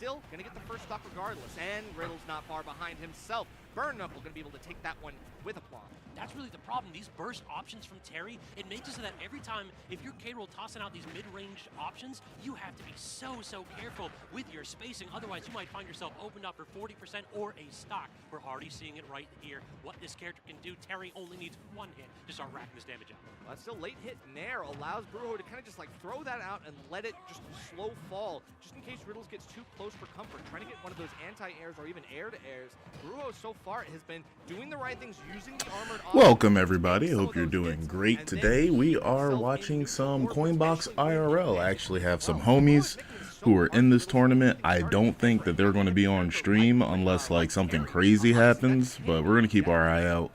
still going to get the first stock regardless. And Riddle's not far behind himself. Burn Knuckle going to be able to take that one with aplomb. That's really the problem. These burst options from Terry, it makes it so that every time, if you're K-Rool tossing out these mid-range options, you have to be so careful with your spacing. Otherwise, you might find yourself opened up for 40% or a stock. We're already seeing it right here, what this character can do. Terry only needs one hit to start racking this damage up. Well, still late hit Nair allows BruJoh to kind of just like throw that out and let it just slow fall, just in case Riddles gets too close for comfort. Trying to get one of those anti-airs or even air-to-airs. BruJoh so far has been doing the right things, using the armored option. Welcome everybody, I hope you're doing great today. We are watching some Coinbox IRL. I actually have some homies who are in this tournament. I don't think that they're going to be on stream unless like something crazy happens, but we're going to keep our eye out.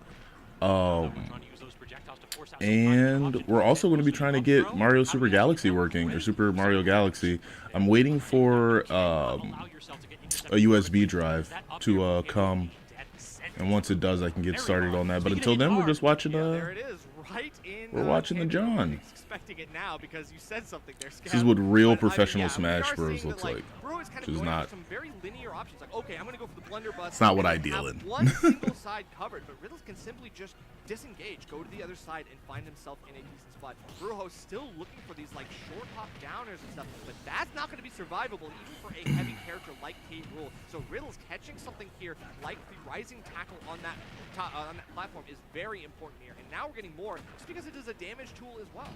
And we're also going to be trying to get Mario Super Galaxy working, or Super Mario Galaxy. I'm waiting for a USB drive to come. And once it does, I can get started on that. But until then, we're just watching. We're watching the John. Expecting it now because you said something there. This is what real professional Smash Bros looks like, which is not. Some very linear options. Like, okay, I'm going to go for the blunderbuss. It's not what I deal in. One single side covered, but Riddles can simply just disengage, go to the other side, and find himself in a decent spot. BruJoh's still looking for these like short hop downers and stuff, but that's not going to be survivable even for a heavy character like K-Rool. So Riddles catching something here like the rising tackle on that platform is very important here. And now we're getting more just because it is a damage tool as well.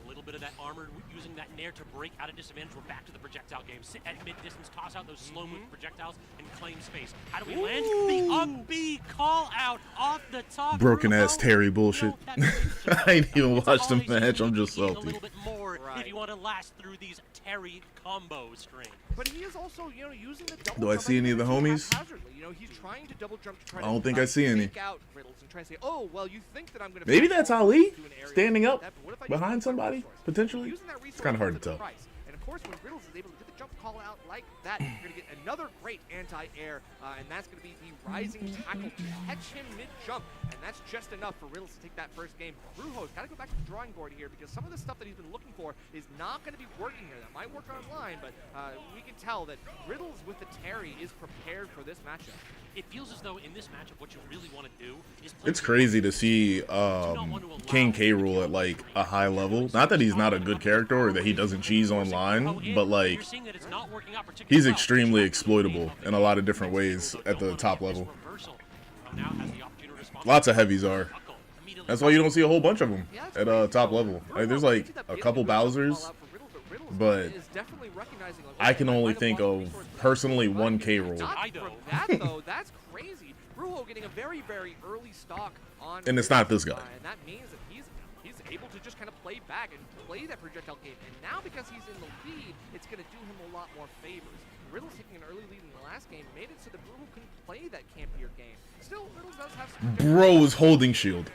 A little bit of that armor, using that Nair to break out of disadvantage. We're back to the projectile game. Sit at mid-distance, toss out those slow-moving projectiles, and claim space. How do we land? The up-B call-out off the top. Broken-ass Terry bullshit. I ain't even watched the match. I'm just A salty. little bit more if you want to last through these Terry combo strings. But he is also, you know, using the double Do I jump, see any of the homies? You know, he's trying to double jump to try I don't think I see any. out Riddles and try to say, oh, well, you think that I'm going to Maybe that's Ali standing up behind somebody, potentially. It's kind of hard to tell. And of course, when Riddles is able to get the jump call out like that, you're going to get another great anti-air, and that's going to be the rising tackle to catch him mid-jump, and that's just enough for Riddles to take that first game. BruJoh's got to go back to the drawing board here because some of the stuff that he's been looking for is not going to be working here. That might work online, but we can tell that Riddles with the Terry is prepared for this matchup. It feels as though in this matchup, what you really want to do is play. It's crazy to see King K-Rool at like a high level. Not that he's not a good character or that he doesn't cheese online, but like he's extremely exploitable in a lot of different ways at the top level. Lots of heavies are. That's why you don't see a whole bunch of them at top level. Like, there's like a couple Bowsers, but I can only think of personally one K-Rool. That though, that's crazy. BruJoh getting a very early stock on, and it's not this guy. And that means that he's able to just kind of play back and play that projectile game. And now because he's in the lead, it's going to do him a lot more favors. Riddles taking an early lead in the last game made it so that BruJoh couldn't play that campier game. Still, Riddles does have some. Bro is holding shield.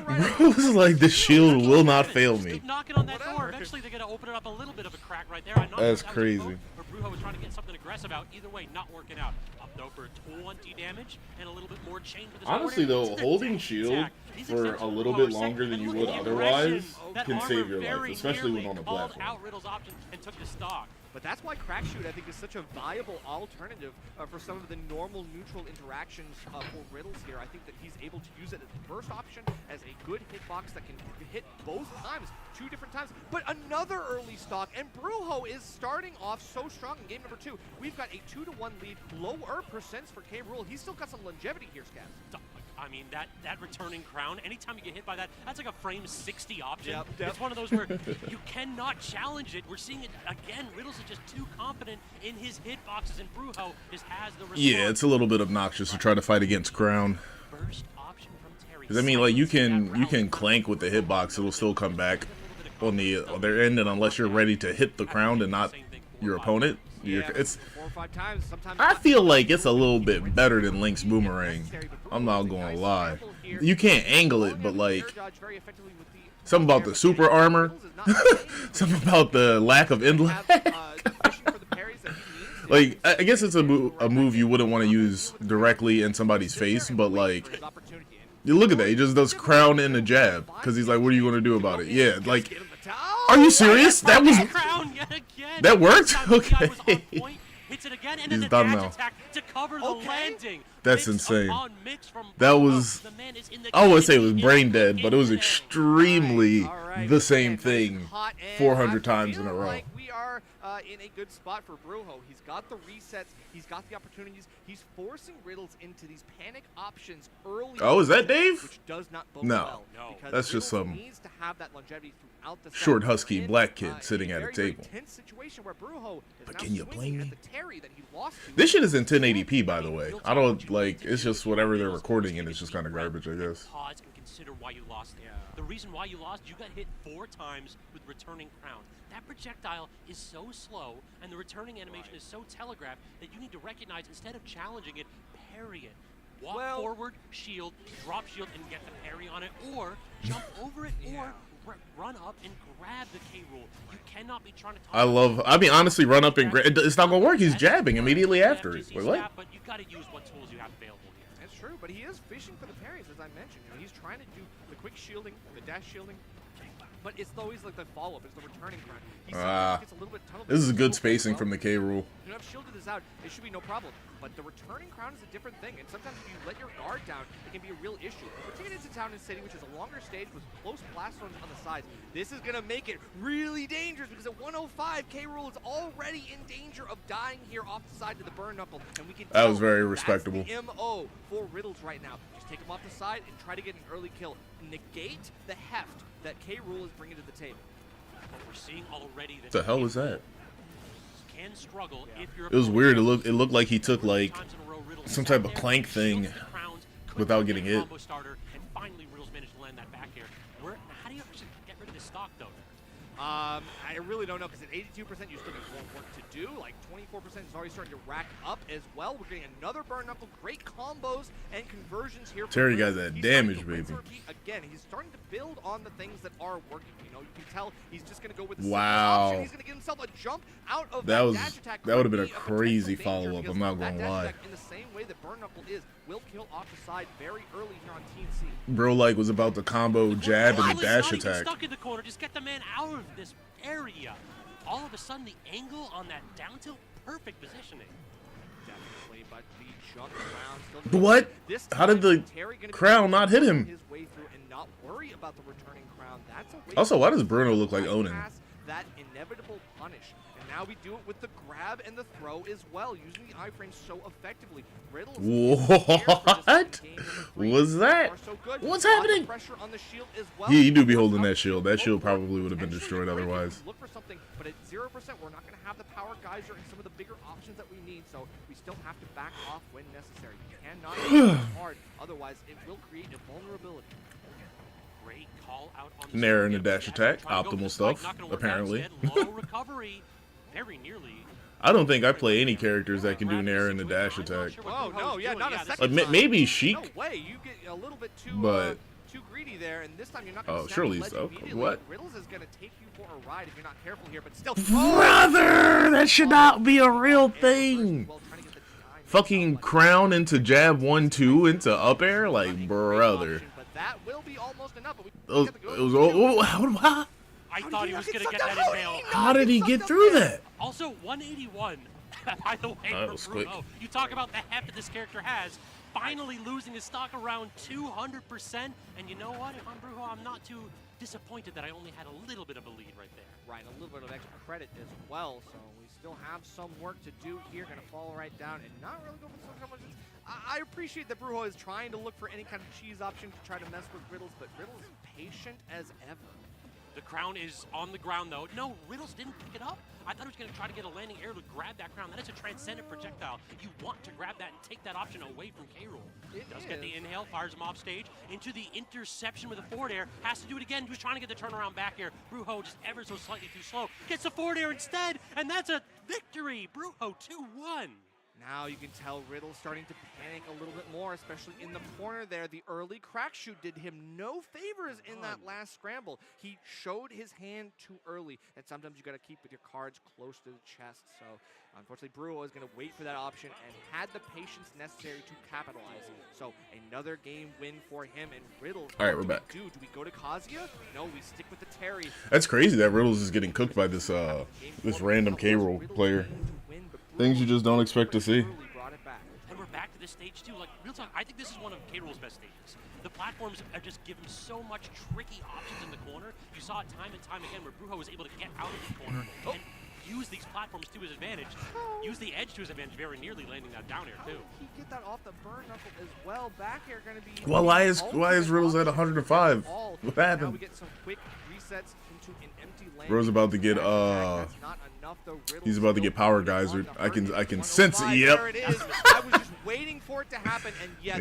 Bro is like, the shield will not fail me. Keep knocking on that door. Eventually, they're going to open it up a little bit of a crack right there. That's crazy. BruJoh was trying to get something aggressive out. Either way, not working out. Up though for 20 damage and a little bit more chain to this. Honestly though, holding shield for a little bit longer than you would otherwise can save your life, especially when on a platform. Out Riddle's option and took the stock. But that's why Crack Shoot, I think, is such a viable alternative for some of the normal neutral interactions for Riddles here. I think that he's able to use it as the first option, as a good hitbox that can hit both times, 2 different times. But another early stock, and BruJoh is starting off so strong in game number 2. We've got a 2-to-1 lead, lower percents for K-Rool. He's still got some longevity here, Scabs. I mean, that returning crown, anytime you get hit by that, that's like a frame 60 option. Yep. It's one of those where you cannot challenge it. We're seeing it again. Riddles is just too confident in his hitboxes, and BruJoh just has the response. Yeah, it's a little bit obnoxious to try to fight against crown. First option from Terry. Because I mean, like, you can clank with the hitbox, it'll still come back on their end, and unless you're ready to hit the crown and not your opponent, it's 4 or 5 times. Sometimes I feel like it's a little bit better than Link's boomerang. I'm not gonna lie. You can't angle it, but like something about the super armor, something about the lack of end lag. Like, I guess it's a move you wouldn't want to use directly in somebody's face, but like, you look at that, he just does crown and a jab because he's like, what are you gonna do about it? Yeah, like, are you serious? That was crown yet again. again. That worked? This time, the DI was on Okay. point, hits it again, and then He's the done dash now. attack to cover the landing. That's Mix insane. upon mix from That Brujo. was, The man is in the I wouldn't say it was kitchen, brain in dead, but it was the extremely All right, the same man, thing nice hot end. 400 I'm times in a feeling row. like we are in a good spot for Brujo. He's got the resets. He's got the opportunities. He's forcing Riddles into these panic options early. Oh, is that Dave? Which does not bode No. well. No. Because That's just Riddles some needs to have that longevity throughout the set. short, husky In, black kid a sitting at a very, table. Very tense situation where Brujo is But now can you swinging blame at me? the Terry that he lost to. This shit is in 1080p, by the way. I don't, like, it's just whatever they're recording, and it's just kind of garbage, I guess. Pause and consider why you lost it. The reason why you lost, you got hit 4 times with returning crown. That projectile is so slow, and the returning animation is so telegraphed that you need to recognize, instead of challenging it, parry it. Walk forward, shield, drop shield, and get the parry on it, or jump over it, or run up and grab the K rule. You cannot be trying to I mean, honestly, run up and it's not gonna work. He's jabbing immediately after it. Wait, what? But you got to use what tools you have available here. That's true, but he is fishing for the parries, as I mentioned. You know, he's trying to do the quick shielding, the dash shielding, but it's always like the follow-up. It's the returning crown. He sometimes gets a little bit tunnel This is vision, good so spacing well. from the K rule. You have shielded this out, it should be no problem. But the returning crown is a different thing, and sometimes if you let your guard down, it can be a real issue. We're taking it into Town and City, which is a longer stage with close blast zones on the sides. This is gonna make it really dangerous because at 105, K Rule is already in danger of dying here off the side to the burn knuckle, and we can. That was tell very that's respectable. the MO for Riddles right now. Just take him off the side and try to get an early kill. Negate the heft that K Rule is bringing to the table. But we're seeing already that What the hell was that? can struggle if you're It was weird. It looked like he took like some type of clank thing without getting hit. Starter, and finally Riddles managed to land that back air. How do you actually get rid of this stock though? I really don't know, because at 82% you still got more work to do. Like 24% is already starting to rack up as well. We're getting another burn knuckle, great combos and conversions here. Terry got that damage, baby. Again, he's starting to build on the things that are working. You know, you can tell he's just going to go with the Wow. option. He's going to get himself a jump out of That was dash attack. that would have been a Could be crazy potential danger, follow up. because I'm not that gonna dash lie. attack, in the same way that burn knuckle is, will kill off the side very early here on TNC. Bro, like, was about to combo jab and the Riddles dash not even attack. stuck in the corner. Just get the man out of this area. All of a sudden, the angle on that down tilt, perfect positioning. Definitely, but the jump around still. What? This How did time, the Terry gonna be crown able to not hit him? His way through and not worry about the returning crown. That's a way Also, why does Bruno look like to Onin? bypass that inevitable punish. And now we do it with the grab and the throw as well, using the iframe so effectively. Riddles What was that? What's happening? Pressure on the shield as well. Yeah, you do be holding that shield. That shield probably would have been destroyed otherwise. Look for something, but at 0%, we're not going to have the power geyser and some of the bigger options that we need. So we still have to back off when necessary. You cannot hit hard, otherwise it will create a vulnerability. Great call out on the Nair in the screen. dash attack, Trying to go for optimal the spike, stuff, not gonna work out. apparently. Instead, low recovery, very nearly. I don't think I play any characters that can do Nair in the dash attack. Oh, no, yeah, not a second Like, time. maybe Sheik, No way, you get a little bit too, but too greedy there, and this time you're not going to oh, surely so. What? Riddles is going to take you for a ride if you're not careful here, but still. Brother, that should not be a real thing. Well, trying to get the time. Fucking crown into jab 1-2 into up air, like, brother. But that will be almost enough. But we It was oh, I thought he was going to get that in nail. how did he get through that? Also, 181, by the way, That was for quick. Bruno. You talk about the heft that this character has, finally losing his stock around 200%. And you know what? If I'm Brujo, I'm not too disappointed that I only had a little bit of a lead right there. Right, a little bit of extra credit as well. So we still have some work to do here. Going to fall right down and not really go for so much. I appreciate that Brujo is trying to look for any kind of cheese option to try to mess with Riddles, but Riddles is patient as ever. The crown is on the ground, though. No, Riddles didn't pick it up. I thought he was going to try to get a landing air to grab that crown. That is a transcendent projectile. You want to grab that and take that option away from K-Rool. Does get the inhale, fires him off stage into the interception with a forward air. Has to do it again. He was trying to get the turnaround back air. Brujo just ever so slightly too slow. Gets the forward air instead, and that's a victory. Brujo 2-1. Now you can tell Riddle's starting to panic a little bit more, especially in the corner there. The early crack shoot did him no favors in that last scramble. He showed his hand too early, and sometimes you got to keep with your cards close to the chest. So unfortunately, YuGiOh is going to wait for that option and had the patience necessary to capitalize. So another game win for him, and Riddle. All right, we're back. Do we go to Kazuya? No, we stick with the Terry. That's crazy that Riddles is getting cooked by this this random K-roll player. Things you just don't expect to see. And we're back to this stage too. Like, real talk, I think this is one of K-Roll's best stages. The platforms are just giving so much tricky options in the corner. You saw it time and time again where YuGiOh was able to get out of the corner and use these platforms to his advantage. Use the edge to his advantage, very nearly landing that down air too. He get that off the burn knuckle as well. Back air going to be. Well, why is Riddles at 105? What happened? Now we get some quick resets into an empty lane. Bro's about to get he's about to get power geyser. I can sense it. Yep. There it is. I was just waiting for it to happen, and yet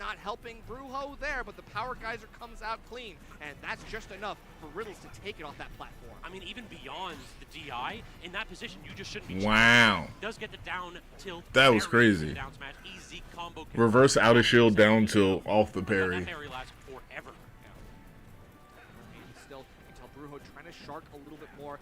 not helping YuGiOh there, but the power geyser comes out clean, and that's just enough for Riddles to take it off that platform. I mean, even beyond the DI, in that position, you just shouldn't be. Wow. Does get the down tilt. That was crazy. Down smash, easy combo. Reverse out of shield down tilt off the parry. That parry lasts forever. Still, you can tell YuGiOh trying to shark a little bit more,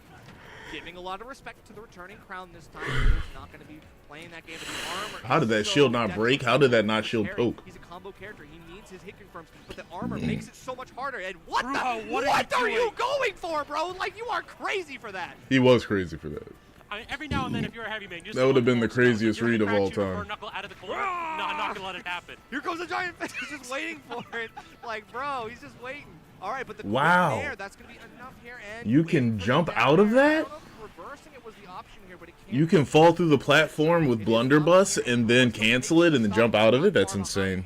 giving a lot of respect to the returning crown this time. Riddle's not going to be playing that game with the armor. How did that shield not break? How did that not shield poke? He's a combo character. He needs his hit confirms, but the armor makes it so much harder. And what are you going for, bro? Like, you are crazy for that. He was crazy for that. I mean, every now and then, if you're a heavy man, that would have been the craziest read of all time. Knuckle out of the corner. No, I'm not gonna let it happen. Here comes the giant fish. He's just waiting for it. Like, bro, he's just waiting. All right, but the there, that's gonna be enough here. And you can jump out of that? Reversing it was the option here, but it can't. You can fall through the platform with blunderbuss and then cancel it and then jump out of it? That's insane.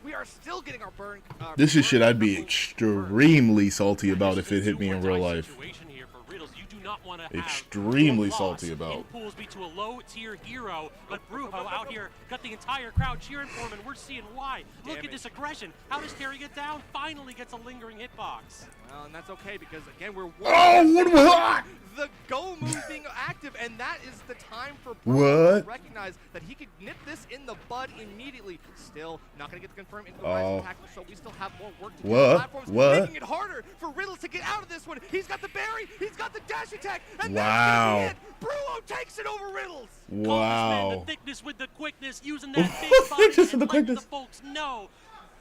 We are still getting our burn. This is shit I'd be extremely salty about if it hit me in real life. Extremely salty about. Pools be to a low-tier hero, but YuGiOh out here got the entire crowd cheering for him, and we're seeing why. Look at this aggression. How does Terry get down? Finally gets a lingering hitbox. Well, and that's okay because again we're the go move being active, and that is the time for Bro to recognize that he could nip this in the bud immediately. Still not going to get the confirmed into the rising tackle, so we still have more work to do. Platforms making it harder for Riddles to get out of this one. He's got the berry, he's got the dash attack, and that's YuGiOh takes it over Riddles. Wow. The thickness with the quickness, using that big body and letting the folks know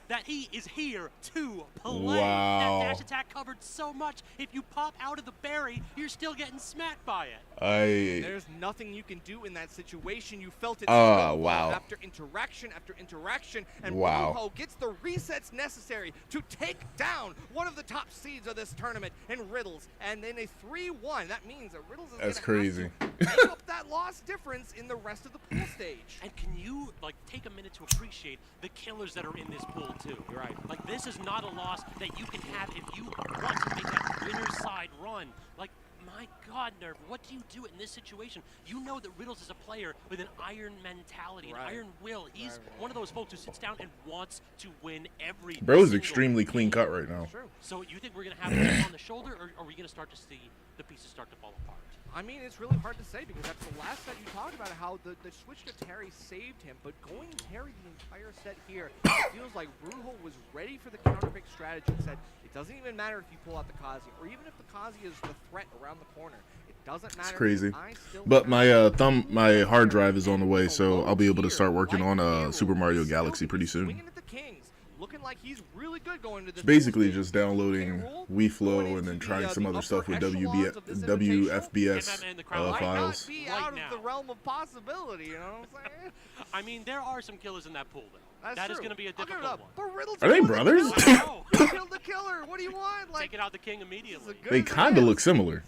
that he is here to play. That dash attack covered so much. If you pop out of the berry, you're still getting smacked by it. There's nothing you can do in that situation. You felt it after interaction, and YuGiOh gets the resets necessary to take down one of the top seeds of this tournament in Riddles. And then a 3-1. That means that Riddles is crazy. Make up that loss difference in the rest of the pool stage. And can you take a minute to appreciate the killers that are in this pool too? You're right. Like, this is not a loss that you can have if you want to make that winner's side run. Like, my God, Nerf, what do you do in this situation? You know that Riddles is a player with an iron mentality, an iron will. He's one of those folks who sits down and wants to win every Bro's extremely clean cut right now. So you think we're going to have him on the shoulder, or are we going to start to see the pieces start to fall apart? I mean, it's really hard to say because that's the last set you talked about how the switch to Terry saved him, but going Terry the entire set here, it feels like YuGiOh was ready for the counterpick strategy and said, it doesn't even matter if you pull out the Kazi, or even if the Kazi is the threat around the corner. It doesn't matter. It's crazy. But my hard drive is on the way, so I'll be able to start working on Super Mario Galaxy pretty soon. Looking like he's really good going to this. Basically just downloading WeFlow and then trying some other stuff with WFBS files. Be out of the realm of possibility, you know what I'm saying? I mean, there are some killers in that pool, though. That is going to be a difficult one. Are they brothers? Killed the killer. What do you want? Taking out the king immediately. They kind of look similar.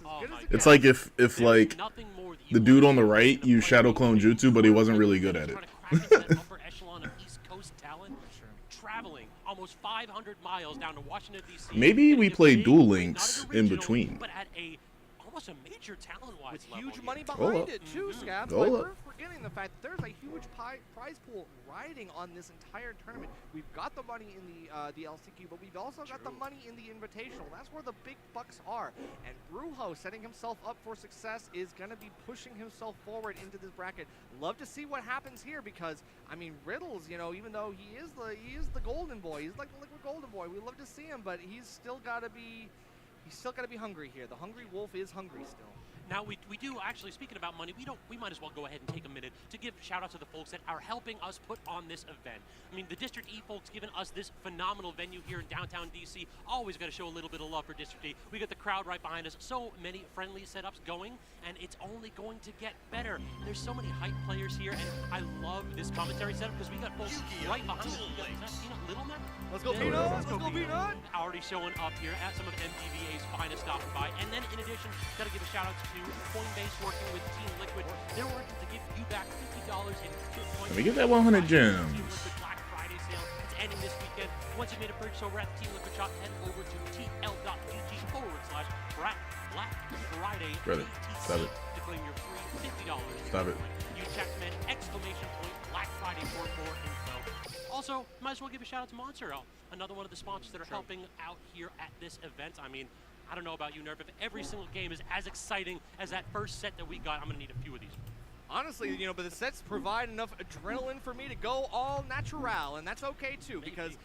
It's like if like the dude on the right used Shadow Clone Jutsu, but he wasn't really good at it. Traveling almost 500 miles down to Washington, D.C. Maybe we play Duel Links in between. But at almost a major talent-wise level. Huge money behind it, too, Scab. Hold up. forgetting the fact that there's a huge prize pool riding on this entire tournament. We've got the money in the LCQ, but we've also got the money in the Invitational. That's where the big bucks are. And YuGiOh, setting himself up for success, is going to be pushing himself forward into this bracket. Love to see what happens here because, I mean, Riddles, you know, even though he is the golden boy, he's like the liquid golden boy. We love to see him, but he's still got to be hungry here. The hungry wolf is hungry still. Now, we do actually, speaking about money, we might as well go ahead and take a minute to give shout out to the folks that are helping us put on this event. I mean, the District E folks giving us this phenomenal venue here in downtown DC. Always got to show a little bit of love for District E. We got the crowd right behind us. So many friendly setups going, and it's only going to get better. There's so many hype players here, and I love this commentary setup because we got folks right behind us. We got, is that Peanut Littleman? Let's go, Peanut! Let's go, Peanut! Already showing up here at some of MDVA's finest stopping by. And then, in addition, got to give a shout out to Coinbase working with Team Liquid. They're working to give you back $50 in Bitcoin. Let me get that 100 gems. Team Liquid Black Friday sale. It's ending this weekend. Once you made a purchase over at the Team Liquid shop, head over to tl.ug/Black Friday Brother, stop it. to claim your free $50. Stop it. You checkman Black Friday for more info. Also, might as well give a shout out to Monster, another one of the sponsors that are helping out here at this event. I mean, I don't know about you, Nerf, if every single game is as exciting as that first set that we got, I'm going to need a few of these. Honestly, you know, but the sets provide enough adrenaline for me to go all natural, and that's okay too, because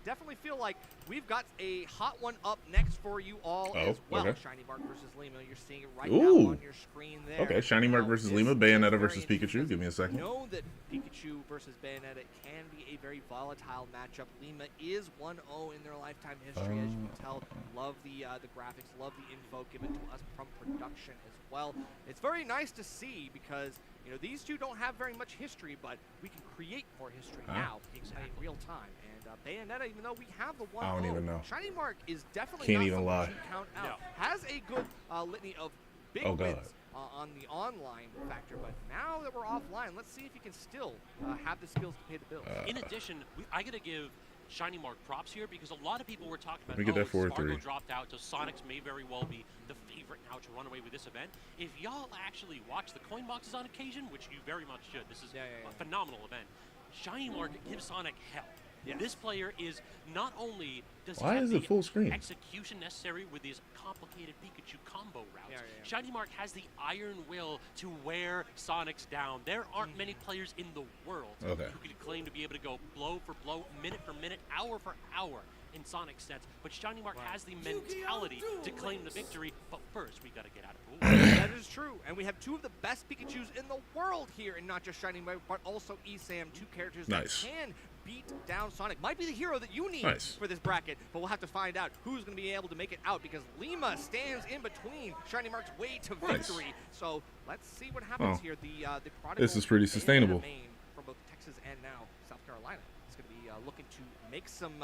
definitely feel like we've got a hot one up next for you all as well. Okay. Shiny Mark versus Lima, you're seeing it right now on your screen there. Okay, Shiny Mark versus Lima, Bayonetta versus Pikachu. Give me a second. Know that Pikachu versus Bayonetta can be a very volatile matchup. Lima is 1-0 in their lifetime history, as you can tell. Love the graphics, love the info given to us from production as well. It's very nice to see because, you know, these two don't have very much history, but we can create more history now in real time. And Bayonetta, even though we have the 1-0, I don't even know. Shiny Mark is definitely Can't not even lie. to count out. No. Has a good litany of big wins on the online factor, but now that we're offline, let's see if he can still have the skills to pay the bills. In addition, I got to give Shiny Mark props here because a lot of people were talking about, Let me get that 4-3. Spargo dropped out, so Sonics may very well be the favorite now to run away with this event. If y'all actually watch the coin boxes on occasion, which you very much should, this is a phenomenal event, Shiny Mark gives Sonic hell. Yes. This player is not only does he have the full screen execution necessary with these complicated Pikachu combo routes. Shiny Mark has the iron will to wear Sonics down. There aren't many players in the world who could claim to be able to go blow for blow, minute for minute, hour for hour in Sonic sets, but Shiny Mark has the mentality to claim the victory. But first, we got to get out of pool. That is true, and we have two of the best Pikachus in the world here, and not just Shiny Mark, but also Esam, two characters that can beat down Sonic. Might be the hero that you need for this bracket, but we'll have to find out who's going to be able to make it out because Lima stands in between Shiny Mark's way to victory. So let's see what happens here. The prodigal this is pretty sustainable from both Texas and now South Carolina. It's going to be looking to make some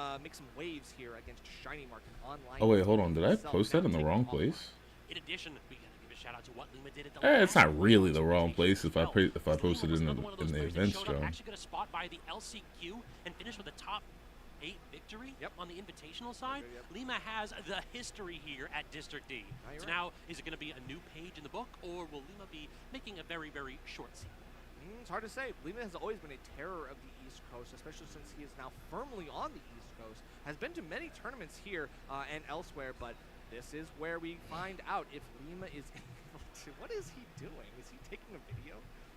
waves here against Shiny Mark online. Oh wait, hold on. Did I post that in the wrong place? In addition, we got to give a shout out to what Lima did at the it's not really the wrong place if I posted it in the events show. Actually got a spot by the LCQ and finished with a top 8 victory on the invitational side. Lima has the history here at District D. So now, is it going to be a new page in the book, or will Lima be making a very, very short sequel? It's hard to say. Lima has always been a terror of the East Coast, especially since he is now firmly on the East Coast. Has been to many tournaments here and elsewhere, but this is where we find out if Lima is able to. What is he doing? Is he taking a video?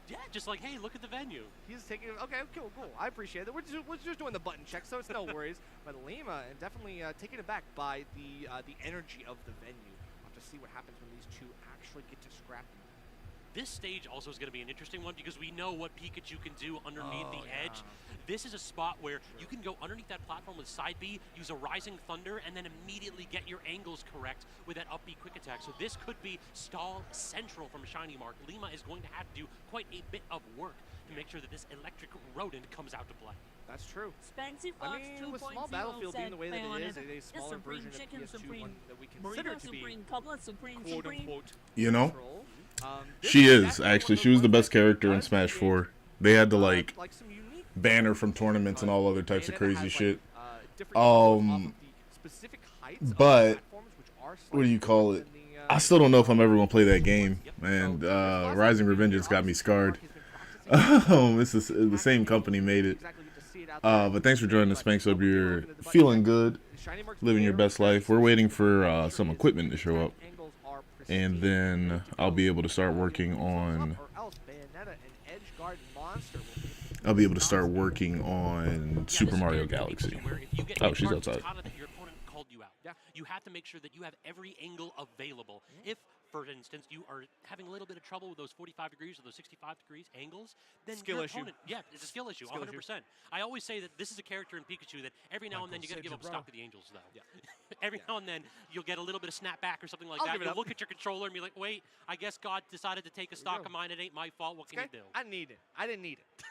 Yeah, just like, hey, look at the venue. He's taking. Okay, cool. I appreciate it. We're just doing the button check, so it's no worries. But Lima definitely taken aback by the energy of the venue. We'll have to see what happens when these two actually get to scrapping. This stage also is going to be an interesting one because we know what Pikachu can do underneath the edge. This is a spot where you can go underneath that platform with side B, use a Rising Thunder, and then immediately get your angles correct with that up B quick attack. So this could be stall central from Shiny Mark. Lima is going to have to do quite a bit of work to make sure that this electric rodent comes out to play. That's true. Spanksy Fox I mean, with Small Battlefield being the way that it is, a smaller version of PS2 one that we consider to be quote-unquote you know, she is actually. She was the best character in Smash 4. They had to like ban her from tournaments and all other types of crazy shit. But what do you call it? I still don't know if I'm ever gonna play that game. And Rising Revengeance got me scarred. This is the same company made it. But thanks for joining the Spanx. Hope you're feeling good, living your best life. We're waiting for some equipment to show up, and then I'll be able to start working on. I'll be able to start working on Super Mario Galaxy. Oh, she's outside. You have to make sure that you have every angle available. If, for instance, you are having a little bit of trouble with those 45 degrees or those 65 degrees angles, then skill your issue. opponent, yeah, it's a skill issue, 100%. I always say that this is a character in Pikachu that every now and then you got to give up stock to the angels, though. Yeah. Every now and then you'll get a little bit of snapback or something like that. You'll look at your controller and be like, wait, I guess God decided to take a stock of mine. It ain't my fault. What can you do? I need it. I didn't need it.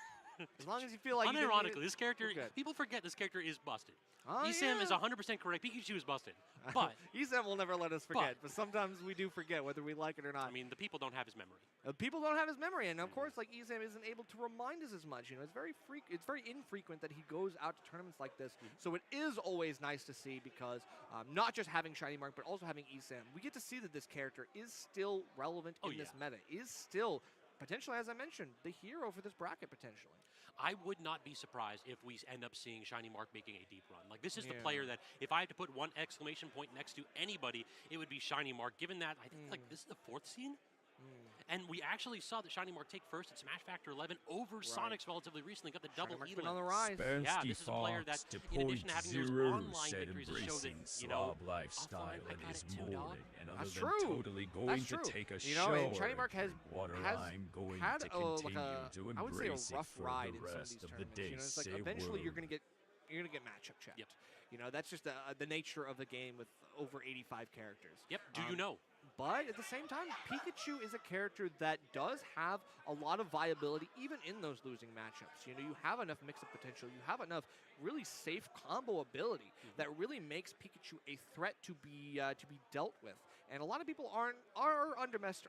As long as you feel like unironically, this character, people forget this character is busted. Esam is 100% correct. Pikachu is busted. But Esam will never let us forget. But sometimes we do forget whether we like it or not. I mean, the people don't have his memory. People don't have his memory, and of course, like Esam isn't able to remind us as much. You know, it's very infrequent that he goes out to tournaments like this. So it is always nice to see because not just having Shiny Mark, but also having Esam, we get to see that this character is still relevant in this meta. Is still potentially, as I mentioned, the hero for this bracket potentially. I would not be surprised if we end up seeing Shiny Mark making a deep run. Like, this is the player that if I had to put one exclamation point next to anybody, it would be Shiny Mark, given that I think like this is the 4th scene. And we actually saw that Shiny Mark take first at Smash Factor 11 over Sonics relatively recently. Got the double Elam. On the rise. Yeah, this is a player that, in addition to having those online victories, has showed that, you know, lifestyle and his molding, and other That's than true. totally going to take a you know, shower. and Shiny Mark has I'm going had to continue to I would say embrace a rough it for ride the in some of these rest of the tournaments. day. You know, it's like eventually you're gonna get matchup checked. Yep. You know, that's just the nature of the game with over 85 characters. Yep. Do you know? But at the same time, Pikachu is a character that does have a lot of viability even in those losing matchups. You know, you have enough mix-up potential. You have enough really safe combo ability that really makes Pikachu a threat to be dealt with. And a lot of people are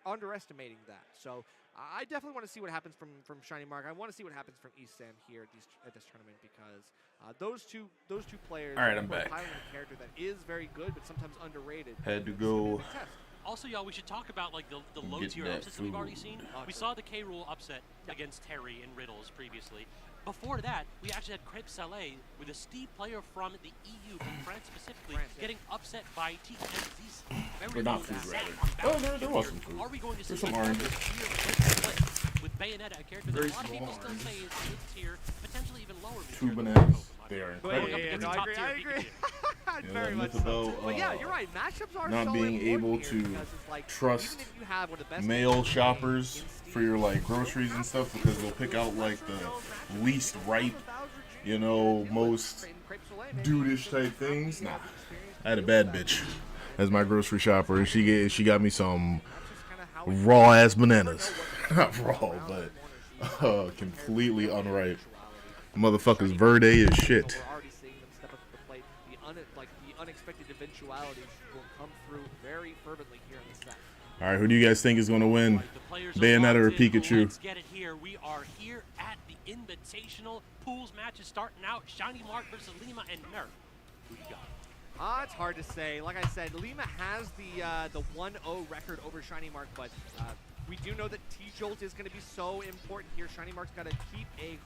underestimating that. So I definitely want to see what happens from Shiny Mark. I want to see what happens from Esam here at this tournament because those two players are I'm back. piling a character that is very good but sometimes underrated. Had to go. Also, y'all, we should talk about like the low tier upsets that we've already seen. We saw the K. Rool upset against Terry and Riddles previously. Before that, we actually had Crêpe Salé with a Steve player from the EU, from France specifically, getting upset by TMZ's. Or not food, rather. Oh, there was some food. Are we going to see some another oranges. tier with Bayonetta, a character that a lot of people still say is mid-tier, potentially even lower mid-tier? 2 bananas. They are incredible. I agree. Very much so. About, but yeah, you're right. Matchups are not so being able here to like, trust even if you have one of the best male shoppers for your like groceries and stuff because they'll pick out like the least ripe, you know, most dudish type things. Nah, I had a bad bitch as my grocery shopper, and she got me some raw ass bananas. Not raw, but completely unripe. Motherfuckers verde as shit. Unexpected eventualities will come through very fervently here in the set. All right, who do you guys think is going to win? Bayonetta or Pikachu? Let's get it here. We are here at the Invitational. Pools match is starting out. Shiny Mark versus Lima and Nerf. Who you got? It's hard to say. Like I said, Lima has the 1-0 record over Shiny Mark, but we do know that T-Jolt is going to be so important here. Shiny Mark's got to keep a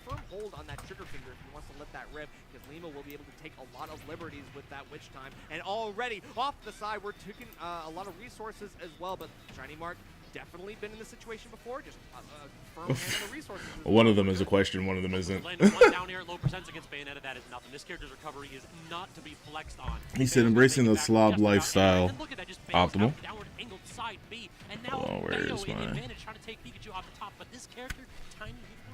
firm hold on that trigger finger if he wants to let that rip, because Lima will be able to take a lot of liberties with that Witch Time. And already off the side, we're taking a lot of resources as well, but Shiny Mark definitely been in this situation before, just firm hand on the resources. One of them is a question, one of them isn't. Landing one down here at low percents against Bayonetta, that is nothing. This character's recovery is not to be flexed on. He said embracing the slob lifestyle. Optimal. Oh, where is mine?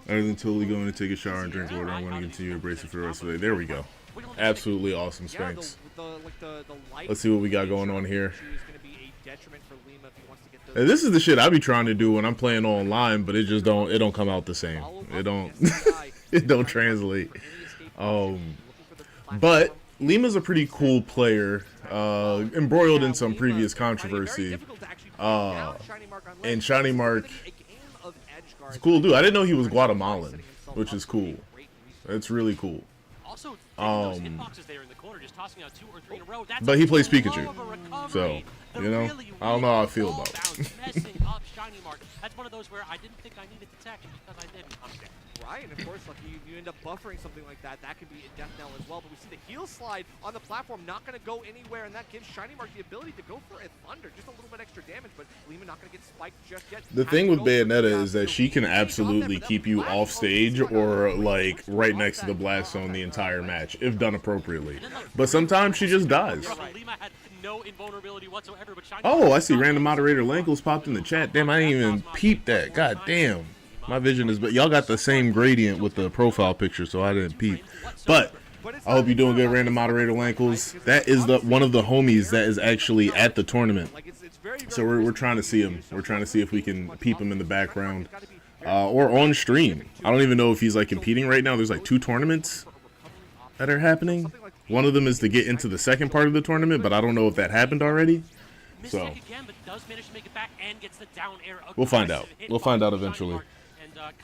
Other than totally going to take a shower and drink water, I want to continue embracing for the rest of the day. There we go. Absolutely awesome, Spanx. Let's see what we got going on here. This is the shit I be trying to do when I'm playing online, but it just don't come out the same. It don't translate. But Lima's a pretty cool player, embroiled in some previous controversy. And Shiny Mark is a cool dude. I didn't know he was Guatemalan, which is cool. It's really cool. But he plays Pikachu, so, you know, I don't know how I feel about it. up Shiny Mark. That's one of those where I didn't think I needed to tech, and because I didn't, I'm dead. Right, and of course, like you end up buffering something like that. That could be a death knell as well. But we see the heel slide on the platform, not going to go anywhere, and that gives Shiny Mark the ability to go for a Thunder, just a little bit extra damage. But Lima not going to get spiked just yet. The thing with Bayonetta is that she can absolutely keep you off stage or like right next to the blast zone the entire match if done appropriately. But sometimes she just dies. Lima had no invulnerability whatsoever, but Shiny Oh, I see random moderator Lankles popped in the chat. Damn, I didn't even peep that. God damn. My vision is, but y'all got the same gradient with the profile picture, so I didn't peep. But I hope you're doing good, random moderator Lankles. That is one of the homies that is actually at the tournament. So we're trying to see him. We're trying to see if we can peep him in the background or on stream. I don't even know if he's like competing right now. There's like 2 tournaments that are happening. One of them is to get into the second part of the tournament, but I don't know if that happened already. So we'll find out. We'll find out eventually.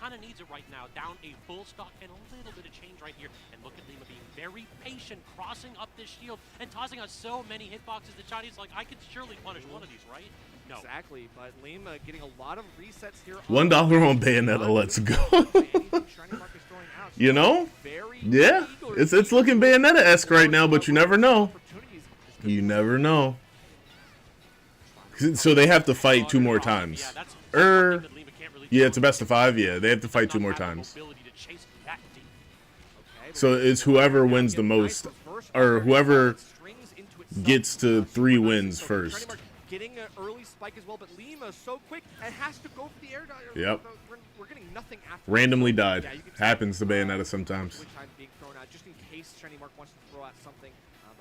Kind of needs it right now. Down a full stock and a little bit of change right here. And look at Lima being very patient, crossing up this shield and tossing out so many hitboxes. The Chinese like, I could surely punish one of these, right? No. Exactly, but Lima getting a lot of resets here. $1 on Bayonetta, let's go. You know? Yeah, it's looking Bayonetta-esque right now, but you never know. You never know. So they have to fight 2 more times. Yeah, it's a best of 5. Yeah, they have to fight 2 more times. So it's whoever wins the most, or whoever gets to 3 wins first. Getting an early spike as well, but Lima so quick and has to go for the air dodge. Yep. We're getting nothing after. Randomly died. Happens to Bayonetta sometimes. Just in case Shiny Mark wants to throw out something.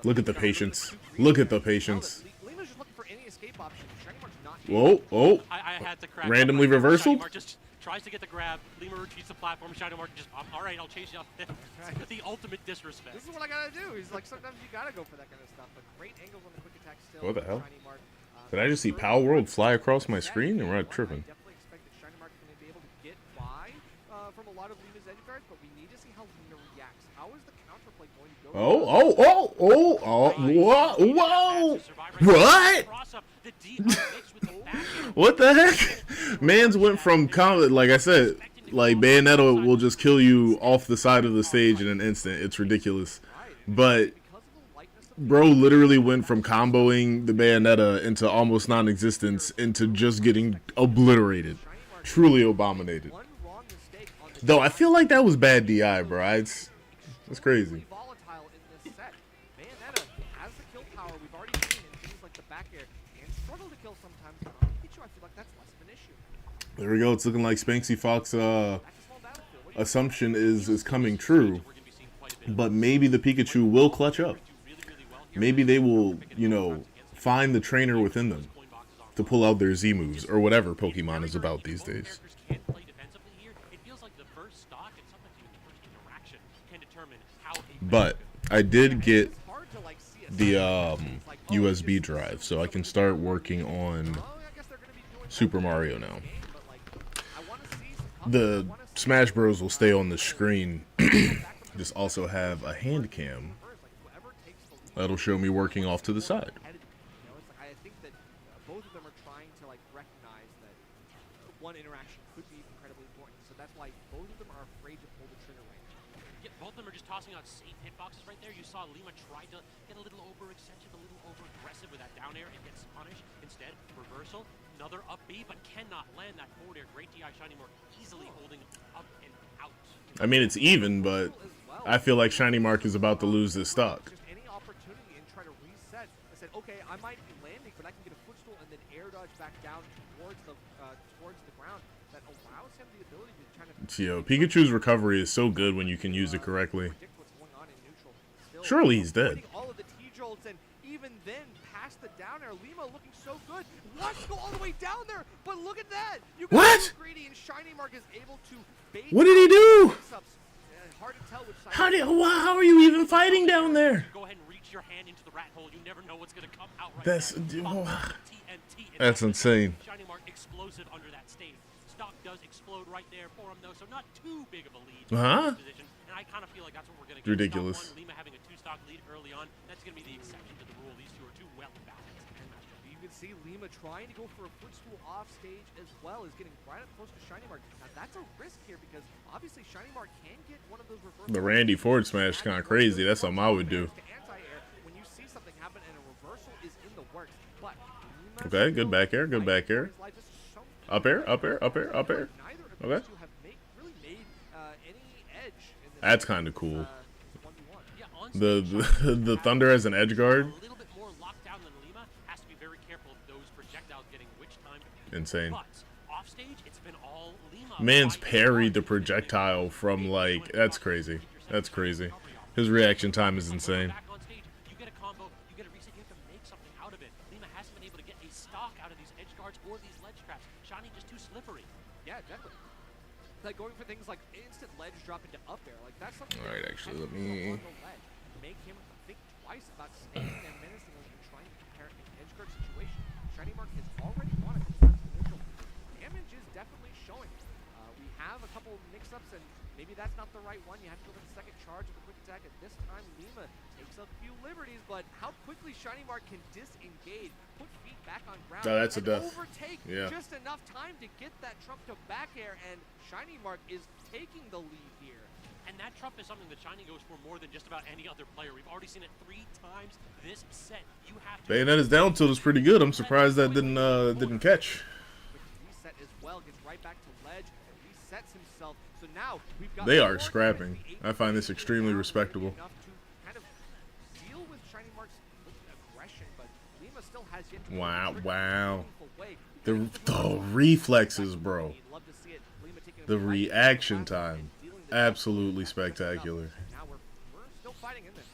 Look at the patience. Look at the patience. Lima's just looking for any escape option. Shiny Mark's not. Whoa, oh. I had to crack randomly reversal? Just tries to get the grab. Lima retreats the platform. Shiny Mark just, all right, I'll chase you up. The ultimate disrespect. This is what I gotta do. He's like, sometimes you gotta go for that kind of stuff. But great angles on the quick attack still. What the hell? Shiny Mark. Did I just see Power World fly across my screen? Or am I tripping? I definitely expect that Shiny Mark is going to be able to get by from a lot of Lima's edge guards, but we need to see how Lima reacts. How is the counterplay going to go? Whoa! What? What the heck? Mans went from like I said, like Bayonetta will just kill you off the side of the stage in an instant. It's ridiculous. But bro literally went from comboing the Bayonetta into almost non-existence into just getting obliterated. Truly abominated. Though I feel like that was bad DI, bro. It's crazy. There we go. It's looking like Spanksy Fox assumption is coming true. But maybe the Pikachu will clutch up. Maybe they will, you know, find the trainer within them to pull out their Z moves or whatever Pokemon is about these days. But I did get the USB drive, so I can start working on Super Mario now. The Smash Bros will stay on the screen. Just also have a hand cam that'll show me working off to the side. I think that both of them are trying to like recognize that one interaction could be incredibly important. So that's why both of them are afraid to pull the trigger right now. Yeah, both of them are just tossing out safe hitboxes right there. You saw Lima try to get a little overextensive, a little over-aggressive with that down air and gets punished. Instead, reversal, another up B, but cannot land that forward air. Great DI Shiny Mark easily holding up and out. I mean, it's even, but I feel like Shiny Mark is about to lose this stock. Just any opportunity and try to reset. I said, okay, I might be landing, but I can get a footstool and then air dodge back down towards the ground. That allows him the ability to kind of. Yo, Pikachu's recovery is so good when you can use it correctly. Surely he's dead. All of the T-jolts and even then past the down air, Lima looking so good. Wants to go all the way down there, but look at that. You got What? Greedy and Shiny Mark is able to bait. What did he do? Hard to tell which side. How are you even fighting down there? Go ahead and reach your hand into the rat hole. You never know what's going to come out right That's insane. Shiny Mark explosive under that stage. Stock does explode right there for him though, so not too big of a lead. Position. And I kind of feel like that's what we're going to get. Ridiculous. Stock 1, Lima having a 2-stock lead early on. That's going to be the exception to the rule. These two are too well balanced. can see Lima trying to go for a footstool off stage as well as getting right up close to Shiny Mark. Now that's a risk here because obviously Shiny Mark can get one of those reverse. The Randy Ford smash kind of crazy. That's something I would do. When you see something happen and a reversal is in the works, but okay, good back air, good back air. Up air, up air, up air, up air. Okay. That's kind of cool. The Thunder as an edge guard. A little bit more locked down than Lima, has to be very careful of those projectiles getting which time. Insane. But off stage, it's been all Lima. Man's parried the projectile from like, that's crazy. That's crazy. His reaction time is insane. Back on stage, you get a combo, you get a reset, you have to make something out of it. Lima hasn't been able to get a stock out of these edge guards or these ledge traps. Shiny just too slippery. Yeah, definitely. Like going for things like instant ledge drop into up air, like that's something. All right, actually, let me make him think twice about staying there menacingly and trying to compare an edge guard situation. Shiny Mark has already won it. Neutral. Damage is definitely showing. We have a couple mix-ups, and maybe that's not the right one. You have to go for the second charge of the quick attack, and this time Lima takes a few liberties, but how quickly Shiny Mark can disengage, put feet back on ground, that's a and death. overtake just enough time to get that trump to back air, and Shiny Mark is taking the lead here. And that trump is something that Shiny goes for more than just about any other player. We've already seen it 3 times this set. You have to Bayonetta's down tilt is pretty good. I'm surprised that didn't catch. Reset as well, gets right back to ledge and resets himself. So now we've got They are scrapping. I find this extremely respectable. Enough to kind of deal with Shiny Mark's aggression, but Lima still has yet to Wow. The reflexes, bro. The reaction time. Absolutely spectacular. Now we're still fighting in this.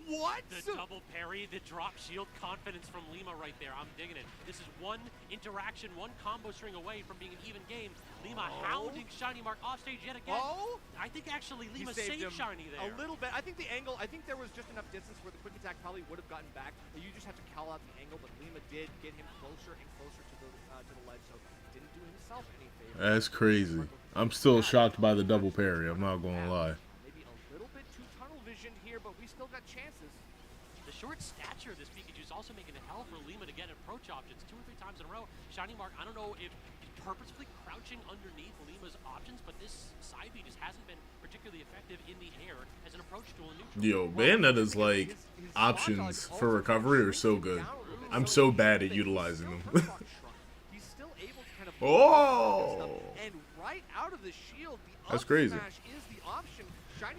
What? The double parry, the drop shield confidence from Lima right there. I'm digging it. This is one interaction, one combo string away from being an even game. Lima hounding Shiny Mark off stage yet again. I think actually Lima saved Shiny there. A little bit. I think the angle, I think there was just enough distance where the quick attack probably would have gotten back. You just have to call out the angle, but Lima did get him closer and closer to the ledge, so didn't do himself any favor. That's crazy. I'm still shocked by the double parry. I'm not gonna lie. Maybe a little bit too tunnel visioned here, but we still got chances. The short stature of this Pikachu is also making it hell for Lima to get approach options 2 or 3 times in a row. Shiny Mark, I don't know if he's purposefully crouching underneath Lima's options, but this side B just hasn't been particularly effective in the air as an approach tool in neutral. Yo, Bayonetta's like options for recovery are so good. I'm so bad at utilizing them. He's still able to kind of and right out of the shield, the that's crazy. Smash is the option.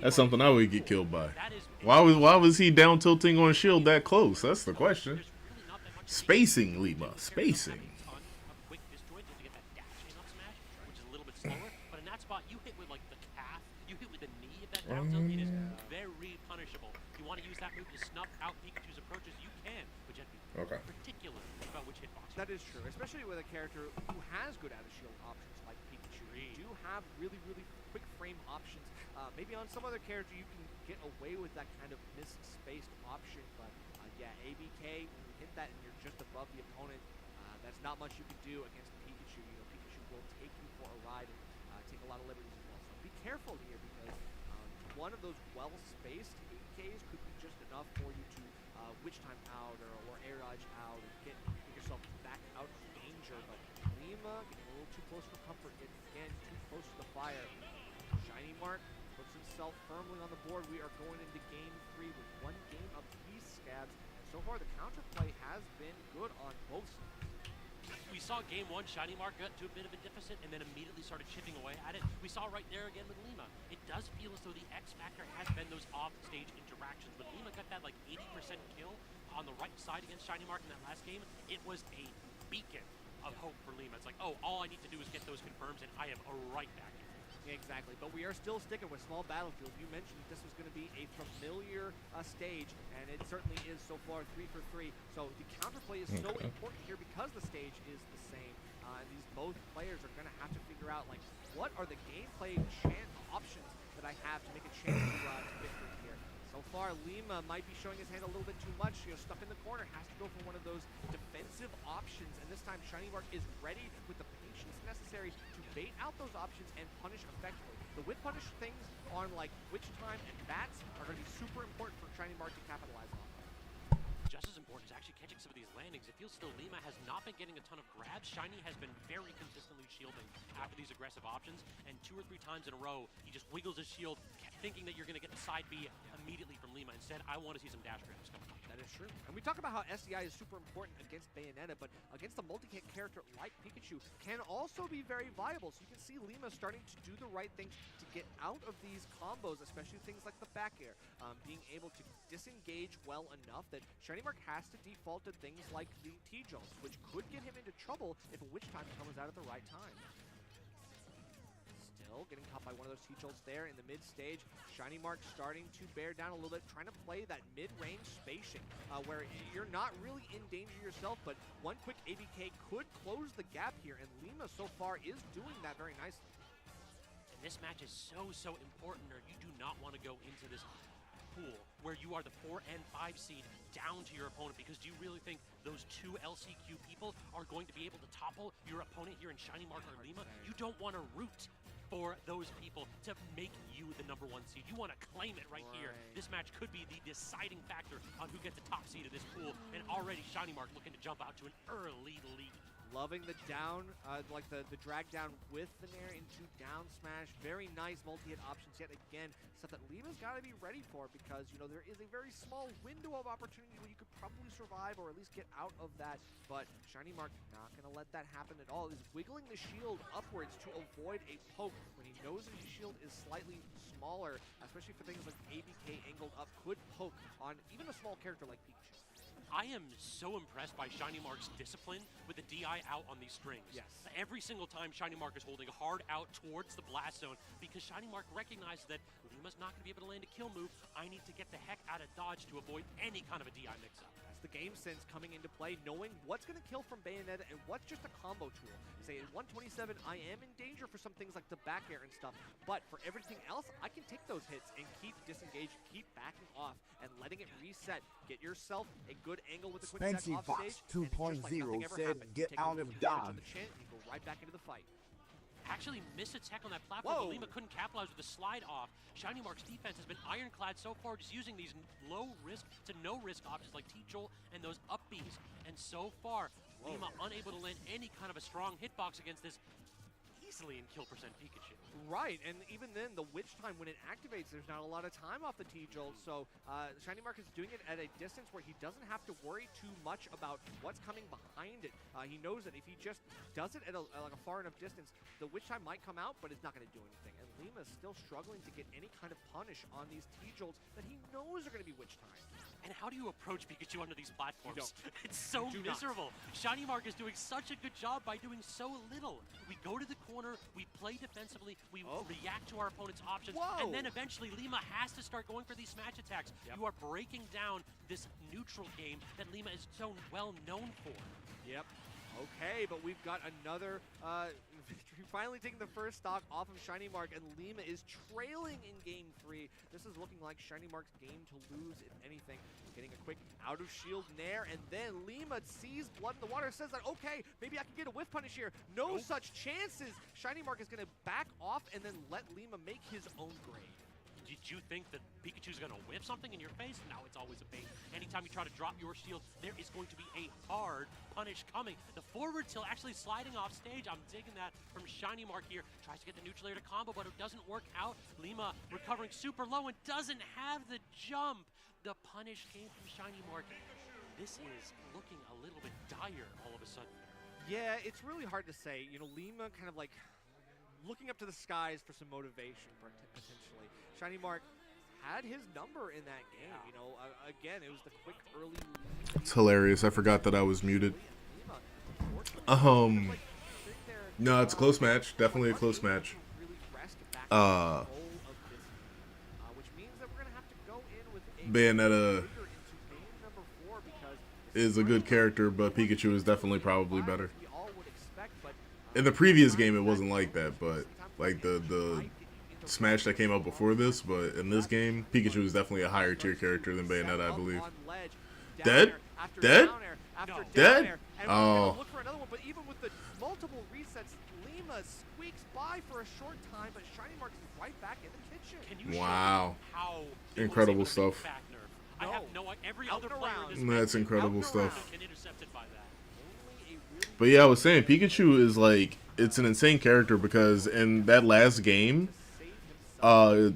That's something I would get killed by. Why was he down tilting on shield that close? That's the question. Spacing, Lima. Spacing. But in that spot, you hit with like the calf, you hit with the knee of that down tilt. It is very punishable. You want to use that move to snuff out Pikachu's approaches, you can, but you have to be particular about which hitbox. That is true, especially with a character who has good out of shield options like Pikachu. You do have really, really quick frame options. Maybe on some other character you can get away with that kind of misspaced option, but yeah, ABK, when you hit that and you're just above the opponent, that's not much you can do against Pikachu. You know, Pikachu will take you for a ride and take a lot of liberties as well. So be careful here because one of those well-spaced ABKs could be just enough for you to witch time out or air dodge out and get yourself back out of danger. But Lima getting a little too close for comfort, again, too close to the fire. Shiny Mark puts himself firmly on the board. We are going into game 3 with 1 game apiece, Scabs. And so far, the counterplay has been good on both sides. We saw game 1, Shiny Mark got to a bit of a deficit and then immediately started chipping away at it. We saw right there again with Lima. It does feel as though the X factor has been those off-stage interactions. When Lima got that like 80% kill on the right side against Shiny Mark in that last game, it was a beacon of hope for Lima. It's like, oh, all I need to do is get those confirms and I am right back in. Exactly, but we are still sticking with small battlefields. You mentioned this was going to be a familiar stage, and it certainly is so far 3 for 3. So the counterplay is so important here because the stage is the same. And these both players are going to have to figure out, like, what are the gameplay options that I have to make a chance to victory here. So far, Lima might be showing his hand a little bit too much. You know, stuck in the corner, has to go for one of those defensive options. And this time, Shiny Mark is ready with the patience necessary to bait out those options and punish effectively. The whip punish things on like Witch Time and Bats are going to be super important for Shiny Mark to capitalize on. just as important is actually catching some of these landings. It feels still Lima has not been getting a ton of grabs. Shiny has been very consistently shielding after these aggressive options, and 2 or 3 times in a row, he just wiggles his shield, thinking that you're going to get the side B immediately from Lima. Instead, I want to see some dash grabs coming up. That is true. And we talk about how SDI is super important against Bayonetta, but against a multi-hit character like Pikachu can also be very viable. So you can see Lima starting to do the right things to get out of these combos, especially things like the back air, being able to disengage well enough that Shiny Mark has to default to things like the T-Jones, which could get him into trouble if a Witch Time comes out at the right time. Still getting caught by one of those T-Jolts there in the mid-stage. Shiny Mark starting to bear down a little bit, trying to play that mid-range spacing, where you're not really in danger yourself, but one quick ABK could close the gap here, and Lima so far is doing that very nicely. And this match is so important, or you do not want to go into this pool where you are the 4 and 5 seed down to your opponent, because do you really think those 2 LCQ people are going to be able to topple your opponent here in Shiny Mark or Lima? You don't want to root for those people to make you the #1 seed. You want to claim it right here. This match could be the deciding factor on who gets the top seed of this pool, and already Shiny Mark looking to jump out to an early lead. Loving the down, like the drag down with the Nair into down smash. Very nice multi-hit options yet again. Stuff that Lima's got to be ready for, because, you know, there is a very small window of opportunity where you could probably survive or at least get out of that. But Shiny Mark not going to let that happen at all. Is wiggling the shield upwards to avoid a poke when he knows that his shield is slightly smaller, especially for things like ABK angled up could poke on even a small character like Pikachu. I am so impressed by Shiny Mark's discipline with the DI out on these strings. Yes. Every single time Shiny Mark is holding hard out towards the blast zone, because Shiny Mark recognizes that Lima's not going to be able to land a kill move. I need to get the heck out of dodge to avoid any kind of a DI mix-up. That's the game sense coming into play, knowing what's going to kill from Bayonetta and what's just a combo tool. Say at 127, I am in danger for some things like the back air and stuff, but for everything else, I can take those hits and keep disengaged, keep backing off, and letting it reset. Get yourself a good angle with the quick Fancy attack off Fox stage, 2.0 like said, "Get take out a of little damage on Dodge." the chin, and you go right back into the fight. Actually missed a tech on that platform, Whoa. but Lima couldn't capitalize with the slide off. Shiny Mark's defense has been ironclad so far, just using these low risk to no risk options like T-Jolt and those up Bs. And so far, Lima unable to land any kind of a strong hitbox against this easily in kill percent Pikachu. Right, and even then, the Witch Time, when it activates, there's not a lot of time off the T-Jolt, so Shiny Mark is doing it at a distance where he doesn't have to worry too much about what's coming behind it. He knows that if he just does it at like a far enough distance, the Witch Time might come out, but it's not going to do anything. And Lima's still struggling to get any kind of punish on these T-Jolts that he knows are going to be Witch Time. And how do you approach Pikachu under these platforms? don't. It's so Do not. miserable. Shiny Mark is doing such a good job by doing so little. We go to the corner, we play defensively, we react to our opponent's options, and then eventually Lima has to start going for these smash attacks. You are breaking down this neutral game that Lima is so well known for. Yep. Okay, but we've got another victory. Finally taking the first stock off of Shiny Mark, and Lima is trailing in Game 3. This is looking like Shiny Mark's game to lose, if anything. Getting a quick out of shield nair, and then Lima sees blood in the water, says that, okay, maybe I can get a whiff punish here. No such chances. Shiny Mark is going to back off and then let Lima make his own grade. Did you think that Pikachu's going to whip something in your face? No, it's always a bait. Anytime you try to drop your shield, there is going to be a hard punish coming. The forward tilt actually sliding off stage. I'm digging that from Shiny Mark here. Tries to get the neutral air to combo, but it doesn't work out. Lima recovering super low and doesn't have the jump. The punish came from Shiny Mark. This is looking a little bit dire all of a sudden. Yeah, it's really hard to say. You know, Lima kind of like looking up to the skies for some motivation, potentially. Shiny Mark had his number in that game. You know, again, it was the quick early lead. It's hilarious. I forgot that I was muted. No, it's a close match. Definitely a close match. Bayonetta is a good character, but Pikachu is definitely probably better. In the previous game, it wasn't like that, but like the Smash that came out before this, but in this game, Pikachu is definitely a higher tier character than Bayonetta, I believe. Dead? Dead? Dead? Oh. Look for another one, but even with the multiple resets, Lima squeaks by for a short time, but Shiny Mark is right back in the kitchen. Can you Wow. show how incredible it was able to stuff. make back nerf I have No. no every Out other and player around. in this That's game incredible Out and stuff. been intercepted by that. Only a really But yeah, I was saying Pikachu is like, it's an insane character because in that last game, save himself.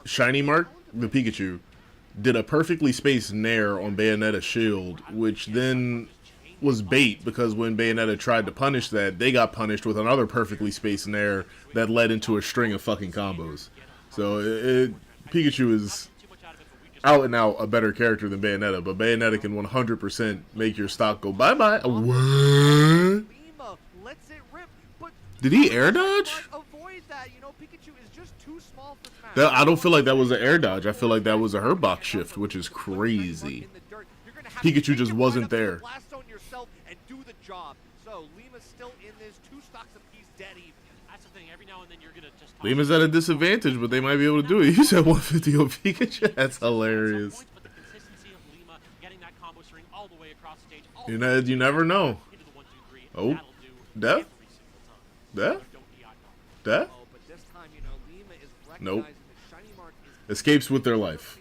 Shiny Mark, the Pikachu, did a perfectly spaced nair on Bayonetta's shield, which then was bait because when Bayonetta tried to punish that, they got punished with another perfectly spaced nair that led into a string of fucking combos. So Pikachu is out and out a better character than Bayonetta, but Bayonetta can 100% make your stock go bye-bye. What? Lima lets it rip, but Did he air dodge? avoid that. You know, Pikachu is just too small for Smash. That, I don't feel like that was an air dodge. I feel like that was a Herbox shift, which is crazy. Pikachu just wasn't there. Blast on yourself and do the job. So Lima's still in this, 2 stocks apiece, dead even. That's the thing. Every now and then you're gonna just. Lima's at a disadvantage, but they might be able to do it. You said 150 on Pikachu? That's hilarious. But the consistency of Lima getting that combo string all the way across the stage. You never know. Into the 1, 2, 3. Oh, that'll do death? every single time. Death? Don't DI knock. Death? Oh, but this time, you know, Lima is Nope. recognizing that Shiny Mark is Escapes with their life.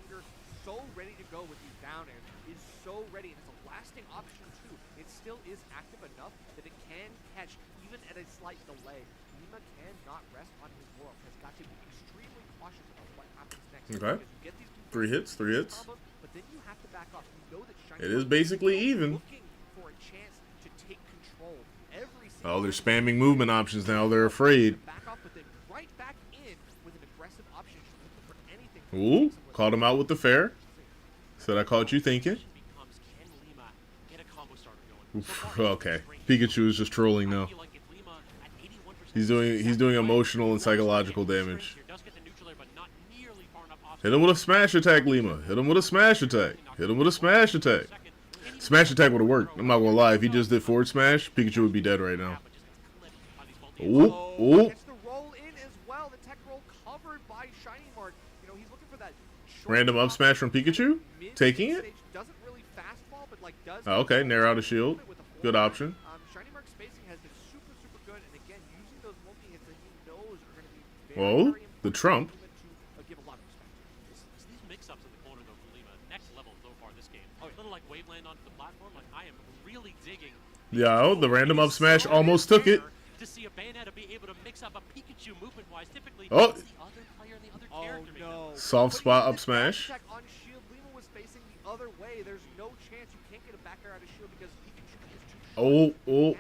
so ready to go with these down airs. Is so ready, and it's a lasting option too. It still is active enough that it can catch even at a slight delay. Lima cannot rest on his laurels. Has got to be extremely cautious about what happens next. Okay. Because you get these 3 hits, 3 hits. combos, but then you have to back off. You know that Shiny It is Mark basically still even. looking for a chance to take control. Every Oh, they're single spamming movement options now. They're afraid. back off, but then right back in with an aggressive option, just looking for anything. Ooh, called him out with the fair. Said I caught you thinking. Becomes, can Lima get a combo starter going? So far, Okay, Pikachu is just trolling I now. feel like if Lima at 81% He's doing emotional and psychological damage. here does get the neutral air, but not nearly far enough off. Hit him with a smash attack, Lima. Hit him with a smash attack. Hit him with a smash attack. Smash attack would have worked. I'm not gonna lie. If he just did forward smash, Pikachu would be dead right now. Ooh, ooh. Gets the roll in as well. The tech roll covered by Shiny Mark. You know, he's looking for that short Random up drop smash from Pikachu. mid Taking it. stage. Doesn't really fastball, but like does. Oh, okay, nair out a shield. with a Good forward. option. Shiny Mark's spacing has been super, super good, and again, using those multi hits that he knows are going to be very, Whoa, very the important Trump. for Lima to give a lot of respect to. These mix-ups in the corner, though, from Lima, next level so far this game. A little like Waveland onto the platform, like I am really digging. Yeah, the random up smash almost took it. To see a Bayonetta be able to mix up a Pikachu movement-wise, typically Oh. it's the other player and the other Oh character making no! Soft But spot even up this smash. dash attack on shield, Lima was facing the other way. There's no chance you can't get a back air out of shield because Pikachu is too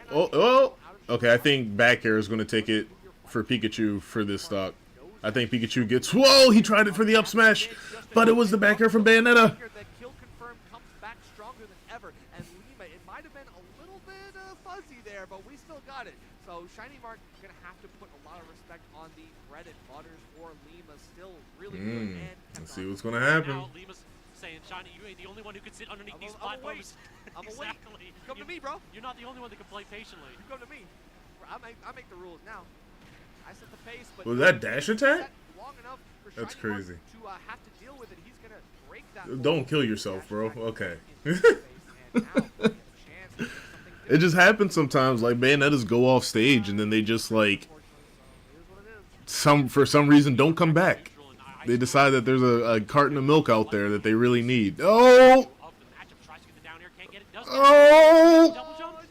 short. Oh. Okay, I think back air is going to take it for Pikachu for this stock. I think Pikachu gets... Whoa, he tried it for the up smash, but it was the back air from Bayonetta. The kill confirm comes back stronger than ever, and Lima, it might have been a little bit fuzzy there, but we still got it. So Shiny Mark gonna have to put a lot of respect on the bread and butters for Lima. Still really good. And Let's see what's going to happen. Now Lima's saying, Shiny, you ain't the only one who can sit underneath these I'm a wait. platforms. I'm a wait. Exactly. Come to me, bro. You're not the only one that can play patiently. You come to me. I make the rules now. I set the pace, but Was that dash attack? set long enough for That's Shiny Mark crazy. to have to deal with it. He's gonna break that. Don't hold. kill yourself, Dash bro. attack Okay. into his face, and now we get a chance to do something It just happens sometimes. Like, Bayonettas go off stage, and then they just, like, for some reason, don't come back. They decide that there's a carton of milk out there that they really need. Oh! Oh!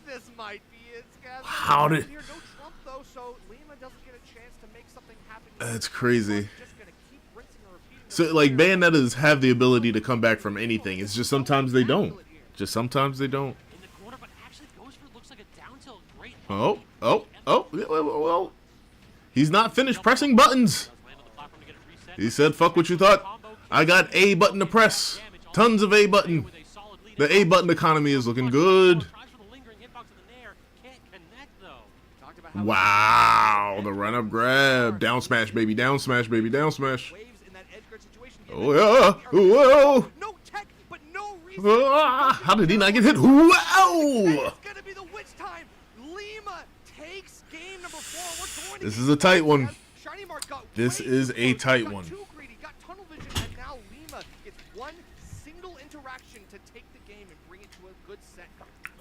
This might be it, Scaz. How did... Here, no Trump though, so Lima doesn't get a chance to make something happen. That's crazy. Just gonna keep rinsing and repeating So, like, Bayonettas have the ability to come back from anything. It's just sometimes they don't. Just sometimes they don't. In the corner, but actually goes for looks like a down tilt. Great. Well, he's not finished pressing buttons. Land on the platform to get it reset. He said, fuck what you thought. I got A button to press. Tons of A button. With a solid lead. The A button economy is looking good. Tries for the lingering hitbox in the nair. Can't connect though. Talked about how Wow, the run up grab. Down smash, baby. Down smash, baby. Down smash. waves in that edge guard situation. Oh, yeah. Whoa. No tech, but no reason. Ah, how did he not get hit? Wow. It's gonna be the witch time. Lima takes game number 4. We're going This to is a tight one. Shiny Mark got This way is too a close. tight Got one. too greedy, got tunnel vision, and now Lima gets one single interaction to take the game and bring it to a good set.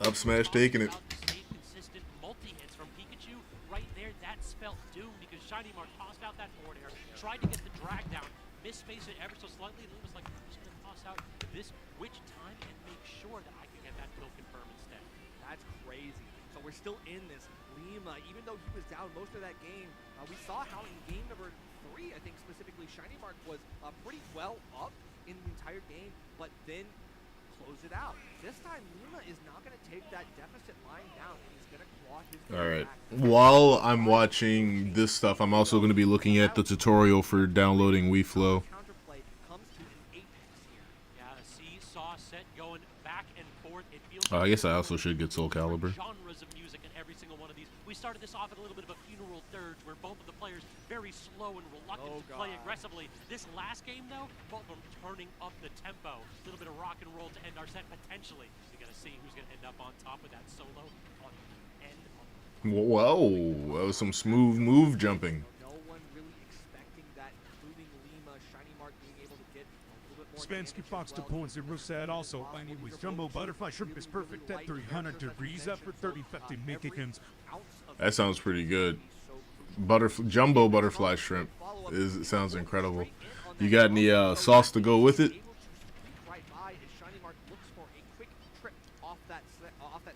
Up smash taking it. About the safe, consistent multi-hits from Pikachu. Right there, that spelled doom because Shiny Mark tossed out that forward air, tried to get the drag down, misspace it ever so slightly. Lima's like, I'm just going to toss out this witch time and make sure that I can get that kill confirm instead. That's crazy. So we're still in this. Lima, even though he was down most of that game, we saw how in game number 3, I think specifically, Shiny Mark was pretty well up in the entire game, but then close it out. This time, Lima is not going to take that deficit line down, and he's going to claw his way All right. back. While I'm watching this stuff, I'm also going to be looking at the tutorial for downloading WeFlow. Counterplay comes to an apex here. Yeah, seesaw set going back and forth. It feels I guess I also should get Soul Calibur. genres of music in every single one of these. We started this off at a little bit of a funeral dirge where both of the players very slow and reluctant to play aggressively. This last game, though, both of them turning up the tempo. A little bit of rock and roll to end our set, potentially. You're going to see who's going to end up on top with that solo on the end. Whoa, that was some smooth move jumping. No one really expecting that, including Lima. Shiny Mark being able to get a little bit more Spansky damage Fox as to well. points and Rusad also. Finding with Jumbo Butterfly Shrimp is perfect at 300 degrees after 30-50 making That sounds pretty good. Jumbo butterfly shrimp it sounds incredible. You got any sauce to go with it? Right by as Shiny Mark looks for a quick trip off that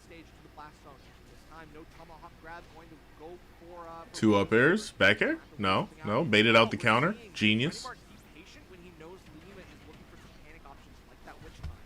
stage to the blast zone. This time, no tomahawk grab, going to go for 2 up airs, back air? No, baited out the counter. Genius. Shiny Mark, be patient when he knows Lima is looking for some panic options like that witch time.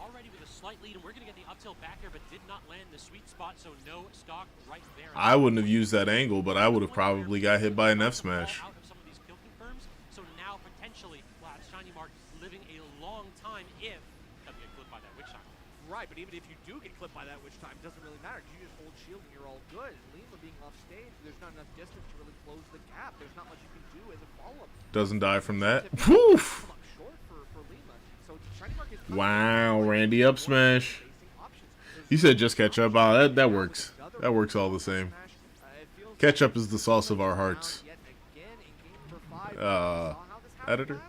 Already with a slight lead, and we're going to get the up tilt back here, but did not land the sweet spot, so no stock right there. I wouldn't have used that angle, but I would have probably got hit by an F smash. Out of some of these kill confirms, so now potentially we'll have Shiny Mark living a long time if doesn't get clipped by that witch time. Right, but even if you do get clipped by that witch time, doesn't really matter. You just hold shield and you're all good. Lima being off stage, there's not enough distance to really close the gap. There's not much you can do as a follow-up. Doesn't die from that. Woof! Come up short for Lima. So Shiny Mark is Wow, Randy up smash. You said just catch up. That works. That works all the same. Ketchup is the sauce of our hearts. Editor?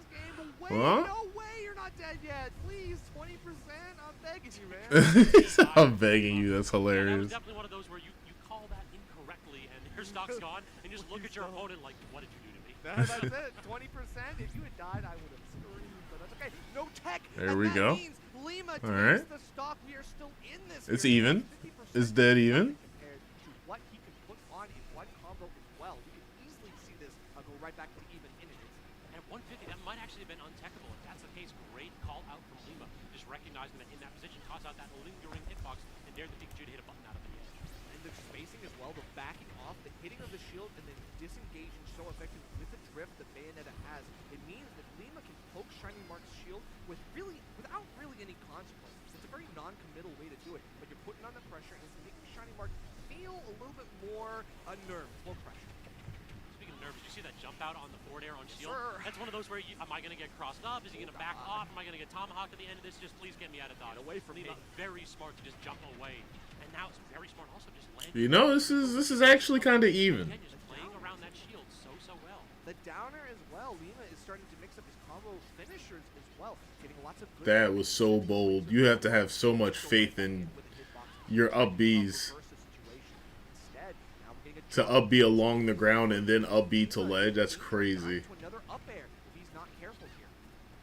Huh? No way, you're not dead yet. Please, 20%. I'm begging you, man. I'm begging you. That's Yeah, that was hilarious. definitely one of those where you call that incorrectly and your stock's gone, and you just look at your opponent like, what did you do to me? That's it. 20%. If you had died, I would have screamed, but that's okay. No tech. There and we that go. means Lima takes Alright. the stock. We are still in this. It's here. even. 50% It's dead even. compared to what he can put on in one combo as well. We can easily see this go right back to even in it. And at 150, that might actually have been untechable. If that's the case, great call out from Lima. Just recognizing that in that position, toss out that lingering hitbox, and dare the Pikachu to hit a button out of the edge. And the spacing as well, the backing off, the hitting of the shield, and then disengaging so effective with the drift that Bayonetta has. It means that Lima can poke Shiny Mark's shield without really any consequences. It's a very non-committal way to do it, but you're putting on the pressure and it's making Shiny Mark feel a little bit more nervous, low pressure. Speaking of nervous, you see that jump out on the forward air on shield? Sir. That's one of those where, am I going to get crossed up? Is he going to back off? Am I going to get tomahawk at the end of this? Just please get me out of dodge. Get away from Lima, me. very smart to just jump away. And now it's very smart also just landing. You know, this is actually kind of even. Again, just playing around that shield so well. The downer as well. Lima is starting to mix up his combo finishers as well, getting lots of good. That was so bold. You have to have so much faith in your up Bs to up B along the ground and then up B to ledge. That's crazy. Another up air if he's not careful here.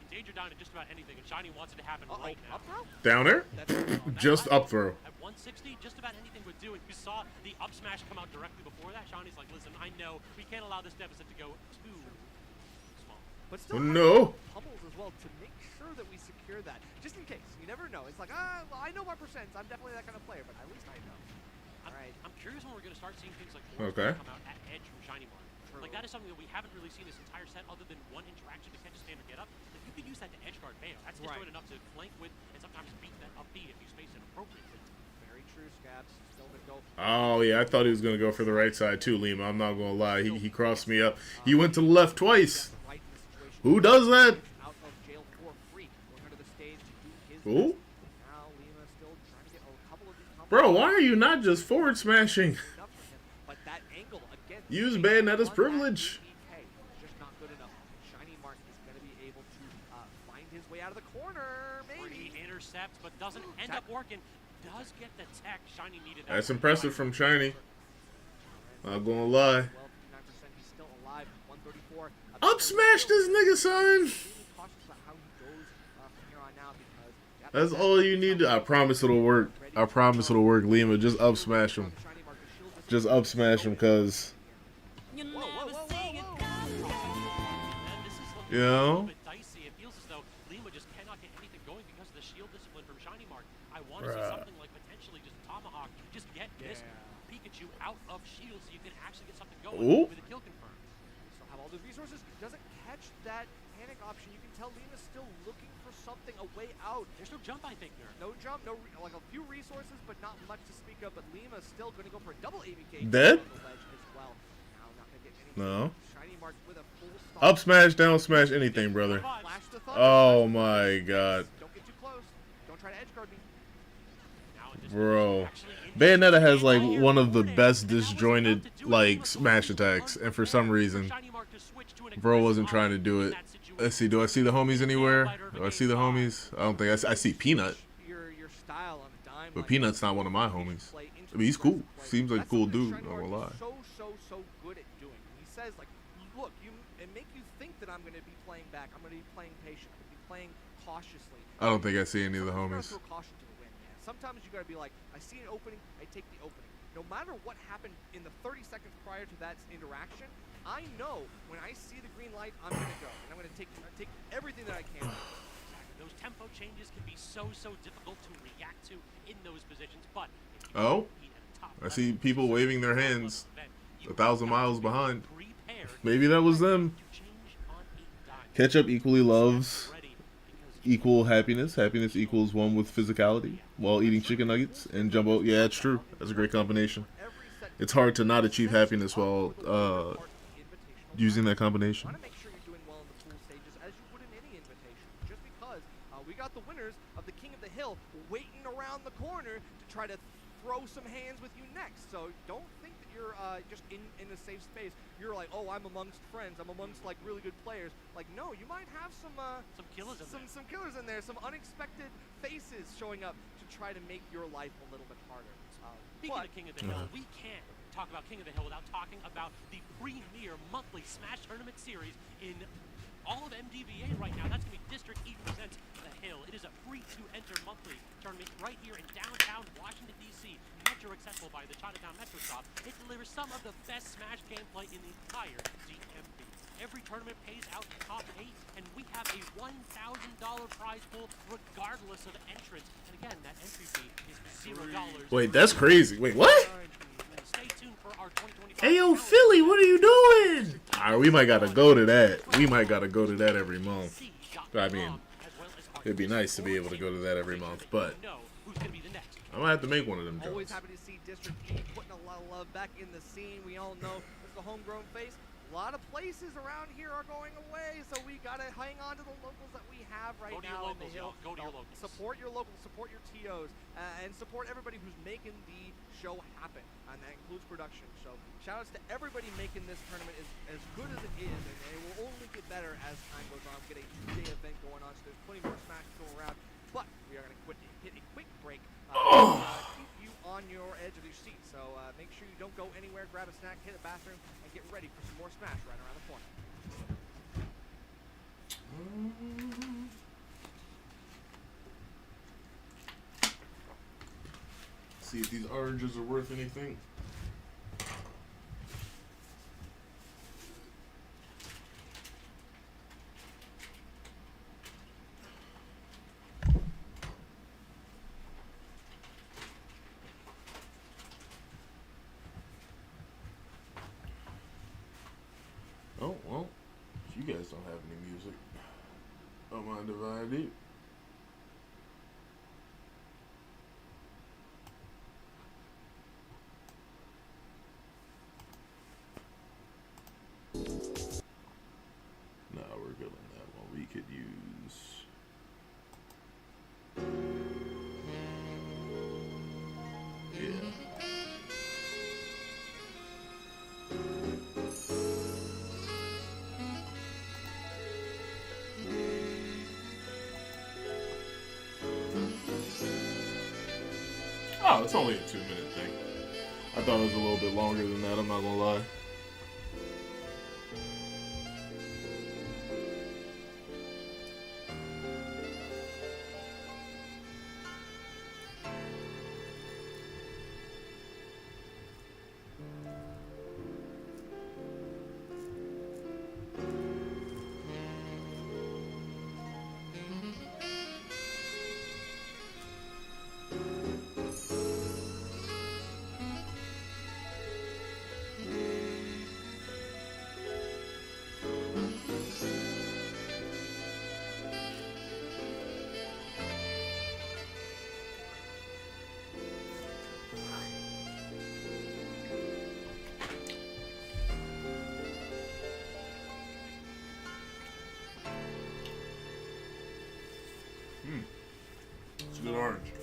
In danger down to just about anything, and Shiny wants it to happen right now. Up throw? Downer? Just up throw. At 160, just about anything would do. And you saw the up smash come out directly before that. Shiny's like, listen, I know we can't allow this deficit to go too small. But still No. pummels as well to make sure that we secure that. Just in case. You never know. It's like, well, I know my percents. I'm definitely that kind of player, but at least I know. Alright. I'm curious when we're going to start seeing things like Okay. come out at edge from Shiny Mark. Like, that is something that we haven't really seen this entire set other than one interaction to catch a standard get up. If you could use that to edge guard Bayo, that's disjointed enough to flank with and sometimes beat that up B if you space it appropriately. Very true, Scabs. Still gonna go. Oh, yeah, I thought he was going to go for the right side too, Lima. I'm not going to lie. He crossed me up. He went to the left twice. Right in the situation. Who does that? Out of jail for free. Going under the stage to do his Who? best. Now Lima still trying to get a couple of these combos. Bro, why are you not just forward smashing? Enough for him, but that angle again. Use Bayonetta's privilege. It's just not good enough. Shiny Mark is going to be able to find his way out of the corner, He maybe. intercepts, but doesn't end up working. Does get the tech. Shiny needed that. That's impressive from Shiny. Not going to lie. Well, 59%, he's still alive. 135, 134. Up smash this nigga, son. Really cautious about how he goes from here on out because That's all you need to. I promise it'll work. I promise it'll work, Lima. Just up smash him. Just up smash him, cause. And this is You know? a bit dicey. It feels as though Lima just cannot get anything going because of the shield discipline from Shiny Mark. I want to see something like potentially just Tomahawk. Just get this Pikachu out of shield so you can actually get something going Ooh. with a kill confirmed. Still have all the resources. Doesn't catch that panic option. You can tell Lima's still looking for something, a way out. There's no jump, I think, there. No jump, like a few resources, but not much to speak of. But Lima's still going to go for a double ABK Dead? on the ledge as well. Now not going to get anything. No. Shiny Mark with a full stop. Up smash, down smash, anything, brother. Flash the thunder. Oh my god. Don't get too close. Don't try to edge guard me. Now it just Bro. Bayonetta has like one of the best disjointed like smash attacks, and for some reason, bro wasn't trying to do it. Let's see, do I see the homies anywhere? Do I see the homies? I don't think I see Peanut, Your style on a dime. but like Peanut's this not one of my can homies. play into I mean, he's the cool. play. Seems like a That's cool something dude, Shiny not Mark gonna lie. is so good at doing. He says like, look, it make you think that I'm going to be playing back. I'm going to be playing patient. I'm going to be playing cautiously. I don't think I see any of the Sometimes homies. you gotta throw caution to the wind, man. Sometimes you gotta be like, I see an opening, I take the opening. No matter what happened in the 30 seconds prior to that interaction, I know when I see the green light, I'm gonna go, and I'm gonna take everything that I can. Those tempo changes can be so difficult to react to in those positions, but if you Oh, compete at a top I see level, people waving their top hands level event, you 1,000 have to miles be behind. prepared Maybe that was them. to change on a dime. Ketchup equally loves Ready, because equal happiness. Happiness equals one with physicality while eating chicken nuggets and Jumbo. Yeah, it's true. That's a great combination. It's hard to not achieve happiness while using that combination. Want to make sure you're doing well in the pool stages as you would in any invitation. Just because we got the winners of the King of the Hill waiting around the corner to try to throw some hands with you next. So don't think that you're just in a safe space. You're like, oh, I'm amongst friends. I'm amongst like really good players. Like, no, you might have some killers in there. some killers in there. Some unexpected faces showing up to try to make your life a little bit harder. Speaking of King of the Hill, we can't talk about King of the Hill without talking about the premier monthly Smash Tournament series in all of MDVA right now. That's going to be District E presents The Hill. It is a free-to-enter monthly tournament right here in downtown Washington, D.C., metro accessible by the Chinatown Metro Stop. It delivers some of the best Smash gameplay in the entire DMV. Every tournament pays out the top 8, and we have a $1,000 prize pool regardless of entrance. And again, that entry fee is $0. Wait, that's crazy. Wait, what? Stay tuned for our 2025 Hey, yo, Philly, what are you doing? Alright, we might gotta go to that. We might gotta go to that every month. I mean, it'd be nice to be able to go to that every month, but I might have to make one of them Always jokes. happy to see District E putting a lot of love back in the scene. We all know it's the homegrown face. A lot of places around here are going away, so we gotta hang on to the locals that we have right Go to your now in locals, the Hill. y'all. Go to your locals. Support your locals, support your TOs, and support everybody who's making the show happen, and that includes production. So shout outs to everybody making this tournament as good as it is, and it will only get better as time goes on. We get a 2-day event going on, so there's plenty more Smash to go around. But we are gonna hit a quick break. Keep you on your edge of your seat. So make sure you don't go anywhere, grab a snack, hit a bathroom, and get ready for some more Smash right around the corner. See if these oranges are worth anything. Oh, well, if you guys don't have any music, I don't mind if I do. Nah, we're good on that one. We could use... Yeah. Oh, it's only a 2-minute thing. I thought it was a little bit longer than that, I'm not gonna lie. good orange.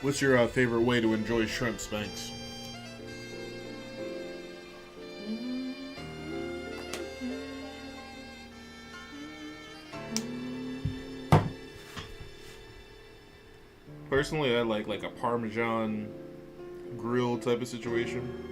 What's your favorite way to enjoy shrimp, Spanx? Personally, I like a Parmesan grill type of situation.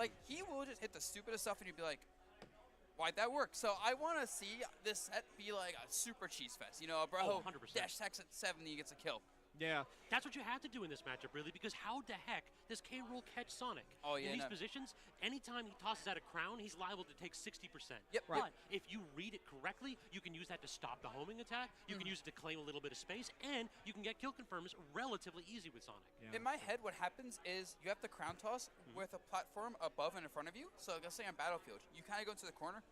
Like, he will just hit the stupidest stuff, and you'd be like, why'd that work? So I want to see this set be like a super cheese fest. You know, Braho 100%. dash attacks at 70, gets a kill. Yeah. That's what you have to do in this matchup, really, because how the heck does K. Rool catch Sonic? Oh, yeah, in these no. positions, anytime he tosses out a crown, he's liable to take 60%. Yep. But Right. if you read it correctly, you can use that to stop the homing attack, you can use it to claim a little bit of space, and you can get kill confirms relatively easy with Sonic. Yeah. In my head, what happens is you have the crown toss with a platform above and in front of you. So let's say on Battlefield, you kind of go into the corner,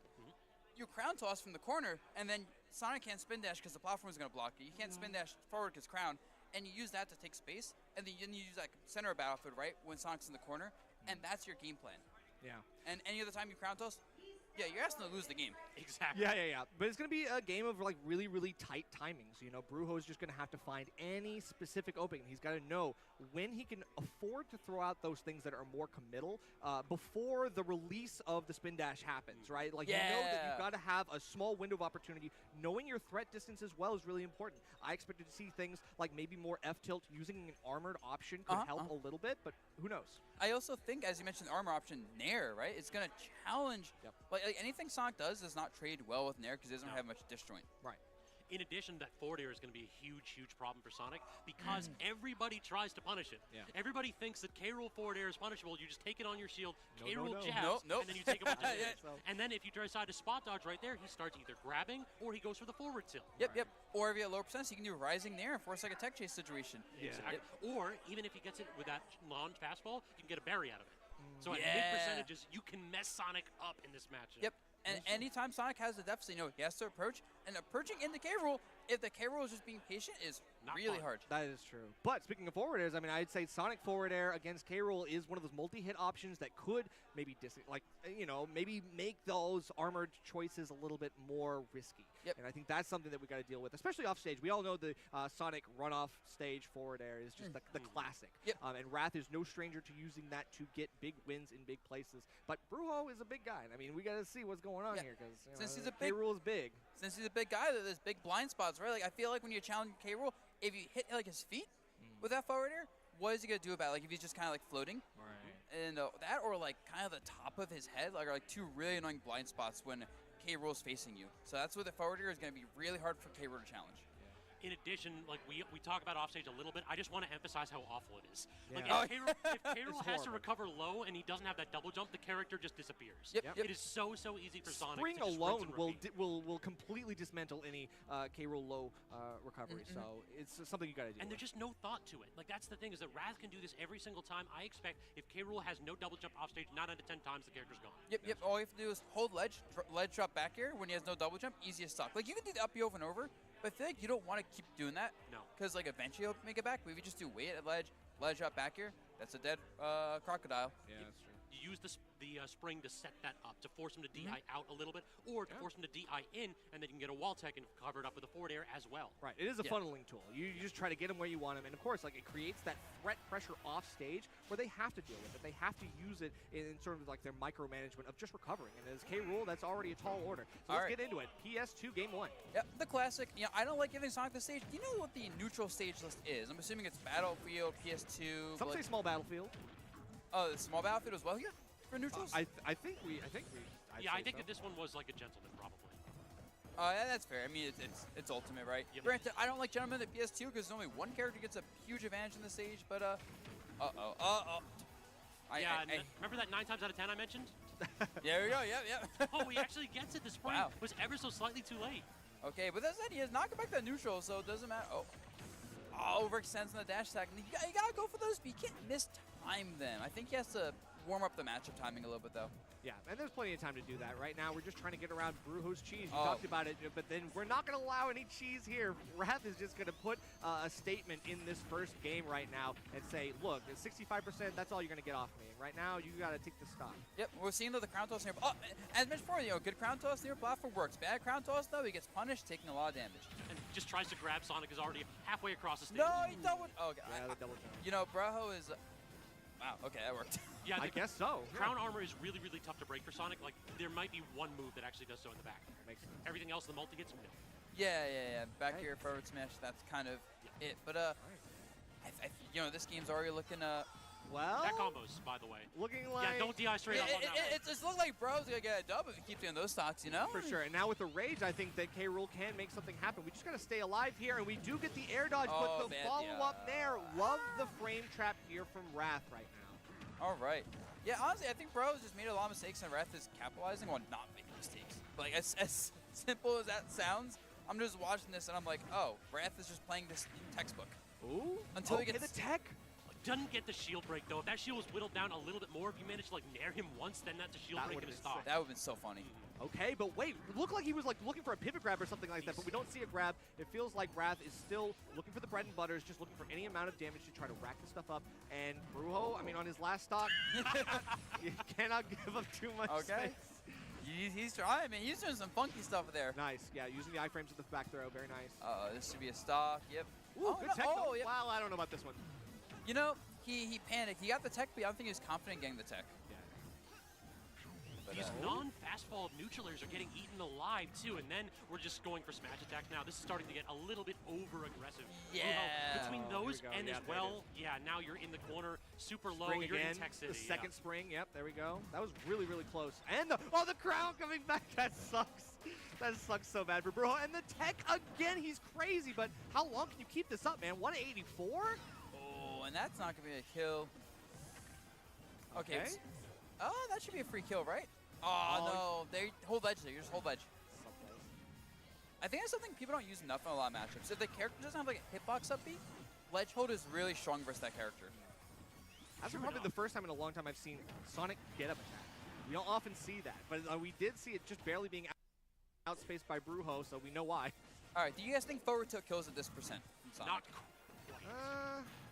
you crown toss from the corner, and then Sonic can't spin dash because the platform is going to block you. You can't spin dash forward because crown, and you use that to take space, and then you use that center of Battlefield, right, when Sonic's in the corner, and that's your game plan. Yeah. And any other time you crown toss, yeah, you're asking to lose the game. Exactly. Yeah. But it's going to be a game of like really tight timings. You know, Brujo's just going to have to find any specific opening. He's got to know when he can afford to throw out those things that are more committal before the release of the spin dash happens, right? Like, you know that you've got to have a small window of opportunity. Knowing your threat distance as well is really important. I expected to see things like maybe more F-tilt using an armored option could help a little bit, but who knows? I also think, as you mentioned, the armor option, Nair, right? It's going to challenge. Yep. Like anything Sonic does not trade well with Nair because it doesn't have much disjoint. Right. In addition, that forward air is going to be a huge problem for Sonic because everybody tries to punish it. Yeah. Everybody thinks that K. Rool forward air is punishable. You just take it on your shield, K. Rool no. jabs, Nope. and then you take a bunch of damage. So- And then if you decide to spot dodge right there, he starts either grabbing or he goes for the forward tilt. Yep. Or if you have lower percent, you can do Rising Nair and force like a tech chase situation. Exactly. Or even if he gets it with that non-fastball, you can get a berry out of it. So at Yeah. mid percentages, you can mess Sonic up in this matchup. Yep. And anytime Sonic has a deficit, he has to approach. And approaching into K. Rool, if the K. Rool is just being patient, is Not really fun. hard. That is true. But speaking of forward airs, I mean, I'd say Sonic forward air against K. Rool is one of those multi-hit options that could maybe maybe make those armored choices a little bit more risky. Yep. And I think that's something that we got to deal with, especially off stage. We all know the Sonic runoff stage forward air is just the classic. Yep. And Wrath is no stranger to using that to get big wins in big places. But Brujo is a big guy. I mean, we got to see what's going on here because Since he's a K. Rool is big. Since he's a big guy, there's big blind spots, right? Like, I feel like when you challenge K. Rool, if you hit like his feet with that forward air, what is he gonna do about it? Like if he's just kind of like floating? Right. And that, or like kind of the top of his head, like are like two really annoying blind spots when K. Rool's facing you. So that's what the forward air is gonna be really hard for K. Rool to challenge. In addition, like we talk about offstage a little bit, I just want to emphasize how awful it is. Yeah. Like if K. Rool has to horrible. recover low and he doesn't have that double jump, the character just disappears. Yep. It is so easy for Sonic Spring to just rinse alone and will repeat. will completely dismantle any K. Rool low recovery. So it's something you got to do. And there's just no thought to it. Like that's the thing is that Wrath can do this every single time. I expect if K. Rool has no double jump offstage, 9 out of 10 times the character's gone. Yep. All you have to do is hold ledge drop back here when he has no double jump, easiest stock. Like you can do the up B over and over, but I feel like you don't want to keep doing that. No. Because like eventually he'll make it back. But if you just do wait at ledge drop back here, that's a dead crocodile. Yeah, that's true. You use the spring to set that up, to force him to DI out a little bit, or to force him to DI in, and then you can get a wall tech and cover it up with a forward air as well. Right, it is a funneling tool. You just try to get him where you want him, and of course, like it creates that threat pressure off stage where they have to deal with it. They have to use it in sort of like their micromanagement of just recovering. And as K. Rool, that's already a tall order. So let's get into it. PS2 Game 1. Yep, the classic. I don't like giving Sonic the stage. Do you know what the neutral stage list is? I'm assuming it's Battlefield, PS2. Some say small battlefield. Oh, the small Battlefield as well here for neutrals. I think we. Yeah, I think that this one was like a gentleman, probably. Yeah, that's fair. I mean, it's ultimate, right? Yep. Granted, I don't like Gentleman at PS2 because only one character gets a huge advantage in the stage, but Remember that 9 times out of 10 I mentioned? There we go. Yep. Oh, he actually gets it. The spring Wow. was ever so slightly too late. Okay, but that's it. He has knocked back that neutral, so it doesn't matter. Overextends on the dash attack. And you gotta go for those, but you can't mistime them. I think he has to warm up the matchup timing a little bit, though. Yeah, and there's plenty of time to do that. Right now, we're just trying to get around Brujo's cheese. You talked about it, but then we're not going to allow any cheese here. Wrath is just going to put a statement in this first game right now and say, look, at 65%, that's all you're going to get off me. And right now, you got to take the stock. Yep, we're seeing though the crown toss here. Oh, as mentioned before, good crown toss near platform works. Bad crown toss, though, he gets punished, taking a lot of damage. And just tries to grab Sonic, is already halfway across the stage. No, he doubled. Oh, okay. Yeah, the double jump. Braho is... Wow, okay, that worked. Yeah, I guess so. Crown armor is really tough to break for Sonic. Like, there might be one move that actually does so in the back. Makes sense. Everything else, the multi hits, no. Yeah. Back here, forward smash, that's kind of it. But, this game's already looking Well, That combos, by the way. looking like... Yeah, don't DI straight up on that one. It's looked like Bro's gonna get a dub if he keeps doing those stocks, you know? For sure. And now with the Rage, I think that K-Rool can make something happen. We just got to stay alive here, and we do get the air dodge, Oh, but the man, follow-up yeah. there. Love the frame trap here from Wrath right now. All right. Yeah, honestly, I think Bro's just made a lot of mistakes, and Wrath is capitalizing on not making mistakes. But like, as simple as that sounds, I'm just watching this, and I'm like, oh, Wrath is just playing this textbook. Ooh. Until he okay, gets... the tech. Doesn't get the shield break, though. If that shield was whittled down a little bit more, if you managed to, like, nair him once, then that's a shield That break would've and a been stop. sick. That would have been so funny. Okay, but wait, it looked like he was like looking for a pivot grab or something like that, but we don't see a grab. It feels like Wrath is still looking for the bread and butters, just looking for any amount of damage to try to rack this stuff up. And BruJoh, I mean, on his last stock, you cannot give up too much Okay. space. He's trying, man. He's doing some funky stuff there. Nice, yeah, using the iframes with the back throw, very nice. This should be a stock. Yep. Ooh, good tech though. Yep. Wow, I don't know about this one. You know, he panicked. He got the tech, but I don't think he was confident getting the tech. But, These non-fastfall neutralers are getting eaten alive, too, and then we're just going for smash attacks now. This is starting to get a little bit over-aggressive. Yeah. Between Oh, those here we go. and Yeah, as there it well, yeah, now you're in the corner, super low, Spring you're again, in Tech City. the second spring, yep, there we go. That was really, really close. And the crown coming back, that sucks. That sucks so bad for BruJoh. And the tech again, he's crazy, but how long can you keep this up, man? 184? Oh, and that's not going to be a kill. Okay. Oh, that should be a free kill, right? Oh, no. They hold ledge there. You just hold ledge. I think that's something people don't use enough in a lot of matchups. If the character doesn't have like a hitbox upbeat, ledge hold is really strong versus that character. That's probably the first time in a long time I've seen Sonic get up attack. We don't often see that, but we did see it just barely being outspaced by BruJoh, so we know why. All right, do you guys think forward tilt kills at this percent from Sonic? Not quite.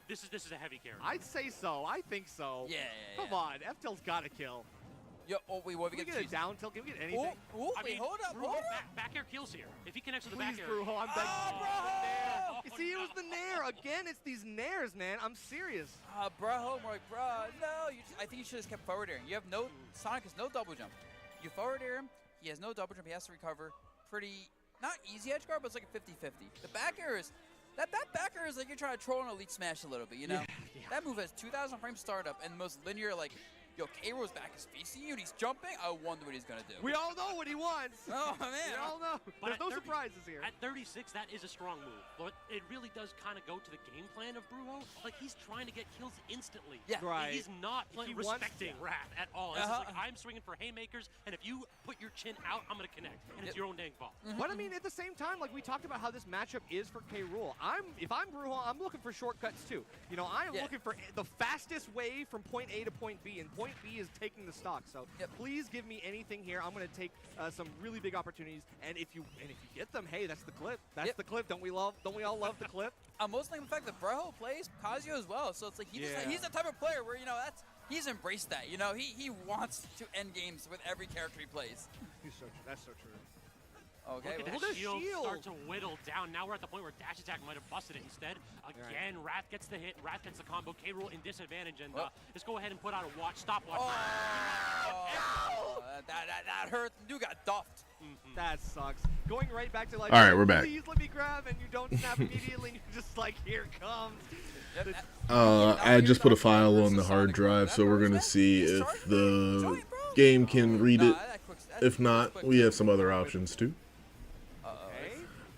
This is a heavy character. I'd say so. I think so. Yeah. Come on, F-tilt's got to kill. Yo, oh, wait, what if we Can we get get a down tilt? Can we get anything? Oh, I wait, mean, hold up, BruJoh, hold up. back air kills here. If he connects with the Please, back air. BruJoh, I'm begging you. bro! You see, it was the nair. Again, it's these nairs, man. I'm serious. Bro, more like, bro, no. I think you should have kept forward airing. You have no, Sonic has no double jump. You forward air him, he has no double jump, he has to recover. Pretty, not easy edge guard, but it's like a 50-50. The back air is, that back air is like you're trying to troll an elite smash a little bit, you know? Yeah. That move has 2,000 frame startup and the most linear, like, yo, K-Rool's back is facing you and he's jumping. I wonder what he's going to do. We all know what he wants. Oh, man. We all know. But There's at no 30 surprises here. At 36, that is a strong move. But it really does kind of go to the game plan of BruJoh. Like, he's trying to get kills instantly. Yeah. Right. He's not respecting Wrath at all. It's just like, I'm swinging for haymakers, and if you put your chin out, I'm going to connect. And it's your own dang fault. But I mean, at the same time, like we talked about how this matchup is for K-Rool. If I'm BruJoh, I'm looking for shortcuts too. You know, I am looking for the fastest way from point A to point B, and point B is taking the stock. So please give me anything here. I'm going to take some really big opportunities, and if you get them, hey, that's the clip. That's the clip. Don't we all love the clip? I'm most liking the fact that BruJoh plays YuGiOh as well. So it's like he's the type of player where, you know, he's embraced that. You know, he wants to end games with every character he plays. That's so true. Okay. Look at that shield start to whittle down. Now we're at the point where dash attack might have busted it instead. Again, Wrath gets the hit. Wrath gets the combo. K-Rool in disadvantage. And let's go ahead and put out a watch. Stopwatch. That hurt. You got duffed. That sucks. Going right back to like, all right, we're back. Please let me grab, and you don't snap immediately. And you're just like, here it comes. I just put a file on the hard drive, so we're gonna see if the game can read it. If not, we have some other options too.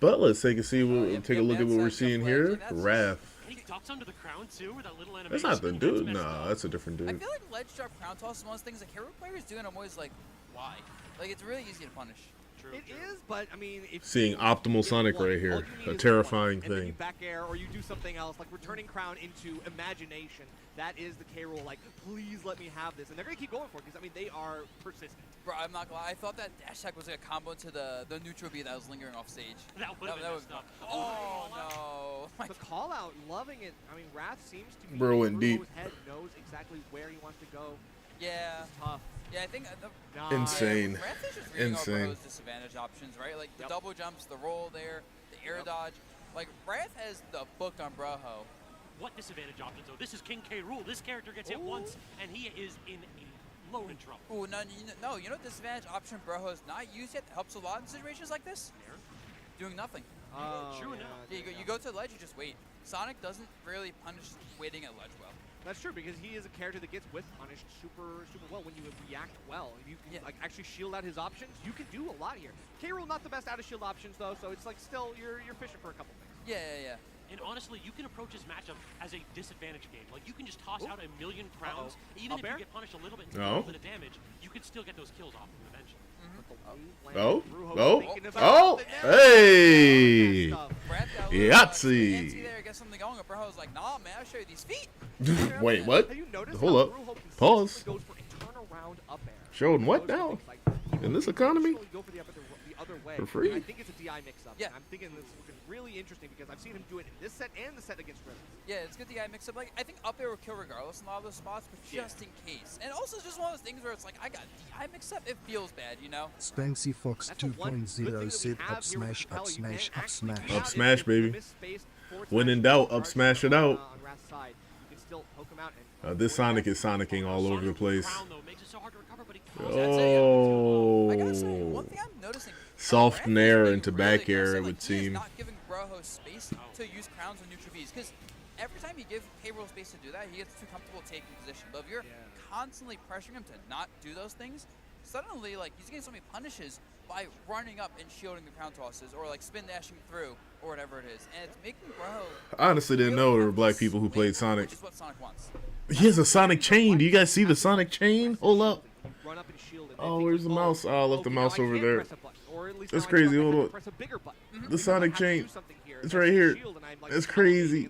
But let's take a look at what we're seeing here. Wrath. And he ducks under the crown too with that little animation. That's not the dude. Nah, that's a different I dude. feel like ledge drop crown toss is one of those things like hero players do, and I'm always like, why? Like, it's really easy to punish. It is, but I mean, if Seeing optimal Sonic right here, a terrifying and then you thing. back air, or you do something else, like returning crown into imagination. That is the K-Rool. Like, please let me have this, and they're gonna keep going for it because I mean they are persistent. Bro, I'm not gonna lie. I thought that dash attack was like a combo to the neutral B that was lingering off stage. That would have been messed up. Oh no! The call out, loving it. I mean, Wrath seems to be. Bro went deep. BruJoh's head knows exactly where he wants to go. Yeah. It's tough. Yeah, I think Insane. Wrath is just reading Insane. all BruJoh's disadvantage options, right? Like the double jumps, the roll there, the air dodge. Like Wrath has the book on BruJoh. What disadvantage options though? This is King K-Rool. This character gets hit once, and he is in a load of trouble. Ooh, no, you know what disadvantage option BruJoh has not used yet that helps a lot in situations like this? Doing nothing. Oh, True enough. Yeah, you go to the ledge, you just wait. Sonic doesn't really punish waiting at ledge well. That's true, because he is a character that gets whiff punished super well when you react well. If you can like actually shield out his options, you can do a lot here. K-Rool not the best out of shield options though, so it's like still you're fishing for a couple things. Yeah. And honestly, you can approach this matchup as a disadvantage game. Like, you can just toss out a million crowns. Even if you get punished a little bit and a little bit of damage, you can still get those kills off him eventually. Hey! Yahtzee! There, get something going. Brujo's like, nah, man, I'll show you these feet. Wait, what? Hold up. Pause. Showing what now? In this economy? For free? I think it's a DI mix-up. Yeah. I'm thinking this is really interesting because I've seen him do it in this set and the set against Riddles. Yeah, it's good DI mix-up. Like, I think up air will kill regardless in a lot of those spots, but just in case. And also, it's just one of those things where it's like, I got DI mix-up, it feels bad, you know? Spanksy Fox 2.0 said up smash, up smash, up smash. Up smash, baby. When in doubt, up smash it out. This Sonic is Sonicking all over the place. Oh. I gotta say, one thing I'm noticing, Soft Raph nair is into being back really air, aggressive. it would Like, he is seem. not giving Brujo space to use crowns on neutral Vs, because every time you give K-Rool space to do that, he gets too comfortable taking position. But if you're constantly pressuring him to not do those things, suddenly, like, he's getting so many punishes by running up and shielding the crown tosses, or like spin dashing through, or whatever it is, and it's making Brujo. I honestly didn't know there were black people who played Sonic. Which is what Sonic wants. He has a Sonic chain. Do you guys see the Sonic chain? Hold up. Run up and shield, and Oh, where's the mouse? Oh, I left the mouse over there. That's crazy. Hold on. The Sonic chain. It's right here. It's crazy.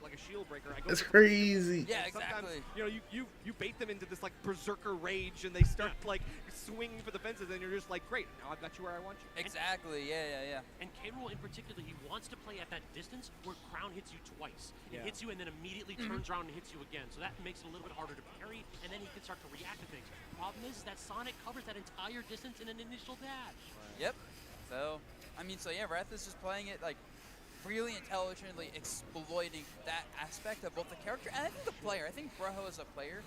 It's crazy. Yeah, exactly. You know, you bait them into this like berserker rage, and they start like swinging for the fences, and you're just like, great, now I've got you where I want you. Exactly. Yeah. And K-Rool in particular, he wants to play at that distance where Crown hits you twice. It hits you and then immediately turns around and hits you again. So that makes it a little bit harder to parry, and then he can start to react to things. Problem is that Sonic covers that entire distance in an initial dash. Yep. So, I mean, Wrath is just playing it like really intelligently, exploiting that aspect of both the character and I think the player. I think Brujo as a player,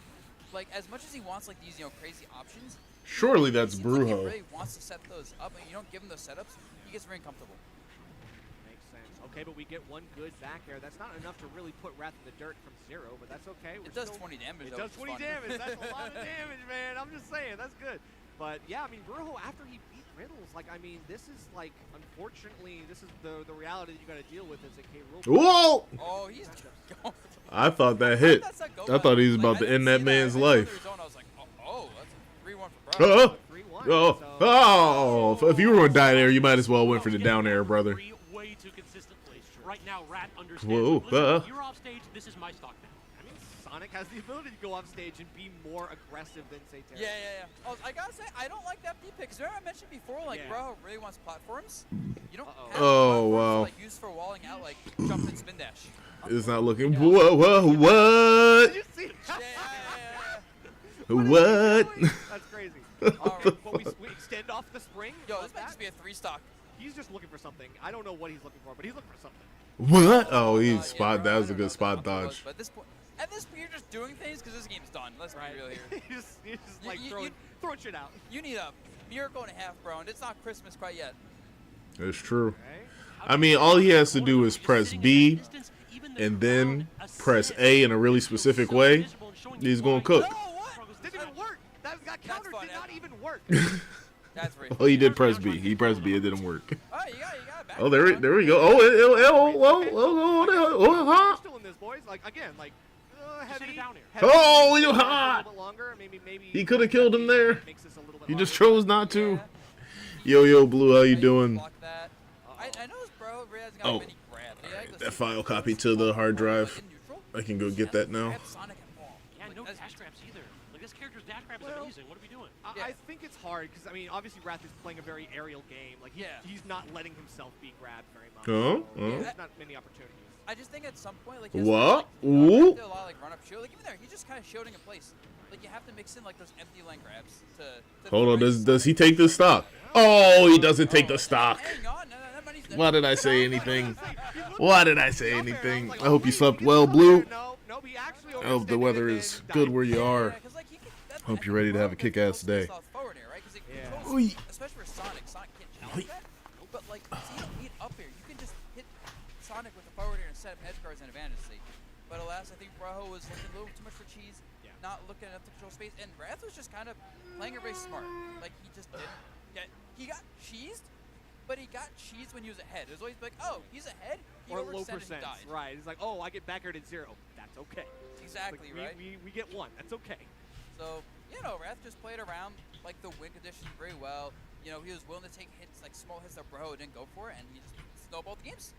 like as much as he wants like these crazy options. Surely that's it seems like he Brujo. really wants to set those up, and you don't give him those setups, he gets very uncomfortable. Makes sense. Okay, but we get one good back air. That's not enough to really put Wrath in the dirt from zero, but that's okay. It does 20 damage. It does 20 damage. That's a lot of damage, man. I'm just saying, that's good. But yeah, I mean, Brujo after he beat Riddles, like, I mean, this is like, unfortunately, this is the reality that you got to deal with as a K-Rool. Whoa! Oh, he's going. I thought that hit. I thought he was about to end that man's life. I was like, oh, that's a 3-1 for Brujo. Oh, if you were going to die there, you might as well went for the down air, brother. Way too consistently. Right now, Rat understands. Whoa, Listen, you're off stage. This is my stock now. I mean, Sonic has the ability to go off stage and be more aggressive than, say, Terry. Yeah. Oh, I gotta say, I don't like that B pick. Because remember I mentioned before, like, Brujo really wants platforms. You don't have platforms wow. to, like, use for walling out, like, jump and spin dash. It's not looking. Whoa, what? Did you see that? Yeah. What? That's crazy. But we extend off the spring. Yo, this might just be a 3-stock. He's just looking for something. I don't know what he's looking for, but he's looking for something. What? Oh, he spot. That was a good spot dodge. But at this point, you're just doing things because this game's done. Let's be real here. He's just like throwing shit out. You need a miracle and a half, bro, and it's not Christmas quite yet. That's true. I mean, all he has to do is press B and then press A in a really specific way. He's going to cook. No, what? Didn't even work. That got countered. Did not even work. That's very Oh, he did press B. He pressed B. It didn't work. Oh, you got it back. Oh, there we go. We're still in this, boys. Like, again, like, heavy. Oh, you hot. A little bit longer. Maybe He could have killed him there. Makes this a little bit He just harder. chose not to. Yo, Blue, how you doing? I know this bro really hasn't got many grabs. That file copy to the hard drive. I can go get that now. Yeah, no dash grabs either. Like, this character's dash grab is amazing. What are we doing? I think it's hard because, I mean, obviously Wrath is playing a very aerial game. Like, he's not letting himself be grabbed very much. There's not many opportunities. I just think at some point, like, what? Like, a lot of, like, run up shield. Like, even there, he's just kind of shielding in place. Like, you have to mix in, like, those empty lane grabs to Hold on, does he take the stock? Oh, he doesn't take the stock. Hang on. No, Why did I say anything? Why did I say anything? I hope you slept well, Blue. I hope the weather is good where you are. Hope you're ready to have a kick-ass day. Especially for Sonic can't challenge that. But like, see, you don't need up here. You can just hit Sonic with the forward air and set up edge guards and advantage state. But alas, I think Braho was looking a little too much for cheese, not looking enough to control space, and Wrath was just kind of playing it very smart. Like, he just didn't get, he got cheesed, but he got cheesed when he was ahead. It was always like, oh, he's ahead, he or low overextended, percent, he died. right? It's like, oh, I get back aired at 0. That's okay. Exactly, Like, right? We get 1. That's okay. So, you know, Wrath just played around, like, the win conditions very well. You know, he was willing to take hits, like small hits that Braho didn't go for, and he just snowballed the games.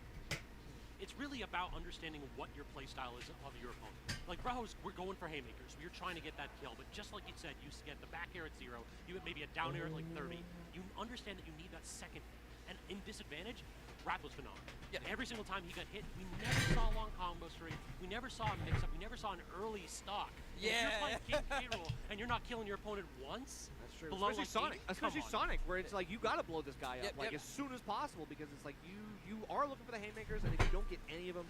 It's really about understanding what your play style is of your opponent. Like Braho's, we're going for haymakers. We're trying to get that kill, but just like you said, you get the back air at 0, you maybe a down air at like 30. You understand that you need that second hit. And in disadvantage, Wrath was phenomenal. Yeah. Every single time he got hit, we never saw a long combo stream. We never saw a mix-up. We never saw an early stock. And if you're playing King K. Rool and you're not killing your opponent once, that's true. below Especially like Sonic. Sonic, where it's like you gotta blow this guy up Yep, like yep. as soon as possible because it's like you are looking for the haymakers, and if you don't get any of them,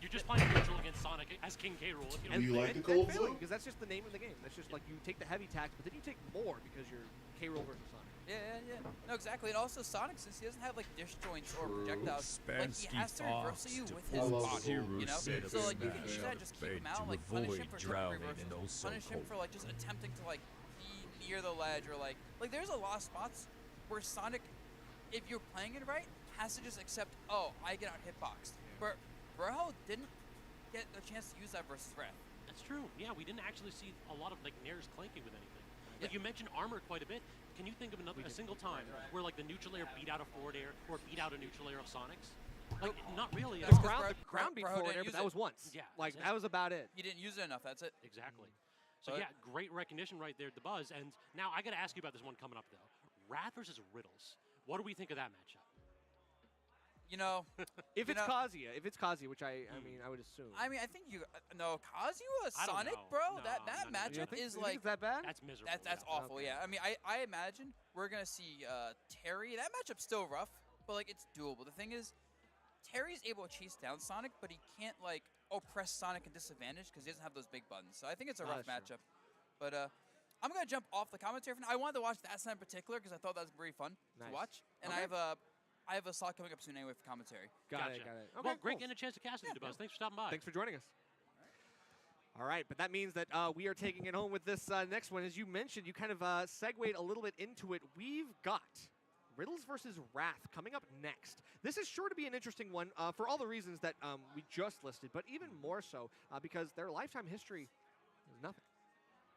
you're just playing neutral against Sonic as King K. Rool. If you don't you like the cold cold blue? Because that's just the name of the game. That's just like you take the heavy tax, but then you take more because you're K. Rool versus Sonic. Yeah. No, exactly. And also Sonic, since he doesn't have like dish joints or projectiles, like he has to reverse you with his body, you know? So like you can instead just keep him out, like punish him for triple reversals, punish him for like just attempting to like be near the ledge or like there's a lot of spots where Sonic, if you're playing it right, has to just accept, oh, I get out hitboxed. But Braho didn't get a chance to use that versus Wrath. That's true. Yeah, we didn't actually see a lot of like nairs clanking with anything. Like you mentioned armor quite a bit. Can you think of a single time where like the neutral air beat out a forward air or beat out a neutral air of Sonic's? Like not really. The ground beat forward air, but that was once. Yeah, like that was about it. He didn't use it enough. That's it. Exactly. So yeah, great recognition right there, the Buzz. And now I got to ask you about this one coming up though. Wrath versus Riddles. What do we think of that matchup? You know, if it's Kazuya, which I mean, I would assume. I mean, I think no, Kazuya Sonic, bro. No, that no. matchup is like is that bad? That's miserable. That's awful. Okay. Yeah. I mean, I imagine we're gonna see Terry. That matchup's still rough, but like it's doable. The thing is, Terry's able to chase down Sonic, but he can't like oppress Sonic in disadvantage because he doesn't have those big buttons. So I think it's a rough matchup. But I'm gonna jump off the commentary for now. I wanted to watch that in particular because I thought that was very fun to watch, and I have a slot coming up soon anyway for commentary. Got it. Okay, well, great getting a chance to cast with you, Buzz. Thanks for stopping by. Thanks for joining us. All right, but that means that we are taking it home with this next one. As you mentioned, you kind of segued a little bit into it. We've got Riddles versus Wrath coming up next. This is sure to be an interesting one for all the reasons that we just listed, but even more so because their lifetime history is nothing.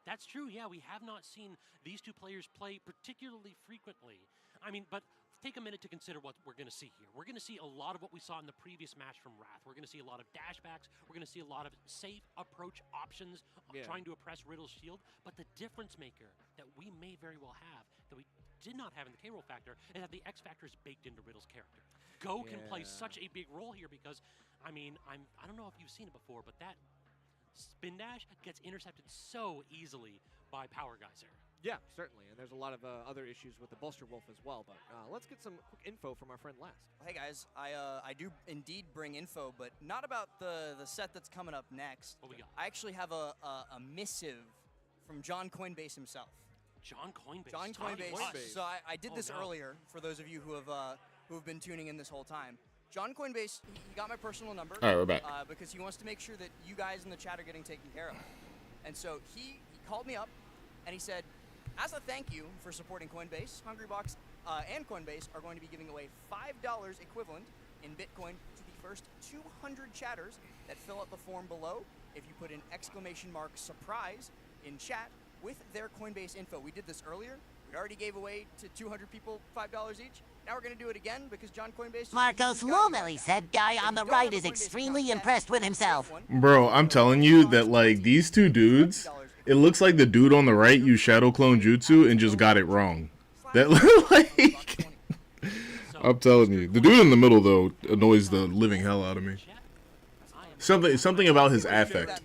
That's true, yeah. We have not seen these two players play particularly frequently. I mean, but take a minute to consider what we're going to see here. We're going to see a lot of what we saw in the previous match from Wrath. We're going to see a lot of dashbacks. We're going to see a lot of safe approach options trying to oppress Riddle's shield. But the difference maker that we may very well have, that we did not have in the K-Roll factor, is that the X factor is baked into Riddle's character. Go can play such a big role here because, I mean, I don't know if you've seen it before, but that spin dash gets intercepted so easily by Power Geyser. Yeah, certainly, and there's a lot of other issues with the Bolster Wolf as well, but let's get some quick info from our friend Last. Hey guys, I do indeed bring info, but not about the set that's coming up next. What we got? I actually have a missive from John Coinbase himself. John Coinbase. John Coinbase. So I did this earlier for those of you who have been tuning in this whole time. John Coinbase, he got my personal number. All right, we're back. Because he wants to make sure that you guys in the chat are getting taken care of. And so he called me up and he said, as a thank you for supporting Coinbase, Hungrybox and Coinbase are going to be giving away $5 equivalent in Bitcoin to the first 200 chatters that fill out the form below if you put an ! surprise in chat with their Coinbase info. We did this earlier. We already gave away to 200 people $5 each. Now we're going to do it again because John Coinbase... Marcos Lomeli said guy on the right is extremely impressed with himself. Bro, I'm telling you that, like, these two dudes, it looks like the dude on the right used Shadow Clone Jutsu and just got it wrong. That, like... I'm telling you. The dude in the middle, though, annoys the living hell out of me. Something about his affect.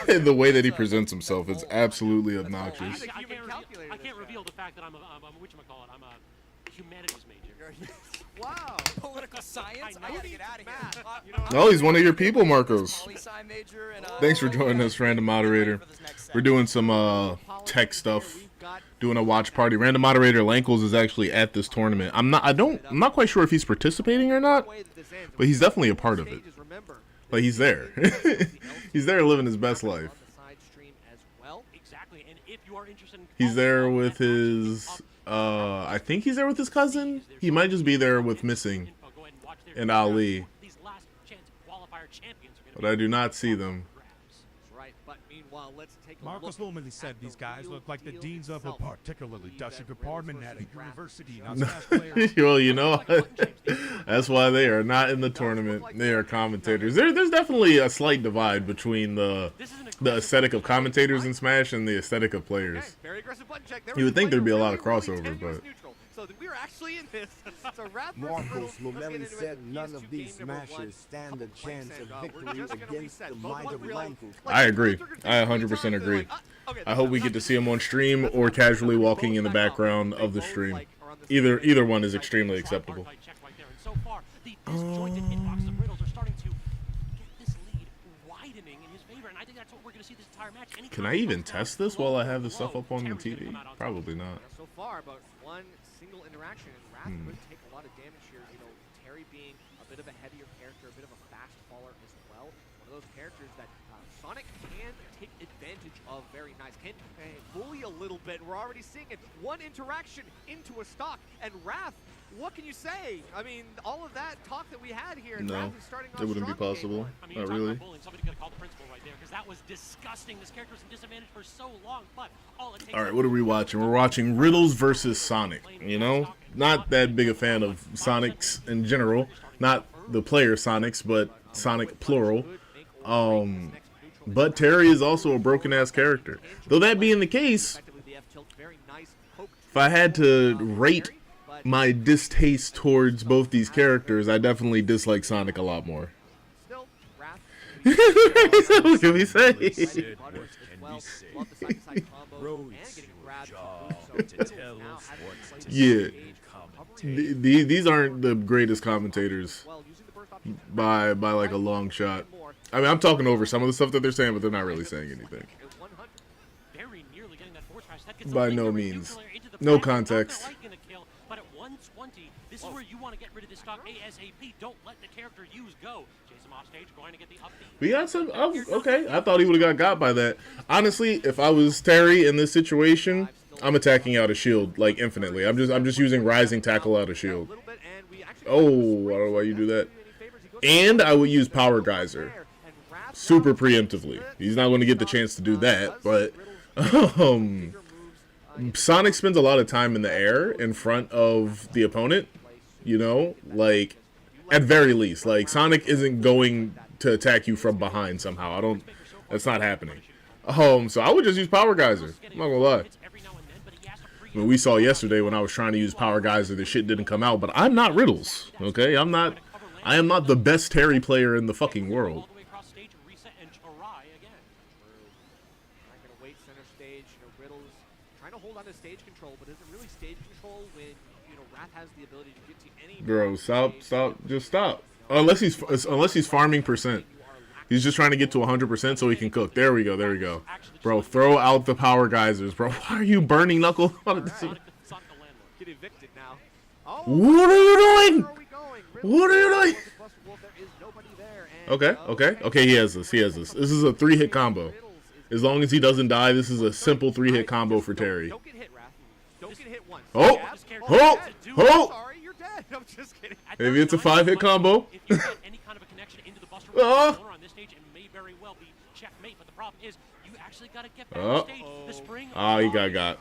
The way that he presents himself is absolutely obnoxious. I can't reveal the fact that I'm a whatchamacallit, I'm a humanities major. Wow. Science? I gotta get out of here. Oh, he's one of your people, Marcos. Poli-sci major and, Thanks for joining us, random moderator. We're doing some tech stuff, doing a watch party. Random moderator Lankles is actually at this tournament. I'm not quite sure if he's participating or not, but he's definitely a part of it. Like, he's there. He's there living his best life. He's there with his I think he's there with his cousin. He might just be there with Missing and Ali, but I do not see them. Marcos normally said these guys look like the deans of a particularly dusty department at a university. Well, you know, that's why they are not in the tournament. They are commentators. There's definitely a slight divide between the aesthetic of commentators in Smash and the aesthetic of players. You would think there'd be a lot of crossover, but... So we're actually in this. So Marcos Lomelli said none of these smashers stand a chance of victory against the might of Lankles. I agree. I 100% agree. I hope we get to see him on stream or casually walking in the background of the stream. Either one is extremely acceptable. Can I even test this while I have the stuff up on the TV? Probably not. So far, but one single interaction, and Wrath could take a lot of damage here. You know, Terry being a bit of a heavier character, a bit of a fast faller as well. One of those characters that Sonic can take advantage of very nice. Can bully a little bit. We're already seeing it. One interaction into a stock, and Wrath, what can you say? I mean, all of that talk that we had here, and Wrath is starting off it wouldn't be possible. I mean, not really. Somebody could have called the principal right there, because that was disgusting. This character was in disadvantage for so long, but all it takes. All right, what are we watching? We're watching Riddles versus Sonic. You know, not that big a fan of Sonics in general. Not the player Sonics, but Sonic plural. But Terry is also a broken ass character. Though that being the case, if I had to rate my distaste towards both these characters, I definitely dislike Sonic a lot more. What can we say? Yeah, these aren't the greatest commentators by like a long shot. I mean, I'm talking over some of the stuff that they're saying, but they're not really saying anything. By no means. No context. But at 120, this is where you want to get rid of this stock ASAP. Don't let the character use go. Chase him off stage, going to get the upbeat. We got some. Oh, okay. I thought he would have got by that. Honestly, if I was Terry in this situation, I'm attacking out of shield like infinitely. I'm just using rising tackle out of shield. Oh, I don't know why you do that. And I would use power geyser super preemptively. He's not going to get the chance to do that, but Sonic spends a lot of time in the air in front of the opponent, you know, like, at very least. Like, Sonic isn't going to attack you from behind somehow. That's not happening. So I would just use Power Geyser. I'm not gonna lie. I mean, we saw yesterday when I was trying to use Power Geyser, the shit didn't come out, but I'm not Riddles, okay? I am not the best Terry player in the fucking world. Stage control, but isn't really stage control when, you know, Wrath has the ability to get to any. Bro, stop, just stop. Unless he's farming percent. He's just trying to get to 100% so he can cook. There we go. Bro, throw out the power geysers, bro. Why are you burning Knuckle? Get evicted now. Oh, what are you doing? What are you doing? Okay. He has this. This is a 3-hit combo. As long as he doesn't die, this is a simple 3-hit combo for Terry. Don't get hit, Wrath. Don't get hit once. Sorry, you're dead. I'm just kidding. Maybe it's a 5-hit combo. If you get any kind of a connection into the Buster on this stage, it may very well be checkmate. But the problem is, you actually got to get back on stage. The spring. He got.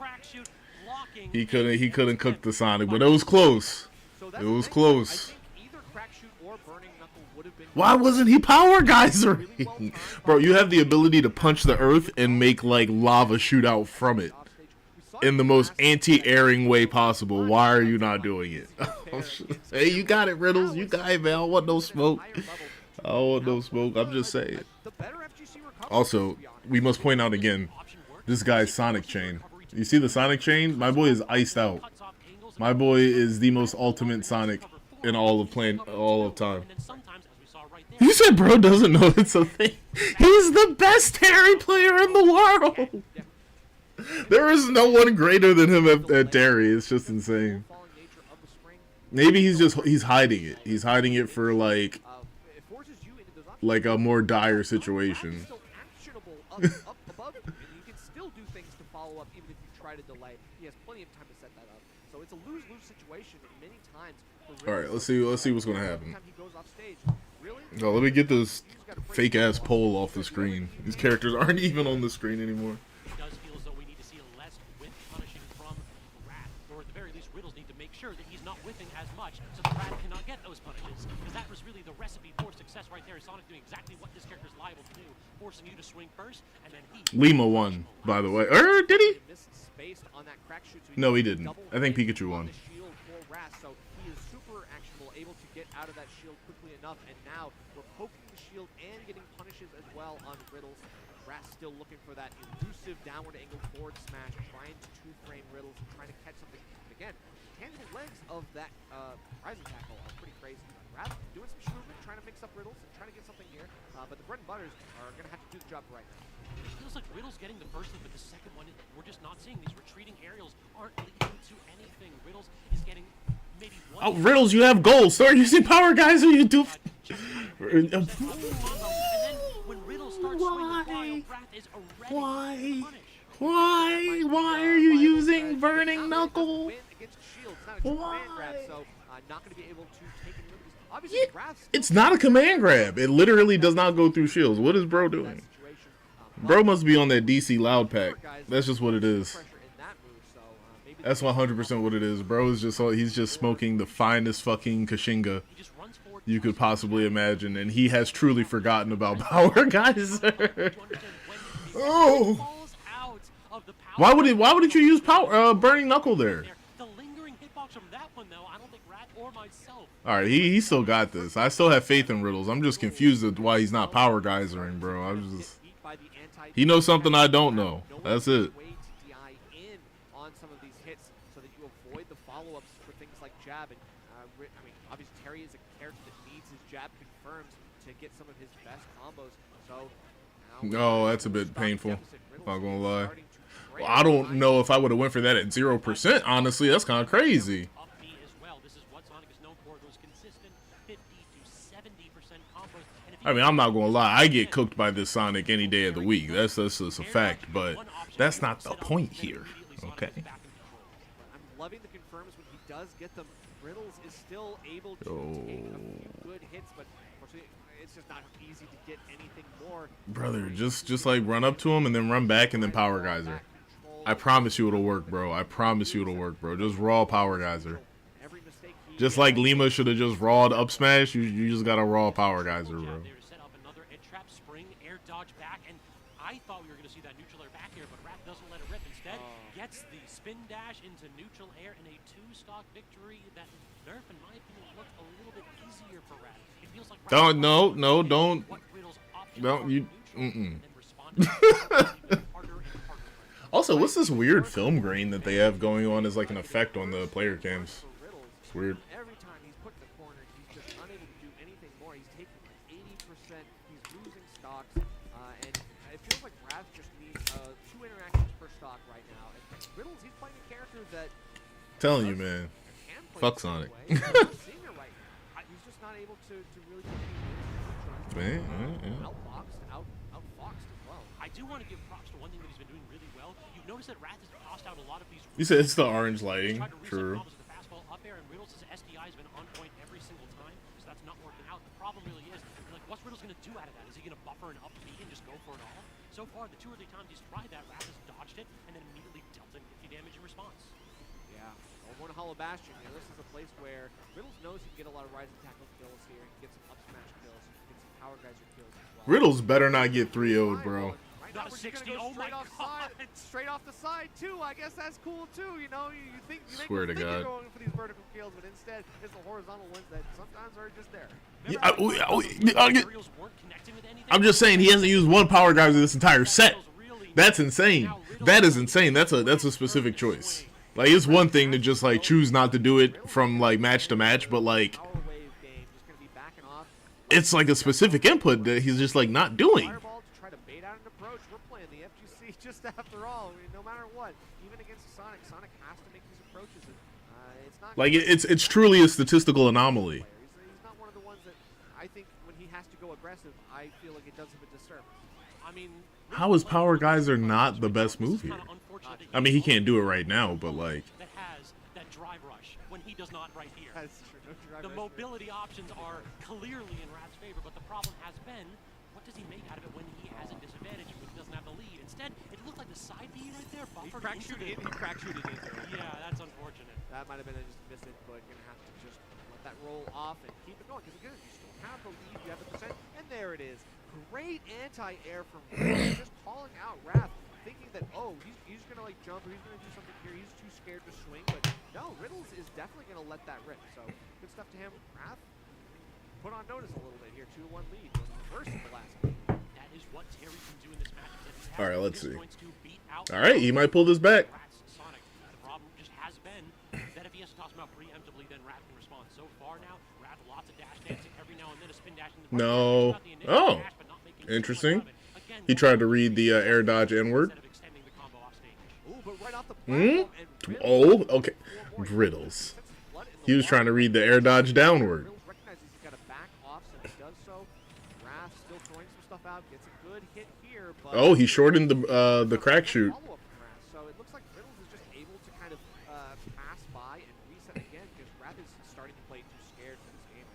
He couldn't cook the Sonic, but it was close. It was close. Why wasn't he power geysering? Bro, you have the ability to punch the earth and make like lava shoot out from it in the most anti-airing way possible. Why are you not doing it? Hey, you got it, Riddles. You got it, man. I don't want no smoke. I'm just saying. Also, we must point out again, this guy's Sonic chain. You see the Sonic chain? My boy is iced out. My boy is the most ultimate Sonic in all of time. And then sometimes, as we saw right there, You said bro doesn't know it's a thing. He's the best Terry player in the world. There is no one greater than him at Terry. It's just insane. Maybe he's hiding it. He's hiding it for like a more dire situation. You can still do things to follow up even if you try to delay. He has plenty of time to set that up. So it's a lose-lose situation many times. All right, let's see what's gonna happen. Oh, let me get this fake ass poll off the screen. These characters aren't even on the screen anymore. It does feel as though we need to see less whiff punishing from Rat, or at the very least, Riddles need to make sure that he's not whiffing as much, so the Rat cannot get those punishes. Because that was really the recipe for success right there. Sonic doing exactly what this character is liable to do, forcing you to swing first, and then he. Lima won, by the way. Did he? No, he didn't. I think Pikachu won. So he is super actionable, able to get out of that shield quickly enough, and now we're poking the shield and getting punishes as well on Riddles. Rat's still looking for that elusive downward angle forward smash, trying to two-frame Riddles and trying to catch something. But again, tangible legs of that rising tackle are pretty crazy. Rat doing some movement, trying to mix up Riddles and trying to get something here, but the bread and butters are going to have to do the job right now. It feels like Riddles getting the first hit, but the second one, we're just not seeing. These retreating aerials aren't leading to anything. Riddles is getting maybe one. Oh, Riddles, you have goals. Start using power, guys, or you do. Why are you using Burning Knuckle? Why? It's not a command grab. It literally does not go through shields. What is bro doing? Bro must be on that DC loud pack. That's just what it is. That's 100% what it is. Bro is he's just smoking the finest fucking Kashinga you could possibly imagine, and he has truly forgotten about Power Geyser. Oh. Why would you use power Burning Knuckle there? Alright, he still got this. I still have faith in Riddles. I'm just confused at why he's not Power Geysering, bro. He knows something I don't know. That's it. On some of these hits so that you avoid the follow-ups for things like jab. And I mean, obviously Terry is a character that needs his jab confirmed to get some of his best combos. So no, that's a bit painful. Not gonna lie. Well, I don't know if I would have went for that at 0%. Honestly, that's kind of crazy. I mean, I'm not gonna lie. I get cooked by this Sonic any day of the week. That's just a fact. But that's not the point here. Okay. I'm loving the confirms when he does get them. Riddles is still able to take a few good hits, but unfortunately, it's just not easy to get anything more. Brother, just like run up to him and then run back and then Power Geyser. I promise you it'll work, bro. I promise you it'll work, bro. Just raw Power Geyser. Just like Lima should have just rawed up smash, you just got a raw Power Geyser, bro. I thought we were going to see that neutral air back here, but Rat doesn't let it rip. Instead, gets the spin dash into neutral air in a two-stock victory. That nerf, in my opinion, looked a little bit easier for Rat. It feels like don't. Also, what's this weird film grain that they have going on as like an effect on the player cams? It's weird. Every time he's put in the corner, he's just unable to do anything more. He's taking like 80%. He's losing stocks. And it feels like Rat just needs 2 interactions per stock right now. And Riddles, he's playing a character that... Telling you, man. Fuck Sonic. He's just not able to really get any outboxed, outfoxed as well. I do want to give props to one thing that he's been doing really well. You've noticed that Rat has tossed out a lot of these... You said it's the orange lighting. True. Up air, and Riddles' SDI has been on point every single time, so that's not working out. The problem really is, like, what's Riddles going to do out of that? Is he going to buffer an up B and just go for it all? So far, the 2 or 3 times he's tried that, Rat has dodged it and then immediately dealt him 50 damage in response. Yeah, one Hollow Bastion. You know, this is a place where Riddles knows he can get a lot of rising tackle kills here. He can get some up smash kills. He can get some Power Geyser kills as well. Riddles better not get 3-0'd, bro. Not a 60. Oh my God! Straight off the side too. I guess that's cool too. You know, you think Swear to God. you're going for these vertical kills, but instead it's the horizontal ones that sometimes are just there. I'm just saying he hasn't used 1 Power Geyser this entire set. That's insane. That is insane. That's a specific choice. Like, it's one thing to just like choose not to do it from like match to match, but like it's like a specific input that he's just like not doing. Fireball to try to bait out an approach. We're playing the FGC just after all. I mean, no matter what, even against Sonic, Sonic has to make these approaches. And, it's not Like it's truly a statistical anomaly. He's not one of the ones that I think when he has to go aggressive, I feel like it does him a disservice. I mean, How is Power Geyser not the best move here? I mean, he can't do it right now, but like that has that drive rush when he does not right here. that's true. No drive The rush. mobility options are clearly in Rath's favor, but the problem has been, what does he make out of it when he has a disadvantage and when he doesn't have the lead? Instead, it looked like the side B right there He buffered crack into shooted the- in. He crack shooted into it. Yeah, that's unfortunate. That might have been just a miss input. Gonna have to just let that roll off and keep it going. Because again, you still have the lead. You have the percent, and there it is. Great anti-air from Wrath, just calling out Wrath, thinking that he's gonna like jump or he's gonna do something here. He's too scared to swing, but no, Riddles is definitely gonna let that rip. So good stuff to him. Wrath put on notice a little bit here. 2-1 lead. Was reversed in the last game. That is what Terry can do in this match. All right, let's see. Going to beat out all right, he might pull this back. Rath's Sonic. The problem just has been that if he has to toss him out preemptively, then Wrath can respond. So far now, Wrath lots of dash dancing every now and then, a spin dash in the No. Oh, interesting. He tried to read the air dodge inward. Ooh, but right off the Hmm? platform, and Oh, okay. Riddles. He was trying to read the air dodge downward. Riddles recognizes he's got to back off, so he does so. Wrath still throwing some stuff out, gets a good hit here, but Oh, he shortened the crack shoot. follow-up from Wrath. So it looks like Riddles is just able to kind of pass by and reset again because Wrath is starting to play too scared for this game.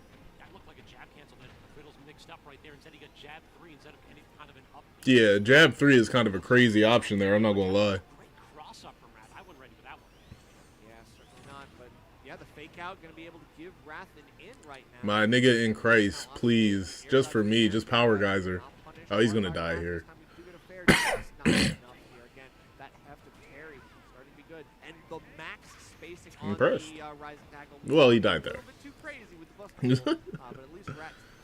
That looked like a jab cancel that Riddles mixed up right there. Instead, he got jab 3 instead of any kind of an up. Yeah, jab 3 is kind of a crazy option there. I'm not gonna lie. Great cross up from Wrath. I wasn't ready for that one. Yeah, certainly not. But yeah, the fake out going to be able to give Wrath an in right now. My nigga in Christ, please, just for me, just Power Geyser. Oh, he's gonna die here. Impressed. Well, he died there. But at least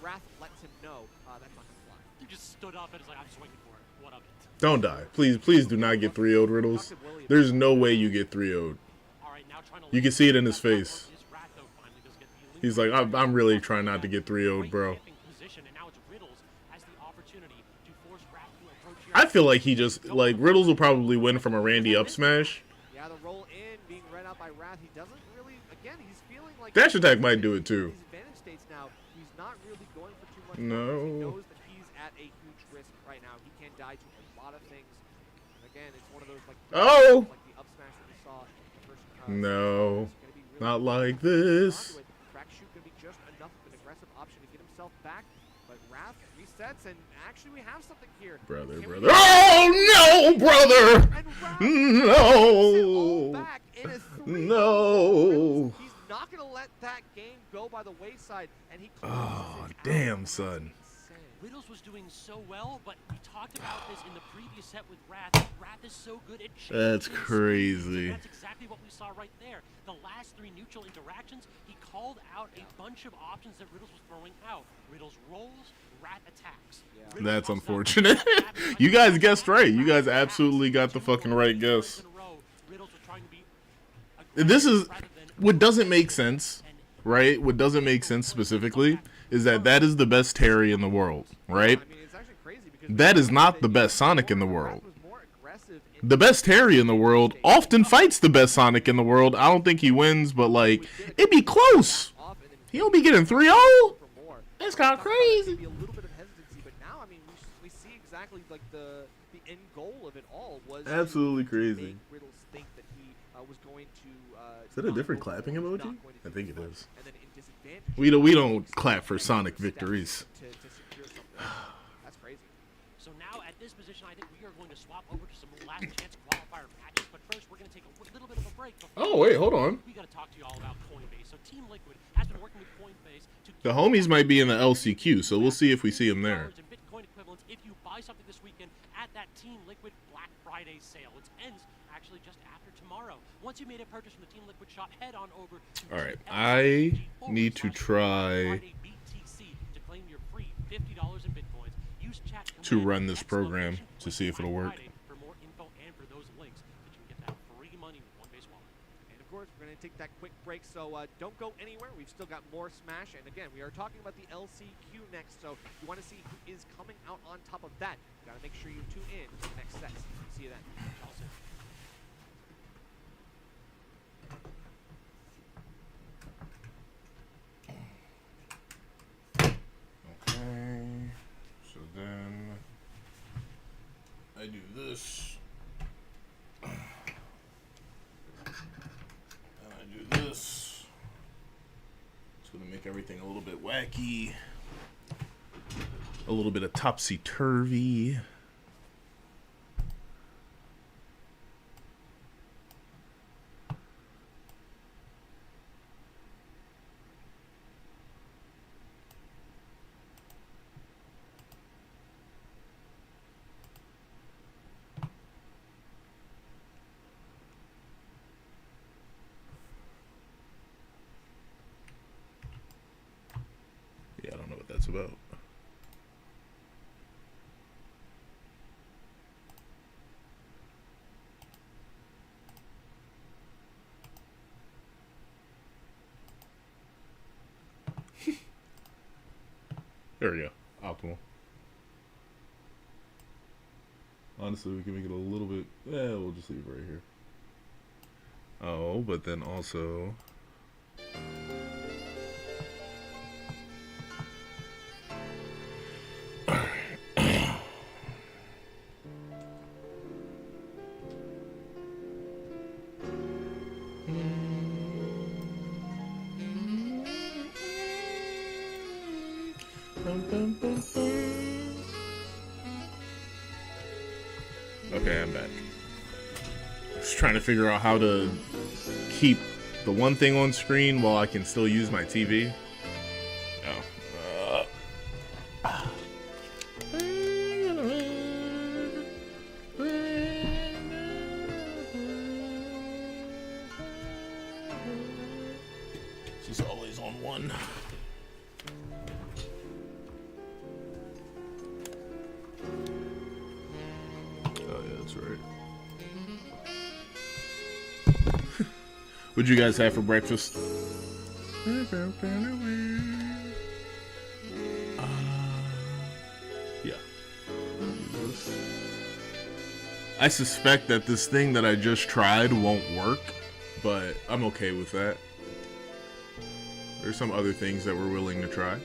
Wrath lets him know that's not gonna fly. You just stood up and it's like, I'm swinging for it. What of it? Don't die. Please do not get 3-0'd, Riddles. There's no way you get 3-0'd. All right, now trying to You can see it in his face. Is Wrath, though, finally does get the elite. He's like, I'm really trying not to get 3-0'd, bro. Great position, and now it's Riddles has the opportunity to force Wrath to approach here. I feel like he just, like, Riddles will probably win from a Randy up smash. Yeah, the roll in being read out by Wrath. He doesn't really. Again, he's feeling like Dash attack might do it too. These advantage states now. He's not really going for too much. No. He knows that he's at a huge risk right now. He can die to a lot of things. And again, it's one of those like Oh! like the up smash that we saw in the first. No, It's gonna be really not like onto this. it. Crack shoot gonna be just enough of an aggressive option to get himself back. But Wrath resets, and actually we have something here. Brother, Can we brother. Oh, no, brother! And Wrath takes it all No! back in a 3-0. No! He's not going to let that game go by the wayside, and he Oh, damn, son. Riddles was doing so well, but we talked about this in the previous set with Wrath. Wrath is so good at That's changing crazy. speeds, and that's exactly what we saw right there. The last 3 neutral interactions, he called out a bunch of options that Riddles was throwing out. Riddles rolls, Wrath attacks. Riddles That's tosses out unfortunate. Wrath You guys guessed Wrath right. You guys attacks. absolutely got the fucking right guess. In a row, Riddles was trying to be This is aggressive rather than what doesn't make sense, right? What doesn't make sense specifically is that is the best Terry in the world, right? I mean, it's actually crazy because That is not the best Sonic in the world. Wrath was more aggressive in The best Terry in the world often fights the best Sonic in the world. I don't think he wins, but like it'd be close. off and then He don't be getting 3-0. for more. That's kind of crazy. Maybe a little bit of hesitancy, but now I mean we see exactly like the end goal of it all was to Absolutely crazy. make Riddles think that he was going to. Is that a not different go for it, clapping was not emoji? going to I do think it much, is. and then in disadvantage, We don't clap for Sonic victories. to secure something. That's crazy. So now at this position, I think we are going to swap over to some last chance qualifier matches. But first, we're going to take a little bit of a break. Oh wait, hold on. We got to talk to you all about Coinbase. So Team Liquid has been working with Coinbase to The homies might be in the LCQ, so we'll see if we see him there. in Bitcoin equivalents if you buy something this weekend at that Team Liquid Black Friday sale. It ends actually just after tomorrow. Once you made a purchase from the Team Liquid shop, head on over to All right, TLCG I need to try Friday BTC to claim your free $50 in Bitcoins. Use chat to command run this program exclamation to see if it'll Black work. Friday for more info and for those links that you can get that free money with Coinbase Wallet. that quick break, so don't go anywhere. We've still got more Smash, and again, we are talking about the LCQ next, so if you want to see who is coming out on top of that, you got to make sure you tune in to the next sets. See you then. Okay, so then I do this. And I do this. It's going to make everything a little bit wacky. A little bit of topsy-turvy. Yeah, I don't know what that's about. There we go. Optimal. Honestly, we can make it a little bit... Yeah, we'll just leave it right here. Oh, but then also... Okay, I'm back. Just trying to figure out how to keep the one thing on screen while I can still use my TV. Oh. She's always on one. What'd you guys have for breakfast? Yeah. I suspect that this thing that I just tried won't work, but I'm okay with that. There's some other things that we're willing to try.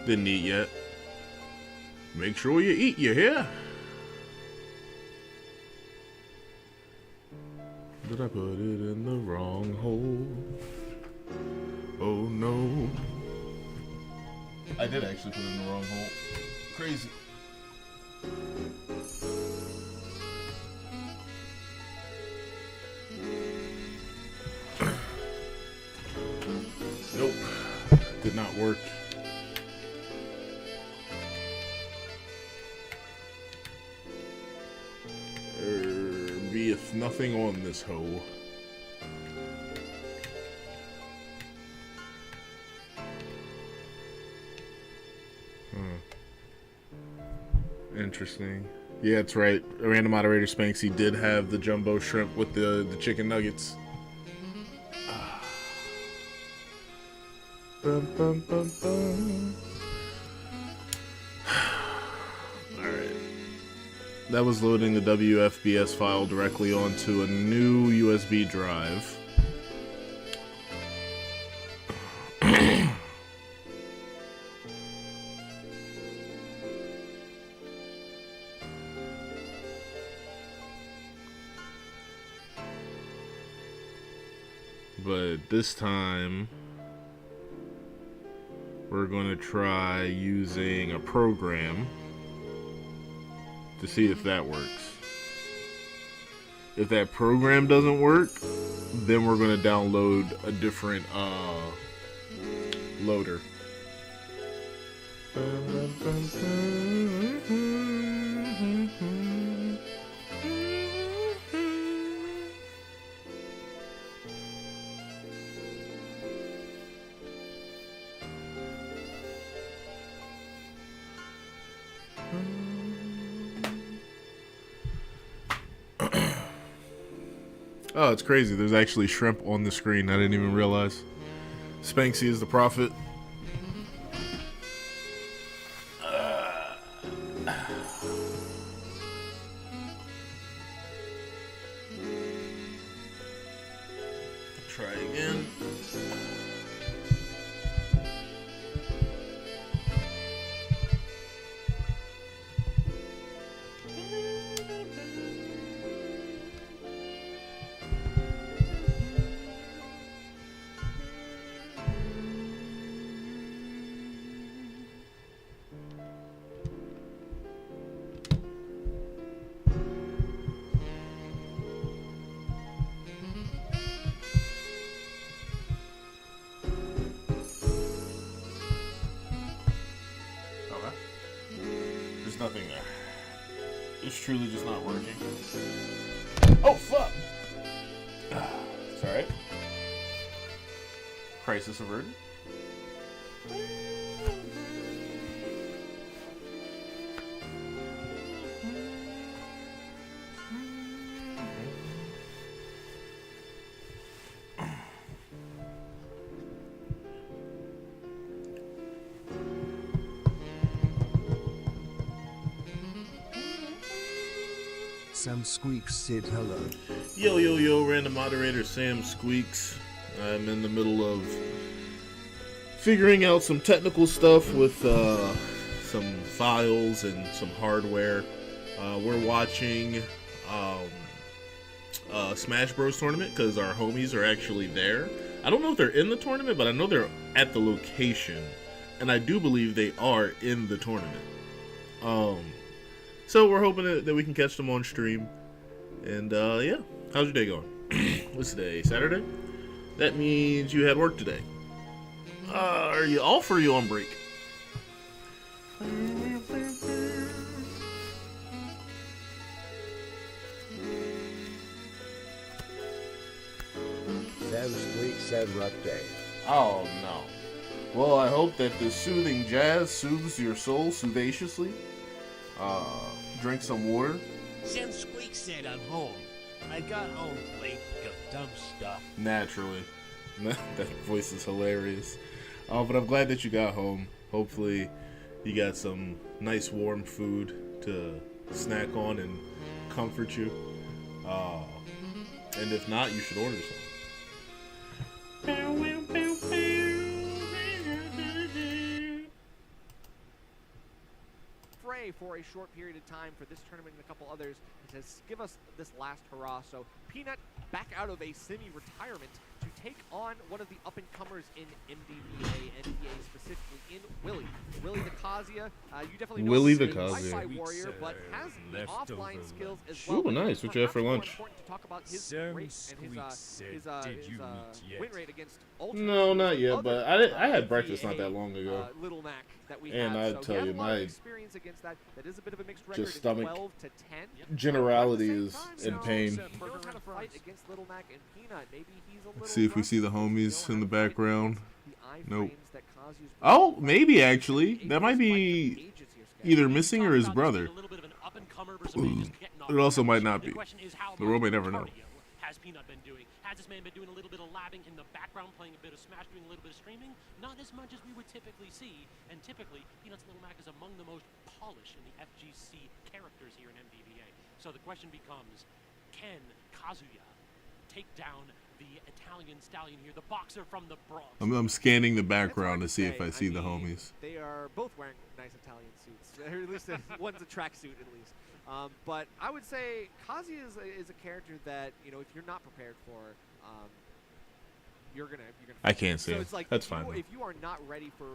Didn't eat yet. Make sure you eat, you hear? Did I put it in the wrong hole? Oh no. I did actually put it in the wrong hole. Crazy. Nope. Did not work. Beeth nothing on this hoe. Interesting. Yeah, it's right. Random moderator Spanksy did have the jumbo shrimp with the chicken nuggets. Bum, bum, bum, bum. Alright. That was loading the WFBS file directly onto a new USB drive. But this time, we're going to try using a program to see if that works. If that program doesn't work, then we're going to download a different loader. Oh, it's crazy. There's actually shrimp on the screen. I didn't even realize. Spanksy is the prophet. Try again. There's nothing there. It's truly just not working. Oh, fuck! It's alright. Crisis averted. Sam Squeaks said hello. Yo, yo, yo, random moderator Sam Squeaks. I'm in the middle of figuring out some technical stuff with some files and some hardware. We're watching Smash Bros. Tournament because our homies are actually there. I don't know if they're in the tournament, but I know they're at the location. And I do believe they are in the tournament. So we're hoping that we can catch them on stream. And yeah, how's your day going? What's today? Saturday? That means you had work today. Are you off or are you on break? Sam Squeak said rough day. Oh no. Well, I hope that the soothing jazz soothes your soul sudaciously. Drink some water. Sam Squeak said I'm home. I got home late because of dumb stuff. Naturally. That voice is hilarious. But I'm glad that you got home. Hopefully you got some nice warm food to snack on and comfort you. And if not, you should order some. Fray for a short period of time for this tournament and a couple others to give us this last hurrah. So Peanut back out of a semi-retirement to take on one of the up-and-comers in MDVA, NBA specifically in Willie. Willie the Kazuya, you definitely know Willie he's the a Kazuya. Wi-Fi warrior, but has the Leftover offline skills as Ooh, well. nice. What you have for lunch? Important to talk about his Sam rate and Squeak said, his "Did you meet yet?" win rate against Ultra. No, not yet, Other, but I had breakfast not that long ago. Little Mac that we And have. I'd So tell he you, has a lot of my experience against that. That is a bit of a mixed record. just stomach 12 to 10. generality But at the is same time, in you know, pain. he knows how to fight against Little Mac and Peanut. Maybe he's a little Let's see if we see the rusty. homies in the You know how to fight background. against the Nope. iframes that Kazuya's Oh, playing. maybe actually. That might be Ages here, Sketch. either missing or his brother. It also might not be. The world may never know. Has Peanut been doing? Has this man been doing a little bit of labbing in the background, playing a bit of Smash, doing a little bit of streaming? Not as much as we would typically see. And typically, Peanut's Little Mac is among the most polished in the FGC characters here in MDVA. So the question becomes, can Kazuya take down the Italian stallion here, the boxer from the Bronx? I'm scanning the That's hard background to see if I see the mean, homies. They are both wearing nice Italian suits. Or at least one's a tracksuit, at least. But I would say Kazuya is a character that, you know, if you're not prepared for, you're gonna. I can't see So it. it's like That's if you, fine. if you are not ready for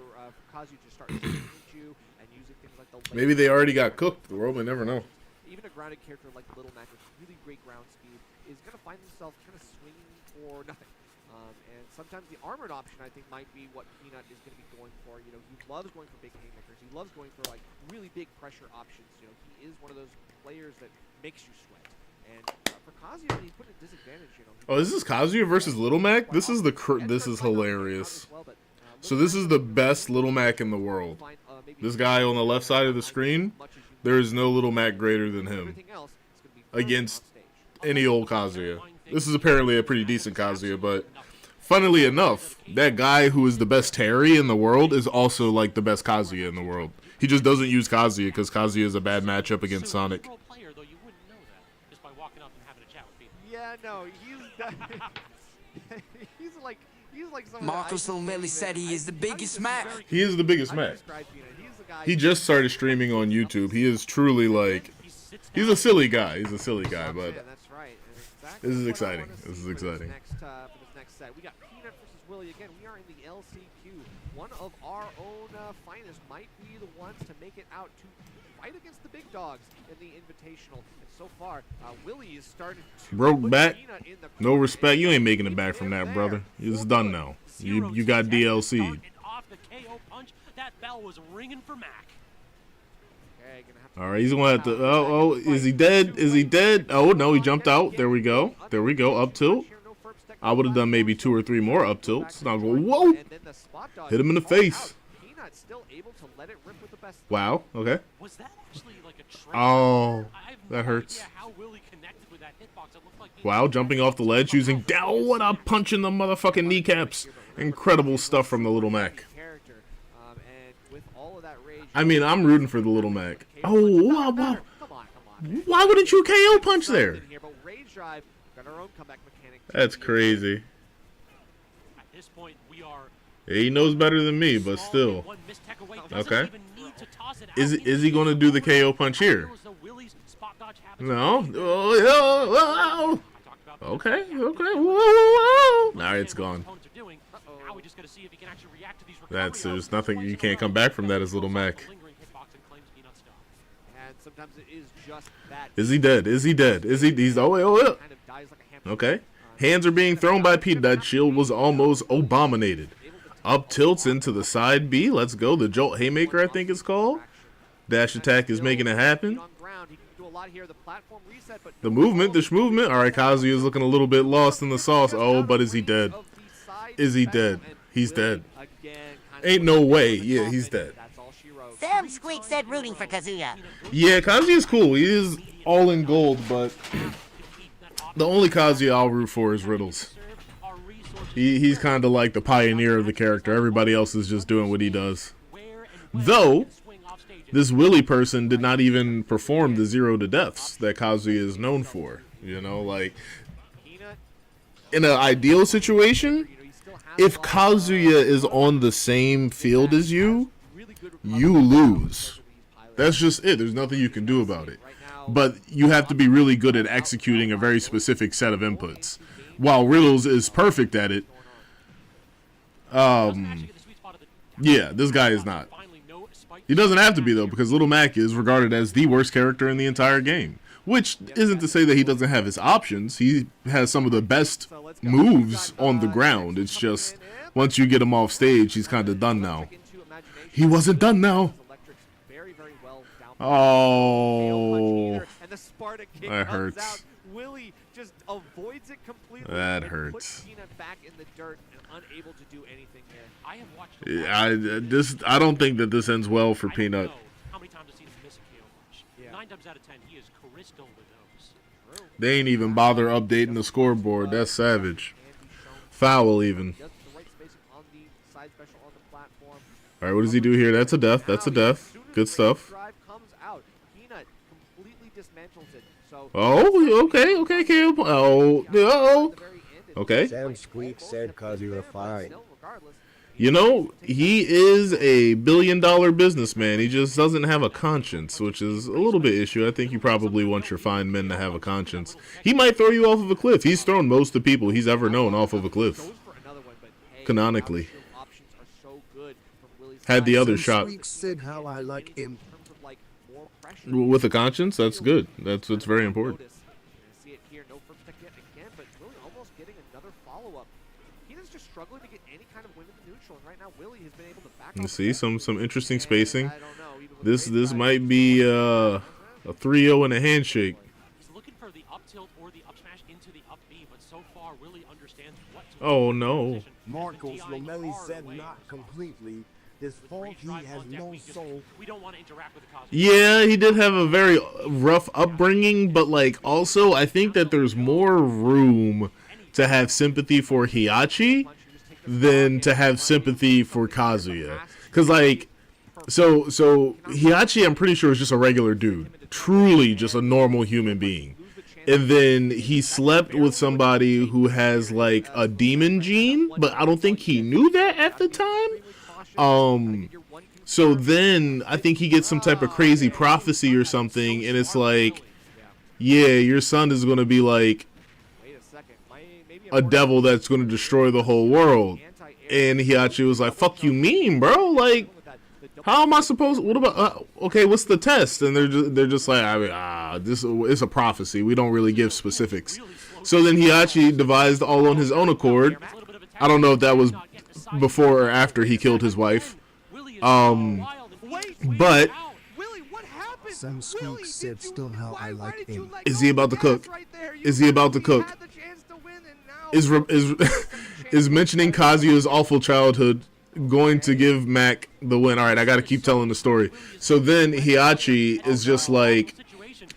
Kazuya to start shooting at you and using things like the Maybe they already got cooked. The world may never know. even a grounded character like Little Mac with really great ground speed is going to find themselves kind of swinging for nothing. And sometimes the armored option, I think, might be what Peanut is going to be going for. You know, he loves going for big haymakers. He loves going for, like, really big pressure options. You know, he is one of those players that makes you sweat. And for Kazuya, he's put at a disadvantage, you know. Oh, this is Kazuya versus Little Mac? This is this is hilarious. So this is the best Little Mac in the world. This guy on the left side of the screen, there is no Little Mac greater than him against any old Kazuya. This is apparently a pretty decent Kazuya, but funnily enough, that guy who is the best Terry in the world is also like the best Kazuya in the world. He just doesn't use Kazuya because Kazuya is a bad matchup against Sonic. Yeah, no, he's like someone Marcos Lomelli said he is the biggest Mac. He is the biggest Mac. He just started streaming on YouTube. He is truly like, he's a silly guy. He's a silly guy, but that's right. this is exciting. This is exciting. For this next set, we got Peanut versus Willie again. We are in the LCQ. One of our own finest might be the ones to make it out to fight against the big dogs in the Invitational. And so far, Willie is starting to broke back. No respect. You ain't making it back from that, brother. It's done now. You got DLC'd. That bell was ringing for Mac. All right, he's gonna have to. Oh, is he dead? Is he dead? Oh no, he jumped out. There we go. There we go. Up tilt. I would have done maybe 2 or 3 more up tilts. Now go. Whoa! Hit him in the face. Wow. Okay. Was that actually like a trade? Oh, that hurts. Wow, jumping off the ledge using down. What a punch in the motherfucking kneecaps. Incredible stuff from the Little Mac. I mean, I'm rooting for the Little Mac. Oh, wow, wow. Why wouldn't you KO punch there? That's crazy. He knows better than me, but still. Okay. Is he going to do the KO punch here? No. Oh, okay. Okay. Whoa. Now it's gone. That's there's nothing. You can't come back from that as Little Mac. Is he dead? Is he dead? Is he? He's oh. Okay. Hands are being thrown by Pete. That shield was almost abominated. Up tilts into the side B. Let's go. The Jolt Haymaker, I think it's called. Dash attack is making it happen. The movement, the movement. All right, Kazuya is looking a little bit lost in the sauce. Oh, but is he dead? Is he dead? He's dead. Ain't no way. Yeah, he's dead. Sam Squeak said rooting for Kazuya. Yeah, Kazuya's cool. He is all in gold, but the only Kazuya I'll root for is Riddles. He's kind of like the pioneer of the character. Everybody else is just doing what he does. Though, this Willie person did not even perform the 0 to deaths that Kazuya is known for. You know, like, in an ideal situation, if Kazuya is on the same field as you, you lose. That's just it. There's nothing you can do about it. But you have to be really good at executing a very specific set of inputs. While Riddles is perfect at it, yeah, this guy is not. He doesn't have to be, though, because Little Mac is regarded as the worst character in the entire game. Which isn't to say that he doesn't have his options. He has some of the best moves on the ground. It's just, once you get him off stage, he's kind of done now. He wasn't done now. Oh, that hurts. Willie just avoids it completely. That hurts. Back in the dirt and unable to do anything here. I have watched I don't think that this ends well for Peanut. How many times I've seen him miss a KO punch? 9 times out of 10, he is crystal with those. They ain't even bother updating the scoreboard. That's savage. Foul even. All right, what does he do here? That's a death. That's a death. Good stuff. Oh, okay, okay, KO. Oh, no. Okay. Sam Squeak said Kazuya fine. You know, he is a billion-dollar businessman. He just doesn't have a conscience, which is a little bit issue. I think you probably want your fine men to have a conscience. He might throw you off of a cliff. He's thrown most of the people he's ever known off of a cliff. Canonically. Had the other shot. Squeak said how I like him. With a conscience, that's good. That's very important. See it here, no first tech yet again, but Willie almost getting another follow-up. Peanut's just struggling to get any kind of win in the neutral, and right now Willie has been able to back. You see some interesting spacing. This might be a 3-0 and a handshake. He's looking for the up tilt or the up smash into the up B, but so far Willie understands what to Oh no. Marcos Lomelli said not completely. This fault, he has no soul. We don't want to interact with the Kazuya. Yeah, he did have a very rough upbringing, but like also I think that there's more room to have sympathy for Heihachi than to have sympathy for Kazuya. Cause like so Heihachi, I'm pretty sure is just a regular dude. Truly just a normal human being. And then he slept with somebody who has like a demon gene, but I don't think he knew that at the time. So then I think he gets some type of crazy prophecy or something, and it's like, yeah, your son is going to be like a devil that's going to destroy the whole world. And Heihachi was like, fuck you mean, bro? Like, how am I supposed? What about? Okay, what's the test? And they're just like, I mean, this is a prophecy. We don't really give specifics. So then Heihachi devised all on his own accord. I don't know if that was before or after he killed his wife. But Sam Squeak said still how I like him. Is he about to cook? Is he about to cook? Is mentioning Kazuya's awful childhood going to give Mac the win? All right, I got to keep telling the story. So then Heihachi is just like,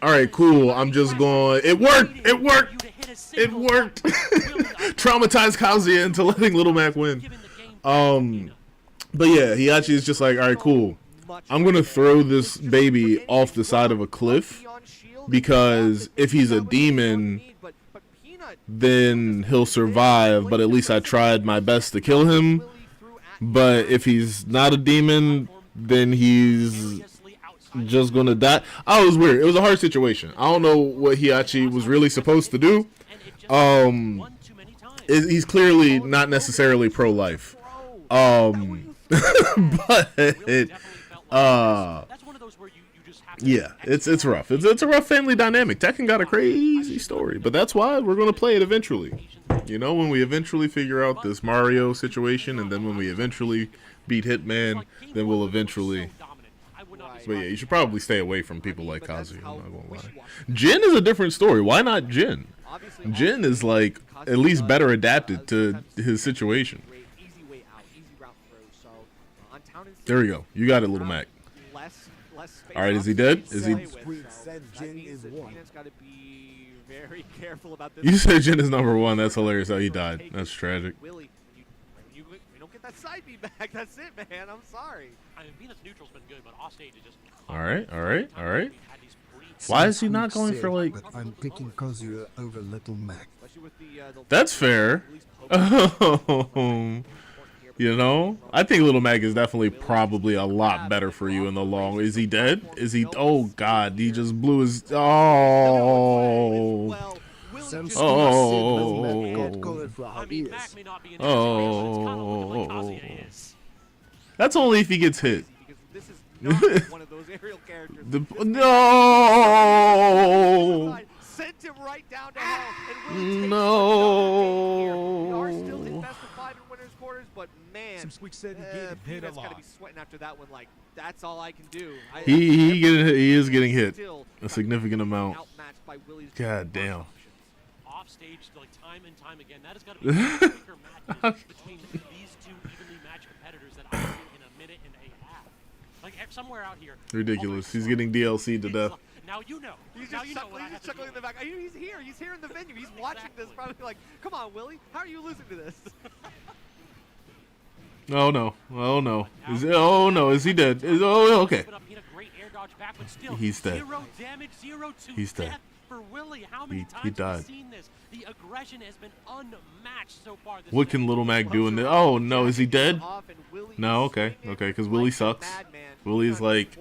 all right, cool. I'm just going. It worked. It worked. It worked. Traumatized Kazuya into letting Little Mac win. But yeah, Heihachi is just like, all right, cool. I'm going to throw this baby off the side of a cliff because if he's a demon, then he'll survive, but at least I tried my best to kill him. But if he's not a demon, then he's just gonna die. Oh, it was weird. It was a hard situation. I don't know what Heihachi was really supposed to do. He's clearly not necessarily pro-life. But yeah, it's rough. It's a rough family dynamic. Tekken got a crazy story, but that's why we're gonna play it eventually. You know, when we eventually figure out this Mario situation, and then when we eventually beat Hitman, then we'll eventually. But yeah, you should probably stay away from people like Kazuya. I'm not gonna lie. Jin is a different story. Why not Jin? Jin is like at least better adapted to his situation. There we go. You got it, Little Mac. All right, is he dead? Is he? You said Jin is number one. That's hilarious how he died. That's tragic. Willie, you don't get that side beat back. That's it, man. I'm sorry. I mean, Venus neutral's been good, but offstage is just. All right. Why is he not going for like? But I'm picking Kazuya over Little Mac. That's fair. You know, I think Little Mac is definitely probably a lot better for you in the long. Is he dead? Is he? Oh God, he just blew his. Oh. Oh. That's only if he gets hit. One of those aerial characters. No. Sent him right down to hell. And No. we are still in best of 5 in winners quarters, but man, Some Squeak said he getting hit a Peanut's lot. gotta be sweating after that one. Like, that's all I can do. He is getting hit a significant amount. God damn. Offstage, like time and time again, that has got to be one of the quicker matches between these two evenly matched competitors that I've seen in a minute and a half. Like somewhere out here. Ridiculous. He's getting DLC to death. Now you know. He's now just you know what I have chuckling in the back. He's here. He's here in the venue. He's watching this, probably like, come on, Willie. How are you losing to this? Oh no. Oh no. Is he dead? Okay. He's dead. Zero damage, 0 to He's dead. death for Willie. How many times He died. have we seen this? The aggression has been unmatched so far. This What can Little Mac do in this? Oh no, is he dead? No, okay, because Willie sucks. Willie's like,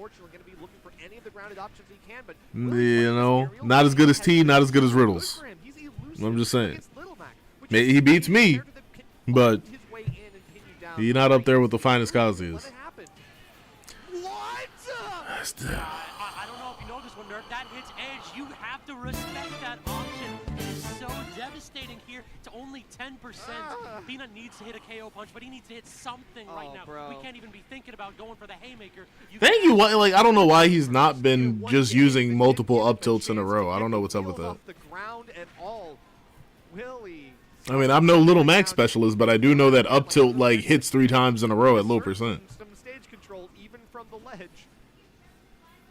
you know, not as good as T, not as good as Riddles. I'm just saying. He beats me, but he's not up there with the finest Kazuyas. I don't know if you know this one, Nerf. That hits edge. You have to respect that option. It is so devastating here to only 10%. Peanut needs to hit a KO punch, but he needs to hit something right now. Bro. We can't even be thinking about going for the haymaker. Thank you. Like, I don't know why he's not been just using multiple up tilts in a row. I don't know what's up with that. I mean, I'm no Little Mac specialist, but I do know that up tilt like hits 3 times in a row at low percent. from the ledge.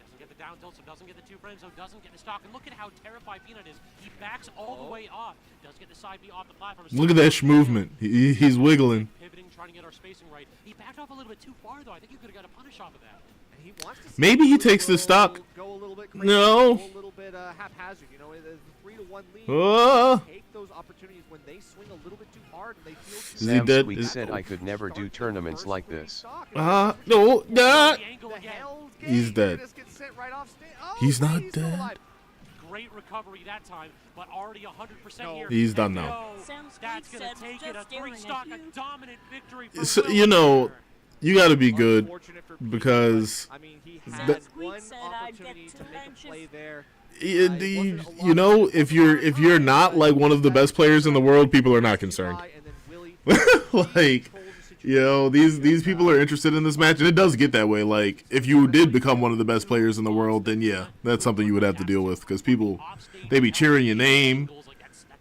Doesn't get the down tilt, so doesn't get the two frames, so doesn't get the stock. And look at how terrified Peanut is. He backs all the way off. Does get the side B off the platform. Look at that movement. He's wiggling. Pivoting, trying to get our spacing right. He backed off a little bit too far, though. I think he could have got a punish off of that. And he wants to Maybe he takes the stock. Go a little bit crazy, no. go a little bit haphazard. You know, there's a 3-1 lead. Take those opportunities when they swing a little bit too hard and they feel too Sam Sweet said I could never do tournaments like this. No, nah. He's dead. He's not dead. Great recovery that time, but already 100% here. He's done now. That's gonna take it. A 3-stock, a dominant victory for So, you know, you got to be good because you know, if you're not like one of the best players in the world, people are not concerned. Like, you know, these people are interested in this match, and it does get that way. Like, if you did become one of the best players in the world, then yeah, that's something you would have to deal with, because people, they be cheering your name.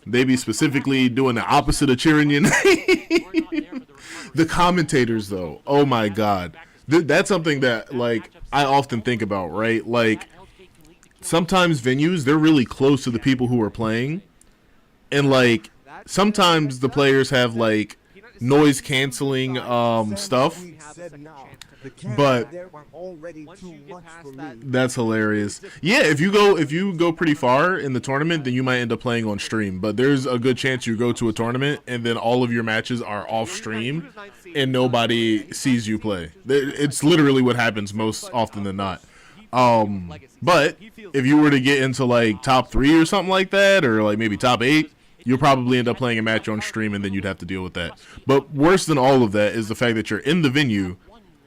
They be specifically doing the opposite of cheering your name. The commentators, though, oh my god, that's something that, like, I often think about, right? Like, sometimes venues, they're really close to the people who are playing, and like sometimes the players have like noise canceling stuff, but that's hilarious. Yeah, if you go pretty far in the tournament, then you might end up playing on stream, but there's a good chance you go to a tournament and then all of your matches are off stream and nobody sees you play. It's literally what happens most often than not. But if you were to get into like top 3 or something like that, or like maybe top 8, you'll probably end up playing a match on stream and then you'd have to deal with that. But worse than all of that is the fact that you're in the venue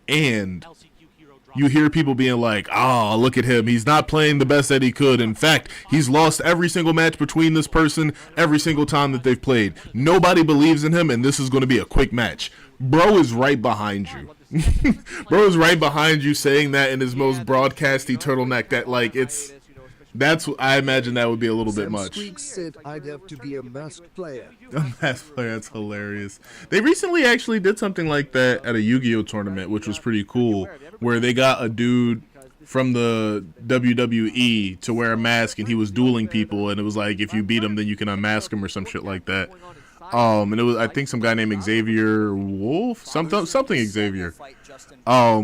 and you hear people being like, oh, look at him, he's not playing the best that he could. In fact, he's lost every single match between this person every single time that they've played. Nobody believes in him, and this is going to be a quick match. Bro is right behind you. Bro is right behind you saying that in his most broadcasty turtleneck. That, like, that's, I imagine that would be a little bit much. Squeak said I'd have to be a masked player. A masked player, that's hilarious. They recently actually did something like that at a YuGiOh tournament, which was pretty cool, where they got a dude from the WWE to wear a mask, and he was dueling people, and it was like, if you beat him, then you can unmask him or some shit like that. And it was, I think, some guy named Xavier Wolf, something Xavier. But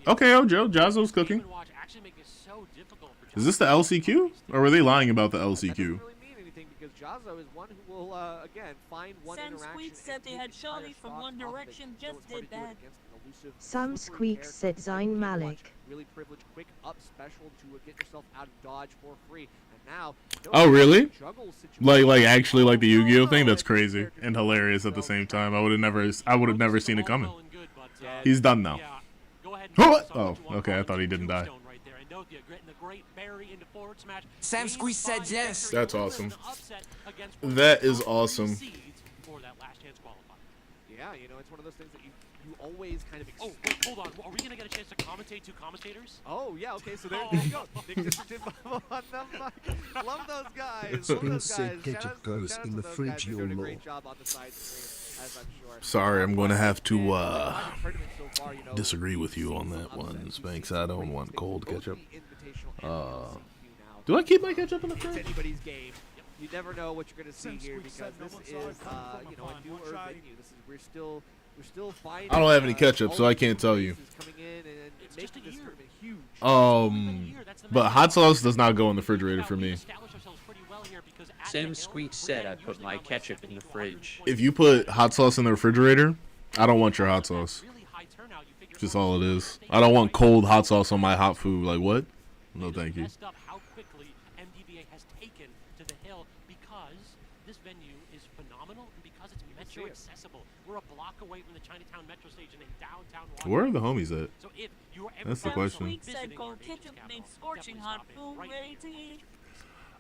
okay, oh Joe, Jazzo's cooking. Is this the LCQ, or were they lying about the LCQ? Jazzo is one who will again find one interaction. Said they had Charlie from One Direction, just did that. Some squeaks said Zayn Malik. Really privileged quick up special to get yourself out of dodge for free. And now, oh really? Like actually like the Yu-Gi-Oh thing? That's crazy and hilarious at the same time. I would have never seen it coming. He's done now. Oh, okay. I thought he didn't die. Sam Squeeze said yes. That's awesome. That is awesome. Yeah, you know, it's one of those things that you always kind of. Oh, wait, hold on. Are we gonna get a chance to commentate 2 commentators? Oh yeah, okay. So there you go. Nick District on them. Love those guys. Spin said ketchup goes in the fridge. You'll know. Sorry, I'm going to have to disagree with you on that one, Spanx. I don't want cold ketchup. Do I keep my ketchup in the fridge? It's anybody's game. You never know what you're going to see here because this is, you know, a newer venue. This is we're still finding. I don't have any ketchup, so I can't tell you. It's just a year. Huge. But hot sauce does not go in the refrigerator for me. Sam Squeak said I put my ketchup in the fridge. If you put hot sauce in the refrigerator, I don't want your hot sauce. Just all it is. I don't want cold hot sauce on my hot food. Like what? No, thank you. How quickly MDVA has taken to the hill because this venue is phenomenal and because it's metro accessible. We're a block away from the Chinatown metro station in downtown Washington. Where are the homies at? So if you are that's the question. Said cold ketchup makes scorching hot food ready to eat.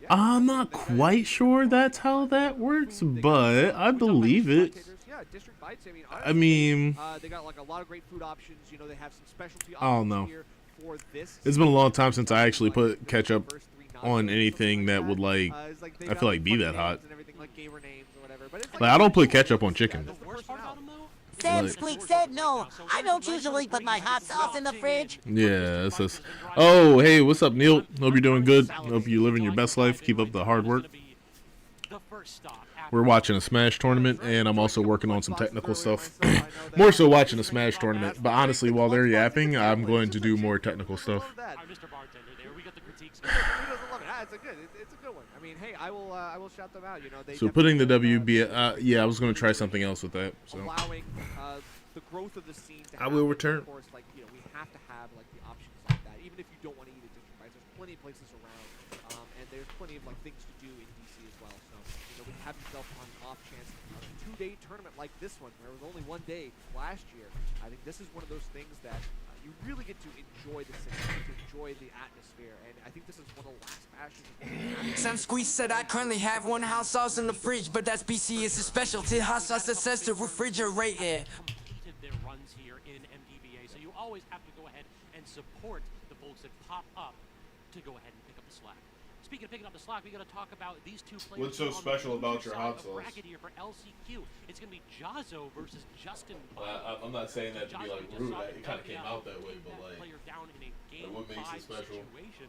I'm not quite sure that's how that works, but I believe it. Yeah, District Bites. I mean, they got like a lot of great food options. You know, they have some specialty I don't options know. here for this. It's been a long time since I actually put ketchup on anything that would like I feel like be that hot. Like I don't put ketchup on chicken. Sam Squeak said no. I don't usually put my hot sauce in the fridge. Yeah, it's just. Oh, hey, what's up, Neil? Hope you're doing good. Hope you're living your best life. Keep up the hard work. We're watching a Smash tournament, and I'm also working on some technical stuff. More so watching a Smash tournament, but honestly, while they're yapping, I'm going to do more technical stuff. It's a good one. I mean, hey, I will shout them out. You know, they So putting the WB, yeah, I was going to try something else with that. So allowing the growth of the scene to I will happen. return. Of course, like, you know, we have to have like the options like that, even if you don't want to eat at different prices. There's plenty of places around, and there's plenty of like things to do in DC as well. So, you know, when you have yourself on an off chance on a 2-day tournament like this one, where it was only 1 day last year, I think this is one of those things that you really get to enjoy the city, to enjoy the atmosphere, and I think this is one of the last bashes. Sam Squeeze said I currently have one hot sauce in the fridge, but that's BC is a specialty hot sauce that says to refrigerate it. Completed their runs here in MDBA, so you always have to go ahead and support the folks that pop up to go ahead and pick up the slack. Speaking of picking up the slack, we got to talk about these two players. What's so special about your hot sauce? Bracket here for LCQ. It's going to be YuGiOh versus Justin. I'm not saying that to be like rude. It kind of came out that way, but like, Down in a game what makes it special? Situation.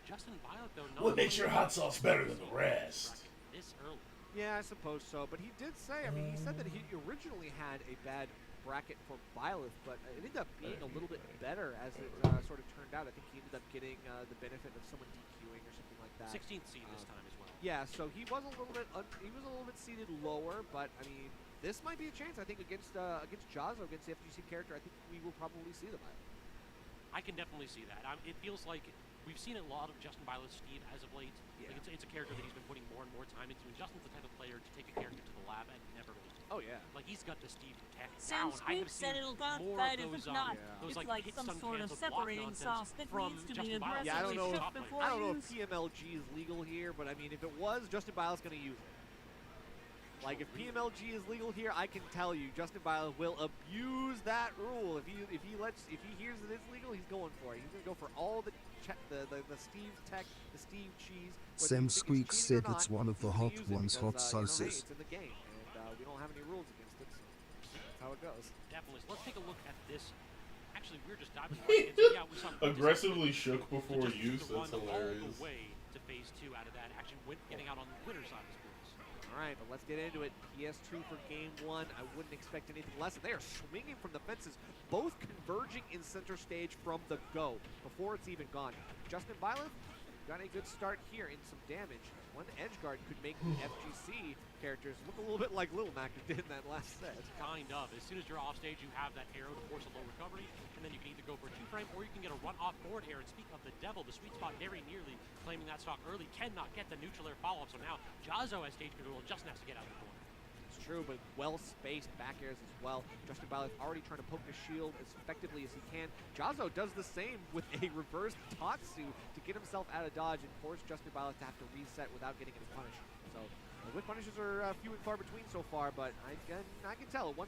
Justin Violet, though, What makes your hot sauce better than the rest? This early. Yeah, I suppose so. But he did say, I mean, he said that he originally had a bad bracket for Byleth, but it ended up being a little bit better as it sort of turned out. I think he ended up getting the benefit of someone DQing or something like that. 16th seed this time as well. Yeah, so he was a little bit seated lower, but I mean, this might be a chance. I think against YuGiOh, against the FGC character, I think we will probably see the Byleth. I can definitely see that. It feels like we've seen a lot of Justin Violet Steve as of late. Yeah. Like it's a character that he's been putting more and more time into. And Justin's the type of player to take a character to the lab and never lose. Oh yeah. Like he's got the Steve tech Sam down. Squeak said it'll not fight if it's not. Those, It's like like hit some stun sort of cancels, block separating nonsense sauce that from needs to be Justin Violet. Yeah, I don't aggressively know. shipped before I don't know if use. PMLG is legal here, but I mean, if it was, Justin Byleth's going to use it. Like, if PMLG is legal here, I can tell you, Justin Byleth will abuse that rule. If he hears that it's legal, he's going for it. He's going to go for all the Steve tech, the Steve cheese. Sam Squeak said it's one of the hot ones, hot Hey, sauces. it's in the game, and we don't have any rules against it, so that's how it goes. Definitely. So let's take a look at this. Actually, we're just diving right into. Yeah, we saw Aggressively shook before just use. to That's run hilarious. all the way to phase 2 out of that action, getting out on the winner's side of the sports. All right, but let's get into it. PS2 for game 1. I wouldn't expect anything less. They are swinging from the fences, both converging in center stage from the go before it's even gone. Justin Byleth got a good start here in some damage. One edge guard could make the FGC characters look a little bit like Little Mac did in that last set. Kind of. As soon as you're off stage, you have that arrow to force a low recovery, and then you can either go for a 2-frame or you can get a run off forward air. And speak of the devil, the sweet spot very nearly claiming that stock early, cannot get the neutral air follow-up. So now YuGiOh has stage control, Justin has to get out of the corner. It's true, but well-spaced back airs as well. Justin Byleth already trying to poke the shield as effectively as he can. YuGiOh does the same with a reverse Tatsu to get himself out of dodge and force Justin Byleth to have to reset without getting any punish. So whip punishes are few and far between so far, but I can tell 1.5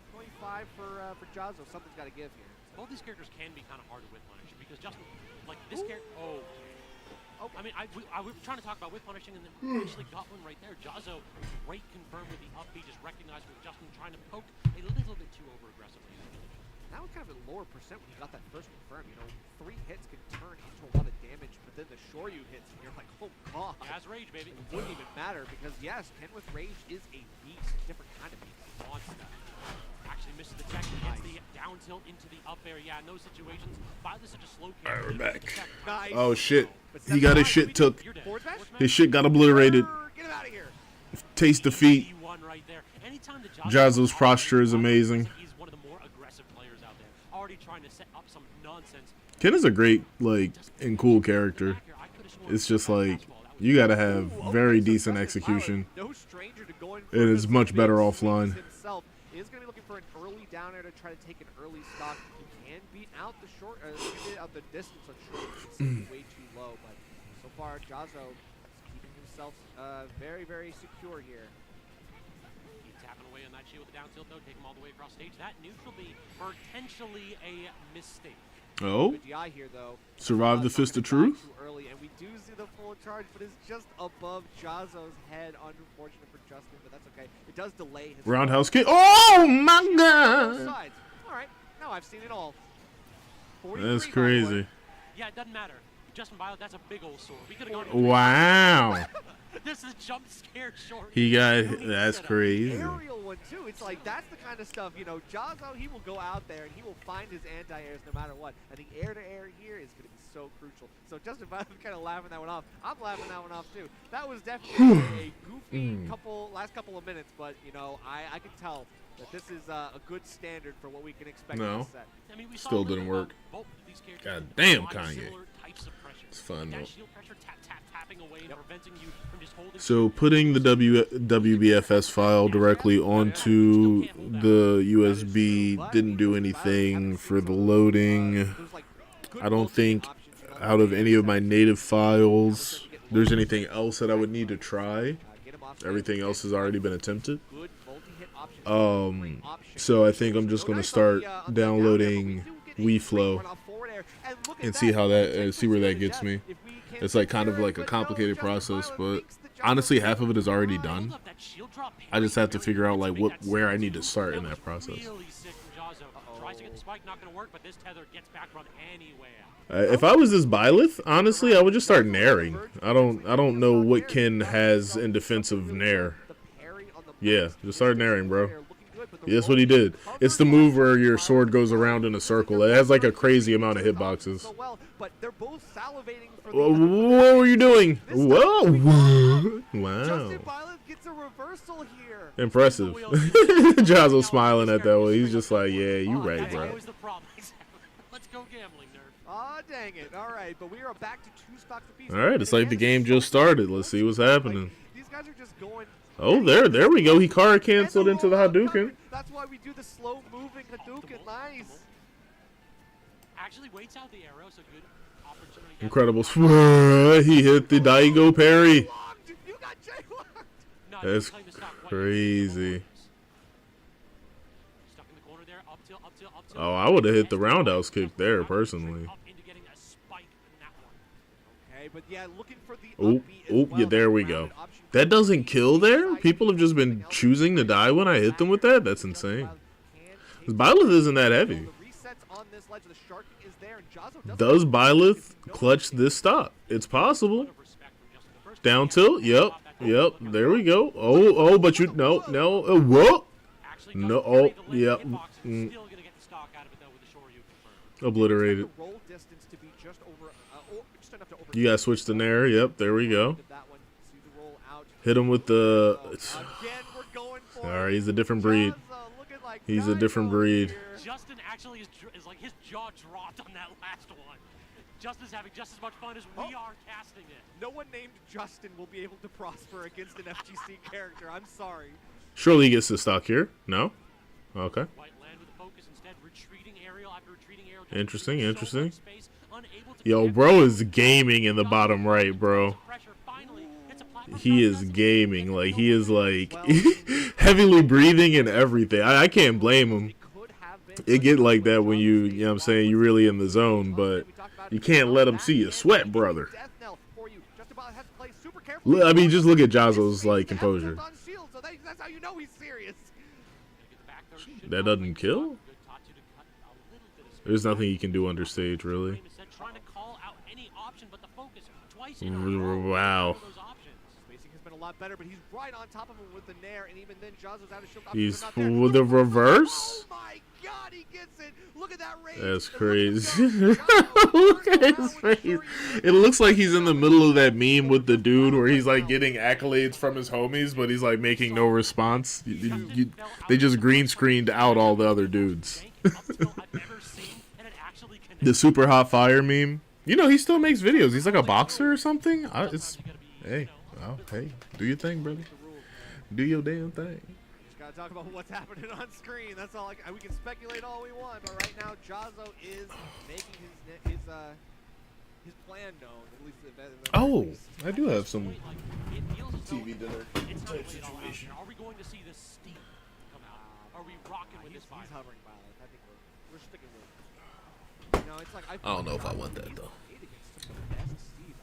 for YuGiOh. Something's got to give here. Both these characters can be kind of hard to whip punish because Justin, like this character. Oh. I mean, we were trying to talk about whip punishing, and then we actually got one right there. YuGiOh, great confirm with the up B, just recognized with Justin trying to poke a little bit too over-aggressively. That was kind of a lower percent when you got that first confirm. You know, 3 hits can turn into a lot of damage, but then the Shoryu hits, and you're like, oh god. Has rage, baby. It wouldn't even matter because yes, Ken with rage is a beast, different kind of beast. Wants that. Actually misses the check, gets the down tilt into the up air. Yeah, in those situations, Violet's such a slow Alright, we're back. Nice. Oh shit. He got his shit took. His shit got obliterated. Taste defeat. YuGiOh's posture is amazing. He's one of the more aggressive players out there. Already trying to set up some nonsense. Ken is a great, like, and cool character. It's just like, you gotta have very decent execution. It is much better offline. Is going to be looking for an early down air to try to take an early stock. He can beat out the short, out the distance on short. It's way too low, but so far YuGiOh is keeping himself very, very secure here. Keep tapping away on that shield with the down tilt though, take him all the way across stage. That neutral be potentially a mistake. Oh, Good DI here, though. survived the fist of truth. Too early, and we do see the full charge, but it's just above YuGiOh's head. Unfortunate for Justin, but that's okay. It does delay his Roundhouse kick. Oh my god! Both sides. I've seen it all. That's crazy. Yeah, it doesn't matter. Justin Violet, that's a big old sword. We could have gone. Wow. This is jump scare short. He got, that's crazy. Aerial one too. It's like that's the kind of stuff, you know, YuGiOh, he will go out there and he will find his anti-airs no matter what. I think air-to-air here is going to be so crucial. So Justin Violet kind of laughing that one off. I'm laughing that one off too. That was definitely a goofy last couple of minutes, but you know, I can tell that this is a good standard for what we can expect in this set. I mean, we Still didn't work. God damn, Kanye. It's fun though. So putting the WBFS file directly onto the USB didn't do anything for the loading. I don't think out of any of my native files there's anything else that I would need to try. Everything else has already been attempted. So I think I'm just going to start downloading WeFlow and see how that see where that gets me. It's like kind of like a complicated process, but honestly half of it is already done. I just have to figure out like where I need to start in that process. If I was this Byleth, honestly, I would just start nairing. I don't know what Ken has in defense of nair. Yeah, just start nairing, bro. Yeah, that's what he did. It's the move where your sword goes around in a circle. It has like a crazy amount of hitboxes. What were you doing? Whoa! Wow. Impressive. YuGiOh smiling at that one. He's just like, yeah, you right, bro. Let's go gambling, nerd. Aw, dang it. All right, but we are back to 2 stocks apiece. All right, it's like the game just started. Let's see what's happening. These guys are just going. Oh, there we go. He card canceled into the Hadouken. That's why we do the slow moving Hadouken. Nice. Actually waits out the arrow, so good opportunity. Incredible. He hit the Daigo parry. That's crazy. Oh, I would have hit the roundhouse kick there, personally. Oh, yeah, there we go. That doesn't kill there? People have just been choosing to die when I hit them with that? That's insane. This Byleth isn't that heavy. Does Byleth clutch this stop? It's possible. Down tilt? Yep. There we go. Oh, but you, no. Whoa. No, oh, yep. Obliterated. You gotta switch to nair. Yep, there we go. Hit him with the. Alright, he's a different breed. He's a different breed. Justin actually is like his jaw dropped on that last one. Justin's having just as much fun as we are casting it. No one named Justin will be able to prosper against an FGC character. I'm sorry. Surely he gets the stock here. No? Okay. Interesting. Yo, bro is gaming in the bottom right, bro. He is gaming. Like, he is, like, heavily breathing and everything. I can't blame him. It get like that when you know what I'm saying, you're really in the zone, but you can't let him see you sweat, brother. I mean, just look at YuGiOh's, like, composure. That doesn't kill? There's nothing you can do under stage, really. Wow. He's with the reverse? Oh my god, he gets it. Look at that range. That's crazy. Look at his face. It looks like he's in the middle of that meme with the dude where he's like getting accolades from his homies, but he's like making no response. They just green screened out all the other dudes. The super hot fire meme. You know, he still makes videos. He's like a boxer or something. Hey, do your thing, brother. Do your damn thing. Just gotta talk about what's happening on screen. That's all. We can speculate all we want, but right now YuGiOh is making his plan known. At least. Oh, I do have some TV dinner type situation. Are we going to see the steam come out? Are we rocking with this fire? He's hovering by it. I think we're sticking with. You know, it's like I don't know if I want that though.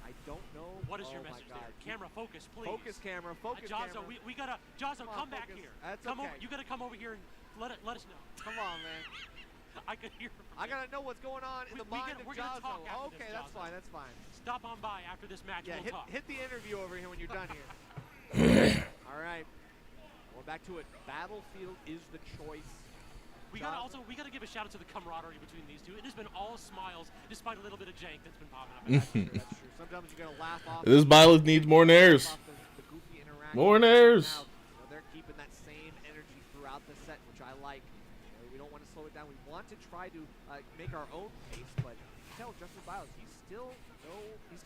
I don't know. What is your message there? Camera, focus, please. Focus, camera. Focus, YuGiOh, camera. we gotta. YuGiOh, come back here. That's come okay. over. You gotta come over here and let us know. Come on, man. I could hear. I gotta know what's going on in the mind of we're gonna talk YuGiOh. after Okay, this, that's YuGiOh. fine. That's fine. Stop on by after this match. Yeah, we'll talk. hit the interview over here when you're done here. All right, going back to it. Battlefield is the choice. We gotta give a shout out to the camaraderie between these two. It has been all smiles, despite a little bit of jank that's been popping up. That's true. Sometimes you gotta laugh off. This Byleth needs more nairs. More nairs. They're keeping that same energy throughout the set, which I like. We don't want to slow it down. We want to try to make our own pace, but tell Justin Biles, he's still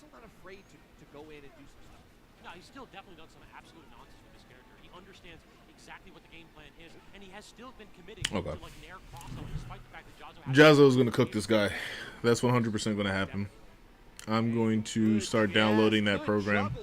not afraid to go in and do some stuff. No, he's still definitely done some absolute nonsense with this character. He understands exactly what the game plan is, and he has still been committing to like nair crossover, despite the fact that YuGiOh is going to cook this guy. That's 100% going to happen. I'm going to start downloading that program.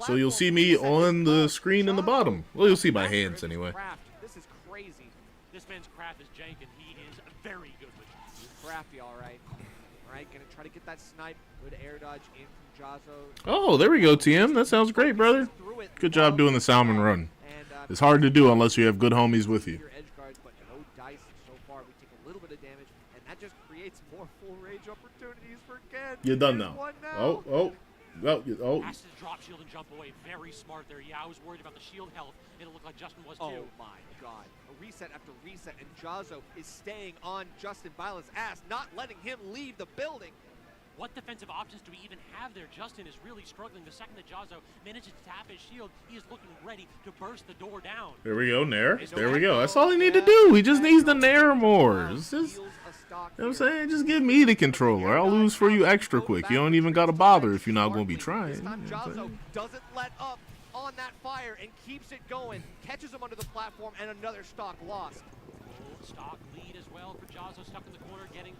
So you'll see me on the screen in the bottom. Well, you'll see my hands anyway. This is crazy. This man's craft is jank, and he is very good with it. He's crafty, all right. All right, gonna try to get that snipe. Good air dodge in from YuGiOh. Oh, there we go, TM. That sounds great, brother. Good job doing the salmon run. It's hard to do unless you have good homies with you. Edge guards, but no dice so far. We take a little bit of damage, and that just creates more full rage opportunities for Ken. You're done now. Oh. Has to drop shield and jump away. Very smart there. Yeah, I was worried about the shield health, and it looked like Justin was too. Oh my God. A reset after reset, and YuGiOh is staying on Justin Biles' ass, not letting him leave the building. What defensive options do we even have there? Justin is really struggling. The second that YuGiOh manages to tap his shield, he is looking ready to burst the door down. There we go, Nair. There we go. That's all he need to do. He just needs to Nair more. It's just, you know what I'm saying? Just give me the controller. I'll lose for you extra quick. You don't even got to bother if you're not going to be trying. This time YuGiOh doesn't let up on that fire and keeps it going. Catches him under the platform, and another stock lost. Stock lead as well for YuGiOh, stuck in the corner, getting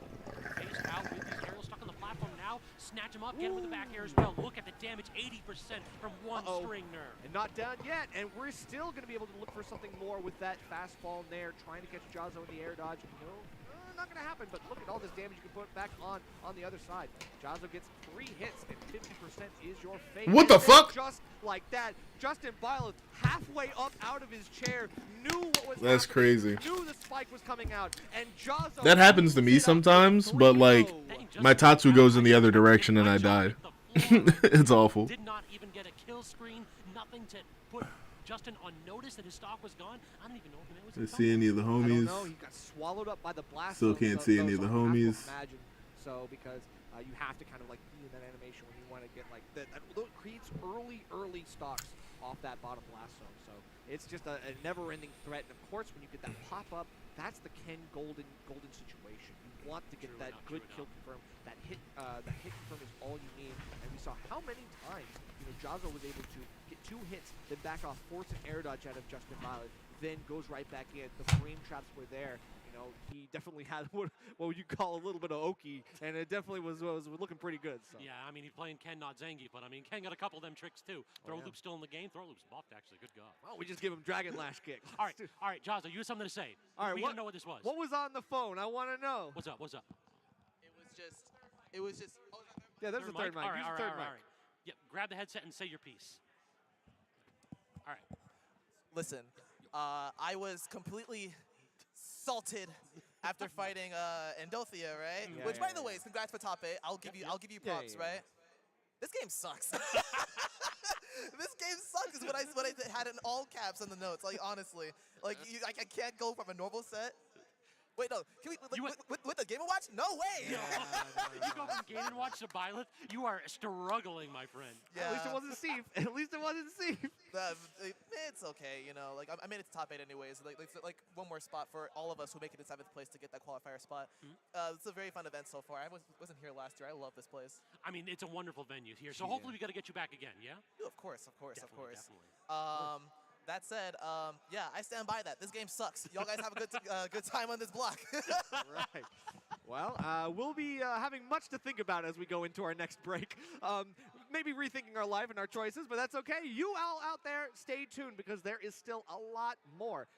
faced out with these arrows stuck on the platform now. Snatch him up, get him with the back air as well. Look at the damage, 80% from one string nerve. And not done yet, and we're still going to be able to look for something more with that fastball there, trying to catch YuGiOh in the air dodge. No, not going to happen, but look at all this damage you can put back on the other side. YuGiOh gets 3 hits, and 50% is your fate. What the fuck? Just like that, Justin Biles, halfway up out of his chair, knew what was That's crazy. Knew the spike was coming out, and YuGiOh... That happens to me sometimes, but like, my Tatsu goes in the other direction and I die. It's awful. Did not even get a kill screen, nothing to put Justin on notice that his stock was gone. I don't even know if it was. See any of the homies? I don't know. He got swallowed up by the blast. Still can't see any of the homies. Imagine. So because you have to kind of like be in that animation when you want to get like that creates early stocks off that bottom blast zone. So it's just a never-ending threat. And of course, when you get that pop up, that's the Ken golden situation. You want to get that good kill confirm. That hit confirm is all you need. And we saw how many times YuGiOh was able to get 2 hits, then back off, force an air dodge out of Justin Biles, then goes right back in. The frame traps were there. He definitely had what you call a little bit of Oki, and it definitely was looking pretty good. So. Yeah, I mean, he's playing Ken, not Zangief, but I mean, Ken got a couple of them tricks too. Throw loop's still in the game. Throw loop's buffed, actually. Good God. Well, we just give him Dragon Lash kick. All right, YuGiOh, you have something to say. All right, we don't know what this was. What was on the phone? I want to know. What's up? It was just. Yeah, there's a third mic. Use the third mic. Yeah, grab the headset and say your piece. All right. Listen, I was completely salted after fighting Endothea, right? Yeah, Which, by the way, is congrats for top 8. I'll give you props, right? This game sucks. This game sucks is what I had in all caps on the notes. Like honestly, like I can't go from a normal set. Wait, no. Can we with the Game & Watch? No way. No. You go from Game & Watch to Byleth, you are struggling, my friend. Yeah. At least it wasn't Steve. At least it wasn't Steve. It's okay, Like I made it to top 8 anyways. Like one more spot for all of us who make it to 7th place to get that qualifier spot. It's a very fun event so far. I wasn't here last year. I love this place. I mean, it's a wonderful venue here. So hopefully we got to get you back again. Yeah. Of course. Definitely. That said, yeah, I stand by that. This game sucks. Y'all guys have a good time on this block. Right. Well, we'll be having much to think about as we go into our next break. Maybe rethinking our life and our choices, but that's okay. You all out there, stay tuned because there is still a lot more.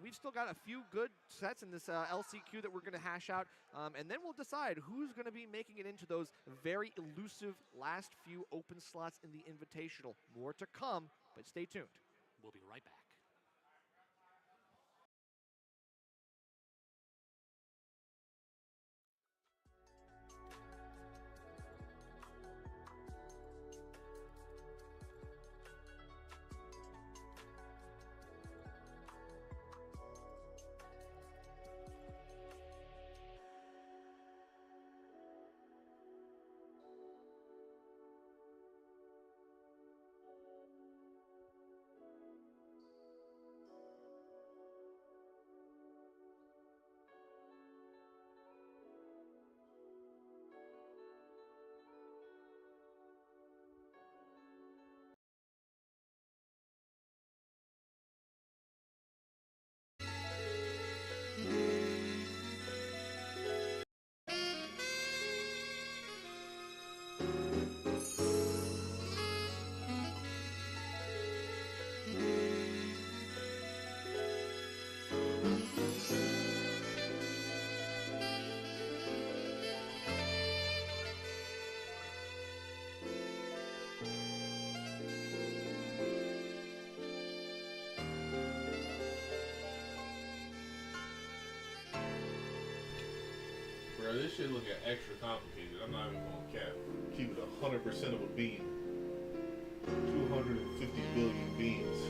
We've still got a few good sets in this LCQ that we're going to hash out, and then we'll decide who's going to be making it into those very elusive last few open slots in the Invitational. More to come, but stay tuned. We'll be right back. Bro, this shit looking extra complicated. I'm not even gonna cap. Keep it 100% of a bean. 250 billion beans.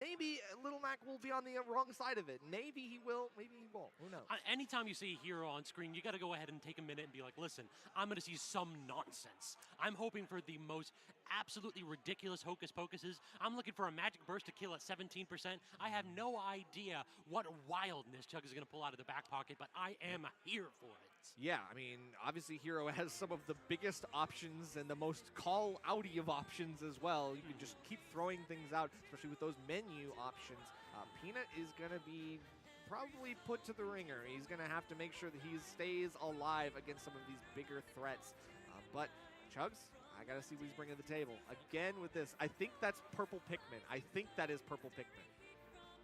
Maybe Little Mac will be on the wrong side of it. Maybe he will, maybe he won't. Who knows? Anytime you see a hero on screen, you got to go ahead and take a minute and be like, listen, I'm going to see some nonsense. I'm hoping for the most absolutely ridiculous hocus pocuses. I'm looking for a magic burst to kill at 17%. I have no idea what wildness Chug is going to pull out of the back pocket, but I am here for it. Yeah, I mean, obviously Hero has some of the biggest options and the most call-outy of options as well. You can just keep throwing things out, especially with those menu options. Peanut is going to be probably put to the ringer. He's going to have to make sure that he stays alive against some of these bigger threats. But Chugs, I got to see what he's bringing to the table. Again with this, I think that's Purple Pikmin. I think that is Purple Pikmin.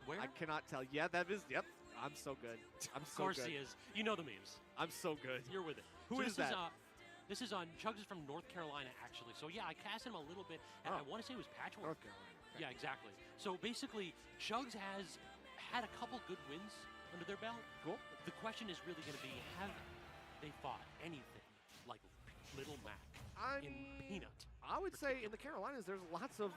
Where? I cannot tell. Yeah, that is, yep. I'm so good. I'm so good. Of course he is. You know the memes. I'm so good. You're with it. Who is that? This is on Chugs is from North Carolina, actually. So yeah, I cast him a little bit, and I want to say it was Patchwork. North Carolina. Okay. Yeah, exactly. So basically, Chugs has had a couple good wins under their belt. Cool. The question is really going to be, have they fought anything like Little Mac in Peanut? I would say in the Carolinas, there's lots of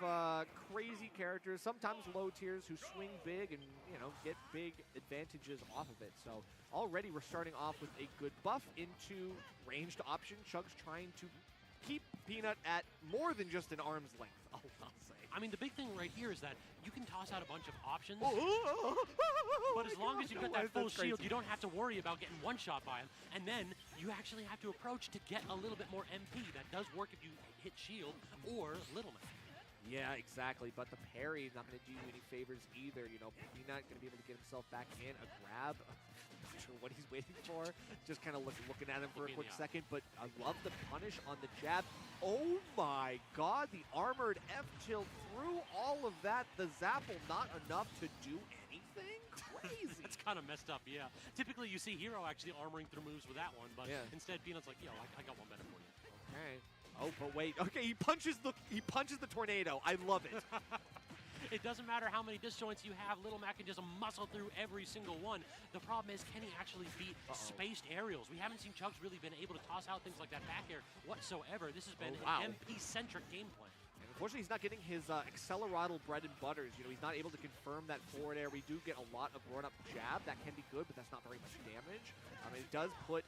crazy characters, sometimes low tiers, who swing big and, you know, get big advantages off of it. So already we're starting off with a good buff into ranged option. Chug's trying to keep Peanut at more than just an arm's length, I'll say. I mean, the big thing right here is that you can toss out a bunch of options, but as long as you've got that full shield, you don't have to worry about getting one shot by him. And then you actually have to approach to get a little bit more MP. That does work if you hit shield or Little Mac. Yeah, exactly. But the parry not going to do you any favors either. You know, Peanut going to be able to get himself back in a grab. Not sure what he's waiting for. Just kind of looking at him for a quick second. But I love the punish on the jab. Oh my God, the armored F tilt through all of that. The Zapple not enough to do anything. Crazy. That's kind of messed up. Yeah. Typically, you see Hero actually armoring through moves with that one, but instead Peanut's like, yo, I got one better for you. Okay. Oh, but wait. Okay, he punches the tornado. I love it. It doesn't matter how many disjoints you have. Little Mac can just muscle through every single one. The problem is, can he actually beat spaced aerials? We haven't seen Chugs really been able to toss out things like that back air whatsoever. This has been an MP-centric game plan. And unfortunately, he's not getting his accelerodal bread and butters. You know, he's not able to confirm that forward air. We do get a lot of run-up jab. That can be good, but that's not very much damage. It does put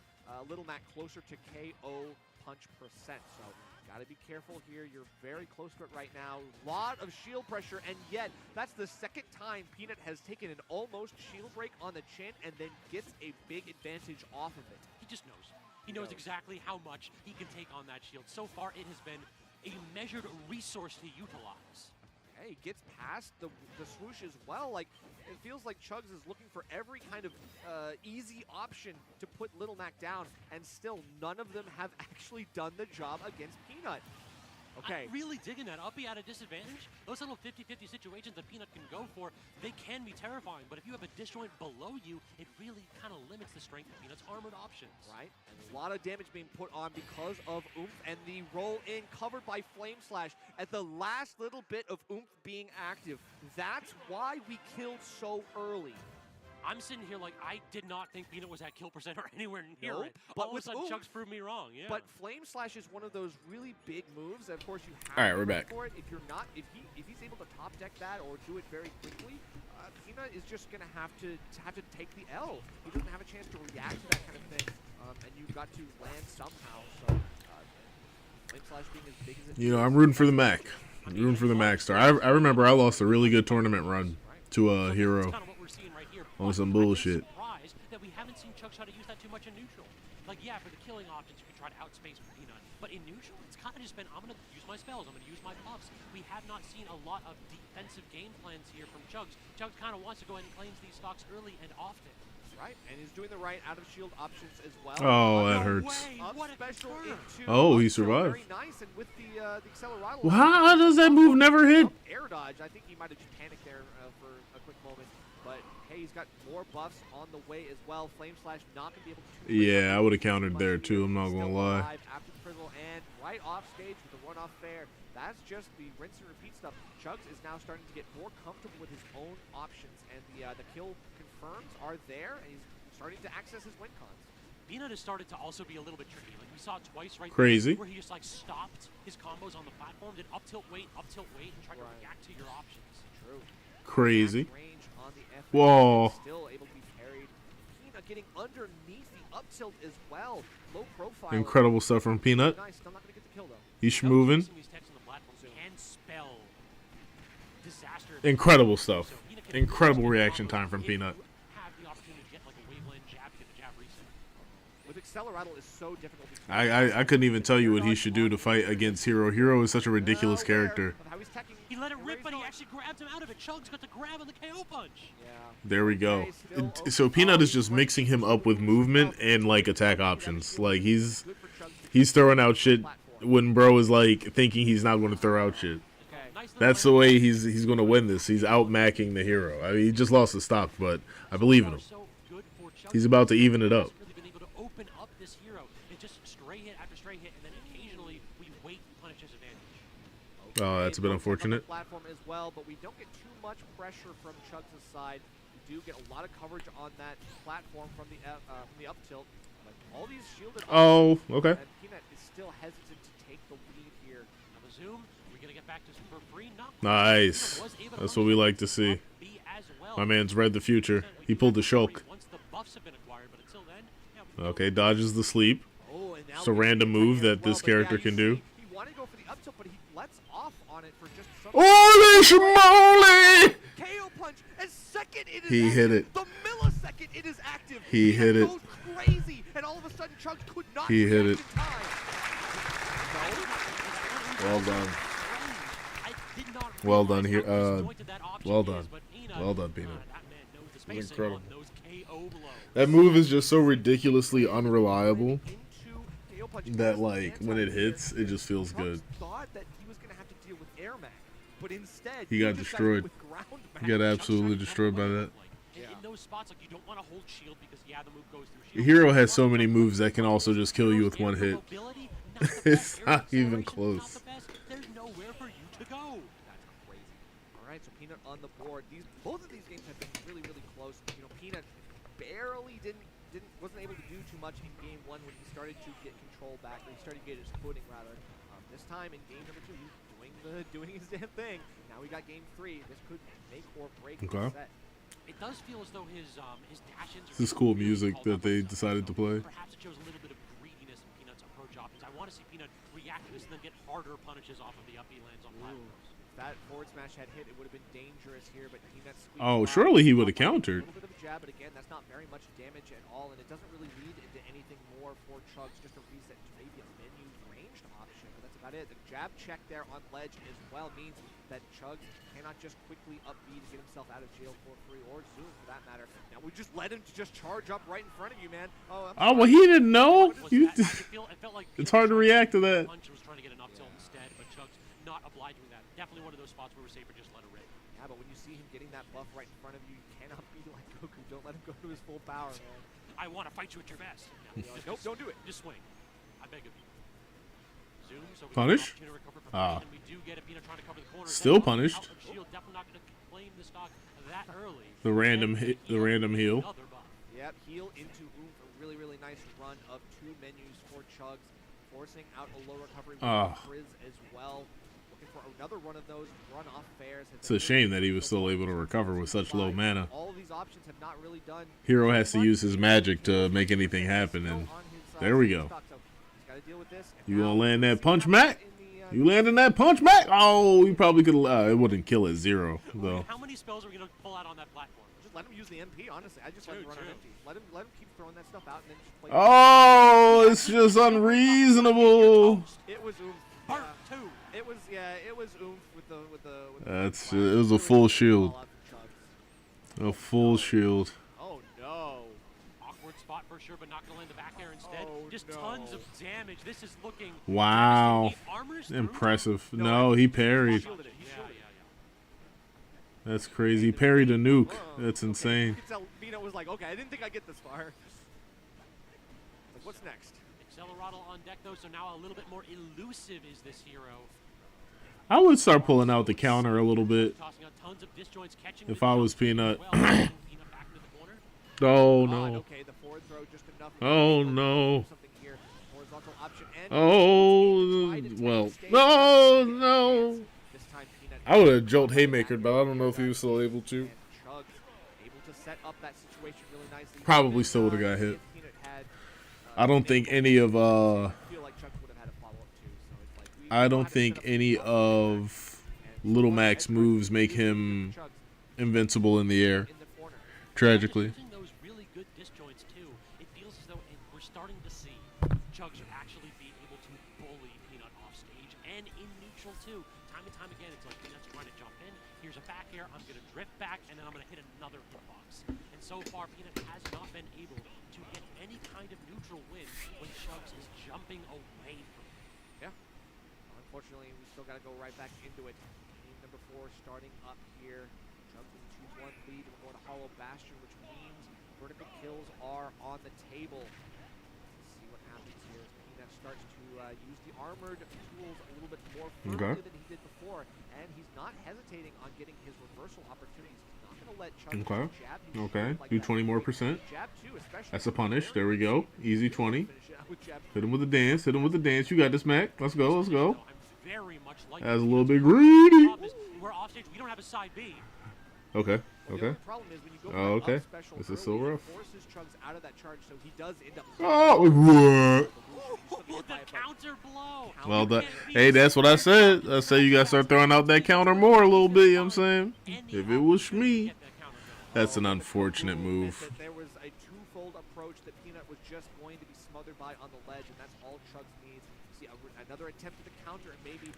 Little Mac closer to KO punch percent, so gotta be careful here. You're very close to it right now. Lot of shield pressure, and yet that's the second time Peanut has taken an almost shield break on the chin and then gets a big advantage off of it. He just knows. He knows exactly how much he can take on that shield. So far, it has been a measured resource to utilize. Hey, gets past the swoosh as well. Like, it feels like Chugs is looking for every kind of easy option to put Little Mac down, and still none of them have actually done the job against Peanut. Okay. I'm really digging that. Up be at a disadvantage. Those little 50-50 situations that Peanut can go for, they can be terrifying. But if you have a disjoint below you, it really kind of limits the strength of Peanut's armored options. Right. And a lot of damage being put on because of Oomph, and the roll in covered by Flame Slash at the last little bit of Oomph being active. That's why we killed so early. I'm sitting here like I did not think Peanut was at kill percent or anywhere near it. But all of a sudden, Chugs proved me wrong. Yeah. But Flame Slash is one of those really big moves that, of course, you have all right, to we're go back. for it. If you're not, if he's able to top deck that or do it very quickly, Peanut is just gonna have to take the L. He doesn't have a chance to react to that kind of thing, and you've got to land somehow. So Flame Slash being as big as it You know, I'm rooting for the Mac. I'm rooting for the Mac star. I remember I lost a really good tournament run to a Hero on some bullshit. Surprised that we haven't seen Chugs try to use that too much in neutral. Like, yeah, for the killing options, you can try to outspace Peanut. But in neutral, it's kind of just been, I'm going to use my spells, I'm going to use my buffs. We have not seen a lot of defensive game plans here from Chugs. Chugs kind of wants to go ahead and claim these stocks early and often. Right, and he's doing the right out of shield options as well. Oh, that hurts. Oh, he survived. Very nice, and with the accelerodal. Well, how does that move never hit? Air dodge. I think he might have just panicked there for a quick moment. But hey, he's got more buffs on the way as well. Flame Slash not gonna be able to. Yeah, I would have countered there too. I'm not gonna lie. After the frizzle and right off stage with the run-off fair. That's just the rinse and repeat stuff. Chugs is now starting to get more comfortable with his own options, and the kill confirms are there, and he's starting to access his win cons. Peanut has started to also be a little bit tricky. Like we saw it twice right Crazy. there, where he just like stopped his combos on the platform, did up tilt wait, and tried to react to your options. True. Crazy. Range on the F Whoa. still able to be parried. Peanut getting underneath the up tilt as well. Low profile. Incredible stuff from Peanut. Nice. Still not gonna get the kill though. He's moving. Can spell disaster. Incredible stuff. Incredible reaction time from Peanut. Have the opportunity to get like a waveland jab to get the jab reset. With accelerodal is so difficult. I couldn't even tell you what he should do to fight against Hero. Hero is such a ridiculous character. He let it rip, but he actually grabbed him out of it. Chugs got the grab on the KO punch. Yeah. There we go. So Peanut is just mixing him up with movement and like attack options. Like he's throwing out shit when bro is like thinking he's not going to throw out shit. That's the way he's going to win this. He's out-macking the Hero. I mean, he just lost his stock, but I believe in him. He's about to even it up. Really been able to open up this Hero and just stray hit after stray hit, and then occasionally we wait and punish his advantage. Oh, that's a bit unfortunate. Platform as well, but we don't get too much pressure from Chugs' side. We do get a lot of coverage on that platform from the up tilt. But all these shielded. Oh, okay. And Peanut is still hesitant to take the lead here. Now the zoom. Gonna get back to for free. Nice. That's what we like to see. My man's read the future. He pulled the Shulk. Okay, dodges the sleep. It's a random move that this character can do. He wanted to go for the up tilt, but he lets off on it for just some. Holy schmoly! KO punch. As second it is He active, hit it. The millisecond it is active. He hit it. Goes crazy, and all of a sudden Chugs could not. He hit it. In time. Well done. I didn't Well done here. Well done. Well done, Peanut. It was incredible. That move is just so ridiculously unreliable that, like, when it hits, it just feels good. Thought that he was gonna have to deal with air mag, but instead He got destroyed. He got absolutely destroyed by that. In those spots, like, you don't want to hold shield because the move goes through The hero has so many moves that can also just kill you with one hit. It's not even close. There's nowhere for you to go. That's crazy. All right, so Peanut on the board. Both of these games have been really, really close. You know, Peanut barely wasn't able to do too much in game 1 when he started to get control back, or he started to get his footing rather. This time in game number 2, he's doing his damn thing. Now we got game 3. This could make or break the set. It does feel as though his dash-ins are This is cool music that they decided to play. Perhaps it shows a little bit of greediness in Peanut's approach options. I want to see Peanut react to this and then get harder punishes off of the up B lands on platforms. If that forward smash had hit, it would have been dangerous here, but Peanut squeezed Oh, out. surely he would have countered. A little bit of a jab, but again, that's not very much damage at all, and it doesn't really lead into anything more for Chugs, just a reset to maybe a menu ranged option, but that's about it. The jab check there on ledge as well means that Chugs cannot just quickly up B to get himself out of jail for free, or Zoom for that matter. Now we just let him to just charge up right in front of you, man. Oh, well, he didn't know. It felt like It's hard to react to that. Punch was trying to get an up tilt instead, but Chugs not obliging that. Definitely one of those spots where we're safer just let it rip. Yeah, but when you see him getting that buff right in front of you, you cannot be like Goku. Don't let him go to his full power, man. I want to fight you at your best. Nope, don't do it. Just swing. I beg of you. Zoom, so we Punish? get an opportunity to recover from Ah. and we do get a Peanut trying to cover the corner. Still Then punished. out of shield, definitely not going to claim the stock that early. The random hit, the random heal. Another buff. Yep, heal into Oomph. A really, really nice run of 2 menus for Chugs, forcing out a low recovery with Frizz as well. Looking for another one of those run-off fairs. It's a shame that he was still able to recover with such low mana. All of these options have not really done. Hero has to use his magic to make anything happen, and there we go. You gonna land that punch, Mac? You landing that punch, Mac? Oh, you probably could. It wouldn't kill at 0 though. How many spells are we going to pull out on that platform? Just let him use the MP, honestly. I just let him run on empty. Let him keep throwing that stuff out and then just play. Oh, it's just unreasonable. It was Oomph. Part 2. It was Oomph with the It was a full shield. A full shield. Oh no. Awkward spot for sure, but not going to land the back air instead. Just tons of damage. This is looking Wow. devastating. Impressive. No, he parried. That's crazy. He parried a nuke. That's insane. You could tell Bino was like, okay, I didn't think I'd get this far. Like, what's next? Accelerottle on deck though, so now a little bit more elusive is this hero. I would start pulling out the counter a little bit Tossing out tons of disjoints, catching if the I jump was Peanut. well, Peanut back into the corner. Oh no. Okay, the forward throw just enough. Oh no. Something here. Horizontal option and Oh well. No, no. This time Peanut I would have jolt haymakered, but I don't know if he was still able to. Chugs able to set up that situation really nicely. Probably still would have got hit. Peanut had, I don't think any of feel like Chugs would have had a follow-up too, so it's like I don't think any of Little Mac's moves make him invincible in the air. Tragically. Using those really good disjoints too, it feels as though we're starting to see Chugs actually be able to bully Peanut off stage and in neutral too. Time and time again, it's like Peanut's trying to jump in. Here's a back air. I'm going to drift back, and then I'm going to hit another hitbox. And so far, Peanut has not been able to get any kind of neutral win when Chugs is jumping away from him. Yeah. Unfortunately, we still got to go right back into it. Game number 4 starting up here. Chugs with a 2-1 lead. We're going to Hollow Bastion, which means vertical kills are on the table. Let's see what happens here. Peanut starts to use the armored tools a little bit more firmly than he did before, and he's not hesitating on getting his reversal opportunities. He's not going to let Chugs jab his shield like Do that. 20 more %. Jab too, especially. That's a punish. There we go. Easy 20. Finish it out with jab. Hit him with the dance. Hit him with the dance. You got this, Mac. Let's go. Let's go. Very much like That's a little bit greedy. we're off stage. We don't have a side B. Okay. Okay. Problem is when you go Oh, for okay. up special This is early, so it rough. forces Chugs out of that charge, so he does end up. Oh, what? The counter blow. Well done. Hey, that's what I said. I said you got to start throwing out that counter more a little bit, you know what I'm saying? If it was me. That's an unfortunate move. That there was a twofold approach that Peanut was just going to be smothered by on the ledge, and that's all Chugs needs. See a another attempt at the counter, and maybe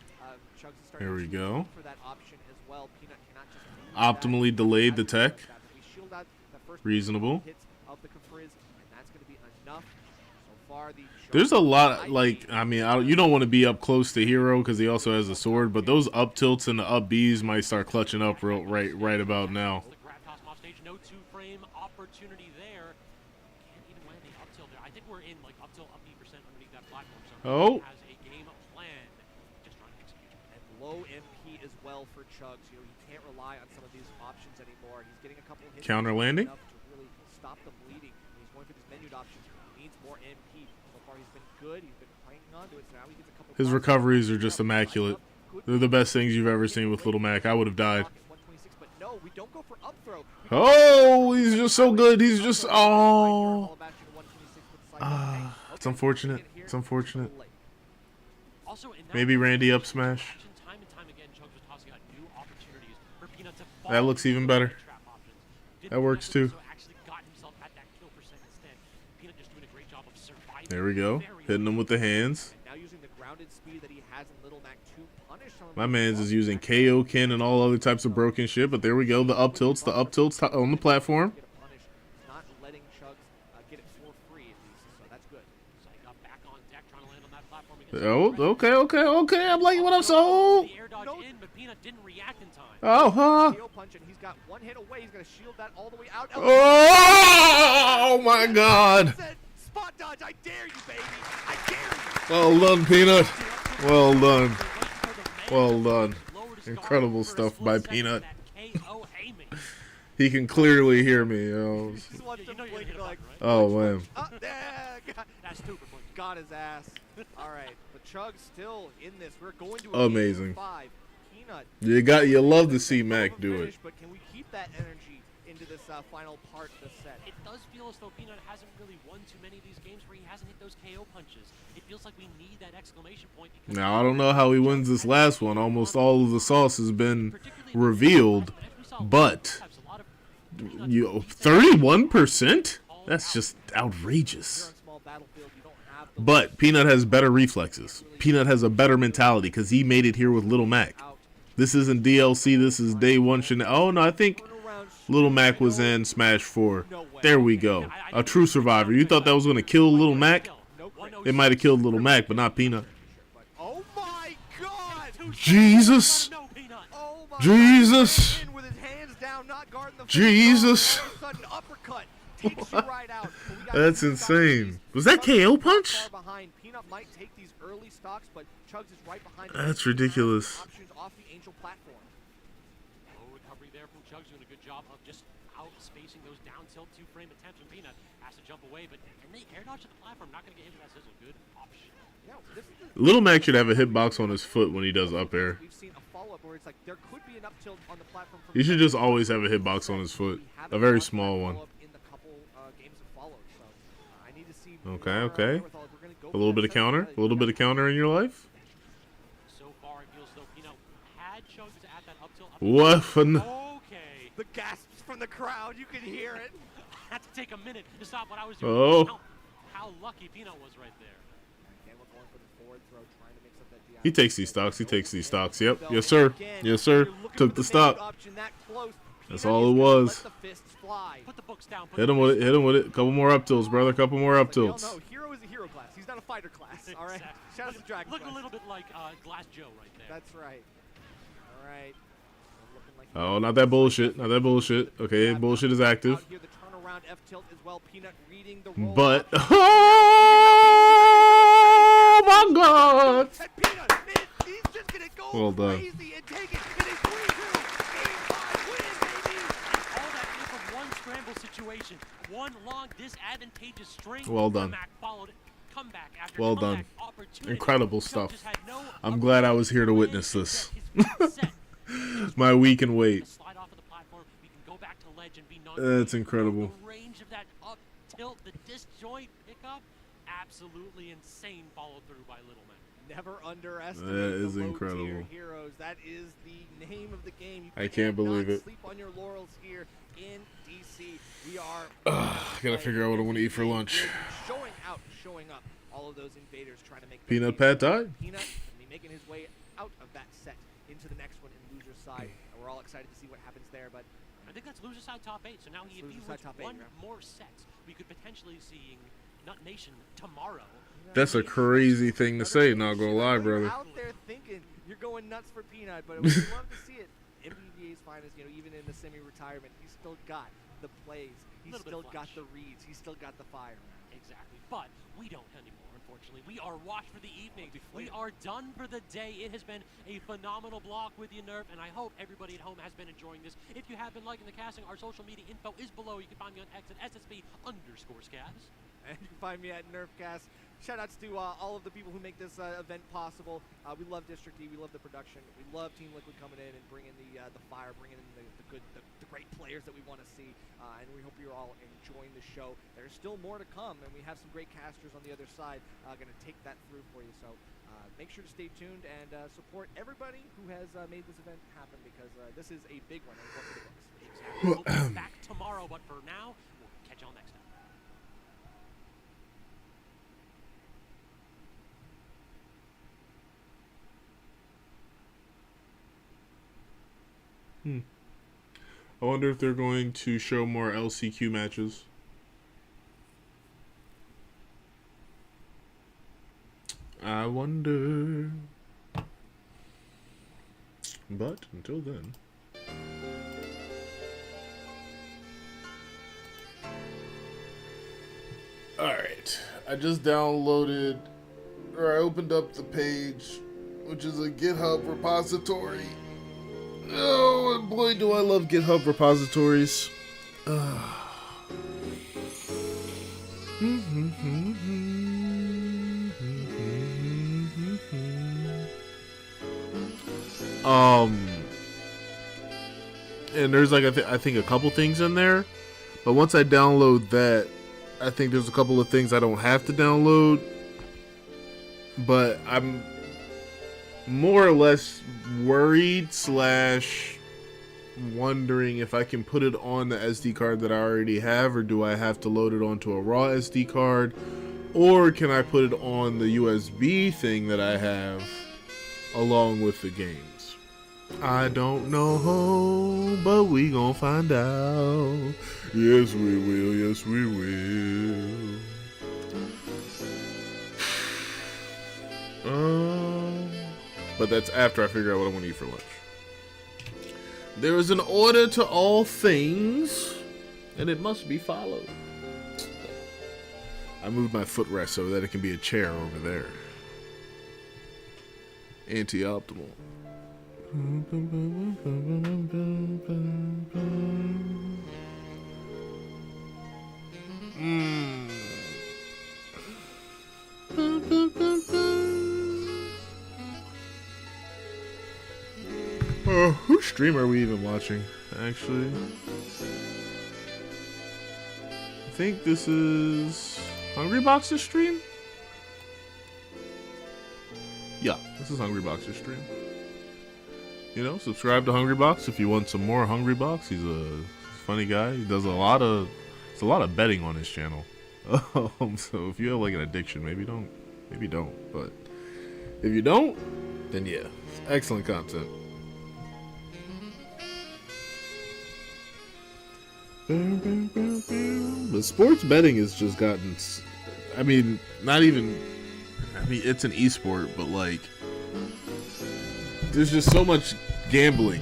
Chugs is starting There we to go. look for that option as well. Peanut cannot just lose Optimally that. delayed the tech. We shield out the first Reasonable. hits of the Kafriz, and that's going to be enough. So far, the There's a lot, like, I mean, you don't want to be up close to Hero because he also has a sword, but those up tilts and the up Bs might start clutching up right about now. The grab toss off stage, no two-frame opportunity there. Can't even land the up tilt there. I think we're in like up tilt, up B% underneath that platform. So Oh. has a game plan, just trying to execute. And low MP as well for Chugs. You know, he can't rely on some of these options anymore. He's getting a couple hits. Counter landing? Enough to really stop the bleeding. He's going for these menued options. He needs more MP. So far, he's been good. He's been playing onto it. So now he gets a couple. His recoveries are just immaculate. They're the best things you've ever seen with Little Mac. I would have died. But no, we don't go for up throw. Oh, he's just so good. He's just, oh. It's unfortunate. It's unfortunate. Also, in Maybe Randy up smash. time and time again, Chugs was tossing out new opportunities for Peanut to That looks even better. trap options. That works too. So actually got himself at that kill percent instead. Peanut just doing a great job of surviving. There we go. Hitting him with the hands. Now using the grounded speed that he has in Little Mac to punish some of My man's is using KO Kin and all other types of broken shit, but there we go. The up tilts on the platform. not letting Chugs get it for free at least, so that's good. Psych up back on deck, trying to land on that platform against Oh, okay. I'm liking what I'm sold. the air dodge in, but Peanut didn't react in time. Oh, huh. KO punch, and he's got one hit away. He's going to shield that all the way out. Oh, my God. Spot dodge, I dare you, baby. I dare you. Well done, Peanut. Well done. Well done. Incredible stuff by Peanut. He can clearly hear me. Oh, man. Got his ass. All right, but Chug still in this. We're going to Amazing. 5. Peanut. You love to see Mac do it. But can we keep that energy into this final part of the set? It does feel as though Peanut hasn't really won too many of these games where he hasn't hit those KO punches. It feels like we need that exclamation point. Now, I don't know how he wins this last one. Almost all of the sauce has been revealed, but 31%? That's just outrageous. But Peanut has better reflexes. Peanut has a better mentality because he made it here with Little Mac. This isn't DLC. This is day one. Oh, no, I think Little Mac was in Smash 4. There we go. A true survivor. You thought that was going to kill Little Mac? It might have killed Little Mac, but not Peanut. Oh my God! Jesus! Jesus! Jesus! That's insane. Was that KO punch? That's ridiculous. Low recovery there from Chugs, doing a good job of just out-spacing those down tilt two-frame attempts. And Peanut has to jump away, but can they air dodge to the platform? Not going to get hit with that sizzle. Good option. Little Mac should have a hitbox on his foot when he does up air. He should just always have a hitbox on his foot. A very small one. Okay. A little bit of counter? A little bit of counter in your life? So far, it feels though Peanut had Chugs at that up tilt. What? Okay. The gasps from the crowd, you can hear it. I had to take a minute to stop what I was doing. Oh. How lucky Peanut was right there. He takes these stocks. He takes these stocks. Yep. Yes, sir. Yes, sir. Took the stock. That's all it was. Put the books down. Hit him with it. Hit him with it. Couple more up tilts, brother. Couple more up tilts. No, Hero is a hero class. He's not a fighter class. All right. Shout out to Dragon. Looking a little bit like Glass Joe right there. That's right. All right. Oh, not that bullshit. Not that bullshit. Okay, bullshit is active. But oh my God! Well done. Situation. One long disadvantageous string. Well done. Comeback after well done. Incredible stuff. I'm glad I was here to witness this. My week and wait. That's incredible. The range of that up tilt, the disjoint pickup, absolutely insane follow through by Little Man. Never underestimate that is the incredible. Heroes. That is the name of the game. I can't believe it. Sleep on your laurels here in DC. We are I gotta figure out what I want to eat for lunch. Showing up all of those invaders trying to make Peanut Pad Thai. Peanut going to be making his way out of that set into the next one in loser's side. We're all excited to see what happens there, but I think that's loser side top 8. So now if he wins one more set, we could potentially see Nut Nation tomorrow. That's a crazy thing to say, not gonna lie, brother. Out there thinking you're going nuts for Peanut, but we love to see it. MBVA's finest, you know, even in the semi-retirement, he's still got the plays. He's still got the reads. He's still got the fire. Exactly, but we don't anymore, unfortunately. We are washed for the evening. We are done for the day. It has been a phenomenal block with you, Nerf, and I hope everybody at home has been enjoying this. If you have been liking the casting, our social media info is below. You can find me on X at SSB_scabs. And you can find me at NerfCast. Shoutouts to all of the people who make this event possible. We love District D. We love the production. We love Team Liquid coming in and bringing the fire, bringing in the great players that we want to see. And we hope you're all enjoying the show. There's still more to come, and we have some great casters on the other side going to take that through for you. So make sure to stay tuned and support everybody who has made this event happen, because this is a big one. Exactly. We'll be back tomorrow, but for now, we'll catch y'all next time. I wonder if they're going to show more LCQ matches. I wonder. But until then. Alright. I just downloaded, or I opened up the page, which is a GitHub repository. Oh, and boy, do I love GitHub repositories. And there's like I think a couple things in there, but once I download that, I think there's a couple of things I don't have to download. But I'm more or less worried / wondering if I can put it on the SD card that I already have, or do I have to load it onto a raw SD card, or can I put it on the USB thing that I have along with the games? I don't know, but we gonna find out. Yes we will, yes we will. But that's after I figure out what I want to eat for lunch. There is an order to all things, and it must be followed. I moved my footrest so that it can be a chair over there. Anti-optimal. Whose stream are we even watching, actually? I think this is Hungrybox's stream? Yeah, this is Hungrybox's stream. You know, subscribe to Hungrybox if you want some more Hungrybox. He's a funny guy. He does a lot of betting on his channel. So if you have like an addiction, maybe don't. But if you don't, then yeah, excellent content. But sports betting has just gotten, I mean, it's an esport, but like, there's just so much gambling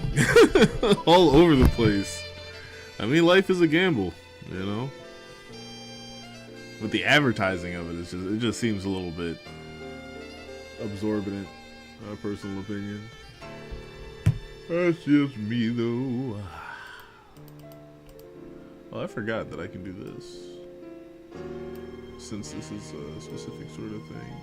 all over the place. I mean, life is a gamble, you know? But the advertising of it just seems a little bit absorbent, my personal opinion. That's just me, though. Oh, I forgot that I can do this, since this is a specific sort of thing.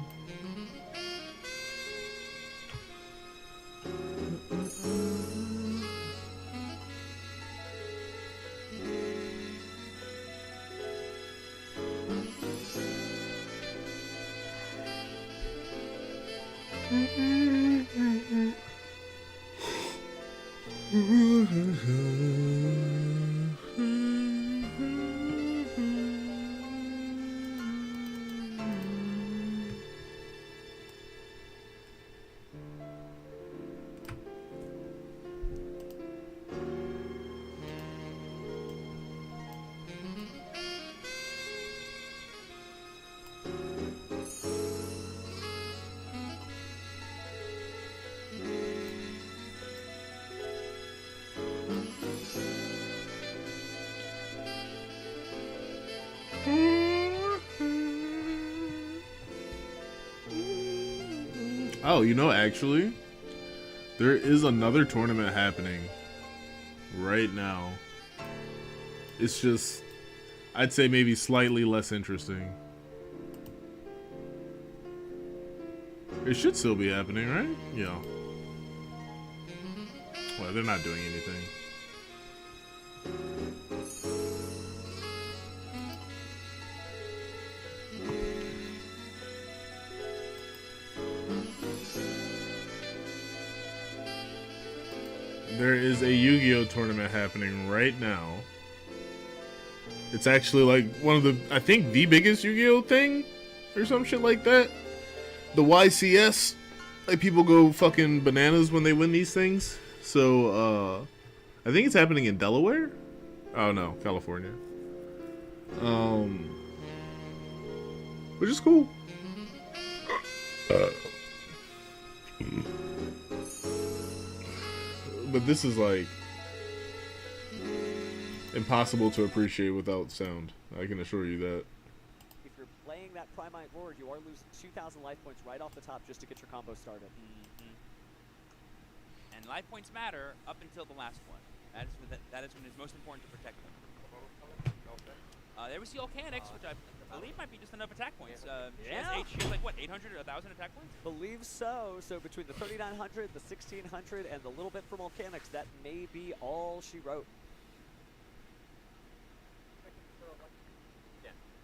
Oh, you know, actually, there is another tournament happening right now. It's just, I'd say maybe slightly less interesting. It should still be happening, right? Yeah. Well, they're not doing anything. There is a YuGiOh tournament happening right now. It's actually like one of the, I think the biggest YuGiOh thing or some shit like that. The YCS, like people go fucking bananas when they win these things. So, I think it's happening in Delaware? Oh no, California. Which is cool. But this is like impossible to appreciate without sound. I can assure you that. If you're playing that Primite Lord, you are losing 2,000 life points right off the top just to get your combo started. And life points matter up until the last one. That is when it's most important to protect them. There was the Volcanics, which I believe might be just enough attack points. She has like what, 800 or 1,000 attack points? Believe so. So between the 3,900, the 1,600, and the little bit from Volcanics, that may be all she wrote.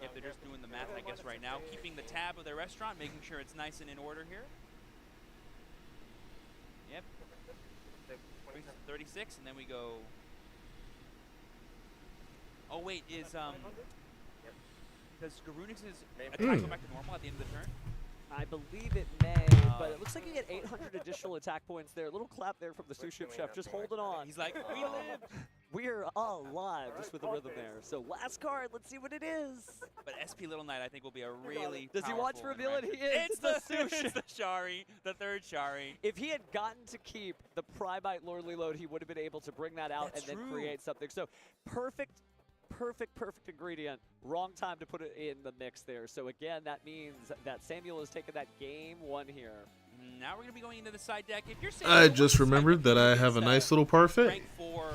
If they're just doing the math, I guess, right now, keeping the tab of their restaurant, making sure it's nice and in order here. Yep. 36, and then we go. Oh wait, is does Garunix's attack go back to normal at the end of the turn? I believe it may, but it looks like you get 800 additional attack points there. A little clap there from the sous chef, just holding on. He's like, we live. We're alive, just with the rhythm there. So last card, let's see what it is. But SP Little Knight, I think, will be a really Does he want to reveal it? He is. It's the sous chef. It's the Shari, the third Shari. If he had gotten to keep the Primite Lordly Load, he would have been able to bring that out and then create something. So perfect ingredient. Wrong time to put it in the mix there. So again, that means that Samuel has taken that game one here. Now we're going to be going into the side deck. If you're I just remembered that I have a nice little parfait. Rank 4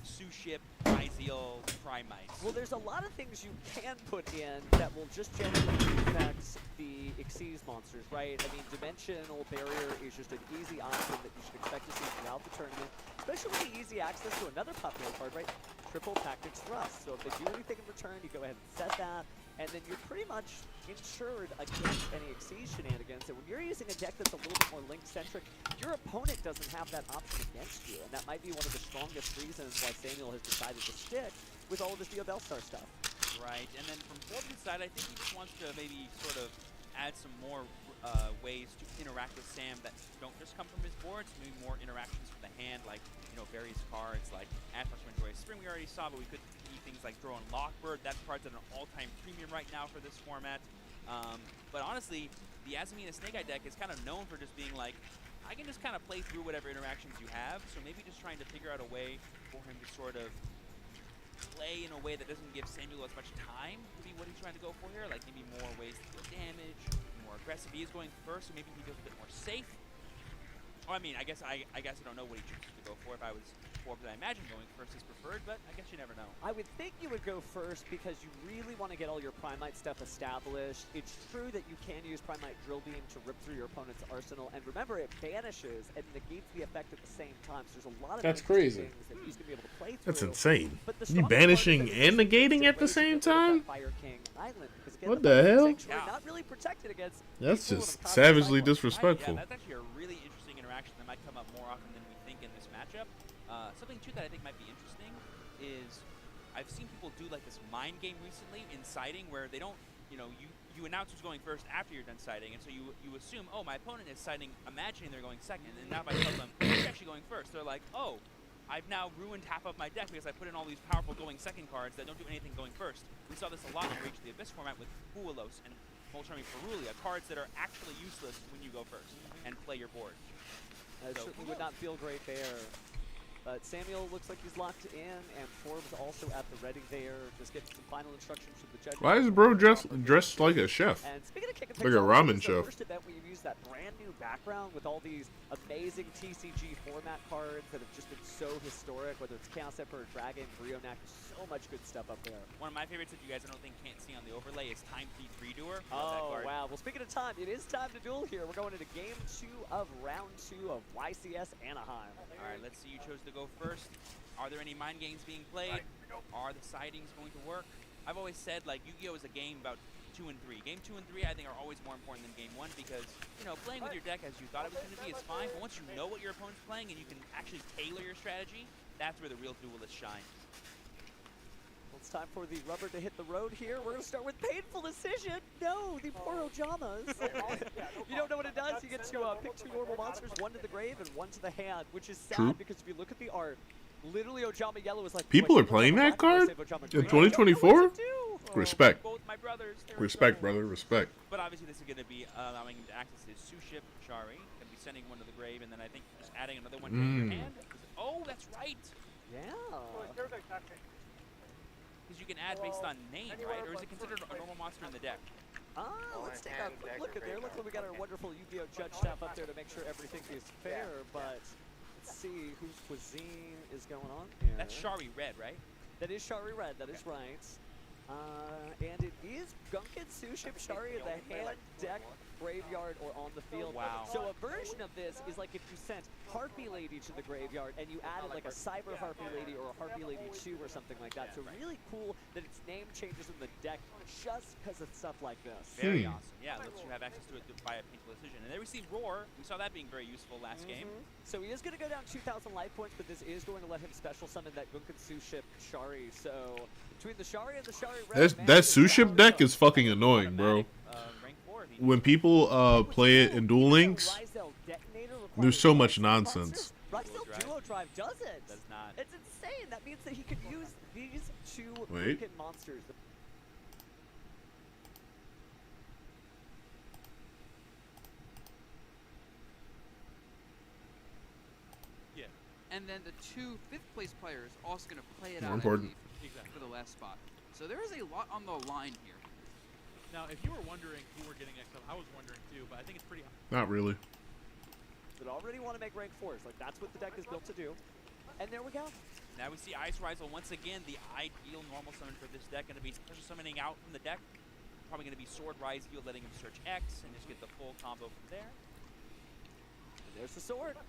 sous chef, Izeal, Primite. Well, there's a lot of things you can put in that will just generally affect the Xyz monsters, right? I mean, Dimensional Barrier is just an easy option that you should expect to see throughout the tournament, especially with the easy access to another popular card, right? Triple Tactics Thrust. So if they do anything in return, you go ahead and set that, and then you're pretty much insured against any Xyz shenanigans. And when you're using a deck that's a little bit more Link-centric, your opponent doesn't have that option against you, and that might be one of the strongest reasons why Samuel has decided to stick with all of his Dio Bellstar stuff. Right, and then from Forbid's side, I think he just wants to maybe sort of add some more ways to interact with Sam that don't just come from his boards, maybe more interactions from the hand, like, you know, various cards like Aspects of Enjoy Spring we already saw, but we could see things like Throw and Lockbird. That card's at an all-time premium right now for this format. But honestly, the Azamina Snake Eye deck is kind of known for just being like, I can just kind of play through whatever interactions you have, so maybe just trying to figure out a way for him to sort of play in a way that doesn't give Samuel as much time to be what he's trying to go for here, like maybe more ways to deal damage, more aggressive. He is going first, so maybe he feels a bit more safe. Oh, I mean, I guess I don't know what he chooses to go for. If I was Forbes, I imagine going first is preferred, but I guess you never know. I would think you would go first because you really want to get all your Primite stuff established. It's true that you can use Primite Drill Beam to rip through your opponent's arsenal, and remember, it banishes and negates the effect at the same time. So there's a lot of That's crazy. things that he's going to be able to play through. That's insane. But the You banishing and negating at the same time? Fire King Island, because again, What the hell? Sanctuary not really protected against. That's just savagely Yeah, disrespectful. that's actually a really interesting interaction that might come up more often than we think in this matchup. Something too that I think might be interesting is I've seen people do like this mind game recently in siding where they don't, you know, you announce who's going first after you're done siding, and so you assume, oh, my opponent is siding, imagining they're going second, and now if I tell them you're actually going first, they're like, oh, I've now ruined half of my deck because I put in all these powerful going second cards that don't do anything going first. We saw this a lot in Reach of the Abyss format with Huilos and Molcharming Ferulia, cards that are actually useless when you go first and play your board. It certainly would not feel great there. But Samuel looks like he's locked in, and Forbes also at the ready there, just getting some final instructions from the judges. Why is bro dressed like a chef? And speaking of kicking Like things a off, ramen this is the chef. first event where you've used that brand new background with all these amazing TCG format cards that have just been so historic, whether it's Chaos Emperor, Dragon, Brionac, so much good stuff up there. One of my favorites that you guys I don't think can't see on the overlay is Time Thief Redoer. Oh, wow. Well, speaking of time, it is time to duel here. We're going into game 2 of round 2 of YCS Anaheim. All right, let's see. You chose to go first. Are there any mind games being played? Are the sightings going to work? I've always said, like, Yu-Gi-Oh is a game about 2 and 3. Game 2 and 3, I think, are always more important than game 1 because, you know, playing with your deck as you thought it was going to be is fine, but once you know what your opponent's playing and you can actually tailor your strategy, that's where the real duelists shine. Well, it's time for the rubber to hit the road here. We're going to start with Painful Decision. No, the poor Ojamas. You don't know what it does. You get to pick 2 normal monsters, 1 to the grave and 1 to the hand, which is sad True. because if you look at the art, literally Ojama Yellow is like... People are playing that card in 2024? Respect. Both my brothers. Respect, brother. Respect. But obviously this is going to be allowing him to access his Suship, Shari, and be sending 1 to the grave, and then I think just adding another 1 to your hand. Oh, that's right. Yeah. Because you can add based on name, right? Or is it considered a normal monster in the deck? Let's take a quick look at there. Luckily, we got our wonderful YuGiOh judge staff up there to make sure everything is fair, but let's see whose cuisine is going on here. That's Shari Red, right? That is Shari Red, that is right. And it is Gunkin Suship Shari in the hand, deck, graveyard, or on the field. Wow. So a version of this is like if you sent Harpy Lady to the graveyard and you added like a Cyber Harpy Lady or a Harpy Lady 2 or something like that. So really cool that its name changes in the deck just because of stuff like this. Very awesome. Yeah, lets you have access to it by a Painful Decision. And there we see Roar. We saw that being very useful last game. So he is going to go down 2,000 life points, but this is going to let him special summon that Gunkin Suship Shari. So between the Shari and the Shari Red, That Suship deck is fucking annoying, bro. When people play it in Duel Links, there's so much nonsense. Ryzel Duo Drive doesn't. Does not. It's insane. That means that he could use these 2 Wait. Gunkin monsters. Yeah. And then the 2 5th-place players also going to play it More out, important. I believe, for the last spot. So there is a lot on the line here. Now, if you were wondering who we're getting next up, I was wondering too, but I think it's pretty... Not really. That already want to make rank 4s. Like, that's what the deck is built to do. And there we go. Now we see Ice Ryzel once again, the ideal normal summon for this deck. Going to be special summoning out from the deck. Probably going to be Sword Ryzel, letting him search X and just get the full combo from there. And there's the sword.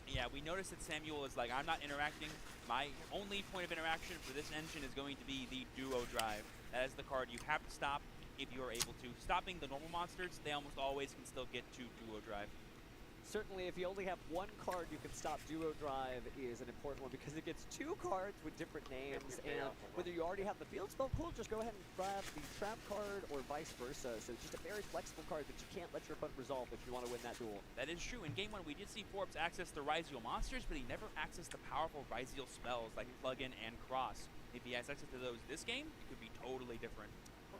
Yeah, we noticed that Samuel is like, I'm not interacting. My only point of interaction for this engine is going to be the Duo Drive. That is the card you have to stop if you are able to. Stopping the normal monsters, they almost always can still get to Duo Drive. Certainly, if you only have 1 card you can stop Duo Drive is an important one because it gets 2 cards with different names, and whether you already have the field spell pool, just go ahead and grab the trap card or vice versa. So it's just a very flexible card that you can't let your opponent resolve if you want to win that duel. That is true. In game 1, we did see Forbes access the Ryzel monsters, but he never accessed the powerful Ryzel spells like Plug-in and Cross. If he has access to those this game, it could be totally different.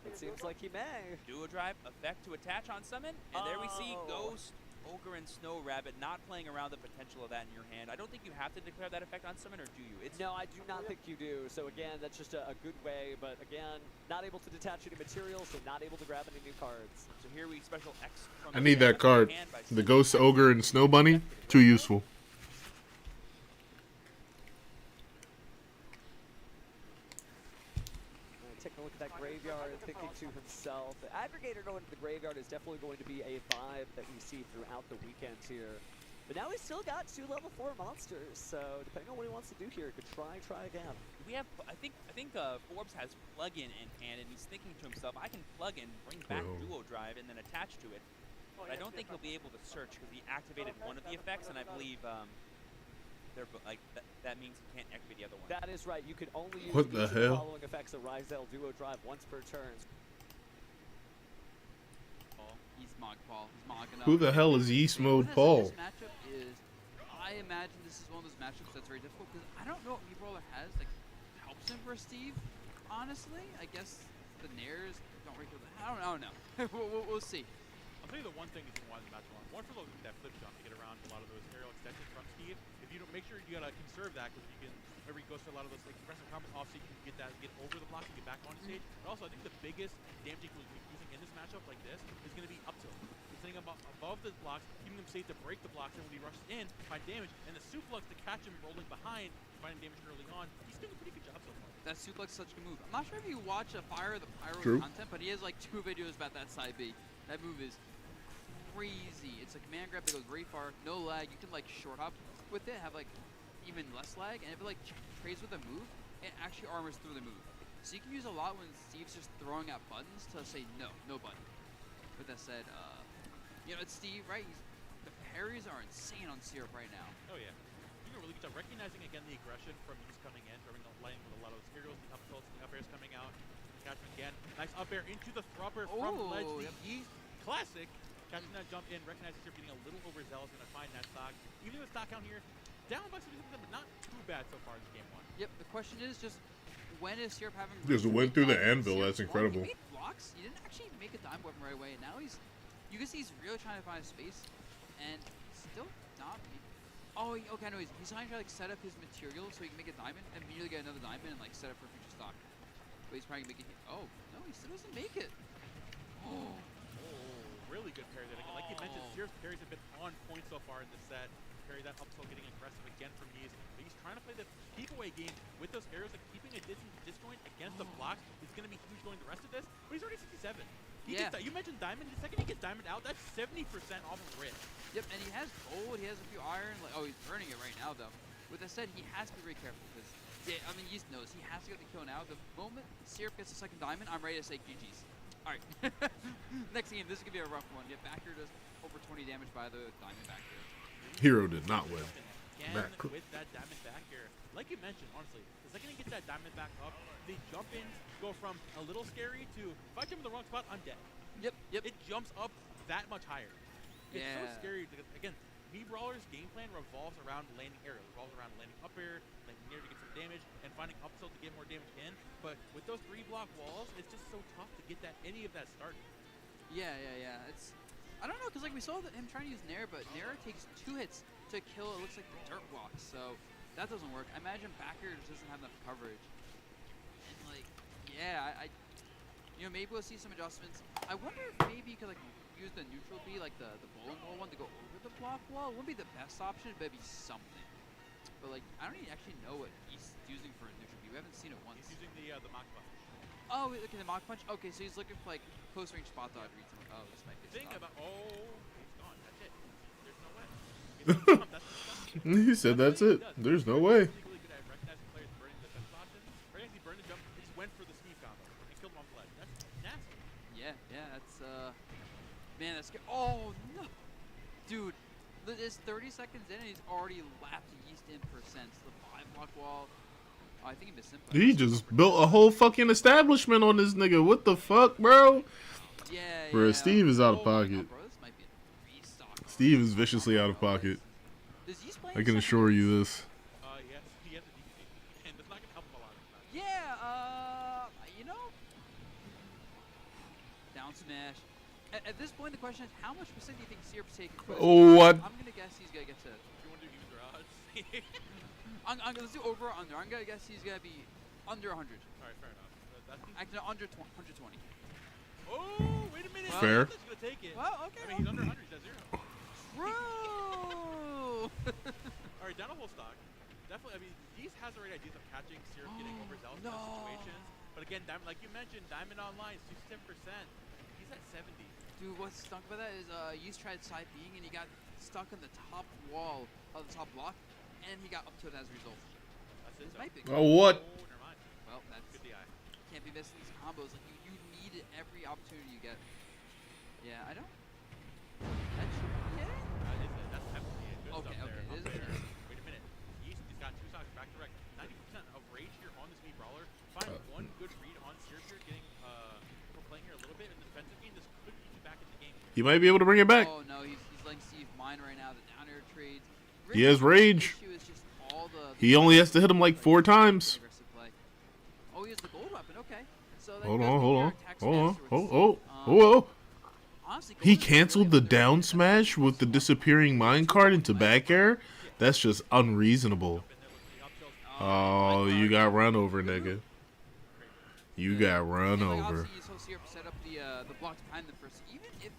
It seems like he may. Duo Drive, effect to attach on summon, and there we see Ghost, Ogre, and Snow Rabbit not playing around the potential of that in your hand. I don't think you have to declare that effect on summon, or do you? No, I do not think you do. So again, that's just a good way, but again, not able to detach any material, so not able to grab any new cards. So here we special X from I need that card. The Ghost, Ogre, and Snow Bunny. Too useful. Taking a look at that graveyard and thinking to himself, the Aggregator going to the graveyard is definitely going to be a vibe that we see throughout the weekend here. But now he's still got 2 level 4 monsters, so depending on what he wants to do here, he could try again. We have, I think Forbes has plug-in in hand, and he's thinking to himself, I can plug in, bring back Duo Drive, and then attach to it. But I don't think he'll be able to search because he activated one of the effects, and I believe that means he can't activate the other one. That is right. You can only use What the hell? following effects of Ryzel Duo Drive once per turn. He's Mog Paul. He's mogging up. Who the hell is Yeast Mode Paul? This matchup is, I imagine this is one of those matchups that's very difficult because I don't know what Roller has that helps him for Steve. Honestly, I guess the Nairs don't really. I don't know. We'll see. I'll tell you the one thing that you want in the match one. One for that flip jump to get around a lot of those aerial extensions from Steve. If you don't make sure you gotta conserve that because you can whenever he goes for a lot of those like aggressive combos off stage, you can get over the block and get back on stage. But also I think the biggest damage he was using in this matchup like this is gonna be up tilt. He's sitting above the blocks, keeping them safe to break the blocks, and when he rushes in, find damage, and the suplex to catch him rolling behind, finding damage early on. He's doing a pretty good job so far. That suplex is such a good move. I'm not sure if you watch a Fire the Pyro content, but he has like 2 videos about that side B. That move is crazy. It's a command grab that goes very far, no lag. You can like short hop with it, have like even less lag, and if it like trades with a move, it actually armors through the move. So you can use a lot when Steve's just throwing out buttons to say no button. With that said, you know, it's Steve, right? The parries are insane on Syrup right now. Oh yeah. You can really good job recognizing again the aggression from Yeast coming in, driving the lane with a lot of those aerials, the up tilts, the up airs coming out. Catch him again. Nice up air into the thrupper from ledge. The Yeast classic. Catching that jump in, recognizing Syrup getting a little overzealous, gonna find that stock. Even with stock count here, down by 60%, but not too bad so far in this game 1. Yep, the question is just when is Syrup having Just went through the anvil, that's incredible. He made blocks, he didn't actually make a dive weapon right away, and now you can see he's really trying to find a space, and still not. Oh, okay, no, he's trying to like set up his material so he can make a diamond, and immediately get another diamond and like set up for future stock. But he's probably gonna make it. Oh, no, he still doesn't make it. Oh. Really good parry there. Like you mentioned, Syrup's parries have been on point so far in this set. Parry that up tilt, getting aggressive again from Yeast. But he's trying to play the keep away game with those arrows, like keeping a disjoint against the blocks is going to be huge going the rest of this. But he's already 67. You mentioned Diamond. The second he gets Diamond out, that's 70% off of Rip. Yep, and he has gold, he has a few iron. Like, oh, he's burning it right now, though. With that said, he has to be very careful because, I mean, Yeast knows he has to get the kill now. The moment Syrup gets the second Diamond, I'm ready to say GG's. All right. Next game, this is going to be a rough one. Yeah, backer does over 20 damage by the Diamond back here. Hero did not win. Again, with that Diamond back here, like you mentioned, honestly, the second he gets that Diamond back up, the jump ins go from a little scary to, if I jump in the wrong spot, I'm dead. Yep. It jumps up that much higher. It's so Yeah. scary because, again, Mii Brawler's game plan revolves around landing aerial, revolves around landing up air, landing near to get some damage, and finding up tilt to get more damage in. But with those 3 block walls, it's just so tough to get any of that started. Yeah. It's, I don't know, because like we saw him trying to use Nair, but Nair takes 2 hits to kill. It looks like the dirt block, so that doesn't work. I imagine backer just doesn't have enough coverage. And like, yeah, you know, maybe we'll see some adjustments. I wonder if maybe you could like use the neutral B, like the bowling ball one, to go over the block wall. It wouldn't be the best option, but it'd be something. But like, I don't even actually know what he's using for a neutral B. We haven't seen it once. He's using the Mach Punch. Oh, okay, the Mach Punch. Okay, so he's looking for like close range spot dodge reads. Oh, this might be. Think about. Oh, he's gone. That's it. There's no way. He said that's it. There's no way. He's really good at recognizing players burning the defense option. Right as he burned the jump, he just went for the Steve combo and killed him on the ledge. That's nasty. Yeah, that's man, that's good. Oh no, dude, it's 30 seconds in and he's already lapped Yeast in percents. The 5-block wall. Oh, I think he missed him. He just built a whole fucking establishment on this nigga. What the fuck, bro? Yeah. Bro, Steve is out of pocket. Bro, this might be a restock. Steve is viciously out of pocket. I can assure you this. Yes, he has a DPD, and that's not gonna help him a lot. Yeah, you know, down smash. At this point, the question is, how much percent do you think Syrup's taking? What? I'm gonna guess he's gonna get to. You want to do even odds? Let's do over or under. I'm gonna guess he's gonna be under 100. All right, fair enough. Actually, under 120. Oh, wait a minute. Fair. He's gonna take it. Well, okay. I mean, he's under 100. He's at 0. True. All right, down a whole stock. Definitely. I mean, Yeast has the right ideas of catching Syrup getting overzealous in those situations. But again, Diamond, like you mentioned, Diamond Online, 67%. He's at 70. Dude, what's stuck about that is Yeast tried side being and he got stuck on the top wall of the top block, and he got up to it as a result. That's it. This might be. Oh, what? Oh, never mind. Well, that's good DI. Can't be missing these combos. Like you need every opportunity you get. Yeah, I don't. That should be it. That's heavily good Okay, stuff there. it is a turn. Wait a minute. Yeast, he's got 2 stocks back to rec. 90% of rage here on this Mii Brawler. Find one good read on Syrup here, getting playing here a little bit in the defensive game. This could keep you back in the game. He might be able to bring it back. Oh no, he's letting Steve mine right now. The down air trades. He has rage. He only has to hit him like 4 times. Oh, he has the gold weapon. Okay. So Hold on. Oh. honestly, He canceled the down smash with the disappearing minecart into back air? That's just unreasonable. Oh, you got run over, nigga. You got run and, like, over. obviously, you saw Syrup set up the blocks behind them first. Even if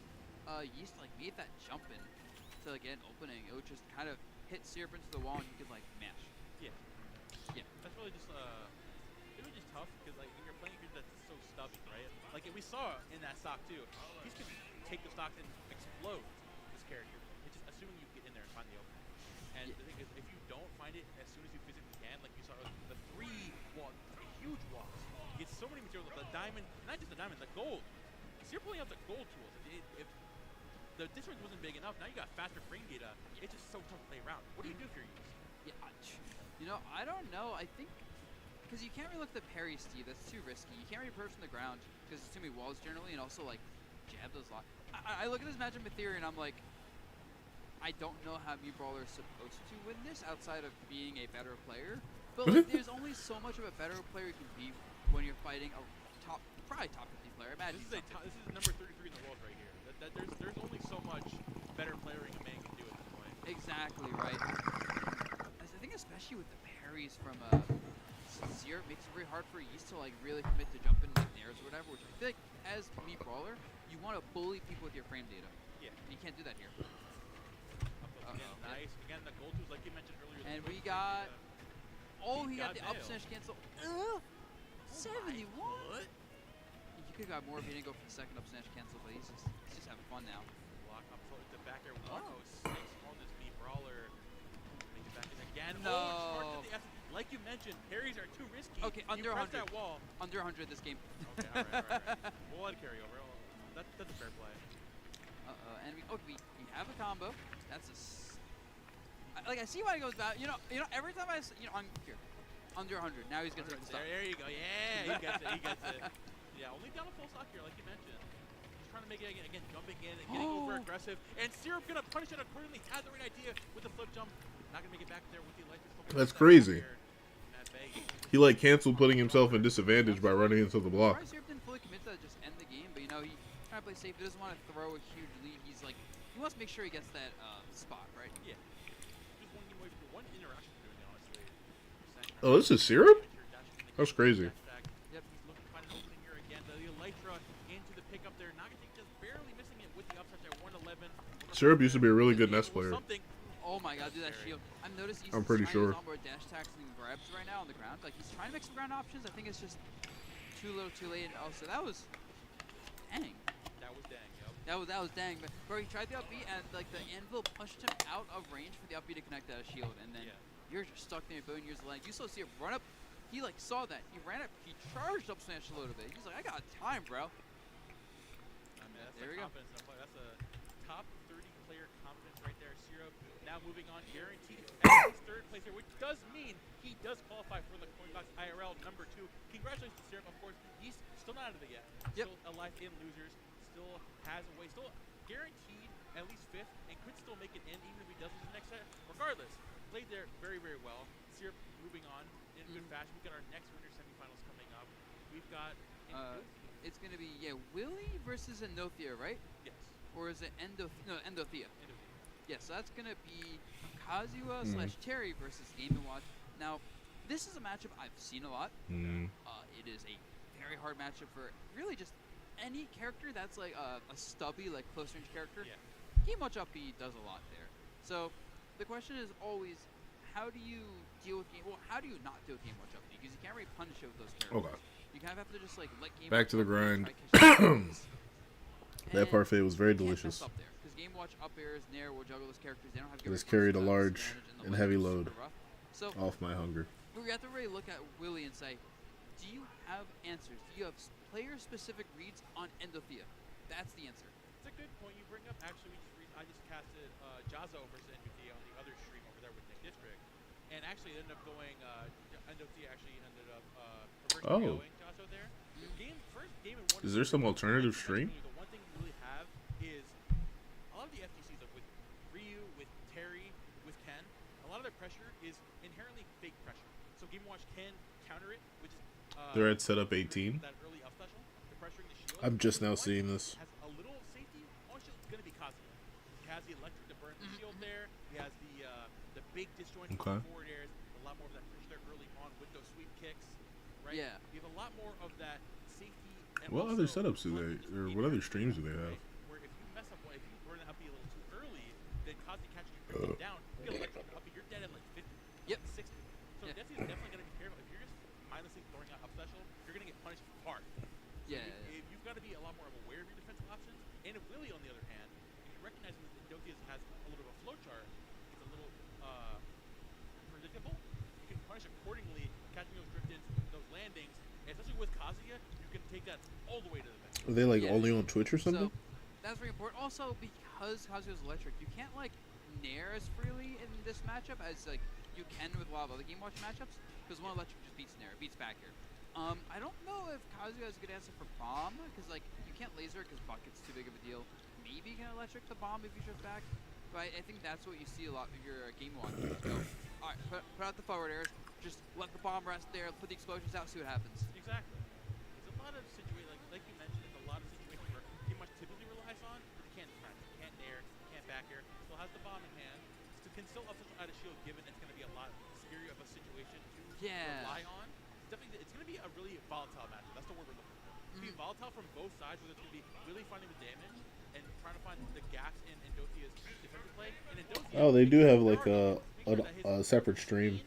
Yeast like made that jump in to like, get an opening, it would just kind of hit Syrup into the wall and you could like mash. Yeah. That's really just tough because like when you're playing a character that's so stubby, right? Like we saw in that stock too. He's gonna take the stocks and explode this character. It's just assuming you get in there and find the opening. And the thing is, if you don't find it as soon as you physically can, like you saw the three huge walls, you get so many materials. The diamond, not just the diamond, the gold. So you're pulling out the gold tools. If the difference wasn't big enough, now you got faster frame data. It's just so tough to play around. What do you do if you're used? Yeah, you know, I don't know. I think because you can't really look at the parry, Steve. That's too risky. You can't really approach from the ground because there's too many walls generally, and also like jab those lock. I look at this matchup with Theory and I'm like, I don't know how Mii Brawler is supposed to win this outside of being a better player. But like, there's only so much of a better player you can be when you're fighting a probably top 50 player. Imagine this is number 33 in the world right here. There's only so much better playering a man can do at this point. Exactly right. I think especially with the parries from Syrup makes it very hard for Yeast to like really commit to jumping like nairs or whatever. Which I feel like as Mii Brawler, you want to bully people with your frame data. Yeah. And you can't do that here. Again, nice. Again, the gold tools like you mentioned earlier. And we got. Oh, he got the up smash cancel. 71. You could have got more if he didn't go for the second up smash cancel, but he's just having fun now. Block up the back air 106 on this Mii Brawler. Make it back in again. No. Like you mentioned, parries are too risky. Okay, under 100. That wall. Under 100 this game. Okay, all right. We'll let it carry over. That's a fair play. And we have a combo. That's like I see why he goes back. You know, every time on here, under 100. Now he's gonna take the stock. There you go. Yeah, he gets it. He gets it. Yeah, only down a full stock here, like you mentioned. Just trying to make it again, jumping in and getting over aggressive. And Syrup gonna punish it accordingly. Had the right idea with the flip jump. Not gonna make it back there with the electric. That's crazy. He like canceled putting himself in disadvantage by running into the block. Syrup didn't fully commit to just end the game, but you know he trying to play safe. He doesn't want to throw a huge lead. He's like he wants to make sure he gets that spot right. Yeah. Just one game away from one interaction for doing it, honestly. Oh, this is Syrup? That's crazy. Yep, he's looking to find an opening here again. The Elytra into the pickup there. Nagatik just barely missing it with the upset at 111. Syrup used to be a really good Nest player. Oh my god, do that shield. I've noticed he's I'm pretty sure. more dash attacks and grabs right now on the ground. Like he's trying to make some ground options. I think it's just too little too late. Also, that was dang. That was dang, yep. That was dang. But bro, he tried the up B and like the anvil pushed him out of range for the up B to connect that shield. And then you're just stuck there a billion years of lag. You saw Syrup run up. He like saw that. He ran up. He charged up smash a little bit. He's like, I got time, bro. I mean, that's there we go. That's a top 30 player confidence right there. Syrup now moving on, guaranteed at his third place here, which does mean he does qualify for the Coinbox IRL number 2. Congratulations to Syrup, of course. He's still not out of it yet. Still alive in losers. Still has a way. Still guaranteed at least 5th and could still make it in even if he does lose the next set. Regardless, played there very, very well. Syrup moving on in good fashion. We've got our next winter semifinals coming up. We've got it's gonna be Willie versus Endothea, right? Yes. Or is it Endothea? Yes, so that's gonna be Kazuha / Terry versus Game & Watch. Now, this is a matchup I've seen a lot. It is a very hard matchup for really just any character that's like a stubby, like close range character. Game Watch up B does a lot there. So the question is always, how do you deal with how do you not deal with Game Watch up B? Because you can't really punish it with those characters. Okay. You kind of have to just like let Game Back Watch to the up grind. That parfait was very delicious. Because Game Watch up airs, Nair will juggle those characters. They don't have This carried a large and heavy load so off my hunger. We have to really look at Willie and say, do you have answers? Do you have player-specific reads on Endothea? That's the answer. It's a good point you bring up. Actually, I just casted YuGiOh versus Endothea on the other stream over there with Nick District, and actually it ended up going. Endothea actually ended up going YuGiOh there. First game in one. Is there some alternative stream? The one thing you really have is a lot of the FTCs with Ryu, with Terry, with Ken. A lot of their pressure is inherently fake pressure. So Game & Watch can counter it, which is They're at setup 18. that early up special, the pressuring the shield. I'm just now seeing this. Has a little safety has the electric to burn the shield there. He has the big disjoint forward airs. A lot more of that push there early on with those sweep kicks, right? Yeah. You have a lot more of that safety. And What other setups do they, or what other streams do they have? Where if you mess up, if you burn the uppy a little too early, then Kazi catches you down. You get electric uppy, you're dead in like 50, 60. So Desi is definitely going to be careful. If you're just mindlessly throwing out up special, you're going to get punished hard. Yeah. You've got to be a lot more aware of your defensive options. And if Willie, on the other hand, if you recognize that Dothius has a little bit of a flowchart, it's a little predictable, you can punish accordingly, catching those drift-ins, those landings, and especially with Kazuya, you can take that all the way to the bench. Are they like only on Twitch or something? So, that's very important. Also, because Kazuya's electric, you can't like nair as freely in this matchup as like you can with a lot of other Game Watch matchups, because one electric just beats nair, beats back here. I don't know if Kazuya has a good answer for bomb, because like you can't laser because bucket's too big of a deal. Maybe you can electric the bomb if you shift back, but I think that's what you see a lot of your Game Watch. Go. All right, put out the forward airs, just let the bomb rest there, put the explosions out, see what happens. Exactly. It's a lot of situations, like you mentioned, it's a lot of situations where Game Watch typically relies on, but you can't press, you can't nair, you can't back air, still has the bomb in hand, so can still up out a shield given it's going to be a lot scarier of a situation to rely on. It's going to be a really volatile match. That's the word we're looking for. It's going to be volatile from both sides, where it's going to be really finding the damage and trying to find the gaps in Dothia's defensive play. And Dothia, Oh, they do have like a separate stream.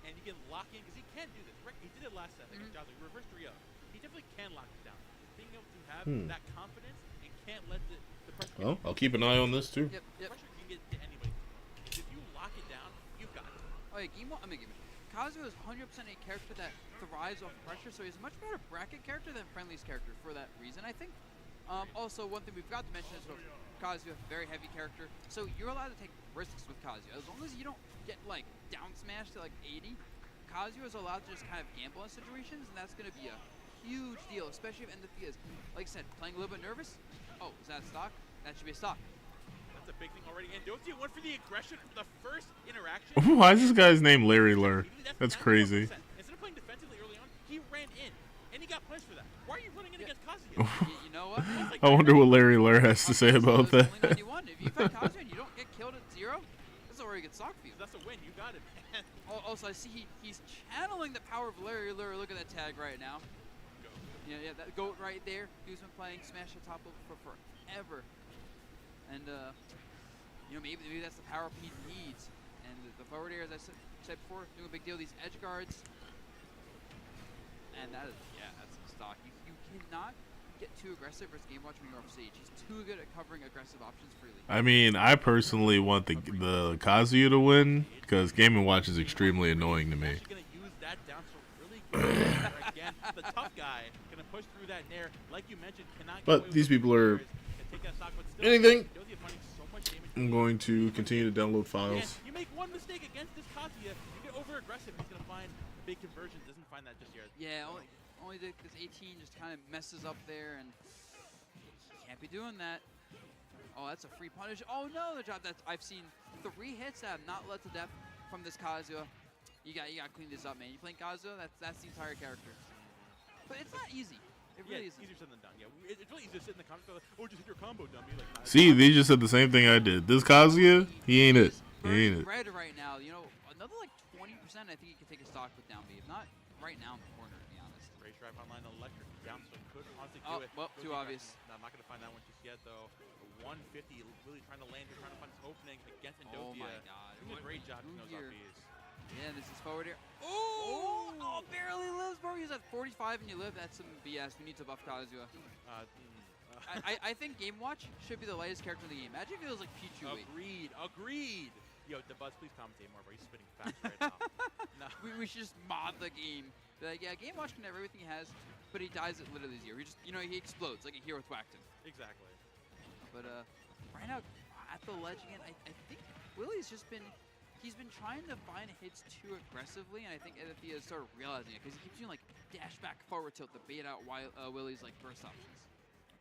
And you can lock in, because he can do this. He did it last set against Jazzy. Reverse 3-0. He definitely can lock it down. Being able to have that confidence and can't let the pressure. Well, I'll keep an eye on this too. Yep. Pressure can get to anybody. If you lock it down, you've got it. Oh yeah, Kazuya is 100% a character that thrives off pressure, so he's a much better bracket character than Friendly's character for that reason, I think. Also, one thing we've got to mention is Kazuya, very heavy character, so you're allowed to take risks with Kazuya. As long as you don't get like down smash to like 80, Kazuya is allowed to just kind of gamble in situations, and that's going to be a huge deal, especially if Endothy is, like I said, playing a little bit nervous. Oh, is that stock? That should be a stock. That's a big thing already. And Dothia went for the aggression for the first interaction. Why is this guy's name Larry Lur? That's crazy. Instead of playing defensively early on, he ran in, and he got punished for that. Why are you running in against Kazuya? You know what? I wonder what Larry Lur has to say about that. If you fight Kazuya and you don't get killed at 0, this is where you get stock for you. That's a win. You got it, man. Also, I see he's channeling the power of Larry Lur. Look at that tag right now. Yeah, that goat right there. He's been playing Smash the top level for forever. And, you know, maybe that's the power he needs. And the forward air, as I said before, doing a big deal. These edge guards. And that is, that's stock. You cannot get too aggressive versus Game Watch when you're off stage. He's too good at covering aggressive options freely. I mean, I personally want the Kazuya to win, because Game & Watch is extremely annoying to me. Going to use that down so really good. Again, the tough guy going to push through that nair. Like you mentioned, cannot get But these people are anything. I'm going to continue to download files. You make one mistake against this Kazuya, you get over aggressive. He's going to find big conversions. Doesn't find that just yet. Yeah, only because 18 just kind of messes up there, and can't be doing that. Oh, that's a free punish. Oh no, the drop. I've seen 3 hits that have not led to death from this Kazuya. You got to clean this up, man. You playing Kazuya? That's the entire character. But it's not easy. It really is easier said than done. Yeah, it's really easy to sit in the comments and go, oh, just hit your combo, dummy. Like, See, they just said the same thing I did. This Kazuya, he ain't it. He ain't it. Red right now. You know, another like 20%. I think he could take a stock with down B. If not, right now in the corner, to be honest. Race drive online electric down, so could honestly do it. Well, too obvious. No, I'm not gonna find that one just yet though. 150, really trying to land here, trying to find this opening against Endotya. Oh my God! Doing a great job using those RPs. Yeah, this is forward air. Oh, barely lives, bro. He's at 45 and you live. That's some BS. We need to buff Kazuya. I think Game Watch should be the lightest character in the game. Imagine if it was like Pichu. Agreed. Yo, the Buzz, please commentate more, bro. He's spitting fast right now. No. We should just mod the game. Like, yeah, Game Watch can have everything he has, but he dies at literally 0. He just, he explodes like a hero with Whackton. Exactly. But right now, at the ledge again, I think Willie's just been. He's been trying to find hits too aggressively, and I think Endothy has started realizing it because he keeps doing like dash back forward tilt to bait out Willie's like burst options.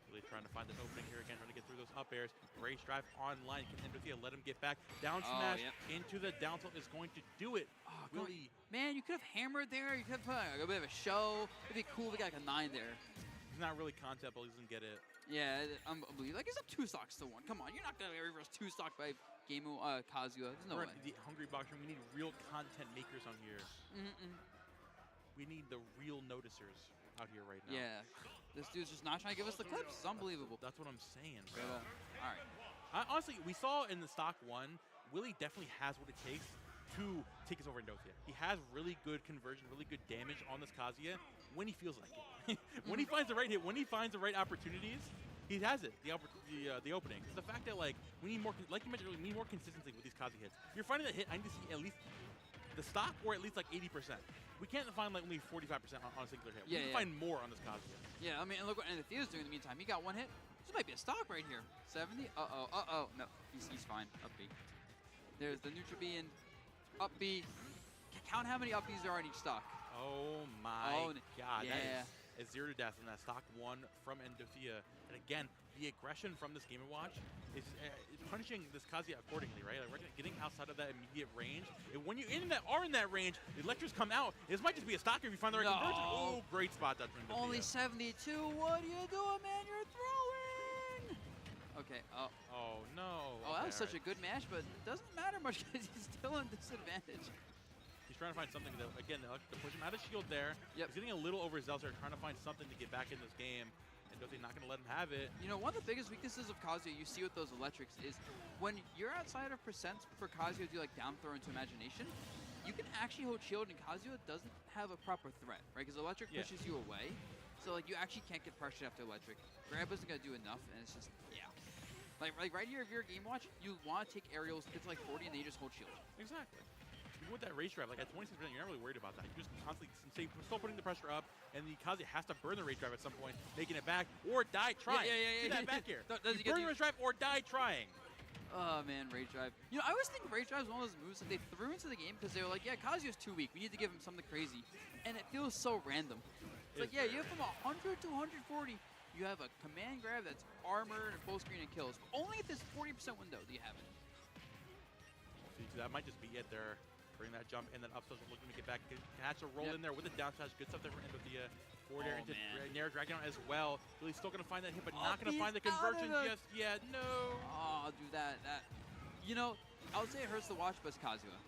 Really trying to find an opening here again, trying to get through those up airs. Race drive online. Can Endothy let him get back? Down smash into the down tilt is going to do it. Oh, Willie. Man, you could have hammered there. You could have put like, a bit of a show. It'd be cool if we got like a 9 there. He's not really content, but he doesn't get it. Yeah, unbelievable. Like, he's up 2 stocks to 1. Come on, you're not going to reverse 2 stock by Kazuya. There's no way. The Hungry Boxer, we need real content makers on here. We need the real noticers out here right now. Yeah. This dude's just not trying to give us the clips. It's unbelievable. That's what I'm saying, bro. All right. Honestly, we saw in the stock 1, Willie definitely has what it takes to take us over in Dothia. He has really good conversion, really good damage on this Kazuya when he feels like it. When he finds the right hit, when he finds the right opportunities, he has it, the opening. The fact that, like, we need more, like you mentioned earlier, we need more consistency with these Kazuya hits. You're finding that hit, I need to see at least the stock or at least like 80%. We can't find like only 45% on a singular hit. We need to find more on this Kazuya. Yeah, I mean, and look what Thea's doing in the meantime. He got 1 hit. This might be a stock right here. 70. Uh-oh. No, he's fine. Up B. There's the neutral B and up B. Count how many up Bs there are in each stock. Oh my God. Yeah. That is 0 to death in that stock 1 from Endothea. And again, the aggression from this Game & Watch is punishing this Kazuya accordingly, right? Like, we're getting outside of that immediate range. And when you are in that range, the electors come out. This might just be a stocker if you find the right conversion. Oh, great spot that from Endothea. Only 72. What are you doing, man? You're throwing. Okay. Oh no. Oh, that was such a good match, but it doesn't matter much because he's still in disadvantage. He's trying to find something that, again, to push him out of shield there. Yep. He's getting a little overzealous there, trying to find something to get back in this game. And Dothia not going to let him have it. You know, one of the biggest weaknesses of Kazuya you see with those electrics is when you're outside of percents for Kazuya to do like down throw into imagination, you can actually hold shield and Kazuya doesn't have a proper threat, right? Because electric pushes you away. So like you actually can't get pressured after electric. Grab isn't going to do enough, and it's just, Like right here, if you're a Game Watch, you want to take aerials, get to like 40, and then you just hold shield. Exactly. Even with that race drive, like at 26%, you're not really worried about that. You're just constantly still putting the pressure up, and the Kazuya has to burn the race drive at some point, making it back, or die trying. See that back here. Does he burn the race drive or die trying. Oh man, rage drive. You know, I always think rage drive is one of those moves that they threw into the game because they were like, yeah, Kazuya's too weak. We need to give him something crazy. And it feels so random. It's like, yeah, you have from 100 to 140. You have a command grab that's armor and full screen and kills. But only at this 40% window do you have it. See, that might just be it there. Bring that jump and then up special looking to get back. Catch a roll in there with the down smash. Good stuff there for Endothea. Forward air into Nair Dragon as well. Really still going to find that hit, but not going to find the conversion just yet. No. Oh, dude, that. You know, I would say it hurts to watch, but it's Kazuya.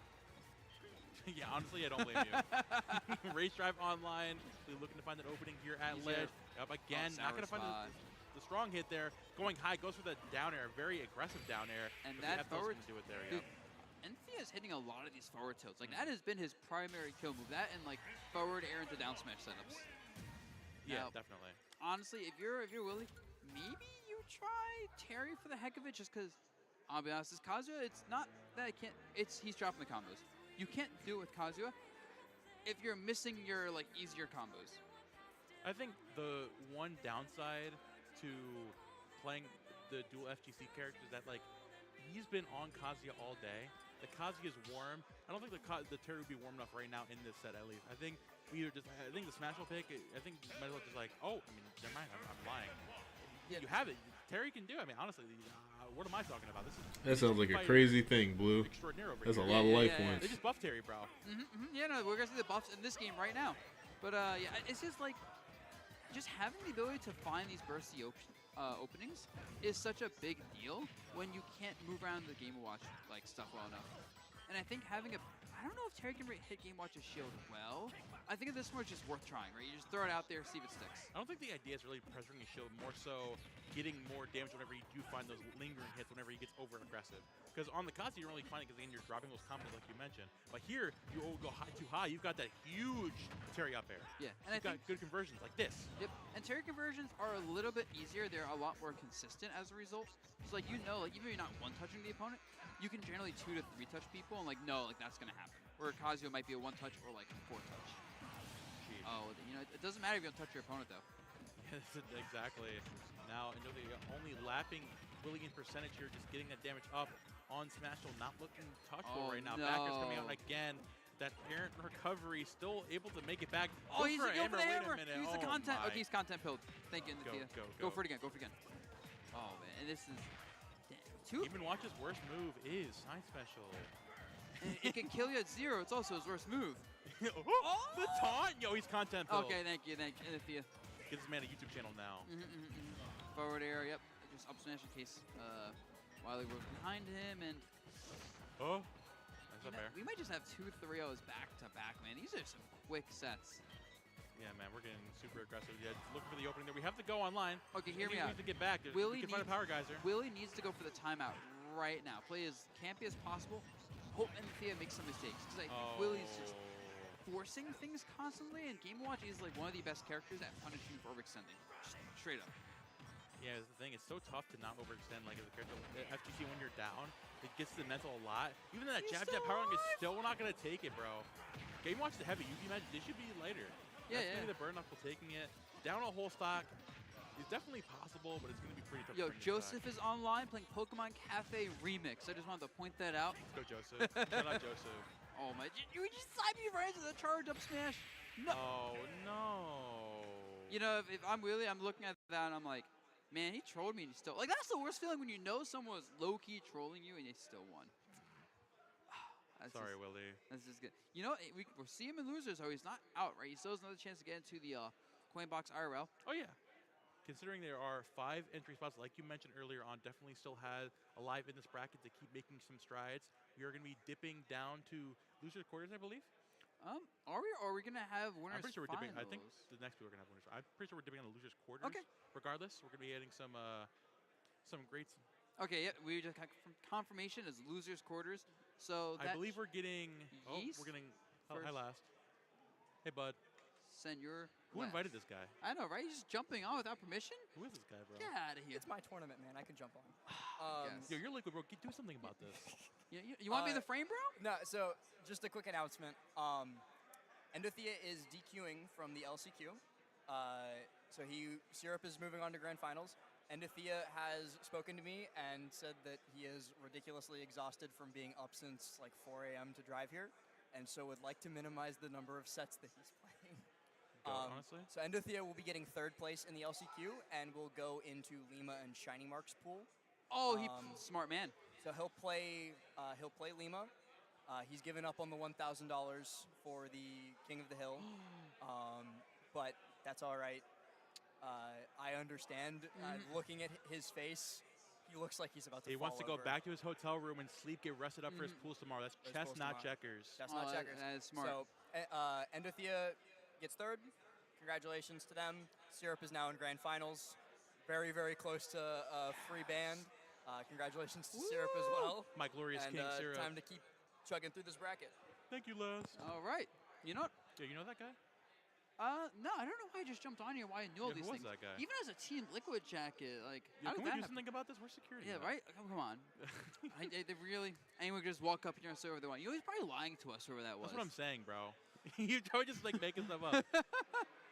Yeah, honestly, I don't blame you. Race drive online. Really looking to find that opening here at ledge. Up again. Not going to find the strong hit there. Going high. Goes for the down air. Very aggressive down air. And that forward. Do it there, dude, Enthea's hitting a lot of these forward tilts. Like, that has been his primary kill move. That and, like, forward air into down smash setups. Yeah, now, definitely. Honestly, if you're Willie, maybe you try Terry for the heck of it just because, I'll be honest, this Kazuya, it's not that it can't, he's dropping the combos. You can't do it with Kazuya if you're missing your, like, easier combos. I think the one downside to playing the dual FGC characters is that, like, he's been on Kazuya all day. The Kazuya is warm. I don't think the Terry would be warm enough right now in this set, at least. I think I think the Smash will pick. I think you might as well just like, oh, I mean, never mind, I'm lying. Yeah, you have it. Terry can do it. I mean, honestly, what am I talking about? That sounds like a crazy thing, Blue. That's a lot of life points. They just buffed Terry, bro. Yeah, no, we're going to see the buffs in this game right now. But, yeah, it's just like, just having the ability to find these bursty openings is such a big deal when you can't move around the Game & Watch like stuff well enough. And I think having I don't know if Terry can hit Game & Watch's shield well. I think at this point it's just worth trying, right? You just throw it out there, see if it sticks. I don't think the idea is really pressuring his shield, more so getting more damage whenever you do find those lingering hits whenever he gets over aggressive. Because on the Kazuya, you're really finding because then you're dropping those combos like you mentioned. But here, you go too high. You've got that huge Terry up air. Yeah, and you've got good conversions like this. Yep, and Terry conversions are a little bit easier. They're a lot more consistent as a result. So like you know, like even if you're not one-touching the opponent, you can generally 2 to 3 touch people and like no, like that's gonna happen. Where Kazuya might be a 1-touch or like a 4-touch. Oh, you know, it doesn't matter if you don't touch your opponent though. Exactly. Now, only lapping Willie in percentage here, just getting that damage up on Smashville, not looking touchable right now. No. Backers coming out again. That errant recovery, still able to make it back. Oh, he's going for the hammer. Wait a minute. He's the content. Okay, he's content pilled. Thank you, Endothea. Go for it again. Go for it again. Oh, man. And this is... Even Watch's worst move is Side Special. And it can kill you at 0. It's also his worst move. The taunt? Yo, he's content pilled. Okay, thank you, Endothea. Get this man a YouTube channel now. Forward air, yep. Just up smash in case Wiley was behind him, and oh, that's up air. We might just have 2 3-0s back to back, man. These are some quick sets. Yeah, man, we're getting super aggressive. Yeah, looking for the opening there. We have to go online. Okay, hear me out. We need to get back. Willie we can find a power geyser. Willie needs to go for the timeout right now. Play as campy as possible. Hope Thea makes some mistakes, because I think Willie's just forcing things constantly, and Game Watch is like one of the best characters at punishing for overextending. Just straight up. Yeah, that's the thing. It's so tough to not overextend like as a character. FTC, when you're down, it gets to the mental a lot. Even that jab power line is still not going to take it, bro. Game Watch is heavy. You can imagine they should be lighter. Yeah, that's going to be the burn knuckle taking it. Down a whole stock is definitely possible, but it's going to be pretty tough. Yo, Joseph is online playing Pokemon Cafe Remix. I just wanted to point that out. Let's go, Joseph. Shout out Joseph. Oh my, you just side me right into the charge up smash. No. Oh, no. You know, if I'm Willie, I'm looking at that and I'm like, man, he trolled me and he still, like, that's the worst feeling when you know someone was low-key trolling you and they still won. Sorry, Willie. That's just good. You know, we'll see him in losers, so he's not out, right? He still has another chance to get into the Coinbox IRL. Oh, yeah. Considering there are 5 entry spots, like you mentioned earlier on, definitely still has alive in this bracket to keep making some strides. We are going to be dipping down to losers quarters, I believe. Are we? Or are we going to have winners I'm pretty sure we're finals? dipping. I think the next week we're going to have winners. I'm pretty sure we're dipping on the losers quarters. Okay. Regardless, we're going to be adding some great. Okay, yeah, we just got confirmation as losers quarters. So I believe we're getting. Yeast we're getting. Hi, last. Hey, bud. Senor. Who invited this guy? I know, right? He's just jumping on without permission. Who is this guy, bro? Get out of here. It's my tournament, man. I can jump on. Yo, you're liquid, bro. Do something about this. You want to be in the frame, bro? No. So just a quick announcement. Endothea is DQing from the LCQ. So Syrup is moving on to Grand Finals. Endothea has spoken to me and said that he is ridiculously exhausted from being up since like 4 a.m. to drive here, and so would like to minimize the number of sets that he's playing. Honestly. So Endothea will be getting 3rd place in the LCQ and will go into Lima and Shiny Mark's pool. Oh, smart man. So he'll play Lima. He's given up on the $1,000 for the King of the Hill, but that's all right. I understand. Looking at his face, he looks like he's about to fall wants to go over. back to his hotel room and sleep, get rested up for his pools tomorrow. That's chess, not checkers. That's not checkers. That is smart. So Endothea gets 3rd. Congratulations to them. Syrup is now in Grand Finals. Very, very close to a free band. Congratulations to Syrup as well. My glorious king, Syrup. Time to keep chugging through this bracket. Thank you, Les. All right. You know what? Yeah, you know that guy? No, I don't know why I just jumped on here, why I knew all these who things. was that guy? Even as a Team Liquid jacket, like, Yeah, how can did we that do happen? something about this? We're security. Yeah, now. right? Come on. They really, anyone could just walk up here and say whatever they want. You know, he's probably lying to us, whoever that was. That's what I'm saying, bro. You're probably just like making stuff up.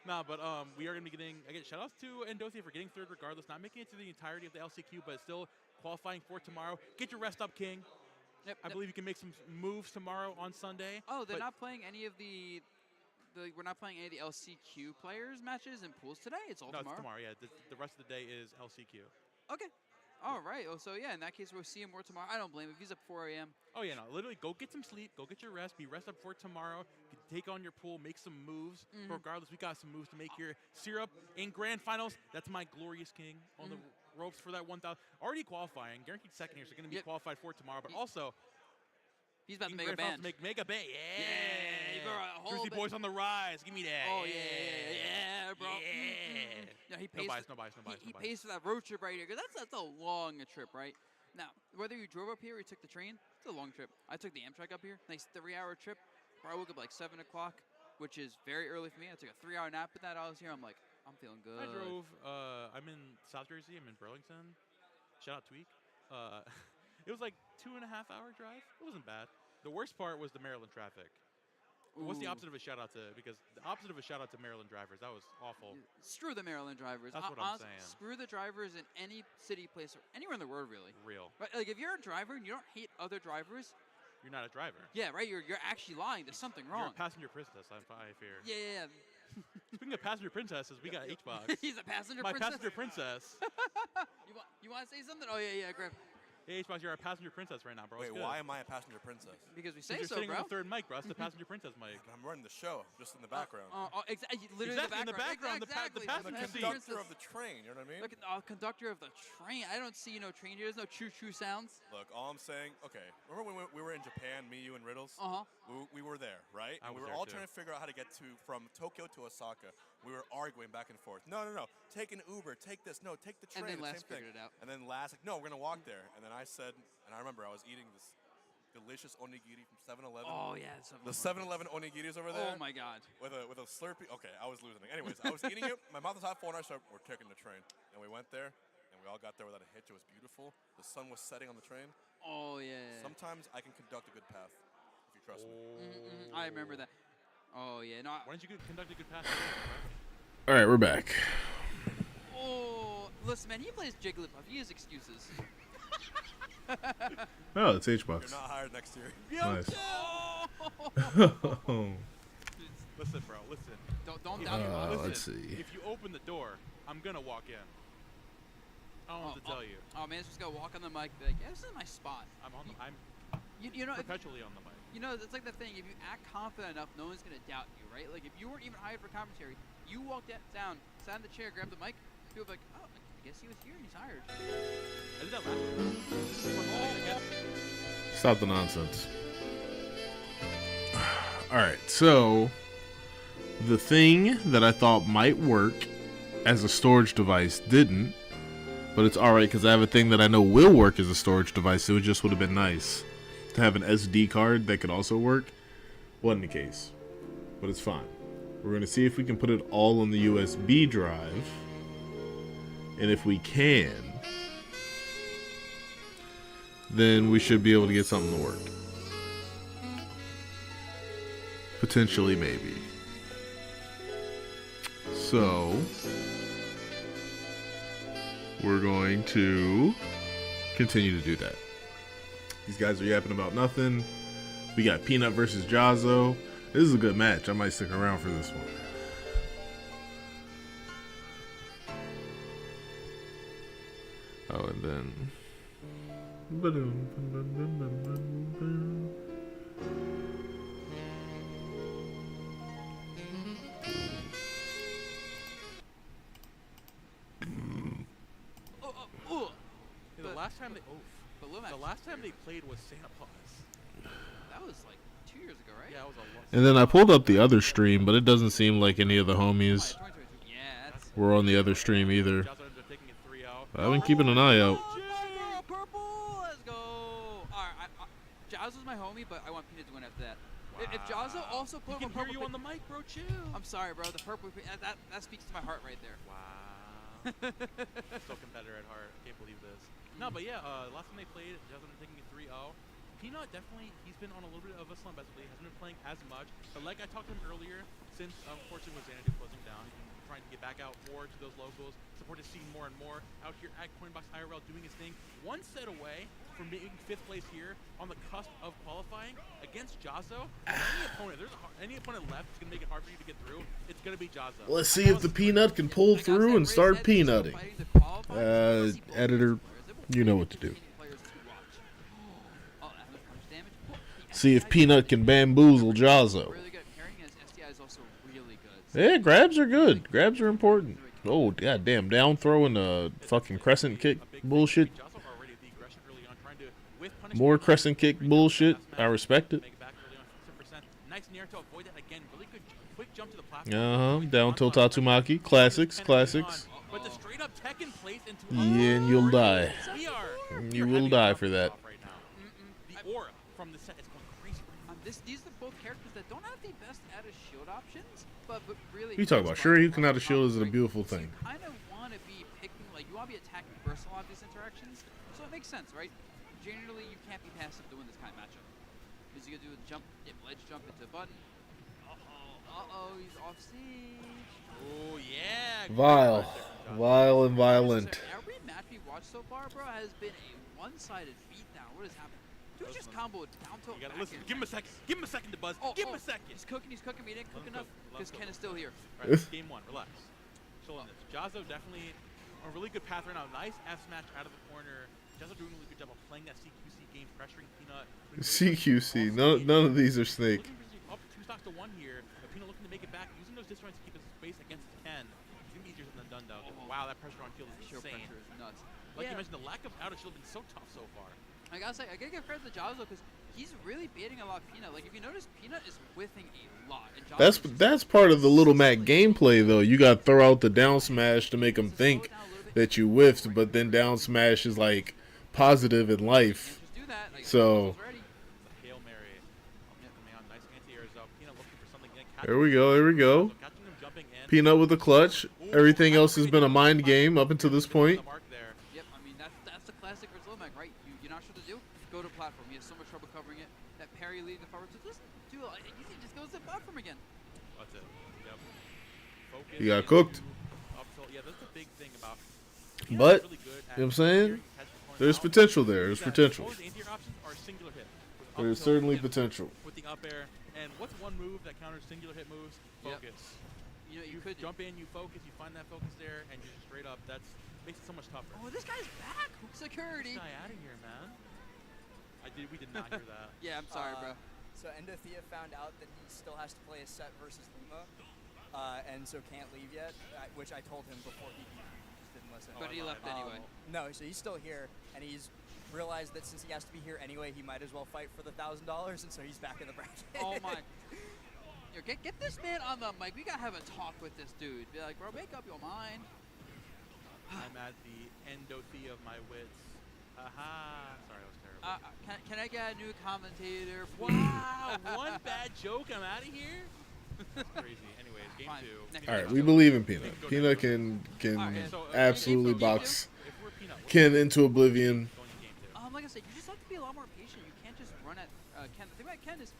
Nah, but we are going to be getting, again, shout outs to Endothea for getting 3rd regardless, not making it to the entirety of the LCQ, but still qualifying for tomorrow. Get your rest up, King. Yep, I believe you can make some moves tomorrow on Sunday. Oh, they're not playing any of we're not playing any of the LCQ players matches and pools today? It's all tomorrow? No, it's tomorrow, yeah. The rest of the day is LCQ. Okay. All right. Oh, so yeah, in that case, we'll see him more tomorrow. I don't blame him. If he's up 4 a.m. Oh, yeah, no. Literally, go get some sleep. Go get your rest. Be rest up for tomorrow. Take on your pool. Make some moves. Regardless, we got some moves to make here. Syrup in Grand Finals. That's my glorious king on the ropes for that 1,000. Already qualifying. Guaranteed second here, so going to be qualified for tomorrow. But also, he's about to make a band. Make a band. Yeah. Jersey boys on the rise. Give me that. Oh, yeah, bro. Yeah. No, he pays. No bias. He pays for that road trip right here, because that's a long trip, right? Now, whether you drove up here or you took the train, it's a long trip. I took the Amtrak up here. Nice 3-hour trip. Probably woke up like 7 o'clock, which is very early for me. I took a 3-hour nap at that. I was here. I'm like, I'm feeling good. I drove. I'm in South Jersey. I'm in Burlington. Shout out Tweak. It was like 2.5-hour drive. It wasn't bad. The worst part was the Maryland traffic. What's the opposite of a shout out to? Because the opposite of a shout out to Maryland drivers, that was awful. Screw the Maryland drivers. That's what I'm saying. Screw the drivers in any city, place, or anywhere in the world, really. Real. Right? Like, if you're a driver and you don't hate other drivers, you're not a driver. Yeah, right. You're actually lying. There's something wrong. You're a passenger princess, I fear. Yeah. Speaking of passenger princesses, we got H-Box. He's a passenger My princess. passenger princess. You want to say something? Oh yeah, grab. Hey, Xbox, you're a passenger princess right now, bro. Wait, why am I a passenger princess? Because we say You're so, sitting bro. on the third mic, bro. That's the passenger princess mic. I'm running the show, just in the background. Literally exactly, in the background, Exactly. the I'm passenger the seat. conductor of the train, you know what I mean? Look, conductor of the train. I don't see no train here. There's no choo-choo sounds. Look, all I'm saying, okay, remember when we were in Japan, me, you, and Riddles? We were there, right? And we were all trying to figure out how to get from Tokyo to Osaka. We were arguing back and forth. No, take an Uber, take this, no, take the train. And then the Last same thing. figured it out. And then Last, like, no, we're going to walk there. And then I said, and I remember I was eating this delicious onigiri from 7-Eleven. Oh, yeah. The 7-Eleven onigiris over there. Oh, my God. With a Slurpee. Okay, I was losing it. Anyways, I was eating it. My mouth was hot full, and I said, we're taking the train. And we went there, and we all got there without a hitch. It was beautiful. The sun was setting on the train. Oh, yeah. Sometimes I can conduct a good path, if you trust me. I remember that. Oh, yeah. No, Why don't you conduct a good pass? All right, we're back. Oh, listen, man, he plays Jigglypuff. He has excuses. Oh, it's H-Box. You're not hired next year. Nice. Listen, bro, listen. Don't doubt your luck. Let's see. If you open the door, I'm going to walk in. I don't know what to tell you. Oh, man, just go walk on the mic. Be like, yeah, this is my spot. I'm You know, perpetually on the mic. You know, it's like the thing. If you act confident enough, no one's going to doubt you, right? Like, if you weren't even hired for commentary, you walked down, sat in the chair, grabbed the mic, people would be like, oh, I guess he was here and he's hired. I did that last year. Stop the nonsense. Alright, so the thing that I thought might work as a storage device didn't, but it's alright because I have a thing that I know will work as a storage device. It just would have been nice to have an SD card that could also work. Wasn't the case, but it's fine. We're going to see if we can put it all on the USB drive, and if we can, then we should be able to get something to work. Potentially, maybe. So, we're going to continue to do that. These guys are yapping about nothing. We got Peanut versus YuGiOh. This is a good match. I might stick around for this one. Oh, and then... The last time they played was Santa Claus. That was like 2 years ago, right? Yeah, it was a long. And then I pulled up the other stream, but it doesn't seem like any of the homies were on the other stream either. I've been keeping an eye out. Purple, let's go. All right, YuGiOh's my homie, but I want Peanut to win after that. If YuGiOh also put he him can a purple hear you on the mic, bro. Chill. I'm sorry, bro. The purple, that speaks to my heart right there. Wow. Still competitor at heart. Can't believe this. No, but yeah, last time they played, YuGiOh's been taking it 3-0. Peanut definitely, he's been on a little bit of a slump as of late. Hasn't been playing as much. But like I talked to him earlier, since unfortunately with Xanadu closing down, he's been trying to get back out more to those locals, support his scene more and more. Out here at Coinbox IRL doing his thing. One set away from being 5th place here on the cusp of qualifying against YuGiOh. Any opponent left that's going to make it hard for you to get through, it's going to be YuGiOh. Let's see if the Peanut can pull through and start peanutting. Editor, you know what to do. See if Peanut can bamboozle YuGiOh. Yeah, grabs are good. Grabs are important. Oh, goddamn. Down throw and fucking crescent kick bullshit. More crescent kick bullshit. I respect it. Down tilt Tatsumaki. Classics. Yeah, and you'll die. You will die for that. The aura from the set is going crazy. These are both characters that don't have the best out of shield options, but really. You talk about sure you can out of shield is a beautiful thing. You kind of want to be picking, like, you want to be attacking first a lot of these interactions, so it makes sense, right? Generally, you can't be passive to win this kind of matchup. Because you gotta do a jump, ledge jump into a button. He's off stage. Oh, yeah. Vile and violent. Every match we've watched so far, bro, has been a one-sided beatdown. What has happened? Dude just comboed down tilt. You gotta listen. Give him a second. Give him a second to buzz. Give him a second. He's cooking. We didn't cook enough because Ken is still here. All right, game 1. Relax. Chill on this. YuGiOh definitely a really good path right now. Nice S match out of the corner Jazzo doing a really good job of playing that CQC game, pressuring Peanut. CQC. None of these are Snake. Up 2 stocks to 1 here. But Peanut looking to make it back, using those disjoints to keep his space against Ken. It's gonna be easier than done though. Wow, that pressure on field is insane. Pressure is nuts. Like you mentioned, the lack of outage has been so tough so far. I gotta say, I gotta give credit to Jazzo because he's really baiting a lot of Peanut. Like if you notice, Peanut is whiffing a lot. And That's part of the Little Mac gameplay though. You got to throw out the down smash to make him think that you whiffed, but then down smash is like positive in life. So there we go. There we go. Peanut with the clutch. Everything else has been a mind game up until this point. Yep, I mean that's the classic for Little Mac, right? You're not sure what to do. Go to platform. You have so much trouble covering it. That parry leading the forward. So just do it. You can just go to the platform again. That's it. Yep. Focus. He got cooked. Yeah, that's the big thing about. But you know what I'm saying? There's potential there. There's potential. There's certainly potential. With the up air, and what's one move that counters singular hit moves? Focus. You know, you could jump in, you focus, you find that focus there, and you just straight up. That's makes it so much tougher. Oh, this guy's back. Security. Get this guy out of here, man. We did not hear that. Yeah, I'm sorry, bro. So Endothea found out that he still has to play a set versus Lima, and so can't leave yet, which I told him before he just didn't listen. But he left anyway. No, so he's still here, and he's realized that since he has to be here anyway, he might as well fight for the $1,000, and so he's back in the bracket. Oh my. Yo, get this man on the mic. We gotta have a talk with this dude. Be like, bro, make up your mind. I'm at the Endothea of my wits. Aha. Sorry, that was terrible. Can I get a new commentator? Wow, one bad joke, I'm out of here. That's crazy. Anyways, game 2. All right, we believe in Peanut. Peanut can absolutely box Ken into oblivion. Like I said, you just have to be a lot more patient. You can't just run at Ken. The thing about Ken is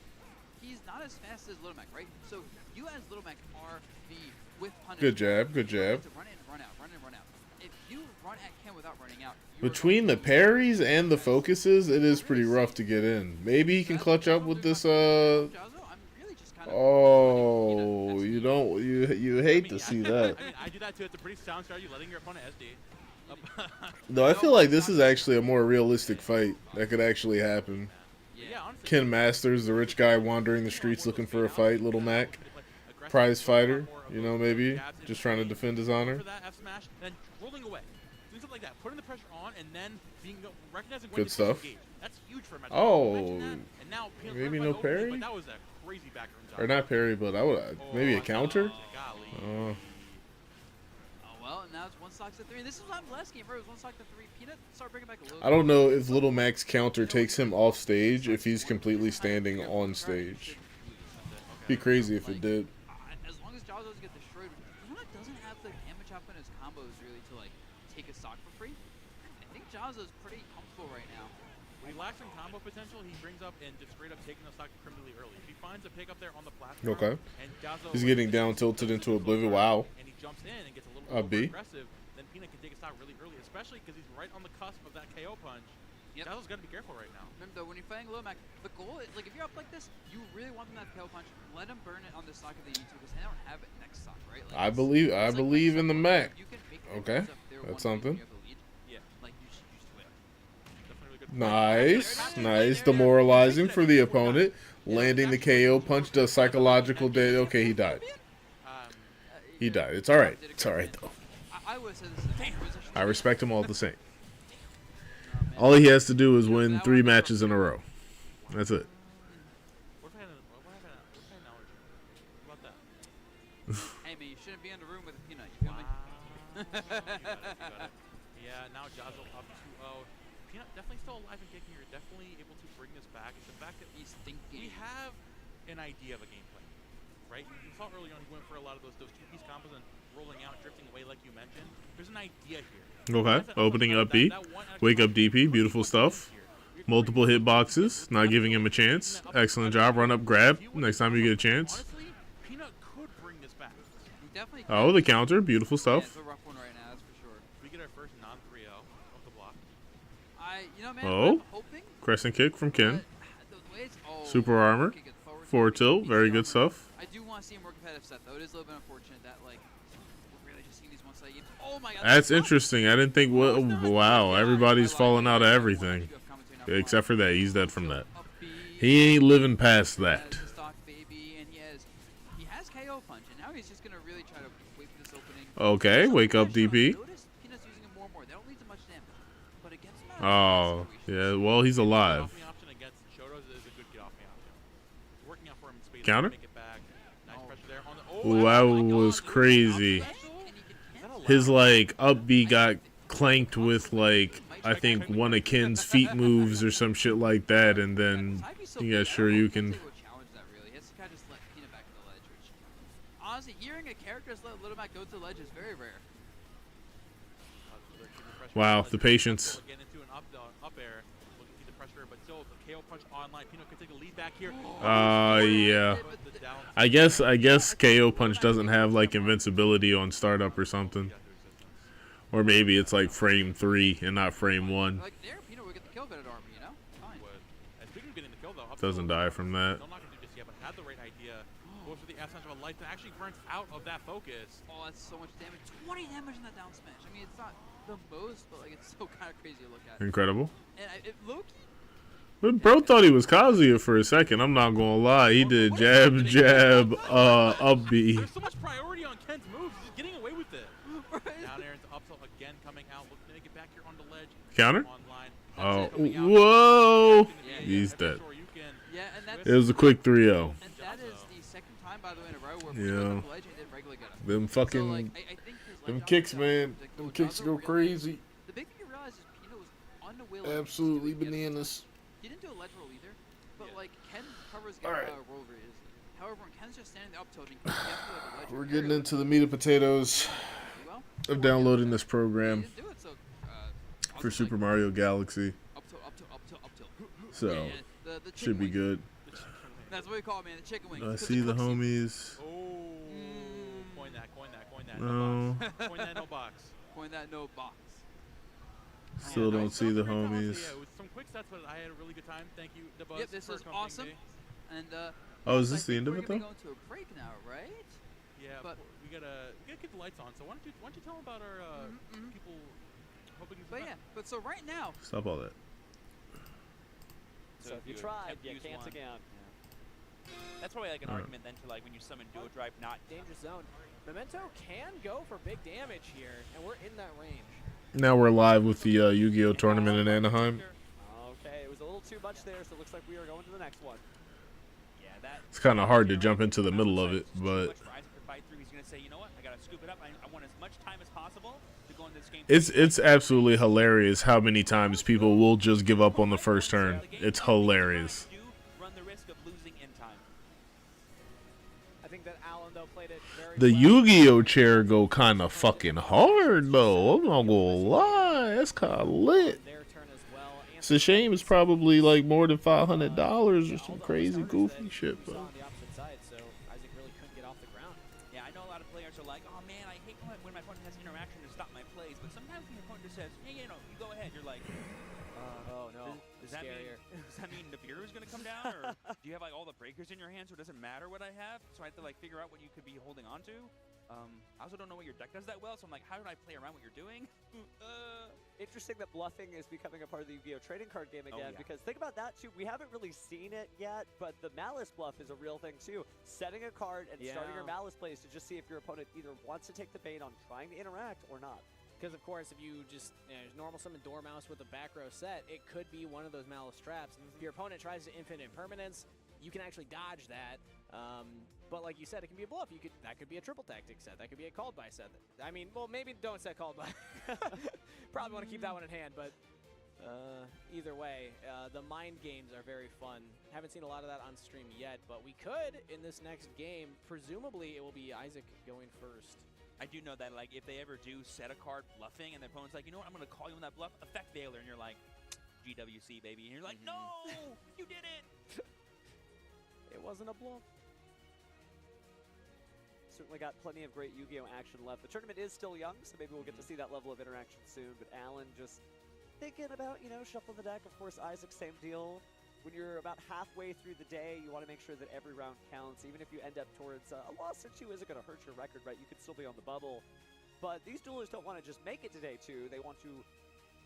he's not as fast as Little Mac, right? So you as Little Mac are the whiff punish. Good jab, good jab. Run in, run out, run in, run out. If you run at Ken without running out, between the parries and the focuses, it is pretty rough to get in. Maybe he can clutch up with this. Oh, you don't. You hate to see that. I mean, I do that too. It's a pretty sound strategy, letting your opponent SD. Though I feel like this is actually a more realistic fight that could actually happen. Ken Masters, the rich guy wandering the streets looking for a fight. Little Mac, prize fighter. You know, maybe just trying to defend his honor. Then rolling away, doing something like that, putting the pressure on, and then being recognizing when Good stuff. That's huge for a match. Oh, maybe no parry. But that was a crazy backroom job. Or not parry, but I would maybe a counter. Well, and now it's 1 stock to 3. This is what happened last game, bro. It was 1 stock to 3. Peanut started bringing back a little. I don't know if Little Mac's counter takes him off stage if he's completely standing on stage. Be crazy if it did. As long as Jaws doesn't get destroyed, Peanut doesn't have the damage up in his combos really to like take a stock for free. I think Jaws is pretty comfortable right now. When he lacks in combo potential, he brings up and just straight up taking the stock criminally early. If he finds a pick up there on the platform, Okay. And Jazzo He's getting down tilted into oblivion. Wow. And he jumps in and gets a little A B. aggressive, then Peanut can take a stock really early, especially because he's right on the cusp of that KO punch. Yep. Jazzo's got to be careful right now. Remember though, when you're fighting Little Mac, the goal is, like if you're up like this, you really want them to have KO punch. Let them burn it on the stock if they need to, because they don't have it next stock, right? Like, I believe in the Mac. Okay, that's something. Nice, nice. Demoralizing for the opponent. Landing the KO punch does psychological damage. Okay, he died. He died. It's all right. It's all right though. I respect him all the same. All he has to do is win 3 matches in a row. That's it. Hey man, you shouldn't be in the room with a Peanut. You feel me? Yeah, now Jazzo up 2-0. Peanut definitely still alive and kicking. You're definitely able to bring this back. It's the fact that he's thinking. We have an idea of a game plan, right? You saw early on he went for a lot of those two-piece combos and rolling out, drifting away like you mentioned. There's an idea here. Okay, opening up B. Wake up DP. Beautiful stuff. Multiple hitboxes. Not giving him a chance. Excellent job. Run up, grab. Next time you get a chance. Peanut could bring this back. Oh, the counter. Beautiful stuff. It's a rough one right now, that's for sure. We get our first non-3-0 off the block. You know, man, Oh, I'm hoping, crescent kick from Ken. the way it's, Super armor. Forward tilt. Very good stuff. I do want to see a more competitive set, though. It is a little bit unfortunate that, like, we're really just seeing these one-sided games. Oh my god. That's interesting. I didn't think. Wow, everybody's falling out of everything, except for that. He's dead from that. He ain't living past that. Baby, and he has KO punch, and now he's just gonna really try to wait for this opening. Okay, wake up, DP. Notice Peanut's using him more and more. They don't lead to much damage, but it gets him out Oh, of yeah. Well, he's alive. Counter? Wow, was crazy. His like up B got clanked with like I think one of Ken's feet moves or some shit like that, and then you got sure you can. Challenge that really. He has to kind of just let Peanut back to the ledge, which honestly, hearing a character just let Little Mac go to the ledge is very rare. Wow, the patience. Yeah. I guess KO punch doesn't have like invincibility on startup or something, or maybe it's like frame 3 and not frame 1. Like there, Peanut would get the kill vid armor, you know? Fine. Doesn't die from that. Had the right idea. Goes for the essence of a life that actually burns out of that focus. Oh, that's so much damage. 20 damage in that down smash. I mean, it's not the most, but like it's so kind of crazy to look at. Incredible. And Loki. But bro thought he was Kazuya for a second. I'm not gonna lie. He did jab, jab, up B. There's so much priority on Ken's moves. He's getting away with it. Down air into up tilt again, coming out. Looking to get back here on the ledge. Counter? Oh, whoa! He's dead. It was a quick 3-0. And that is the second time, by the way, in a row where Peanut the ledge and did regularly good. Them fucking, so, like, I think them kicks, man. Them kicks go crazy. The big thing you realize is Peanut was unwilling. Absolutely bananas. He didn't do a ledge roll either, but like Ken covers All right. roll very easily. However, when Ken's just standing there up tilting, he definitely like a ledge. We're getting into the meat and potatoes of downloading this program for Super Mario Galaxy. Up tilt. So, should be good. That's what we call it, man, the chicken wings. I see the homies. Coin that. No. Coin that, no box. Coin that, no box. Still don't see the homies. Yeah, with some quick sets, but I had a really good time. Thank you, the Buzz. Yep, this is awesome. And oh, is this the end of it though? We're going to a break now, right? Yeah, but we gotta keep the lights on. So why don't you tell them about our people hoping? But so right now. Stop all that. So if you tried, you can't again. That's probably like an argument then to like when you summon Duo Drive, not danger zone. Memento can go for big damage here, and we're in that range. Now we're live with the YuGiOh tournament in Anaheim. Okay, it was a little too much there, so it looks like we are going to the next one. Yeah, that. It's kind of hard to jump into the middle of it, but he's gonna say, you know what, I gotta scoop it up. I want as much time as possible to go into this game. it's absolutely hilarious how many times people will just give up on the first turn. It's hilarious. Run the risk of losing in time. I think that Alan though played it very The YuGiOh chair go kind of fucking hard though. I'm not gonna lie, that's kind of lit. It's a shame it's probably like more than $500 or some crazy goofy shit, but. Yeah, I know a lot of players are like, oh man, I hate when my opponent has interaction to stop my plays, but sometimes when your opponent just says, hey, you know, you go ahead, you're like, oh no, does that mean the beer is gonna come down, or do you have like all the breakers in your hand, so it doesn't matter what I have? So I have to like figure out what you could be holding on to. I also don't know what your deck does that well, so I'm like, how did I play around what you're doing? Interesting that bluffing is becoming a part of the YuGiOh trading card game again, because think about that too. We haven't really seen it yet, but the Malice bluff is a real thing too. Setting a card and starting your Malice plays to just see if your opponent either wants to take the bait on trying to interact or not. Because of course, if you just normal summon Dormouse with a back row set, it could be one of those Malice traps. If your opponent tries to infinite impermanence, you can actually dodge that. But like you said, it can be a bluff. That could be a triple tactic set. That could be a called by set. I mean, well, maybe don't set called by. Probably want to keep that one in hand, but either way, the mind games are very fun. Haven't seen a lot of that on stream yet, but we could in this next game. Presumably, it will be Isaac going first. I do know that, like, if they ever do set a card bluffing and their opponent's like, you know what, I'm going to call you on that bluff, effect Veiler, and you're like, GWC, baby. And you're like, no, you did it. It wasn't a bluff. Certainly got plenty of great YuGiOh action left. The tournament is still young, so maybe we'll get to see that level of interaction soon. But Alan just thinking about, shuffling the deck. Of course, Isaac, same deal. When you're about halfway through the day, you want to make sure that every round counts. Even if you end up towards a loss or two isn't going to hurt your record, right? You could still be on the bubble. But these duelists don't want to just make it to day 2. They want to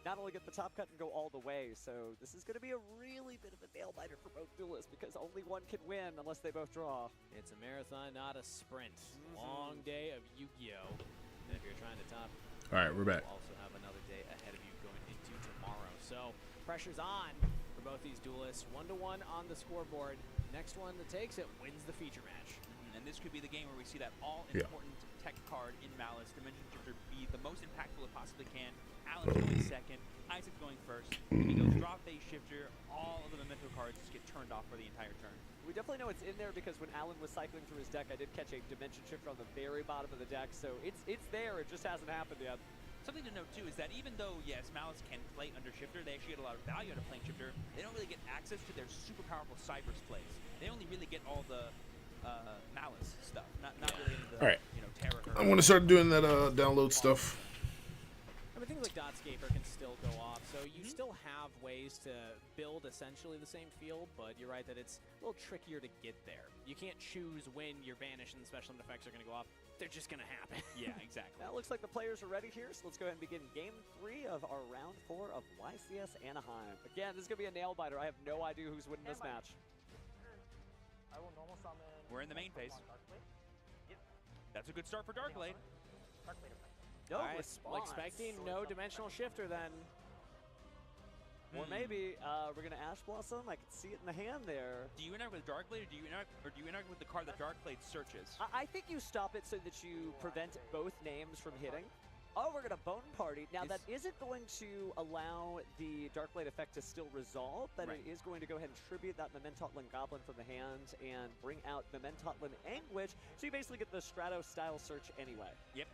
not only get the top cut and go all the way. So this is going to be a really bit of a nail-biter for both duelists because only one can win unless they both draw. It's a marathon, not a sprint. Long day of Yu-Gi-Oh! And if you're trying to top, All right, we're back. you'll also have another day ahead of you going into tomorrow. So pressure's on for both these duelists. 1-1 on the scoreboard. Next one that takes it wins the feature match. And this could be the game where we see that all-important tech card in Malice. Dimension Shifter be the most impactful it possibly can. Alan's going second. Isaac's going first. If he goes draw phase shifter, all of the memento cards just get turned off for the entire turn. We definitely know it's in there because when Alan was cycling through his deck, I did catch a Dimension Shifter on the very bottom of the deck. So it's there. It just hasn't happened yet. Something to note, too, is that even though, yes, Malice can play under Shifter, they actually get a lot of value out of playing Shifter, they don't really get access to their super powerful Cyberse plays. They only really get all the Malice stuff, not really the, All right. Terror. I'm gonna start doing that download stuff. I mean, things like Dotscaper can still go off, so you still have ways to build essentially the same field, but you're right that it's a little trickier to get there. You can't choose when your banish and special effects are going to go off. They're just going to happen. Yeah, exactly. Now it looks like the players are ready here, so let's go ahead and begin Game 3 of our Round 4 of YCS Anaheim. Again, this is going to be a nail-biter. I have no idea who's winning this match. We're in the main phase. That's a good start for Darkblade. No response. Well, expecting no Dimensional Shifter then. Or maybe we're going to Ash Blossom. I can see it in the hand there. Do you interact with Darkblade, or do you interact with the card that Darkblade searches? I think you stop it so that you prevent both names from hitting. Oh, we're going to Bone Party. Now, that isn't going to allow the Darkblade effect to still resolve, but it is going to go ahead and tribute that Mementotlin Goblin from the hand and bring out Mementotlin Anguish, so you basically get the Strato-style search anyway. Yep.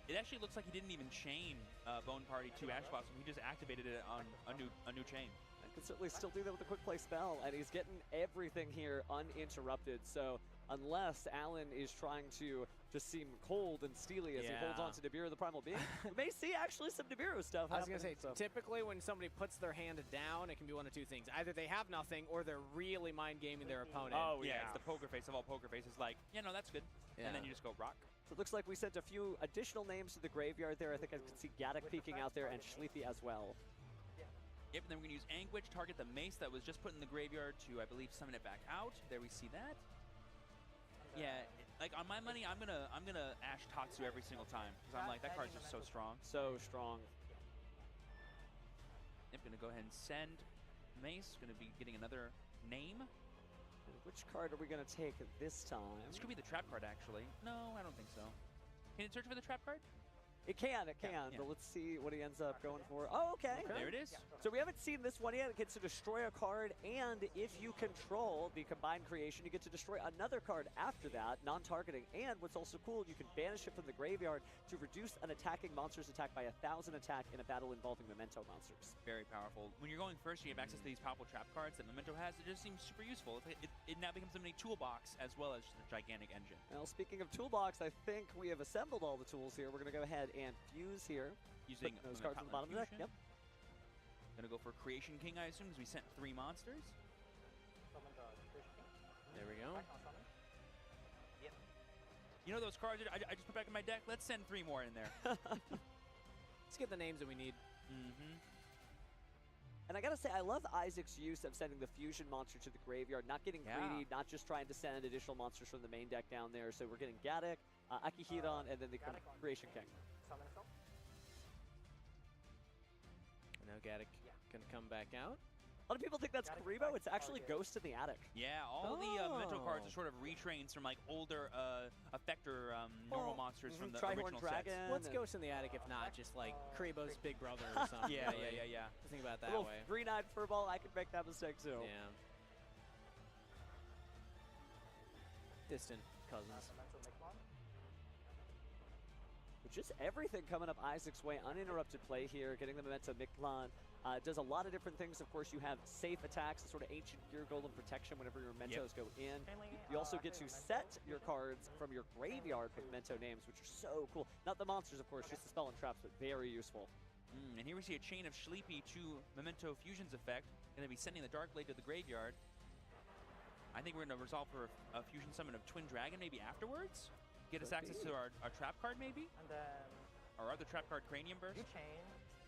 It actually looks like he didn't even chain Bone Party to Ash Blossom. He just activated it on a new chain. I can certainly still do that with a quick play spell, and he's getting everything here uninterrupted. So unless Alan is trying to just seem cold and steely as he holds on to Nibiru the Primal Being, we may see actually some Nibiru stuff I was going to happening, say, typically when somebody puts their hand down, it can be one of two things. Either they have nothing, or they're really mind-gaming their opponent. Oh, yeah. It's the poker face of all poker faces. Like, yeah, no, that's good. And then you just go rock. So it looks like we sent a few additional names to the graveyard there. I think I can see Gaddock peeking out there and Sleepy as well. Yep, and then we're going to use Anguish, target the mace that was just put in the graveyard to, I believe, summon it back out. There we see that. Yeah, like on my money, I'm gonna Ash Tatsu every single time because I'm like, that card's just so strong. So strong. Yep, gonna go ahead and send Mace. Gonna be getting another name. Which card are we gonna take this time? This could be the trap card, actually. No, I don't think so. Can it search for the trap card? It can, but let's see what he ends up going for. Oh, okay. There it is. So we haven't seen this one yet. It gets to destroy a card, and if you control the combined creation, you get to destroy another card after that, non-targeting. And what's also cool, you can banish it from the graveyard to reduce an attacking monster's attack by 1,000 attack in a battle involving Memento monsters. Very powerful. When you're going first, you have access to these powerful trap cards that Memento has. It just seems super useful. It now becomes a mini toolbox as well as the gigantic engine. Well, speaking of toolbox, I think we have assembled all the tools here. We're going to go ahead and fuse here. Using those cards on the bottom of the deck. Yep. Gonna go for Creation King, I assume, because we sent 3 monsters. There we go. You know those cards I just put back in my deck? Let's send 3 more in there. Let's get the names that we need. And I gotta say, I love Isaac's use of sending the fusion monster to the graveyard, not getting greedy, not just trying to send additional monsters from the main deck down there. So we're getting Gaddock, Akihiron, and then the Creation King. Now Gaddock can come back out. A lot of people think that's Karibo. It's actually Ghost in the Attic. Yeah, all the Memento cards are sort of retrains from like older Effector normal monsters from the original Dragon. sets. What's Ghost in the Attic if not just like Karibo's big brother or something? Yeah. Think about it that little way. green-eyed furball, I could make that mistake too. Yeah. Distant cousins. Just everything coming up Isaac's way. Uninterrupted play here, getting the Memento Mictlan. Does a lot of different things. Of course, you have safe attacks, sort of ancient gear golem protection whenever your Mementos go in. You also get to set your cards from your graveyard with Memento names, which are so cool. Not the monsters, of course, just the spell and traps, but very useful. And here we see a chain of Sleepy to Memento Fusion's effect. Going to be sending the Darkblade to the graveyard. I think we're going to resolve for a fusion summon of Twin Dragon maybe afterwards. Get us access to our trap card maybe? Our other trap card, Cranium Burst.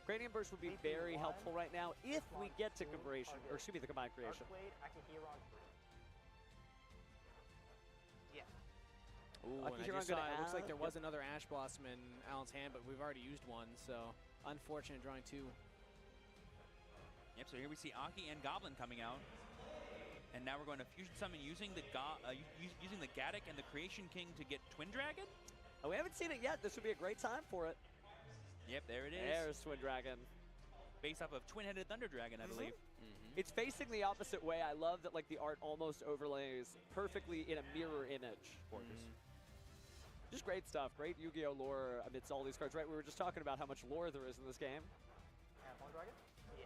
Cranium Burst would be very helpful right now if we get to Conversion, or excuse me, the Combined Creation. Ooh, and I just saw it looks like there was another Ash Blossom in Alan's hand, but we've already used one, so unfortunate drawing 2. Yep, so here we see Aki and Goblin coming out. And now we're going to Fusion Summon using the using the Gaddock and the Creation King to get Twin Dragon? Oh, we haven't seen it yet. This would be a great time for it. Yep, there it is. There's Twin Dragon. Based off of Twin-Headed Thunder Dragon, I believe. It's facing the opposite way. I love that like the art almost overlays perfectly in a mirror image. Gorgeous. Just great stuff. Great Yu-Gi-Oh lore amidst all these cards, right? We were just talking about how much lore there is in this game.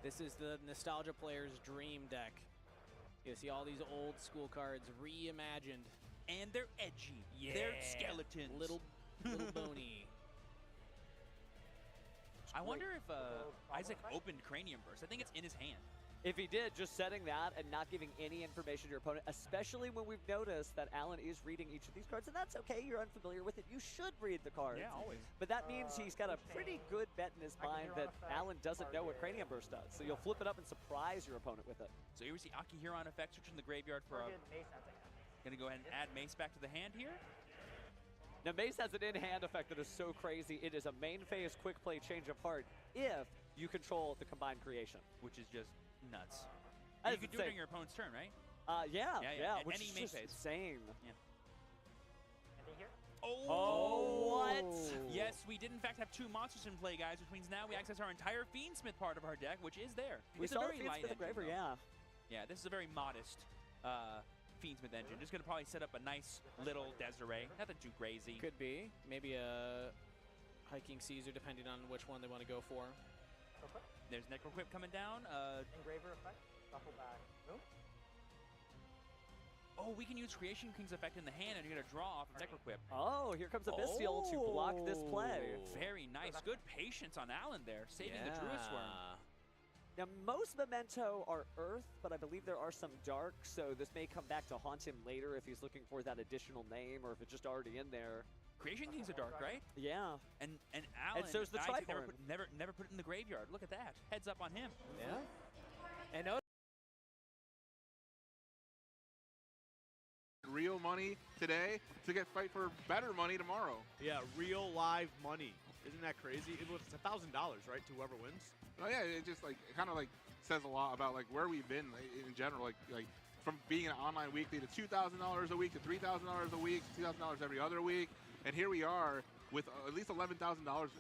This is the nostalgia player's dream deck. You see all these old school cards reimagined. And they're edgy. Yeah. They're skeletons. Little bony. I wonder if Isaac opened Cranium Burst. I think it's in his hand. If he did, just setting that and not giving any information to your opponent, especially when we've noticed that Alan is reading each of these cards, and that's okay, you're unfamiliar with it, you should read the cards. Yeah, always. But that means he's got a pretty good bet in his mind that Alan doesn't know what Cranium Burst does, so you'll flip it up and surprise your opponent with it. So here we see Aki Huron effect switching the graveyard for a... Gonna go ahead and add Mace back to the hand here. Now Mace has an in-hand effect that is so crazy, it is a main phase quick play change of heart if you control the Combined Creation. Which is just nuts. That You can do it during your opponent's turn, right? Yeah, At which any is main just phase. insane. Yeah. Oh, what? Yes, we did in fact have 2 monsters in play, guys, which means now we access our entire Fiendsmith part of our deck, which is there. We It's saw a the very light Fiendsmith engine, Engraver, though. yeah. Yeah, this is a very modest Fiendsmith engine. Just going to probably set up a nice little Desiree. Nothing too crazy. Could be. Maybe a Hiking Caesar, depending on which one they want to go for. There's Necroquip coming down. Engraver effect, shuffle back, boom. Oh, we can use Creation King's effect in the hand, and you're going to draw off of Necroquip. Oh, here comes Abystial to block this play. Very nice. Good patience on Alan there, saving the Druid Swarm. Now, most Memento are Earth, but I believe there are some Dark, so this may come back to haunt him later if he's looking for that additional name or if it's just already in there. Creation King's a Dark, right? Yeah. And Alan, And so's the Isaac Tricorn. never put it in the graveyard. Look at that. Heads up on him. Yeah. And no real money today to get fight for better money tomorrow. Yeah, real live money. Isn't that crazy? It's $1,000, right, to whoever wins? Oh yeah, it just like kind of like says a lot about like where we've been in general. Like from being an online weekly to $2,000 a week to $3,000 a week, to $2,000 every other week, and here we are with at least $11,000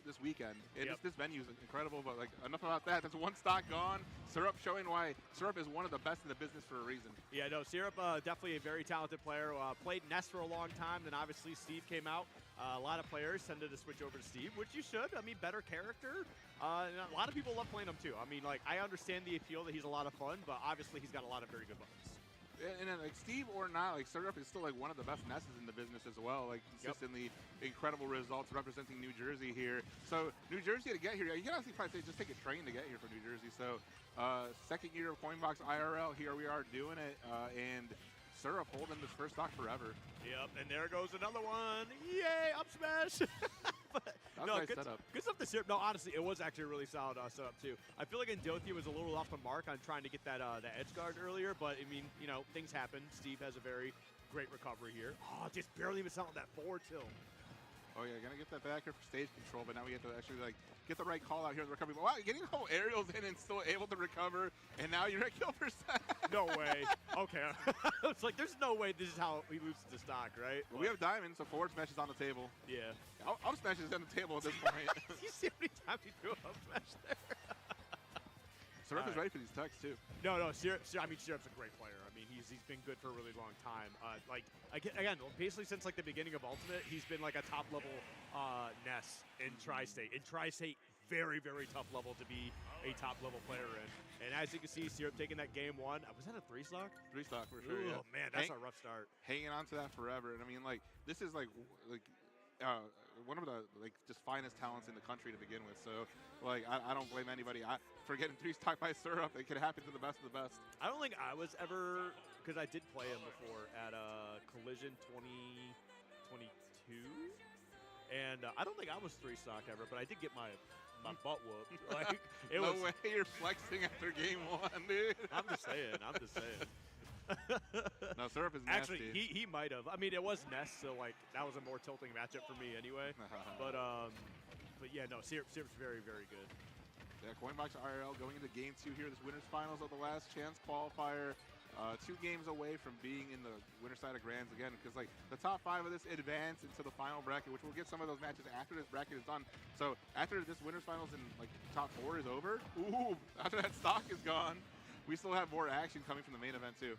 this weekend. And this venue is incredible, but like enough about that. That's one stock gone. Syrup showing why Syrup is one of the best in the business for a reason. Yeah, no, Syrup, definitely a very talented player. Played Nest for a long time, then obviously Steve came out. A lot of players tended to switch over to Steve, which you should. I mean, better character. And a lot of people love playing him too. I mean, like, I understand the appeal that he's a lot of fun, but obviously he's got a lot of very good buttons. And then, like, Steve or not, like, Syrup is still, like, one of the best Nesses in the business as well. Like, consistently incredible results representing New Jersey here. So, New Jersey to get here, you can honestly probably say just take a train to get here from New Jersey. So, second year of Coinbox IRL, here we are doing it. And Syrup holding this first stock forever. Yep, and there goes another one. Yay, up smash! That was a nice setup. Good stuff to Syrup. No, honestly, it was actually a really solid setup, too. I feel like Indothia was a little off the mark on trying to get that edge guard earlier, but, I mean, you know, things happen. Steve has a very great recovery here. Oh, just barely missed out on that forward tilt. Oh, yeah, gonna get that back here for stage control, but now we have to actually, like, get the right call out here in the recovery. Wow, getting a couple aerials in and still able to recover, and now you're at kill percent. No way. Okay. It's like, there's no way this is how he loses the stock, right? Well, we have diamonds, so forward smash is on the table. Yeah. Up smash is on the table at this point. You see how many times he threw up smash there? Syrup is ready for these techs, too. No, Syrup's a great player. I mean, he's been good for a really long time. Like, again, basically since, like, the beginning of Ultimate, he's been, like, a top-level Ness in Tri-State. In Tri-State, very, very tough level to be a top-level player in. And as you can see, Syrup taking that game 1. Was that a 3-stock? 3-stock, for sure, Oh, man, that's a rough start. Hanging on to that forever. And, I mean, like, this is, like one of the, like, just finest talents in the country to begin with. So, like, I don't blame anybody for getting 3-stock by Syrup. It could happen to the best of the best. I don't think I was ever, because I did play him before at Collision 2022. And I don't think I was 3-stock ever, but I did get my butt whooped. Like, it no was, way you're flexing after game 1, dude. I'm just saying. No, Syrup is nasty. Actually, he might have. I mean, it was Ness, so like that was a more tilting matchup for me anyway. but yeah, no, Syrup's very, very good. Yeah, Coinbox IRL going into game 2 here, this winners finals of the last chance qualifier. 2 games away from being in the winner side of Grands again, because like the top 5 of this advance into the final bracket, which we'll get some of those matches after this bracket is done. So after this winners finals and like top 4 is over, ooh, after that stock is gone, we still have more action coming from the main event too.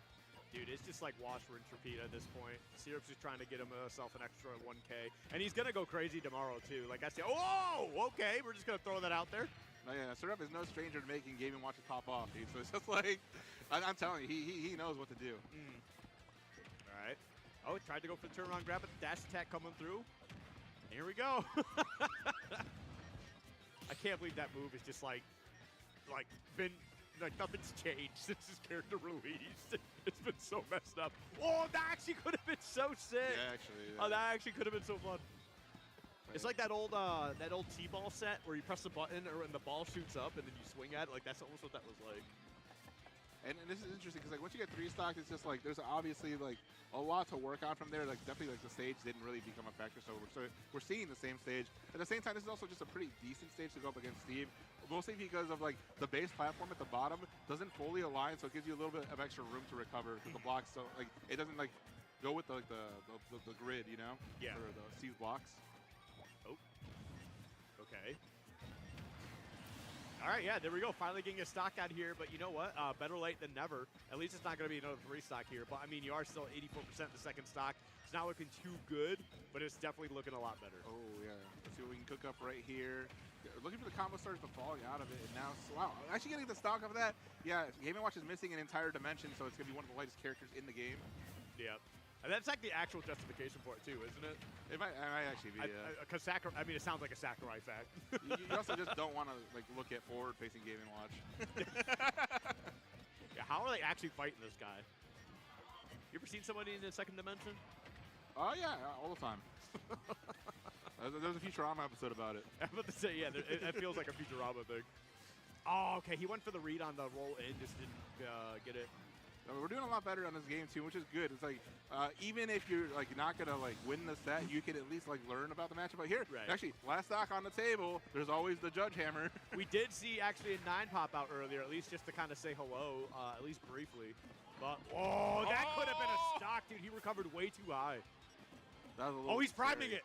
Dude, it's just like wash, rinse, repeat at this point. Syrup's just trying to get himself an extra 1K, and he's gonna go crazy tomorrow too. Like I said, oh, okay, we're just gonna throw that out there. No, yeah, Syrup is no stranger to making gaming watches pop off, dude. So it's just like, I'm telling you, he knows what to do. All right. Oh, he tried to go for the turnaround grab, but the dash attack coming through. Here we go. I can't believe that move is just like nothing's changed since his character released. It's been so messed up. Oh, that actually could have been so sick. Yeah, actually. Yeah. Oh, that actually could have been so fun. It's like that old T-ball set where you press the button and the ball shoots up and then you swing at it. Like that's almost what that was like. And this is interesting because like once you get 3-stock, it's just like there's obviously like a lot to work on from there. Like definitely like the stage didn't really become a factor, so we're seeing the same stage. At the same time, this is also just a pretty decent stage to go up against Steve, mostly because of like the base platform at the bottom doesn't fully align, so it gives you a little bit of extra room to recover because the blocks, so like it doesn't like go with the grid, you know? Yeah. For the Steve's blocks. Oh. Okay. All right, yeah, there we go. Finally getting a stock out here, but you know what? Better late than never. At least it's not going to be another 3-stock here, but I mean, you are still 84% in the second stock. It's not looking too good, but it's definitely looking a lot better. Oh, yeah. Let's see what we can cook up right here. Looking for the combo starts to falling out of it, and now, wow, actually getting the stock of that. Yeah, Game & Watch is missing an entire dimension, so it's going to be one of the lightest characters in the game. Yeah. And that's like the actual justification for it too, isn't it? It might actually be. Because I mean, it sounds like a Sakurai fact. You also just don't want to like look at forward-facing Game & Watch. Yeah, how are they actually fighting this guy? You ever seen somebody in the second dimension? Oh yeah, all the time. There's a Futurama episode about it. I'm about to say, yeah, it feels like a Futurama thing. Oh, okay, he went for the read on the roll in, just didn't get it. We're doing a lot better on this game too, which is good. It's like even if you're like not gonna like win the set, you can at least like learn about the matchup. But here, actually, last stock on the table. There's always the judge hammer. We did see actually a 9 pop out earlier, at least just to kind of say hello, at least briefly. But that could have been a stock, dude. He recovered way too high. That was a little he's priming it.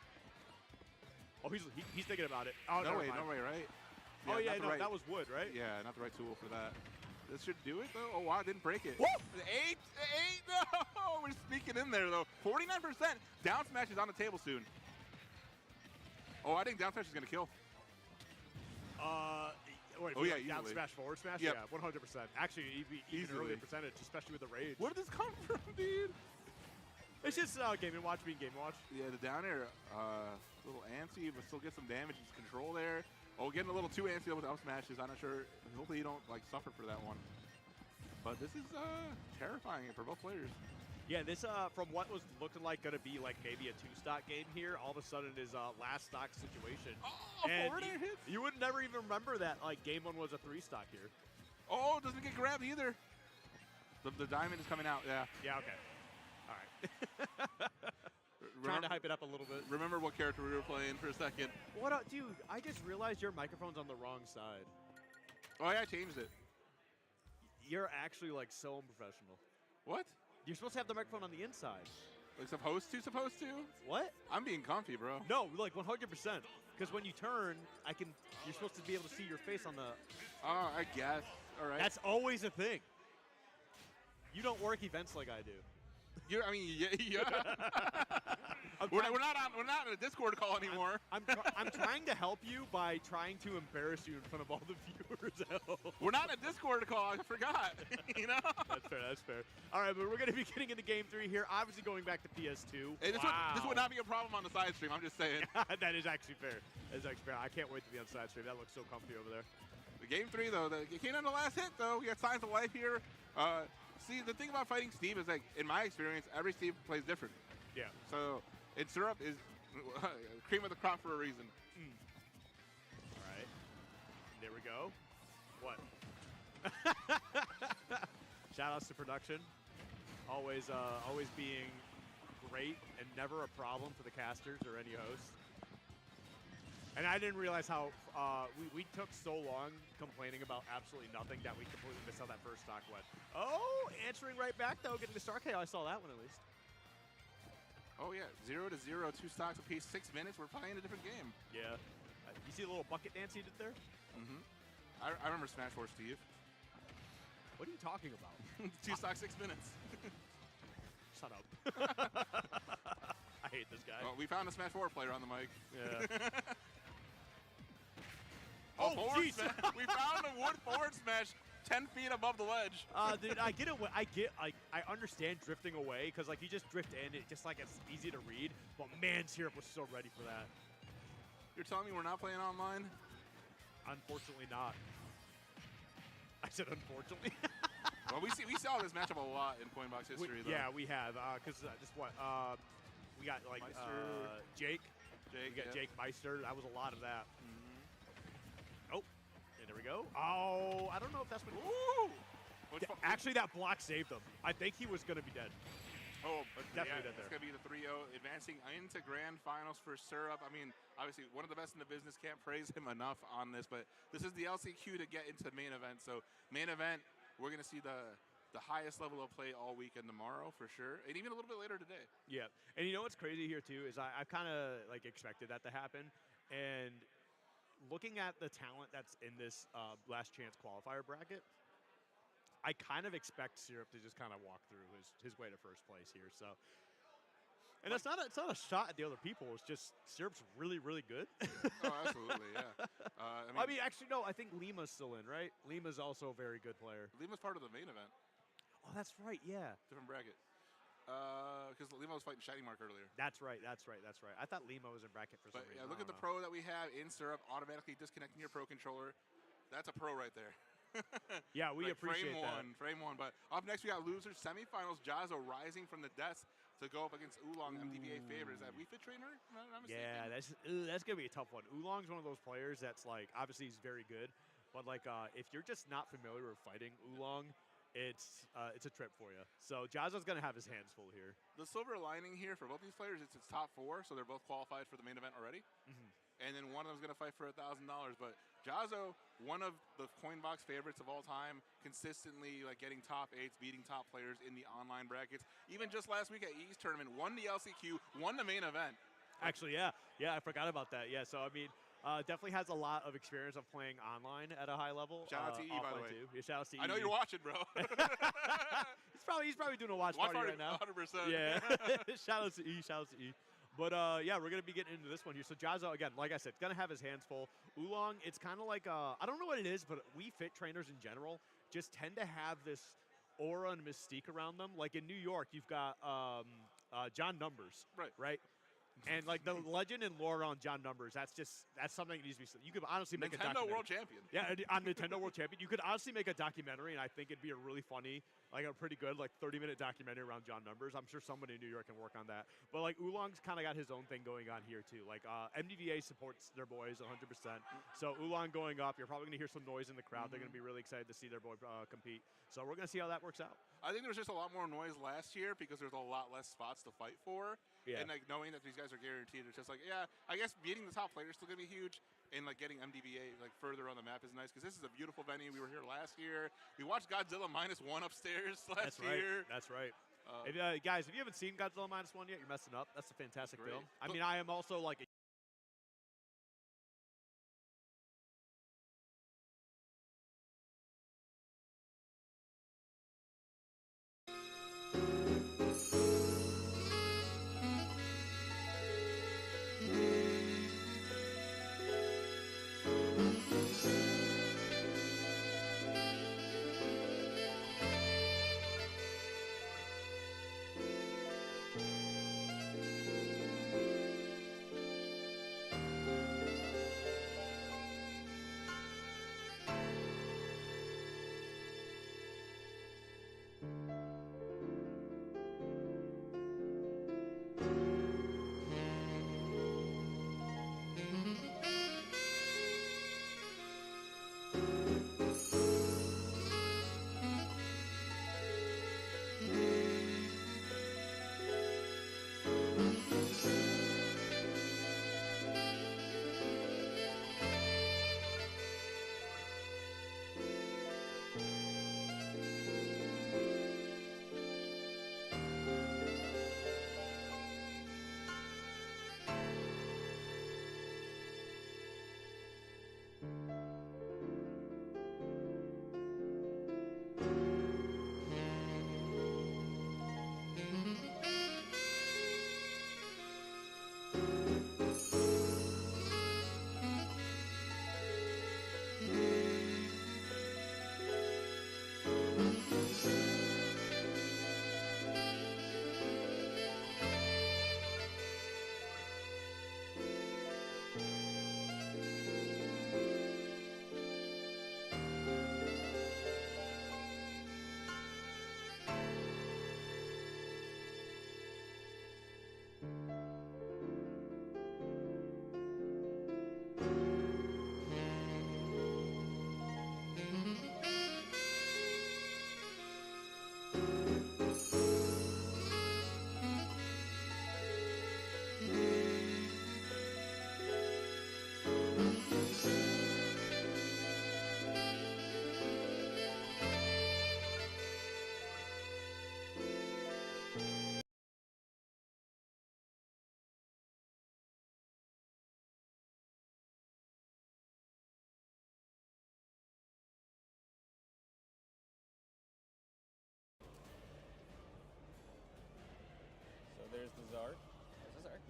Oh, he's thinking about it. Oh, no way, right? Yeah, oh yeah, no, that was wood, right? Yeah, not the right tool for that. This should do it, though. Oh, wow, I didn't break it. Woo! 8, no! We're sneaking in there, though. 49%. Down smash is on the table soon. Oh, I think down smash is going to kill. Wait, oh, yeah, down easily. smash, forward smash? Yep. Yeah, 100%. Actually, even earlier percentage, especially with the rage. Where did this come from, dude? It's just Game & Watch being Game & Watch. Yeah, the down air, a little antsy, but still get some damage. Just control there. Oh, getting a little too antsy with up smashes. I'm not sure. Hopefully you don't like suffer for that one. But this is terrifying for both players. Yeah, this from what was looking like going to be like maybe a 2-stock game here, all of a sudden is a last stock situation. Oh, forward air hits. You would never even remember that like game 1 was a 3-stock here. Oh, doesn't get grabbed either. The diamond is coming out. Yeah. Yeah. Okay. All right. Trying to hype it up a little bit. Remember what character we were playing for a second. What up, dude? I just realized your microphone's on the wrong side. Oh yeah, I changed it. You're actually like so unprofessional. What? You're supposed to have the microphone on the inside. Like supposed to? What? I'm being comfy, bro. No, like 100%. Because when you turn, you're supposed to be able to see your face on the... Oh, I guess. All right. That's always a thing. You don't work events like I do. I mean, yeah. we're not in a Discord call anymore. I'm trying to help you by trying to embarrass you in front of all the viewers. We're not in a Discord call. I forgot. You know. That's fair. All right, but we're going to be getting into Game 3 here. Obviously going back to PS2. Hey, this would not be a problem on the side stream. I'm just saying. That is actually fair. I can't wait to be on side stream. That looks so comfy over there. The Game 3 though, it came on the last hit though. We got Signs of Life here. See, the thing about fighting Steve is, like, in my experience, every Steve plays different. Yeah. So, Syrup is Cream of the crop for a reason. All right. There we go. What? Shout outs to production. Always being great and never a problem for the casters or any host. And I didn't realize how we took so long complaining about absolutely nothing that we completely missed how that first stock went. Oh, answering right back though, getting the star KO. I saw that one at least. Oh yeah, 0-0, 2 stocks apiece, 6 minutes. We're playing a different game. Yeah. You see the little bucket dance he did there? Mm-hmm. I remember Smash 4, Steve. What are you talking about? 2 stocks, 6 minutes. Shut up. I hate this guy. Well, we found a Smash 4 player on the mic. Yeah. Oh, forward smash. We found a wood forward smash 10 feet above the ledge. Dude, I get it. I understand drifting away because like you just drift in, it just like it's easy to read. But man, Syrup was so ready for that. You're telling me we're not playing online? Unfortunately, not. I said unfortunately. Well, we saw this matchup a lot in Coinbox history, though. Yeah, we have. Because just what? We got like Jake. We got Jake Meister. That was a lot of that. Oh, and there we go. Oh, I don't know if that's what. Ooh! Actually, that block saved him. I think he was going to be dead. Oh, definitely dead there. It's going to be the 3-0, advancing into grand finals for Syrup. I mean, obviously, one of the best in the business. Can't praise him enough on this, but this is the LCQ to get into the main event. So, main event, we're going to see the highest level of play all weekend tomorrow for sure, and even a little bit later today. Yeah, and you know what's crazy here too is I kind of like expected that to happen, and looking at the talent that's in this last chance qualifier bracket, I kind of expect Syrup to just kind of walk through his way to first place here. So, and it's not a shot at the other people. It's just Syrup's really, really good. Oh, absolutely, yeah. I mean, actually, no. I think Lima's still in, right? Lima's also a very good player. Lima's part of the main event. Oh, that's right. Yeah. Different bracket. Because Lima was fighting Shiny Mark earlier. That's right. I thought Lima was in bracket for some reason. Yeah, look at the pro that we have in Syrup, automatically disconnecting your pro controller. That's a pro right there. Yeah, we appreciate that. Frame one. But up next, we got losers semifinals. YuGiOh rising from the deaths to go up against Oolong, MDVA favorite. Is that Wii Fit trainer? Yeah, that's gonna be a tough one. Oolong's one of those players that's like obviously he's very good, but like if you're just not familiar with fighting Oolong, it's a trip for you. So YuGiOh's gonna have his hands full here. The silver lining here for both these players is it's top 4, so they're both qualified for the main event already. And then one of them's gonna fight for $1,000. But YuGiOh, one of the Coinbox favorites of all time, consistently like getting top 8s, beating top players in the online brackets. Even just last week at E's tournament, won the LCQ, won the main event. Actually, yeah, I forgot about that. Yeah, so I mean, definitely has a lot of experience of playing online at a high level. Shout out to E, by the way. Too. Yeah, shout out to E. I know you're watching, bro. he's probably doing a watch party right now. 100%. Yeah. Shout out to E. But yeah, we're gonna be getting into this one here. So YuGiOh, again, like I said, gonna have his hands full. Oolong, it's kind of like I don't know what it is, but Wii Fit trainers in general just tend to have this aura and mystique around them. Like in New York, you've got John Numbers, right? And like the legend and lore on John Numbers, that's something that needs to be. You could honestly make a Nintendo World Champion. Yeah, on Nintendo World Champion, you could honestly make a documentary, and I think it'd be a really funny, like a pretty good, like 30-minute documentary around John Numbers. I'm sure somebody in New York can work on that. But like Oolong's kind of got his own thing going on here too. Like MDVA supports their boys 100%. So Oolong going up, you're probably gonna hear some noise in the crowd. They're gonna be really excited to see their boy compete. So we're gonna see how that works out. I think there was just a lot more noise last year because there's a lot less spots to fight for. Yeah. And like knowing that these guys are guaranteed, it's just like, yeah, I guess beating the top player is still gonna be huge. And like getting MDVA like further on the map is nice because this is a beautiful venue. We were here last year. We watched Godzilla -1 upstairs last year. That's right. Guys, if you haven't seen Godzilla -1 yet, you're messing up. That's a fantastic film. I mean, I am also like a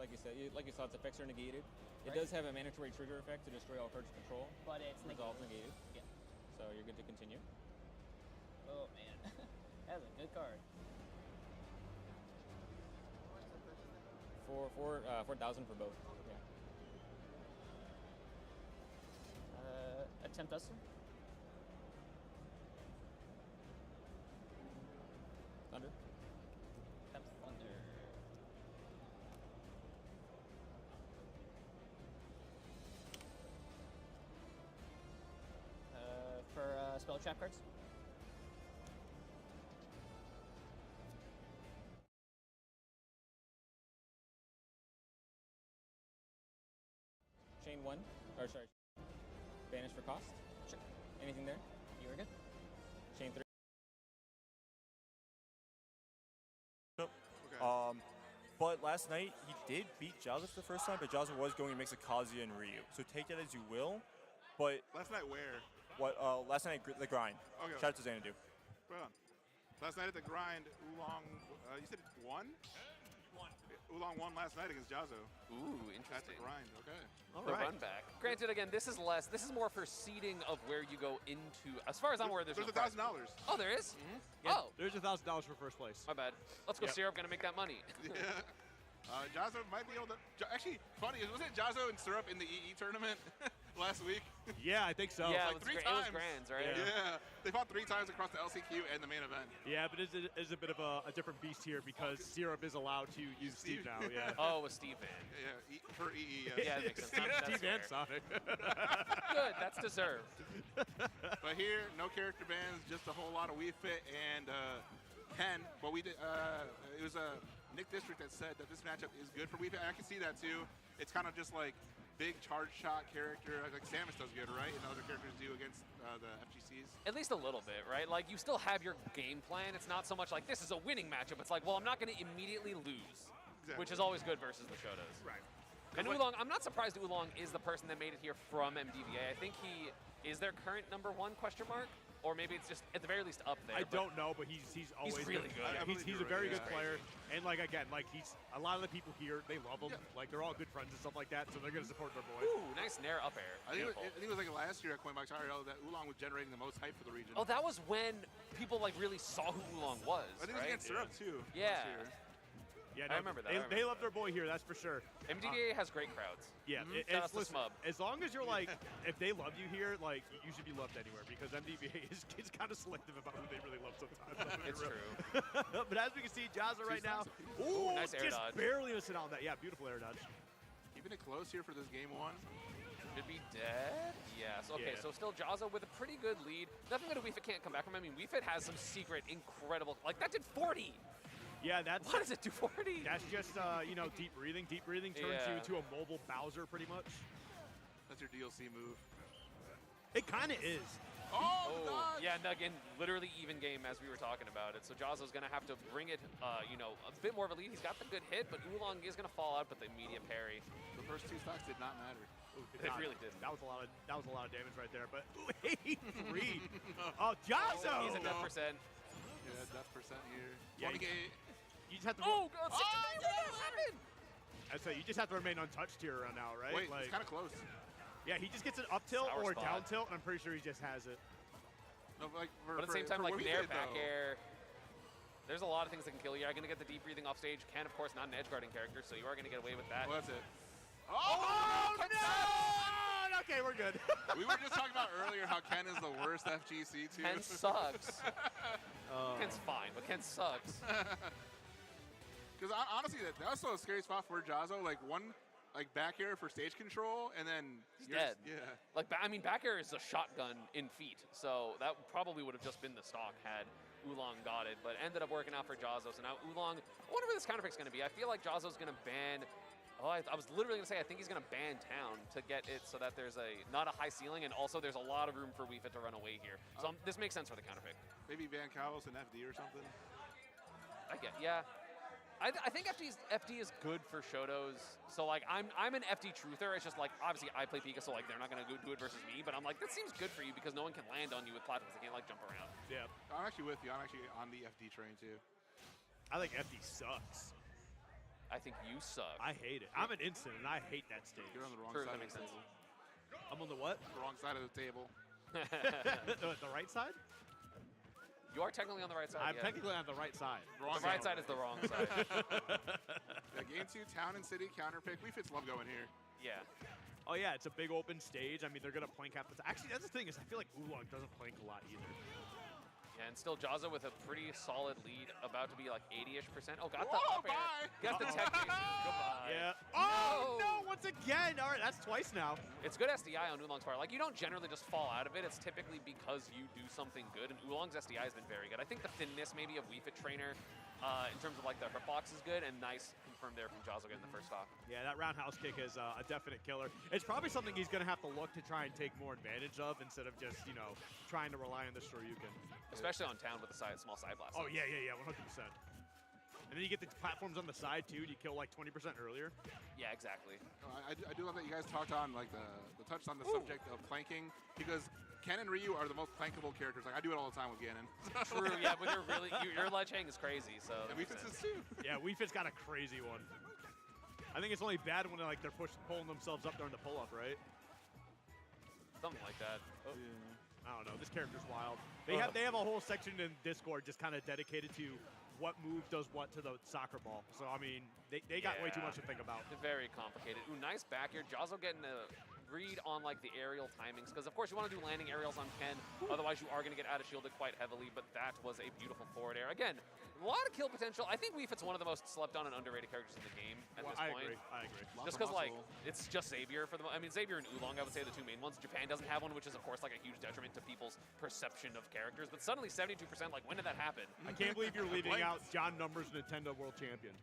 like you said, like you saw, its effects are negated. It Right. does have a mandatory trigger effect to destroy all cards of control. But it's Resolves negated. negated. Yeah. So you're good to continue. Oh man, that's a good card. 4,000 for both. Yeah. Attempt us. Thunder. Attempt Thunder. For spell trap cards. Chain 1, or sorry, banish for cost. Sure. Anything there? You were good. Chain 3. But last night he did beat Jazza for the first time, but Jazza was going to mix a Kazuya and Ryu. So take that as you will. But last night where? What? Last night at the grind. Okay. Shout out to Xanadu. Right on. Last night at the grind, Oolong, you said it won? Oolong won last night against Jazzo. Ooh, At the interesting. grind, okay. The run back. Granted, again, this is less. This is more for seeding of where you go into. As far as I'm aware, there's no $1,000. Oh, there is? Yeah, Oh, there's $1,000 for first place. my bad. Let's go, Yep. Syrup. Gonna make that money. Yeah. Jazzo might be able to. Actually, funny, wasn't it Jazzo and Syrup in the EE tournament last week? Yeah, I think so. Yeah, Like it was three gra- it was times. grands, right? Yeah. They fought 3 times across the LCQ and the main event. Yeah, but it's a bit of a different beast here because Syrup is allowed to use Steve now. Yeah. Oh, a Steve fan. Yeah, for EE. Yeah, that makes sense. That's Steve and fair. Sonic. Good, that's deserved. But here, no character bans, just a whole lot of Wii Fit and Ken. But we did. It was Nick District that said that this matchup is good for Wii Fit. And I can see that too. It's kind of just like big charge shot character, like Samus does good, right? And other characters do against the FGCs. At least a little bit, right? Like, you still have your game plan. It's not so much like, this is a winning matchup. It's like, well, I'm not going to immediately lose, which is always good versus the Shotos. Right. And Oolong, I'm not surprised Oolong is the person that made it here from MDVA. I think he is their current #1 question mark? Or maybe it's just, at the very least, up there. I don't know, but he's always really good. Yeah, I believe he's you're a very right. good Yeah. player, and like again, like he's a lot of the people here they love him. Yeah. Like they're all good friends and stuff like that, so they're gonna support their boy. Ooh, nice Nair up air. I think, Beautiful. I think it was like last year at Coinbox IRL that Oolong was generating the most hype for the region. Oh, that was when people like really saw who Oolong was. I think it was right? against Syrup too. Yeah. last year. Yeah, I remember that, I remember They love their boy here, that's for sure. MDVA has great crowds. Yeah, Shout out to listen, Smub. as long as you're like, if they love you here, like you should be loved anywhere because MDVA is kind of selective about who they really love sometimes. It's true. But as we can see, Jazza right now, ooh, nice air just dodge. barely missing out on that. Yeah, beautiful air dodge. Keeping it close here for this game 1. Should be dead? Yes. Okay, Yeah. so still Jazza with a pretty good lead. Nothing that Wii Fit can't come back from. I mean, Wii Fit has some secret, incredible, like that did 40. Yeah, that's. Why does it do 40? That's just deep breathing. Deep breathing turns Yeah. you into a mobile Bowser, pretty much. That's your DLC move. It kind of is. Oh, the dodge! Yeah, and again, literally even game as we were talking about it. So Jazza's going to have to bring it, a bit more of a lead. He's got the good hit, but Oolong is going to fall out, but the immediate parry. The first 2 stocks did not matter. Ooh, It really didn't. That was a lot of damage right there. But ooh, 83. Oh, Jazzo! He's at death percent. Yeah, death percent here. Yeah, 28. You just have to. Oh, God, 60, what happened? I say you just have to remain untouched here now, right? Wait, like, it's kind of close. yeah, he just gets an up tilt Sour or spot. down tilt, and I'm pretty sure he just has it. No, like But at the same time, for like Wii Nair, Fit, back though. air. There's a lot of things that can kill you. You're going to get the deep breathing off stage. Ken, of course, not an edge guarding character, so you are going to get away with that. Well, that's it. Oh, no! Okay, we're good. We were just talking about earlier how Ken is the worst FGC too. Ken sucks. Ken's fine, but Ken sucks. Because honestly, that's also a scary spot for Jazzo. Like one, back air for stage control, and then He's you're dead. Yeah. Like, back air is a shotgun in feet, so that probably would have just been the stock had Oolong got it, but ended up working out for Jazzo. So now Oolong, I wonder where this counterpick's going to be. I feel like Jazzo's going to ban. Oh, I was literally going to say, I think he's going to ban Town to get it so that there's not a high ceiling, and also there's a lot of room for Wii Fit to run away here. So this makes sense for the counterpick. Maybe Van Cowles and FD or something. Yeah. I think FD is good for Shotos. So like I'm an FD truther. It's just like obviously I play Pika, so like they're not gonna go do it versus me. But I'm like, that seems good for you because no one can land on you with platforms. They can't like jump around. Yeah. I'm actually with you. I'm actually on the FD train too. I think FD sucks. I think you suck. I hate it. I'm an instant, and I hate that stage. You're on the wrong True, side that of makes the sense. table. I'm on the what? The wrong side of the table. The right side? You are technically on the right side. I'm yeah. technically on the right side. The right side is the wrong side. Yeah, game 2, Town and City counter pick. We fits love going here. Yeah. Oh yeah, it's a big open stage. I mean, they're gonna plank half the time. Actually, that's the thing is I feel like Oolong doesn't plank a lot either. Yeah, and still YuGiOh with a pretty solid lead, about to be like 80-ish%. Oh, got the Whoa, up air. bye. Got the tech chase. Goodbye. Yeah. Oh no! Once again. All right, that's twice now. It's good SDI on Oolong's part. Like, you don't generally just fall out of it. It's typically because you do something good, and Oolong's SDI has been very good. I think the thinness maybe of Wii Fit Trainer in terms of like the hitbox is good, and nice confirmed there from YuGiOh getting the first stock. Yeah, that roundhouse kick is a definite killer. It's probably something he's going to have to look to try and take more advantage of instead of just, you know, trying to rely on the Shoryuken. Especially on Town with the small side blast. Oh, yeah, 100%. And then you get the platforms on the side, too. You kill, like, 20% earlier. Yeah, exactly. I do love that you guys talked on, like, the touched on the subject of planking, because Ken and Ryu are the most plankable characters. Like, I do it all the time with Ganon. True, yeah, but your ledge hang is crazy, so. And Wii Fit's is too. Yeah, Wii Fit's got a crazy one. I think it's only bad when like they're pulling themselves up during the pull-up, right? Something like that. Oh. Yeah. I don't know. This character's wild. They have a whole section in Discord just kind of dedicated to what move does what to the soccer ball. So I mean, they got way too much to think about. Very complicated. Ooh, nice back here. YuGiOh getting a read on like the aerial timings, because of course you want to do landing aerials on Ken, otherwise you are going to get out of shielded quite heavily, but that was a beautiful forward air. Again, a lot of kill potential. I think Wii Fit's one of the most slept on and underrated characters in the game at this point. I agree. Just because like it's just Xavier for the I mean Xavier and Oolong, I would say the two main ones. Japan doesn't have one, which is of course like a huge detriment to people's perception of characters, but suddenly 72%, like when did that happen? I can't believe you're leaving out John Numbers, Nintendo World Champion.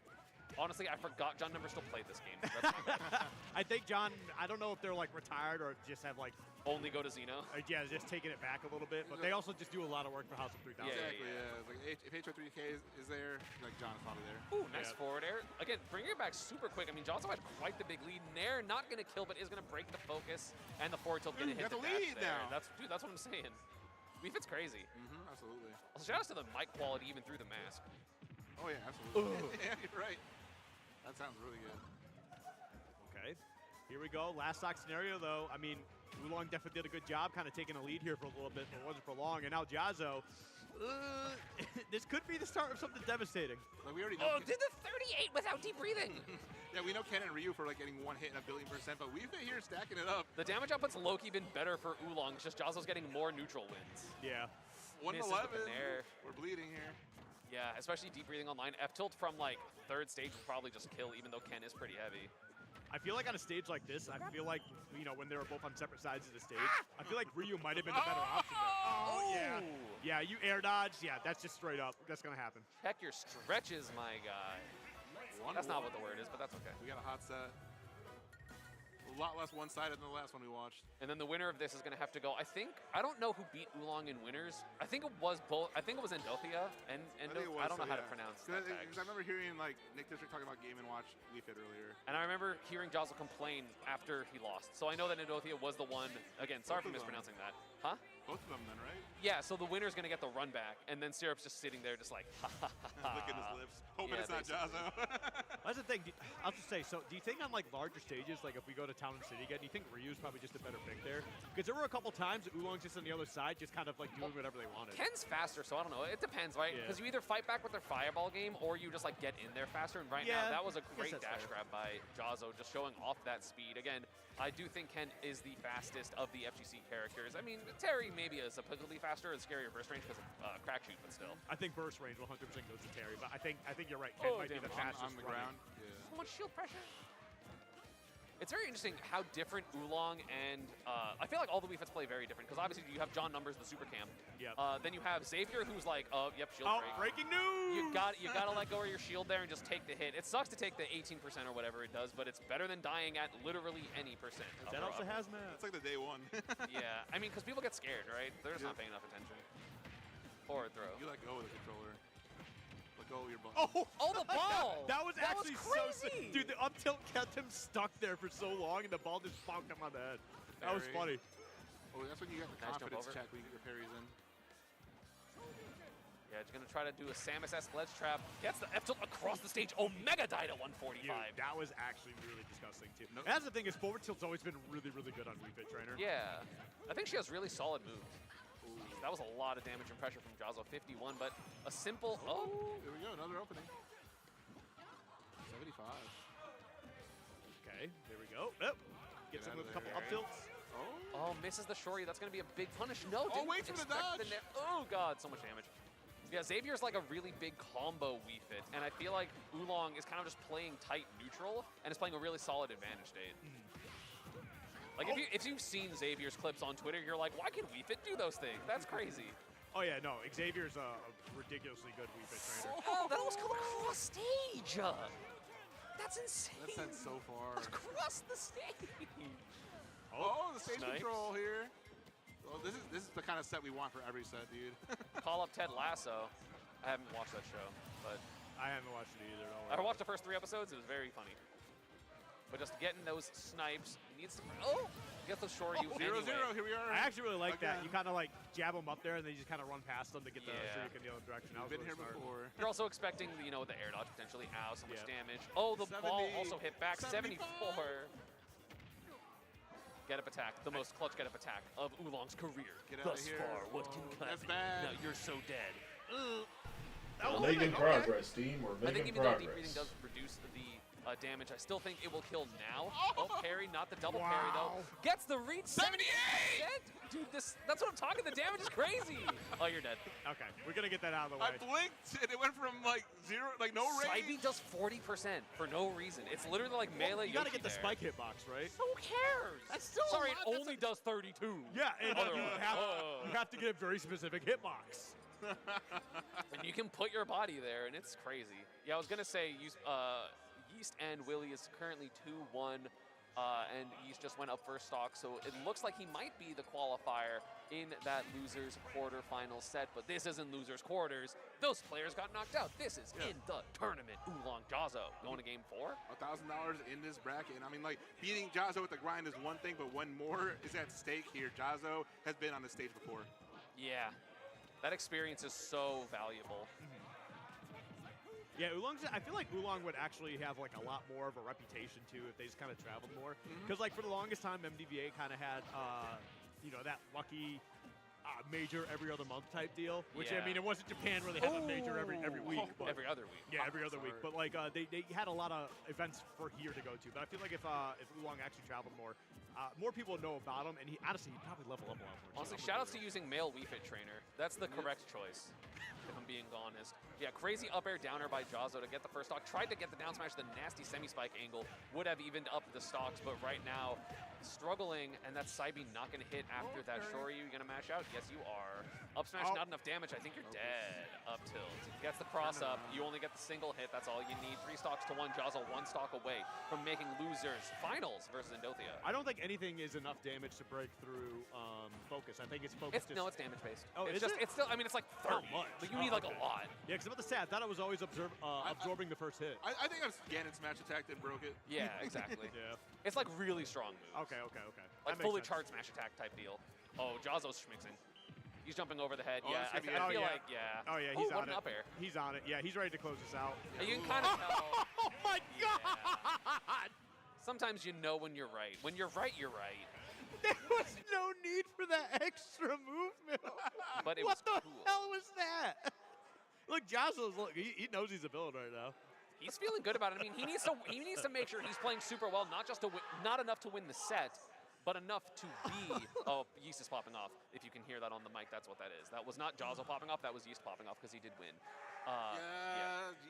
Honestly, I forgot John Numbers still played this game. That's my bad. I think John, I don't know if they're like retired or just have like only go to Xeno. Yeah, just taking it back a little bit, but they also just do a lot of work for House of 3000. Exactly, yeah. Like if HO3K is there, like John is probably there. Ooh, nice forward air. Again, bringing it back super quick. I mean, John's had quite the big lead. Nair not going to kill, but is going to break the focus, and the forward tilt going to hit the lead now. That's what I'm saying. Wii Fit's crazy. Absolutely. Also, shout out to the mic quality even through the mask. Oh yeah, absolutely. Yeah, you're right. That sounds really good. Okay, here we go. Last stock scenario, though. I mean, Oolong definitely did a good job kind of taking a lead here for a little bit, but it wasn't for long. And now YuGiOh, this could be the start of something devastating. Like we already know. Oh, did the 38 without deep breathing. Yeah, we know Ken and Ryu for like getting one hit in 1,000,000,000%, but we've been here stacking it up. The damage output's low-key been better for Oolong. It's just YuGiOh's getting more neutral wins. Yeah. 111. We're bleeding here. Yeah, especially deep breathing online. F tilt from like third stage will probably just kill, even though Ken is pretty heavy. I feel like on a stage like this, I feel like, you know, when they were both on separate sides of the stage, I feel like Ryu might have been the better option there. Oh, yeah. Yeah, you air dodge. Yeah, that's just straight up. That's going to happen. Check your stretches, my guy. That's not what the word is, but that's okay. We got a hot set. A lot less one-sided than the last one we watched. And then the winner of this is going to have to go. I don't know who beat Oolong in winners. I think it was both. I think it was Endothea and I don't know how to pronounce that tag. Because I remember hearing like Nick District talking about Game & Watch Wii Fit earlier. And I remember hearing YuGiOh complain after he lost. So I know that Endothea was the one. Again, sorry for mispronouncing that. Huh? Both of them then, right? Yeah, so the winner's going to get the run back, and then Syrup's just sitting there just like, ha, ha, ha, ha. Licking his lips. Hoping it's not YuGiOh. That's the thing. I'll just say, so do you think on like larger stages, like if we go to Town and City again, do you think Ryu's probably just a better pick there? Because there were a couple times Oolong's just on the other side, just kind of like doing whatever they wanted. Ken's faster, so I don't know. It depends, right? Because you either fight back with their fireball game, or you just like get in there faster. And right now, that was a great dash grab by YuGiOh, just showing off that speed. Again, I do think Ken is the fastest of the FGC characters. I mean, Terry maybe is applicably faster and scarier burst range because of crack shoot, but still. I think burst range 100% goes to Terry, but I think you're right. Ken might be the fastest on the ground. So much shield pressure. It's very interesting how different Oolong and I feel like all the Wii Fits play very different because obviously you have John Numbers, the super camp. Yep. Then you have Xavier, who's like, yep, shield break. Breaking news! You gotta let go of your shield there and just take the hit. It sucks to take the 18% or whatever it does, but it's better than dying at literally any percent. That also has hazmat. It's like the day one. Yeah, I mean, because people get scared, right? They're just not paying enough attention. Forward throw. You let go of the controller. Let go of your button. Oh, the ball! That was actually so crazy! sick. Dude, the up tilt kept him stuck there for so long, and the ball just bonked him on the head. That was funny. Oh, that's when you got the confidence check when you get your parries in. Yeah, he's going to try to do a Samus S ledge trap. Gets the F tilt across the stage. Omega died at 145. Dude, that was actually really disgusting, too. And that's the thing is, forward tilt's always been really, really good on Wii Fit Trainer. Yeah. I think she has really solid moves. That was a lot of damage and pressure from YuGiOh. 51, but a simple... Oh! There we go, another opening. 75. Okay, there we go. Oh, gets him with a couple up tilts. Oh, misses the shorty. That's going to be a big punish. No, didn't wait for the expect dodge. Oh, God, so much damage. Yeah, Xavier's like a really big combo Wii Fit, and I feel like Oolong is kind of just playing tight neutral and is playing a really solid advantage state. Like, if you've seen Xavier's clips on Twitter, you're like, why can Wii Fit do those things? That's crazy. Oh, yeah, no, Xavier's a ridiculously good Wii Fit trainer. Oh, that almost come across stage! That's insane. That sent so far. Across the stage! Oh, the stage snipes. control here. Well, this is the kind of set we want for every set, dude. Call up Ted Lasso. I haven't watched that show, but... I haven't watched it either. I watched the first 3 episodes. It was very funny. But just getting those snipes needs to... Oh! Get those Shoryu anyway. 0-0, here we are. I actually really like that. You kind of like jab them up there and then you just kind of run past them to get the shuriken the other direction. That was Been really here smart. before. You're also expecting, you know, the air dodge potentially. Ow, so much damage. Oh, the 70, ball also hit back. 74. 74. Get up attack, the most clutch get up attack of Oolong's career. Get out Thus of here. far, what can That's happen? bad. Now you're so dead. We're making progress, team. We're I think making even though deep progress. breathing does reduce the damage, I still think it will kill now. Oh, parry, not the double parry though. Gets the reach. 78! Dude, that's what I'm talking. The damage is crazy. Oh, you're dead. Okay, we're gonna get that out of the way. I blinked and it went from like zero, like no range. Saibi does 40% for no reason. It's literally like melee. You gotta Yoshi get the there. spike hitbox, right? Who cares? That's still Sorry, a it lot. only does 32. Yeah, and Otherwise, you have to get a very specific hitbox. And you can put your body there, and it's crazy. Yeah, I was gonna say, Yeast and Willie is currently 2-1, and Yeast just went up first stock, so it looks like he might be the qualifier in that losers quarterfinal set, but this isn't losers quarters. Those players got knocked out. This is in the tournament. Oolong YuGiOh going to game 4. $1,000 in this bracket, and I mean, like, beating YuGiOh with the grind is one thing, but one more is at stake here. YuGiOh has been on the stage before. Yeah, that experience is so valuable. Yeah, I feel like Oolong would actually have like a lot more of a reputation too if they just kind of traveled more. Because like for the longest time, MDVA kind of had, you know, that lucky major every other month type deal. Which I mean, it wasn't Japan where they had a major every week. But every other week. Yeah, every other week. But like they had a lot of events for here to go to. But I feel like if Oolong actually traveled more people would know about him, and he honestly he'd probably level up a lot more. Honestly, shoutouts to using male Wii Fit trainer. That's the correct choice, if I'm being honest. Yeah, crazy up air downer by YuGiOh to get the first stock. Tried to get the down smash, the nasty semi-spike angle. Would have evened up the stocks, but right now, struggling, and that's Saibi not going to hit after that Shoryu. You going to mash out? Yes, you are. Up smash, not enough damage. I think you're dead. Up tilt. Gets the cross up. You only get the single hit. That's all you need. 3 stocks to 1. YuGiOh 1 stock away from making losers finals versus Endothea. I don't think anything is enough damage to break through focus. I think it's focus. No, it's damage based. Oh, it's is just, it? It's still, I mean, it's like 30. But you need like a lot. Yeah, because about to say, I thought it was always absorbing the first hit. I think it was Ganon smash attack that broke it. Yeah, exactly. Yeah. It's like really strong moves. Okay. Like That fully makes charged smash attack type deal. Oh, YuGiOh's schmixing. He's jumping over the head. Oh, Yeah, that's I gonna be feel it. like, yeah. Oh yeah, he's what on an it. up air. He's on it. Yeah, he's ready to close this out. You can kind of tell. Oh my God! Sometimes you know when you're right. When you're right, you're right. There was no need for that extra movement. But it what was the cool. hell was that? Look, look, he knows he's a villain right now. He's feeling good about it. I mean, he needs to make sure he's playing super well, not just to not enough to win the set, but enough to be. Oh, Yeast is popping off. If you can hear that on the mic, that's what that is. That was not YuGiOh popping off. That was Yeast popping off because he did win.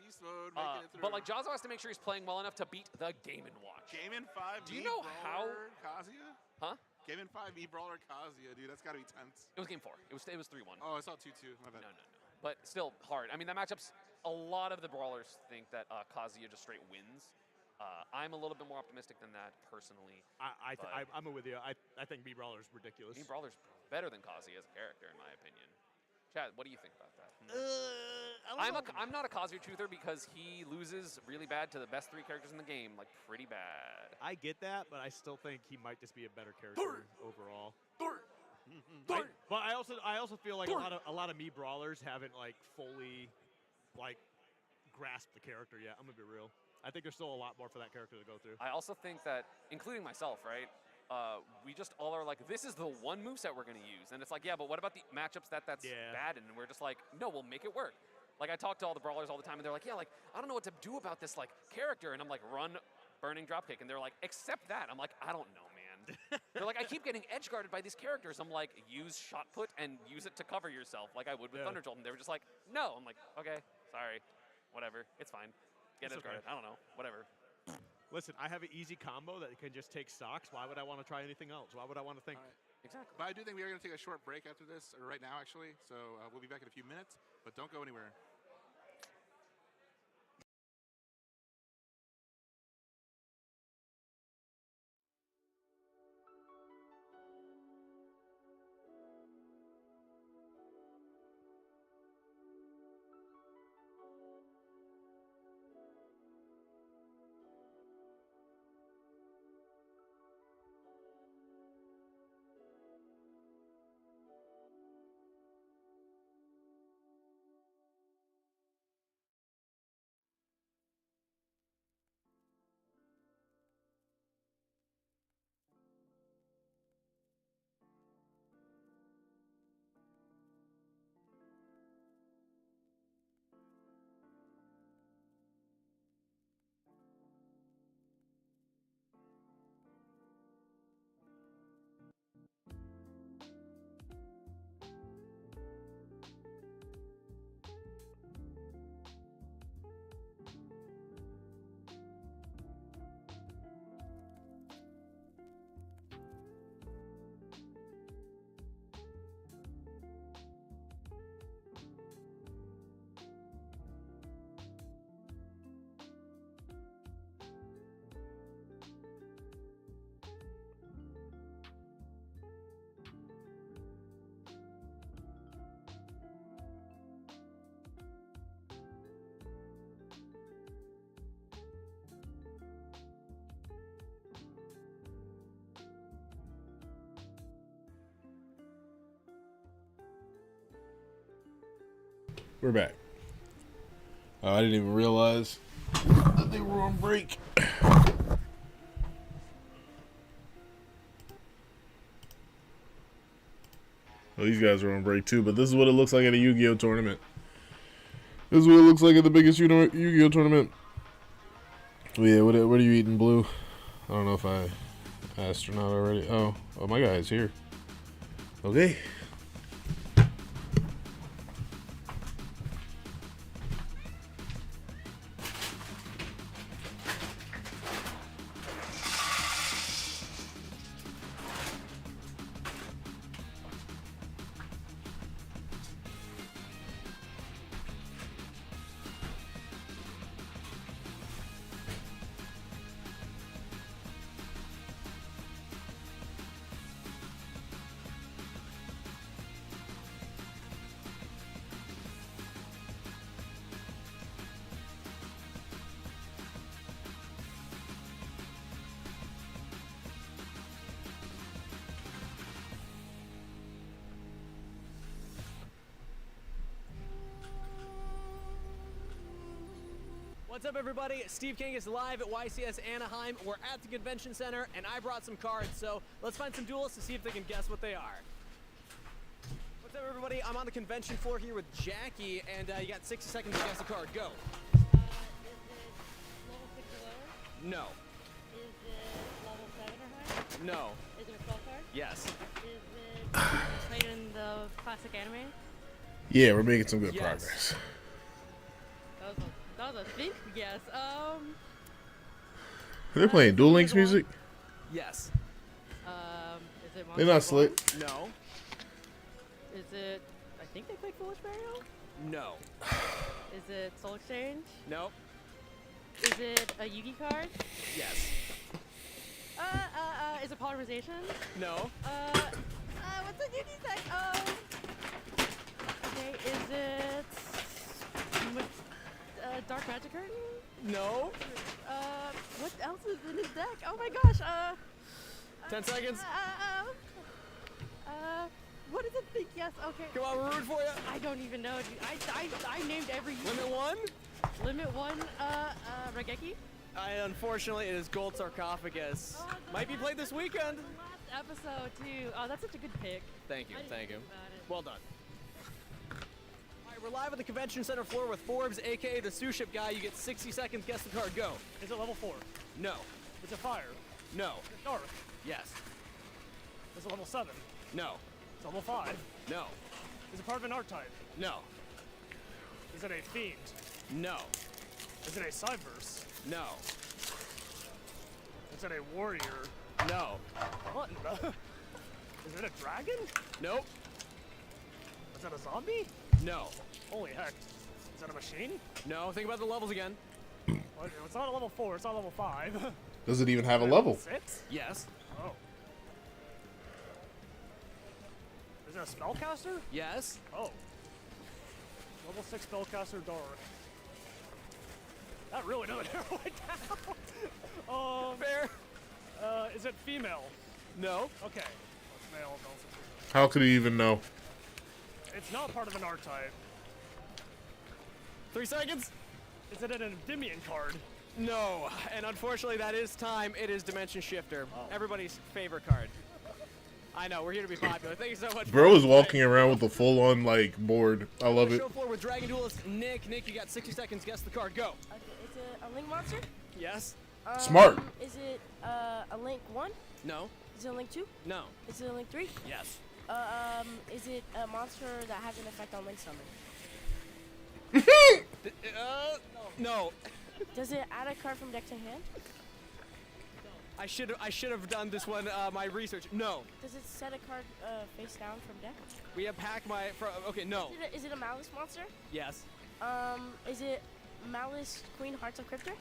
Yeast mode, making it through. But like YuGiOh has to make sure he's playing well enough to beat the Game & Watch. Game in 5. Do you know how? Kazuya? Huh? Game in 5, Brawler Kazuya, dude. That's got to be tense. It was game 4. It was 3-1. Oh, I saw 2-2. My bad. No. But still hard. I mean, that matchup's. A lot of the brawlers think that Kazuya just straight wins. I'm a little bit more optimistic than that personally. I'm with you. I think B-Brawler's ridiculous. B-Brawler's better than Kazuya as a character, in my opinion. Chad, what do you think about that? I'm not a Kazuya truther because he loses really bad to the best 3 characters in the game, like pretty bad. I get that, but I still think he might just be a better character overall. But I also feel like a lot of me brawlers haven't like fully like grasped the character yet. I'm gonna be real. I think there's still a lot more for that character to go through. I also think that, including myself, right? We just all are like, this is the one moveset we're gonna use, and it's like, yeah, but what about the matchups that's bad in? And we're just like, no, we'll make it work. Like I talk to all the brawlers all the time, and they're like, yeah, like I don't know what to do about this like character, and I'm like, run burning dropkick, and they're like, accept that. I'm like, I don't know, man. They're like, I keep getting edge guarded by these characters. I'm like, use shot put and use it to cover yourself, like I would with Thunder Jolt. And they were just like, no. I'm like, okay, sorry, whatever, it's fine. Get edge guarded. I don't know, whatever. Listen, I have an easy combo that can just take stocks. Why would I want to try anything else? Why would I want to think? Exactly. But I do think we are going to take a short break after this, or right now, actually. So we'll be back in a few minutes, but don't go anywhere. We're back. I didn't even realize that they were on break. Well, these guys are on break too, but this is what it looks like at a YuGiOh tournament. This is what it looks like at the biggest YuGiOh tournament. Oh, yeah, what are you eating, Blue? I don't know if I asked or not already. Oh, my guy is here. Okay. What's up, everybody? Steve King is live at YCS Anaheim. We're at the convention center, and I brought some cards, so let's find some duelists to see if they can guess what they are. What's up, everybody? I'm on the convention floor here with Jackie, and you got 60 seconds to guess a card. Go. Is it level 6 or lower? No. Is it level 7 or higher? No. Is it a 12 card? Yes. Is it played in the classic anime? Yeah, we're making some good progress. That was a big guess. They're playing Duel Links music? Yes. Is it They're not slick. No. Is it, I think they played Foolish Burial? No. Is it Soul Exchange? Nope. Is it a Yugi card? Yes. Is it Polymerization? No. What's a Yugi deck? Okay, is it Dark Magic Curtain? No. What else is in his deck? Oh my gosh. 10 seconds. What does it think? Yes, okay. Come on, we're rooting for you. I don't even know, dude. I named every Limit 1? Limit 1, Regeki? Unfortunately, it is Gold Sarcophagus. Oh, Might be played this weekend. Last episode, too. Oh, that's such a good pick. Thank you, I didn't thank you. think about it. Well done. All right, we're live at the convention center floor with Forbes, aka the sous chef guy. You get 60 seconds. Guess the card. Go. Is it level 4? No. Is it fire? No. Is it dark? Yes. Is it level 7? No. Is it level 5? No. Is it part of an archetype? No. Is it a fiend? No. Is it a cyverse? No. Is it a warrior? No. What? Is it a dragon? Nope. Is it a zombie? No. Holy heck. Is that a machine? No. Think about the levels again. Well, it's not a level 4, it's not level 5. Does it even have a level? 6? Yes. Oh. Is it a spellcaster? Yes. Oh. Level 6 spellcaster dark. That really doesn't narrow it down. Fair. Is it female? No. Okay. What's male? No. How could he even know? It's not part of an archetype. 3 seconds. Is it an Endymion card? No. And unfortunately, that is time. It is Dimension Shifter. Everybody's favorite card. I know, we're here to be popular. Thank you so much. Bro is walking around with a full-on like board. I love it. Show floor with Dragon Duelist Nick. Nick, you got 60 seconds. Guess the card. Go. Okay, is it a Link monster? Yes. Smart. Is it a Link 1? No. Is it a Link 2? No. Is it a Link 3? Yes. Is it a monster that has an effect on Link Summon? No. Does it add a card from deck to hand? I should have done this one. My research. No. Does it set a card face down from deck? We have packed my. Okay, no. Is it a Malice monster? Yes. Is it Malice Queen Hearts of Cryptor?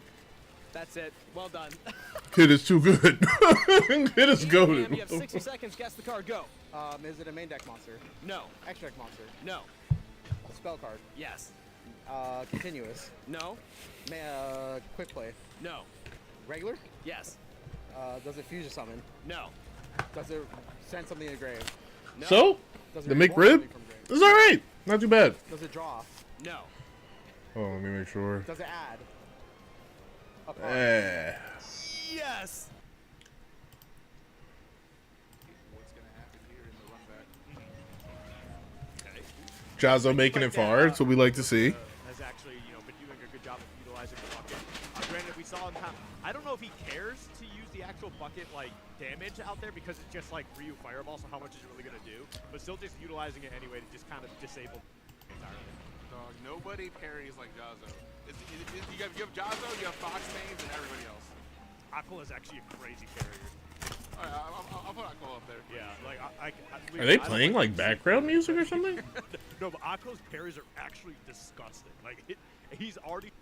That's it. Well done. Kid is too good. Kid is You goated. have 60 seconds. Guess the card. Go. Is it a main deck monster? No. Extra deck monster? No. Spell card? Yes. Continuous? No. Quick play? No. Regular? Yes. Does it fusion summon? No. Does it send something to the grave? No. So? Does it The McRib? remove something from grave? It's alright. Not too bad. Does it draw? No. Oh, let me make sure. Does it add? A card? Yes. What's going to happen here in the run back? Okay. Jazzo making it far. That's what we like to see. Has actually, been doing a good job of utilizing the bucket. Granted, we saw him I don't know if he cares to use the actual bucket, damage out there because it's just like Ryu Fireball, so how much is it really going to do? But still just utilizing it anyway to just kind of disable entirely. Dog, nobody parries like Jazzo. You have Jazzo, you have Fox Mains, and everybody else. Aquila is actually a crazy carrier. Alright, I'll put Aquila up there. Yeah, Are they playing like background music or something? No, but Aquila's parries are actually disgusting. He's already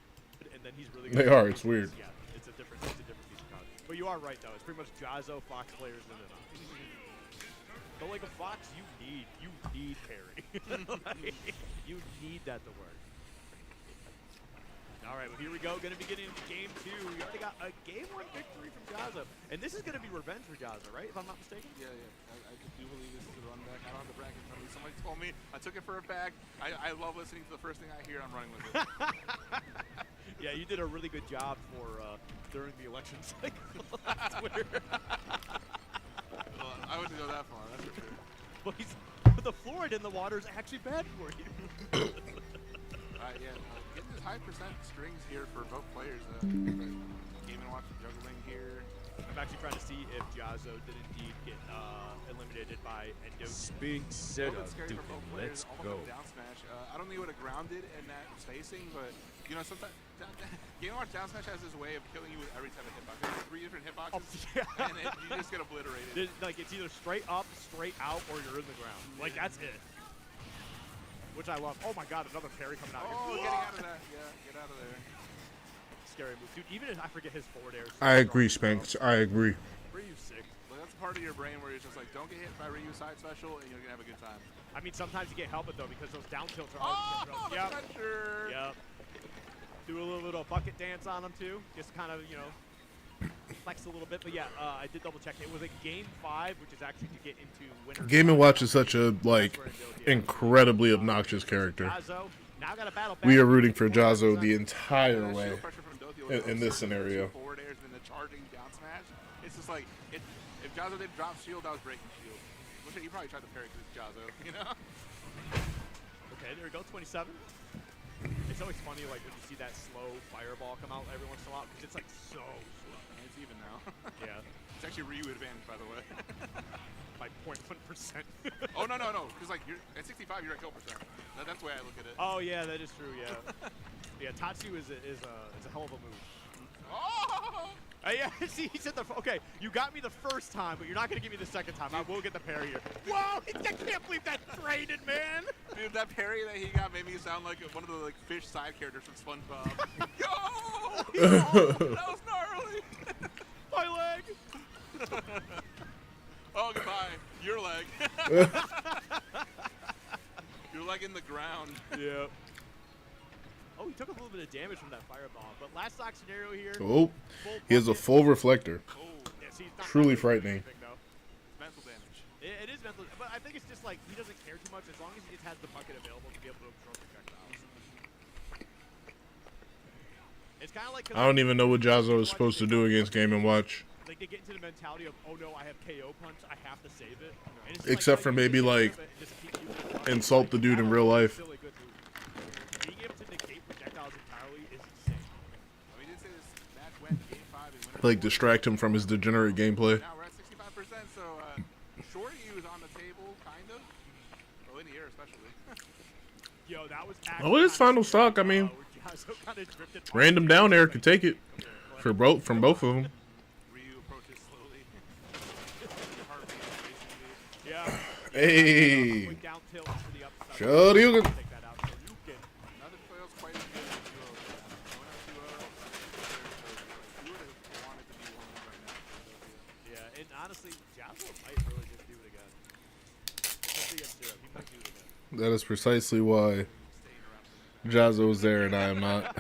and then he's really. They are. It's weird. Yeah, it's a different piece of content. But you are right though. It's pretty much Jazzo, Fox players, and then But like a Fox, you need parry. You need that to work. All right, well here we go. Going to be getting into game 2. We already got a game 1 victory from Jazzo, and this is going to be revenge for Jazzo, right? If I'm not mistaken. Yeah. I do believe this is the run back. I don't have the bracket in front of me. Somebody told me. I took it for a fact. I love listening to the first thing I hear. I'm running with it. Yeah, you did a really good job for during the election cycle on Twitter. Well, I wouldn't go that far, that's for sure. But the fluoride in the water is actually bad for you. Yeah, getting this high percent strings here for both players. Game & Watch juggling here. I'm actually trying to see if Jazzo did indeed get eliminated by Endo. Speak Zeta, let's go. Down smash. I don't think he would have grounded in that spacing, but sometimes Game & Watch down smash has this way of killing you with every type of hitbox. There's 3 different hitboxes, and you just get obliterated. It's either straight up, straight out, or you're in the ground. That's it. Which I love. Oh my god, another parry coming out here. Oh, getting out of that. Yeah, get out of there. Scary move. Dude, even if I forget his forward air. I agree, Spanx. I agree. Ryu's sick. That's part of your brain where you're just like, don't get hit by Ryu's side special, and you're going to have a good time. I mean, sometimes you can't help it, though, because those down tilts are Oh, hard to the pressure. Yep. Do a little bit of bucket dance on them, too. Just kind of, flexed a little bit, but yeah, I did double check. It was a game 5, which is actually to get into winner. Game & Watch is such a like incredibly obnoxious character. We are rooting for YuGiOh the entire way in this scenario. Forward airs and then the charging down smash. It's just like if YuGiOh didn't drop shield, I was breaking shield. He probably tried to parry because it's YuGiOh, you know? Okay, there we go, 27. It's always funny, like, when you see that slow fireball come out every once in a while, because it's, like, so slow. And it's even now. Yeah. It's actually Ryu advantage, by the way. By 0.1%. Oh, no. Because, like, at 65, you're at kill percent. That's the way I look at it. Oh, yeah, that is true, yeah. Yeah, Tatsu is a hell of a move. Oh! Yeah, see, he said okay, you got me the first time, but you're not going to give me the second time. I will get the parry here. Whoa, I can't believe that traded, man. Dude, that parry that he got made me sound like one of the like fish side characters from SpongeBob. Yo! That was gnarly! My leg! Oh, goodbye. Your leg. Your leg in the ground. Yeah. Oh, he took a little bit of damage from that fireball, but last stock scenario here. Oh, he has a full reflector. Oh, yeah, see, it's not Truly frightening. Mental damage. It is mental, but I think it's just like he doesn't care too much as long as he just has the bucket available to be able to absorb projectiles. It's kind of like I don't even know what YuGiOh is supposed to do against Game & Watch. Like they get into the mentality of, oh no, I have KO punch, I have to save it. Except for maybe like insult the dude in real life. Being able to negate projectiles entirely is insane. We did say this match went game 5 and winner. Like distract him from his degenerate gameplay. Now we're at 65%, so short use on the table, kind of. Oh, in the air especially. Yo, that was Oh, it is final stock. I mean, random down air could take it from both of them. Ryu approaches slowly. Yeah. Hey. Shoryuken. Another fails quite as good as YuGiOh. Yeah, and honestly, YuGiOh might really just do it again. Especially against Zero. He might do it again. That is precisely why YuGiOh is there and I am not.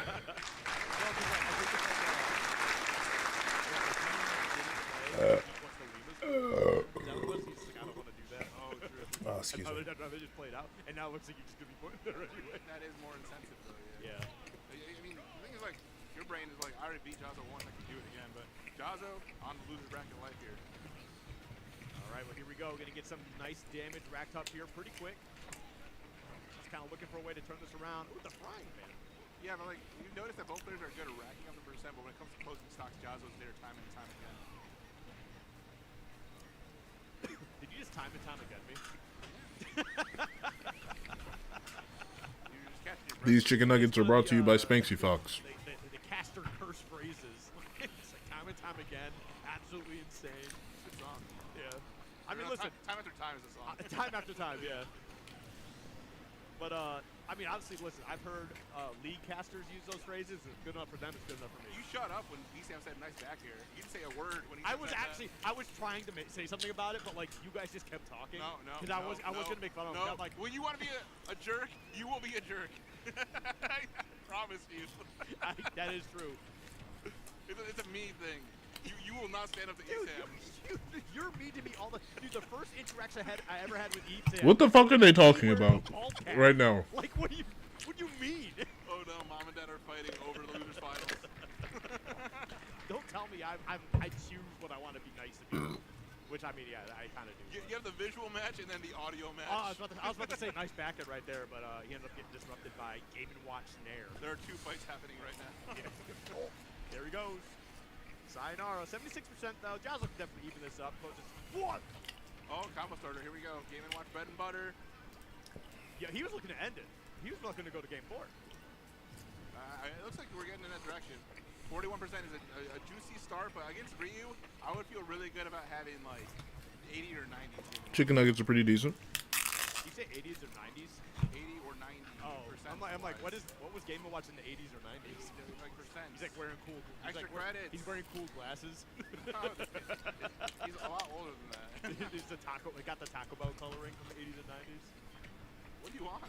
Oh, excuse me. They just played out, and now it looks like you're just gonna be putting there anyway. That is more incentive, though. Yeah. I mean, the thing is, like, your brain is like, I already beat YuGiOh once, I can do it again. But YuGiOh on the loser bracket life here. All right, well here we go. Gonna get some nice damage racked up here pretty quick. Just kind of looking for a way to turn this around. Ooh, the frying pan. Yeah, but like you notice that both players are good at racking up the percent, but when it comes to closing stocks, YuGiOh's there time and time again. Did you just time and time again me? These chicken nuggets are brought to you by Spanksy Fox. The caster curse phrases. It's like time and time again. Absolutely insane. Good song. Yeah. I mean, listen. Time after time is a song. Time after time, yeah. But, I mean, obviously, listen, I've heard league casters use those phrases. It's good enough for them. It's good enough for me. You shut up when DCM said nice back here. You didn't say a word when he I said was that. actually, I was trying to say something about it, but, like, you guys just kept talking. No. Because I was going to make fun of him. No. I'm like, when you want to be a jerk, you will be a jerk. I promise you. That is true. It's a me thing. You will not stand up to ESAM. You're mean to me all the... Dude, the first interaction I ever had with ESAM... What the fuck are they talking about right now? Like, what do you mean? Oh no, mom and dad are fighting over the losers finals. Don't tell me I choose what I want to be nice to people. Which, I mean, yeah, I kind of do. You have the visual match and then the audio match. Oh, I was about to say nice backer right there, but he ended up getting disrupted by Game & Watch Snare. There are 2 fights happening right now. There he goes. Sayonara. 76% though. YuGiOh can definitely even this up. What? Oh, combo starter. Here we go. Game & Watch bread and butter. Yeah, he was looking to end it. He was looking to go to game 4. It looks like we're getting in that direction. 41% is a juicy start, but against Ryu, I would feel really good about having like 80 or 90s. Chicken nuggets are pretty decent. You say 80s or 90s? 80 or 90. Oh, I'm like, what was Game & Watch in the 80s or 90s? Like percent. He's like wearing cool. Extra credits. He's wearing cool glasses. He's a lot older than that. He's the taco. They got the Taco Bell coloring from the 80s and 90s. What do you want?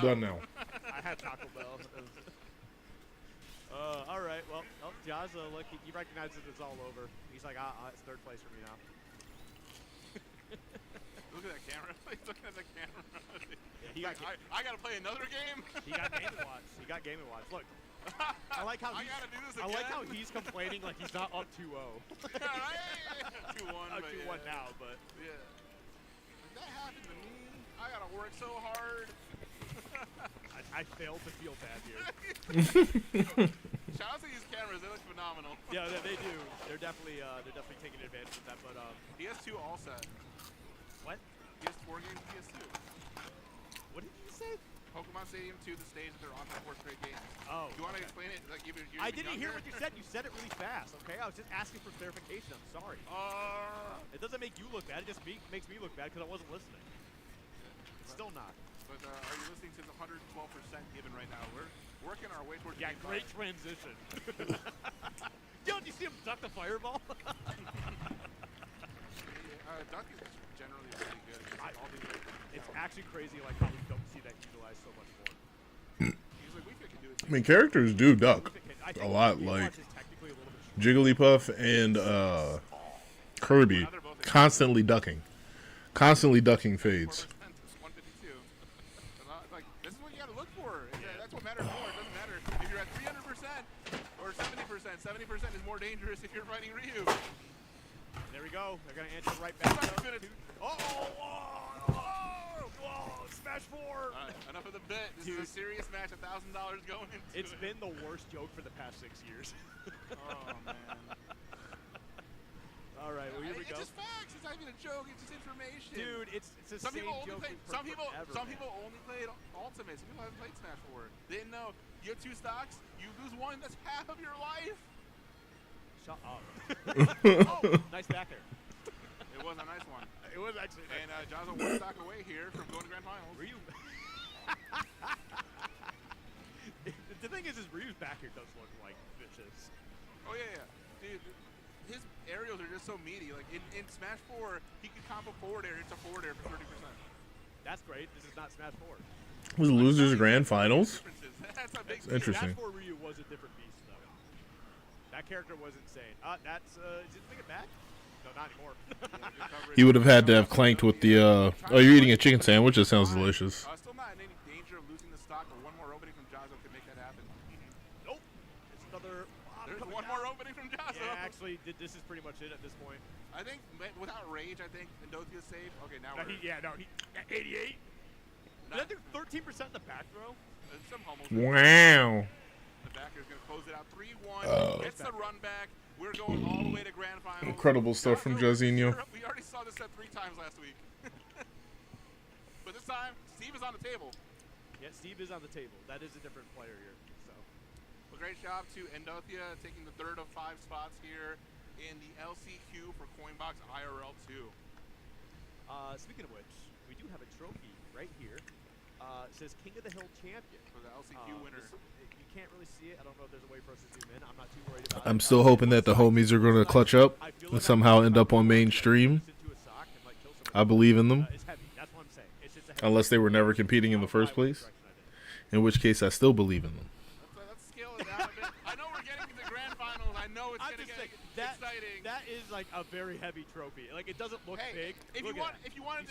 Done now. I had Taco Bell. All right. Well, Jazza, look, he recognizes it's all over. He's like, it's third place for me now. Look at that camera. He's looking at the camera. Yeah, he got. I gotta play another game. He got Game & Watch. He got Game & Watch. Look. I like how I gotta do this again. I like how he's complaining like he's not up 2-0. 2-1. 2-1 now, but yeah. That happened to me. I gotta work so hard. I failed to feel bad here. Shout out to these cameras; they look phenomenal. Yeah, they do. They're definitely taking advantage of that. But PS2 all set. What? PS4 games, PS2. What did you say? Pokemon Stadium 2, the stage that they're on for fourth grade games. Oh. Do you want to explain it? Like, I didn't hear what you said. You said it really fast. Okay, I was just asking for clarification. I'm sorry. It doesn't make you look bad. It just makes me look bad because I wasn't listening. It's still not. But are you listening to the 112% given right now? We're working our way towards. Yeah, great transition. Yo, did you see him duck the fireball? Duck is generally really good. It's actually crazy like how we don't see that utilized so much more. I mean, characters do duck a lot, like Jigglypuff and Kirby, constantly ducking fades. Like, this is what you gotta look for. That's what matters more. It doesn't matter if you're at 300% or 70%. 70% is more dangerous if you're fighting Ryu. There we go. They're gonna answer right back. Smash 4! Enough of the bit. This is a serious match. $1,000 going into it. It's been the worst joke for the past 6 years. Oh, man. All right, well, here we go. It's just facts. It's not even a joke. It's just information. Dude, it's the same joke some people forever, only played Ultimate. Some people haven't played Smash 4. They didn't know. You have 2 stocks. You lose 1. That's half of your life. Shut up. Oh, nice back there. It was a nice one. It was actually nice. And Jazza 1 stock away here from going to Grand Finals. Ryu. The thing is Ryu's back here does look like vicious. Oh, yeah. Dude, his aerials are just so meaty. Like, in Smash 4, he could combo forward air into forward air for 30%. That's great. This is not Smash 4. Was Losers Grand Finals? That's a big interesting. Smash 4 Ryu was a different beast, though. That character was insane. That's, is it thinking back? No, not anymore. He would have had to have clanked with the, oh, you're eating a chicken sandwich? That sounds delicious. Still not in any danger of losing the stock, but one more opening from Jazza could make that happen. Nope. It's another... There's one more opening from Jazza. Yeah, actually, this is pretty much it at this point. I think, without rage, I think Endothia's safe. Okay, now we're... He 88? Did I do 13% in the back throw? Some homos. Wow. The backer's going to close it out 3-1. Gets the run back. We're going all the way to Grand Finals. Incredible stuff from Jazinho. We already saw this set 3 times last week. But this time, Steve is on the table. Yeah, Steve is on the table. That is a different player here. So, well, great job to Endothia taking the 3rd of 5 spots here in the LCQ for Coinbox IRL 2. Speaking of which, we do have a trophy right here. It says King of the Hill Champion. For the LCQ winner. You can't really see it. I don't know if there's a way for us to zoom in. I'm not too worried about it. I'm still hoping that the homies are going to clutch up and somehow end up on mainstream. I believe in them. Unless they were never competing in the first place. In which case, I still believe in them. Let's scale it down a bit. I know we're getting to the Grand Finals. I know it's going to get exciting. That is like a very heavy trophy. Like, it doesn't look big. If you wanted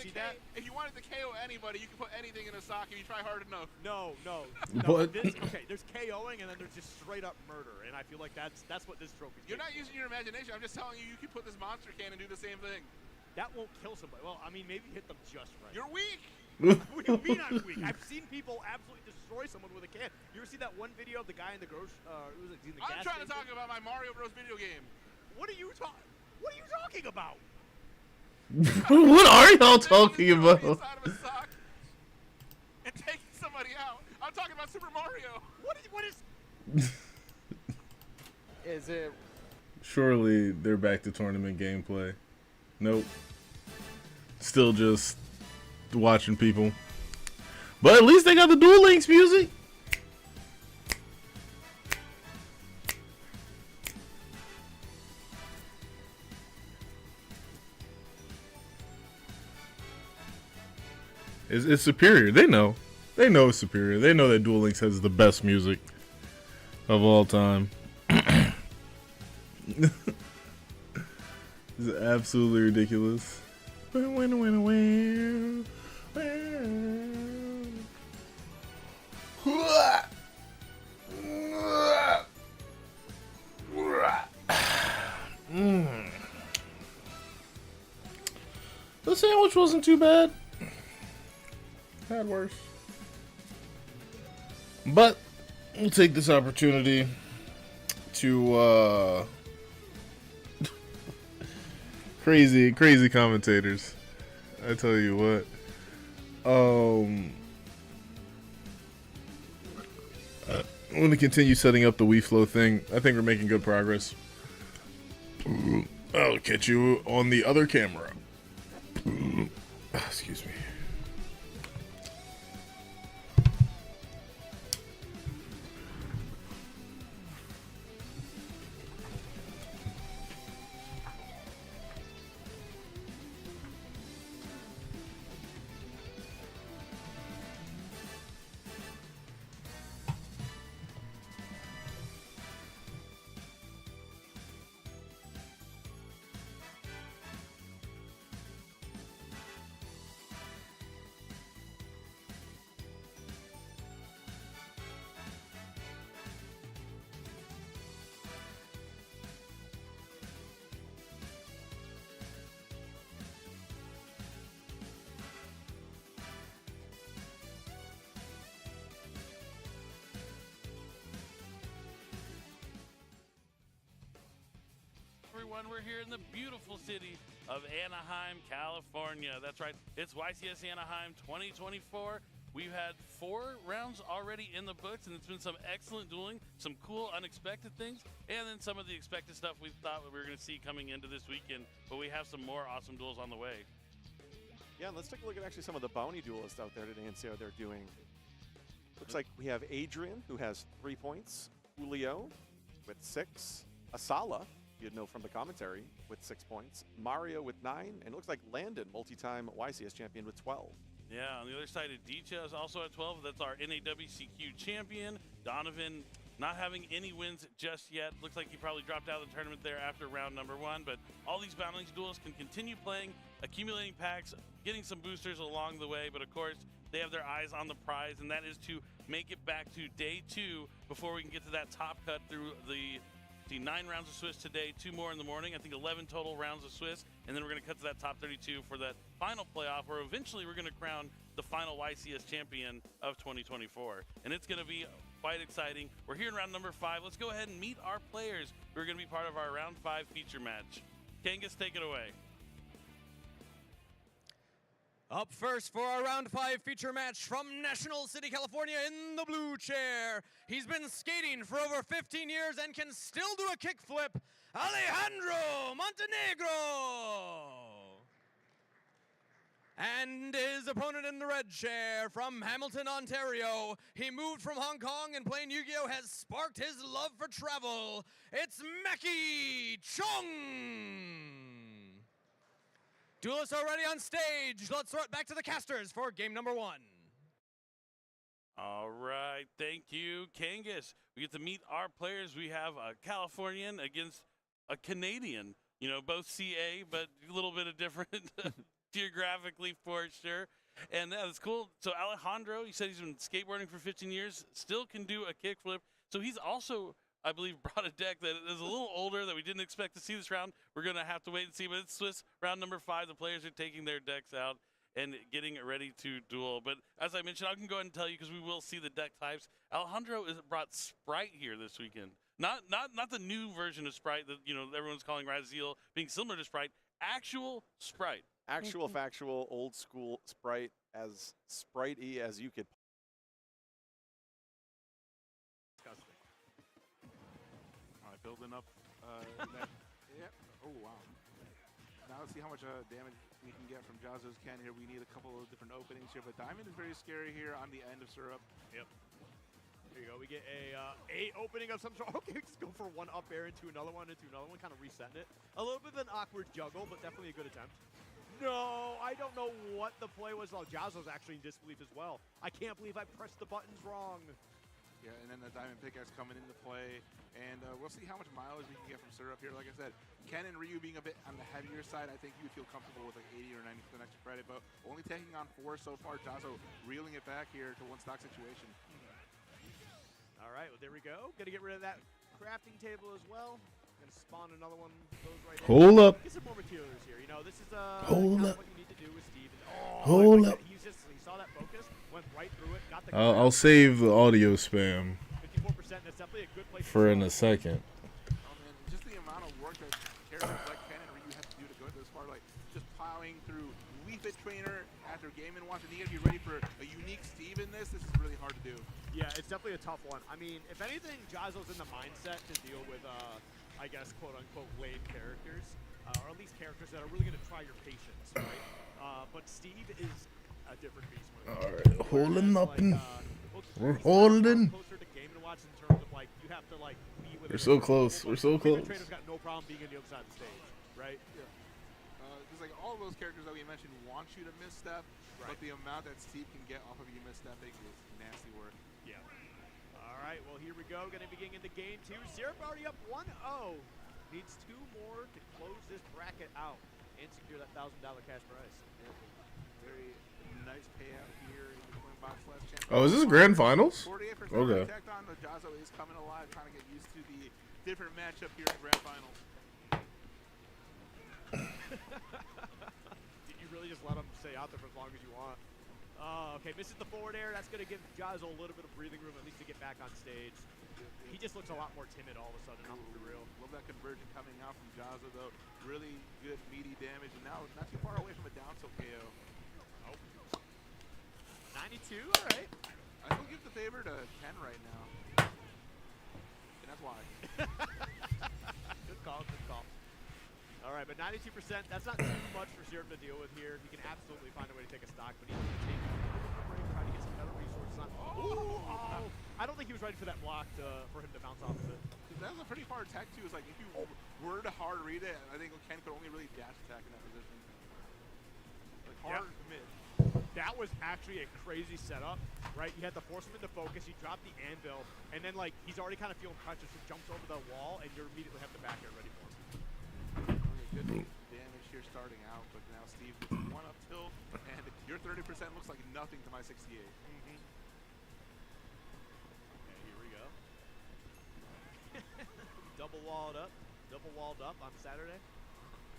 to KO anybody, you can put anything in a sock if you try hard enough. No. What? Okay, there's KOing and then there's just straight up murder, and I feel like that's what this trophy is. You're not using your imagination. I'm just telling you, you can put this monster can and do the same thing. That won't kill somebody. Well, I mean, maybe hit them just right. You're weak. What do you mean I'm weak? I've seen people absolutely destroy someone with a can. You ever see that one video of the guy in the I'm trying to talk about my Mario Bros. Video game. What are you talking about? What are y'all talking about? Inside of a sock and taking somebody out. I'm talking about Super Mario. What is? Is it? Surely they're back to tournament gameplay. Nope. Still just watching people. But at least they got the Duel Links music. It's superior. They know. They know it's superior. They know that Duel Links has the best music. of all time. This is absolutely ridiculous. The sandwich wasn't too bad. Had worse. But we'll take this opportunity to crazy commentators. I tell you what. I'm going to continue setting up the WeFlow thing. I think we're making good progress. I'll catch you on the other camera. Excuse me. Everyone, we're here in the beautiful city of Anaheim, California. That's right, it's YCS Anaheim 2024. We've had 4 rounds already in the books, and it's been some excellent dueling, some cool unexpected things, and then some of the expected stuff we thought we were going to see coming into this weekend, but we have some more awesome duels on the way. Yeah, let's take a look at actually some of the bounty duelists out there today and see how they're doing. Looks like we have Adrian, who has 3 points, YuGiOh with 6, Asala, you'd know from the commentary, with 6 points, Mario with 9, and it looks like Landon, multi-time YCS champion, with 12. Yeah, on the other side, Aditya is also at 12. That's our NAWCQ champion. Donovan not having any wins just yet. Looks like he probably dropped out of the tournament there after round number 1, but all these bounty duels can continue playing, accumulating packs, getting some boosters along the way, but of course, they have their eyes on the prize, and that is to make it back to day 2 before we can get to that top cut through the 9 rounds of Swiss today, 2 more in the morning. I think 11 total rounds of Swiss, and then we're going to cut to that top 32 for that final playoff, where eventually we're going to crown the final YCS champion of 2024. And it's going to be quite exciting. We're here in round number 5. Let's go ahead and meet our players who are going to be part of our round 5 feature match. Kangas, take it away. Up first for our round 5 feature match from National City, California, in the blue chair. He's been skating for over 15 years and can still do a kickflip. Alejandro Montenegro. And his opponent in the red chair from Hamilton, Ontario. He moved from Hong Kong and playing Yu-Gi-Oh! Has sparked his love for travel. It's Mackie Chong. Duelists already on stage. Let's throw it back to the casters for game number 1. All right, thank you, Kangas. We get to meet our players. We have a Californian against a Canadian. You know, both CA, but a little bit of different geographically for sure. And that's cool. So Alejandro, he said he's been skateboarding for 15 years, still can do a kickflip. So he's also, I believe, brought a deck that is a little older that we didn't expect to see this round. We're going to have to wait and see, but it's Swiss round number 5. The players are taking their decks out and getting ready to duel. But as I mentioned, I can go ahead and tell you, because we will see the deck types. Alejandro brought Sprite here this weekend. Not the new version of Sprite that, you know, everyone's calling Raziel, being similar to Sprite. Actual Sprite. Actual, factual, old school Sprite, as Sprite-y as you could. All right, building up that. Yep. Oh, wow. Now let's see how much damage we can get from YuGiOh's Ken here. We need a couple of different openings here, but Diamond is very scary here on the end of Syrup. Yep. There you go. We get a opening of some sort. Okay, just go for one up air into another one, kind of resetting it. A little bit of an awkward juggle, but definitely a good attempt. No, I don't know what the play was. Oh, YuGiOh's actually in disbelief as well. I can't believe I pressed the buttons wrong. Yeah, and then the Diamond Pickaxe coming into play. And we'll see how much mileage we can get from Syrup here. Like I said, Ken and Ryu being a bit on the heavier side, I think you would feel comfortable with like 80 or 90% extra credit, but only taking on 4 so far. YuGiOh reeling it back here to one stock situation. All right, well, there we go. Gonna get rid of that crafting table as well. Gonna spawn another one. Goes right Hold in. up. Get some more materials here. You know, this is Hold up. what you need to do with Steve. Hold up. He saw that focus, went right through it, got the. I'll save the audio spam 54%. That's definitely a good place for in a second. Oh man, just the amount of work that characters like Ken and Ryu have to do to go this far, like just plowing through Wii Fit Trainer after Game & Watch, and you gotta be ready for a unique Steve in this. This is really hard to do. Yeah, it's definitely a tough one. I mean, if anything, YuGiOh's in the mindset to deal with, I guess, quote-unquote lame characters, or at least characters that are really going to try your patience, right? But Steve is a different beast. All right, holding up, and we're holding. Closer to Game & Watch in terms of like you have to like be with. We're so close. We're so close. Trainer's got no problem being on the other side of the stage, right? Yeah. Because like all those characters that we mentioned want you to misstep, but the amount that Steve can get off of you misstepping is nasty work. Yeah. All right, well, here we go. Going to be getting into game 2. Syrup already up 1-0. Needs 2 more to close this bracket out and secure that $1,000 cash prize. Yeah. Very nice payout here in the coin box last chance. Oh, is this grand finals? 48% Okay. protect on the YuGiOh is coming alive, trying to get used to the different matchup here in grand finals. Did you really just let him stay out there for as long as you want? Okay, misses the forward air. That's going to give YuGiOh a little bit of breathing room, at least to get back on stage. He just looks a lot more timid all of a sudden, I'm going to be real. Love that conversion coming out from YuGiOh, though. Really good, meaty damage, and now not too far away from a down tilt KO. Oh. 92, all right. I still give the favor to Ken right now. And that's why. Good call, good call. All right, but 92%, that's not too much for Syrup to deal with here. He can absolutely find a way to take a stock, but he's going to take a little bit of a break, try to get some better resources on. Oh! I don't think he was ready for that block for him to bounce off of it. That was a pretty far attack, too. It's like if you were to hard read it, I think Ken could only really dash attack in that position. Like hard commit. That was actually a crazy setup, right? You had to force him into focus, you dropped the anvil, and then like he's already kind of feeling pressure, so he jumps over the wall, and you immediately have the back air ready for him. Good damage here starting out, but now Steve gets one up tilt, and your 30% looks like nothing to my 68. Okay, here we go. Double walled up on Saturday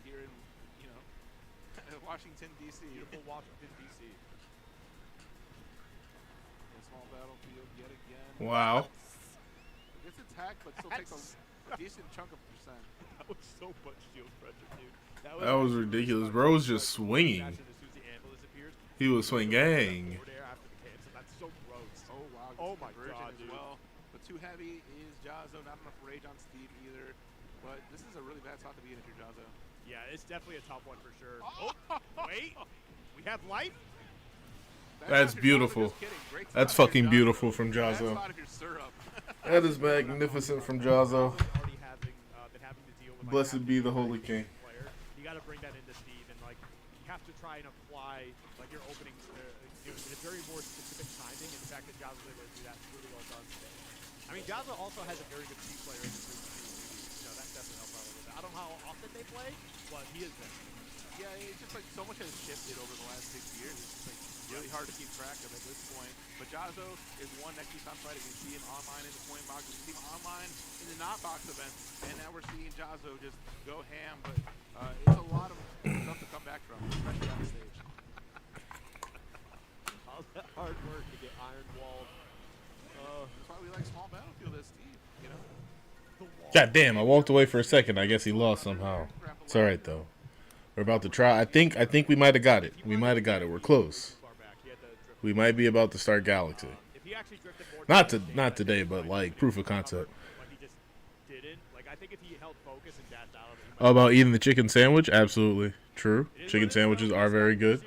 here in, you know, Washington, D.C. Beautiful Washington, D.C. Small battlefield yet again. Wow. Gets attacked, but still takes a decent chunk of percent. That was so much shield pressure, dude. That was ridiculous. Bro was just swinging. He was swinging. That's so gross. Oh, wow. Oh, my God, God, dude. Well. But too heavy is YuGiOh. Not enough rage on Steve either. But this is a really bad spot to be in if you're YuGiOh. Yeah, it's definitely a tough one for sure. Oh, wait. We have life? That's beautiful. That's fucking beautiful from YuGiOh. That is magnificent from YuGiOh. Blessed be the Holy King. You got to bring that into Steve, and like you have to try and apply like your opening in a very more specific timing. And the fact that YuGiOh was able to do that is really well done today. I mean, YuGiOh also has a very good team player in the group too. You know, that definitely helps out a little bit. I don't know how often they play, but he is there. Yeah, it's just like so much has shifted over the last 6 years. It's just like really hard to keep track of at this point. But YuGiOh is one that keeps on fighting. We see him online in the coin box. We see him online in the not box event. And now we're seeing YuGiOh just go ham. But it's a lot of stuff to come back from, especially on the stage. All that hard work to get iron walled. That's why we like small battlefield as Steve, you know? God damn, I walked away for a second. I guess he lost somehow. It's all right though. We're about to try. I think we might have got it. We might have got it. We're close. We might be about to start Galaxy. Not today, but like proof of concept. Oh, about eating the chicken sandwich? Absolutely true. Chicken sandwiches are very good.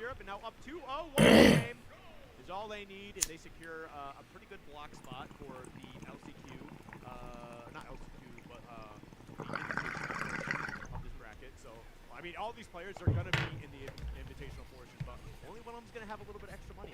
Is all they need, and they secure a pretty good block spot for the LCQ. Not LCQ, but of this bracket. So I mean, all these players are going to be in the invitational portion, but only one of them's gonna have a little bit extra money.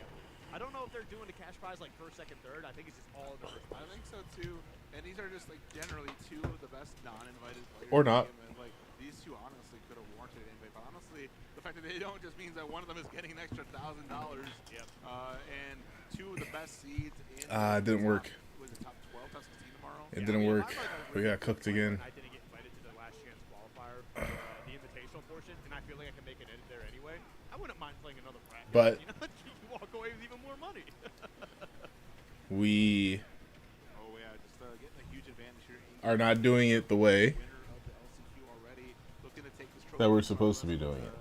I don't know if they're doing the cash prize like first, second, third. I think it's just all in the first prize. I think so too. And these are just like generally two of the best non-invited players. Or in the not. game, and like these two honestly could have warranted an invite. But honestly, the fact that they don't just means that one of them is getting an extra $1,000. Yep. And two of the best seeds in. It didn't work. Was it top 12, top 16 tomorrow? It didn't work. We got cooked again. I didn't get invited to the last chance qualifier, the invitational portion, and I feel like I can make an edit there anyway. I wouldn't mind playing another bracket. But you know, you walk away with even more money. we Oh yeah, just getting a huge advantage here. are not doing it the way Winner of the LCQ already, looking to take this that we're trophy. supposed to be doing it.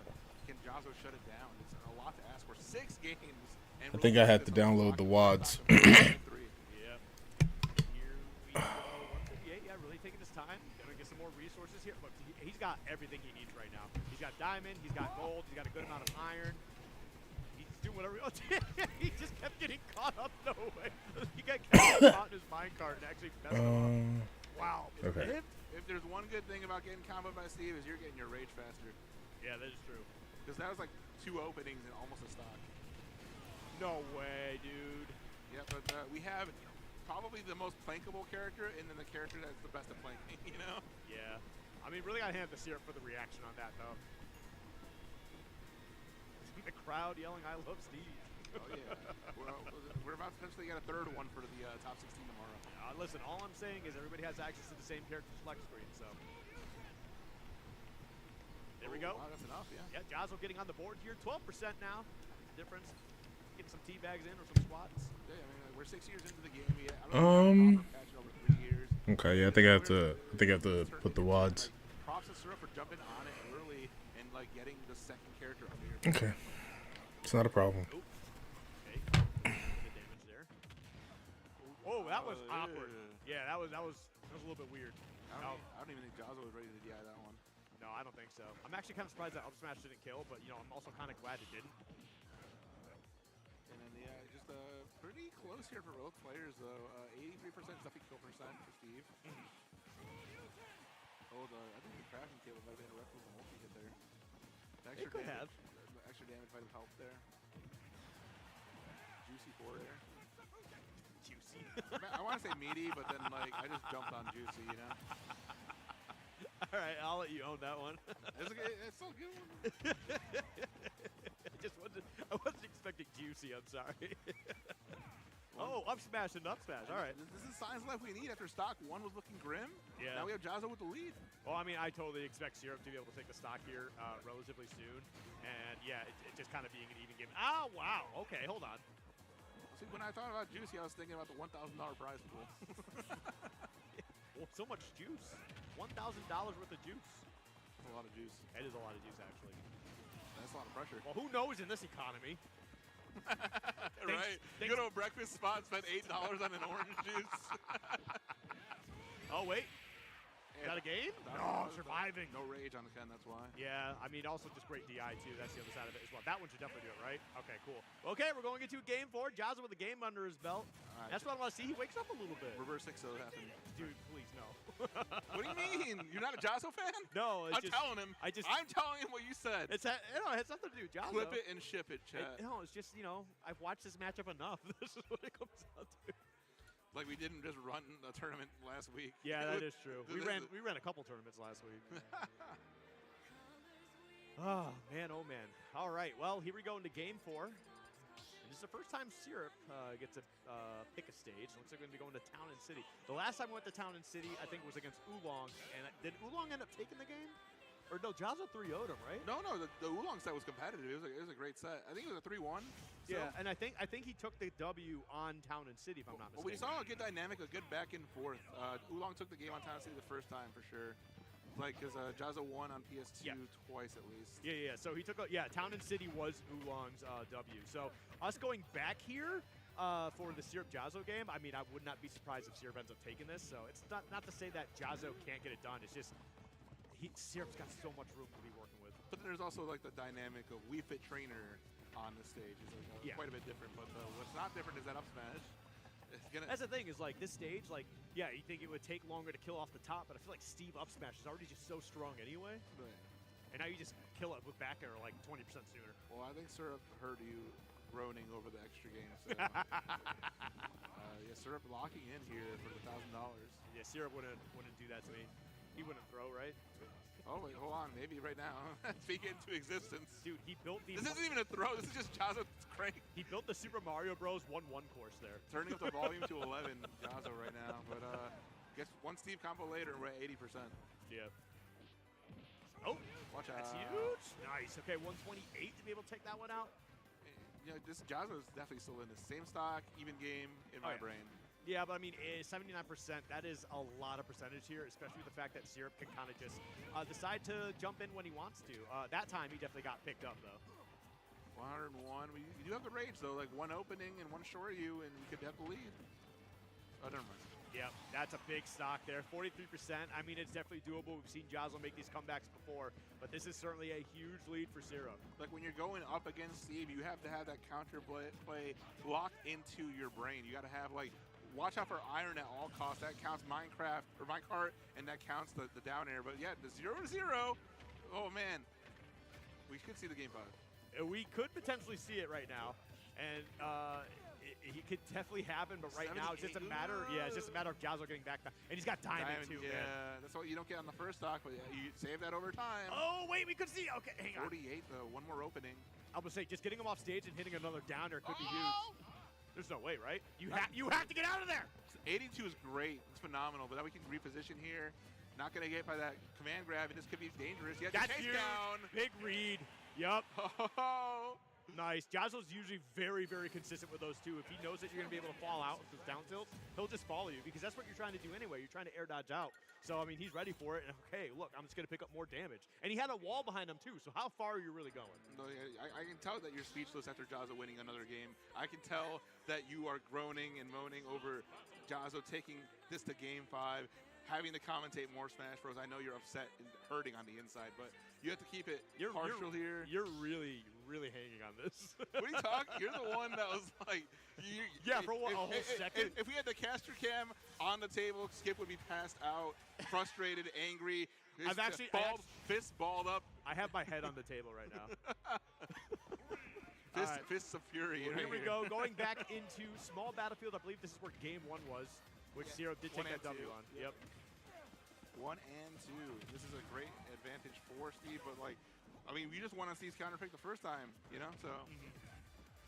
Can YuGiOh shut it down? It's a lot to ask for. 6 games. And I think I had to download the WADs. Yep. Here we go. 158. Yeah, really taking his time. Gonna get some more resources here. Look, he's got everything he needs right now. He's got diamond. He's got gold. He's got a good amount of iron. He's doing whatever. Oh, he just kept getting caught up. No way. He got caught in his minecart and actually messed him up. Wow. Okay. If there's one good thing about getting comboed by Steve is you're getting your rage faster. Yeah, that is true. Because that was like 2 openings and almost a stock. No way, dude. Yeah, but we have probably the most plankable character and then the character that's the best at planking, you know? Yeah. I mean, really gotta hand the syrup for the reaction on that, though. The crowd yelling, "I love Steve." Oh, yeah. We're about to potentially get a third one for the top 16 tomorrow. Listen, all I'm saying is everybody has access to the same character select screen, so. There we go. Wow, that's enough, yeah. Yeah, YuGiOh getting on the board here. 12% now. Difference. Getting some teabags in or some squats. Yeah, I mean, we're 6 years into the game. I don't know patch it over 3 years. Okay, yeah, I think I have to put the WADs. Props to Syrup for jumping on it early and like getting the second character under your Okay. It's not a problem. Okay. Good damage there. Oh, that was awkward. Yeah, that was a little bit weird. I don't even think YuGiOh was ready to DI that one. No, I don't think so. I'm actually kind of surprised that up smash didn't kill, but you know, I'm also kind of glad it didn't. And then yeah, just pretty close here for both players though. 83% stuffy kill percent for Steve. Oh, I think the crafting table might have interrupted with the multi hit there. The It could have. The extra damage might have helped there. Juicy 4 there. Juicy. I want to say meaty, but then like I just jumped on Juicy, you know. All right, I'll let you own that one. It's still a good one. I wasn't expecting Juicy. I'm sorry. Oh, up smash and up smash. All right. This is signs life we need after stock 1 was looking grim. Yeah. Now we have YuGiOh with the lead. Well, I mean, I totally expect Syrup to be able to take the stock here relatively soon. And yeah, it just kind of being an even game. Oh, wow. Okay, hold on. See, when I thought about Juicy, I was thinking about the $1,000 prize pool. Well, so much juice. $1,000 worth of juice. That's a lot of juice. It is a lot of juice, actually. That's a lot of pressure. Well, who knows in this economy? Right. You go to a breakfast spot and spend $8 on an orange juice. Oh, wait. Is that a game? No, surviving. No rage on the Ken, that's why. Yeah, I mean, also just great DI, too. That's the other side of it as well. That one should definitely do it, right? Okay, cool. Okay, we're going into game 4. YuGiOh with a game under his belt. That's what I want to see. He wakes up a little bit. Reverse 6-0 happened. Dude, please, no. What do you mean? You're not a YuGiOh fan? No, I'm telling him. I'm telling him what you said. It has something to do with YuGiOh. Clip it and ship it, chat. No, it's just, you know, I've watched this matchup enough. This is what it comes down to. Like we didn't just run a tournament last week. Yeah, that is true. We ran a couple tournaments last week. Oh man, oh man. All right, well here we go into game 4. And this is the first time Syrup gets to pick a stage. Looks like we're going to be going to Town and City. The last time we went to Town and City, I think, was against Oolong. And did Oolong end up taking the game? Or no, YuGiOh 3-0'd him, right? No, the Oolong set was competitive. It was a great set. I think it was a 3-1. Yeah, and I think he took the W on Town and City, if I'm not mistaken. Well, we saw a good dynamic, a good back and forth. Oolong took the game on Town and City the first time for sure. Like, because YuGiOh won on PS2 twice at least. Yeah. So he took Town and City was Oolong's W. So us going back here for the Syrup YuGiOh game, I mean, I would not be surprised if Syrup ends up taking this. So it's not to say that YuGiOh can't get it done. It's just Syrup's got so much room to be working with. But then there's also like the dynamic of Wii Fit Trainer on the stage is like quite a bit different. But what's not different is that up smash. That's the thing is like this stage, like yeah, you think it would take longer to kill off the top, but I feel like Steve up smash is already just so strong anyway. Right. and now you just kill it with back air like 20% sooner. Well, I think Syrup heard you groaning over the extra game. So, yeah, Syrup locking in here for the $1,000. Yeah, Syrup wouldn't do that to me. He wouldn't throw, right? Oh, wait, hold on. Maybe right now. Speak it into existence. Dude, he built the... This isn't even a throw. This is just Jazzo's crank. He built the Super Mario Bros. 1-1 course there. Turning up the volume to 11, Jazzo right now. But guess one Steve combo later, we're at 80%. Yeah. Oh, watch out. That's huge. Nice. Okay, 128 to be able to take that one out. Yeah, this Jazzo is definitely still in the same stock, even game in my brain. Yeah, but I mean, 79%, that is a lot of percentage here, especially the fact that Syrup can kind of just decide to jump in when he wants to. That time, he definitely got picked up, though. 101. We do have the rage, though. Like, one opening and one short of you, and we could have the lead. Oh, never mind. Yep, that's a big stock there. 43%. I mean, it's definitely doable. We've seen Jazzo make these comebacks before, but this is certainly a huge lead for Syrup. Like, when you're going up against Steve, you have to have that counter play locked into your brain. You got to have, like, watch out for iron at all costs. That counts Minecraft or Minecart, and that counts the down air. But yeah, the 0-0. Oh man, we could see the game 5. We could potentially see it right now, and it could definitely happen. But right now, it's just a matter. Yeah, it's just a matter of Jazzo getting back, and he's got diamond too. Yeah, man. that's what you don't get on the first stock, but you save that over time. Oh wait, we could see. Okay, hang on. 48 though, one more opening. I would say just getting him off stage and hitting another downer could be huge. There's no way, right? You have to get out of there. 82 is great. It's phenomenal, but then we can reposition here. Not going to get by that command grab, and this could be dangerous. He has That's to chase huge. down. Big read. Yup. Oh. Nice. Jazzo's usually very, very consistent with those two. If he knows that you're going to be able to fall out with those down tilts, he'll just follow you because that's what you're trying to do anyway. You're trying to air dodge out. So, I mean, he's ready for it. And, okay, look, I'm just going to pick up more damage. And he had a wall behind him, too. So how far are you really going? No, I can tell that you're speechless after Jazzo winning another game. I can tell that you are groaning and moaning over Jazzo taking this to game 5. Having to commentate more Smash Bros. I know you're upset and hurting on the inside, but you have to keep it partial here. You're really, really hanging on this. What are you talking? You're the one that was like, yeah, for a whole second. If we had the caster cam on the table, Skip would be passed out, frustrated, angry. I've actually fist balled up. I have my head on the table right now. Fists of fury. Well, here we go, going back into small battlefield. I believe this is where game 1 was, which Syrup did take that W on. Yep. 1 and 2. This is a great advantage for Steve, but like, I mean, we just want to see his counter pick the first time, you know? So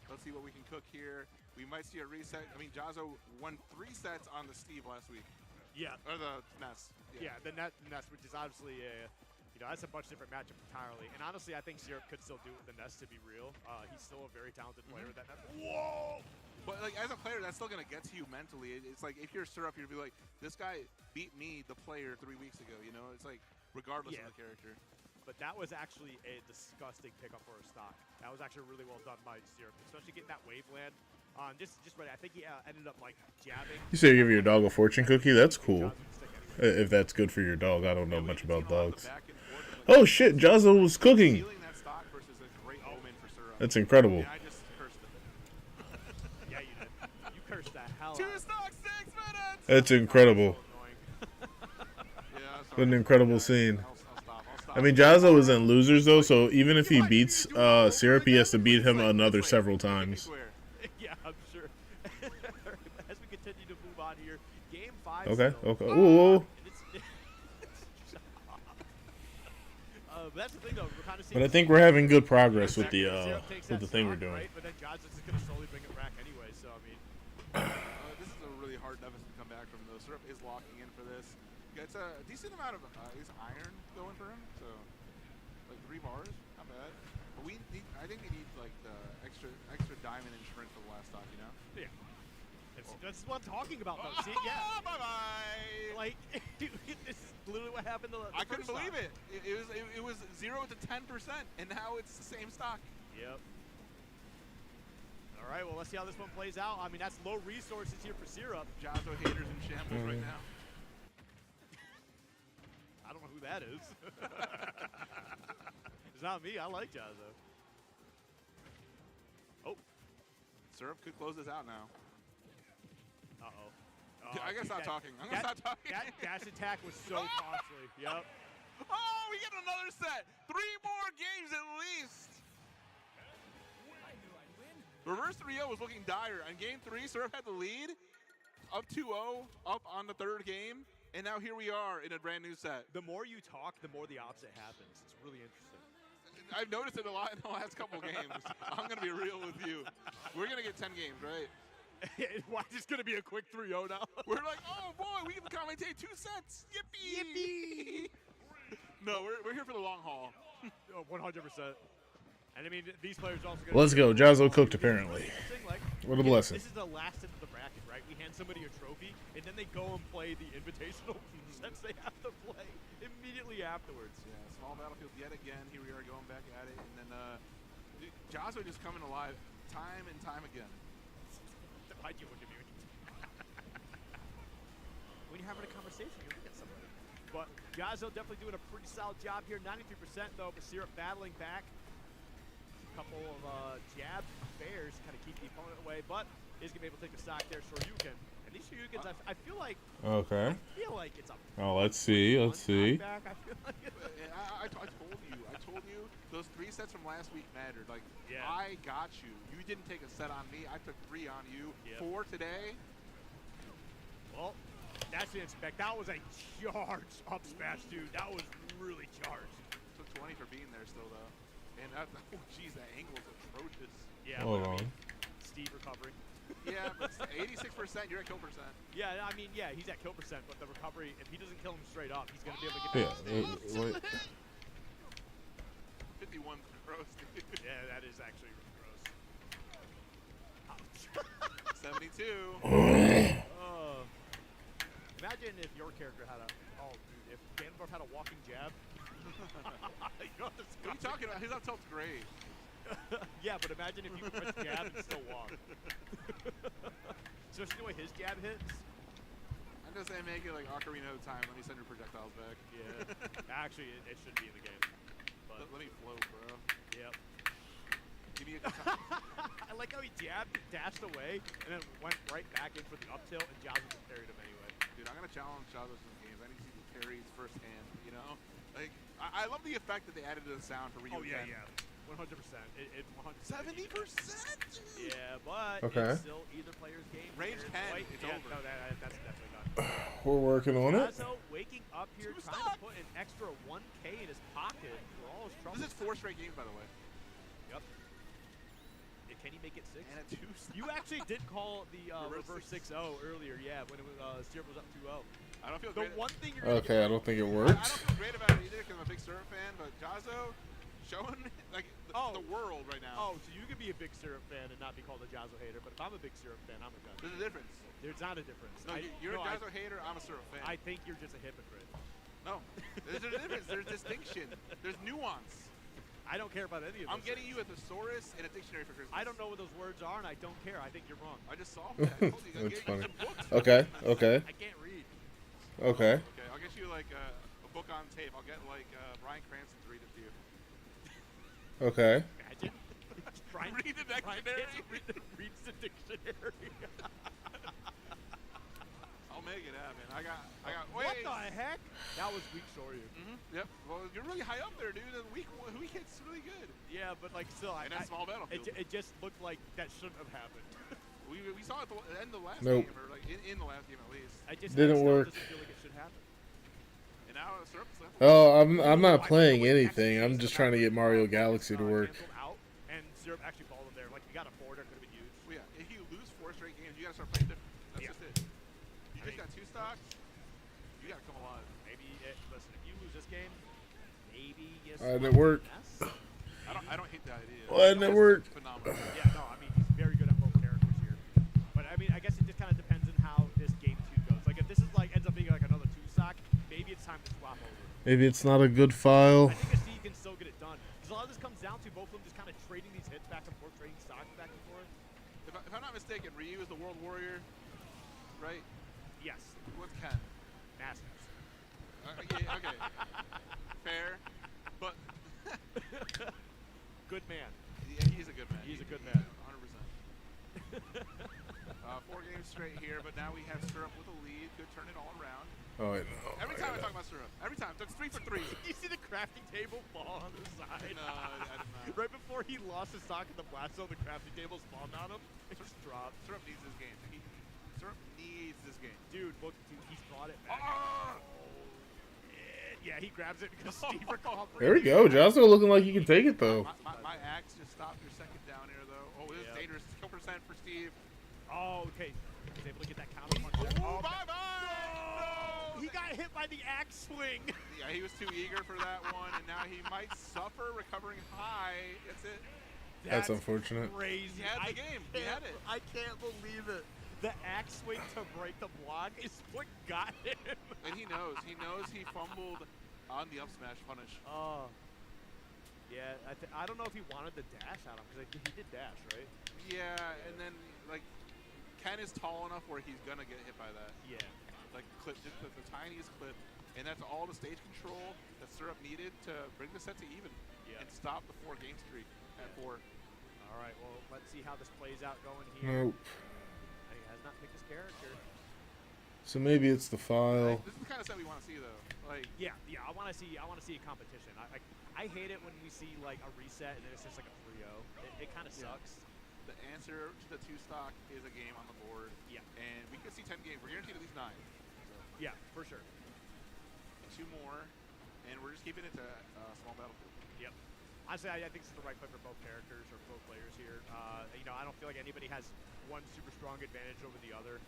let's see what we can cook here. We might see a reset. I mean, Jazzo won 3 sets on the Steve last week. Yeah. Or the Ness. Yeah, the Ness, which is obviously that's a much different matchup entirely. And honestly, I think Syrup could still do it with the Ness, to be real. He's still a very talented player with that Ness. Whoa! But like, as a player, that's still gonna get to you mentally. It's like, if you're Syrup, you'd be like, this guy beat me, the player, 3 weeks ago, you know? It's like, regardless of the character. But that was actually a disgusting pickup for a stock. That was actually really well done by Syrup, especially getting that wave land. Just right. I think he ended up like jabbing. You say you give your dog a fortune cookie? That's cool. If that's good for your dog, I don't know much about dogs. Oh shit, Jazzo was cooking. That's incredible. Yeah, I just cursed it. Yeah, you did. You cursed the hell out. 2 stocks, 6 minutes. That's incredible. What an incredible scene. I mean, Jazzo isn't losers though, so even if he beats Syrup, he has to beat him another several times. Yeah, I'm sure. As we continue to move on here, game 5. Okay. Still. Okay. Ooh. That's the thing, though. We're kind of seeing. But I think we're having good progress with the thing we're doing. Right? But then Jazzo's just going to slowly bring it back anyway. So I mean, this is a really hard deficit to come back from, though. Syrup is locking in for this. It's a decent amount of iron going for him. So like 3 bars, not bad. But I think we need like the extra diamond and shrimp for the last stock, you know? Yeah. That's what I'm talking about, though. See, yeah. Bye-bye. Like, this is literally what happened. I couldn't believe it. It was 0 to 10%, and now it's the same stock. Yep. All right, well, let's see how this one plays out. I mean, that's low resources here for Syrup. Jazzo haters in shambles right now. I don't know who that is. It's not me. I like Jazzo. Oh. Syrup could close this out now. Uh-oh. I gotta stop talking. I'm gonna stop talking. That dash attack was so costly. Yep. Oh, we get another set. 3 more games at least. Reverse 3-0 was looking dire. On game 3, Surf had the lead, up 2-0, up on the 3rd game, and now here we are in a brand new set. The more you talk, the more the opposite happens. It's really interesting. I've noticed it a lot in the last couple games. I'm going to be real with you. We're going to get 10 games, right? Why is going to be a quick 3-0 now? We're like, oh boy, we can commentate 2 sets. Yippee! Yippee! No, we're here for the long haul. 100%. And I mean, these players also. Let's go. YuGiOh cooked apparently. What a blessing. This is the last end of the bracket, right? We hand somebody a trophy, and then they go and play the invitational sets they have to play immediately afterwards. Yeah, small battlefield yet again. Here we are going back at it, and then YuGiOh just coming alive time and time again. Why'd you look at me? When you're having a conversation, you look at somebody. But YuGiOh definitely doing a pretty solid job here. 93% though, but Syrup battling back. Couple of jab fairs kind of keep the opponent away, but is going to be able to take the stock there. Shoryuken. And these Shoryukens, I feel like. Okay. I feel like it's a. Oh, let's see. Let's see. Back, I feel like I told you, those 3 sets from last week mattered. Like, yeah. I got you. You didn't take a set on me. I took 3 on you. Yep. 4 today. Well, that's the inspect. That was a charged up smash, dude. That was really charged. Took 20 for being there still, though. And oh geez, that angle is atrocious. Yeah, hold on. Steve recovering. Yeah, but 86%, you're at kill percent. Yeah, I mean, yeah, he's at kill percent, but the recovery, if he doesn't kill him straight up, he's going to be able to get back. 51 gross, dude. Yeah, that is actually really gross. Ouch. 72. Imagine if your character had a, if Ganondorf had a walking jab. What are you talking about? He's on tilt grade. Yeah, but imagine if you press jab and still walk. Especially the way his jab hits. I'm just saying, make it like Ocarina of Time. Let me send your projectiles back. Yeah. Actually, it should be in the game. But let me float, bro. Yep. Give me a I like how he jabbed, dashed away, and then went right back in for the up tilt, and YuGiOh just parried him anyway. Dude, I'm gonna challenge YuGiOh in some games. I need to see the parries firsthand. You know, like I love the effect that they added to the sound for Ryu. Oh yeah, yeah, 100%. It 100%. 70%. Yeah, but okay. It's still either player's game. Range 10. It's over. No, that's definitely not. We're working on it. YuGiOh waking up here, trying to put an extra 1K in his pocket for all his trouble. This is 4 straight games, by the way. Yep. Can he make it 6? And a 2 stock. You actually did call the reverse 6-0 earlier, yeah, when it was Syrup was up 2-0. I don't feel the great. one thing you're okay, I don't think it worked. I don't feel great about it either because I'm a big Syrup fan, but YuGiOh showing like the world right now. Oh, so you could be a big Syrup fan and not be called a YuGiOh hater, but if I'm a big Syrup fan, I'm a YuGiOh. There's a difference. There's not a difference. No, you're a YuGiOh hater, I'm a Syrup fan. I think you're just a hypocrite. No, there's a difference. There's distinction. There's nuance. I don't care about any of those. I'm getting you a thesaurus and a dictionary for Christmas. I don't know what those words are, and I don't care. I think you're wrong. I just solved that. I told you, That's funny. books. Okay, okay. I can't read. Okay. Okay, I'll get you like a book on tape. I'll get like Bryan Cranston to read it to you. Okay. Imagine. Brian, read the dictionary. Reads the dictionary. I'll make it happen. I got. What the heck? That was weak Shoryu. Yep. Well, you're really high up there, dude. And week hit's really good. Yeah, but like still, and that's small battlefield. It just looked like that shouldn't have happened. we saw it at the end of the last Nope. game, or like in the last game at least. I just didn't work. Doesn't feel like it should happen. And now Syrup. Oh, I'm not playing anything. I'm just trying to get Mario Galaxy to work. Out, and Syrup actually followed him there. Like you got a forward, could have been huge. Well, yeah. If you lose 4 straight games, you gotta start playing different. That's just it. You just got 2 stocks. You gotta come alive. Maybe listen. If you lose this game, maybe yes. Why didn't it work? I don't hate the idea. Why didn't it work? Phenomenal. Yeah, no, I mean he's very good at both characters here. But I mean, I guess it just kind of depends on how this game 2 goes. Like if this is like ends up being like another 2 stock, maybe it's time to swap over. Maybe it's not a good file. I think a C can still get it done. Because a lot of this comes down to both of them just kind of trading these hits back and forth, trading stocks back and forth. If I'm not mistaken, Ryu is the World Warrior, right? Yes. What's Ken? Masters. Yeah, okay. Fair, but good man. Yeah, he's a good man. He's a good man. 100%. 4 games straight here, but now we have Syrup with a lead. Could turn it all around. Oh, I know. Every time I talk about syrup. Every time. Took 3 for 3. You see the crafting table fall on the side? No, I did not. Right before he lost his stock in the blast zone, the crafting table spawned on him. It just dropped. Syrup needs this game. Syrup needs this game. Dude, look, dude, he's brought it back. Oh! Yeah, he grabs it because Steve recalled. There we go. Josto looking like he can take it, though. My axe just stopped your second down here, though. Oh, this is dangerous. Kill percent for Steve. Oh, okay. He's able to get that counter punch there. Oh, bye-bye! No! He got hit by the axe swing. Yeah, he was too eager for that one, and now he might suffer recovering high. That's it. That's unfortunate. Crazy. He had the game. He had it. I can't believe it. The axe swing to break the block is what got him. And he knows. He knows he fumbled on the up smash punish. Oh. Yeah, I don't know if he wanted the dash at him, because he did dash, right? Yeah, and then, like, Ken is tall enough where he's going to get hit by that. Yeah. Like, clip, just the tiniest clip. And that's all the stage control that Syrup needed to bring the set to even and stop the 4-game streak at 4. All right, well, let's see how this plays out going here. Nope. He has not picked his character. So maybe it's the file. This is the kind of set we want to see, though. Like, yeah, I want to see a competition. I hate it when we see like a reset and then it's just like a 3-0. It kind of sucks. The answer to the 2 stock is a game on the board. Yeah. And we can see 10 games. We're guaranteed at least 9. So. Yeah, for sure. 2 more, and we're just keeping it to small battlefield. Yep. Honestly, I think this is the right play for both characters or both players here. You know, I don't feel like anybody has one super strong advantage over the other.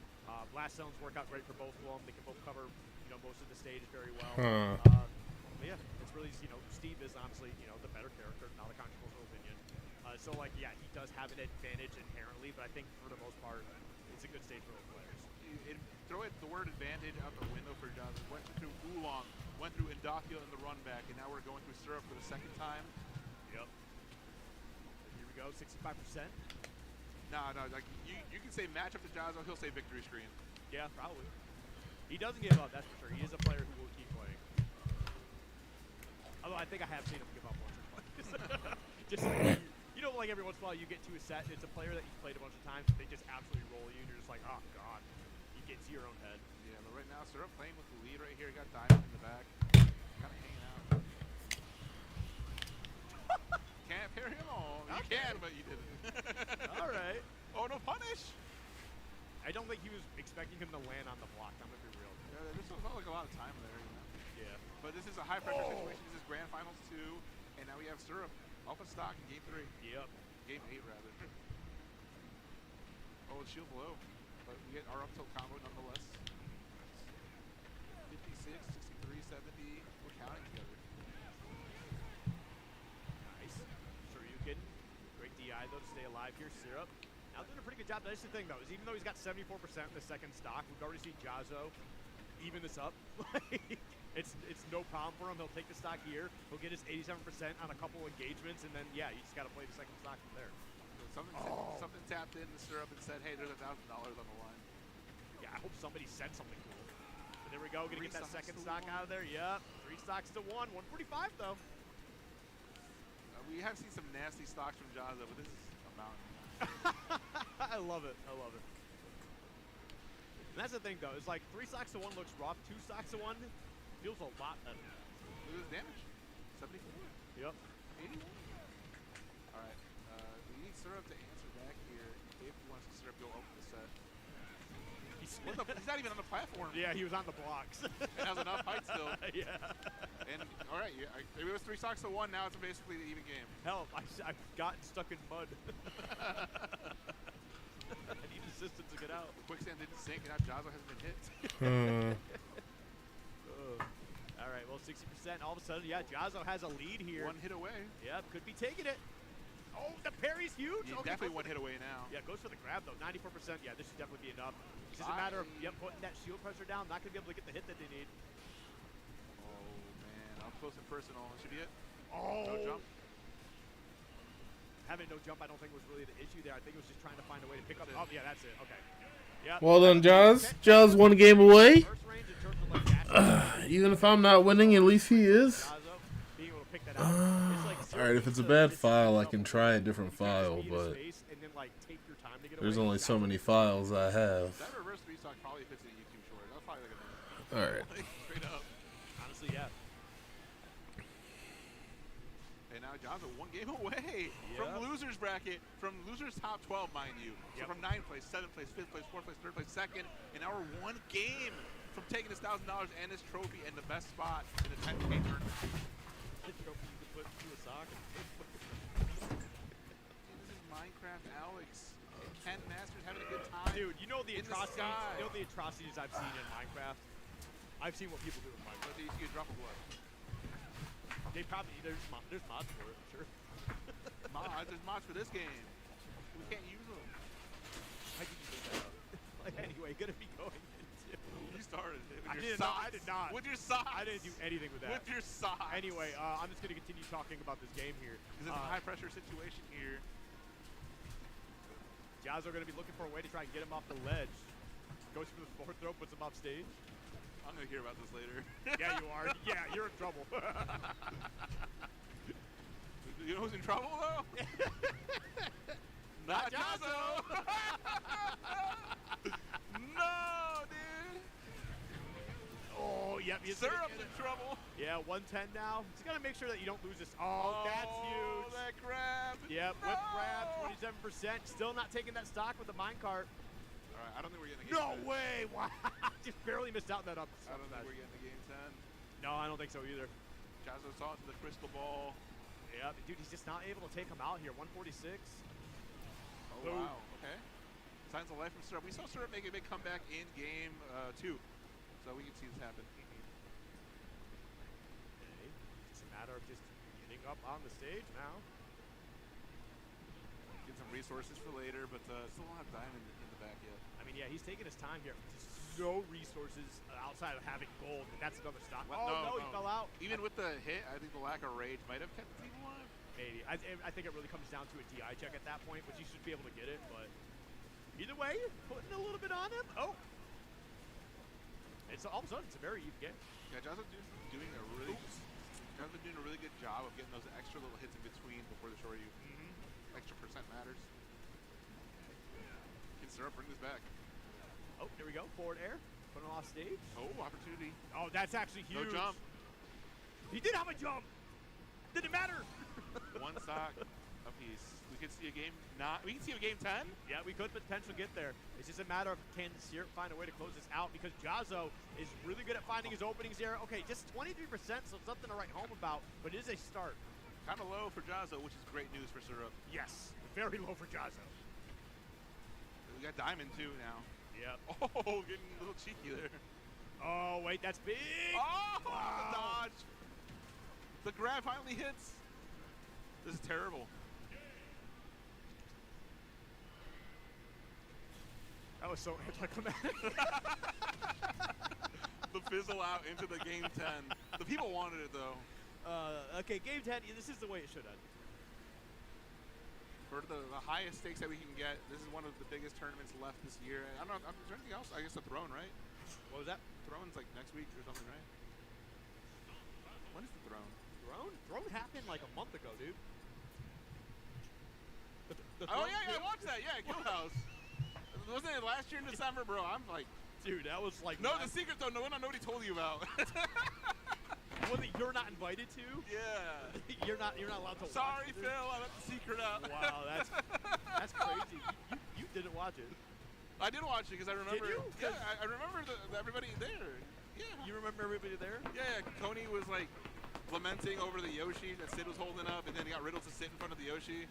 Blast zones work out great for both of them. They can both cover, you know, most of the stage very well. But yeah, it's really, you know, Steve is honestly, you know, the better character, not a controversial opinion. So like, yeah, he does have an advantage inherently, but I think for the most part, it's a good stage for both players. Throw the word advantage out the window for Johnson. Went through Oolong, went through Indocula in the run back, and now we're going through Syrup for the second time. Yep. Here we go, 65%. No, like you can say matchup to Jazzo, he'll say victory screen. Yeah, probably. He doesn't give up, that's for sure. He is a player who will keep playing. Although I think I have seen him give up once or twice. Just like, you know, like every once in a while you get to a set, and it's a player that you've played a bunch of times, they just absolutely roll you, and you're just like, oh god. You get to your own head. Yeah, but right now Syrup playing with the lead right here. He got Diamond in the back. Kind of hanging out. Can't parry him all. You can, but you didn't. All right. Oh, no punish. I don't think he was expecting him to land on the block. I'm going to be real. Yeah, this felt like a lot of time there, you know? Yeah. But this is a high-pressure situation. This is Grand Finals 2, and now we have Syrup off of stock in Game 3. Yep. Game 8, rather. Oh, it's shield below. But we get our up-tilt combo nonetheless. 56, 63, 70. We're counting together. Nice. Shoryuken. Great DI, though, to stay alive here. Syrup. Now doing a pretty good job. That's the thing, though, is even though he's got 74% in the second stock, we've already seen Jazzo even this up. It's no problem for him. He'll take the stock here. He'll get his 87% on a couple engagements, and then, yeah, you just got to play the second stock from there. Something tapped in the Syrup and said, hey, there's $1,000 on the line. Yeah, I hope somebody said something cool. But there we go. Going to get that second stock out of there. Yep. 3 stocks to 1. 145, though. We have seen some nasty stocks from Jazzo, but this is a mountain. I love it. I love it. And that's the thing, though. It's like 3 stocks to 1 looks rough. 2 stocks to 1 feels a lot better. Look at his damage. 74. Yep. 81. All right. We need Syrup to answer back here if he wants to Syrup go up the set. He's not even on the platform. Yeah, he was on the blocks. And has enough height still. Yeah. And, all right, it was 3 stocks to 1. Now it's basically the even game. Hell, I've gotten stuck in mud. I need assistance to get out. The quicksand didn't sink, and now Jazzo hasn't been hit. All right, well, 60%. All of a sudden, yeah, Jazzo has a lead here. 1 hit away. Yep, could be taking it. Oh, the parry's huge. Yeah, okay, definitely 1 hit away now. Yeah, goes for the grab, though. 94%. Yeah, this should definitely be enough. It's just a matter of putting that shield pressure down. Not going to be able to get the hit that they need. Oh, man. Up close and personal. That should be it. Oh. No jump. Having no jump, I don't think was really the issue there. I think it was just trying to find a way to pick up. Oh, yeah, that's it. Okay. Yep. Well done, Jazz. Jazz 1 game away. Even if I'm not winning, at least he is. Alright, if it's a bad file, I can try a different file, but there's only so many files I have. That reverse 3 stock probably fits in a YouTube short. That's probably like All right. Like, straight up. Honestly, yeah. And now John's 1 game away from the losers bracket, from losers top 12, mind you. So from 9th place, 7th place, 5th place, 4th place, 3rd place, 2nd, and now we're 1 game from taking this $1,000 and this trophy and the best spot in the 10K tournament. The trophy you could put to a sock. This is Minecraft Alex and Ken Masters having a good time. Dude, you know the in atrocities. sky. You know the atrocities I've seen in Minecraft. I've seen what people do in Minecraft. But you see a drop of blood. They probably there's mods for it, I'm sure. There's mods for this game. We can't use them. I did you make that up? Like anyway, gonna be going into. You started it with I your did socks. not. I did not. With your socks. I didn't do anything with that. With your socks. Anyway, I'm just gonna continue talking about this game here. Because it's a high pressure situation here. YuGiOh gonna be looking for a way to try and get him off the ledge. Goes for the 4th throw, puts him off stage. I'm gonna hear about this later. Yeah, you are. Yeah, you're in trouble. You know who's in trouble though? Not YuGiOh. No, dude. Oh, yep. Syrup's in trouble. Yeah, 110 now. He's got to make sure that you don't lose this. Oh, that's huge. That grab. Yep, whip grab, 27%. Still not taking that stock with the minecart. All right, I don't think we're getting a No game 10. way. Wow. Just barely missed out on that up. I don't think we're getting a game 10. No, I don't think so either. YuGiOh saw into the crystal ball. Yeah, dude, he's just not able to take him out here. 146. Oh, wow. Okay. Signs of life from Syrup. We saw Syrup make a big comeback in game 2. So we can see this happen. Okay. It's a matter of just getting up on the stage now. Get some resources for later, but still don't have diamond in the back yet. I mean, yeah, he's taking his time here. Just no resources outside of having gold, and that's another stock. No, he fell out. Even with the hit, I think the lack of rage might have kept the team alive. Maybe. I think it really comes down to a DI check at that point, which you should be able to get it, but either way, putting a little bit on him. Oh. It's all of a sudden, it's a very even game. Yeah, YuGiOh's doing a really good job of getting those extra little hits in between before the short you. Extra percent matters. Can Syrup bring this back? Oh, there we go. Forward air. Put him off stage. Oh, opportunity. Oh, that's actually huge. No jump. He did have a jump. Didn't matter. 1 stock apiece. We could see a game we can see a game 10. Yeah, we could potentially get there. It's just a matter of can Syrup find a way to close this out because YuGiOh is really good at finding his openings here. Okay, just 23%, so something to write home about, but it is a start. Kind of low for YuGiOh, which is great news for Syrup. Yes, very low for YuGiOh. We got diamond too now. Yep. Oh, getting a little cheeky there. Oh, wait, that's big. Oh, wow. The dodge. The grab finally hits. This is terrible. That was so anticlimactic. The fizzle out into the game 10. The people wanted it though. Okay, game 10, this is the way it should end. For the highest stakes that we can get, this is one of the biggest tournaments left this year. I don't know, is there anything else? I guess the Throne, right? What was that? Throne's like next week or something, right? When is the Throne? Throne happened like a month ago, dude. Oh yeah, I watched that. Yeah, Guild House. Wasn't it last year in December, bro? I'm like, dude, that was like. No, the secret though. No one nobody told you about. One that you're not invited to. Yeah. you're not allowed to. Sorry, watch Phil. I left the secret out. Wow, that's crazy. You didn't watch it. I did watch it because I remember. Did you? Yeah, I remember everybody there. Yeah. You remember everybody there? Yeah. Coney was like lamenting over the Yoshi that Sid was holding up, and then he got Riddle to sit in front of the Yoshi.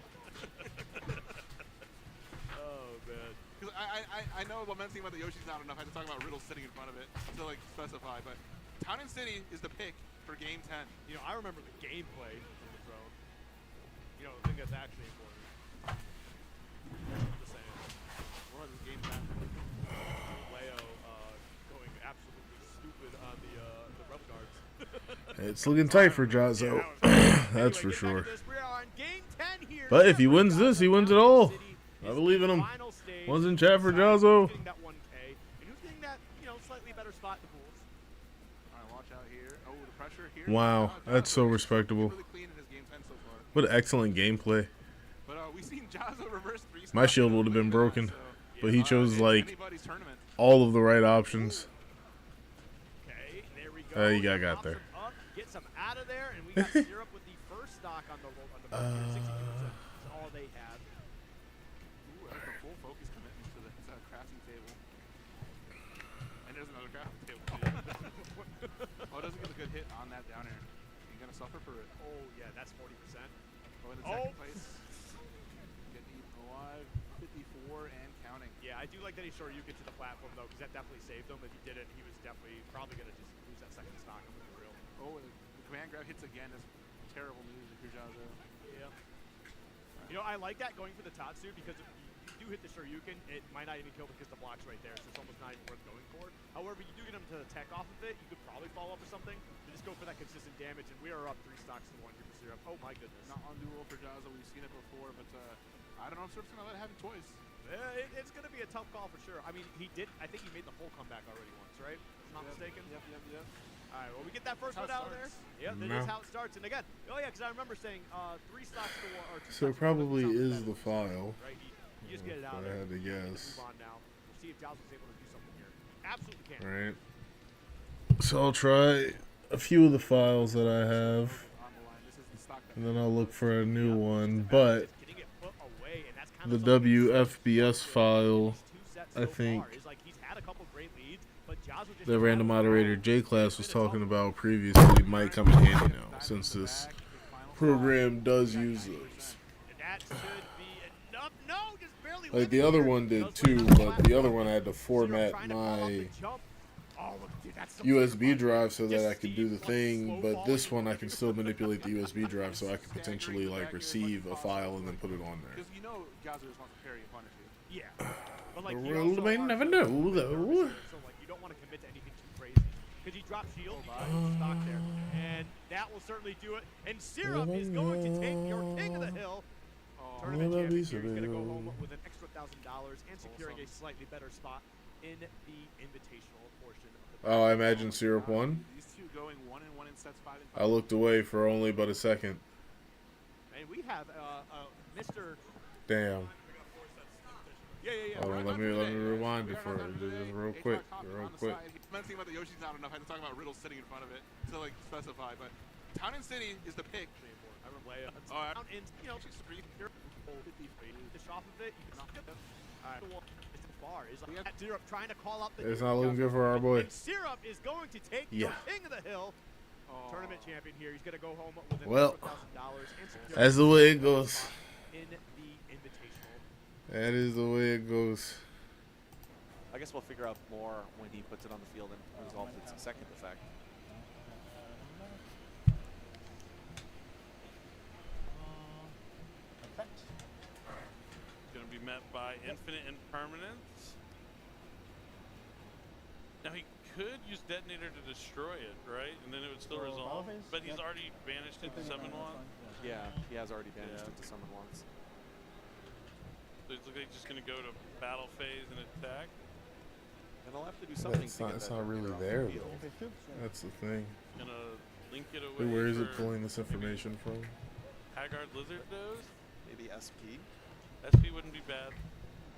Oh man. Because I know lamenting about the Yoshi's not enough. I had to talk about Riddle sitting in front of it to like specify. But Town and City is the pick for Game 10. You know, I remember the gameplay from the Throne. You know, the thing that's actually important. I'm just saying. What is Game 10? Leo going absolutely stupid on the rebel guards. It's looking tight for YuGiOh. That's for sure. We are on game 10 here. But if he wins this, he wins it all. I believe in him. One's in chat for YuGiOh. Getting that 1K, and who's getting that, slightly better spot in the pools? All right, watch out here. Oh, the pressure here. Wow, that's so respectable. Really clean in his Game 10 so far. What excellent gameplay. But we've seen YuGiOh reverse 3 stocks. My shield would have been broken, but he chose like anybody's tournament. all of the right options. Okay, You got there. Up, gets them out of there, and we got Syrup with the first stock on the board here. 62% is all they have. Ooh, that's a full focus commitment to the crafting table. And there's another crafting table. Oh, it doesn't get a good hit on that down air. You're gonna suffer for it. Oh yeah, that's 40%. Oh, in the second place. Getting eaten alive. 54 and counting. Yeah, I do like that he short you get to the platform though, because that definitely saved him. If he didn't, he was definitely probably gonna just lose that second stock. I'm gonna be real. Oh, and the command grab hits again. That's terrible news if you're YuGiOh. Yeah. You know, I like that going for the Tatsu because if you do hit the Shoryuken, it might not even kill because the block's right there, so it's almost not even worth going for. However, you do get him to the tech off of it, you could probably follow up with something. You just go for that consistent damage, and we are up 3 stocks to 1 here for Syrup. Oh my goodness. Not undoable for YuGiOh. We've seen it before, but I don't know if Syrup's gonna let it have a choice. It's going to be a tough call for sure. I mean, I think he made the full comeback already once, right? If I'm not mistaken. Yep. All right, well, we get that first one out of there. Yep, that is how it starts. And again, oh yeah, because I remember saying 3 stocks to 1 or 2 So it probably is the file. Right, you just get it out If I there. had to guess. Move on now. We'll see if Giles is able to do something here. Absolutely can. All right. So I'll try a few of the files that I have, and then I'll look for a new one. But the WFBS file, I think the random moderator J-Class was talking about previously might come in handy now, since this program does use those. Like the other one did too, but the other one I had to format my USB drive so that I could do the thing, but this one I can still manipulate the USB drive so I could potentially like receive a file and then put it on there. Because you know YuGiOh just wants to parry and punish you. Yeah. But like, The world may never know, though. So like, you don't want to commit to anything too crazy. Because he dropped shield, stock there. And that will certainly do it. And Syrup is going to take your king of the hill. Tournament champion here. He's going to go home with an extra $1,000 and securing a slightly better spot in the invitational portion of the Oh, I imagine Syrup won. These two going 1-1 in sets 5 and 5. I looked away for only but a second. And we have Mr. Damn. Yeah. Hold on, let me rewind it for just real quick. I'm thinking about the Yoshi's not enough. I had to talk about Riddle sitting in front of it to like specify. But Town and City is the pick. Town and, you know, just the off of it. Far is like Syrup trying to call up the. It's not looking good for our boy. And Syrup is going to take the king of the hill. Tournament champion here. He's going to go home with an Well, and secure that's the way it goes. in the invitational. That is the way it goes. I guess we'll figure out more when he puts it on the field and resolves its second effect. Going to be met by Infinite Impermanence. Now he could use Detonator to destroy it, right? And then it would still resolve. But he's already banished into Summon once. Yeah, he has already banished it to Summon once. So it's like just going to go to battle phase and attack. And I'll have to do something. It's not really there though. That's the thing. Gonna link it away. Where is it pulling this information from? Haggard Lizard Nose? Maybe SP. SP wouldn't be bad.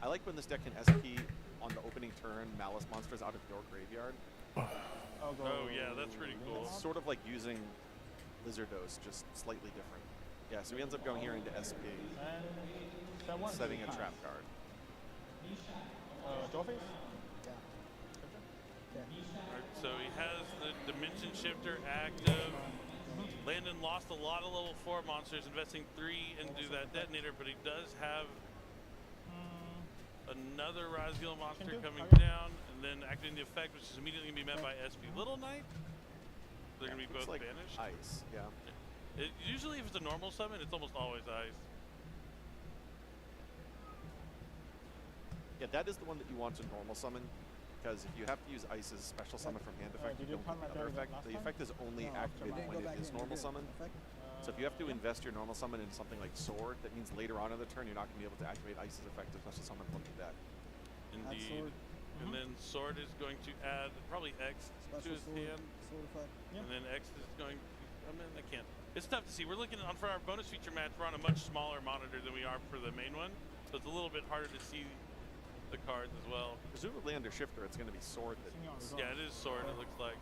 I like when this deck can SP on the opening turn Malice monsters out of your graveyard. Oh yeah, that's pretty cool. It's sort of like using Lizardos, just slightly different. Yeah, so he ends up going here into SP, setting a trap card. Alright, so he has the Dimension Shifter active. Landon lost a lot of level 4 monsters, investing 3 into that detonator, but he does have another Razgul monster coming down, and then activating the effect, which is immediately going to be met by SP Little Knight. They're going to be both like banished. Ice, yeah. Usually if it's a normal summon, it's almost always ice. Yeah, that is the one that you want to normal summon, because if you have to use Ice's special summon from hand effect, you don't get the other effect. The effect is only activated when it is normal summon. So if you have to invest your normal summon in something like Sword, that means later on in the turn you're not going to be able to activate Ice's effect as special summon from the deck. Indeed. And then Sword is going to add probably X to his hand. And then X is going to, I mean, I can't. It's tough to see. We're looking on for our bonus feature match. We're on a much smaller monitor than we are for the main one. So it's a little bit harder to see the cards as well. Presumably under Shifter, it's going to be Sword that Yeah, it is Sword, it looks like.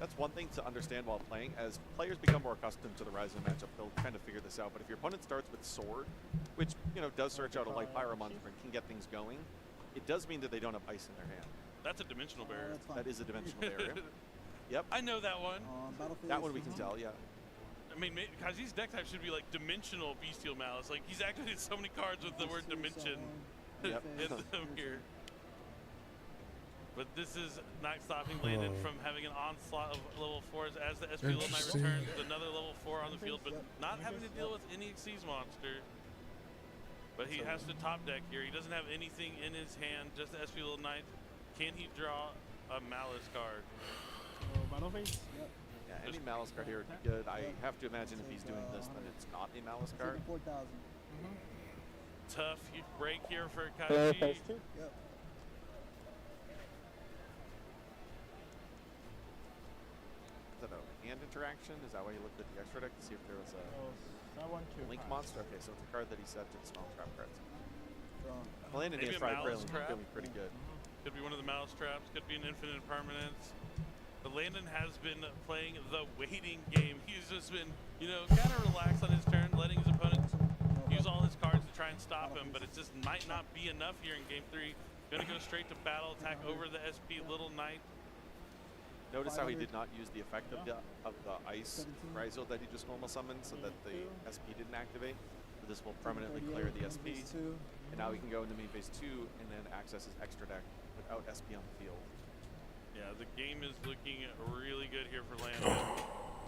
That's one thing to understand while playing. As players become more accustomed to the Ryzen matchup, they'll kind of figure this out. But if your opponent starts with Sword, which, you know, does search out a light Pyro monster and can get things going, it does mean that they don't have ice in their hand. That's a dimensional barrier. That is a dimensional barrier. Yep. I know that one. That one we can tell, yeah. I mean, Kazi's deck type should be like Dimensional Bestial Malice. Like, he's activated so many cards with the word Dimension in them here. But this is not stopping Landon from having an onslaught of level 4s as the SP Little Knight returns with another level 4 on the field, but not having to deal with any Xyz monster. But he has to top deck here. He doesn't have anything in his hand, just the SP Little Knight. Can he draw a Malice card? Battle phase? Yep. Yeah, any Malice card here would be good. I have to imagine if he's doing this, then it's not a Malice card. 4,000. Tough break here for Kaji. Yep. Is that a hand interaction? Is that why you looked at the extra deck to see if there was a link monster? Okay, so it's a card that he set to the small trap cards. Landon is probably feeling pretty good. Could be one of the Malice traps, could be an infinite permanence. But Landon has been playing the waiting game. He's just been, you know, kind of relaxed on his turn, letting his opponents use all his cards to try and stop him, but it just might not be enough here in game 3. Gonna go straight to battle, attack over the SP Little Knight. Notice how he did not use the effect of the ice Ryzel that he just normal summoned so that the SP didn't activate. So this will permanently clear the SP. And now he can go into main phase 2 and then access his extra deck without SP on the field. Yeah, the game is looking really good here for Landon.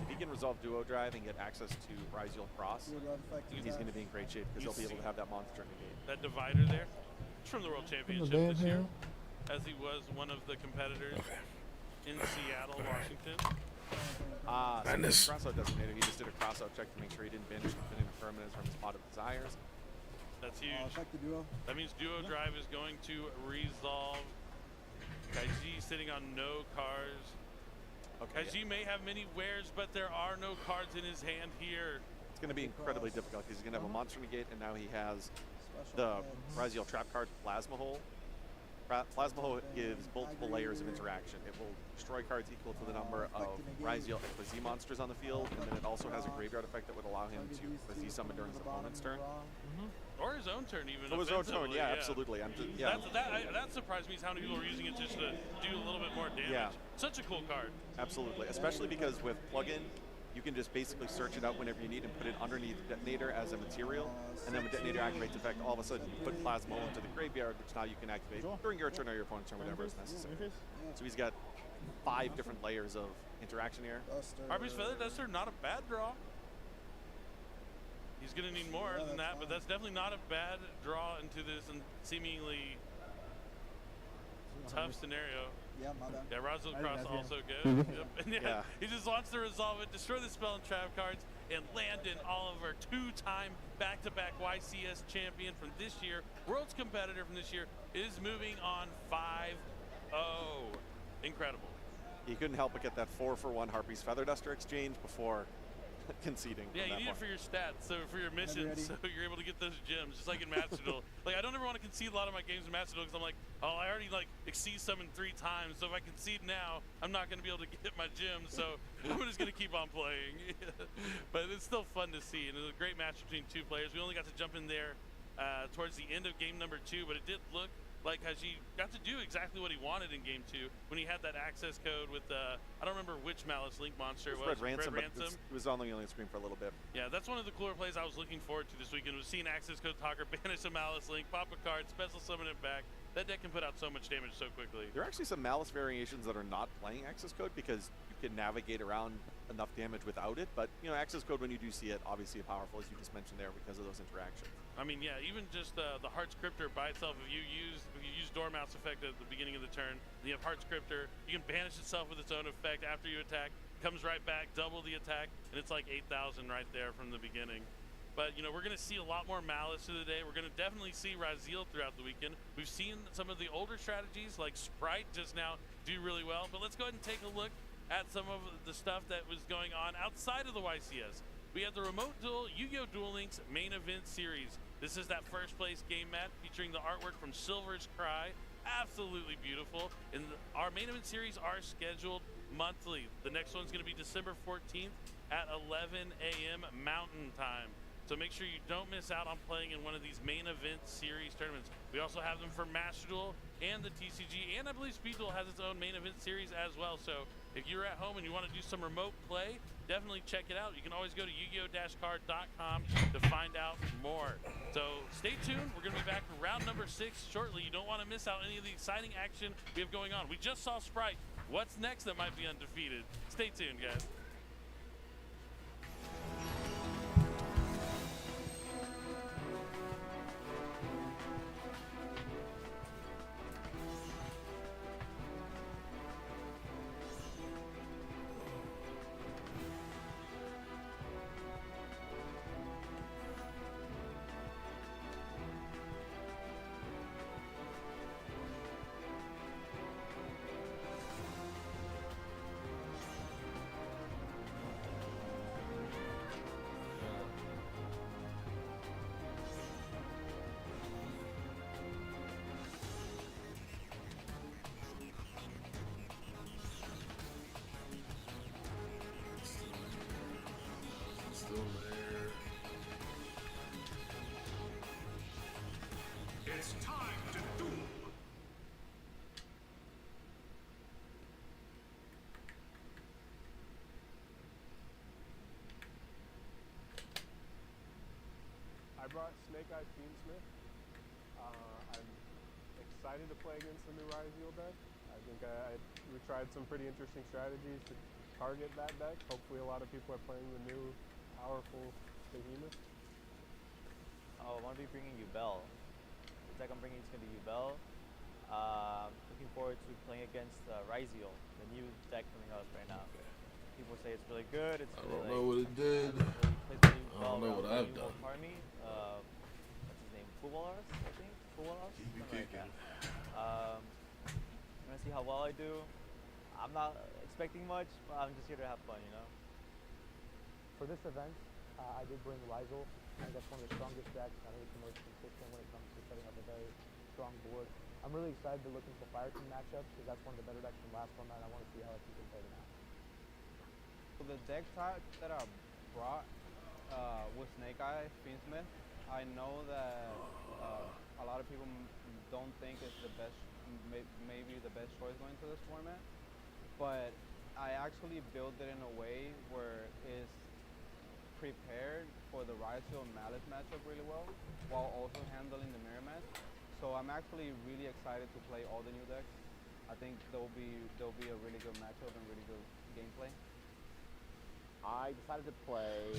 If he can resolve Duo Drive and get access to Ryzel Cross, he's going to be in great shape because he'll be able to have that monster negate. That divider there, it's from the World Championship this year, as he was one of the competitors in Seattle, Washington. So crossout designator, he just did a crossout check to make sure he didn't banish infinite permanence from his pot of desires. That's huge. That means Duo Drive is going to resolve. Kaiji sitting on no cards. Kaiji may have many wares, but there are no cards in his hand here. It's going to be incredibly difficult because he's going to have a monster negate, and now he has the Ryzel trap card Plasma Hole. Plasma Hole gives multiple layers of interaction. It will destroy cards equal to the number of Ryzel Equazi monsters on the field, and then it also has a graveyard effect that would allow him to Equazi summon during his opponent's turn. Or his own turn, even. Oh, his own turn, yeah, absolutely. That surprised me is how many people are using it just to do a little bit more damage. Yeah. Such a cool card. Absolutely, especially because with plugin, you can just basically search it out whenever you need and put it underneath Detonator as a material, and then when Detonator activates effect, all of a sudden you put Plasma into the graveyard, which now you can activate during your turn or your opponent's turn, whatever is necessary. So he's got 5 different layers of interaction here. Harpy's Feather Duster, not a bad draw. He's going to need more than that, but that's definitely not a bad draw into this and seemingly tough scenario. Yeah, my bad. Yeah, Ryzel Cross also good. Yep. He just wants to resolve it, destroy the spell and trap cards, and Landon Oliver, 2-time back-to-back YCS champion from this year, World's competitor from this year, is moving on 5-0. Incredible. He couldn't help but get that 4-for-1 Harpy's Feather Duster exchange before conceding. Yeah, you need it for your stats, so for your missions, so you're able to get those gems, just like in Master Duel. Like, I don't ever want to concede a lot of my games in Master Duel because I'm like, oh, I already like Exceed summoned 3 times, so if I concede now, I'm not going to be able to get my gems, so I'm just going to keep on playing. But it's still fun to see, and it was a great match between 2 players. We only got to jump in there towards the end of game number 2, but it did look like Haji got to do exactly what he wanted in game 2 when he had that access code with I don't remember which Malice Link monster it was. Red Ransom. It was on the screen for a little bit. Yeah, that's one of the cooler plays I was looking forward to this weekend, was seeing access code talker banish a Malice Link, pop a card, special summon it back. That deck can put out so much damage so quickly. There are actually some Malice variations that are not playing access code because you can navigate around enough damage without it, but you know, access code, when you do see it, obviously powerful, as you just mentioned there, because of those interactions. I mean, yeah, even just the Heart Scripter by itself, if you use Dormouse effect at the beginning of the turn, you have Heart Scripter, you can banish itself with its own effect after you attack, comes right back, double the attack, and it's like 8,000 right there from the beginning. But, you know, we're going to see a lot more Malice through the day. We're going to definitely see Raziel throughout the weekend. We've seen some of the older strategies, like Sprite, just now do really well. But let's go ahead and take a look at some of the stuff that was going on outside of the YCS. We have the Remote Duel YuGiOh Duel Links main event series. This is that first place game mat featuring the artwork from Silver's Cry. Absolutely beautiful. And our main event series are scheduled monthly. The next one's going to be December 14th at 11 a.m. Mountain Time. So make sure you don't miss out on playing in one of these main event series tournaments. We also have them for Master Duel and the TCG, and I believe Speed Duel has its own main event series as well. So if you're at home and you want to do some remote play, definitely check it out. You can always go to YuGiOh-card.com to find out more. So stay tuned. We're going to be back for round number 6 shortly. You don't want to miss out any of the exciting action we have going on. We just saw Sprite. What's next that might be undefeated? Stay tuned, guys. Still there. It's time to duel. I brought Snake Eye Fiendsmith. I'm excited to play against the new YuGiOh deck. I think we tried some pretty interesting strategies to target that deck. Hopefully a lot of people are playing the new powerful behemoth. Oh, I'm going to be bringing Yubel. The deck I'm bringing is going to be Yubel. Looking forward to playing against YuGiOh, the new deck coming out right now. People say it's really good. It's I really, don't know what it did. I don't know what I've done. Army. What's his name? Fuwalas, I think? Fuwalas? Keep me Something like kicking. that. I'm going to see how well I do. I'm not expecting much, but I'm just here to have fun, you know? For this event, I did bring YuGiOh. I think that's one of the strongest decks. I think it's the most consistent when it comes to setting up a very strong board. I'm really excited to look into the Fire Team matchups because that's one of the better decks from last format. I want to see how it can compare to now. So the deck type that I brought was Snake Eye Fiendsmith. I know that a lot of people don't think it's the best, maybe the best choice going to this format, but I actually built it in a way where it's prepared for the YuGiOh Malice matchup really well, while also handling the mirror match. So I'm actually really excited to play all the new decks. I think there'll be a really good matchup and really good gameplay. I decided to play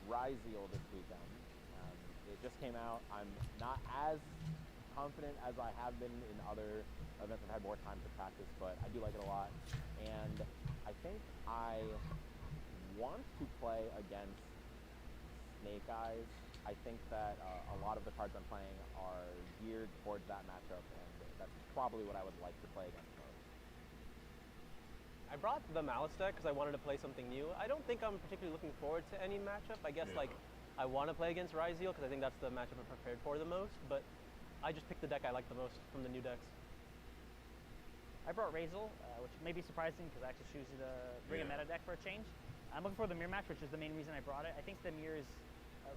YuGiOh this weekend. It just came out. I'm not as confident as I have been in other events. I've had more time to practice, but I do like it a lot. And I think I want to play against Snake Eyes. I think that a lot of the cards I'm playing are geared towards that matchup, and that's probably what I would like to play against most. I brought the Malice deck because I wanted to play something new. I don't think I'm particularly looking forward to any matchup. I guess I want to play against YuGiOh because I think that's the matchup I'm prepared for the most, but I just picked the deck I like the most from the new decks. I brought Razel, which may be surprising because I actually choose to bring a meta deck for a change. I'm looking for the mirror match, which is the main reason I brought it. I think the mirror is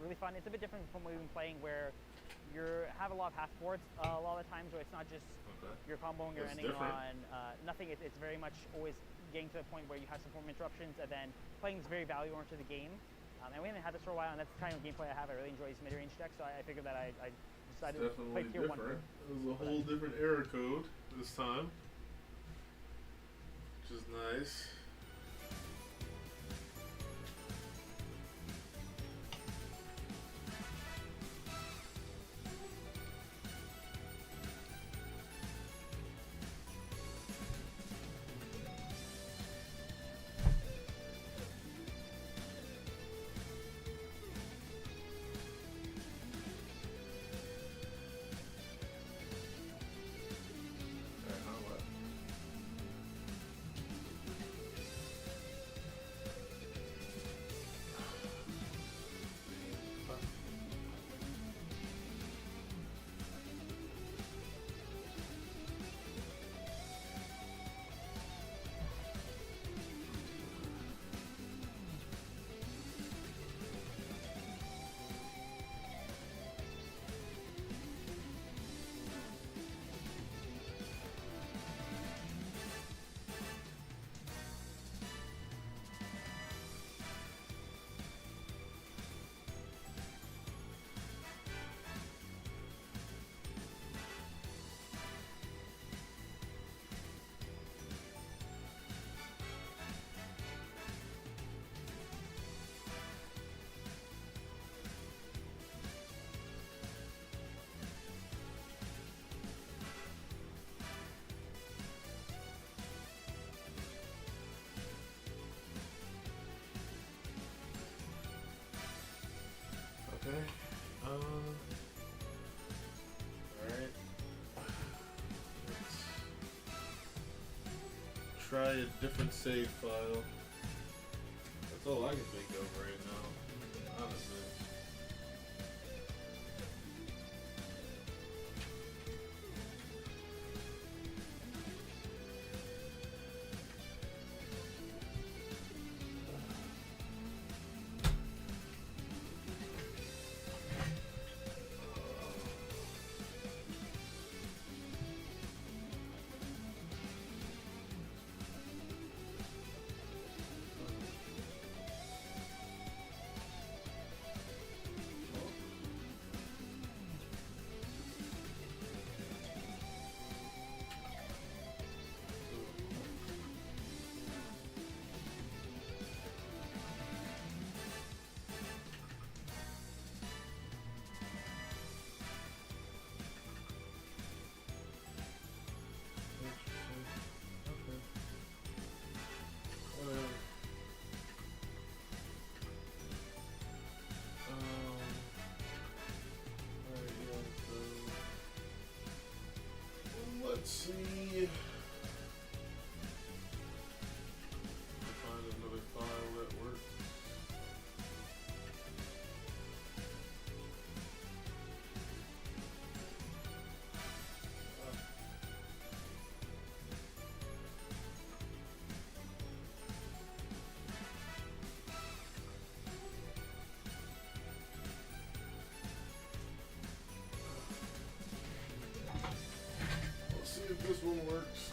really fun. It's a bit different from what we've been playing, where you have a lot of half boards a lot of the times, where it's not just you're comboing or ending on nothing. It's very much always getting to the point where you have some form interruptions, and then playing this very value-oriented game. And we haven't had this for a while, and that's the kind of gameplay I have. I really enjoy these mid-range decks, so I figured that I decided to play tier 1 different. It was a whole different error code this time, which is nice. try a different save file. That's all I can think of right now, honestly. Let's see. Find another file that works. Let's see if this one works.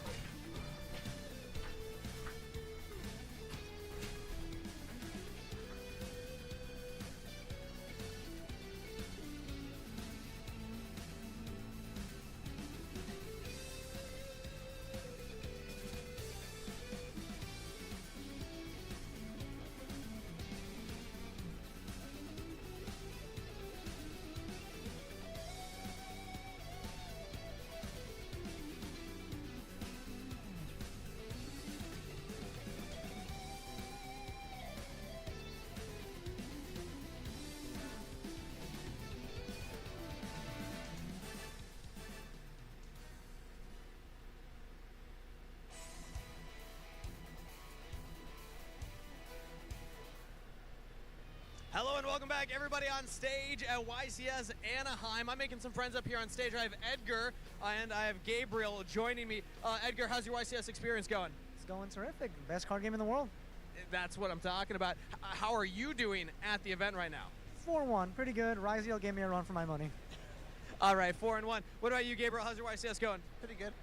Hello and welcome back, everybody on stage at YCS Anaheim. I'm making some friends up here on stage. I have Edgar and I have Gabriel joining me. Edgar, how's your YCS experience going? It's going terrific. Best card game in the world. That's what I'm talking about. How are you doing at the event right now? 4-1, pretty good. Ryziel gave me a run for my money. All right, 4-1. What about you, Gabriel? How's your YCS going? Pretty good.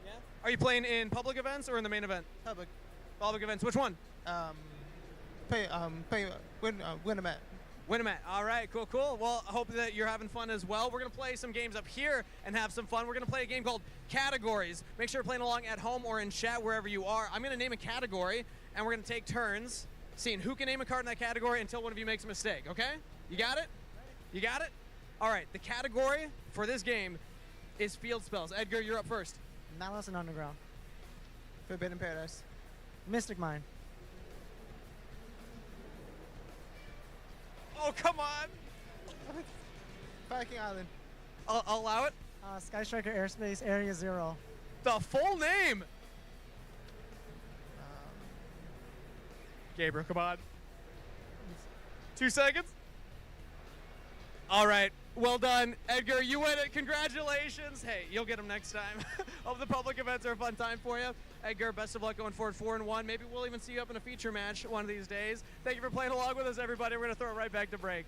Yeah. Are you playing in public events or in the main event? Public. Public events. Which one? Winamax. Winamax. All right, cool, cool. Well, I hope that you're having fun as well. We're going to play some games up here and have some fun. We're going to play a game called Categories. Make sure you're playing along at home or in chat, wherever you are. I'm going to name a category, and we're going to take turns seeing who can name a card in that category until one of you makes a mistake, okay? You got it? You got it? All right, the category for this game is field spells. Edgar, you're up first. Malice and Underground. Forbidden Paradise. Mystic Mine. Oh, come on. Viking Island. I'll allow it. Sky Striker Airspace Area 0. The full name. Gabriel, come on. 2 seconds. All right, well done. Edgar, you win it. Congratulations. Hey, you'll get them next time. Hope the public events are a fun time for you. Edgar, best of luck going forward, 4-1. Maybe we'll even see you up in a feature match one of these days. Thank you for playing along with us, everybody. We're going to throw it right back to break.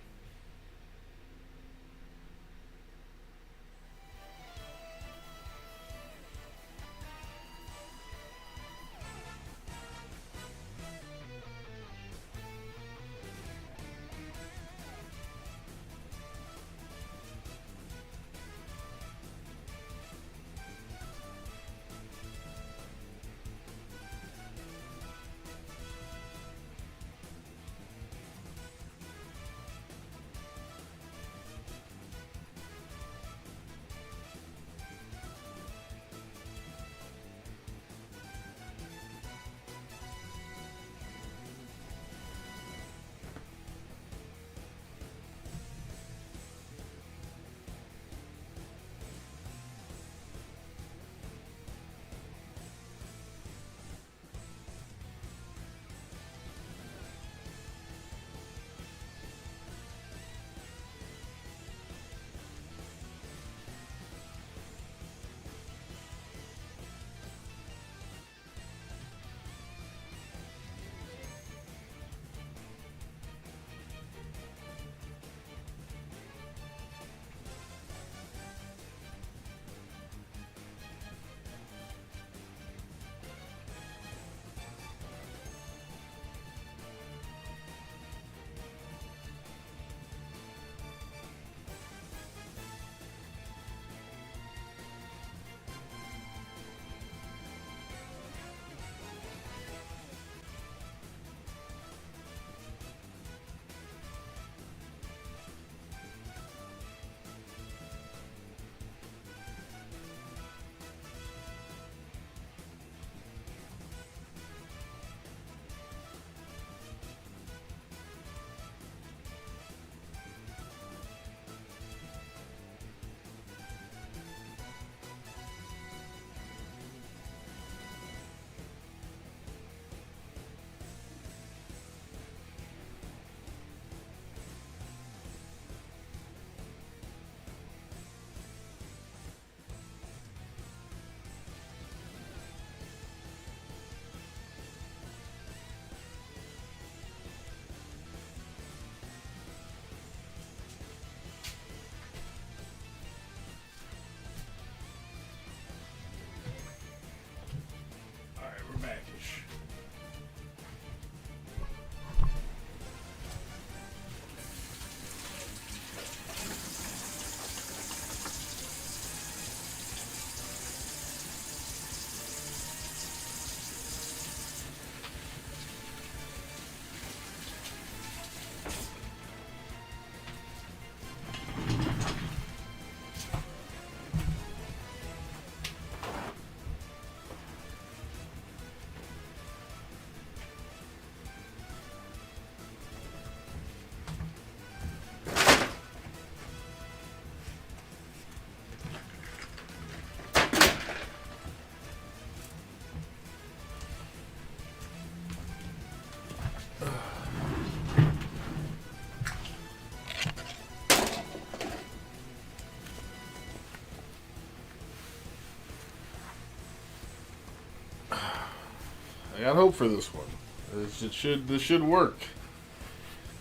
I got hope for this one. This should work.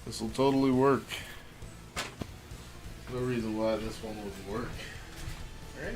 This will totally work. No reason why this one wouldn't work. Right?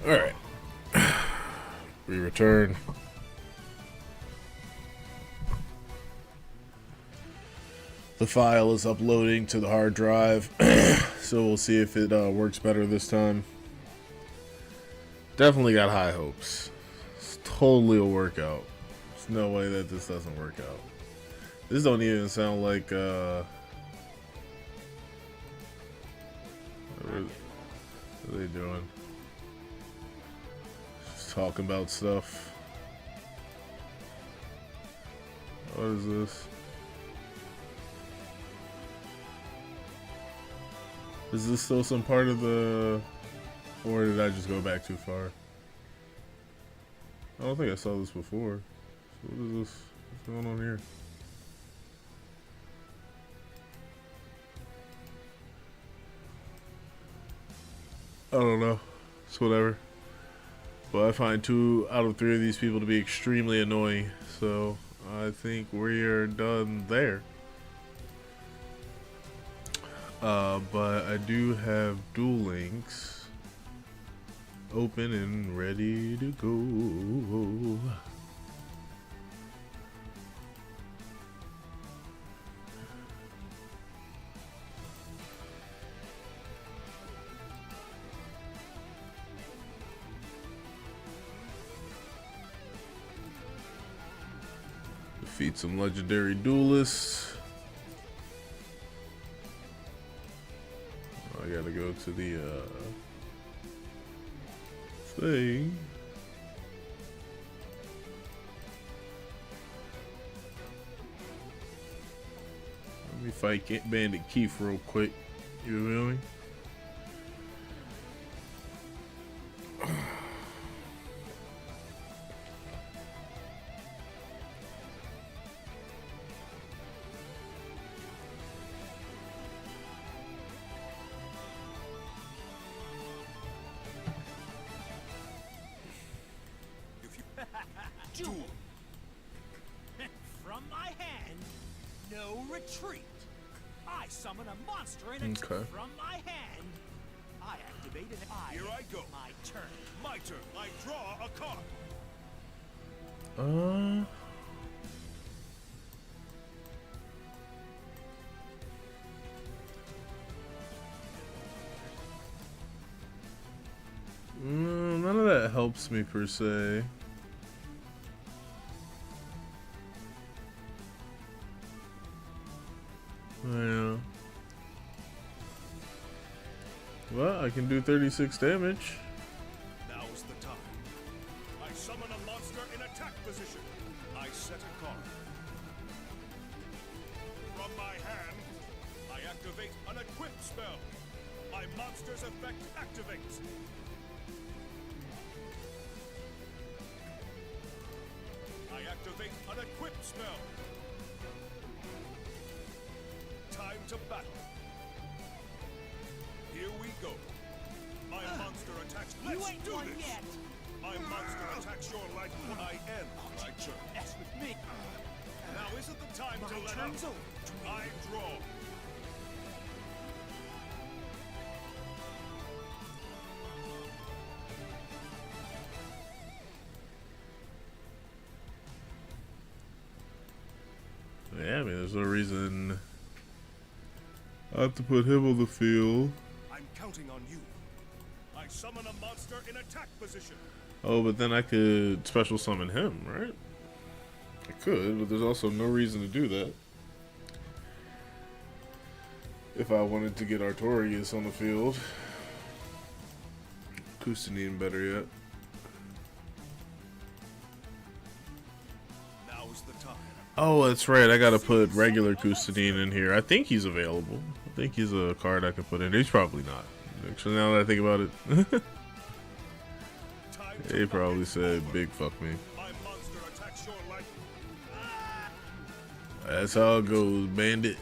Alright. We return. The file is uploading to the hard drive, so we'll see if it works better this time. Definitely got high hopes. It's totally a workout. There's no way that this doesn't work out. This don't even sound like what are they doing? Just talking about stuff. What is this? Is this still some part of the... Or did I just go back too far? I don't think I saw this before. So what is this? What's going on here? I don't know. It's whatever. But I find 2 out of 3 of these people to be extremely annoying. So I think we are done there. But I do have Duel Links open and ready to go. Defeat some legendary duelists. I gotta go to the thing. Let me fight Bandit Keith real quick. You feel me? Duel. From my hand, no retreat. I summon a monster and Okay. from my hand, I activate an eye. Here I go. My turn. My turn. I draw a card. None of that helps me per se. Yeah. Well, I can do 36 damage. Now is the time. I summon a monster in attack position. I set a card. From my hand, I activate an equip spell. My monster's effect activates. I activate an equip spell. Time to battle. Here we go. My monster attacks. Let's do this. Yet. My monster attacks your life when I end my turn. Mess with me. Now isn't the time to let up. I draw. Yeah, I mean, there's no reason I have to put him on the field. I'm counting on you. I summon a monster in attack position. Oh, but then I could special summon him, right? I could, but there's also no reason to do that. If I wanted to get Artorias on the field. Kustanine better yet. Now is the time. Oh, that's right. I gotta put regular Kustanine in here. I think he's available. I think he's a card I could put in. He's probably not. Actually, now that I think about it. He probably said, big fuck me. That's how it goes, bandit.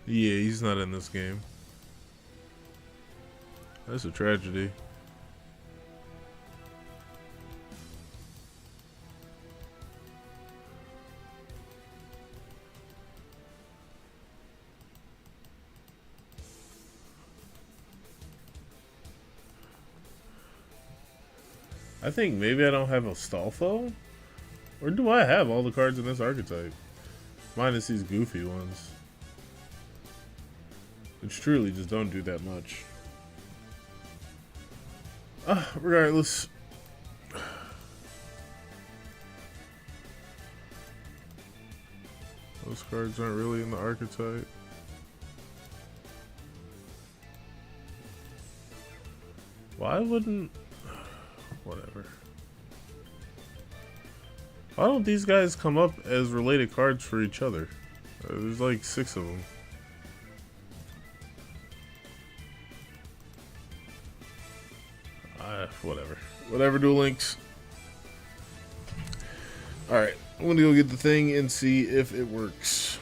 Yeah, he's not in this game. That's a tragedy. I think maybe I don't have Astolfo? Or do I have all the cards in this archetype? Minus these goofy ones. Which truly just don't do that much. Regardless. Those cards aren't really in the archetype. Why wouldn't... Whatever. Why don't these guys come up as related cards for each other? There's like 6 of them. Whatever. Whatever, Duel Links. Alright, I'm gonna go get the thing and see if it works.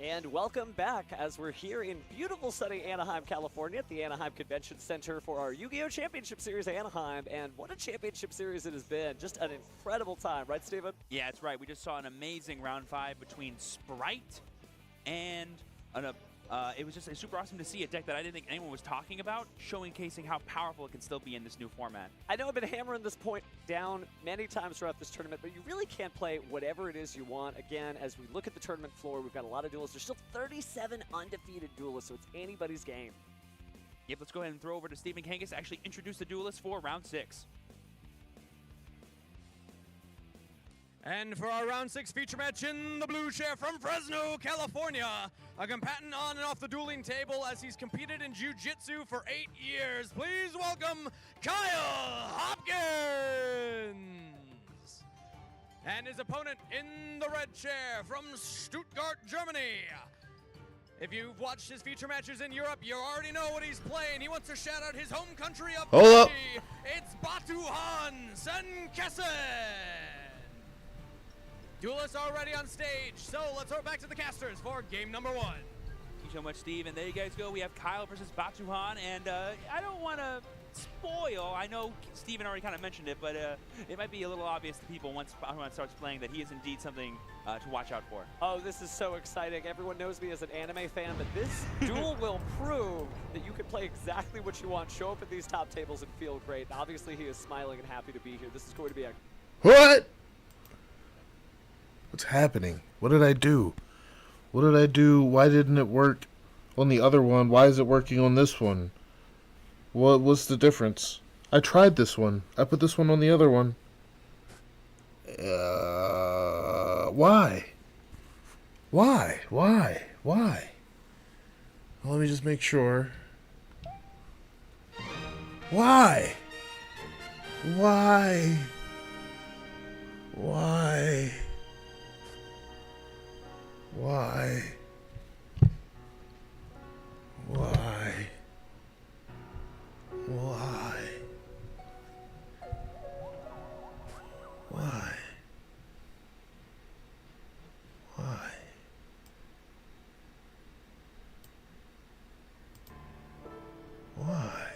And welcome back as we're here in beautiful sunny Anaheim, California at the Anaheim Convention Center for our Yu-Gi-Oh! Championship Series Anaheim. And what a championship series it has been. Just an incredible time, right, Steven? Yeah, that's right. We just saw an amazing round 5 between Sprite and it was just super awesome to see a deck that I didn't think anyone was talking about, showcasing how powerful it can still be in this new format. I know I've been hammering this point down many times throughout this tournament, but you really can't play whatever it is you want. Again, as we look at the tournament floor, we've got a lot of duelists. There's still 37 undefeated duelists, so it's anybody's game. Yep, let's go ahead and throw over to Stephen Kangas to actually introduce the duelists for round 6. And for our round 6 feature match in the blue chair from Fresno, California, a combatant on and off the dueling table as he's competed in jiu-jitsu for 8 years. Please welcome Kyle Hopkins! And his opponent in the red chair from Stuttgart, Germany. If you've watched his feature matches in Europe, you already know what he's playing. He wants to shout out his home country of Hold up. Turkey. It's Batuhan Senkesen. Duelists already on stage, so let's throw it back to the casters for game number 1. Thank you so much, Steve. And there you guys go. We have Kyle versus Batuhan, and I don't want to spoil. I know Steven already kind of mentioned it, but it might be a little obvious to people once Batuhan starts playing that he is indeed something to watch out for. Oh, this is so exciting. Everyone knows me as an anime fan, but this duel will prove that you can play exactly what you want, show up at these top tables and feel great. Obviously, he is smiling and happy to be here. This is going to be a... What? What's happening? What did I do? What did I do? Why didn't it work on the other one? Why is it working on this one? What was the difference? I tried this one. I put this one on the other one. Why? Why? Why? Why? Well, let me just make sure. Why? Why? Why? Why? Why? Why? Why? Why? Why?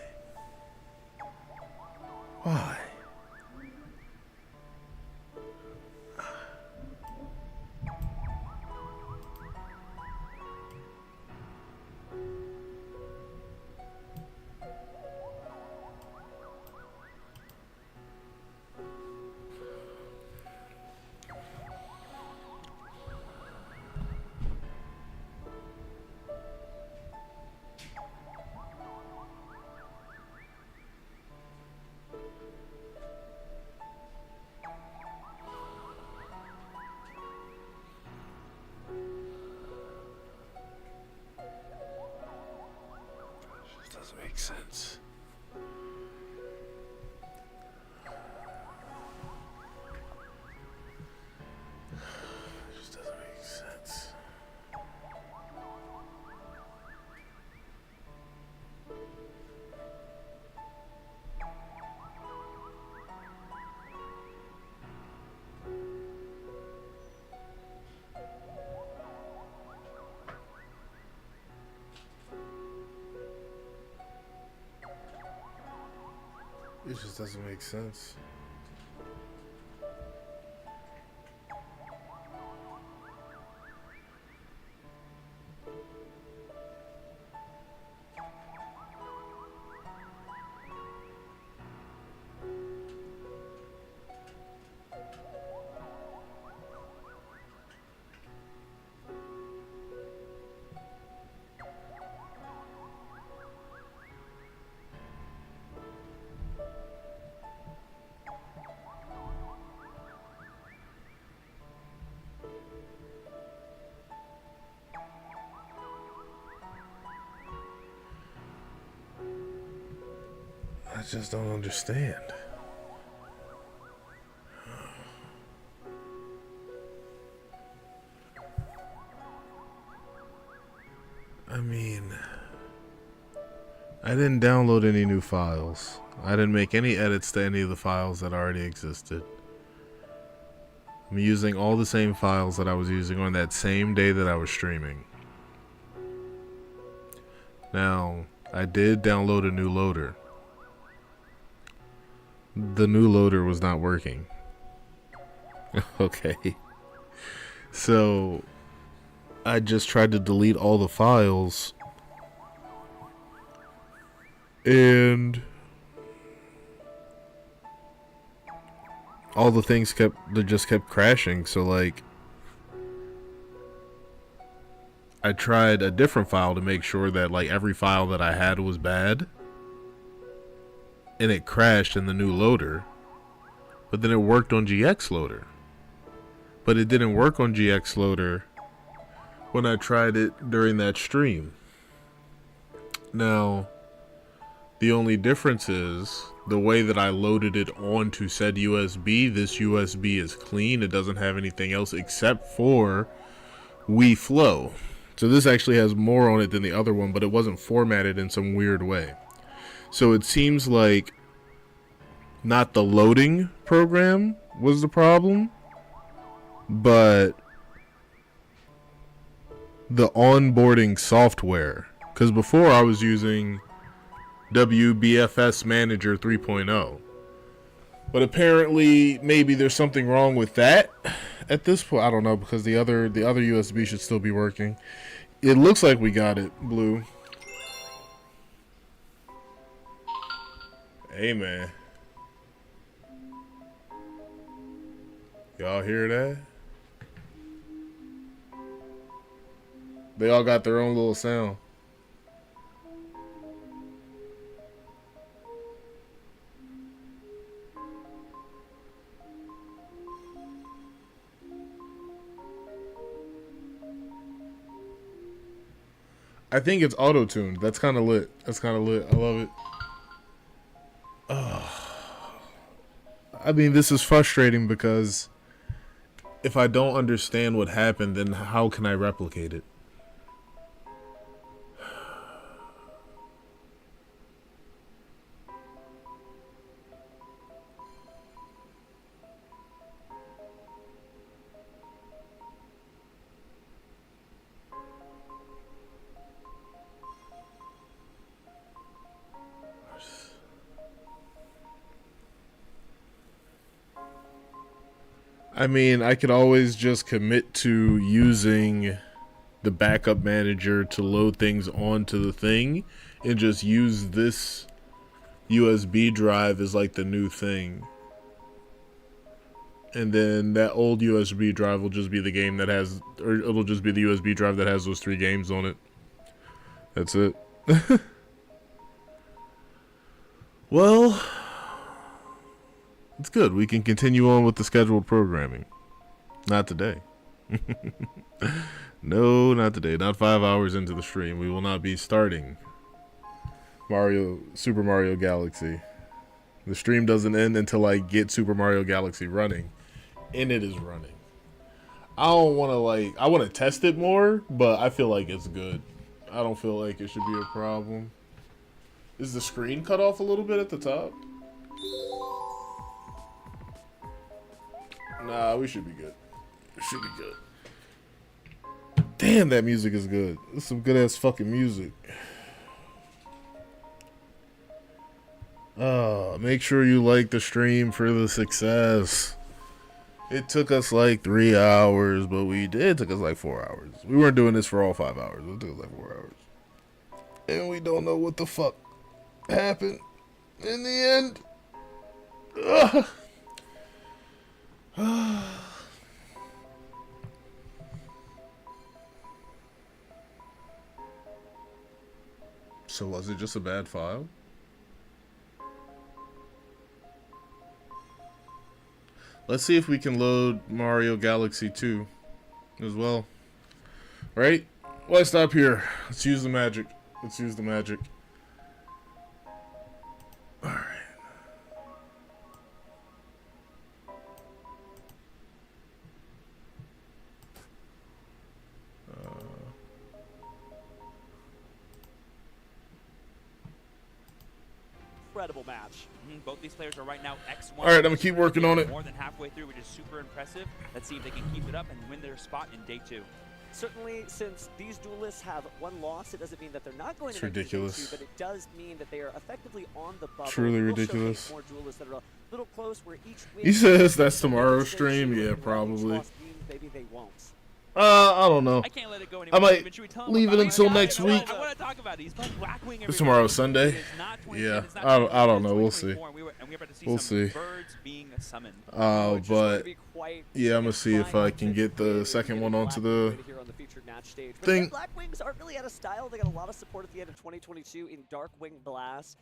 Why? Doesn't make sense. It just doesn't make sense. It just doesn't make sense. I just don't understand. I mean, I didn't download any new files. I didn't make any edits to any of the files that already existed. I'm using all the same files that I was using on that same day that I was streaming. Now, I did download a new loader. The new loader was not working. Okay. So, I just tried to delete all the files. And all the things just kept crashing. So, like, I tried a different file to make sure that, like, every file that I had was bad. And it crashed in the new loader. But then it worked on GX Loader. But it didn't work on GX Loader when I tried it during that stream. Now, the only difference is the way that I loaded it onto said USB. This USB is clean. It doesn't have anything else except for WeFlow. So this actually has more on it than the other one, but it wasn't formatted in some weird way. So it seems like not the loading program was the problem, but the onboarding software. Because before I was using WBFS Manager 3.0. But apparently maybe there's something wrong with that at this point. I don't know, because the other USB should still be working. It looks like we got it, Blue. Hey, man. Y'all hear that? They all got their own little sound. I think it's auto-tuned. That's kind of lit. That's kind of lit. I love it. I mean, this is frustrating because if I don't understand what happened, then how can I replicate it? I mean, I could always just commit to using the backup manager to load things onto the thing and just use this USB drive as like the new thing. And then that old USB drive will just be the game that has, or it'll just be the USB drive that has those 3 games on it. That's it. Well, it's good. We can continue on with the scheduled programming. Not today. No, not today. Not 5 hours into the stream. We will not be starting Super Mario Galaxy. The stream doesn't end until I get Super Mario Galaxy running. And it is running. I don't want to I want to test it more, but I feel like it's good. I don't feel like it should be a problem. Is the screen cut off a little bit at the top? Nah, we should be good. It should be good. Damn, that music is good. It's some good ass fucking music. Make sure you like the stream for the success. It took us like 3 hours, but we did. It took us like 4 hours. We weren't doing this for all 5 hours. It took us like 4 hours. And we don't know what the fuck happened in the end. So was it just a bad file? Let's see if we can load Mario Galaxy 2 as well. Right? Why stop here? Let's use the magic. Let's use the magic. Alright. Incredible match. Both these players are right now X1. All right, I'm gonna keep working on it. More than halfway through, which is super impressive. Let's see if they can keep it up and win their spot in day 2. Certainly, since these duelists have one loss, it doesn't mean that they're not going It's to make it ridiculous. into, but it does mean that they are effectively on the bubble. Truly We'll ridiculous. showcase more duelists that are a little close, where each win He says that's maybe tomorrow's they stream. chew, Yeah, and what each probably. loss means, maybe they won't. I don't know. I can't let it go I anymore. might Should we tell him leave it about until it? next week. I want to talk about it. He's playing Blackwing. It's tomorrow, Sunday. Yeah, I don't know. We'll see. We'll see. Birds being summoned. But yeah, I'm gonna see if I can get the second one onto the thing. Blackwings aren't really out of style. They got a lot of support at the end of 2022 in Darkwing Blast.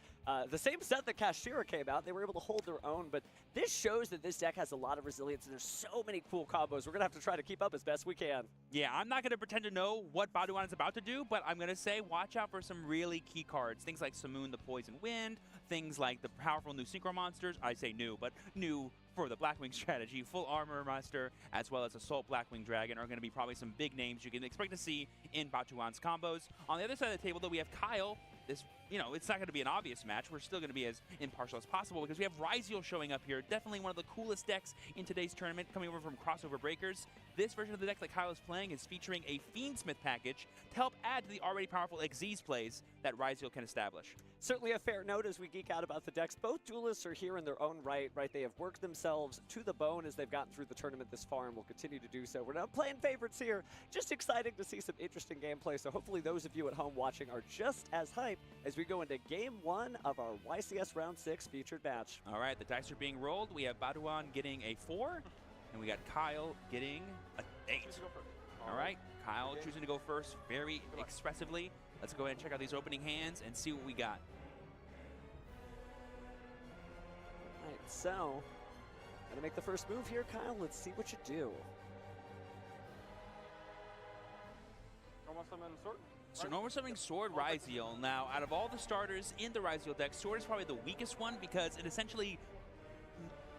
The same set that Kashira came out, they were able to hold their own, but this shows that this deck has a lot of resilience, and there's so many cool combos. We're going to have to try to keep up as best we can. Yeah, I'm not going to pretend to know what Baduan is about to do, but I'm going to say watch out for some really key cards. Things like Simoon the Poison Wind, things like the powerful new Synchro Monsters. I say new, but new for the Blackwing strategy. Full Armor Master, as well as Assault Blackwing Dragon are going to be probably some big names you can expect to see in Baduan's combos. On the other side of the table, though, we have Kyle. This, it's not going to be an obvious match. We're still going to be as impartial as possible because we have YuGiOh showing up here. Definitely one of the coolest decks in today's tournament, coming over from Crossover Breakers. This version of the deck that Kyle is playing is featuring a Fiendsmith package to help add to the already powerful Xyz plays that YuGiOh can establish. Certainly a fair note as we geek out about the decks. Both duelists are here in their own right? They have worked themselves to the bone as they've gotten through the tournament this far and will continue to do so. We're not playing favorites here. Just exciting to see some interesting gameplay. So hopefully those of you at home watching are just as hyped as we go into Game 1 of our YCS Round 6 featured match. All right, the dice are being rolled. We have Baduan getting a 4, and we got Kyle getting a 8. All right, Kyle choosing to go first very expressively. Let's go ahead and check out these opening hands and see what we got. All right, so gonna make the first move here, Kyle. Let's see what you do. So normal summoning Sword YuGiOh. Now, out of all the starters in the YuGiOh deck, Sword is probably the weakest one because it essentially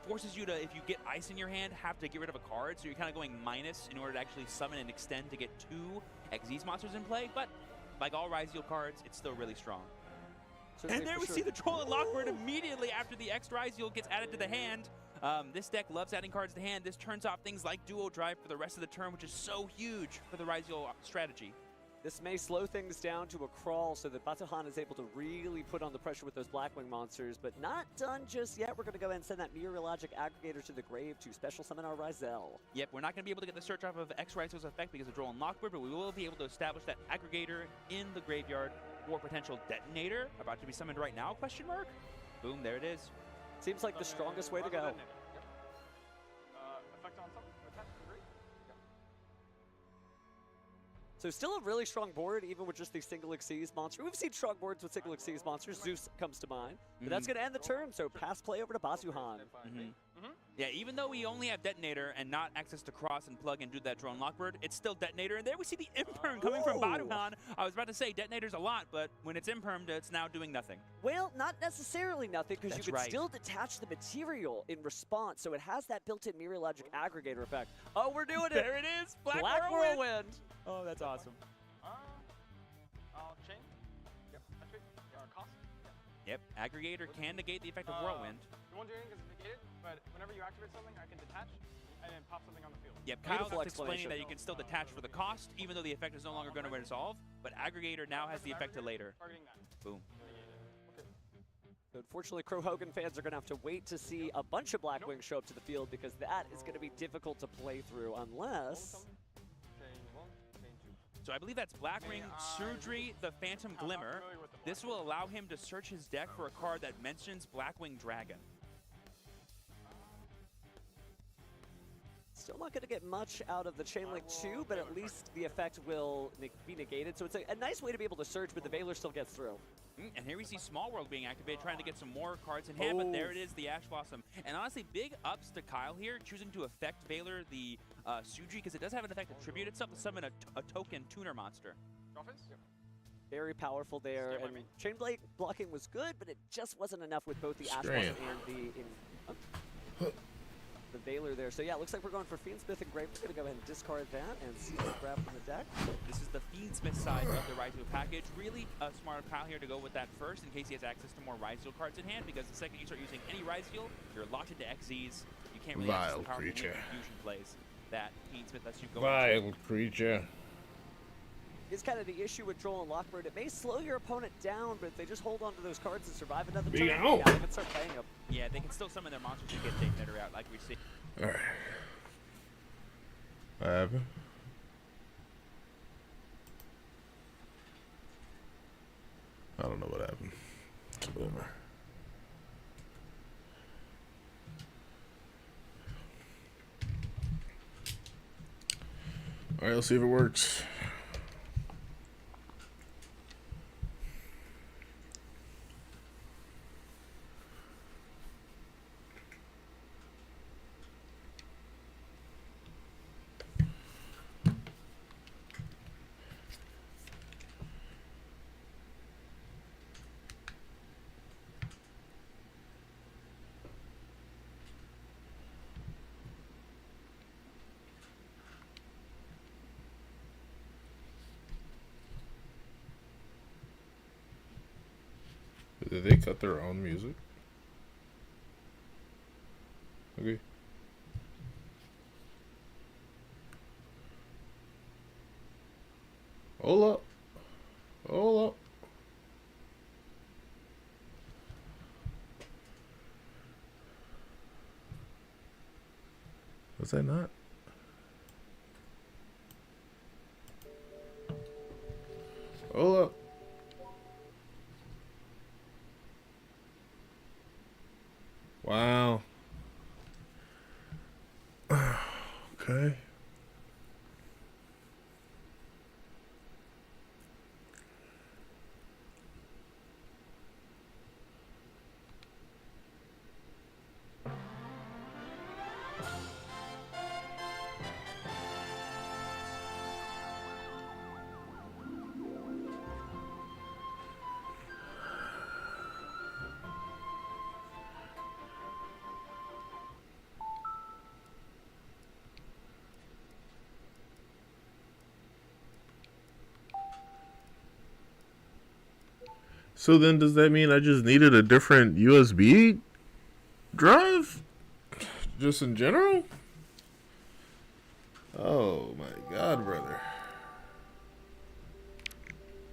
forces you to, if you get Ice in your hand, have to get rid of a card. So you're kind of going minus in order to actually summon and extend to get 2 Xyz monsters in play. But like all YuGiOh cards, it's still really strong. Certainly, and there we see the Troll and Lockbird immediately after the X YuGiOh gets added to the hand. This deck loves adding cards to hand. This turns off things like Duo Drive for the rest of the turn, which is so huge for the YuGiOh strategy. This may slow things down to a crawl so that Baduan is able to really put on the pressure with those Blackwing monsters, but not done just yet. We're going to go ahead and send that Meteorologic Aggregator to the grave to special summon our Ryzel. Yep, we're not going to be able to get the search off of X YuGiOh's effect because of Droll and Lockbird, but we will be able to establish that Aggregator in the graveyard for potential Detonator. About to be summoned right now, question mark? Boom, there it is. Seems like the strongest way to go. So still a really strong board, even with just these single Xyz monsters. We've seen strong boards with single Xyz monsters. Zeus comes to mind. But that's going to end the turn, so pass play over to Baduan. Yeah, even though we only have Detonator and not access to cross and plug and do that Drone Lockbird, it's still Detonator. And there we see the Imperm coming from Baduan. I was about to say Detonator's a lot, but when it's Impermed, it's now doing nothing. Well, not necessarily nothing, because you can right. still detach the material in response, so it has that built-in Meteorologic Aggregator effect. Oh, we're doing it! There it is! Black Whirlwind! Oh, that's awesome. Chain. Yep. Actually, cost. Yep, Aggregator can negate the effect of Whirlwind. You won't do anything because it's negated, but whenever you activate something, I can detach and then pop something on the field. Yep, Kyle's explaining that you can still detach for the cost, even though the effect is no longer going to resolve, but Aggregator now has the effect to later. Boom. So unfortunately, Crow Hogan fans are going to have to wait to see a bunch of Blackwings show up to the field, because that is going to be difficult to play through unless... So I believe that's Blackwing, Surgery, the Phantom Glimmer. This will allow him to search his deck for a card that mentions Blackwing Dragon. Still not going to get much out of the Chain Link 2, but at least the effect will be negated. So it's a nice way to be able to search, but the Veiler still gets through. And here we see Small World being activated, trying to get some more cards in hand, but there it is, the Ash Blossom. And honestly, big ups to Kyle here, choosing to affect Veiler the Suji, because it does have an effect to tribute itself to summon a token tuner monster. Very powerful there, and Chain Blade blocking was good, but it just wasn't enough with both the Ash Blossom and the Veiler there. So yeah, it looks like we're going for Fiendsmith and Grave. We're going to go ahead and discard that and see what grab from the deck. This is the Fiendsmith side of the YuGiOh package. Really smart of Kyle here to go with that first in case he has access to more YuGiOh cards in hand, because the second you start using any YuGiOh, you're locked into Xyz. You can't really access the powerful fusion plays that Fiendsmith lets you go Vile creature. is kind of the issue with Droll and Lockbird. It may slow your opponent down, but if they just hold on to those cards and survive another turn, Meow. yeah, they can start playing them. Yeah, they can still summon their monsters to get Detonator out, like we see. All right. What happened? I don't know what happened. Whatever. All right, let's see if it works. Did they cut their own music? Okay. Hold up. Hold up. Was that not? Hold up. Wow. Okay. So then does that mean I just needed a different USB drive? Just in general? Oh my god, brother.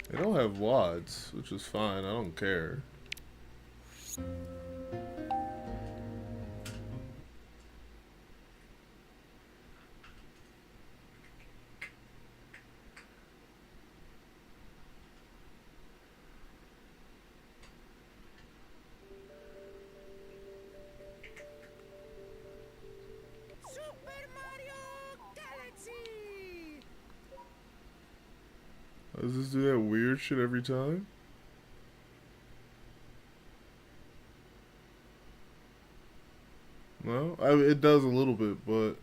They don't have wads, which is fine. I don't care. Does this do that weird shit every time? No? It does a little bit, but...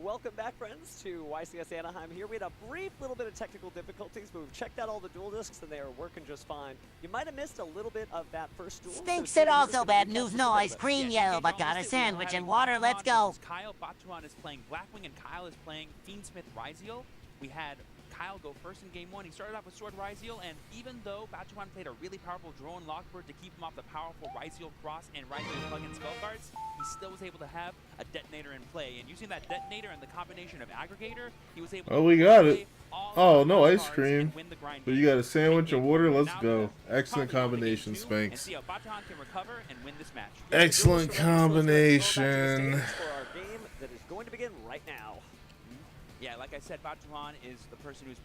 Welcome back, friends, to YCS Anaheim here. We had a brief little bit of technical difficulties, but we've checked out all the dual discs, and they are working just fine. You might have missed a little bit of that first duel. Stinks it also bad news noise, green yellow, but got a sandwich and water, let's go. Kyle Batuhan is playing Blackwing, and Kyle is playing Fiendsmith Ryziel. We had Kyle go first in game one. He started off with Sword Ryziel, and even though Batuhan played a really powerful Drone Lockbird to keep him off the powerful Ryziel Cross and Ryziel plug-in spell cards, he still was able to have a Detonator in play. And using that Detonator and the combination of Aggregator, he was able to we got it. Oh, no ice cream. But you got a sandwich and water. Let's go. Excellent combination, Spanx. See how Batuhan can recover and win this match. Excellent combination. For our game that is going to begin right now. Yeah, like I said, Batuhan is the person who's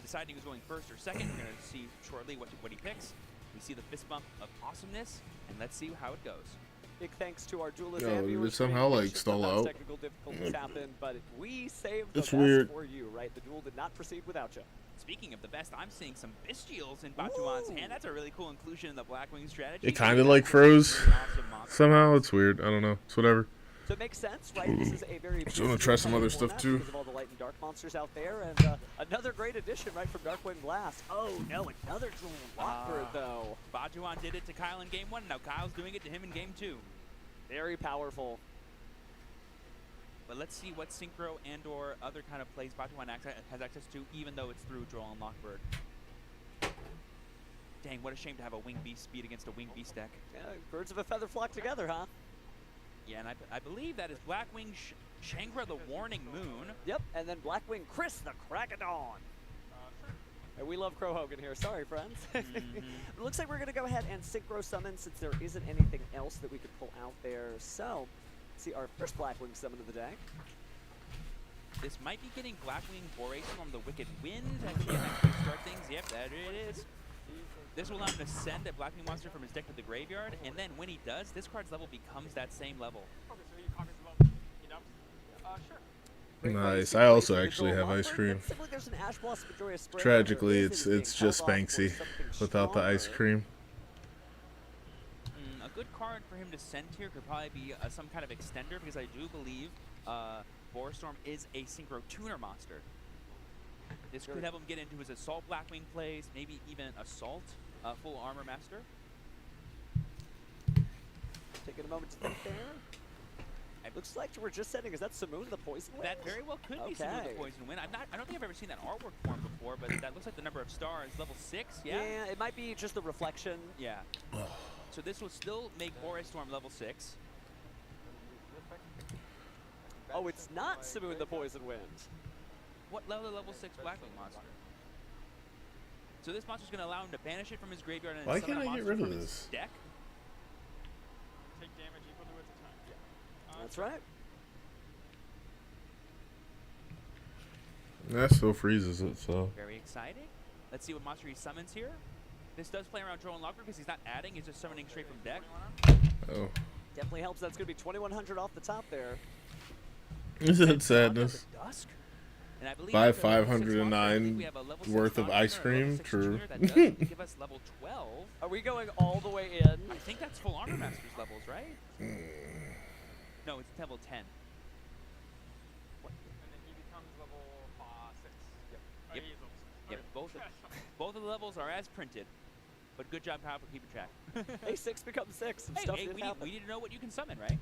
deciding who's going first or second. We're going to see shortly what he picks. We see the fist bump of awesomeness, and let's see how it goes. Big thanks to our duelist Yo, and did viewers. it somehow like stall out? Technical difficulties happen, but we saved the It's best weird. for you, right? The duel did not proceed without you. Speaking of the best, I'm seeing some Bestials in Batuhan's hand. That's a really cool inclusion in the Blackwing strategy. It kind of like froze. Somehow it's weird. I don't know. It's whatever. So it makes sense, right? This is a very Just want to try some other stuff too. because of all the light and dark monsters out there, and another great addition, right, from Darkwind Blast. Oh no, another Droll Lockbird though. Batuhan did it to Kyle in game one. Now Kyle's doing it to him in game two. Very powerful. But let's see what synchro and or other kind of plays Batuhan has access to, even though it's through Droll and Lockbird. Dang, what a shame to have a Wing Beast speed against a Wing Beast deck. Yeah, birds of a feather flock together, huh? Yeah, and I believe that is Blackwing Shangra the Warning Moon. Yep, and then Blackwing Chris the Crack of Dawn. And we love Crow Hogan here. Sorry, friends. It looks like we're going to go ahead and Synchro Summon since there isn't anything else that we could pull out there. So, see our first Blackwing summon of the day. This might be getting Blackwing Borace from the Wicked Wind. I think that start things. Yep, there it is. This will allow him to send a Blackwing monster from his deck to the graveyard, and then when he does, this card's level becomes that same level. Okay, so he copies the level. He dumps? Sure. Nice. I also actually have ice cream. Tragically, it's just Banksy without the ice cream. A good card for him to send here could probably be some kind of extender, because I do believe Boarstorm is a Synchro Tuner monster. This could have him get into his Assault Blackwing plays, maybe even Assault Full Armor Master. Taking a moment to think there. It looks like we're just sending. Is that Simoon the Poison Wind? That very well could be Simoon the Poison Wind. I don't think I've ever seen that artwork form before, but that looks like the number of stars, level 6. Yeah. Yeah, it might be just the reflection. Yeah. So this will still make Boarstorm level 6. Oh, it's not Simoon the Poison Wind. What level 6 Blackwing monster? So this monster's going to allow him to banish it from his graveyard and Why summon can't a I get monster rid of from this? his deck. Take damage equal to its attack. Yeah. That's right. That still freezes it, so. Very exciting. Let's see what monster he summons here. This does play around Droll and Locker because he's not adding, he's just summoning straight from deck. Oh. Definitely helps. That's going to be 2,100 off the top there. Is that sadness? And I believe Buy after level 6 $509 we have a level 6 worth of Valkyrie ice or a cream. level 6 True. tuner that does give us level 12. Are we going all the way in? I think that's full Armor Master's levels, right? No, it's level 10. And then he becomes level 6. Yep. Yep. He is level 6. Yep. Both of the levels are as printed. But good job, Kyle, for keeping track. Hey, 6 becomes 6. Some Hey, stuff we did happen. need to know what you can summon, right?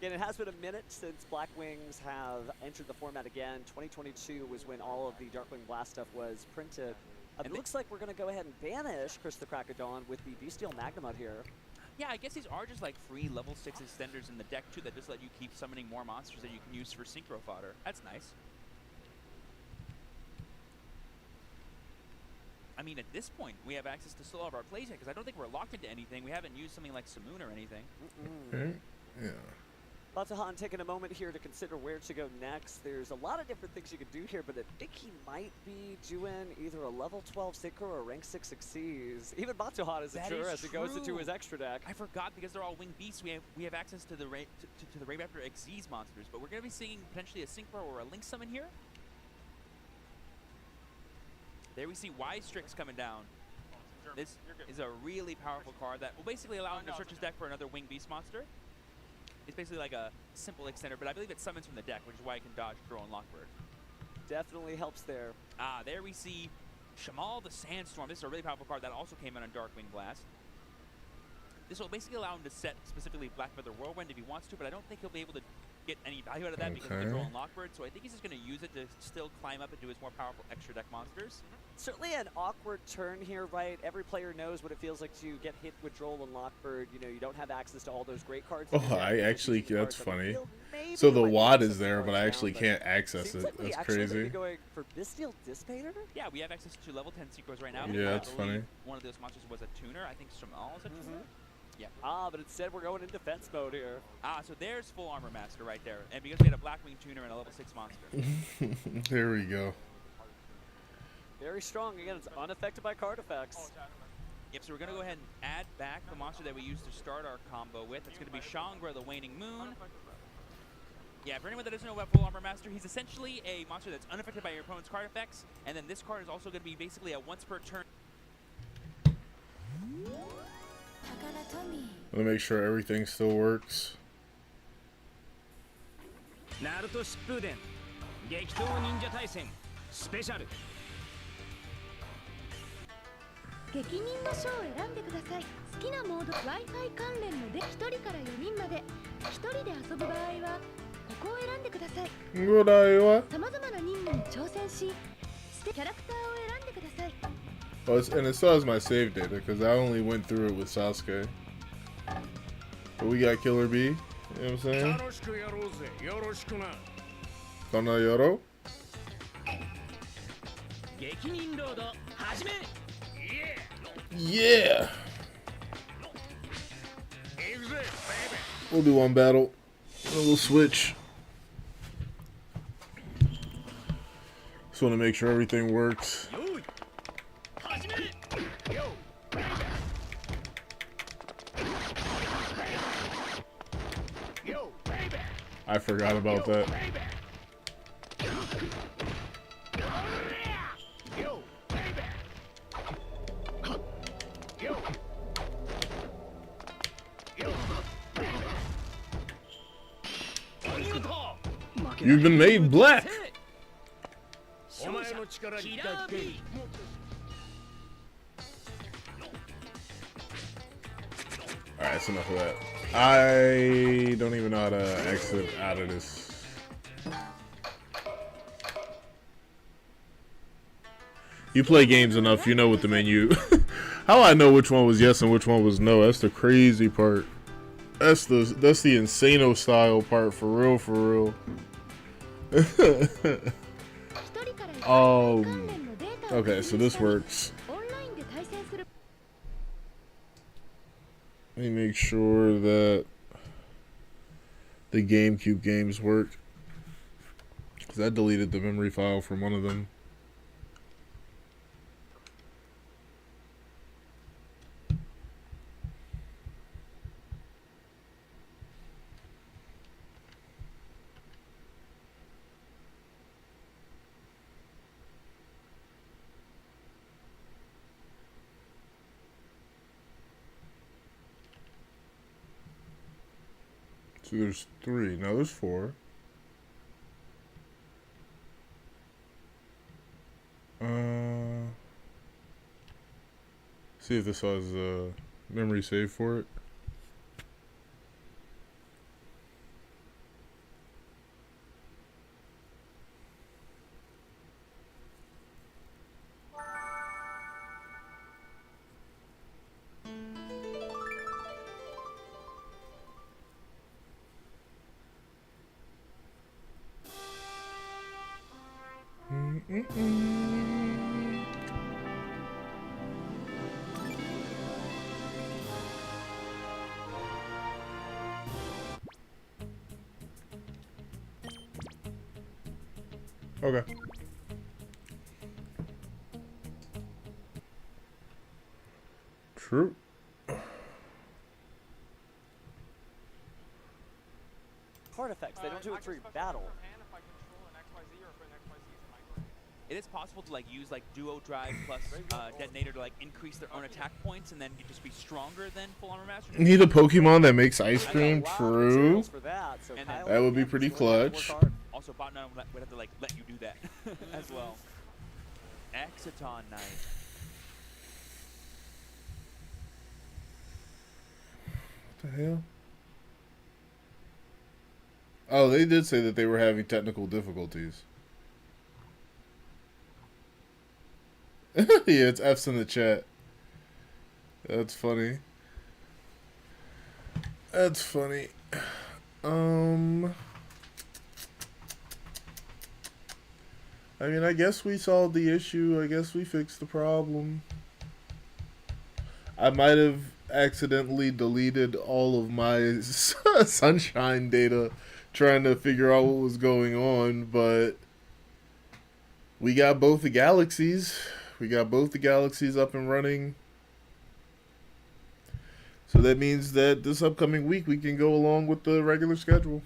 And it has been a minute since Blackwings have entered the format again. 2022 was when all of the Darkwing Blast stuff was printed. It looks like we're going to go ahead and banish Chris the Crack of Dawn with the Bestial Magnemite here. Yeah, I guess these are just like free level 6 extenders in the deck too that just let you keep summoning more monsters that you can use for synchro fodder. That's nice. I mean, at this point, we have access to still all of our plays here because I don't think we're locked into anything. We haven't used something like Simoon or anything. Yeah. Batahan taking a moment here to consider where to go next. There's a lot of different things you could do here, but I think he might be doing either a level 12 Synchro or a rank 6 Xyz. Even Batahan is sure as he goes into his extra deck. I forgot because they're all Wing Beasts. We have access to the to the Raybaptor Xyz monsters, but we're going to be seeing potentially a Synchro or a Link Summon here. There we see Y-Strix coming down. This is a really powerful card that will basically allow him to search his deck for another Wing Beast monster. It's basically like a simple extender, but I believe it summons from the deck, which is why I can dodge Droll and Lockbird. Definitely helps there. Ah, there we see Shamal the Sandstorm. This is a really powerful card that also came in on Darkwing Blast. This will basically allow him to set specifically Blackfeather Whirlwind if he wants to, but I don't think he'll be able to get any value out of that because of the Droll and Lockbird, so I think he's just going to use it to still climb up into his more powerful extra deck monsters. Certainly an awkward turn here, right? Every player knows what it feels like to get hit with Droll and Lockbird. You know, you don't have access to all those great cards. Oh, I actually, that's funny. So the WAD is there, but I actually can't access it. That's crazy. Going for Bestial Dissipator? Yeah, we have access to level 10 Synchros right now. Yeah, that's funny. One of those monsters was a tuner. I think Shamal is a tuner. Yeah. Ah, but instead we're going in defense mode here. Ah, so there's Full Armor Master right there. And because we had a Blackwing tuner and a level 6 monster. There we go. Very strong. Again, it's unaffected by card effects. Yep, so we're going to go ahead and add back the monster that we used to start our combo with. It's going to be Shangra the Waning Moon. Yeah, for anyone that doesn't know about Full Armor Master, he's essentially a monster that's unaffected by your opponent's card effects. And then this card is also going to be basically a once per turn. Let me make sure everything still works. Naruto Shippuden 激闘忍者対戦スペシャル激忍の書を選んでください。好きなモード Wi-Fi 関連ので1人から4人まで1人で遊ぶ場合はここを選んでください。ぐらいはさまざまな任務に挑戦しキャラクターを選んでください。Oh, and it still has my save data because I only went through it with Sasuke. But we got Killer B. You know what I'm saying? Kana Yoro? Yeah! We'll do one battle. And we'll switch. Just want to make sure everything works. I forgot about that. You've been made black. Alright, that's enough of that. I don't even know how to exit out of this. You play games enough, you know what the menu. How I know which one was yes and which one was no, that's the crazy part. That's the insano style part, for real, for real. Okay, so this works. Let me make sure that the GameCube games work, because I deleted the memory file from one of them. So there's 3. No, there's 4. See if this has a memory save for it. Okay. True. Card effects, they don't do it through battle. It is possible to like use like duo drive plus detonator to like increase their own attack points and then you just be stronger than full armor master. Need a Pokemon that makes ice cream? True. And That would be pretty clutch. Also, BadManners would have to like let you do that as well. Exciton Knight. What the hell? Oh, they did say that they were having technical difficulties. Yeah, it's F's in the chat. That's funny. That's funny. I mean, I guess we solved the issue. I guess we fixed the problem. I might have accidentally deleted all of my sunshine data trying to figure out what was going on, but we got both the galaxies. We got both the galaxies up and running. So that means that this upcoming week we can go along with the regular schedule.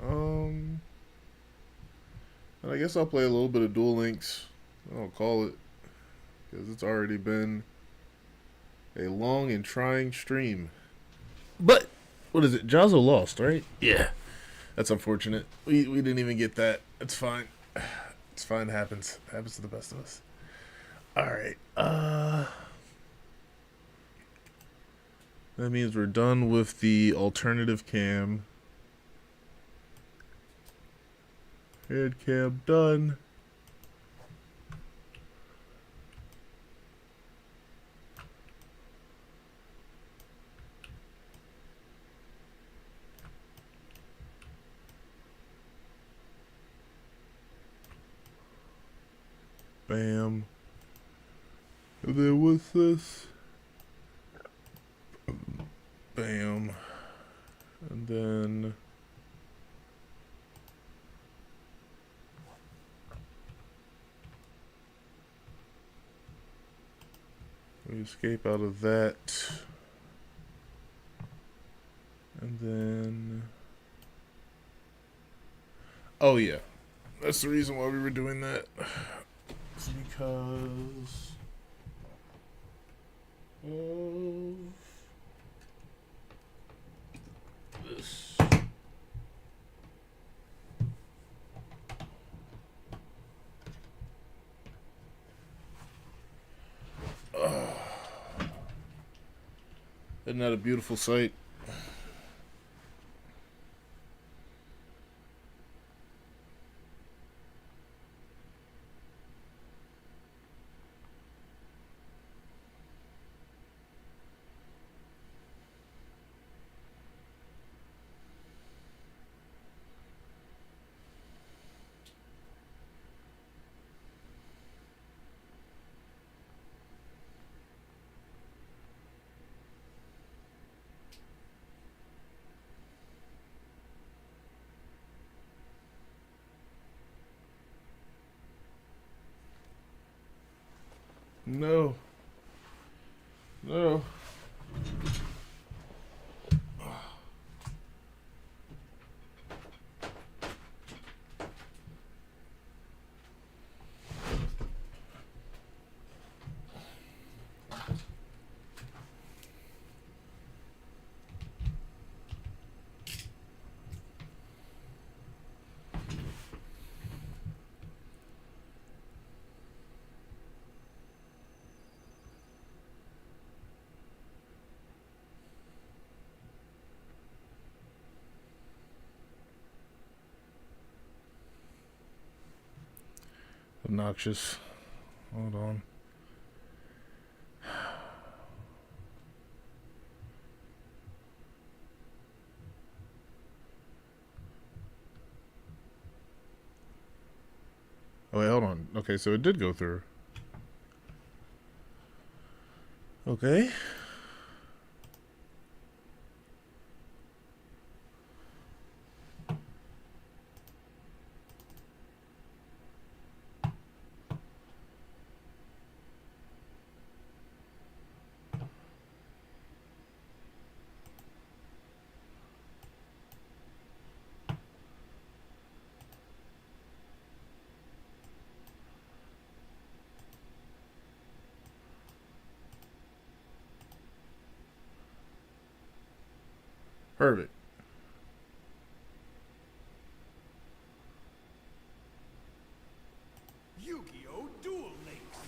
And I guess I'll play a little bit of Duel Links. I'll call it, because it's already been a long and trying stream. But, what is it? Jazzo lost, right? Yeah. That's unfortunate. We didn't even get that. It's fine. It's fine. It happens. It happens to the best of us. Alright. That means we're done with the alternative cam. Head cam done. Bam. And then what's this? Bam. And then we escape out of that. And then, oh yeah, that's the reason why we were doing that. It's because of this. Isn't that a beautiful sight? No. No. Obnoxious. Hold on. Oh, wait, hold on. Okay, so it did go through. Okay. Perfect. YuGiOh Duel Links.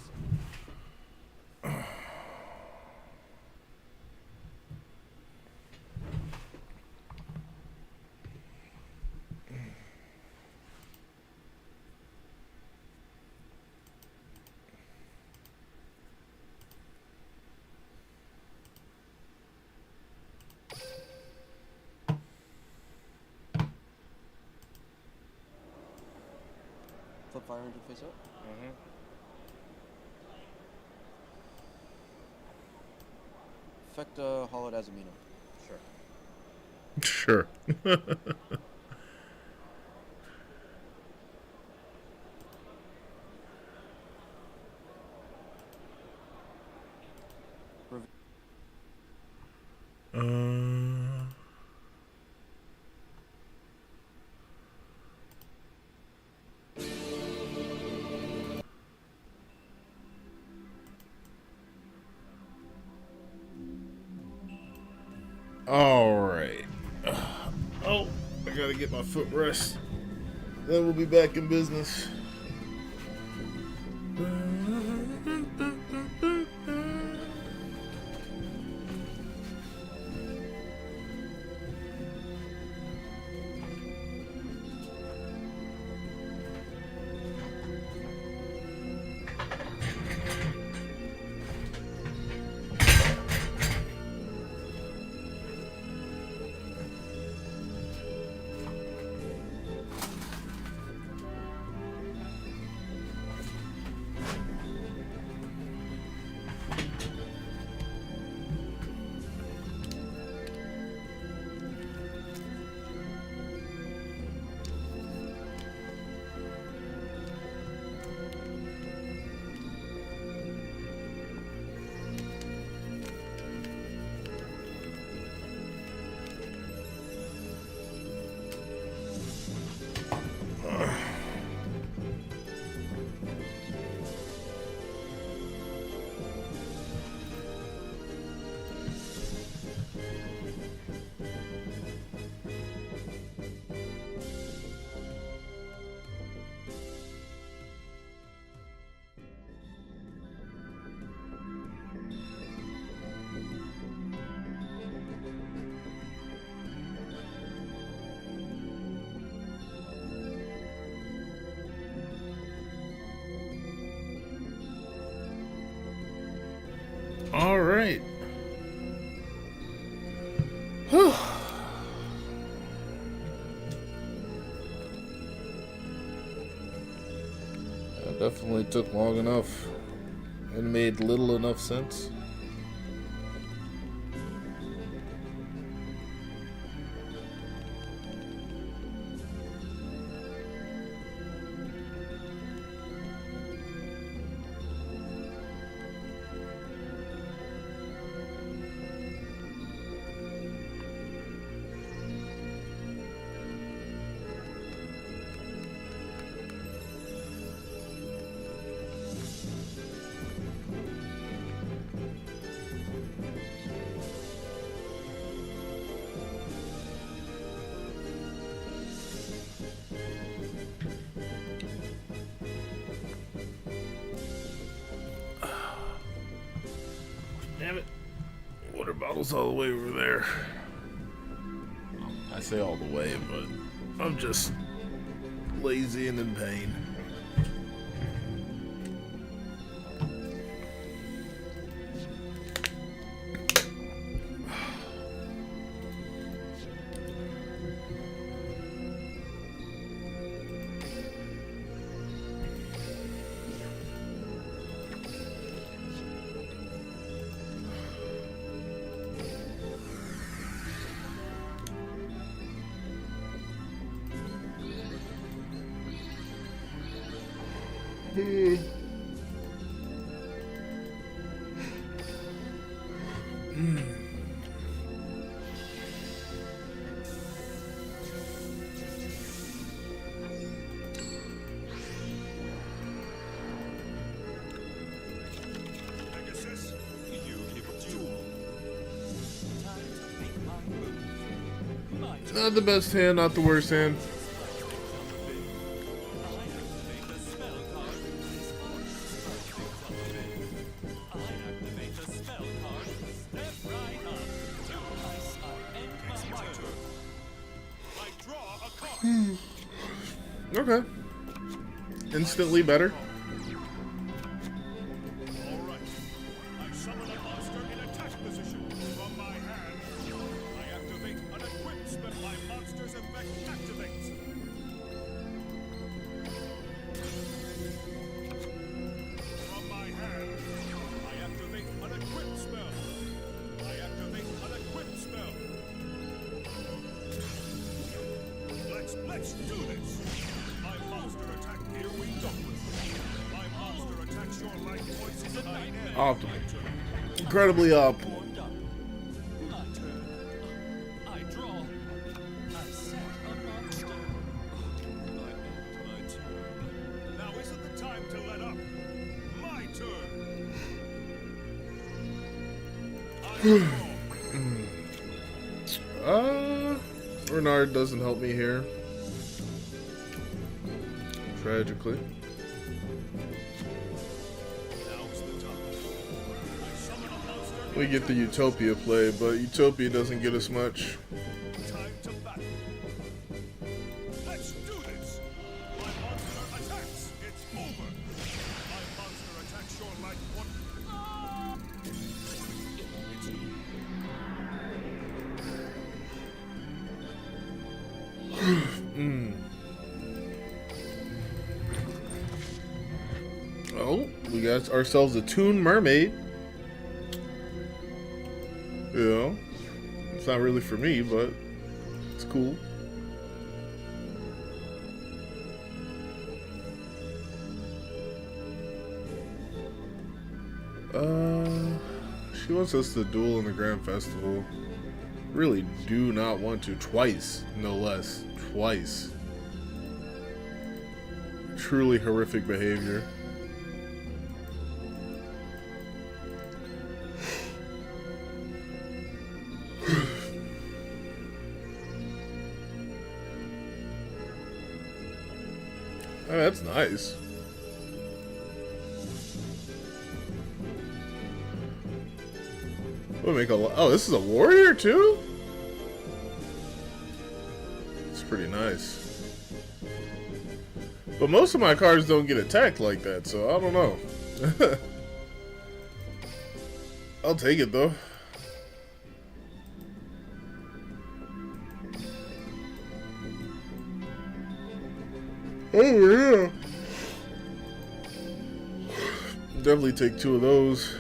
Flip fire into face up. Effect hollowed as Amino. Sure. Sure. All right. Oh, I gotta get my foot rest. Then we'll be back in business. Definitely took long enough and made little enough sense. Damn it. Water bottle's all the way over there. I say all the way, but I'm just lazy and in pain. Not the best hand, not the worst hand. Okay. Instantly better. Let's do this! My monster attack, here we go! My monster attacks your life points at my end. Optimal. Incredibly optimal. My turn. I draw. I set a monster. I end my turn. Now isn't the time to let up. My turn. Renard doesn't help me here. Tragically. We get the Utopia play, but Utopia doesn't get us much. Let's do this! My monster attacks! It's over! My monster attacks your life one. Oh, we got ourselves a Toon Mermaid. Yeah, it's not really for me, but it's cool. She wants us to duel in the Grand Festival. Really do not want to. Twice, no less. Twice. Truly horrific behavior. Oh, that's nice. We'll make a lot. Oh, this is a warrior too? It's pretty nice. But most of my cards don't get attacked like that, so I don't know. I'll take it though. Oh yeah. definitely take 2 of those.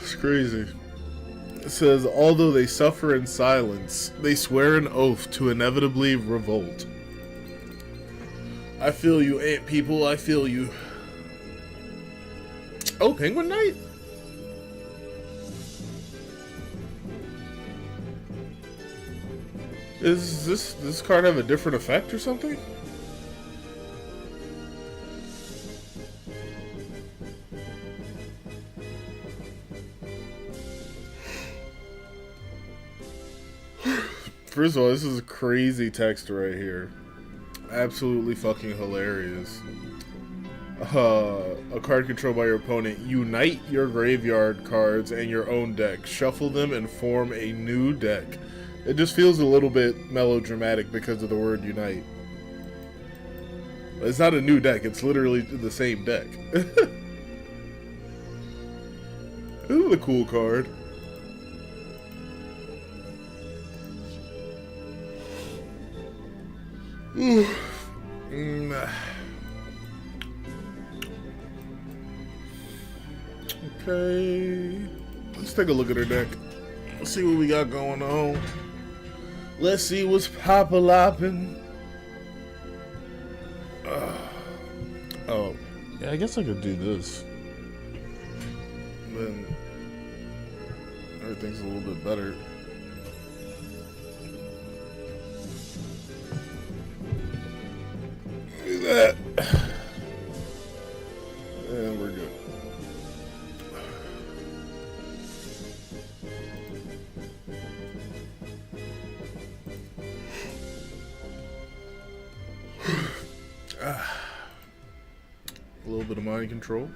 It's crazy. It says, although they suffer in silence, they swear an oath to inevitably revolt. I feel you, ant people. I feel you. Oh, Penguin Knight? Is this card have a different effect or something? First of all, this is a crazy text right here. Absolutely fucking hilarious. A card controlled by your opponent. Unite your graveyard cards and your own deck. Shuffle them and form a new deck. It just feels a little bit melodramatic because of the word unite. It's not a new deck, it's literally the same deck. This is a cool card. Okay, let's take a look at her deck. Let's see what we got going on. Let's see what's pop-a-loppin'. Oh, yeah, I guess I could do this. Then everything's a little bit better. Do that. And we're good. A little bit of mind control.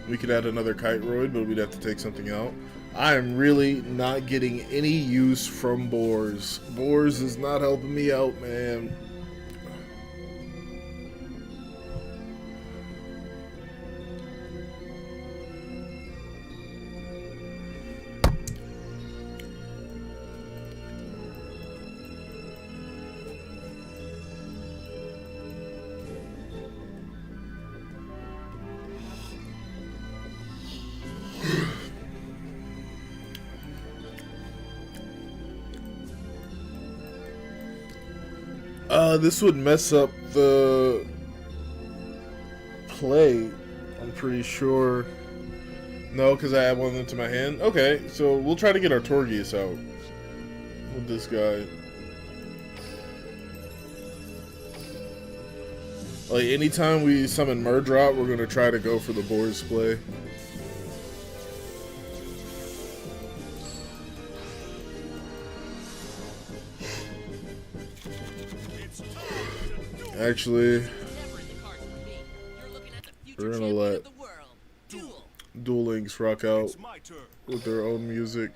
We could add another Kiteroid, but we'd have to take something out. I am really not getting any use from Boars. Boars is not helping me out, man. This would mess up the play, I'm pretty sure. No, because I add one into my hand. Okay, so we'll try to get our Torgius out with this guy. Like, anytime we summon Murdrop, we're going to try to go for the Boars play. Actually, we're gonna let Duel Links rock out with their own music.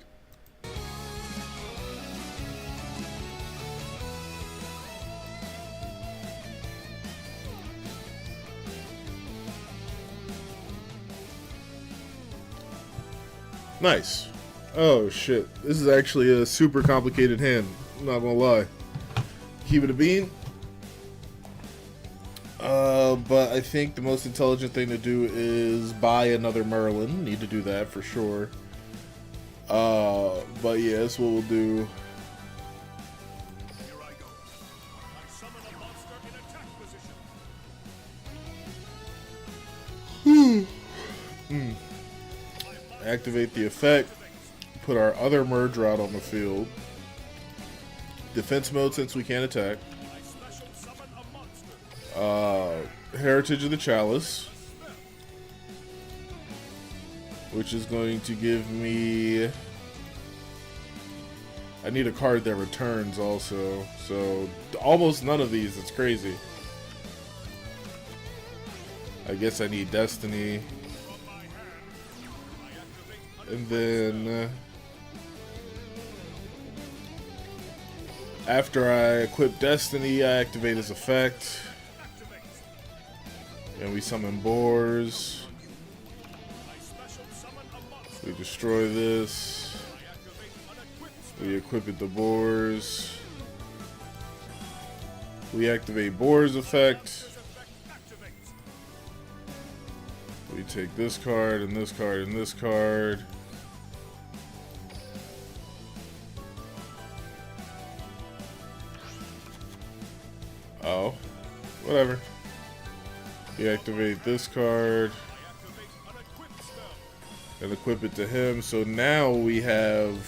Nice. Oh shit, this is actually a super complicated hand, I'm not gonna lie. Keep it a bean. But I think the most intelligent thing to do is buy another Merlin. Need to do that for sure. But yeah, that's what we'll do. Here I go. I summon a monster in attack position. Activate the effect. Put our other Murdrot on the field. Defense mode since we can't attack. Heritage of the Chalice, which is going to give me, I need a card that returns also, so almost none of these, it's crazy. I guess I need Destiny. And then after I equip Destiny, I activate his effect. And we summon boars. We destroy this. We equip it to boars. We activate boars effect. We take this card and this card and this card. Oh, whatever. We activate this card and equip it to him. So now we have,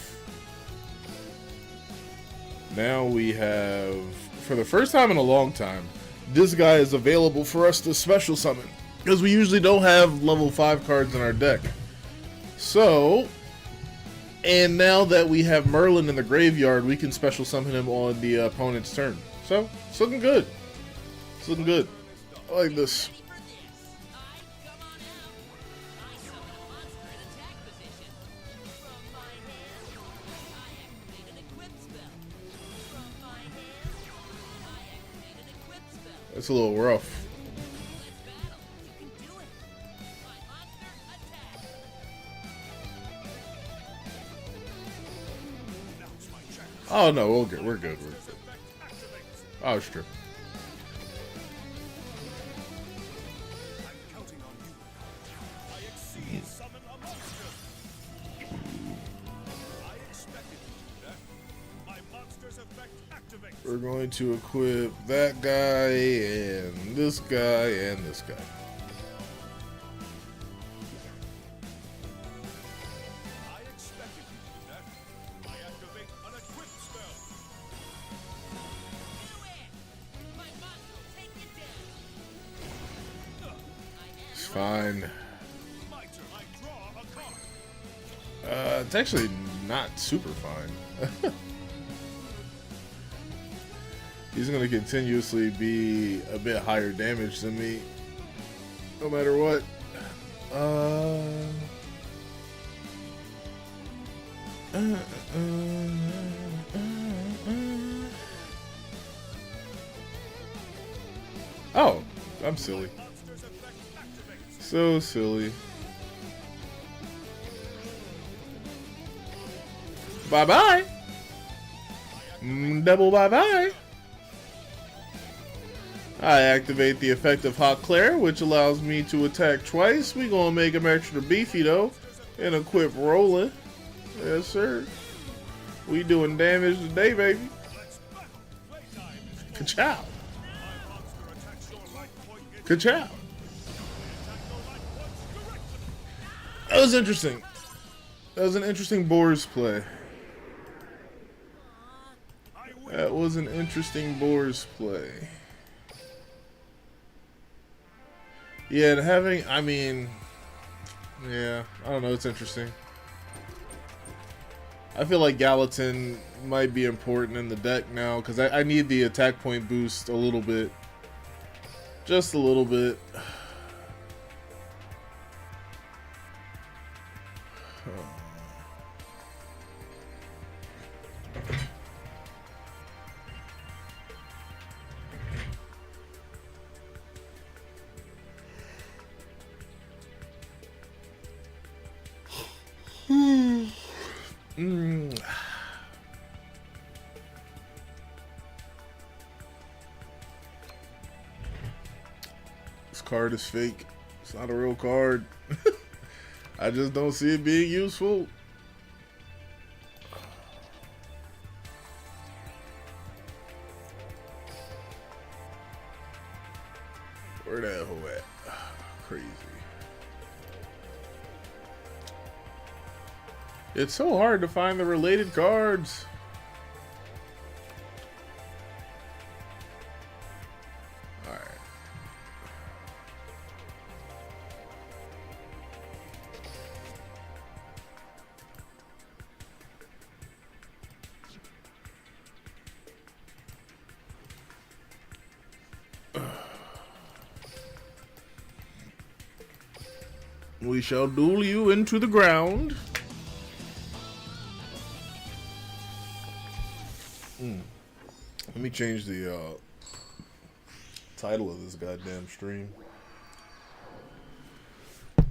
for the first time in a long time, this guy is available for us to special summon, because we usually don't have level 5 cards in our deck. So, and now that we have Merlin in the graveyard, we can special summon him on the opponent's turn. So, it's looking good. It's looking good. I like this. It's a little rough. Oh no, we're good. We're good. Oh, it's true. We're going to equip that guy and this guy and this guy. It's fine. It's actually not super fine. He's going to continuously be a bit higher damage than me, no matter what. Oh, I'm silly. So silly. Bye-bye. Double bye-bye. I activate the effect of Hot Claire, which allows me to attack twice. We gonna make him extra beefy though, and equip Rolling. Yes, sir. We doing damage today, baby. Ka-chow. Ka-chow. That was interesting. That was an interesting Boars play. That was an interesting Boars play. Yeah, and having, I mean, yeah, I don't know, it's interesting. I feel like Gallatin might be important in the deck now, because I need the attack point boost a little bit. Just a little bit. This card is fake. It's not a real card. I just don't see it being useful. Where that hoe at? Crazy. It's so hard to find the related cards. Alright. We shall duel you into the ground. Let me change the title of this goddamn stream.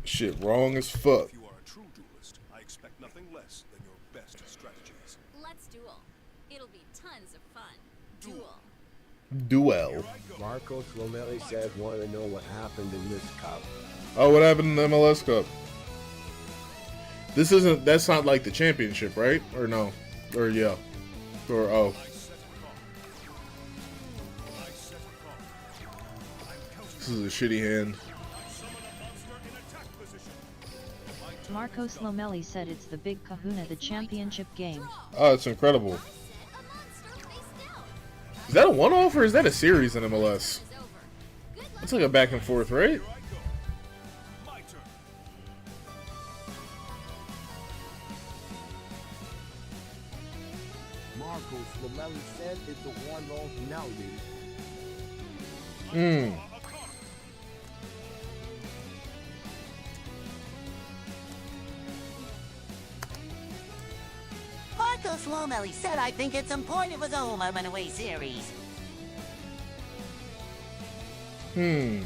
Shit, wrong as fuck. If you are a true duelist, I expect nothing less than your best strategies. Let's duel. It'll be tons of fun. Duel. Duel. Marcos Lomeli said, want to know what happened in this cup. Oh, what happened in the MLS Cup? This isn't, that's not like the championship, right? Or no? Or yeah. Or, oh. This is a shitty hand. Marcos Lomeli said it's the Big Kahuna, the championship game. Oh, it's incredible. Is that a one-off or is that a series in MLS? It's like a back and forth, right? Marcos Lomeli said it's a one-off now, Hmm. Marcos Lomeli said I think at some point it was a home and away series. Hmm.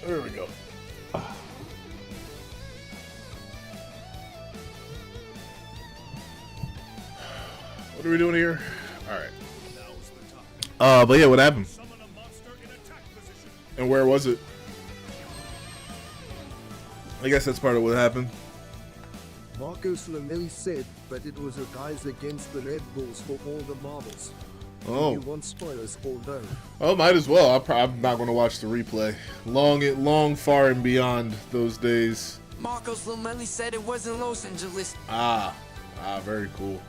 There we go. What are we doing here? Alright. But yeah, what happened? And where was it? I guess that's part of what happened. Marcos Lomeli said, but it was a guys against the Red Bulls for all the marbles. Oh. You want spoilers, although. Oh, might as well. I'm not going to watch the replay. Long, far and beyond those days. Marcos Lomeli said it wasn't Los Angeles. Very cool.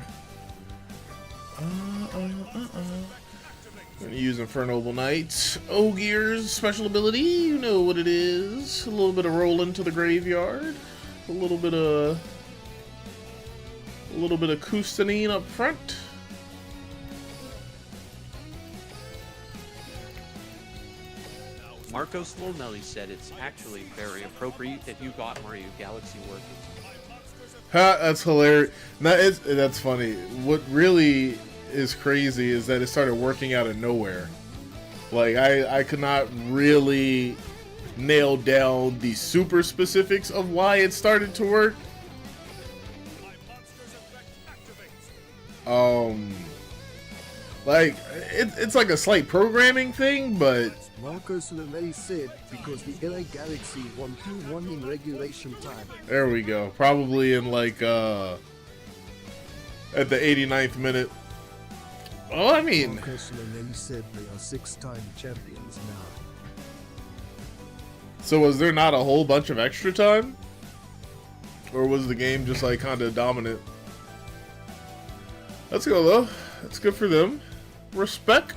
Gonna use Infernal Knight. Ogier's special ability, you know what it is. A little bit of roll into the graveyard. A little bit of Kustanine up front. Marcos Lomeli said it's actually very appropriate that you got Mario Galaxy working. Ha, that's hilarious. That's funny. What really is crazy is that it started working out of nowhere. Like, I could not really nail down the super specifics of why it started to work. Like, it's like a slight programming thing, but Marcos Lomeli said because the LA Galaxy won 2-1 in regulation time. There we go. Probably in like at the 89th minute. Oh, I mean, Marcos Lomeli said they are 6-time champions now. So was there not a whole bunch of extra time? Or was the game just like kind of dominant? Let's go though. That's good for them. Respect.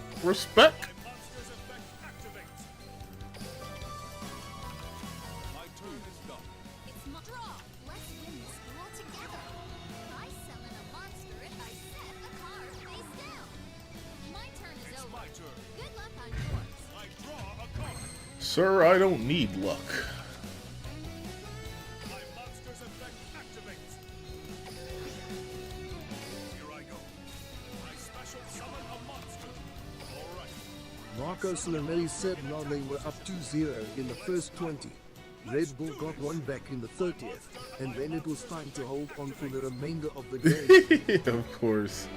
Sir, I don't need luck. Marcos Lomeli said now they were up 2-0 in the first 20. Red Bull got one back in the 30th, and then it was time to hold on for the remainder of the game. Of course.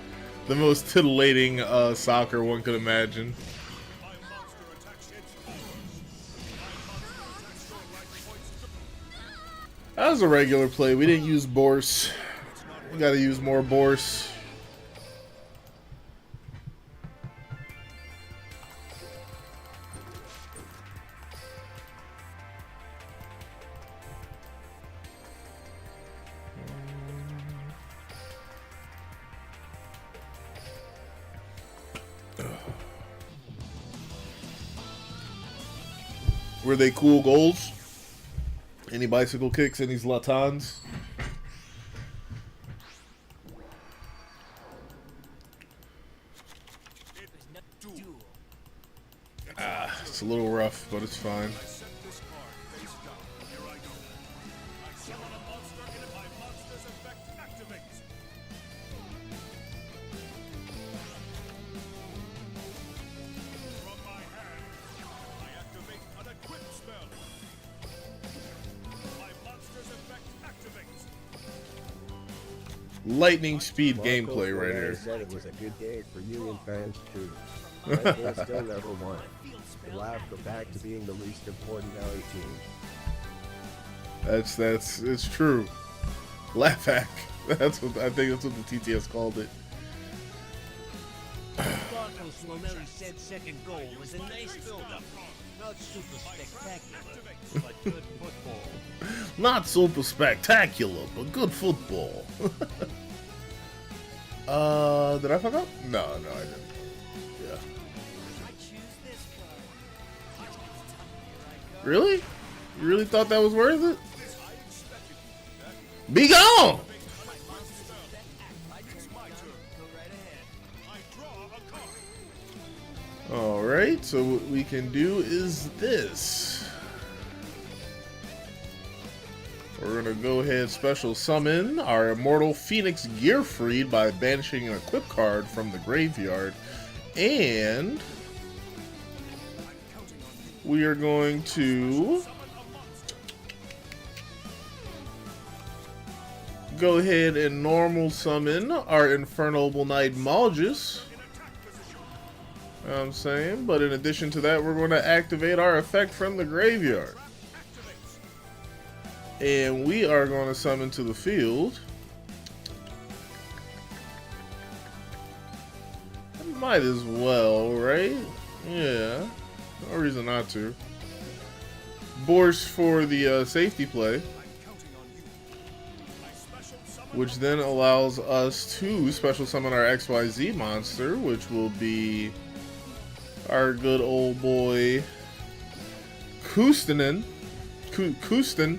The most titillating soccer one could imagine. That was a regular play. We didn't use Borse. We gotta use more Borse. Were they cool goals? Any bicycle kicks? Any Zlatans? It's a little rough, but it's fine. Lightning speed gameplay right here. Said it was a good day for Union fans too. Red Bull still never won. The Laugh go back to being the least important LA team. It's true. Laugh hack. That's what I think. That's what the TTS called it. Marcos Romelli's said second goal was a nice build-up. Not super spectacular, but good football. Not super spectacular, but good football. Did I fuck up? No, I didn't. Yeah. Really? You really thought that was worth it? Be gone! Alright, so what we can do is this. We're gonna go ahead special summon our immortal Phoenix Gearfried by banishing an equip card from the graveyard. And we are going to go ahead and normal summon our Infernal Knight Malgus. You know what I'm saying? But in addition to that, we're going to activate our effect from the graveyard. And we are going to summon to the field. Might as well, right? Yeah. No reason not to. Bourse for the safety play. Which then allows us to special summon our XYZ monster, which will be our good old boy Kustanen. Kustanen.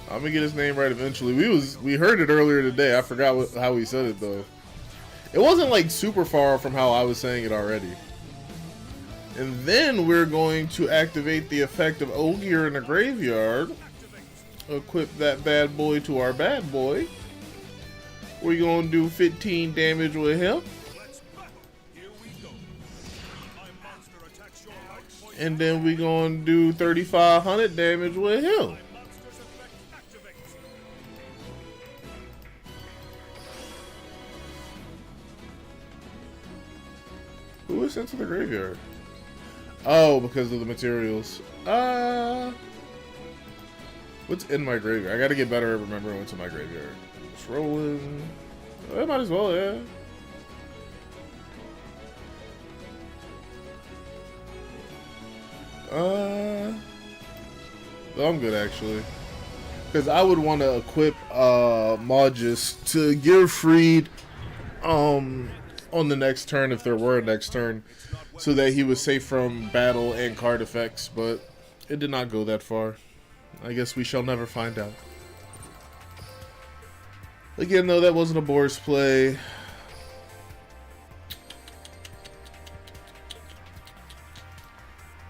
I'm gonna get his name right eventually. We heard it earlier today. I forgot how we said it though. It wasn't like super far from how I was saying it already. And then we're going to activate the effect of Ogier in the graveyard. Equip that bad boy to our bad boy. We're gonna do 15 damage with him. And then we're gonna do 3,500 damage with him. Who was sent to the graveyard? Oh, because of the materials. What's in my graveyard? I gotta get better at remembering what's in my graveyard. It's rolling. I might as well, yeah. I'm good actually. Because I would want to equip Malgus to Gearfried on the next turn if there were a next turn, so that he was safe from battle and card effects, but it did not go that far. I guess we shall never find out. Again, though, that wasn't a Boris play.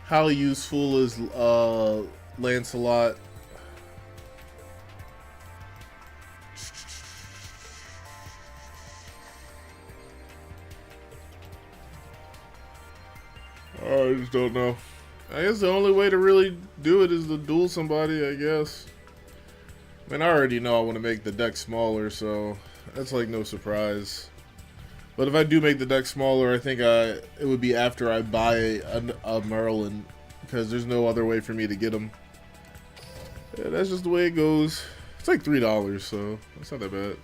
How useful is Lancelot? I just don't know. I guess the only way to really do it is to duel somebody, I guess. I mean, I already know I want to make the deck smaller, so that's like no surprise. But if I do make the deck smaller, I think it would be after I buy a Merlin, because there's no other way for me to get them. Yeah, that's just the way it goes. It's like $3, so that's not that bad.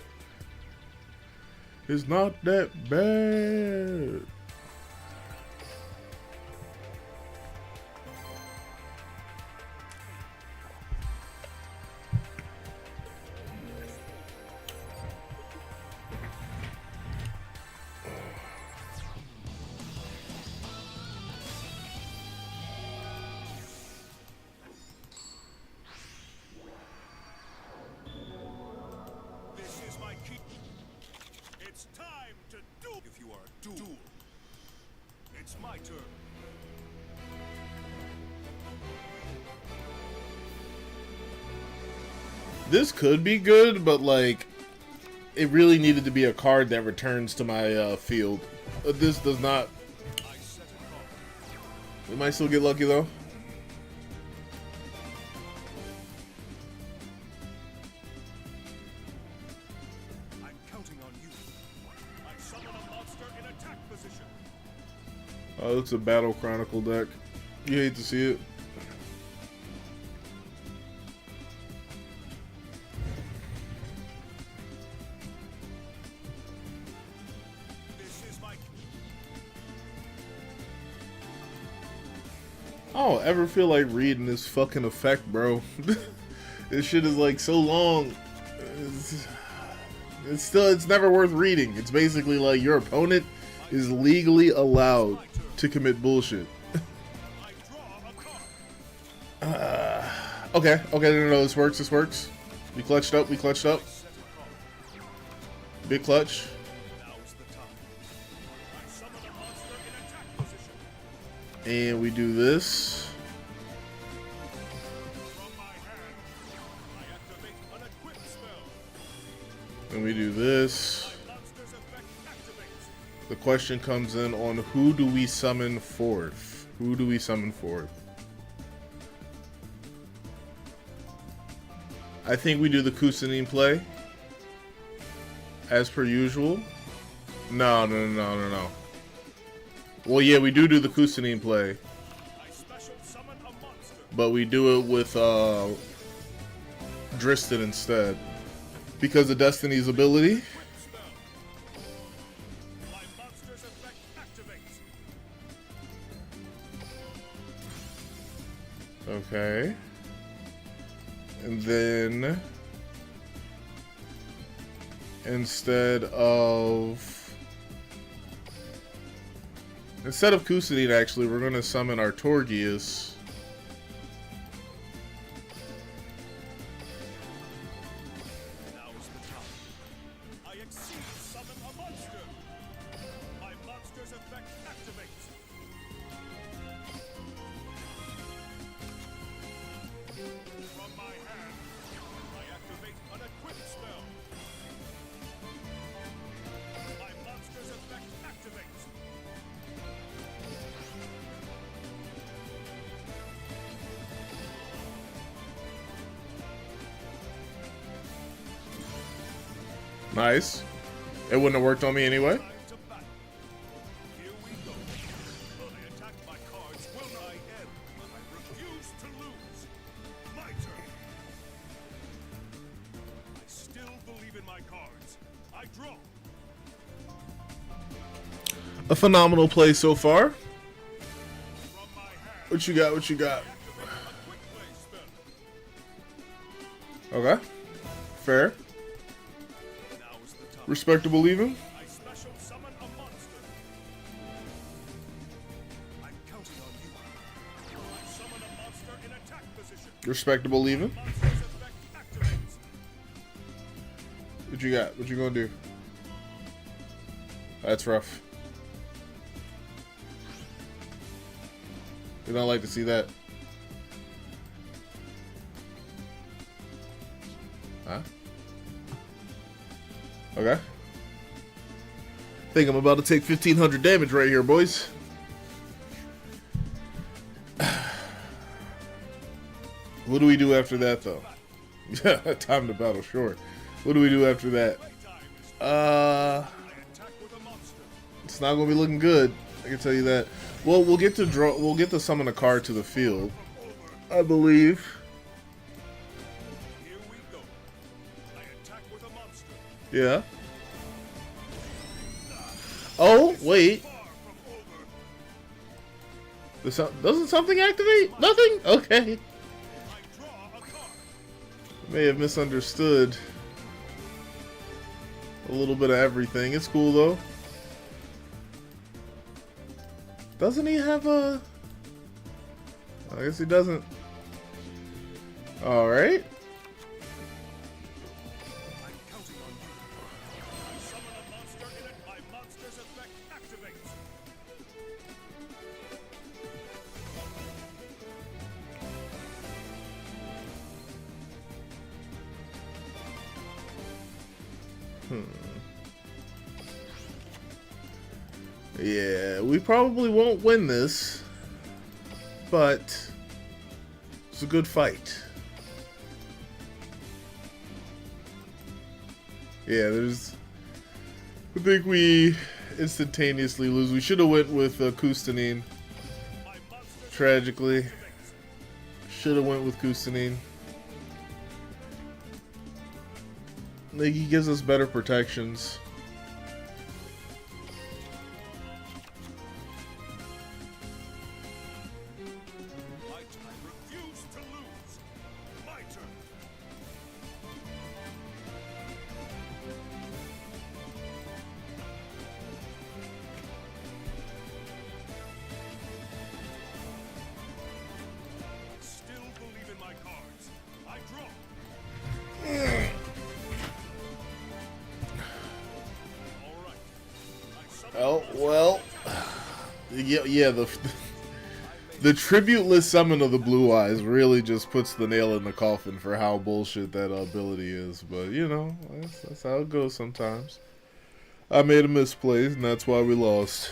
It's not that bad. This could be good, but like, it really needed to be a card that returns to my field. This does not. We might still get lucky though. I'm counting on you. I summon a monster in attack position. Oh, it's a Battle Chronicle deck. You hate to see it. I don't ever feel like reading this fucking effect, bro. This shit is like so long. It's never worth reading. It's basically like your opponent is legally allowed to commit bullshit. Okay, no, this works. We clutched up. Big clutch. And we do this. And we do this. The question comes in on who do we summon forth? I think we do the Kusanine play. As per usual. No. Well, yeah, we do the Kusanine play. But we do it with Dristan instead. Because of Destiny's ability. Okay. And then instead of Kusanine, actually, we're gonna summon our Torgius. Nice. It wouldn't have worked on me anyway. A phenomenal play so far. What you got? Okay. Fair. Respectable even. Respectable even. What you got? What you gonna do? That's rough. We don't like to see that. Huh? Okay. I think I'm about to take 1,500 damage right here, boys. What do we do after that, though? Time to battle, sure. What do we do after that? It's not gonna be looking good. I can tell you that. Well, we'll get to draw. We'll get to summon a card to the field, I believe. Yeah. Oh, wait. Doesn't something activate? Nothing? Okay. May have misunderstood a little bit of everything. It's cool, though. Doesn't he have a... I guess he doesn't. Alright. Yeah, we probably won't win this, but it's a good fight. Yeah, I think we instantaneously lose. We should have went with Kustanine. Tragically. Should have went with Kustanine. I think he gives us better protections. Oh, well, yeah, the tributeless summon of the Blue Eyes really just puts the nail in the coffin for how bullshit that ability is. But, you know, that's how it goes sometimes. I made a misplay, and that's why we lost.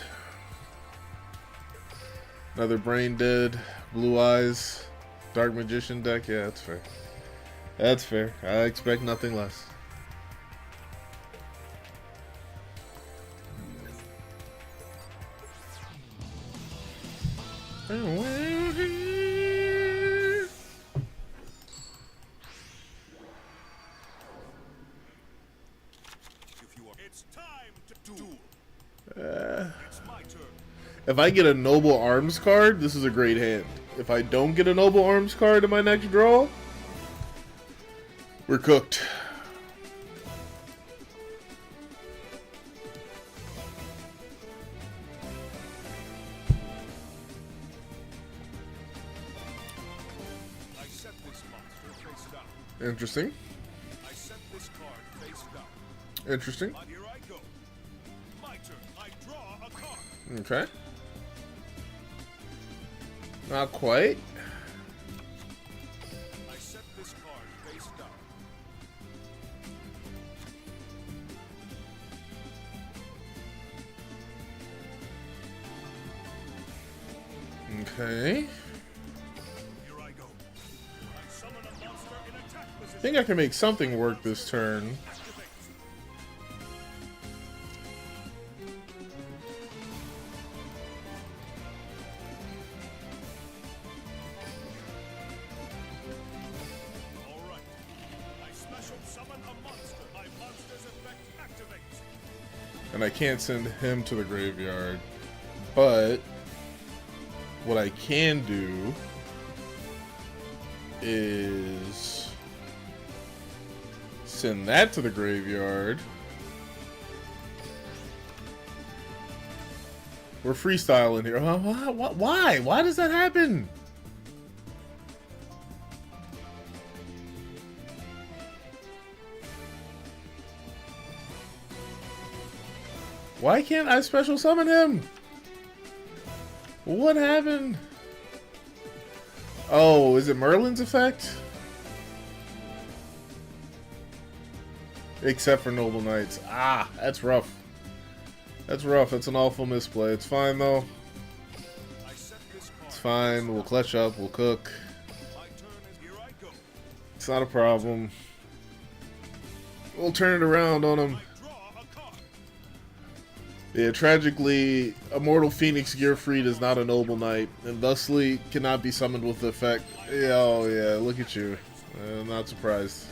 Another Brain Dead, Blue Eyes, Dark Magician deck. Yeah, that's fair. That's fair. I expect nothing less. If I get a Noble Arms card, this is a great hand. If I don't get a Noble Arms card in my next draw, we're cooked. Interesting. I set this card face down. Interesting. Here I go. My turn. I draw a card. Okay. Not quite. I set this card face down. Okay. I think I can make something work this turn. And I can't send him to the graveyard. But what I can do is send that to the graveyard. We're freestyling here. Why? Why does that happen? Why can't I special summon him? What happened? Oh, is it Merlin's effect? Except for Noble Knights. Ah, that's rough. That's rough. That's an awful misplay. It's fine, though. It's fine. We'll clutch up. We'll cook. It's not a problem. We'll turn it around on him. Yeah, tragically, Immortal Phoenix Gearfried is not a Noble Knight, and thusly cannot be summoned with the effect. Yeah, oh yeah, look at you. Not surprised.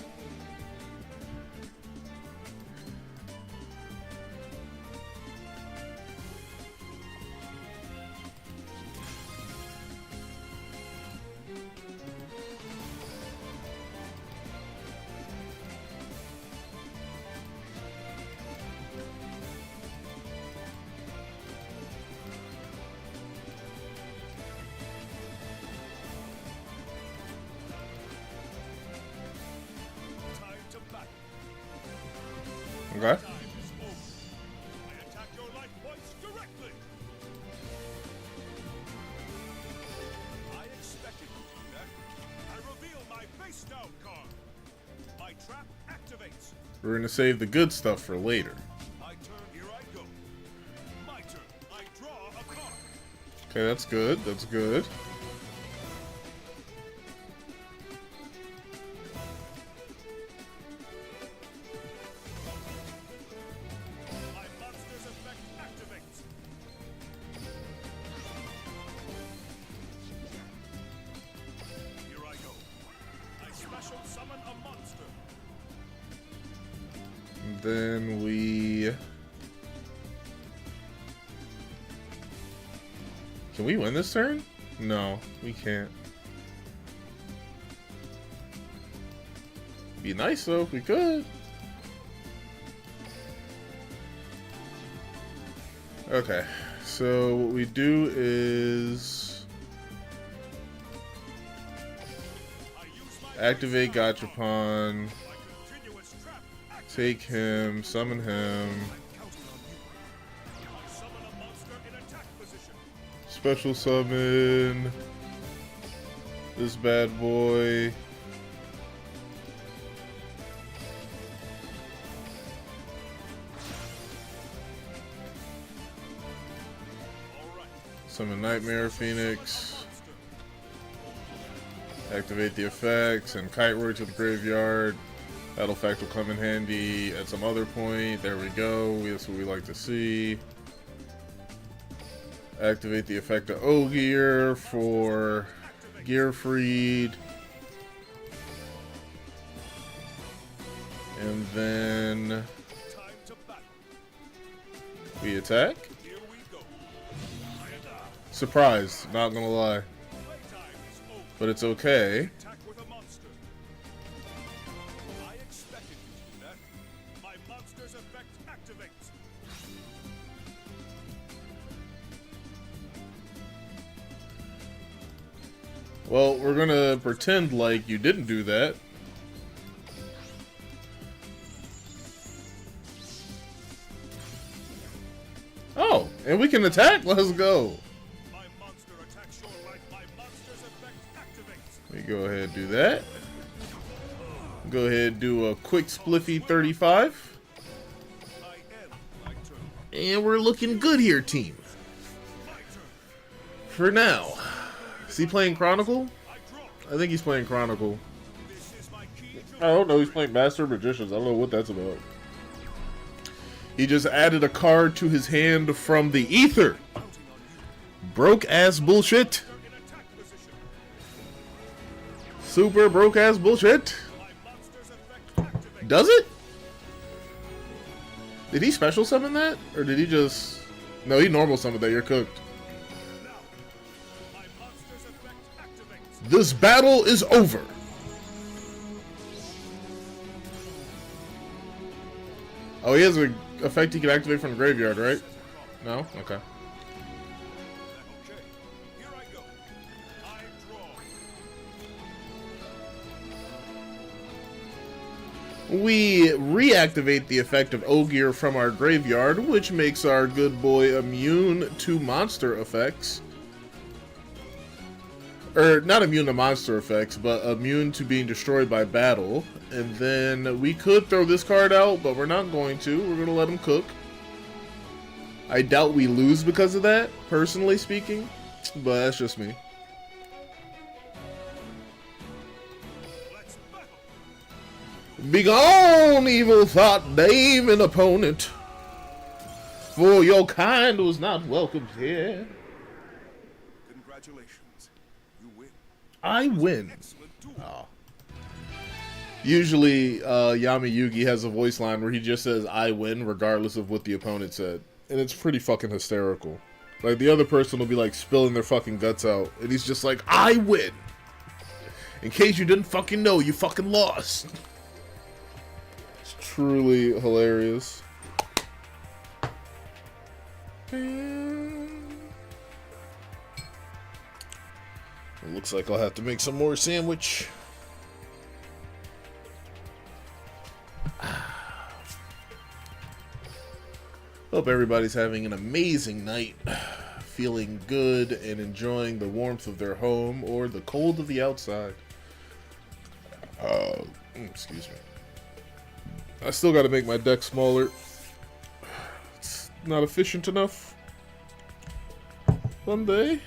Okay. My trap activates. We're gonna save the good stuff for later. My turn. Here I go. My turn. I draw a card. Okay, that's good. That's good. My monster's effect activates. Here I go. I special summon a monster. And then we... Can we win this turn? No, we can't. Be nice though if we could. Okay, so what we do is activate Gachapon, take him, summon him, special summon this bad boy. Summon Nightmare Phoenix. Activate the effects and Kite Roar to the graveyard. Battle effect will come in handy at some other point. There we go. That's what we like to see. Activate the effect of Ogier for Gearfried. And then we attack. Surprised, not gonna lie. But it's okay. I expected you to do that. My monster's effect activates. Well, we're gonna pretend like you didn't do that. Oh, and we can attack? Let's go. Let me go ahead and do that. Go ahead and do a quick spliffy 35. And we're looking good here, team. For now. Is he playing Chronicle? I think he's playing Chronicle. I don't know, he's playing Master Magicians. I don't know what that's about. He just added a card to his hand from the ether. Broke ass bullshit. Super broke ass bullshit. Does it? Did he special summon that? Or did he just... No, he normal summoned that. You're cooked. This battle is over. Oh, he has an effect he can activate from the graveyard, right? No? Okay. We reactivate the effect of Ogier from our graveyard, which makes our good boy immune to monster effects. Or, not immune to monster effects, but immune to being destroyed by battle. And then we could throw this card out, but we're not going to. We're going to let him cook. I doubt we lose because of that, personally speaking. But that's just me. Begone, evil thought, name an opponent, for your kind was not welcomed here. Congratulations, you win. I win. Oh. Usually, Yami Yugi has a voice line where he just says, I win, regardless of what the opponent said. And it's pretty fucking hysterical. Like, the other person will be, like, spilling their fucking guts out. And he's just like, I win. In case you didn't fucking know, you fucking lost. It's truly hilarious. It looks like I'll have to make some more sandwich. Hope everybody's having an amazing night, feeling good and enjoying the warmth of their home or the cold of the outside. Excuse me. I still got to make my deck smaller. It's not efficient enough. Someday.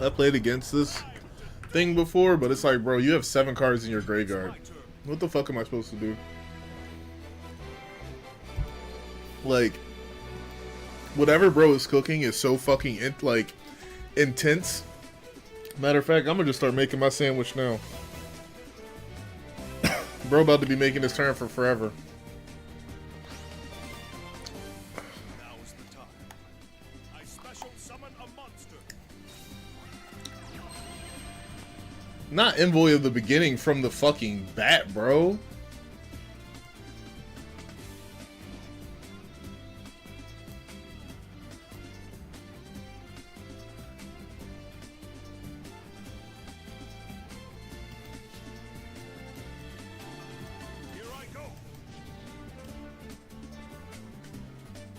I played against this thing before, but it's like, bro, you have 7 cards in your graveyard. What the fuck am I supposed to do? Like, whatever bro is cooking is so fucking intense. Matter of fact, I'm gonna just start making my sandwich now. Bro about to be making his turn for forever. Not Envoy of the Beginning from the fucking bat, bro.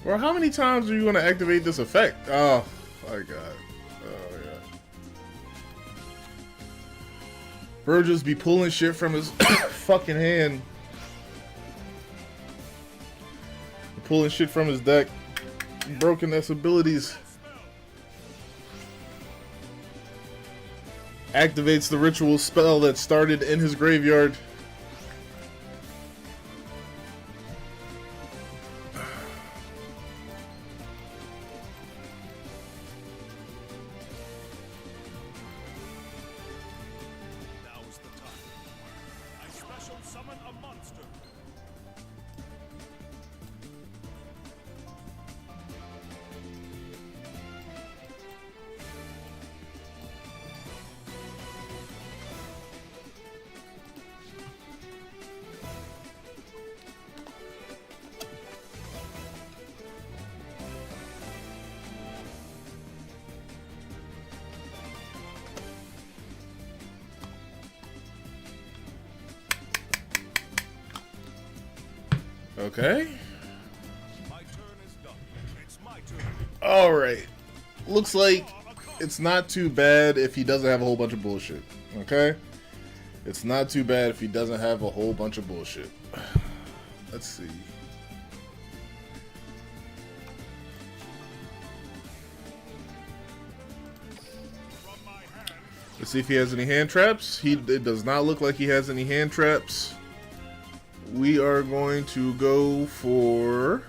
Bro, how many times are you going to activate this effect? Oh, my God. Oh, yeah. Bro just be pulling shit from his fucking hand. Pulling shit from his deck. Broken S abilities. Activates the ritual spell that started in his graveyard. Okay. Alright. Looks like it's not too bad if he doesn't have a whole bunch of bullshit. Okay? It's not too bad if he doesn't have a whole bunch of bullshit. Let's see. Let's see if he has any hand traps. It does not look like he has any hand traps. We are going to go for...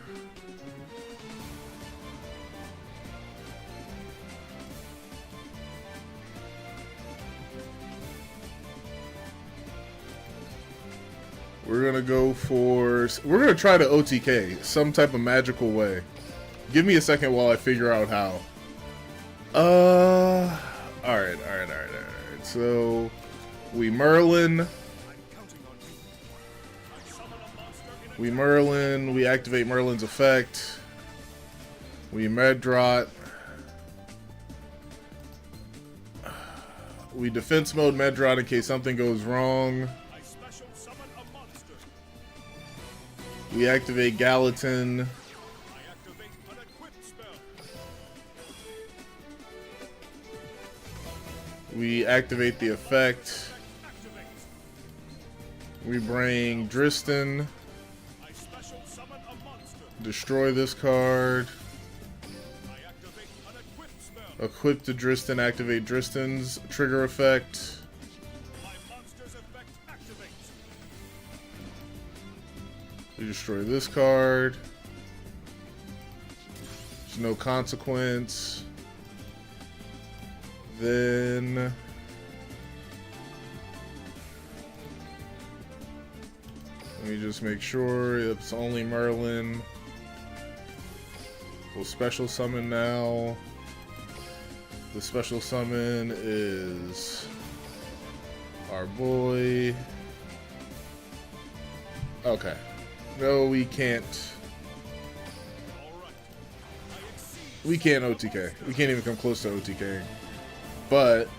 We're going to go for... We're going to try to OTK some type of magical way. Give me a second while I figure out how. Alright. So, we Merlin... we activate Merlin's effect. We Medrot. We defense mode Medrot in case something goes wrong. We activate Gallatin. We activate the effect. We bring Dristan. Destroy this card. Equip to Dristan, activate Dristan's trigger effect. We destroy this card. There's no consequence. Then let me just make sure it's only Merlin. We'll special summon now. The special summon is our boy. Okay. No, we can't. We can't OTK. We can't even come close to OTK. But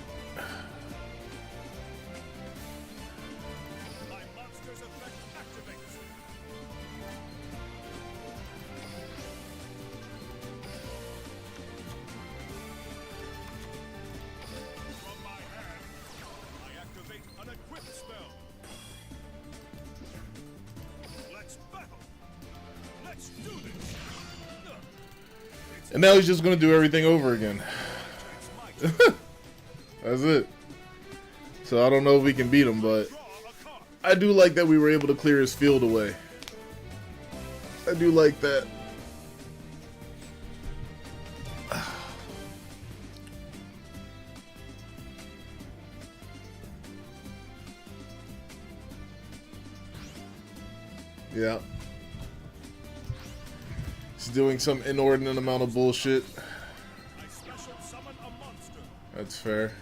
and now he's just gonna do everything over again. That's it. So I don't know if we can beat him, but I do like that we were able to clear his field away. I do like that. Yeah. He's doing some inordinate amount of bullshit. That's fair.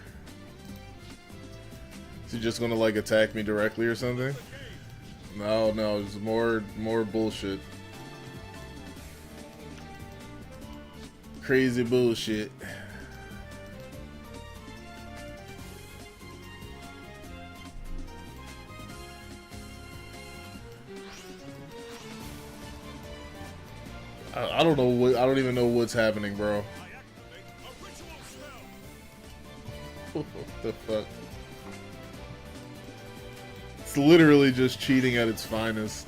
Is he just gonna like attack me directly or something? No, no, it's more bullshit. Crazy bullshit. I don't know what, I don't even know what's happening, bro. What the fuck? It's literally just cheating at its finest.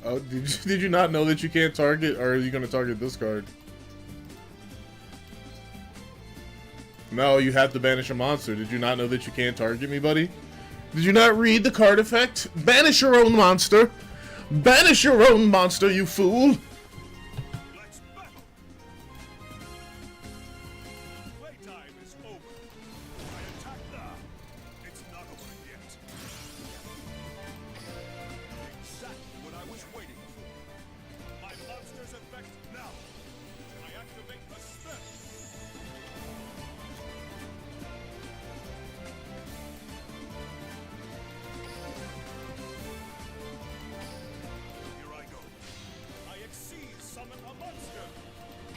Oh, did you not know that you can't target, or are you going to target this card? No, you have to banish a monster. Did you not know that you can't target me, buddy? Did you not read the card effect? Banish your own monster! Banish your own monster, you fool!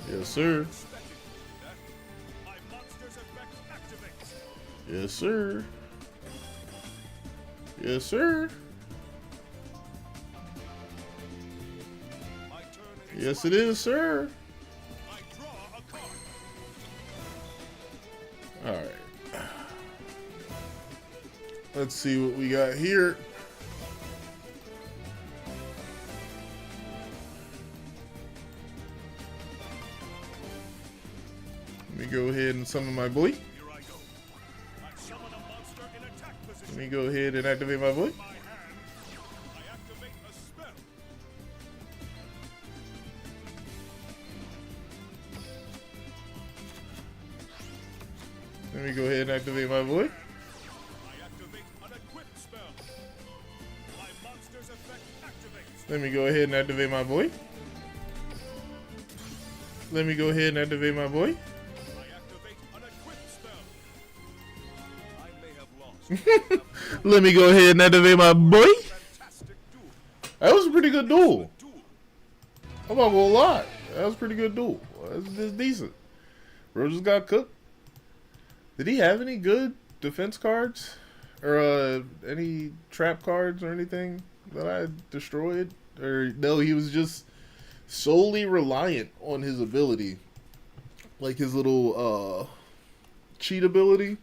Yes, sir. Yes, sir. Yes, sir. Yes, it is, sir. Alright. Let's see what we got here. Let me go ahead and summon my boy. Let me go ahead and activate my boy. Let me go ahead and activate my boy. Let me go ahead and activate my boy. Let me go ahead and activate my boy. Let me go ahead and activate my boy. That was a pretty good duel. I'm not gonna lie. That was a pretty good duel. That's decent. Bro just got cooked. Did he have any good defense cards? Or any trap cards or anything that I destroyed? Or no, he was just solely reliant on his ability like his little cheat ability,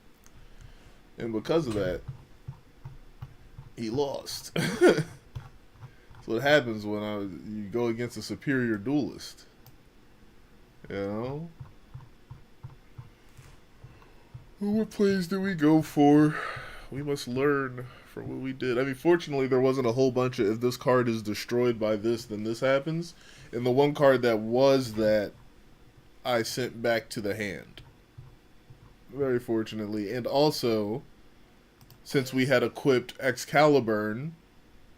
and because of that, he lost. That's what happens when you go against a superior duelist. You know? What plays do we go for? We must learn from what we did. I mean, fortunately, there wasn't a whole bunch of, if this card is destroyed by this, then this happens. And the one card that was that, I sent back to the hand. Very fortunately. And also, since we had equipped Excalibur,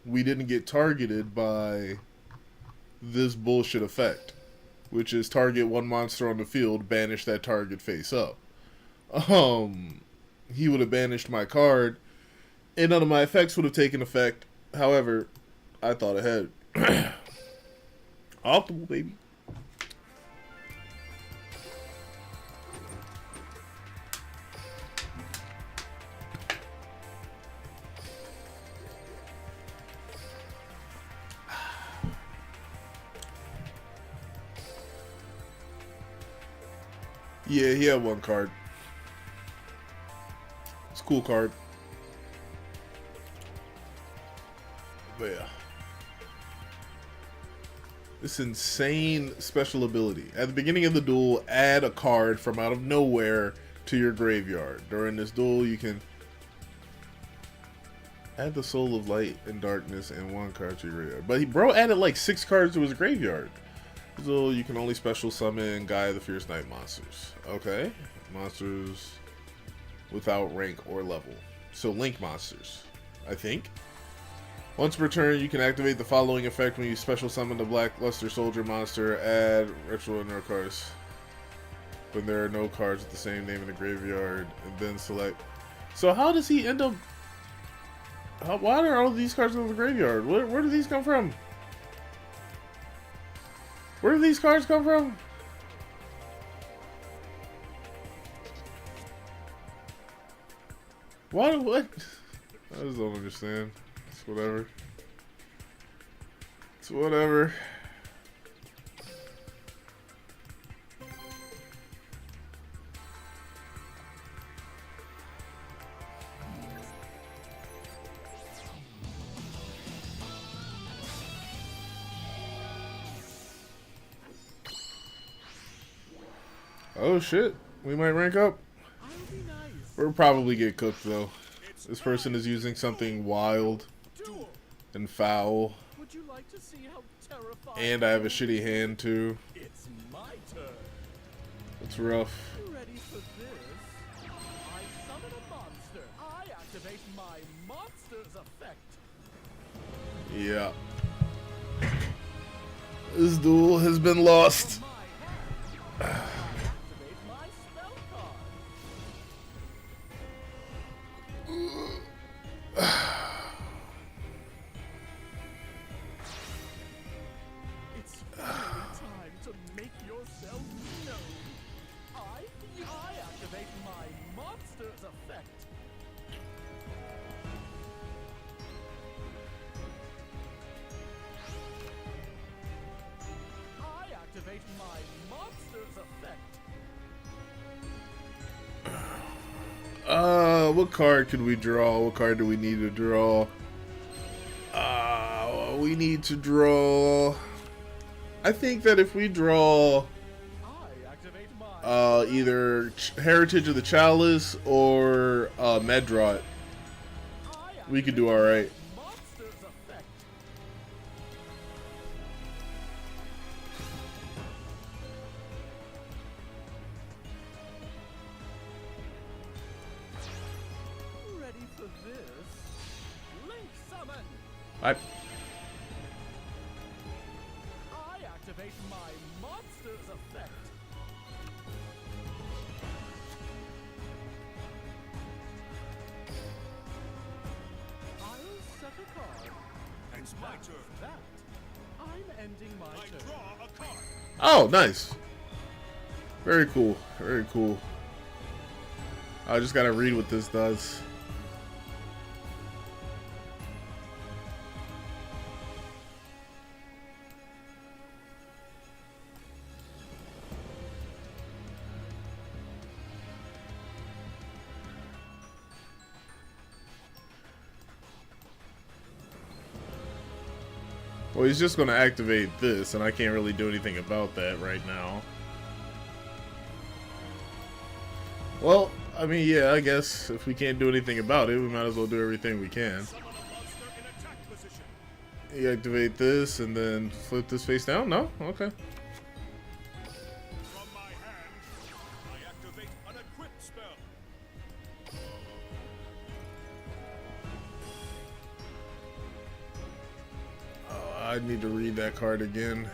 we didn't get targeted by this bullshit effect, which is target one monster on the field, banish that target face up. He would have banished my card, and none of my effects would have taken effect. However, I thought ahead. Optimal, baby. Yeah, he had one card. It's a cool card. But yeah. This insane special ability. At the beginning of the duel, add a card from out of nowhere to your graveyard. During this duel, you can add the Soul of Light and Darkness and one card to your graveyard. But bro added like 6 cards to his graveyard. So you can only special summon Gaia the Fierce Night monsters. Okay. Monsters without rank or level. So Link monsters, I think. Once per turn, you can activate the following effect when you special summon the Black Luster Soldier monster. Add retro and cards when there are no cards with the same name in the graveyard, and then select. So how does he end up? Why are all of these cards in the graveyard? Where do these come from? Where do these cards come from? What? I just don't understand. It's whatever. It's whatever. Oh shit, we might rank up. We'll probably get cooked though. This person is using something wild and foul. And I have a shitty hand too. It's my turn. It's rough. Ready for this? I summon a monster. I activate my monster's effect. Yeah. This duel has been lost. What card could we draw? What card do we need to draw? We need to draw. I think that if we draw either Heritage of the Chalice or Medrot, we could do alright. I activate my monster's effect. I'll set a card. It's my turn. That I'm ending my turn. I draw a card. Oh, nice. Very cool. Very cool. I just gotta read what this does. Well, he's just going to activate this, and I can't really do anything about that right now. Well, I mean, yeah, I guess if we can't do anything about it, we might as well do everything we can. You activate this and then flip this face down? No? Okay. From my hand, I activate an equip spell. Oh, I need to read that card again.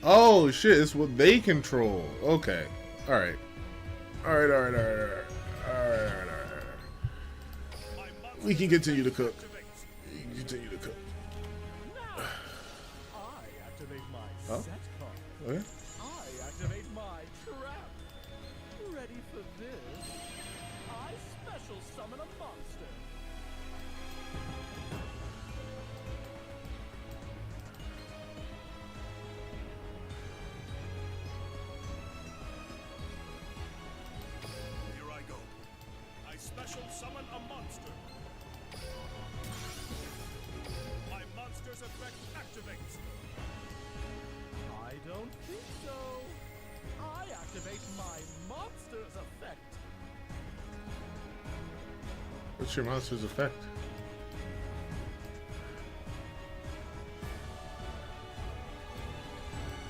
Oh shit, it's what they control. Okay. Alright. Alright. We can continue to cook. We can continue to cook. I activate my Oh? set card. Okay. I activate my trap. Ready for this? I special summon a monster. Here I go. I special summon a monster. My monster's effect activates. I don't think so. I activate my monster's effect. What's your monster's effect?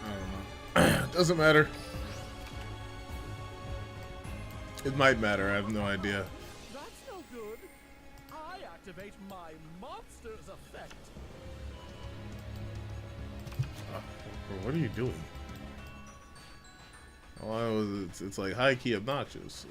I don't know. Doesn't matter. It might matter, I have no idea. That's no good. I activate my monster's effect. What are you doing? Oh, it's like high-key obnoxious.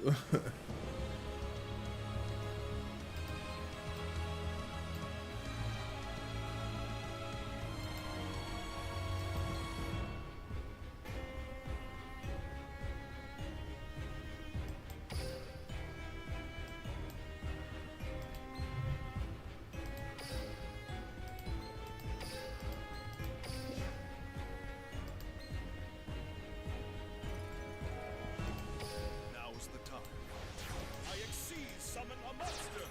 Now's the time. I exceed summon a monster.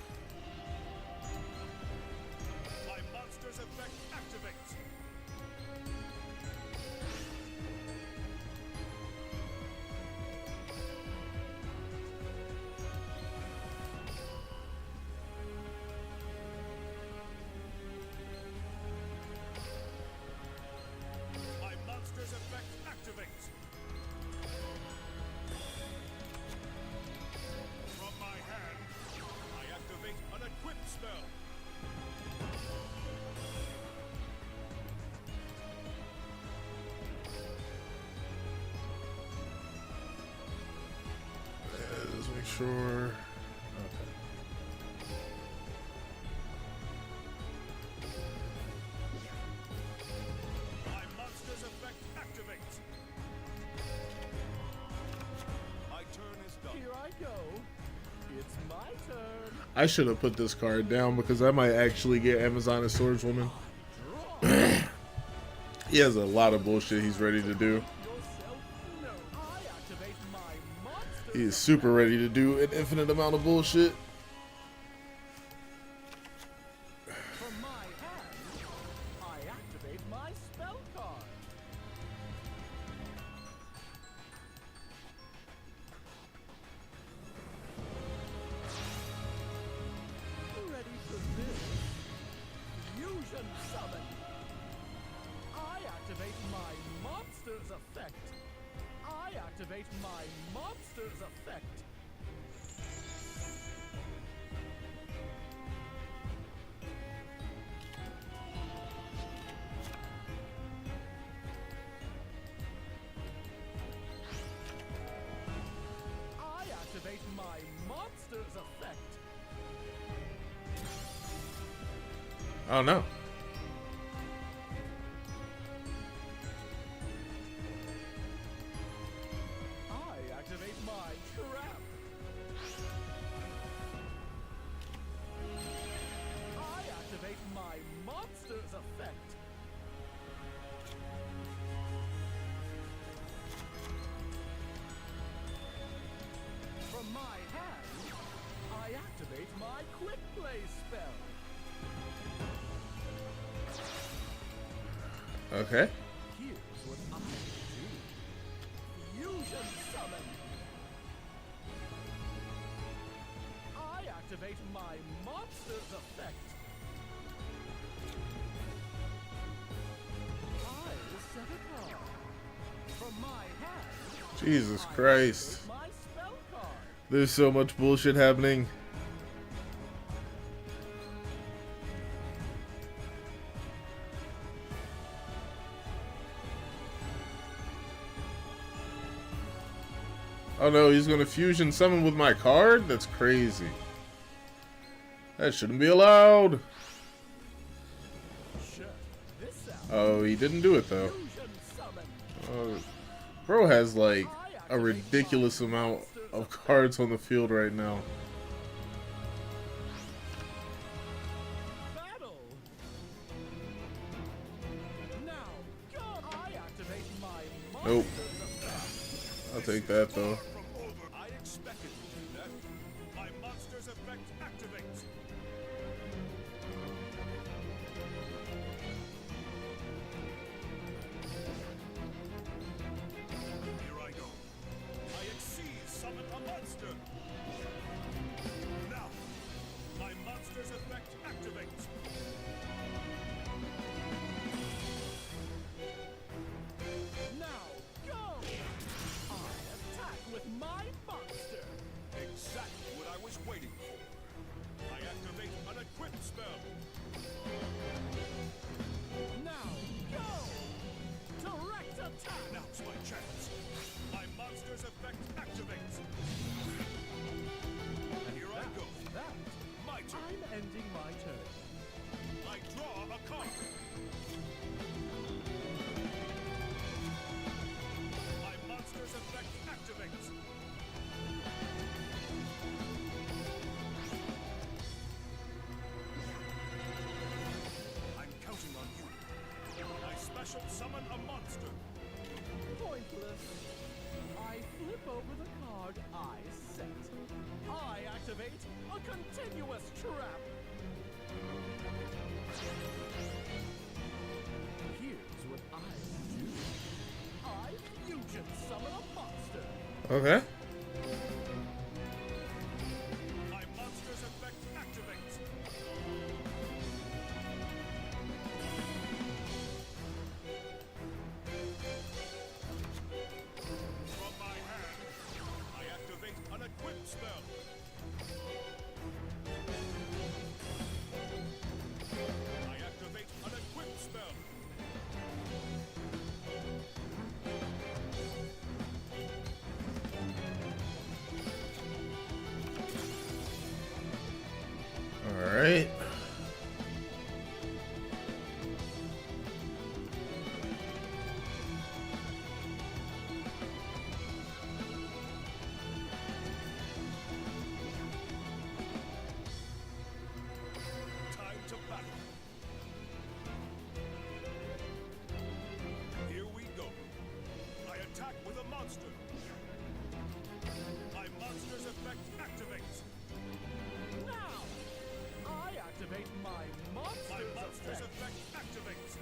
My monster's effect activates. My monster's effect activates. From my hand, I activate an equip spell. Let's make sure. Okay. My monster's effect activates. My turn is done. Here I go. It's my turn. I should have put this card down because I might actually get Amazon as Swordswoman. He has a lot of bullshit he's ready to do. He is super ready to do an infinite amount of bullshit. From my hand, I activate my spell card. Ready for this? Fusion summon. I activate my monster's effect. I activate my monster's effect. I activate my monster's effect. Oh no. I activate my trap. I activate my monster's effect. From my hand, I activate activate my quick play spell. Okay. Here's what I do. Fusion summon. I activate my monster's effect. I will set a card. From my hand, Jesus Christ. my spell card. There's so much bullshit happening. Oh no, he's gonna fusion summon with my card? That's crazy. That shouldn't be allowed. Oh, he didn't do it though. Bro has like a ridiculous amount of cards on the field right now. Nope. I'll take that though. I expected to do that. My monster's effect activates. Here I go. I exceed summon a monster. Now, my monster's effect activates. Now, go! I attack with my monster. Exactly what I was waiting for. I activate an equip spell. Now, go! Direct attack! Now's my chance. My monster's effect activates. Here I go. My turn. I'm ending my turn. I draw a card. My monster's effect activates. I'm counting on you. I special summon a monster. Pointless. I flip over the card I set. I activate a continuous trap. Here's what I do. I fusion summon a monster. Okay. My monster's effect activates. From my hand, I activate an equip spell. I activate an equip spell. All right. Time to battle. Here we go. I attack with a monster. My monster's effect activates. Now, I activate my monster's effect activates.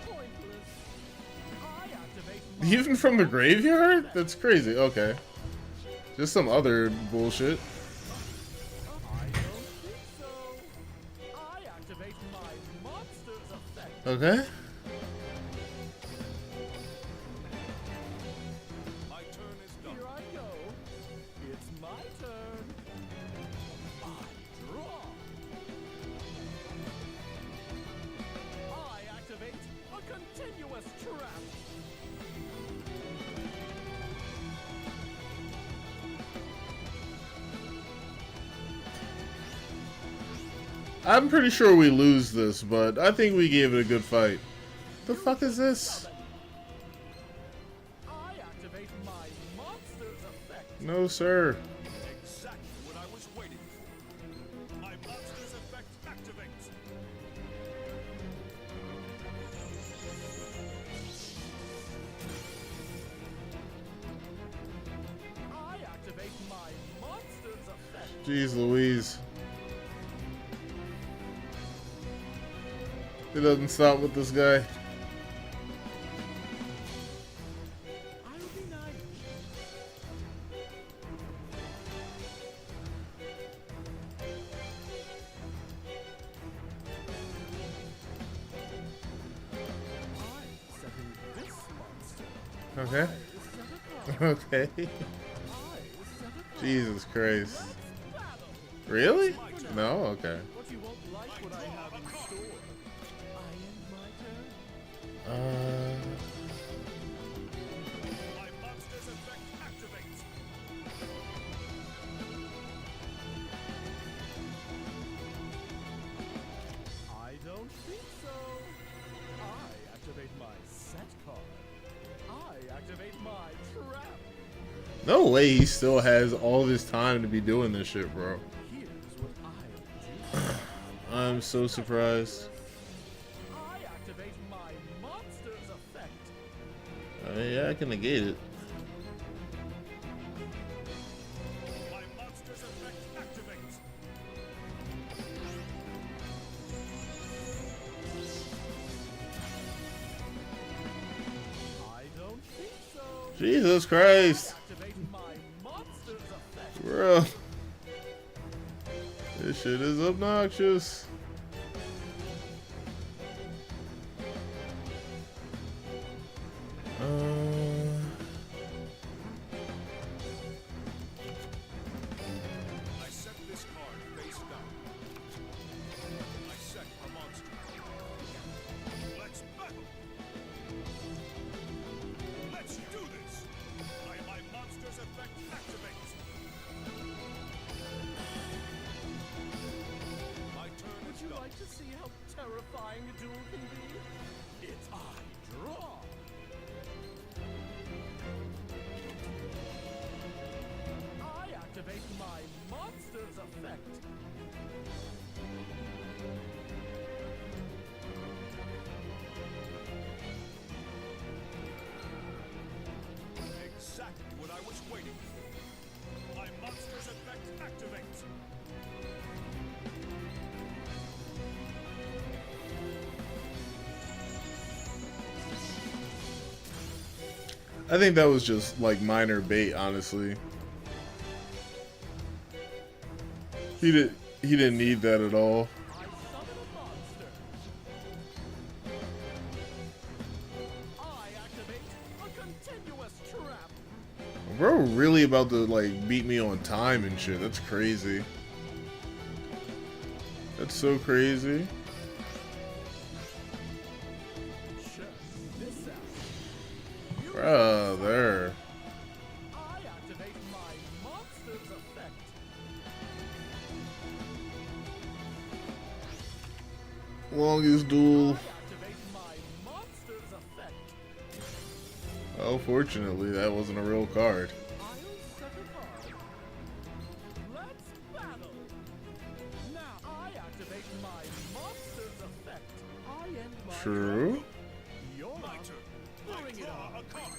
Pointless. I activate Even from the graveyard? That's crazy. Okay. Just some other bullshit. I don't think so. I activate my monster's effect. Okay. My turn is done. Here I go. It's my turn. I draw. I activate a continuous trap. I'm pretty sure we lose this, but I think we gave it a good fight. The fuck is this? I activate my monster's effect. No, sir. Exactly what I was waiting for. My monster's effect activates. Jeez Louise. It doesn't stop with this guy. Okay. Okay. Jesus Christ. Really? No? Okay. I don't think so. I activate my set card. I activate my trap. No way he still has all this time to be doing this shit, bro. Here's what I do. I'm so surprised. I activate my monster's effect. I mean, yeah, I can negate it. My monster's effect activates. I don't think so. Jesus Christ. Activate my monster's effect. Bro. This shit is obnoxious. I set this card face down. I set a monster. Let's battle. Let's do this. My monster's effect activates. My turn. Would you like to see how terrifying a duel can be? It's I draw. I activate my monster's effect. Exactly what I was waiting for. My monster's effect activates. I think that was just like minor bait, honestly. He didn't need that at all. I summon a monster. I activate a continuous trap. Bro really about to like beat me on time and shit. That's crazy. That's so crazy. Check this out. Brother. I activate my monster's effect. Longest duel. Activate my monster's effect. Oh, fortunately, that wasn't a real card. I'll set a card. Let's battle. Now I activate my monster's effect. I end my True. Your my turn. Bring it on. A card.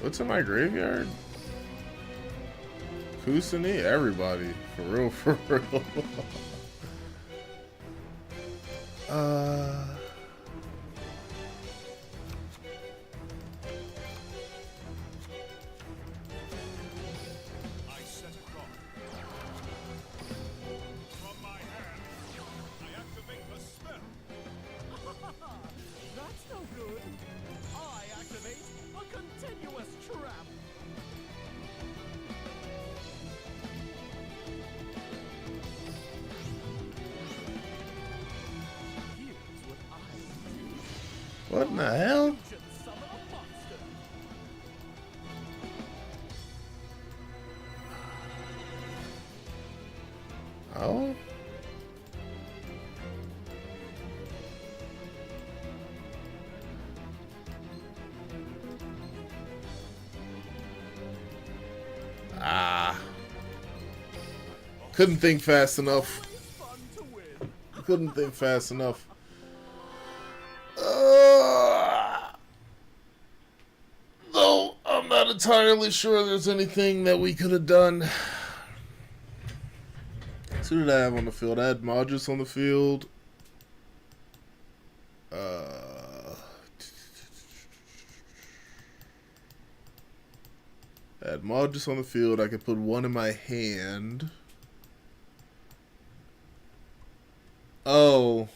What's in my graveyard? Kusani? Everybody. For real, for real. I set a card. From my hand, I activate a spell. That's no good. I activate a continuous trap. Here's what I do. What in the hell? Should summon a monster. Oh? Ah. Couldn't think fast enough. Couldn't think fast enough. entirely sure there's anything that we could have done. So who did I have on the field? I had Modris on the field. I had Modris on the field. I could put one in my hand. Oh.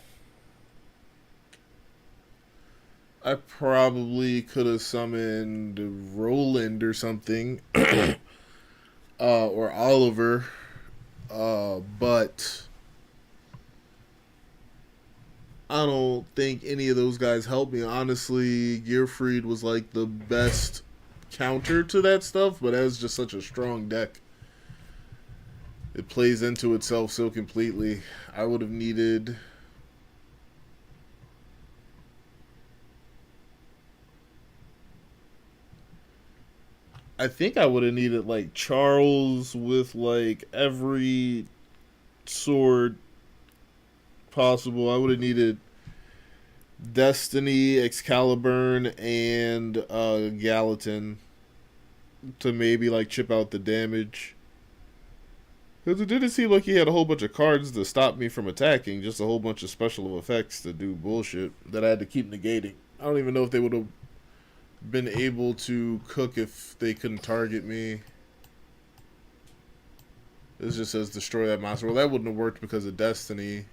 I probably could have summoned Roland or something. Or Oliver. But I don't think any of those guys helped me. Honestly, Gearfried was like the best counter to that stuff, but that was just such a strong deck. It plays into itself so completely. I would have needed... I think I would have needed like Charles with like every sword possible. I would have needed Destiny, Excalibur, and Gallatin to maybe like chip out the damage. Because it didn't seem like he had a whole bunch of cards to stop me from attacking, just a whole bunch of special effects to do bullshit that I had to keep negating. I don't even know if they would have been able to cook if they couldn't target me. This just says destroy that monster. Well, that wouldn't have worked because of Destiny.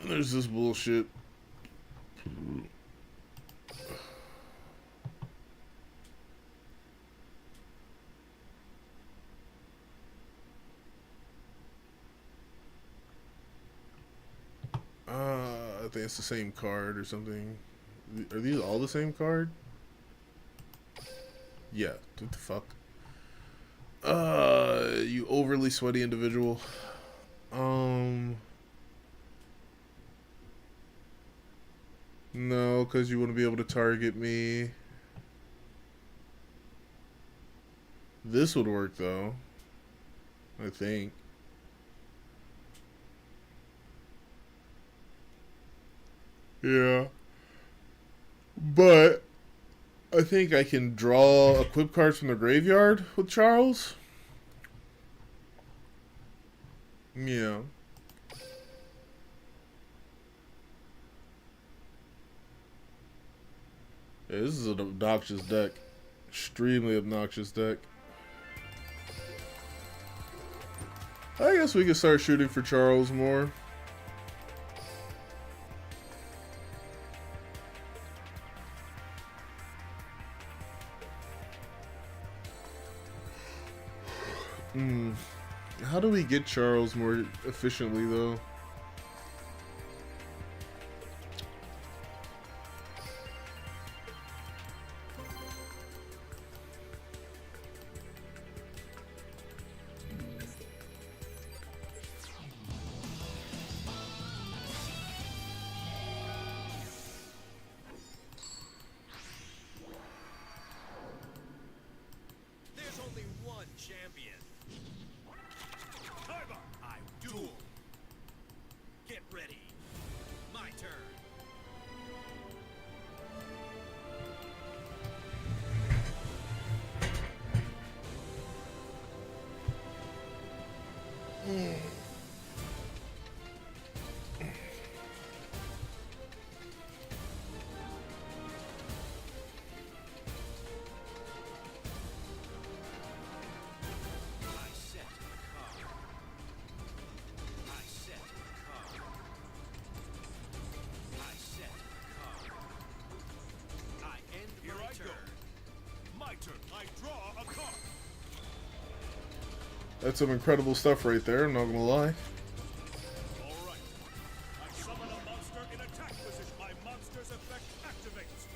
There's this bullshit. I think it's the same card or something. Are these all the same card? Yeah, what the fuck? You overly sweaty individual. No, because you wouldn't be able to target me. This would work though, I think. Yeah. But I think I can draw equip cards from the graveyard with Charles. Yeah. Yeah, this is an obnoxious deck. Extremely obnoxious deck. I guess we can start shooting for Charles more. How do we get Charles more efficiently, though? There's only one champion. I duel. Get ready. My turn. I draw a card. That's some incredible stuff right there, I'm not gonna lie. Alright. I summon a monster in attack position. My monster's effect activates.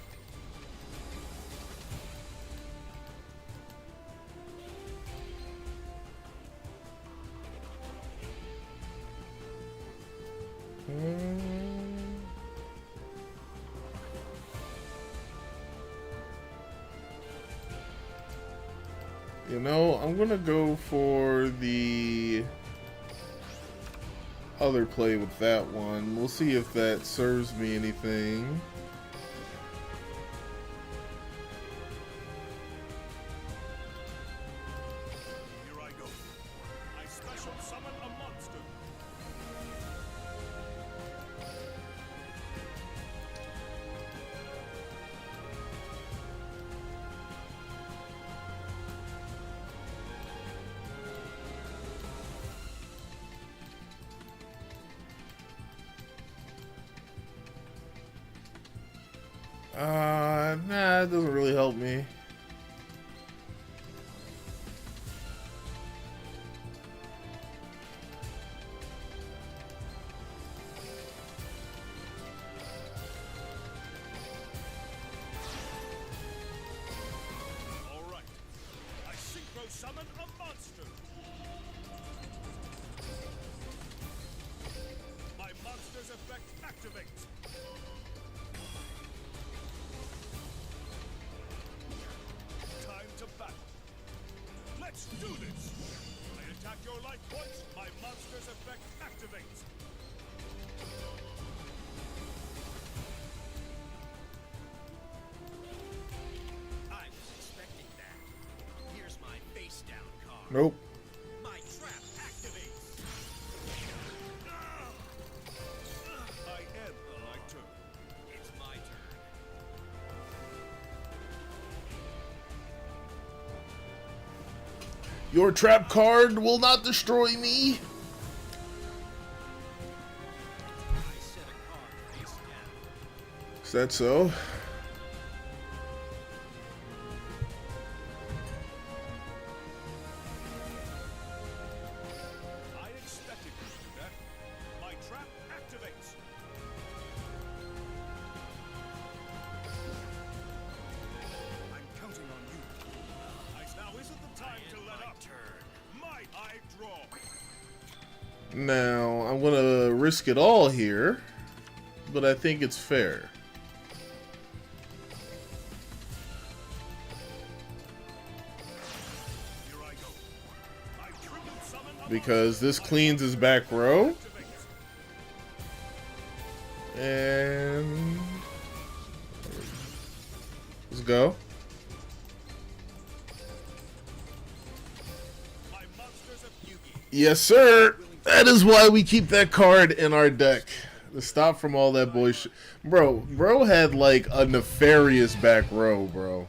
You know, I'm gonna go for the other play with that one. We'll see if that serves me anything. Nah, it doesn't really help me. All right. I synchro summon a monster. My monster's effect activates. Time to battle. Let's do this. I attack your life points. My monster's effect activates. I was expecting that. Here's my face down card. Nope. My trap activates. I end my turn. It's my turn. Your trap card will not destroy me. I set a card face down. Is that so? I expected you to do that. My trap activates. I'm counting on you. Now isn't the time to let up. I draw. Now, I'm gonna risk it all here, but I think it's fair. Here I go. I triple summon a Because this cleans his back row. And let's go. Yes, sir. That is why we keep that card in our deck. To stop from all that bullshit. Bro had like a nefarious back row, bro.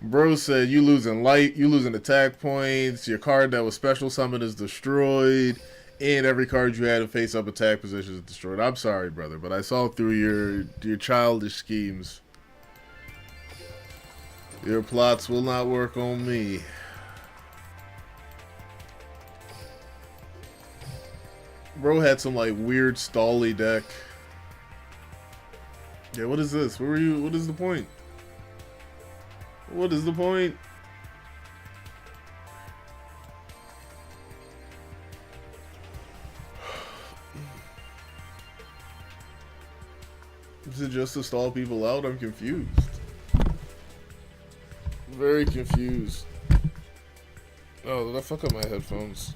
Bro said you losing light, you losing attack points, your card that was special summoned is destroyed, and every card you had in face-up attack position is destroyed. I'm sorry, brother, but I saw through your childish schemes. Your plots will not work on me. Bro had some like weird stally deck. Yeah, what is this? Where were you? What is the point? What is the point? Is it just to stall people out? I'm confused. Very confused. Oh, did I fuck up my headphones?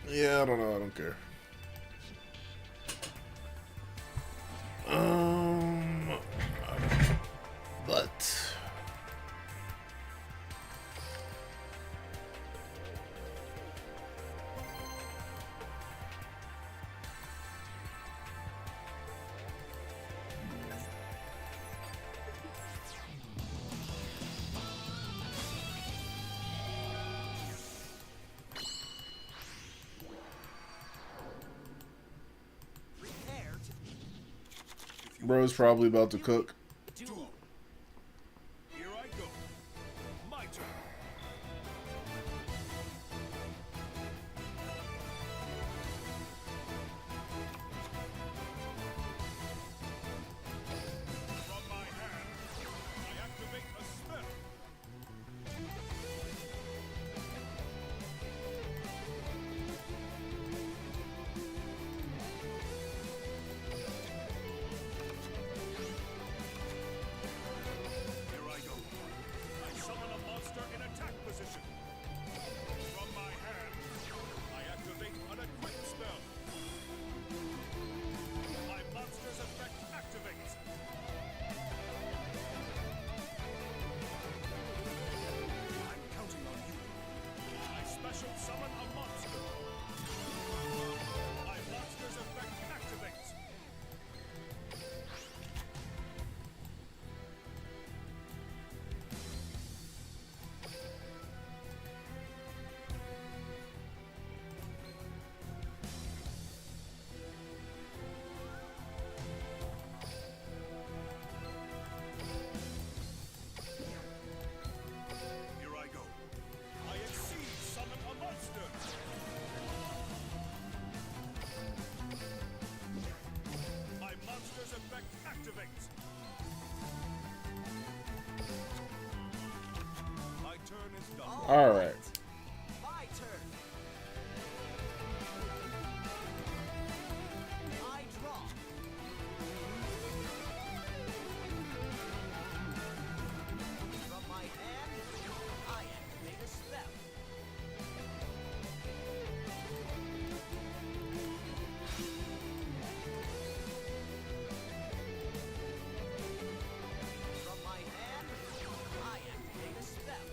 Yeah, I don't know. I don't care. But bro's probably about to cook. Duel. Here I go. My turn. From my hand, I activate a spell. All right. My turn. I draw. From my hand, I activate a spell. From my hand, I activate a spell.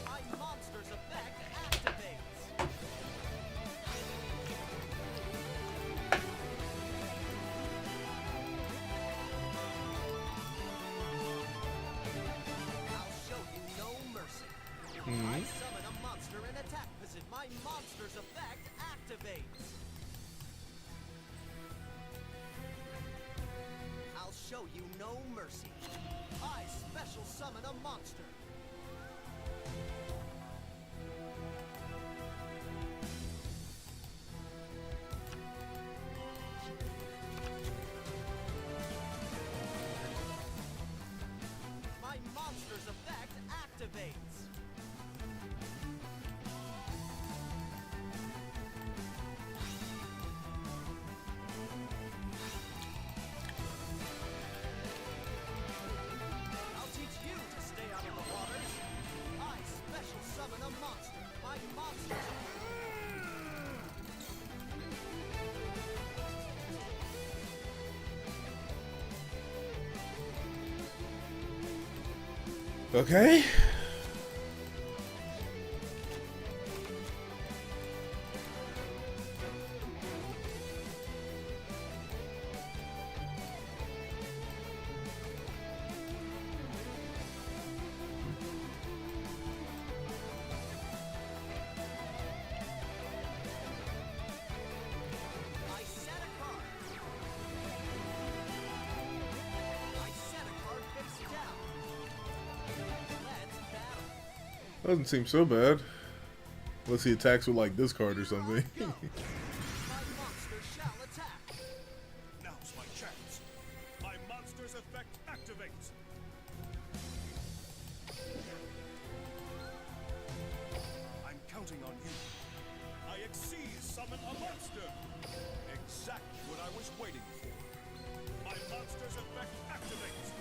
My monster's effect activates. I'll show you no mercy. I summon a monster in attack position. My monster's effect activates. I'll show you no mercy. I special summon a monster. My monster's effect activates. I'll teach you to stay out of the waters. I special summon a monster. My monster's Okay. I set a card. I set a card face down. Let's battle. Doesn't seem so bad. Unless he attacks with like this card or something. My monster shall attack. Now's my chance. My monster's effect activates. I'm counting on you. I exceed summon a monster. Exactly what I was waiting for. My monster's effect activates.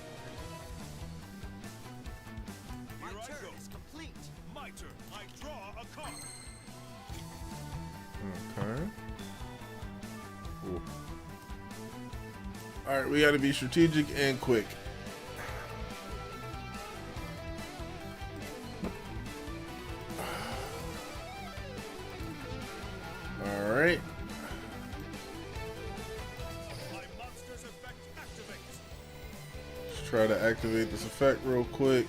My Here I turn go. is complete. My turn. I draw a card. Okay. Cool. All right, we got to be strategic and quick. All right. My monster's effect activates. Let's try to activate this effect real quick.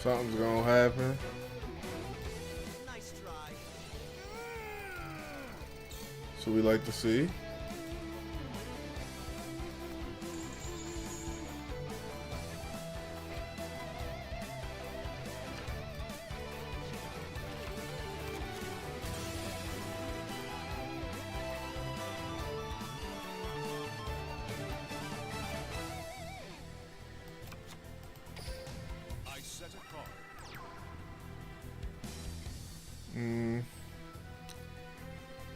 Something's gonna happen. Nice try. So we like to see. I set a card.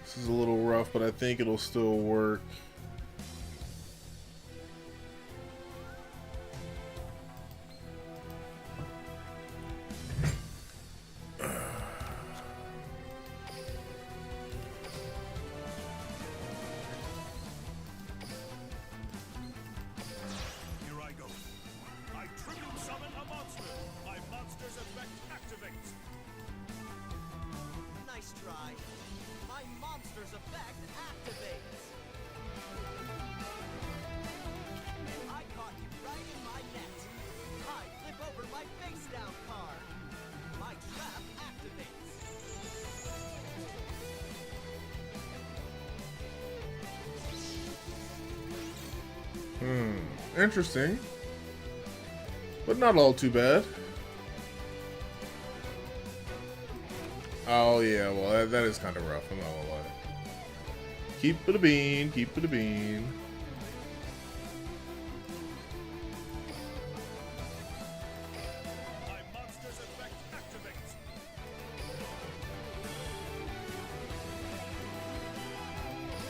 This is a little rough, but I think it'll still work. Here I go. I triple summon a monster. My monster's effect activates. Nice try. My monster's effect activates. I caught you right in my net. I flip over my face down card. My trap activates. Interesting. But not all too bad. Oh yeah, well that is kind of rough. I'm not gonna lie. Keep it a bean. Keep it a bean. My monster's effect activates.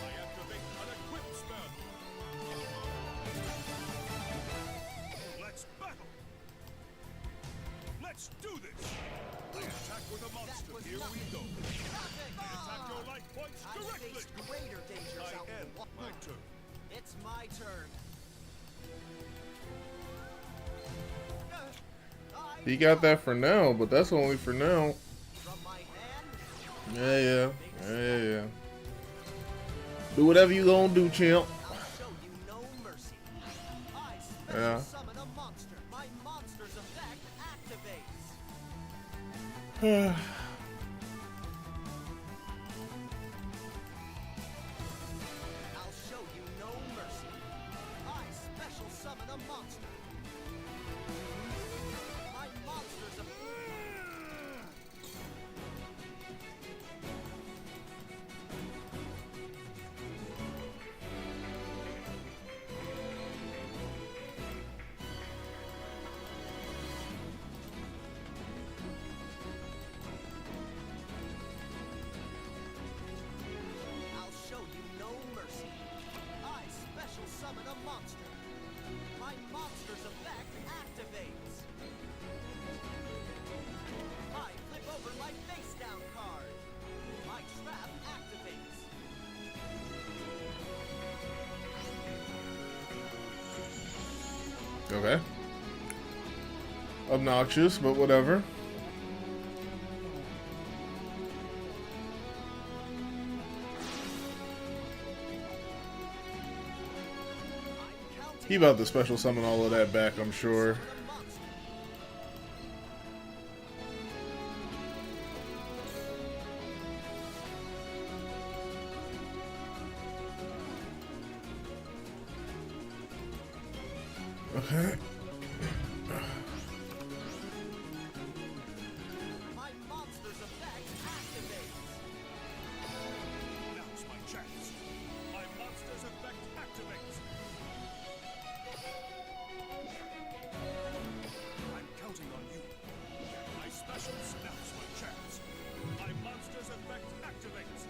I activate an equip spell. Let's battle. Let's do this. I attack with a monster. Here we go. I attack your life points directly. Greater dangers I out end my turn. It's my turn. He got that for now, but that's only for now. Yeah. Do whatever you gonna do, champ. Yeah. Summon a monster. My monster's effect activates. I'll show you no mercy. I special summon a monster. My monster's a... I'll show you no mercy. I special summon a monster. My monster's effect activates. I flip over my face down card. My trap activates. Okay. Obnoxious, but whatever. He about to special summon all of that back, I'm sure. Okay. My monster's effect activates. Now's my chance. My monster's effect activates. I'm counting on you. My special snaps my chance. My monster's effect activates.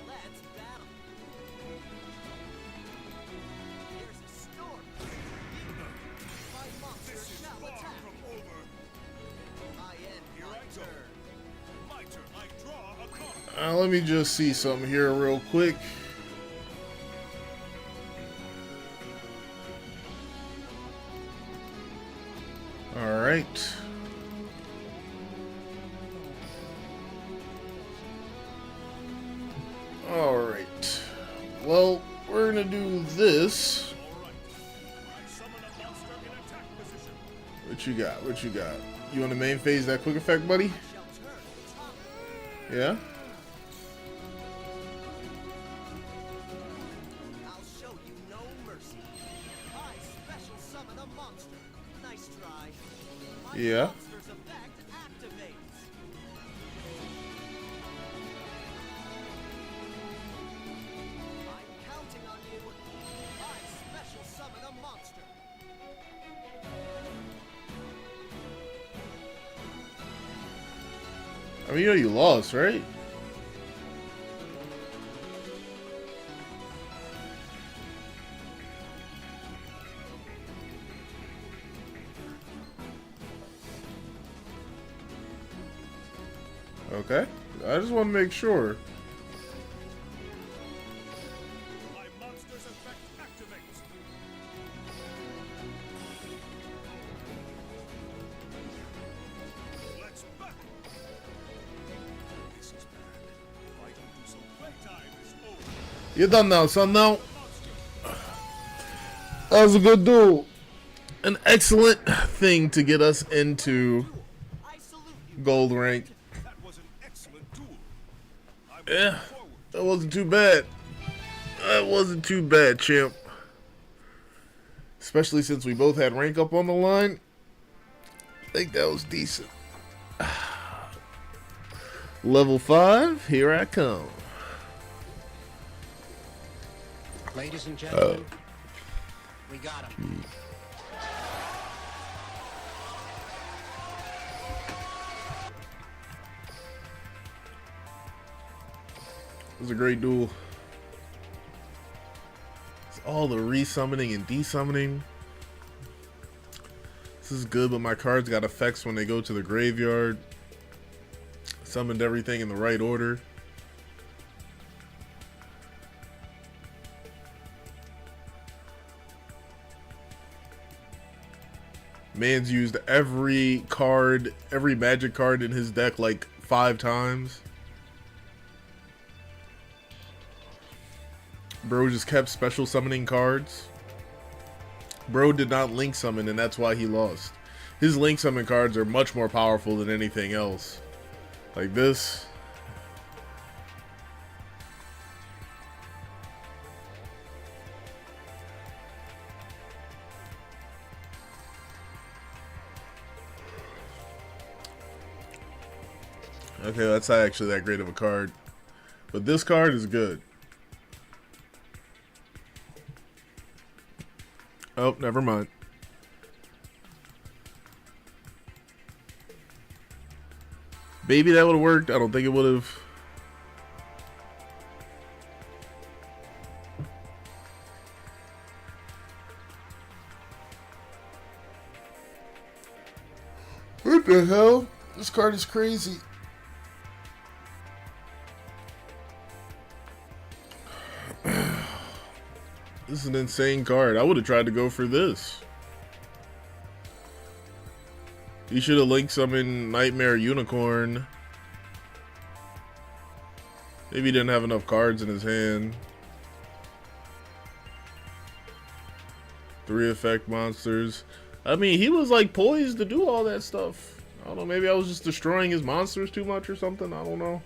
Let's battle. There's a storm. My monster This is shall far attack. from over. I end Here my I go. turn. My turn. I draw a card. Let me just see something here real quick. All right. All right. Well, we're gonna do this. What you got? What you got? You on the main phase that quick effect, buddy? Yeah? I'll show you no mercy. I special summon a monster. Nice try. My Yeah. monster's effect activates. I'm counting on you. I special summon a monster. I mean, you know you lost, right? Okay. I just want to make sure. My monster's effect activates. Let's battle. This is bad. If I don't do so, playtime is over. You're done now, son. Now. That was a good duel. An excellent thing to get us into gold rank. Yeah, that wasn't too bad. That wasn't too bad, champ. Especially since we both had rank up on the line. I think that was decent. Level 5, here I come. Ladies and gentlemen, we got him. It was a great duel. It's all the resummoning and desummoning. This is good, but my cards got effects when they go to the graveyard. Summoned everything in the right order. Man's used every card, every magic card in his deck like 5 times. Bro just kept special summoning cards. Bro did not link summon, and that's why he lost. His link summon cards are much more powerful than anything else. Like this. Okay, that's not actually that great of a card. But this card is good. Oh, never mind. Maybe that would have worked. I don't think it would have. What the hell? This card is crazy. This is an insane card. I would have tried to go for this. He should have linked summoned Nightmare Unicorn. Maybe he didn't have enough cards in his hand. 3 effect monsters. I mean, he was like poised to do all that stuff. I don't know, maybe I was just destroying his monsters too much or something. I don't know.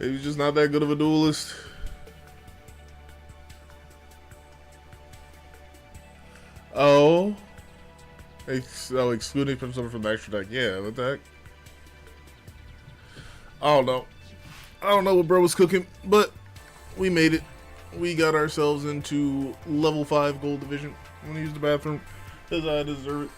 Maybe he's just not that good of a duelist. Oh. Excluding from someone from the extra deck. Yeah, what the heck? I don't know. I don't know what bro was cooking, but we made it. We got ourselves into level 5 gold division. I'm gonna use the bathroom because I deserve it.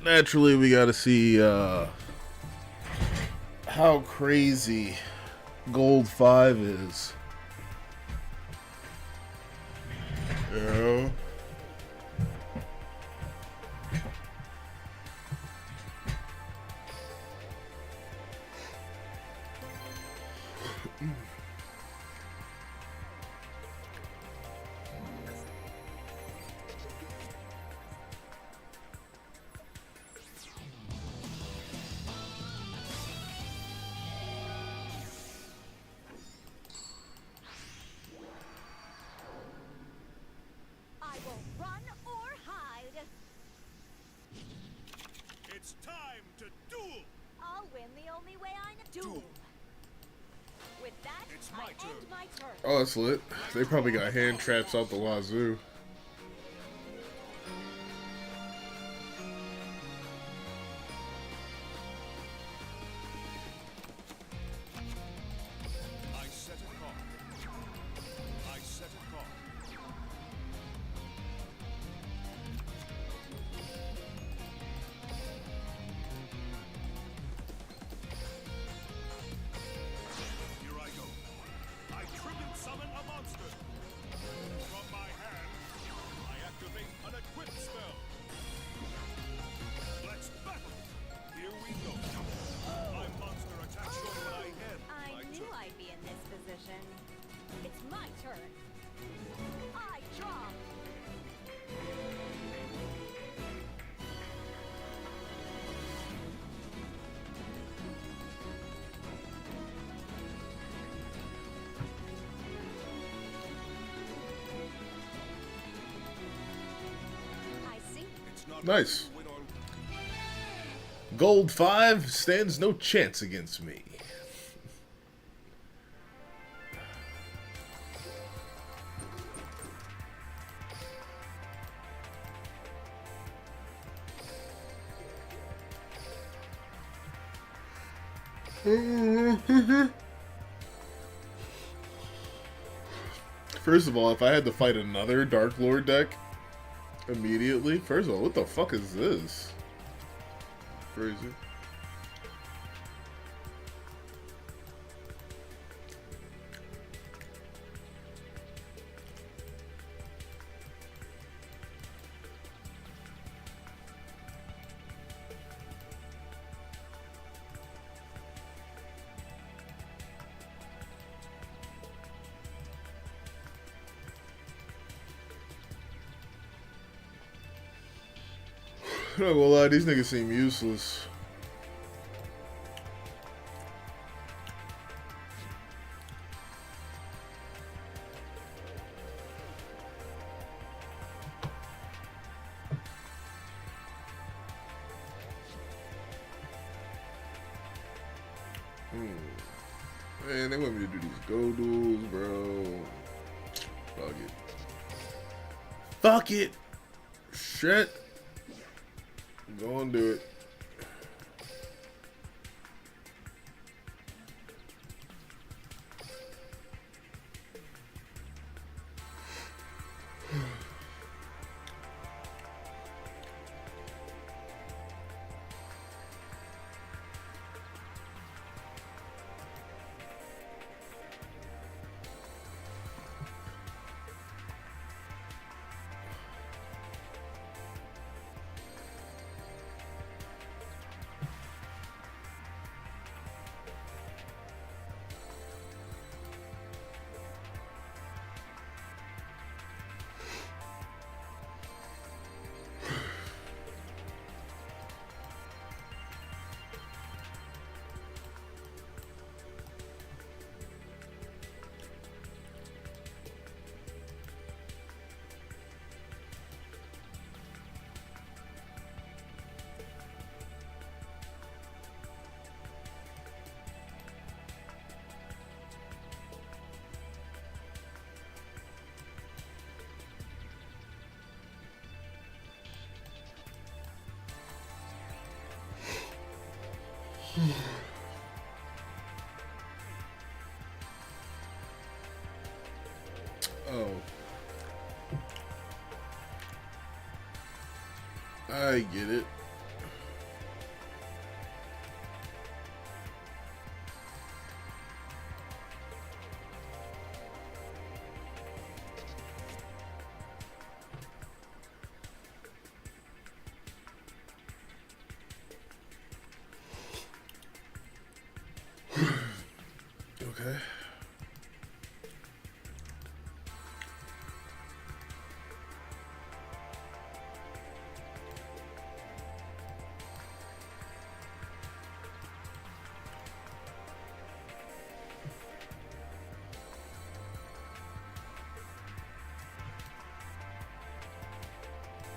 Naturally, we gotta see how crazy Gold 5 is. Yeah. I will run or hide. It's time to duel. I'll win the only way I know. Duel. With that, I end my turn. Oh, that's lit. They probably got hand traps out the wazoo. I set a card. I set a card. Here I go. I tribute summon a monster. From my hand, I activate an equip spell. Let's battle. Here we go. My monster attacks you when I end. I knew I'd be in this position. It's my turn. I draw. I see. Nice. Gold 5 stands no chance against me. First of all, if I had to fight another Dark Lord deck immediately, first of all, what the fuck is this? Crazy. I'm not gonna lie, these niggas seem useless. Man, they want me to do these go duels, bro. Fuck it. Fuck it! Shit. Go and do it. Oh. I get it. Okay.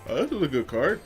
Oh, this is a good card.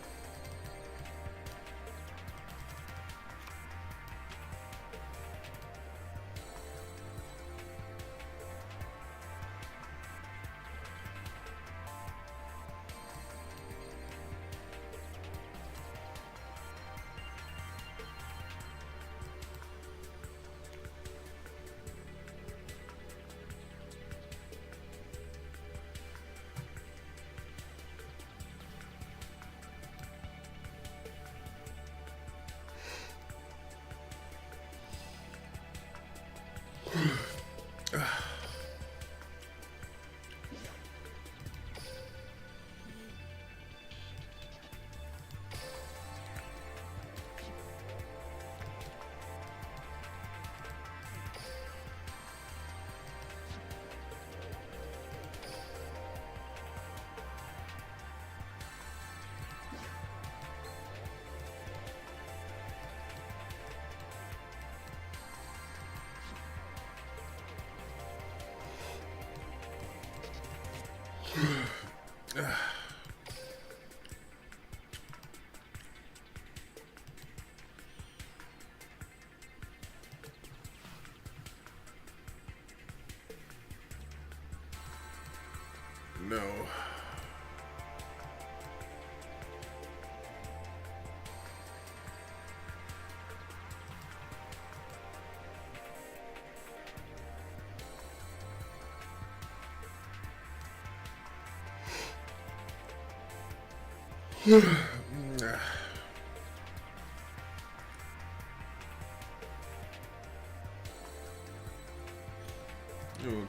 No.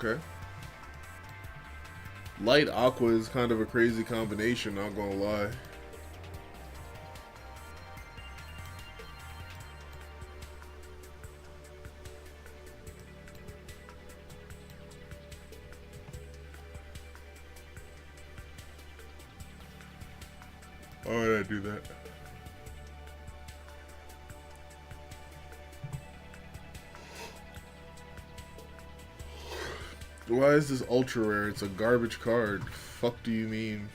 Okay. Light aqua is kind of a crazy combination, not gonna lie. Why would I do that? Why is this ultra rare? It's a garbage card. Fuck do you mean?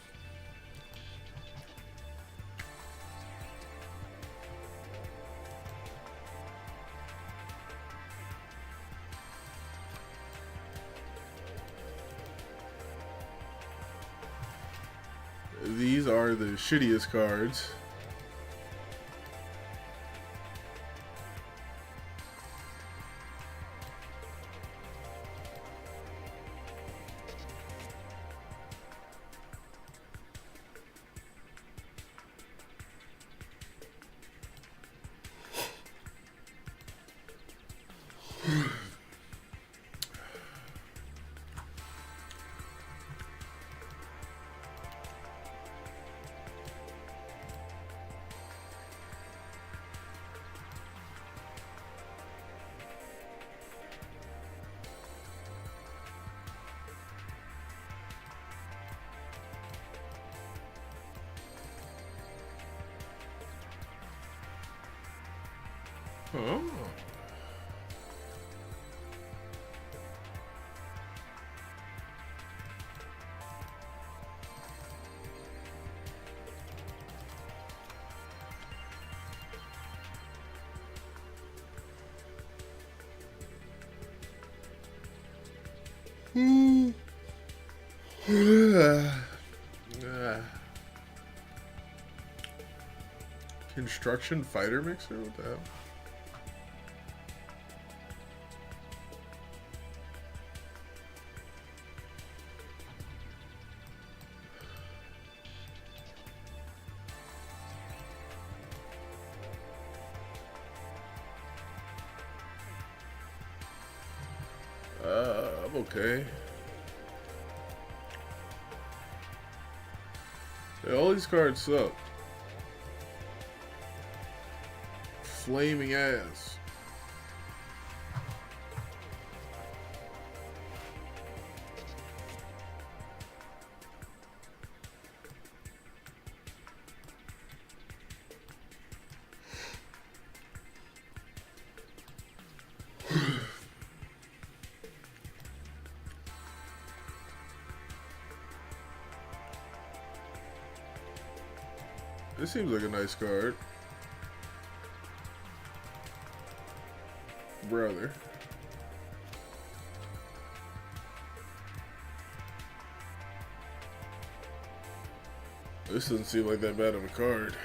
These are the shittiest cards. Oh. Construction fighter mixer? What the hell? I'm okay. Yeah, all these cards suck. Flaming ass. This seems like a nice card. Brother. This doesn't seem like that bad of a card.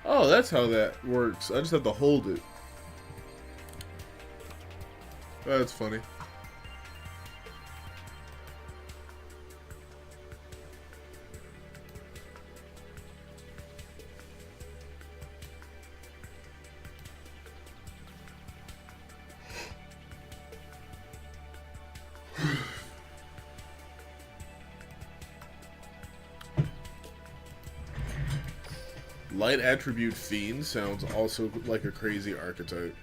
Oh, that's how that works. I just have to hold it. That's funny. Light Attribute Fiend sounds also like a crazy archetype.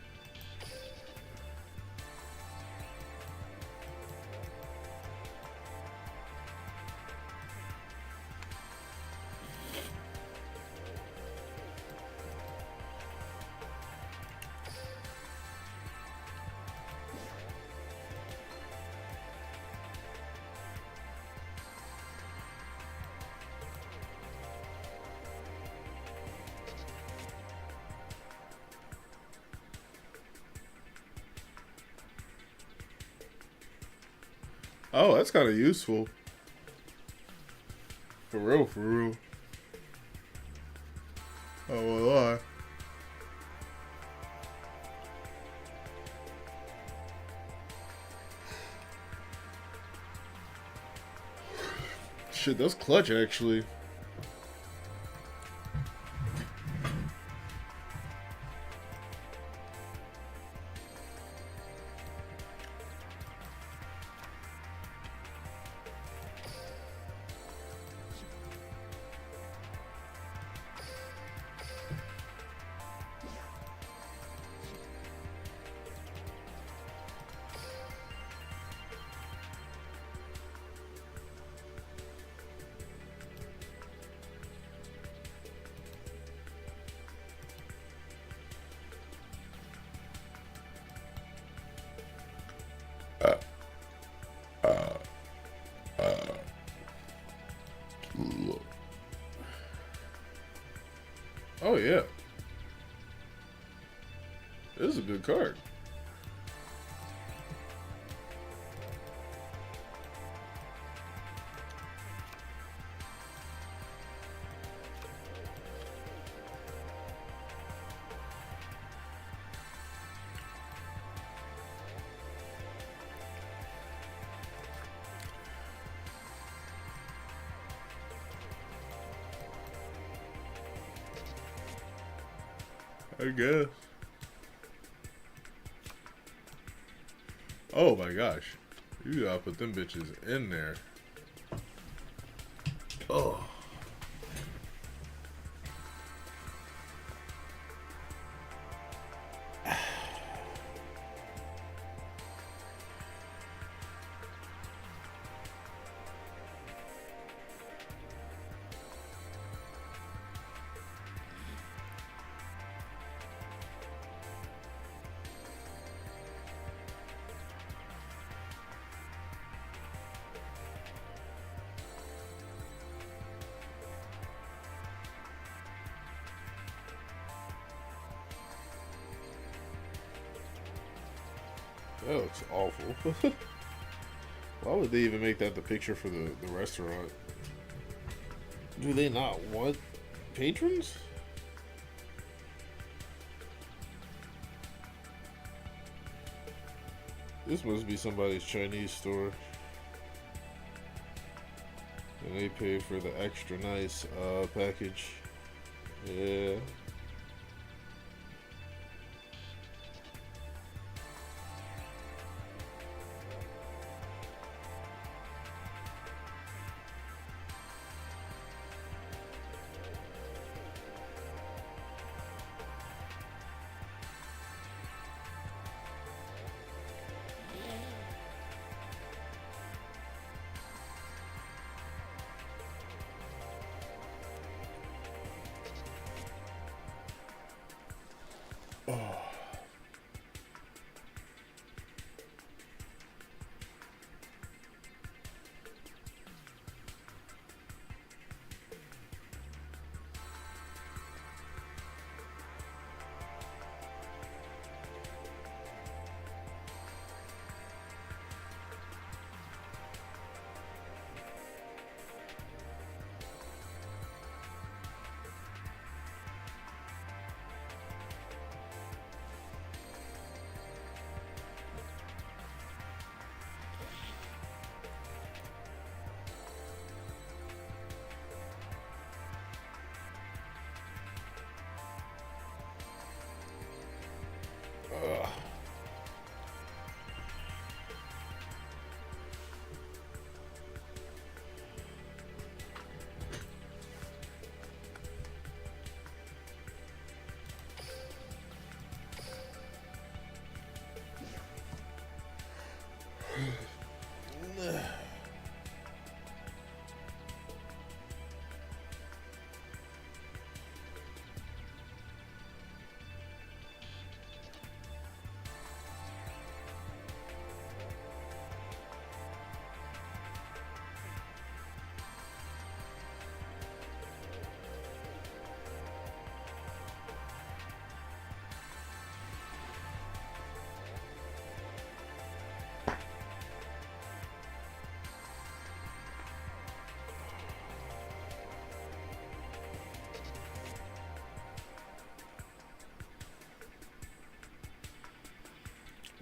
Oh, that's kind of useful. For real, for real. Oh, well, shit, that's clutch, actually. Oh yeah, this is a good card. I guess. Oh my gosh. You gotta put them bitches in there. Oh. That looks awful. Why would they even make that the picture for the restaurant? Do they not want patrons? This must be somebody's Chinese store. And they pay for the extra nice package. Yeah.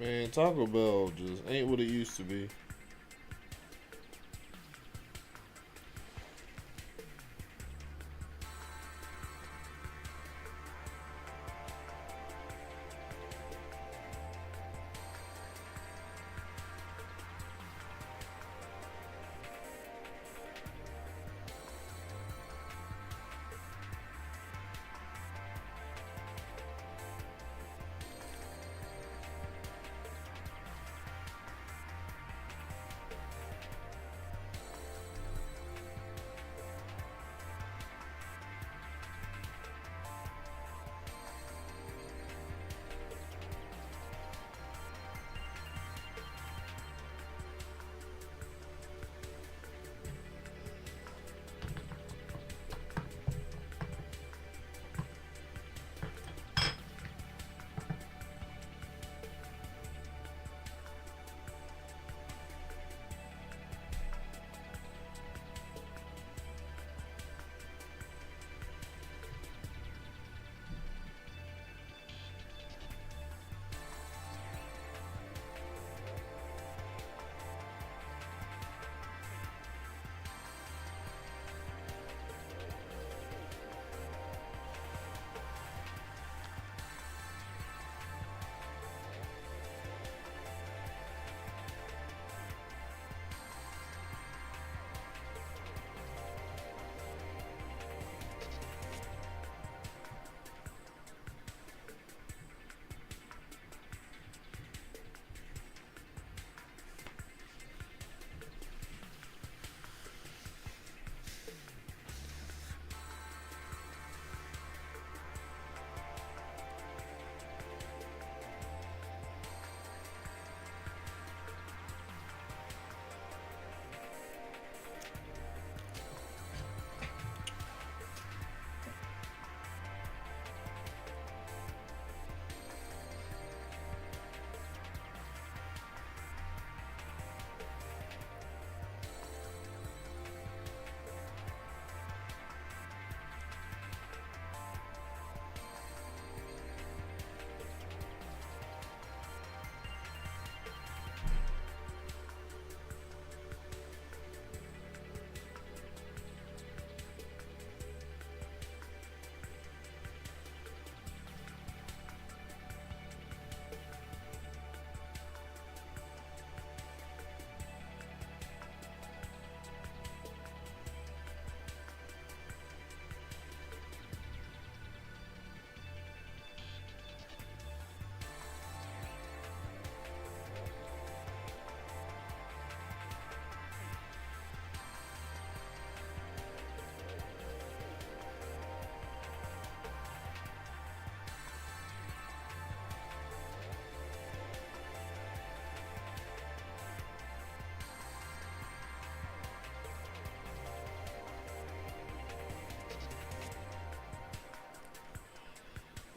Man, Taco Bell just ain't what it used to be.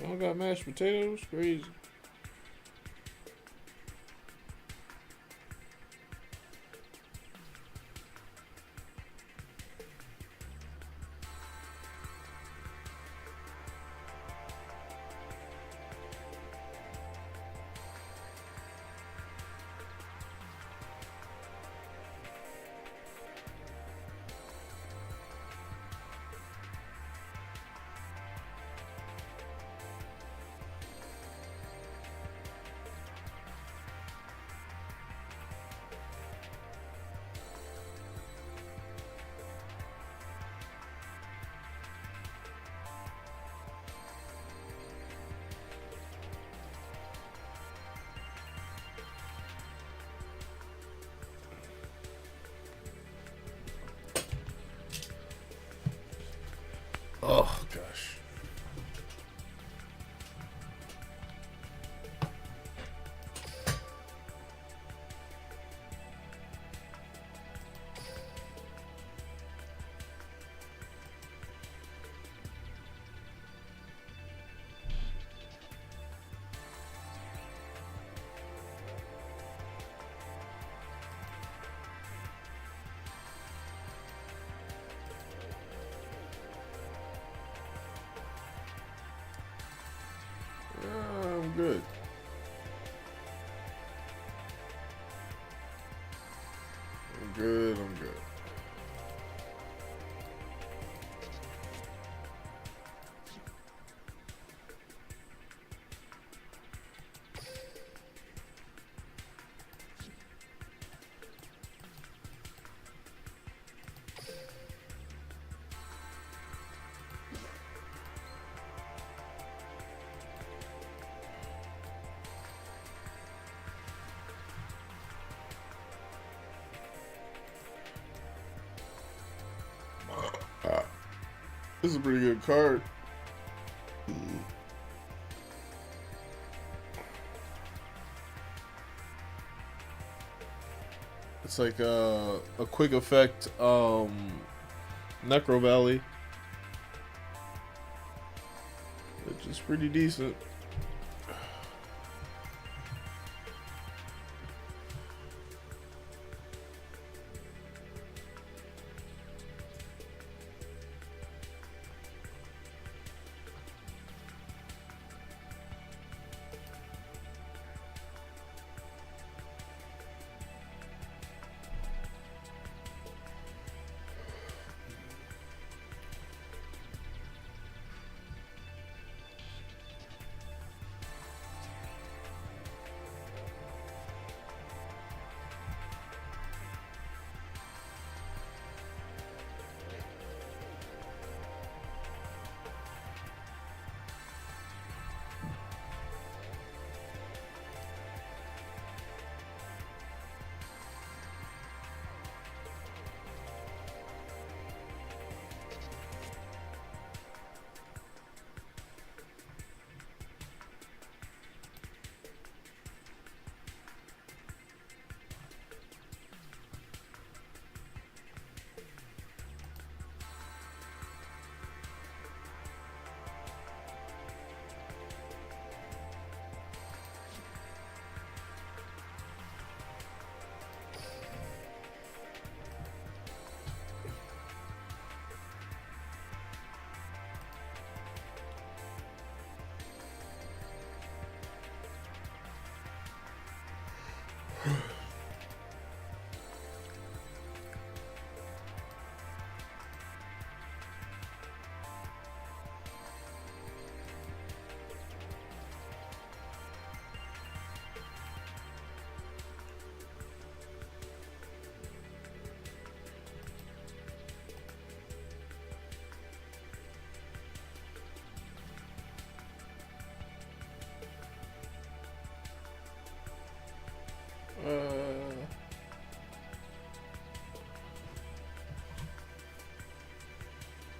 Y'all got mashed potatoes? Crazy. Oh, gosh. I'm good. I'm good. I'm good. This is a pretty good card. It's like a quick effect Necro Valley, which is pretty decent.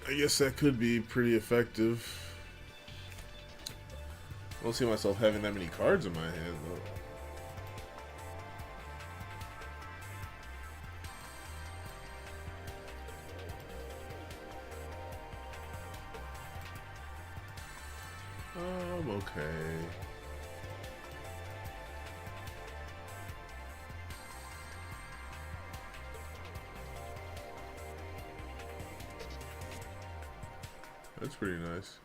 I guess that could be pretty effective. I don't see myself having that many cards in my hand, though. Okay. That's pretty nice.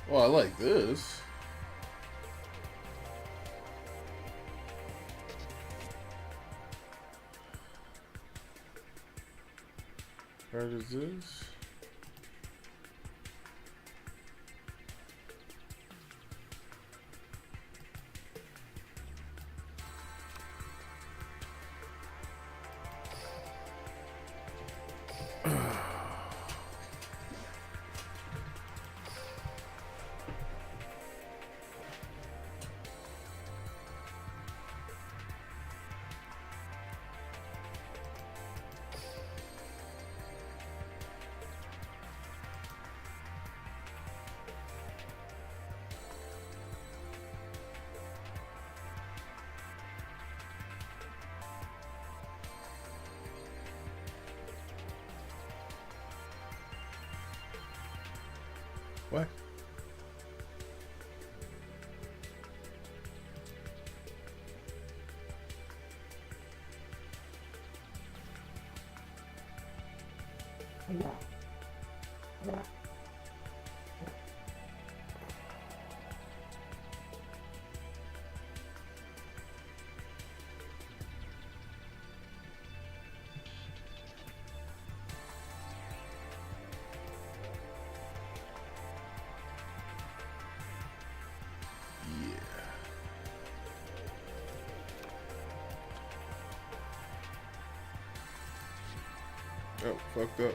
Oh, I like this. How does this? What? Oh, fucked up.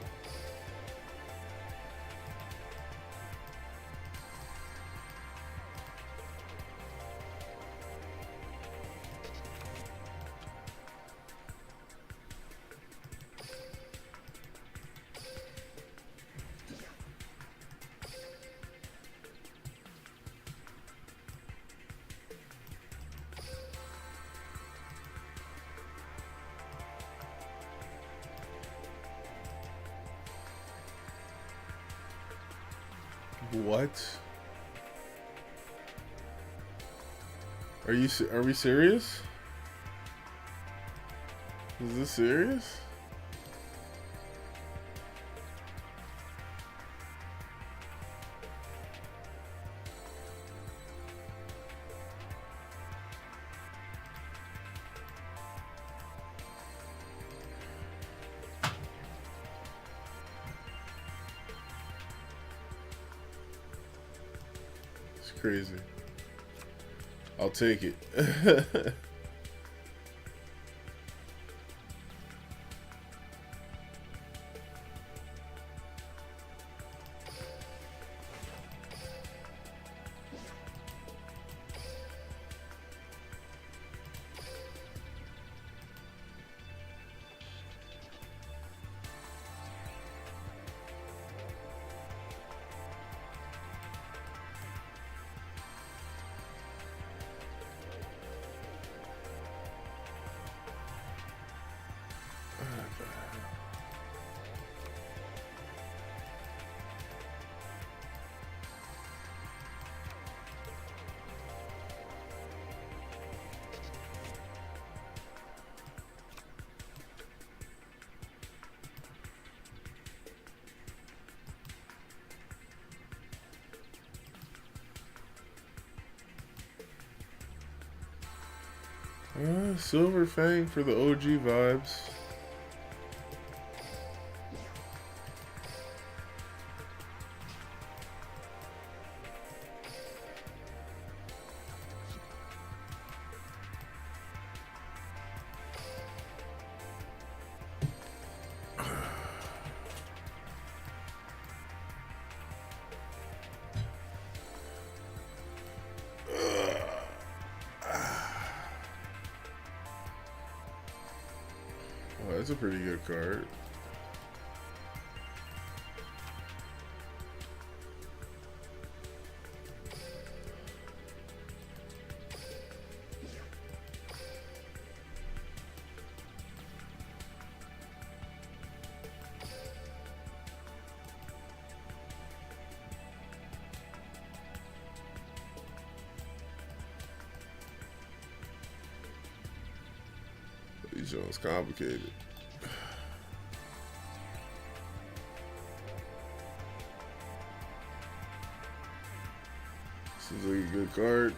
What? Are we serious? Is this serious? It's crazy. I'll take it. Silver Fang for the OG vibes. Oh, that's a pretty good card. These joints complicated. Seems like a good card.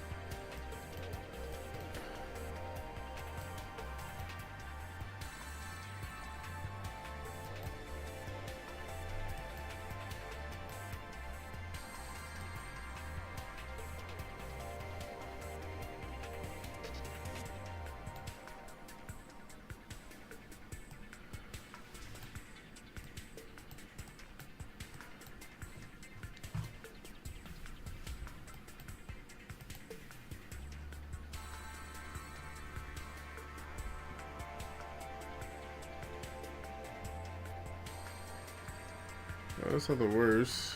Oh, that's not the worst.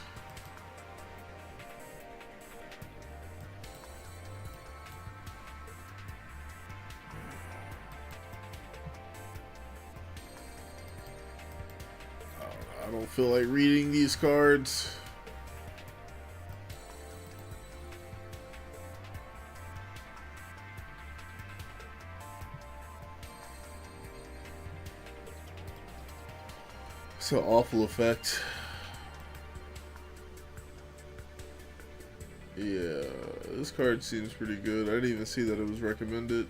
I don't feel like reading these cards. It's an awful effect. Yeah, this card seems pretty good. I didn't even see that it was recommended.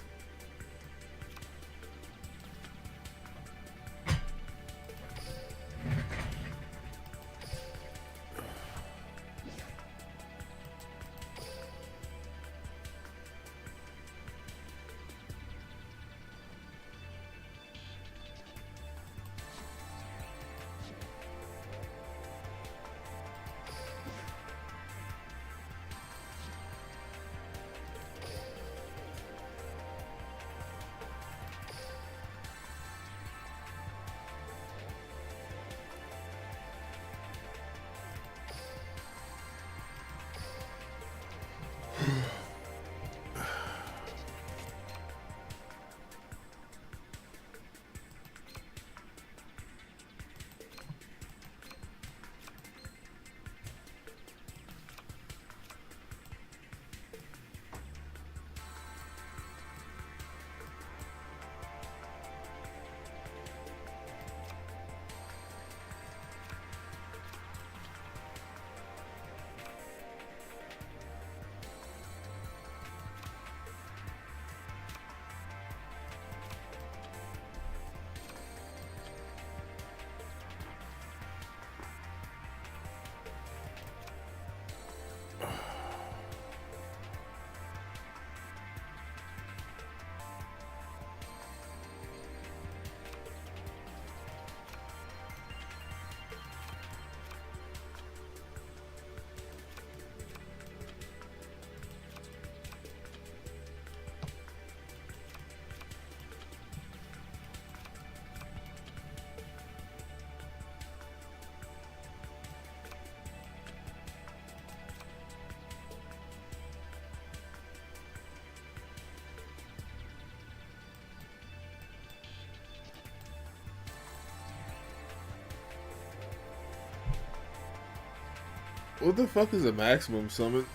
What the fuck is a maximum summon?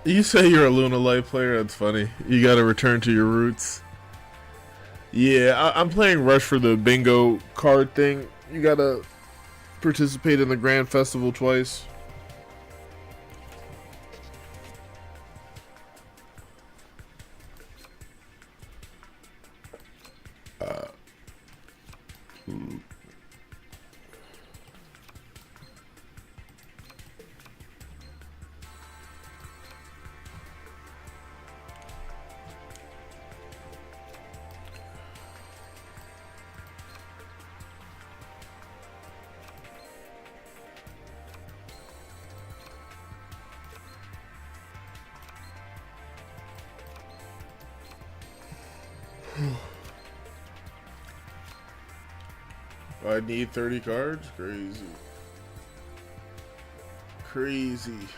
You say you're a Luna Light player? That's funny. You gotta return to your roots. Yeah, I'm playing Rush for the bingo card thing. You gotta participate in the Grand Festival twice. I need 30 cards? Crazy. Crazy.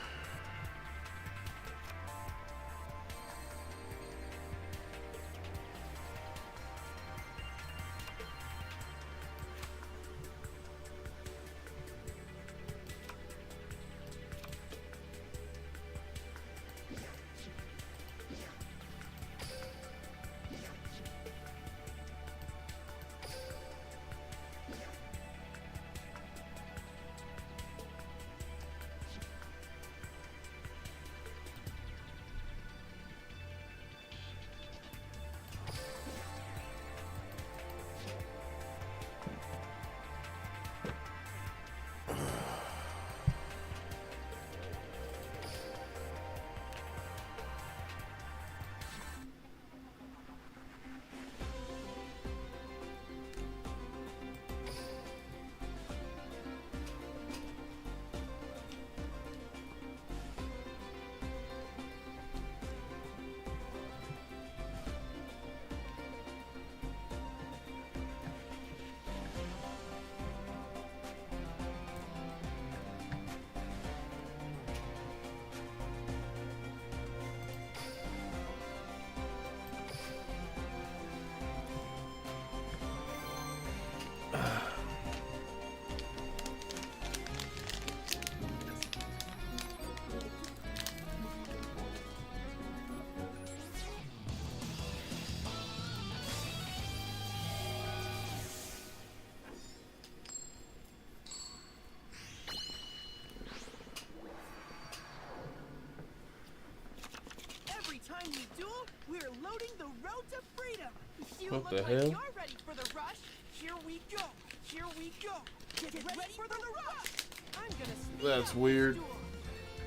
Every time we duel, we're loading the road to freedom. You What look the like hell? you're ready for the rush. Here we go. Here we go. Get ready for the rush. I'm gonna sneak That's out weird. this duel.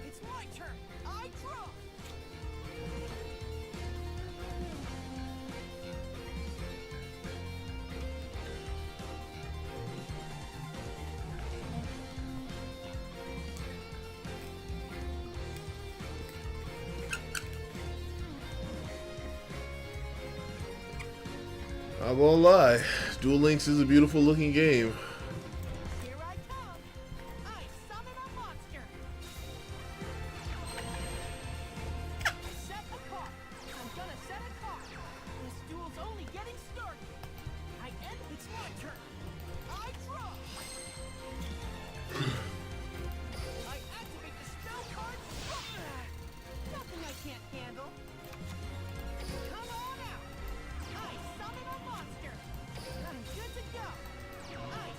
It's my turn. I draw. I won't lie, Duel Links is a beautiful looking game. Here I come. I summon a monster. I set a card. I'm gonna set a card. This duel's only getting started. It's my turn. I draw. I activate the spell card. Nothing I can't handle. Come on out. I summon a monster. I'm good to go. I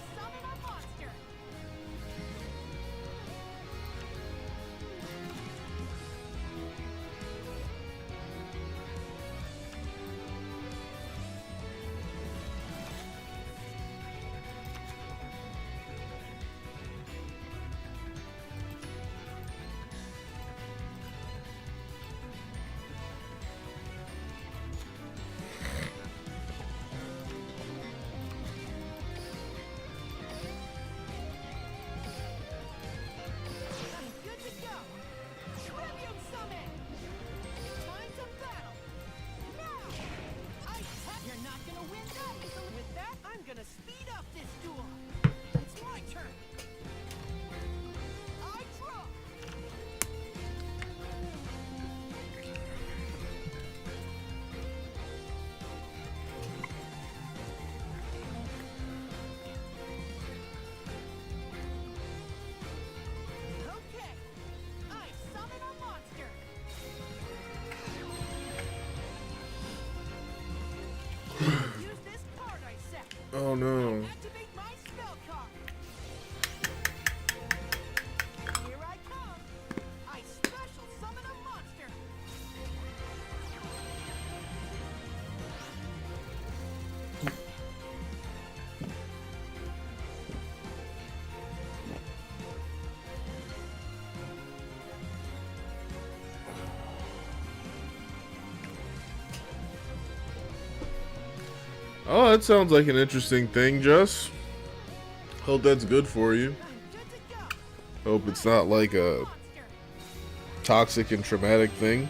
Oh no. Activate my spell card. Here I come. I special summon a monster. Oh, that sounds like an interesting thing, Jess. Hope that's good for you. Hope it's not like a toxic and traumatic thing.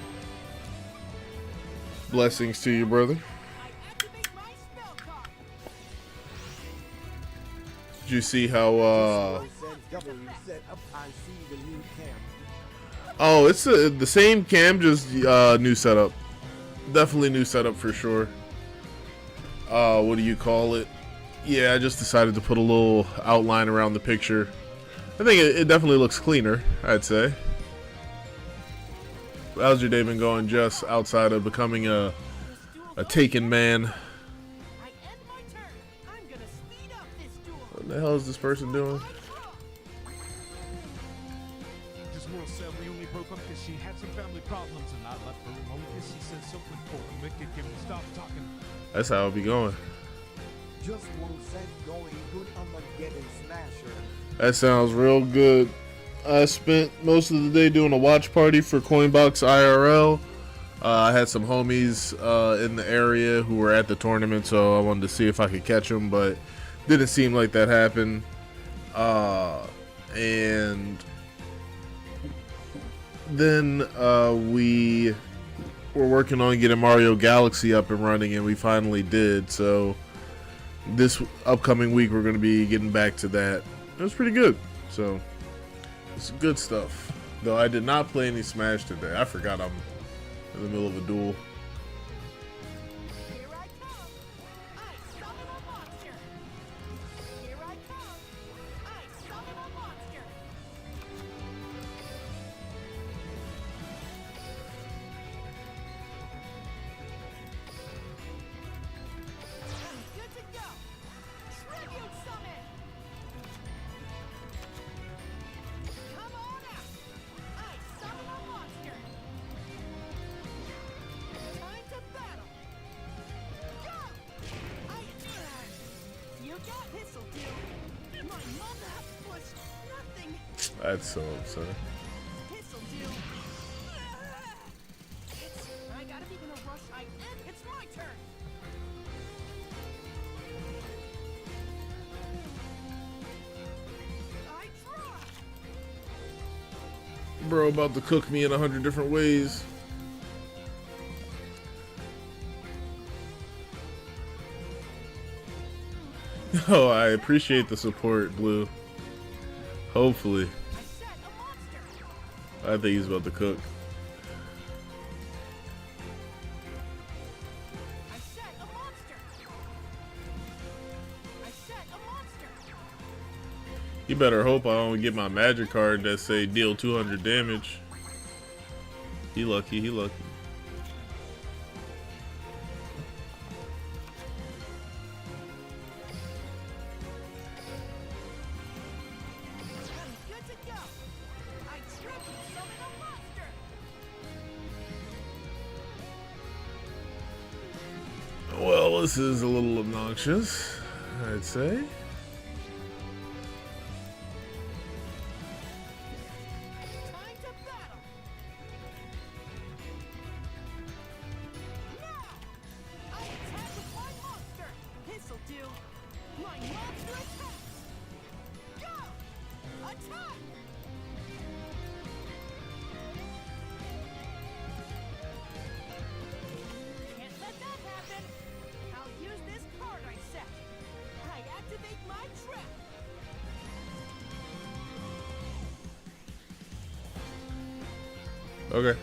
Blessings to you, brother. Did you see how, oh, it's the same cam, just new setup. Definitely new setup for sure. What do you call it? Yeah, I just decided to put a little outline around the picture. I think it definitely looks cleaner, I'd say. How's your day been going, Jess, outside of becoming a taken man? What the hell is this person doing? Just Will said we only broke up because she had some family problems and I left her alone because she said something important. Make it give me stop talking. That's how it be going. Just one set going good on the getting smasher. That sounds real good. I spent most of the day doing a watch party for Coinbox IRL. I had some homies in the area who were at the tournament, so I wanted to see if I could catch them, but didn't seem like that happened. And then we were working on getting Mario Galaxy up and running, and we finally did. So this upcoming week we're going to be getting back to that. It was pretty good. So it's good stuff. Though I did not play any Smash today. I forgot I'm in the middle of a duel. That's so upsetting. I gotta be in a rush. It's my turn. I draw. Bro about to cook me in 100 different ways. Oh, I appreciate the support, Blue. Hopefully. I think he's about to cook. You better hope I don't get my magic card that say deal 200 damage. He lucky, he lucky. Well, this is a little obnoxious, I'd say. Okay.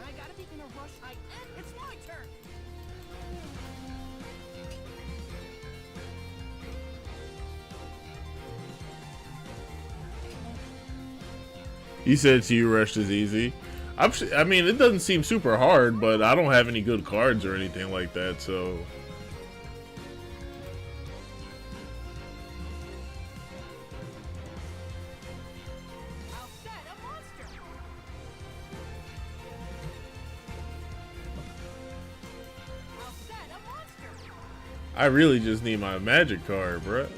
I gotta be in a rush. It's my turn. You said to you rushed is easy. I mean, it doesn't seem super hard, but I don't have any good cards or anything like that, so I really just need my magic card, bruh.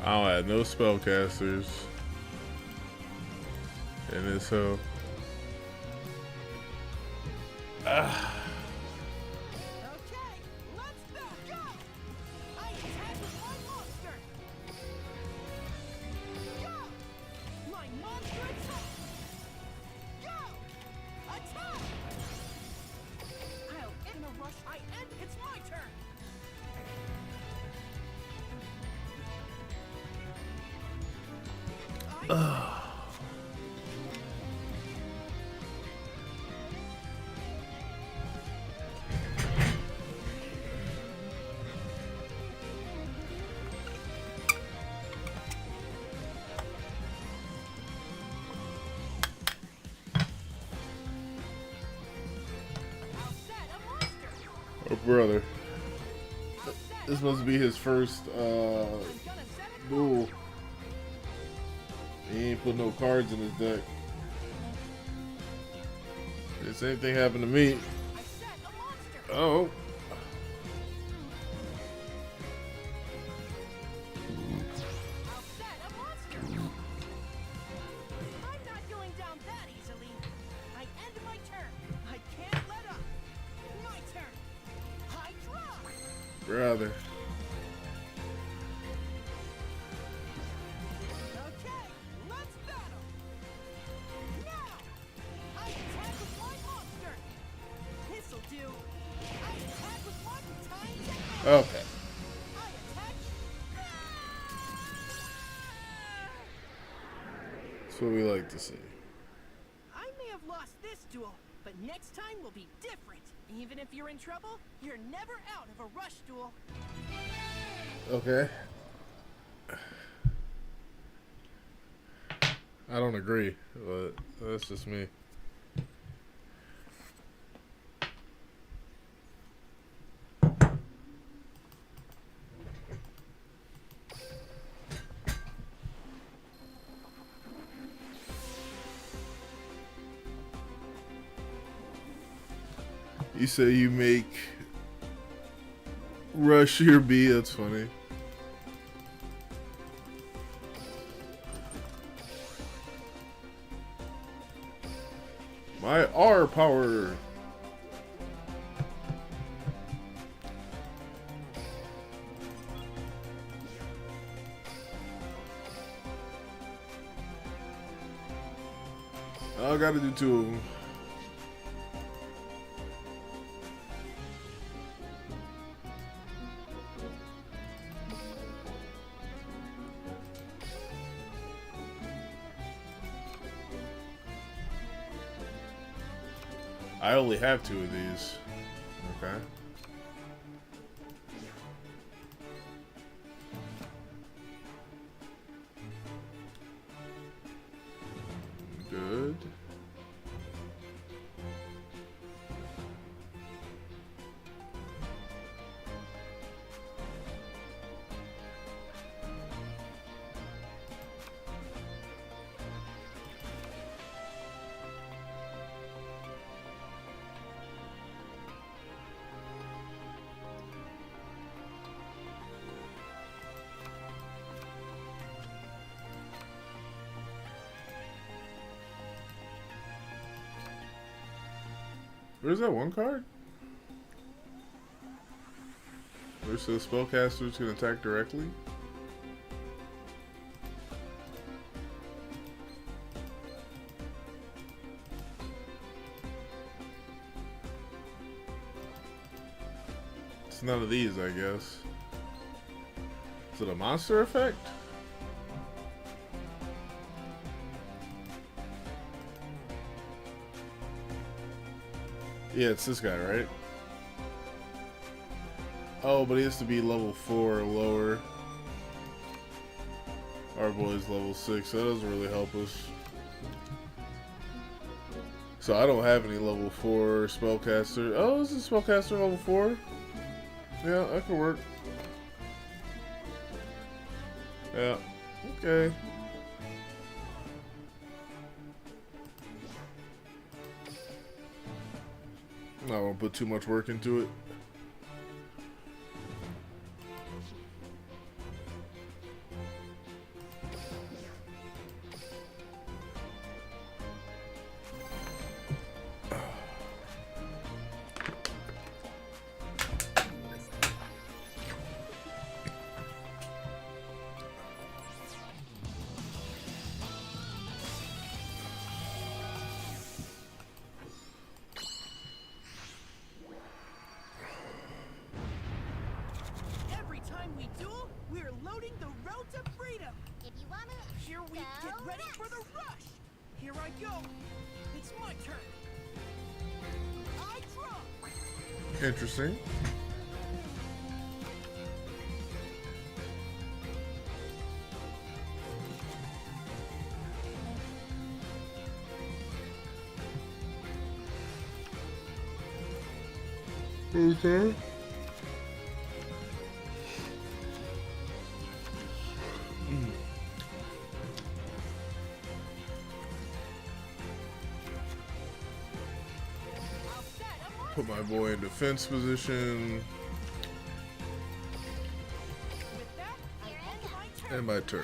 I don't have no spellcasters in this hoe. Oh, brother. This must be his first duel. He ain't put no cards in his deck. The same thing happened to me. Oh. Brother. Okay. That's what we like to see. I may have lost this duel, but next time will be different. Even if you're in trouble, you're never out of a rush duel. Okay. I don't agree, but that's just me. You say you make rush your B, that's funny. My R power. I gotta do 2 of them. I only have 2 of these. Okay. Good. Where's that one card? Where's the spellcasters can attack directly? It's none of these, I guess. Is it a monster effect? Yeah, it's this guy, right? Oh, but he has to be level 4 or lower. Our boy's level 6, so that doesn't really help us. So I don't have any level 4 spellcaster. Oh, is this spellcaster level 4? Yeah, that could work. Yeah, okay. I won't put too much work into it. Every time we duel, we're loading the road to freedom. If you want to, Here we get ready for the rush. Here I go. It's my turn. I draw. Interesting. Okay. Put my boy in defense position. And my turn.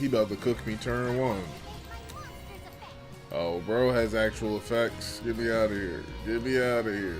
He about to cook me turn one. Oh, bro has actual effects. Get me out of here. Get me out of here.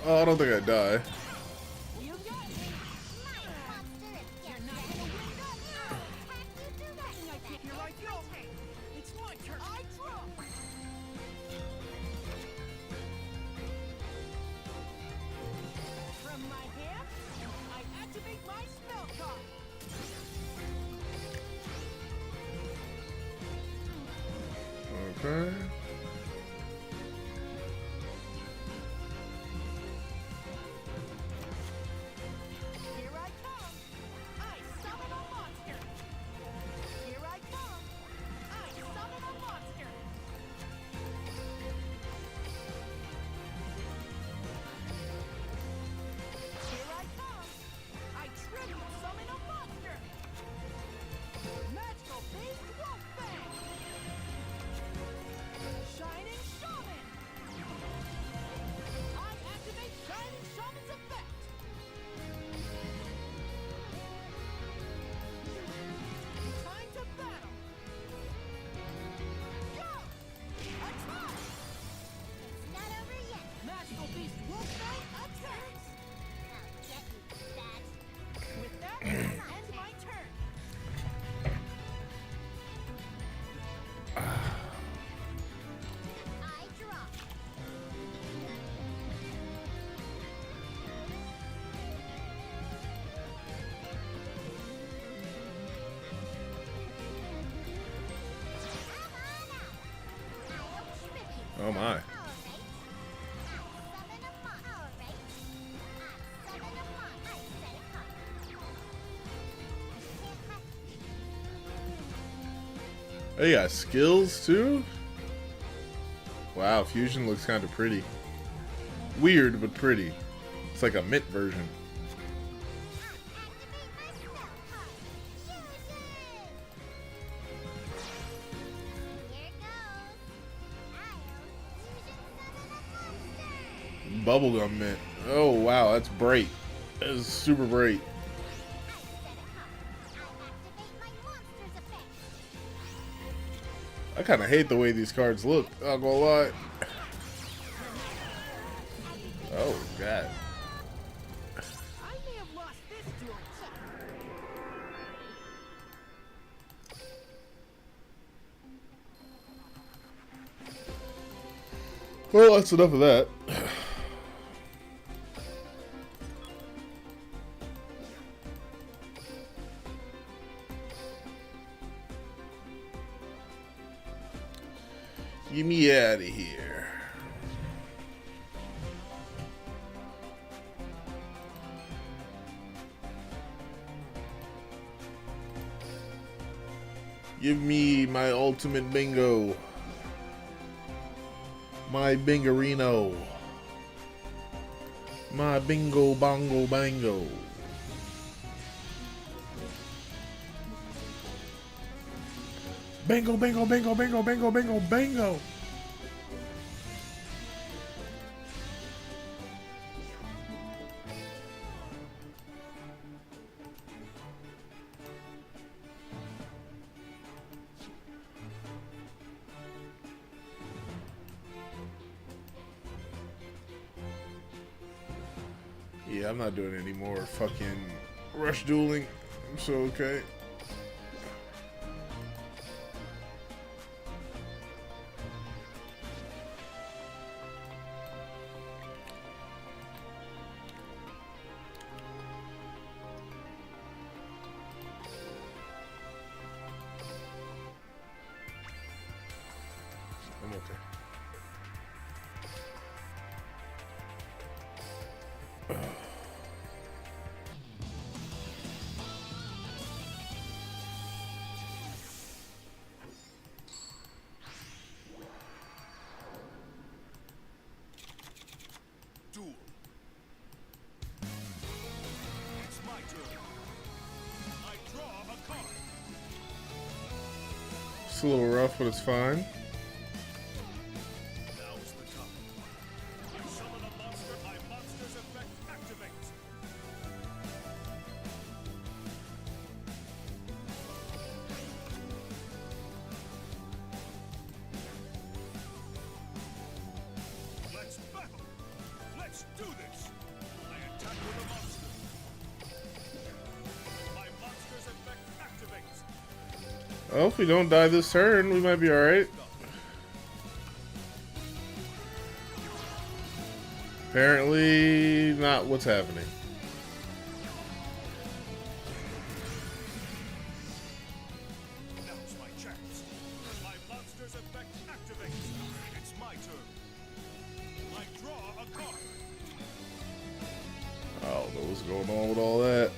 Oh, I don't think I die. From my hand, I activate my spell card. Okay. Here I come. I summon a monster. Here I come. I summon a monster. Here I come. I tribute summon a monster. Magical beast wolf fang. Shining shaman. I activate shining shaman's effect. Time to battle. Go! Attack! It's not over yet. Magical beast wolfbane attacks. I'll get you, that. With that, end my turn. I draw. Oh my. They got skills too? Wow, Fusion looks kind of pretty. Weird, but pretty. It's like a mint version. Bubblegum mint. Oh wow, that's bright. That is super bright. I kind of hate the way these cards look. Not gonna lie. Oh god. I may have lost this duel. Well, that's enough of that. Get me out of here. Give me my ultimate bingo. My bingarino. My bingo bongo bango. Bingo, bingo, bingo, bingo, bingo, bingo, bingo. Yeah, I'm not doing any more fucking rush dueling. I'm so okay. I'm okay. Duel. It's my turn. I draw a card. It's a little rough, but it's fine. Now's the time. I summon a monster. My monster's effect activates. Let's battle. Let's do this. I attack with a monster. My monster's effect activates. Well, if we don't die this turn, we might be alright. Apparently, not what's happening. Now's my chance. My monster's effect activates. It's my turn. I draw a card. I don't know what's going on with all that.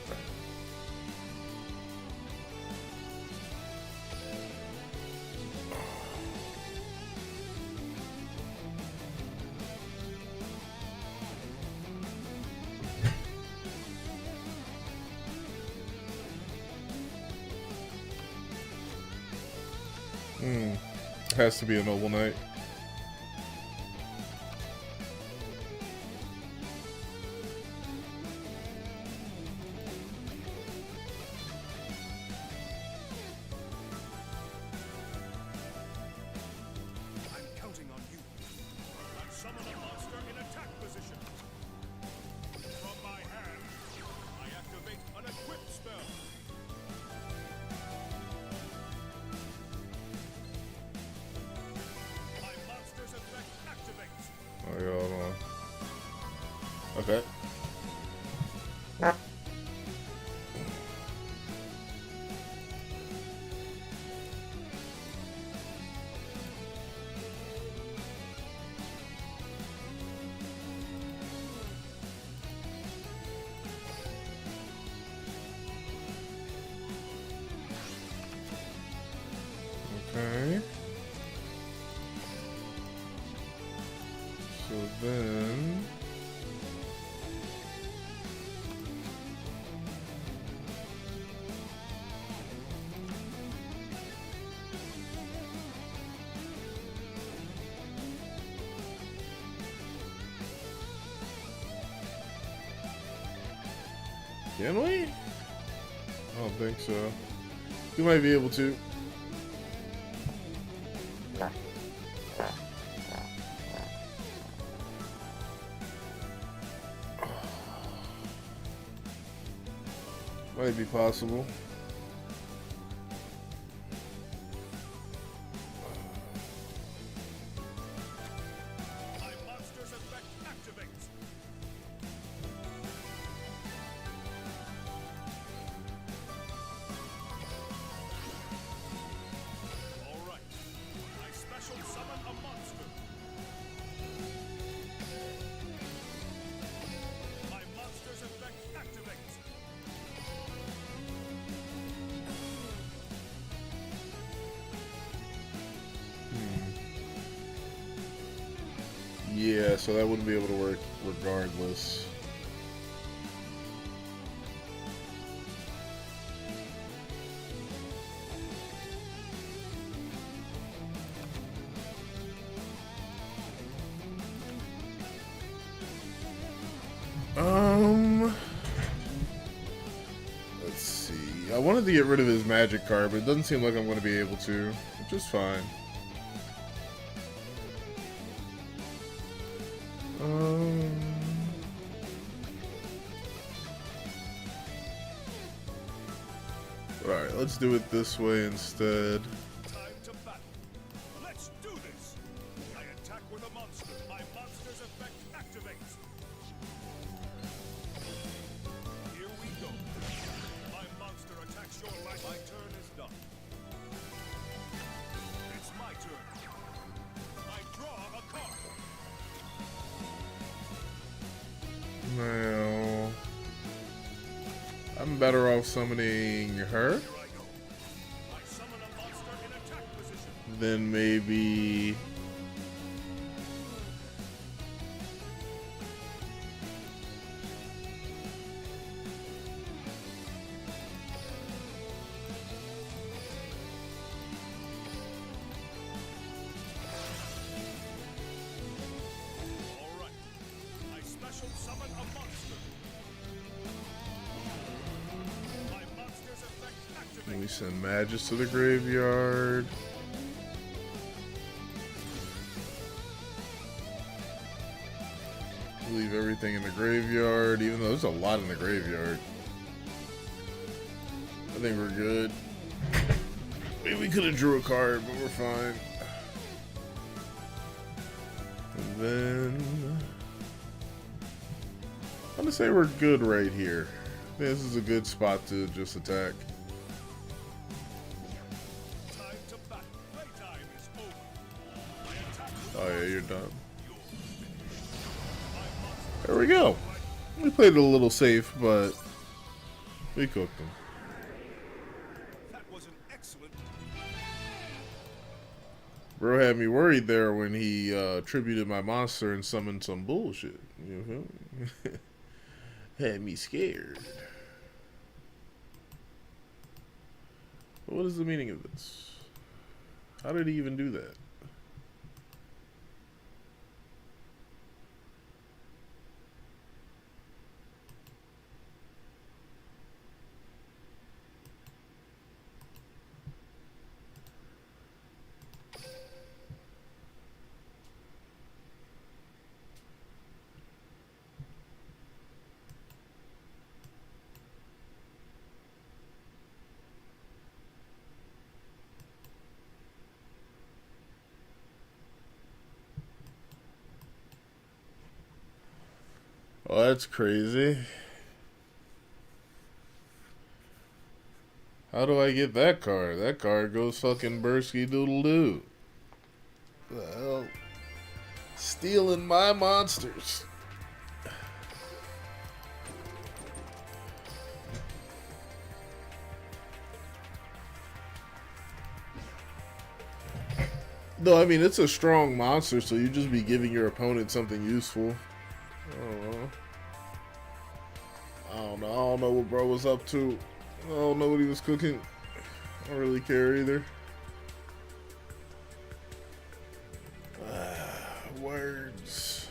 Has to be a Noble Knight. I'm counting on you. I summon a monster in attack position. From my hand, I activate an equip spell. My monster's effect activates. Oh, yeah, hold on. Okay. Okay. So then... Can we? I don't think so. We might be able to. Might be possible. I so that wouldn't be able to work regardless. Let's see. I wanted to get rid of his magic card, but it doesn't seem like I'm going to be able to, which is fine. Alright, let's do it this way instead. Time to battle. Let's do this. I attack with a monster. My monster's effect activates. Here we go. My monster attacks your life. My turn is done. It's my turn. I draw a card. Now, I'm better off summoning her than maybe we send Magus to the graveyard. Leave everything in the graveyard, even though there's a lot in the graveyard. I think we're good. Maybe we could have drew a card, but we're fine. And then I'm gonna say we're good right here. I think this is a good spot to just attack. Oh yeah, you're done. There we go. We played it a little safe, but we cooked them. That was an excellent. Bro had me worried there when he tributed my monster and summoned some bullshit. You feel me? Had me scared. What is the meaning of this? How did he even do that? Oh, that's crazy. How do I get that card? That card goes fucking Bursky Doodle Doo. The hell? Stealing my monsters. No, I mean, it's a strong monster, so you just be giving your opponent something useful. I don't know what bro was up to. I don't know what he was cooking. I don't really care either. Words.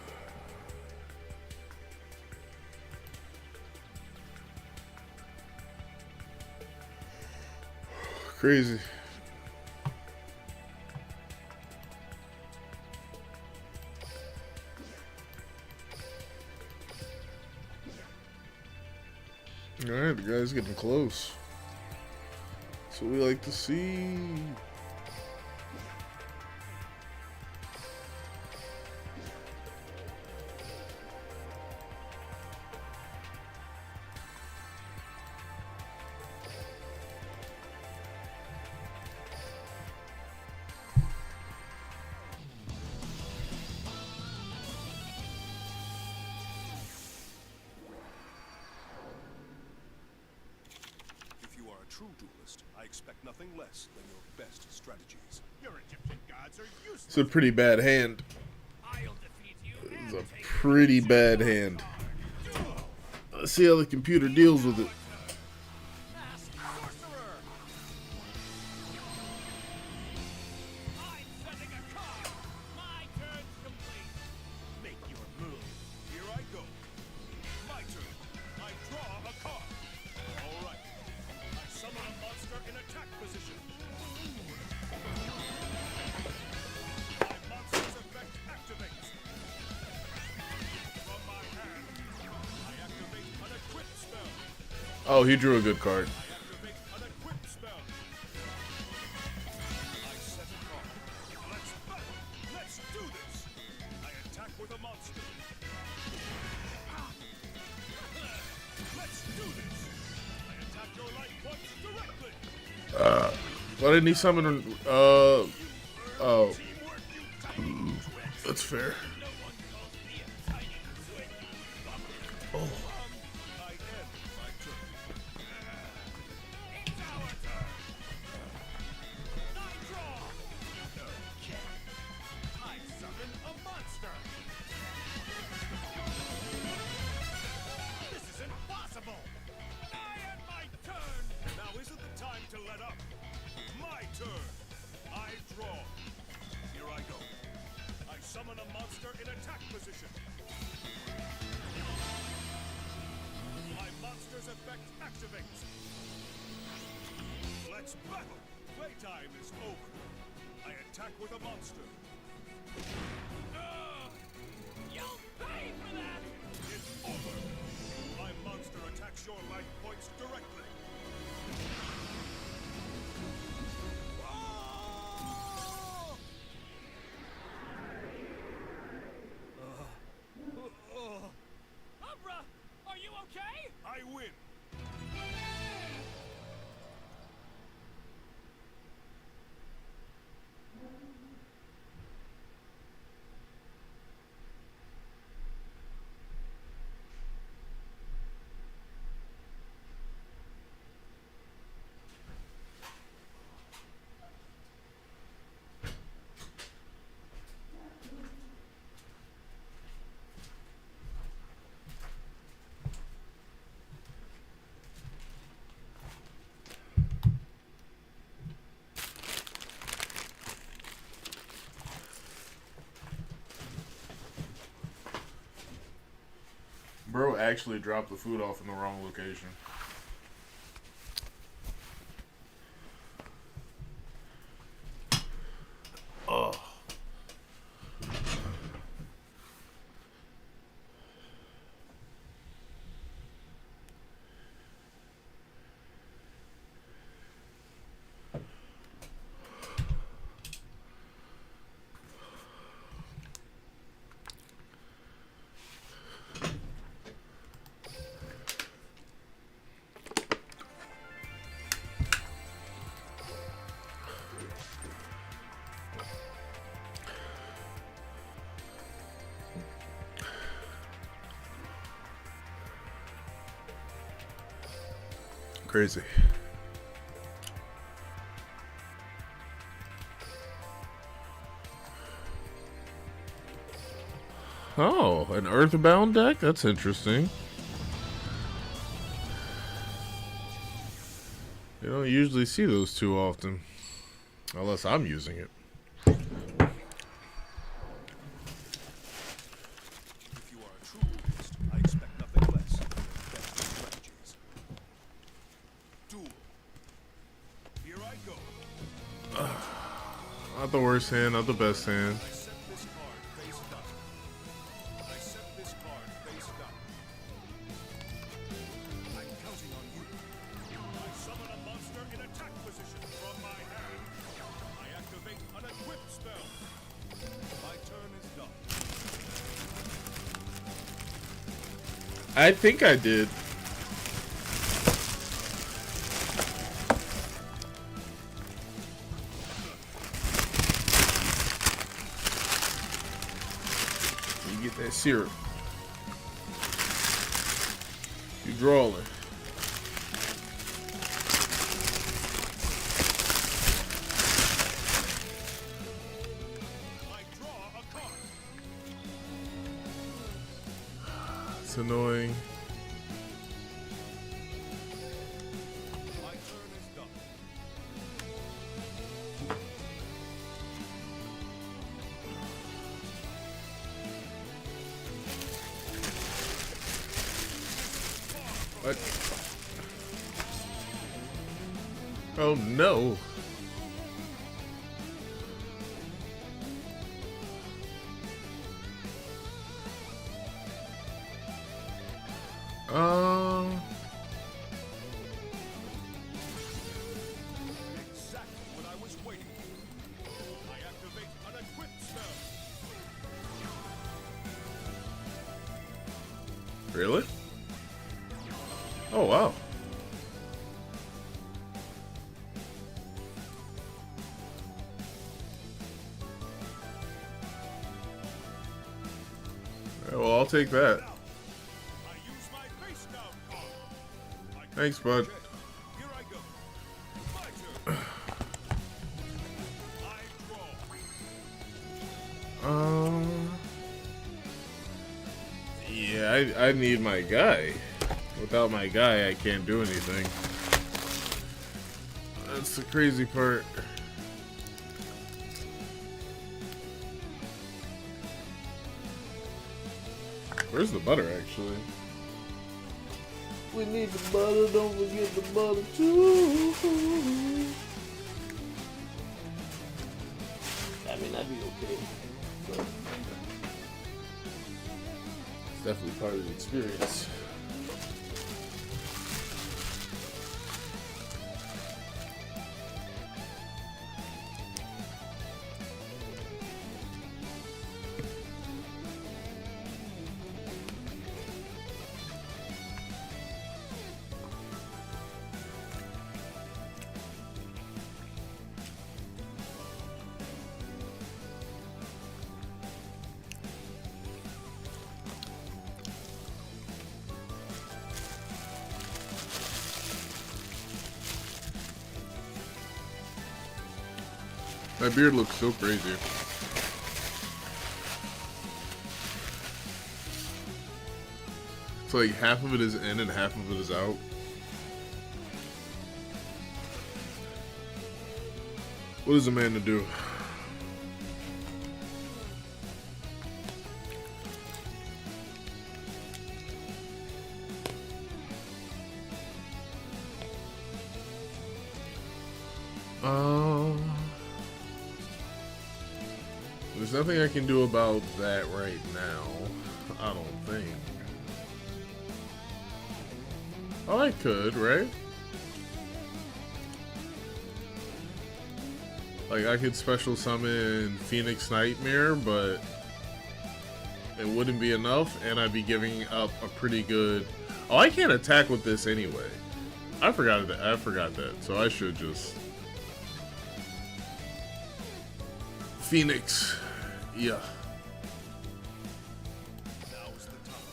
Crazy. Alright, the guy's getting close. That's what we like to see. True duelist, I expect nothing less than your best strategies. Your Egyptian gods are useless. It's a pretty bad hand. I'll defeat you. It's a pretty bad hand. Let's see how the computer deals with it. Make your move. Here I go. My turn. I draw a card. All right. I summon a monster in attack position. My monster's effect activates. From my hand, I activate an equip spell. Oh, he drew a good card. I activate an equip spell. I set a card. Let's battle. Let's do this. I attack with a monster. Let's do this. I attack your life points directly. Why didn't he summon? Oh, that's fair. Oh. I end my turn. It's our turn. I draw. Okay. I summon a monster. This is impossible. I end my turn. Now isn't the time to let up. My turn. I draw. Here I go. I summon a monster in attack position. My monster's effect activates. Let's battle. Playtime is over. I attack with a monster. You'll pay for that! It's over. My monster attacks your life points directly. Umbra, are you okay? I win. Bro actually dropped the food off in the wrong location. Oh. Crazy. Oh, an Earthbound deck? That's interesting. You don't usually see those too often. Unless I'm using it. If you are a true artist, I expect nothing less than good strategies. Duel. Here I go. Not the worst hand, not the best hand. I set this card face down. I set this card face down. I'm counting on you. I summon a monster in attack position from my hand. I activate an equip spell. My turn is done. I think I did. You get that syrup. You drawing. I draw a card. It's annoying. What? Oh no. Exactly what I was waiting for. I activate unequipped spell. Really? Oh wow. Alright, well, I'll take that. Thanks, bud. Yeah, I need my guy. Without my guy, I can't do anything. That's the crazy part. Where's the butter, actually? We need the butter, don't forget the butter, too. I mean, that'd be okay. But it's definitely part of the experience. My beard looks so crazy. It's like half of it is in and half of it is out. What is a man to do? There's nothing I can do about that right now. I don't think. Oh, I could, right? Like, I could special summon Phoenix Nightmare, but it wouldn't be enough, and I'd be giving up a pretty good... Oh, I can't attack with this anyway. I forgot that, so I should just... Phoenix. Yeah. Now's the time.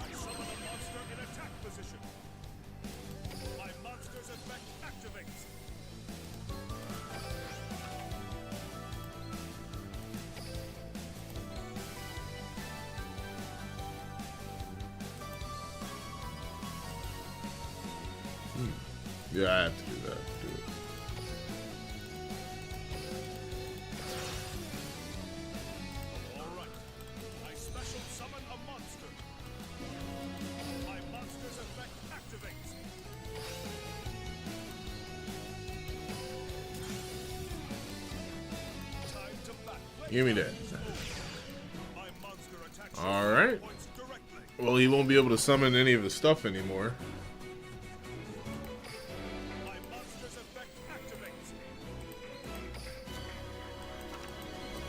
I summon a monster in attack position. My monster's effect activates. Yeah, I have to do that. Do it. Alright. I special summon a monster. My monster's effect activates. Time to battle. Give me that. My monster attacks Alright. points directly. Well, he won't be able to summon any of his stuff anymore. My monster's effect activates.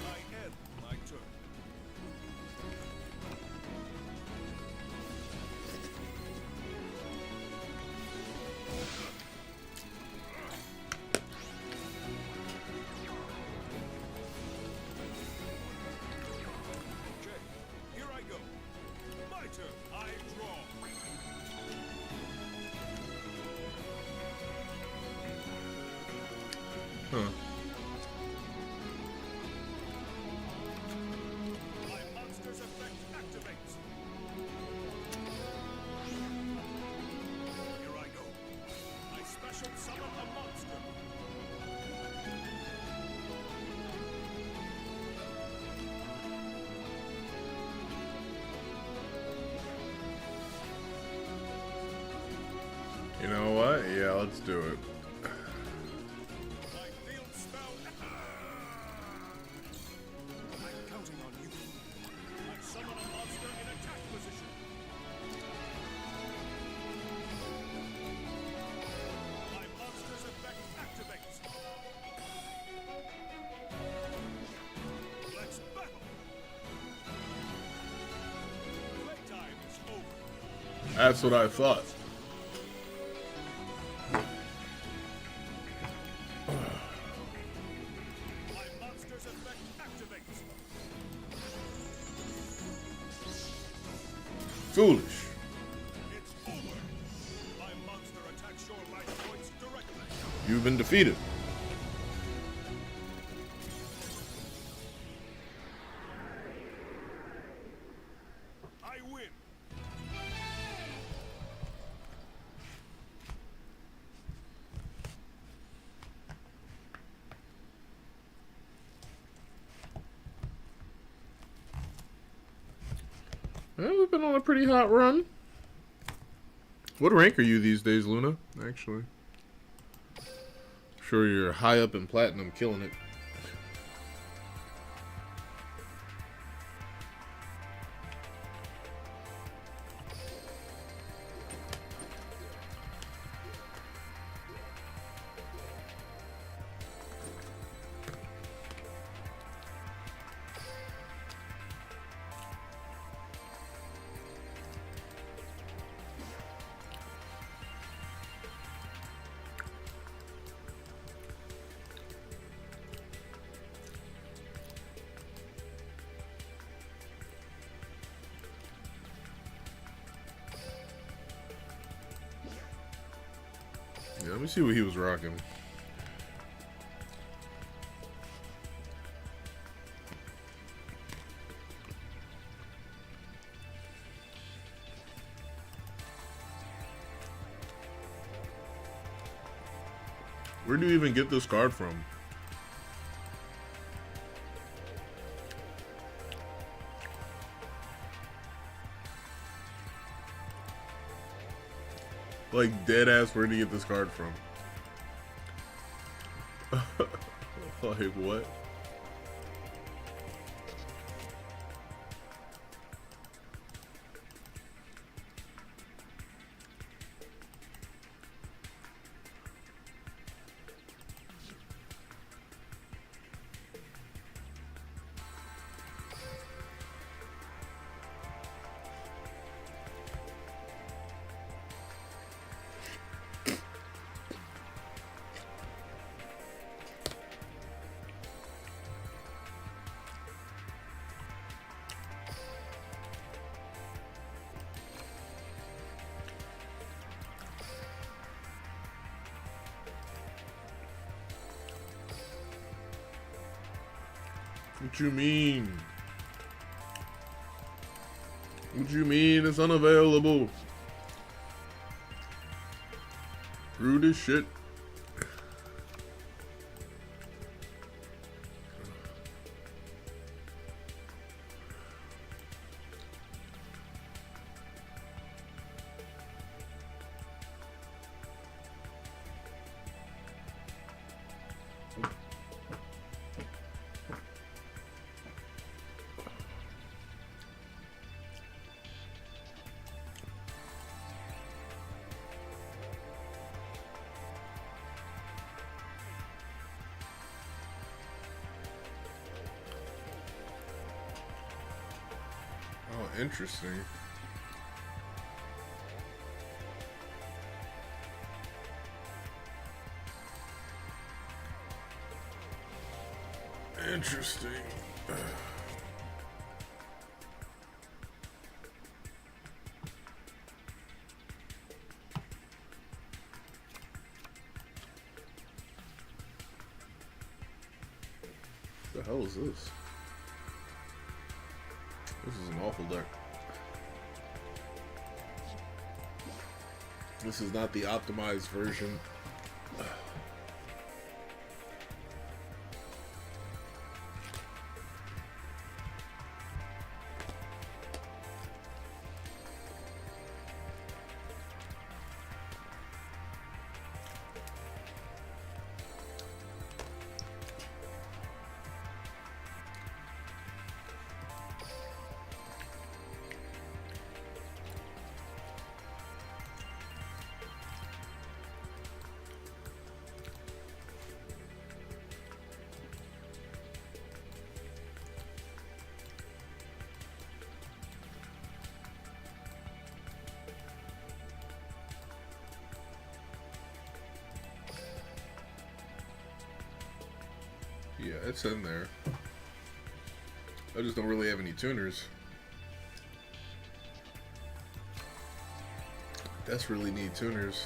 I end my turn. Okay, here I go. My turn. I draw. Huh. My monster's effect activates. You know what? Yeah, let's do it. I'm counting on you. I summon a monster in attack position. My monster's effect activates. Let's battle. Playtime is over. That's what I thought. My monster's effect activates. Foolish. It's over. My monster attacks your life points directly. You've been defeated. I win. Well, we've been on a pretty hot run. What rank are you these days, Luna? Actually. Sure you're high up in platinum, killing it. Yeah, let me see what he was rocking. Where do you even get this card from? Like, dead ass, where do you get this card from? Like, what? What you mean? What you mean it's unavailable? Rude as shit. Oh, interesting. Interesting. What the hell is this? This is an awful deck. This is not the optimized version. Yeah, it's in there. I just don't really have any tuners. Desperately need tuners.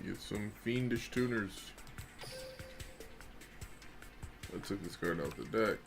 Get some fiendish tuners. I took this card off the deck.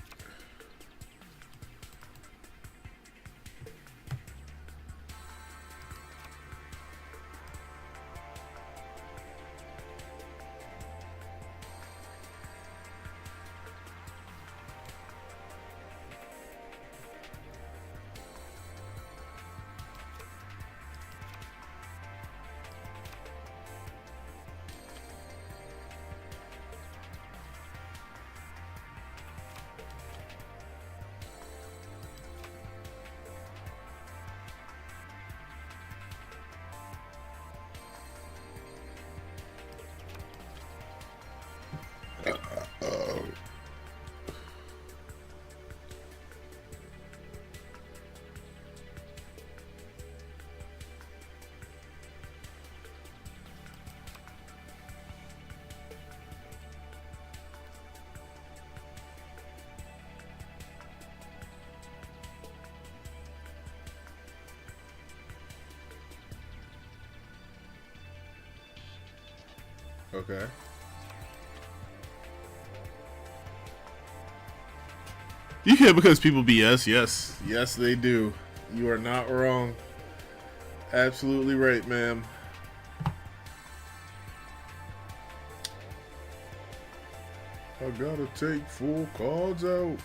Okay. You can because people BS. Yes. Yes, they do. You are not wrong. Absolutely right, ma'am. I gotta take 4 cards out.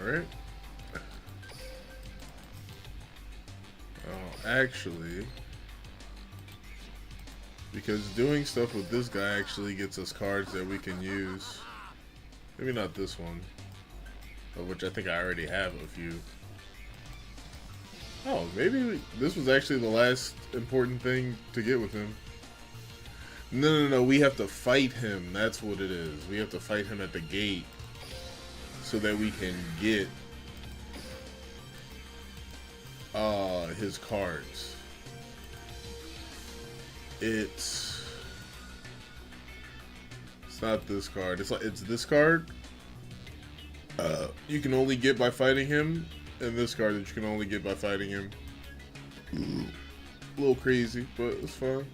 Alright. Oh, actually, because doing stuff with this guy actually gets us cards that we can use. Maybe not this one, of which I think I already have a few. Oh, maybe this was actually the last important thing to get with him. No, we have to fight him. That's what it is. We have to fight him at the gate so that we can get his cards. It's not this card. It's this card. You can only get by fighting him, and this card that you can only get by fighting him. A little crazy, but it's fun.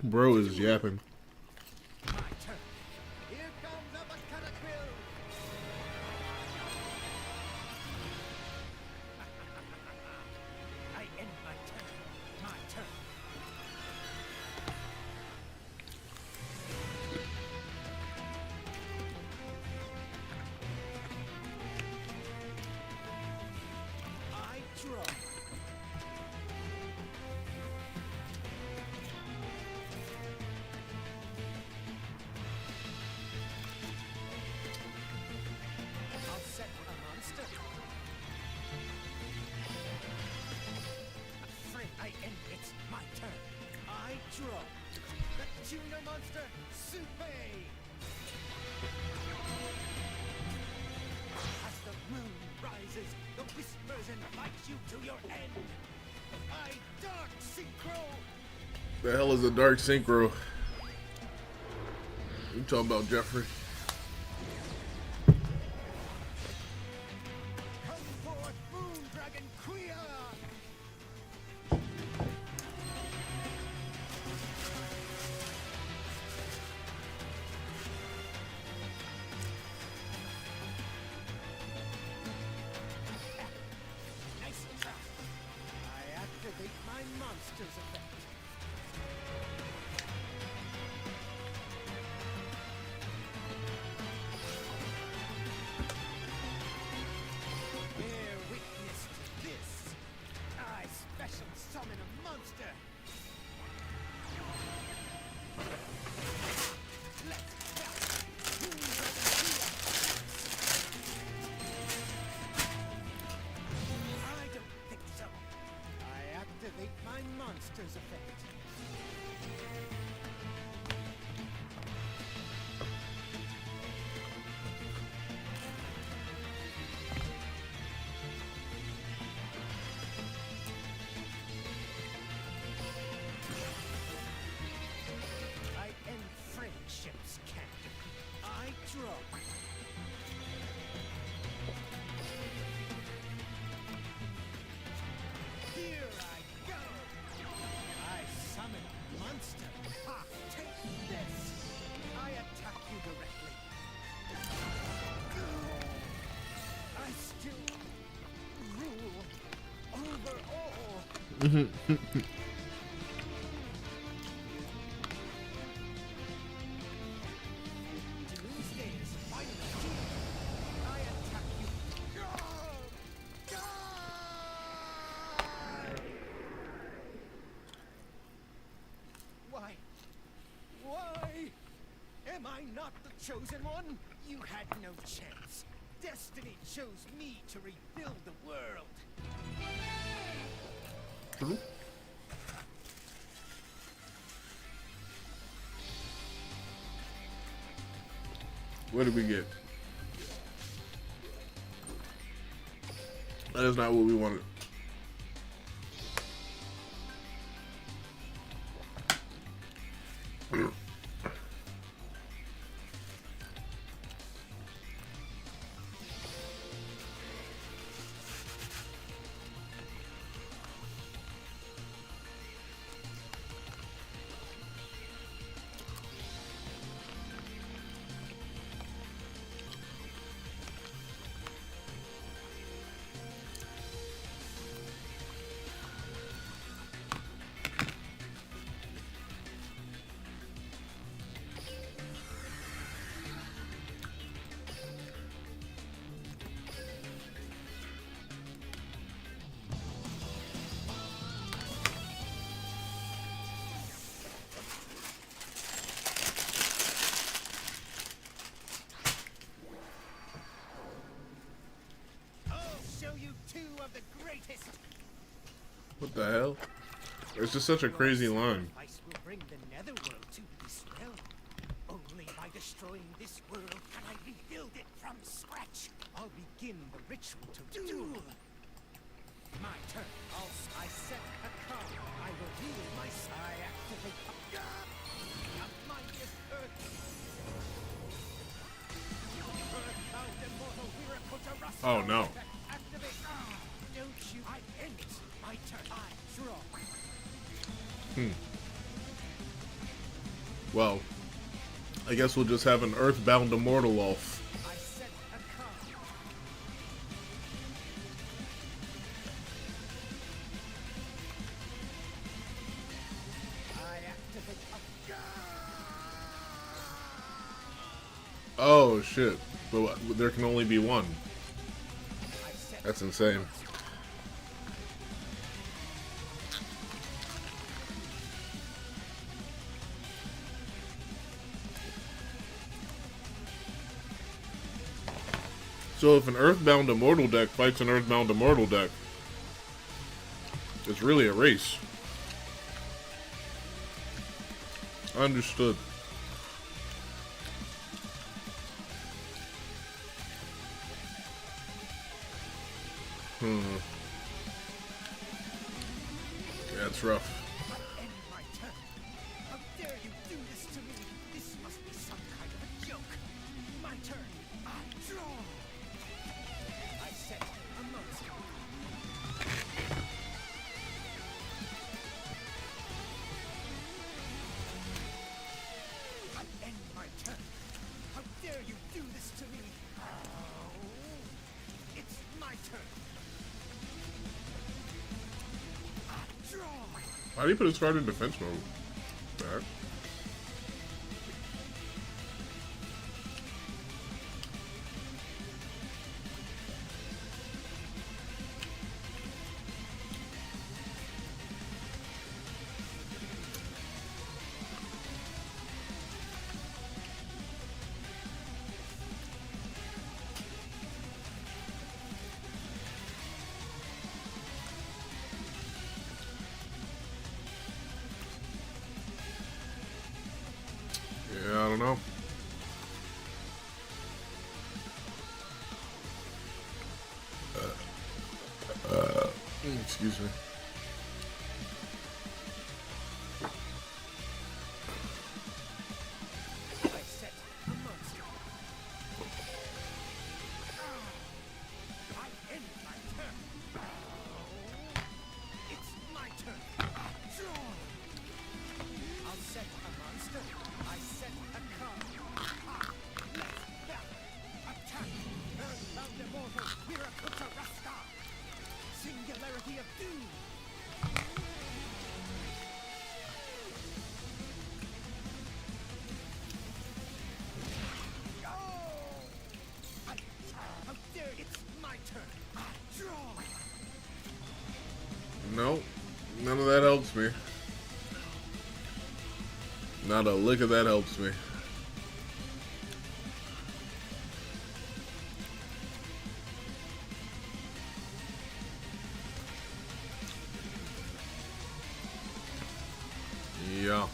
Bro is yapping. draw. The tuna monster, Soupe! As the moon rises, the whispers invite you to your end. I dark synchro! The hell is a dark synchro? You talking about, Jeffrey? Come forth, Moon Dragon Quia! Nice try. I activate my monster's effect. Bear witness to this. I special summon a monster. Let's go. Moon Dragon Quia. I don't think so. I activate my monster's effect. I end friendships, Cat. I draw. Here I go. I summon a monster. Ha! Take this. I attack you directly. I still rule over all. Doomsday's final deal. I attack you. Why? Why? Am I not the chosen one? You had no chance. Destiny chose me to rebuild the world. What did we get? That is not what we wanted. What the hell? It's just such a crazy line. Sacrifice will bring the netherworld to this realm. Only by destroying this world can I rebuild it from scratch. I'll begin the ritual to duel. My turn. I set a card. I will wield my I activate a mightiest earth. Earthbound immortal Viracocha. Oh no. Activate. Don't you? I end it. My turn. I draw. Well, I guess we'll just have an Earthbound Immortal off. I set a card. I activate a Oh shit. But there can only be one. That's insane. So if an Earthbound Immortal deck fights an Earthbound Immortal deck, it's really a race. Understood. Yeah, it's rough. End my turn. How dare you do this to me? This must be some kind of a joke. My turn. I draw. I set a monster. I end my turn. How dare you do this to me? It's my turn. Why did he put his card in defense mode? Bad. Yeah, I don't know. Excuse me. I set a monster. I end my turn. It's my turn. Draw. I'll set a monster. I set a card. Let's battle. Attack. Earthbound immortal. Miracuta Rasta. Singularity of doom. How dare it's my turn. Draw. No, none of that helps me. Not a lick of that helps me. Yeah.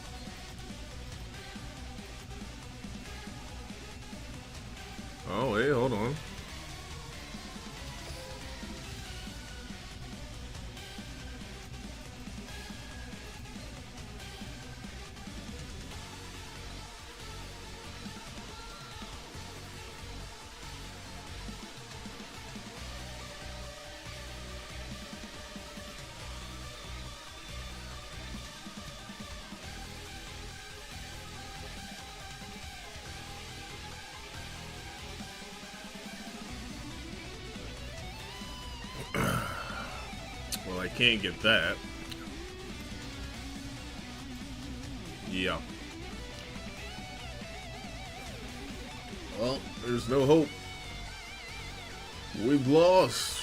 Oh, hey, hold on. Well, I can't get that. Yeah. Well, there's no hope. We've lost.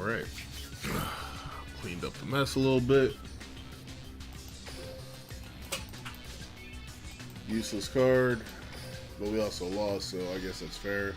right. Cleaned up the mess a little bit. Useless card, but we also lost, so I guess that's fair.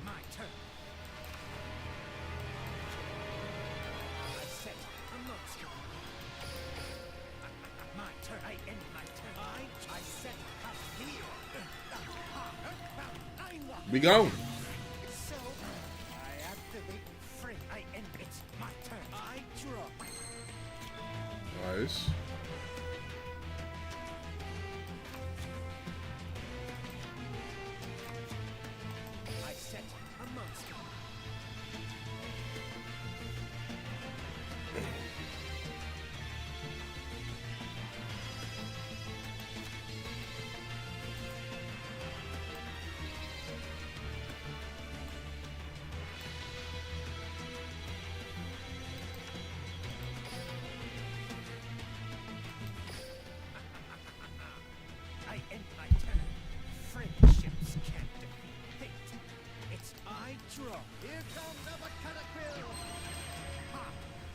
My turn. I set a monster. My turn. I end my turn. I set a heal. Be gone. So I activate free. I end it. My turn. I draw. Nice. I set a monster. I end my turn. Friendships can't defeat fate. It's I draw. Here comes Uppercutaquill. Ha!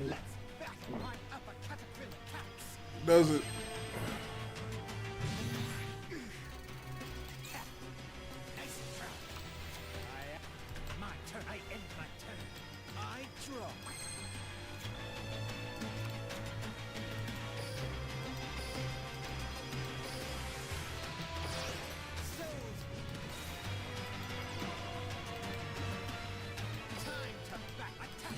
Let's battle my Uppercutaquill attacks. Does it? Nice try. My turn. I end my turn. I draw. Time to back attack.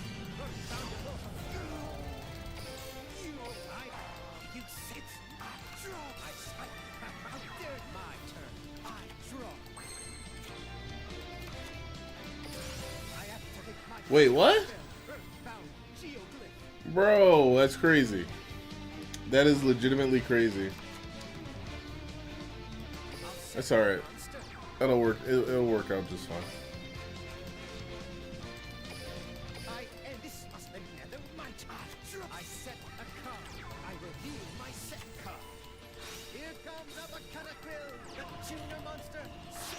You sit. I draw. I strike. How dare my turn. I draw. I activate my Wait, what? Earthbound geoglyph. Bro, that's crazy. That is legitimately crazy. That's alright. That'll work. It'll work out just fine. And this must be another might. I set a card. I reveal my set card. Here comes Uppercutaquill, the junior monster.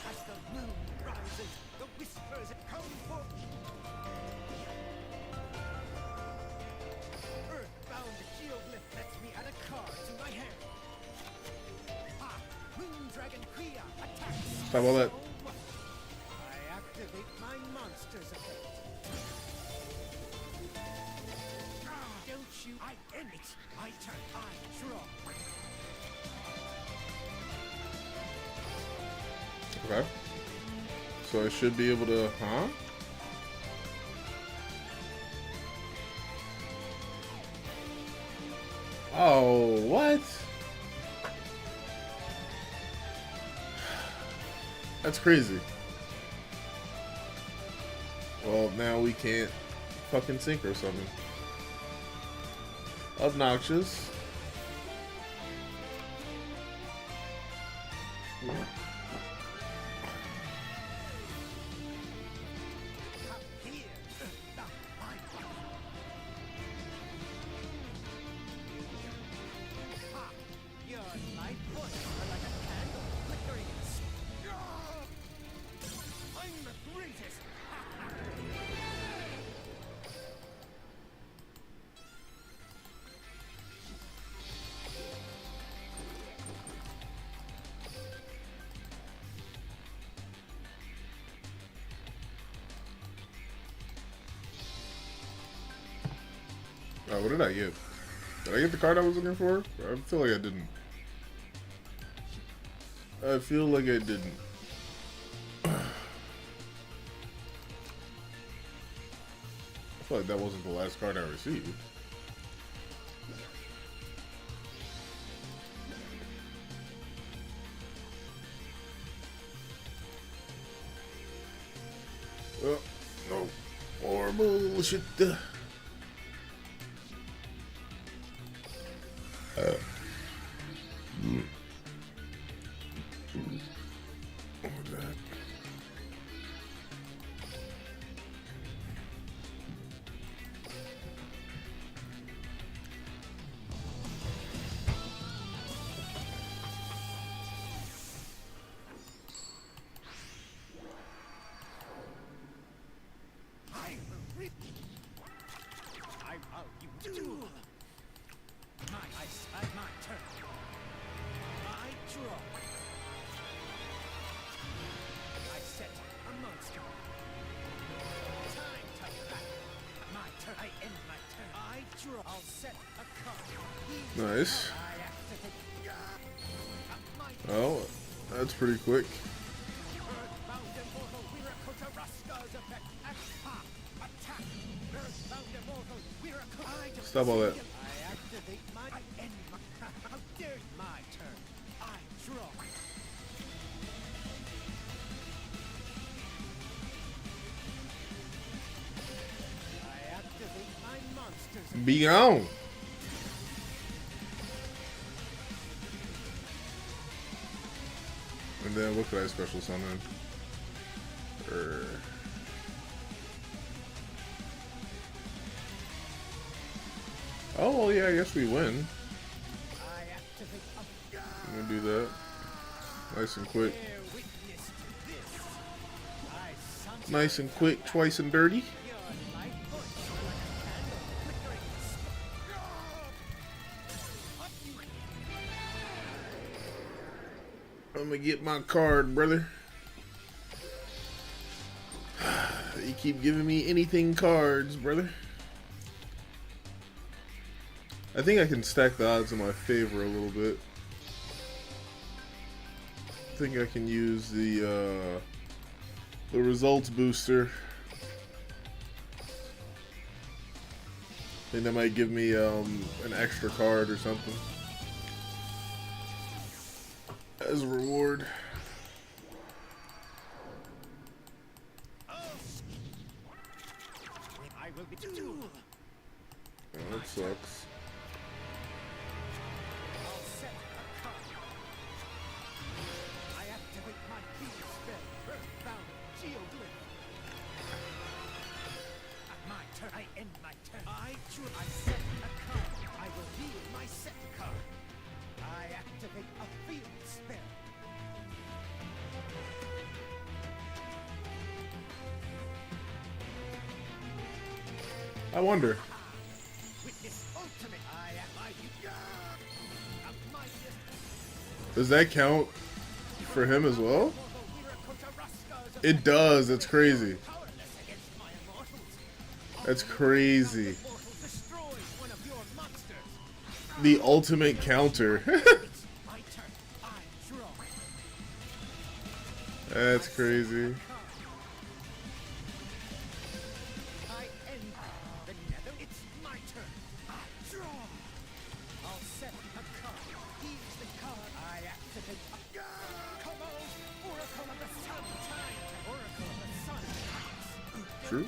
As the moon rises, the whispers come forth. Earthbound geoglyph lets me add a card to my hand. Ha! Moon Dragon Kriya attacks. Stop all that. I activate my monster's effect. Don't you? I end it. My turn. I draw. Okay. So I should be able to, huh? Oh, what? That's crazy. Well, now we can't fucking sync or something. Obnoxious. Your light points are like a candle flickering in the I'm the greatest. Oh, what did I get? Did I get the card I was looking for? I feel like I didn't. I feel like I didn't. I feel like that wasn't the last card I received. Oh, no. More bullshit. Nice. Oh, that's pretty quick. Stop all that. Be gone. And then what could I special summon? Oh, well, yeah, I guess we win. I'm gonna do that. Nice and quick. Nice and quick, twice and dirty. I'm gonna get my card, brother. You keep giving me anything cards, brother. I think I can stack the odds in my favor a little bit. I think I can use the results booster. I think that might give me an extra card or something as a reward. Oh, that sucks. I wonder. Does that count for him as well? It does. That's crazy. That's crazy. The ultimate counter. That's crazy. True.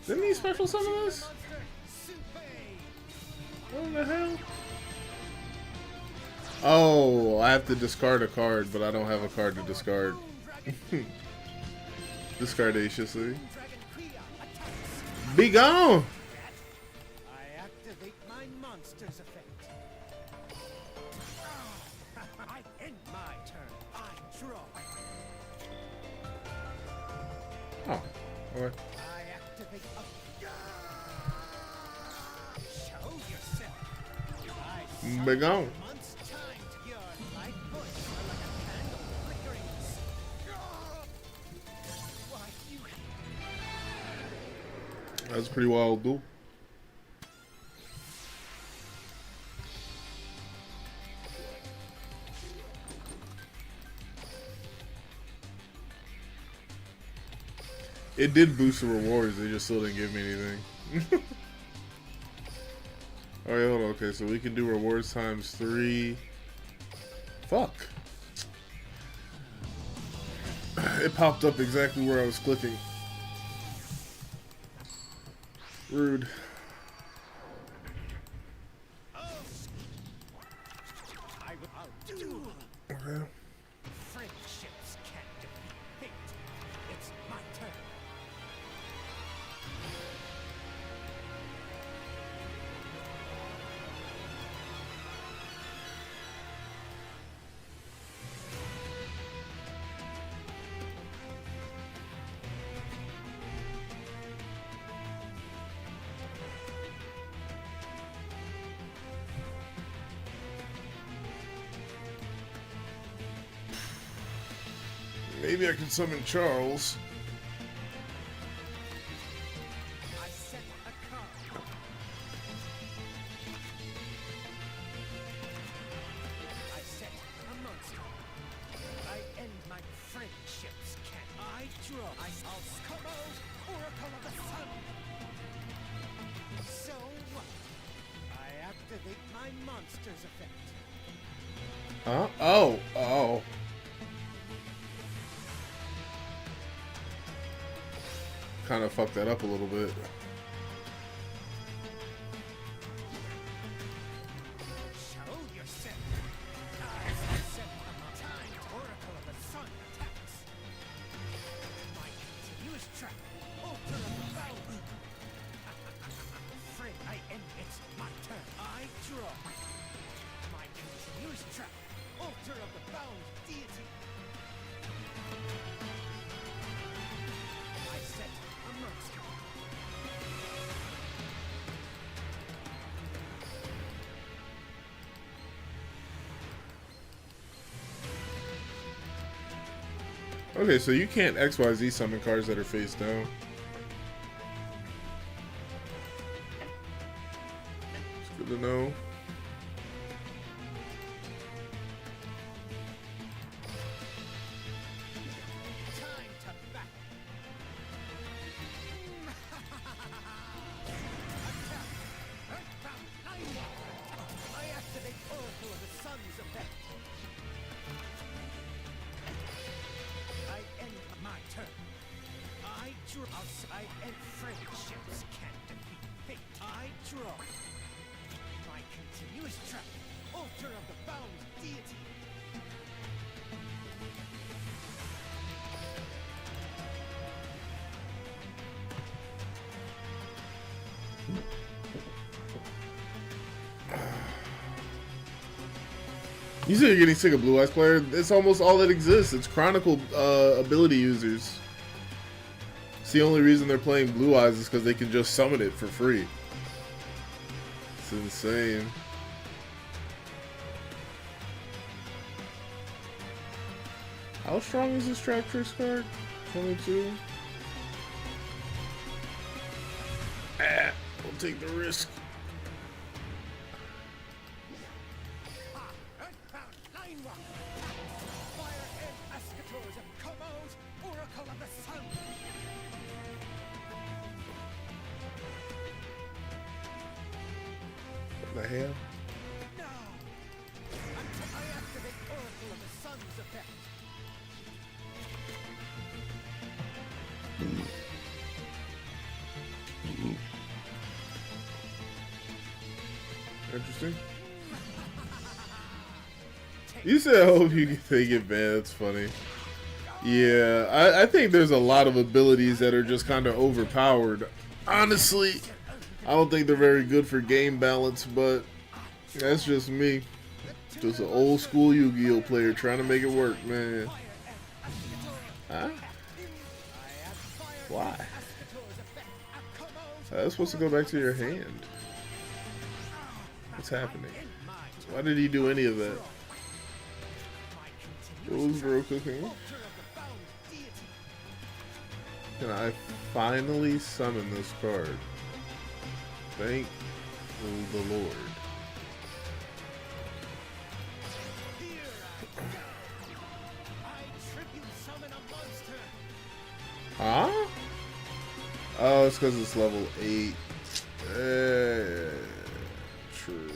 Didn't he special summon this? What the hell? Oh, I have to discard a card, but I don't have a card to discard. Discardaciously. Be gone! Oh, okay. Be gone. That's pretty wild, dude. It did boost the rewards, they just still didn't give me anything. Alright, hold on. Okay, so we can do rewards times 3. Fuck. It popped up exactly where I was clicking. Rude. Okay. Friendships can't defeat fate. It's my turn. Maybe I can summon Charles. I set a card. I set a monster. I end my friendships. Can I draw? I'll come out, Oracle of the Sun. So what? I activate my monster's effect. Huh? Oh, oh. Kind of fucked that up a little bit. Show yourself. I set a time. Oracle of the Sun attacks. My continuous trap. Altar of the Bound. Friend, I end. It's my turn. I draw. My continuous trap. Altar of the Bound deity. I set a monster. Okay, so you can't XYZ summon cards that are face down. It's good to know. Time to battle. Attack. Earthbound Ninewalker. I activate Oracle of the Sun's effect. I end my turn. I draw. I end friendships can't defeat fate. I draw. My continuous trap. Altar of the Bound deity. You said you're getting sick of Blue Eyes player. It's almost all that exists. It's Chronicle ability users. It's the only reason they're playing Blue Eyes is because they can just summon it for free. It's insane. How strong is this Trap Tricks card? 22? Ah, we'll take the risk. Earthbound Ninewalker. Fire and Escators have come out. Oracle of the Sun. What the hell? No. I activate Oracle of the Sun's effect. Interesting. You said, I hope they get banned. That's funny. Yeah, I think there's a lot of abilities that are just kind of overpowered. Honestly, I don't think they're very good for game balance, but that's just me. Just an old school Yu-Gi-Oh player trying to make it work, man. Huh? Why? That's supposed to go back to your hand. What's happening? Why did he do any of that? What was bro cooking? Can I finally summon this card? Thank the Lord. Huh? Oh, it's because it's level 8. True.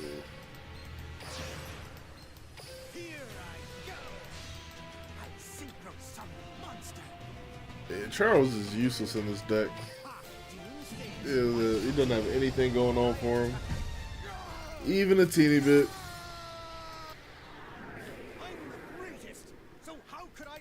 Yeah, Charles is useless in this deck. He doesn't have anything going on for him. Even a teeny bit. So how could I?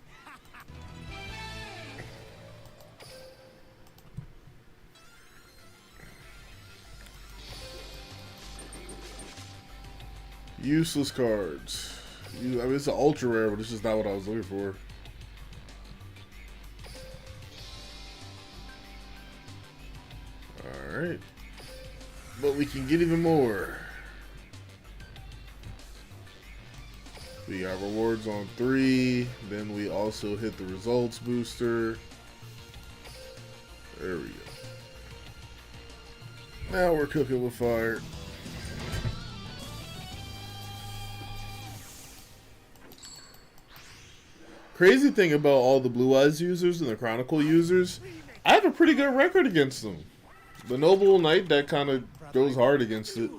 Useless cards. I mean, it's an ultra rare, but it's just not what I was looking for. Alright. But we can get even more. We got rewards on 3. Then we also hit the results booster. There we go. Now we're cooking with fire. Crazy thing about all the Blue Eyes users and the Chronicle users, I have a pretty good record against them. The Noble Knight, that kind of goes hard against it.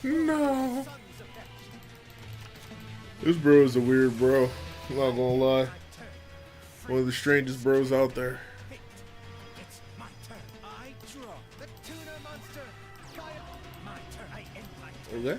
No. This bro is a weird bro. I'm not gonna lie. One of the strangest bros out there. Okay.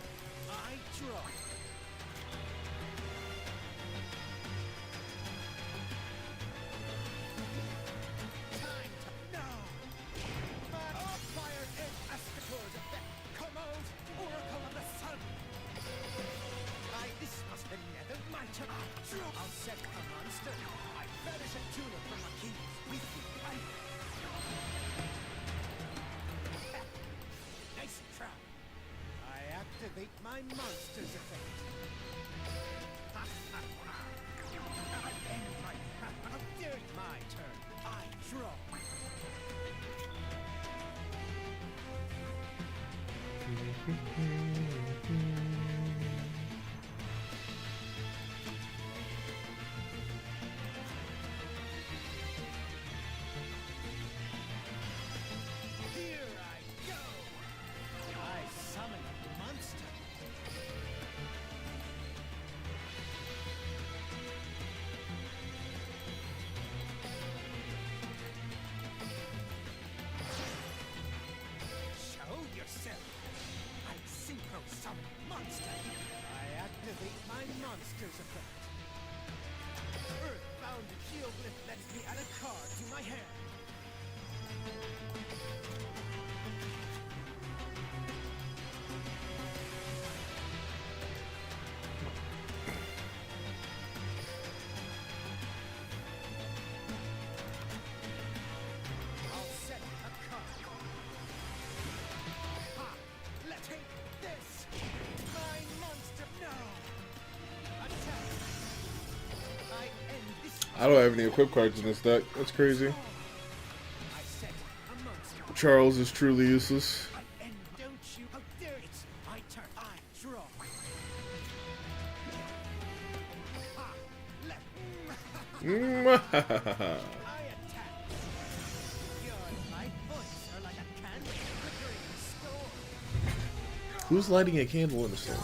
I don't have any equipped cards in this deck. That's crazy. Charles is truly useless. Who's lighting a candle in the storm?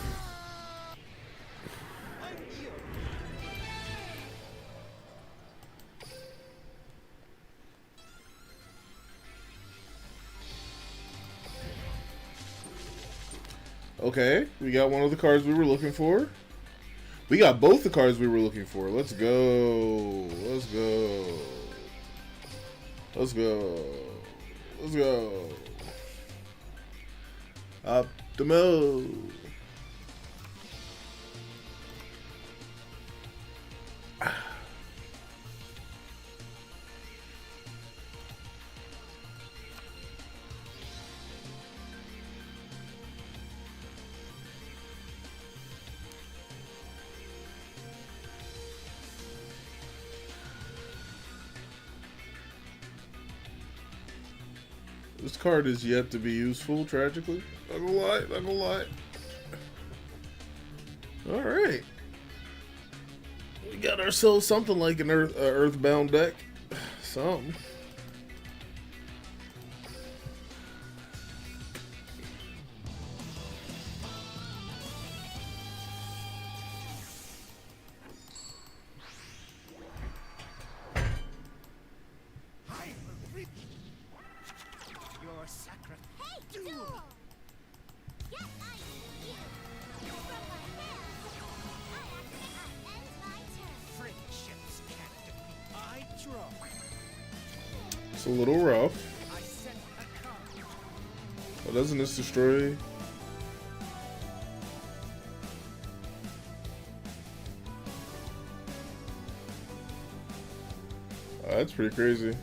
Okay, we got one of the cards we were looking for. We got both the cards we were looking for. Let's go. Let's go. Let's go. Let's go. Optimo. This card is yet to be useful, tragically. Not gonna lie, not gonna lie. Alright. We got ourselves something like an Earthbound deck. Something. It's a little rough. But doesn't this destroy? That's pretty crazy.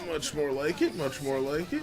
Much more like it, much more like it.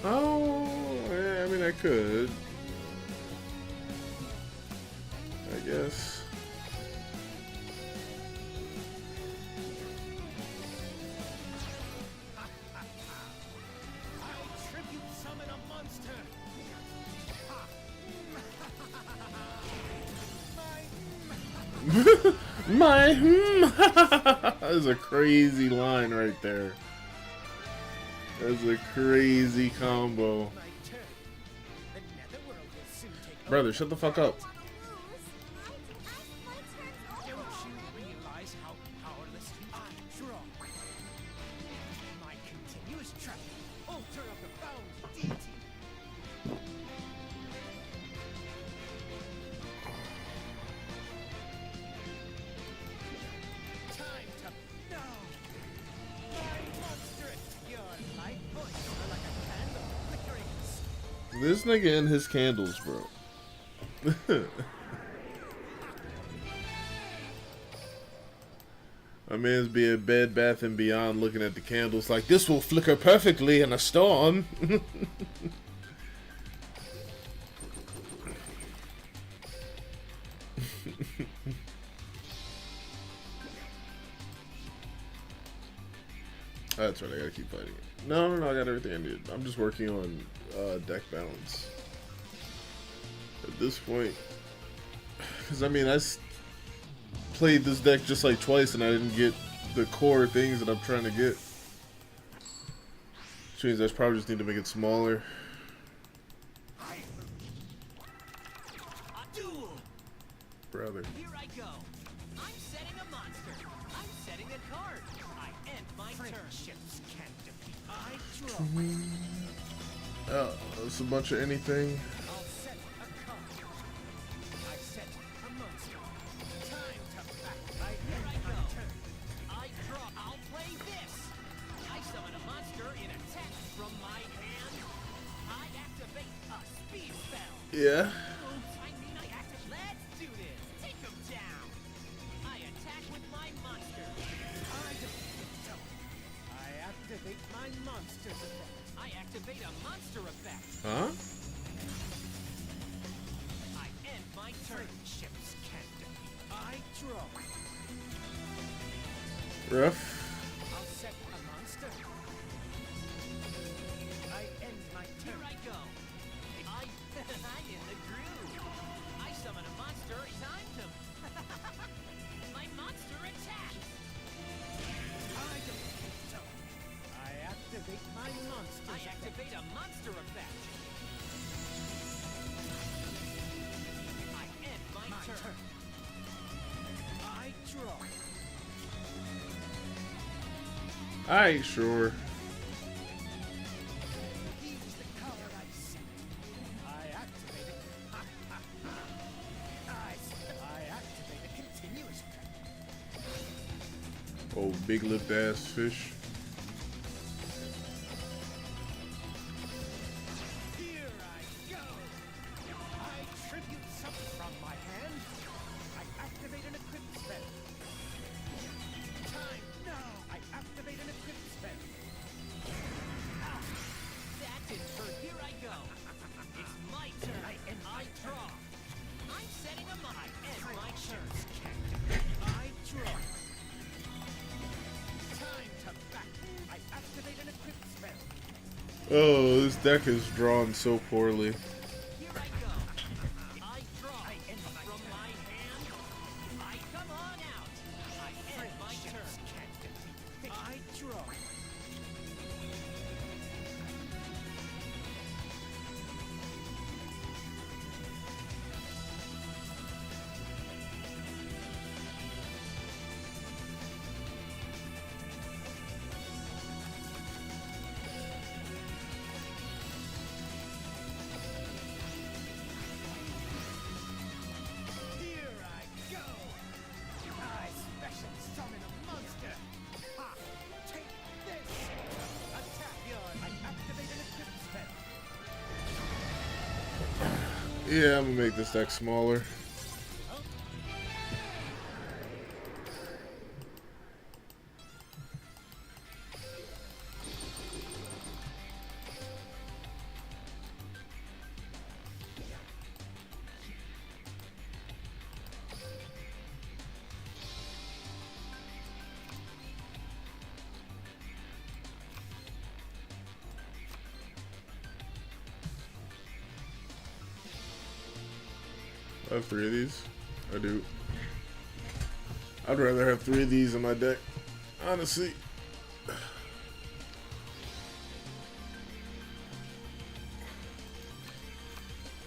Oh, yeah, I mean, I could. I guess. My That's a crazy line right there. That's a crazy combo. Brother, shut the fuck up. This nigga and his candles, bro. My man's being Bed Bath & Beyond looking at the candles like, this will flicker perfectly in a storm. That's right, I gotta keep fighting. No, I got everything I need. I'm just working on deck balance at this point, because I mean, I played this deck just like twice and I didn't get the core things that I'm trying to get, which means I probably just need to make it smaller. brother. Here I go. I'm setting a monster. I'm setting a card. I end my turn. Friendships can't defeat. I draw. Oh, it's a bunch of anything. I'll set a card. I set a monster. Time to back. Here I go. I draw. I'll play this. I summon a monster in attack from my hand. I activate a speed spell. Yeah. Oops, I mean I activate. Let's do this. Take him down. I attack with my monster. I activate my monster's effect. I activate a monster effect. Huh? I end my turn. Friendships can't defeat. I draw. Rough. I'll set a monster. I end my turn. Here I go. I'm in the groove. I summon a monster. Time to. My monster attacks. I activate my monster. I activate a monster effect. I end my turn. I draw. I ain't sure. He's the card I set. I activate it. I activate a continuous effect. Oh, big lipped ass fish. Here I go. I tribute something from my hand. I activate an equip spell. Time now. I activate an equip spell. That is for. Here I go. It's my turn. I draw. I'm setting a mon. I end my turn. I draw. Time to back. I activate an equip spell. Oh, this deck is drawn so poorly. Here I go. I draw. I end from my hand. I come on out. I end my turn. I draw. Here I go. I special summon a monster. Ha! Take this. Attack your. I activate an equip spell. Yeah, I'm gonna make this deck smaller. I have 3 of these. I do. I'd rather have 3 of these in my deck, honestly.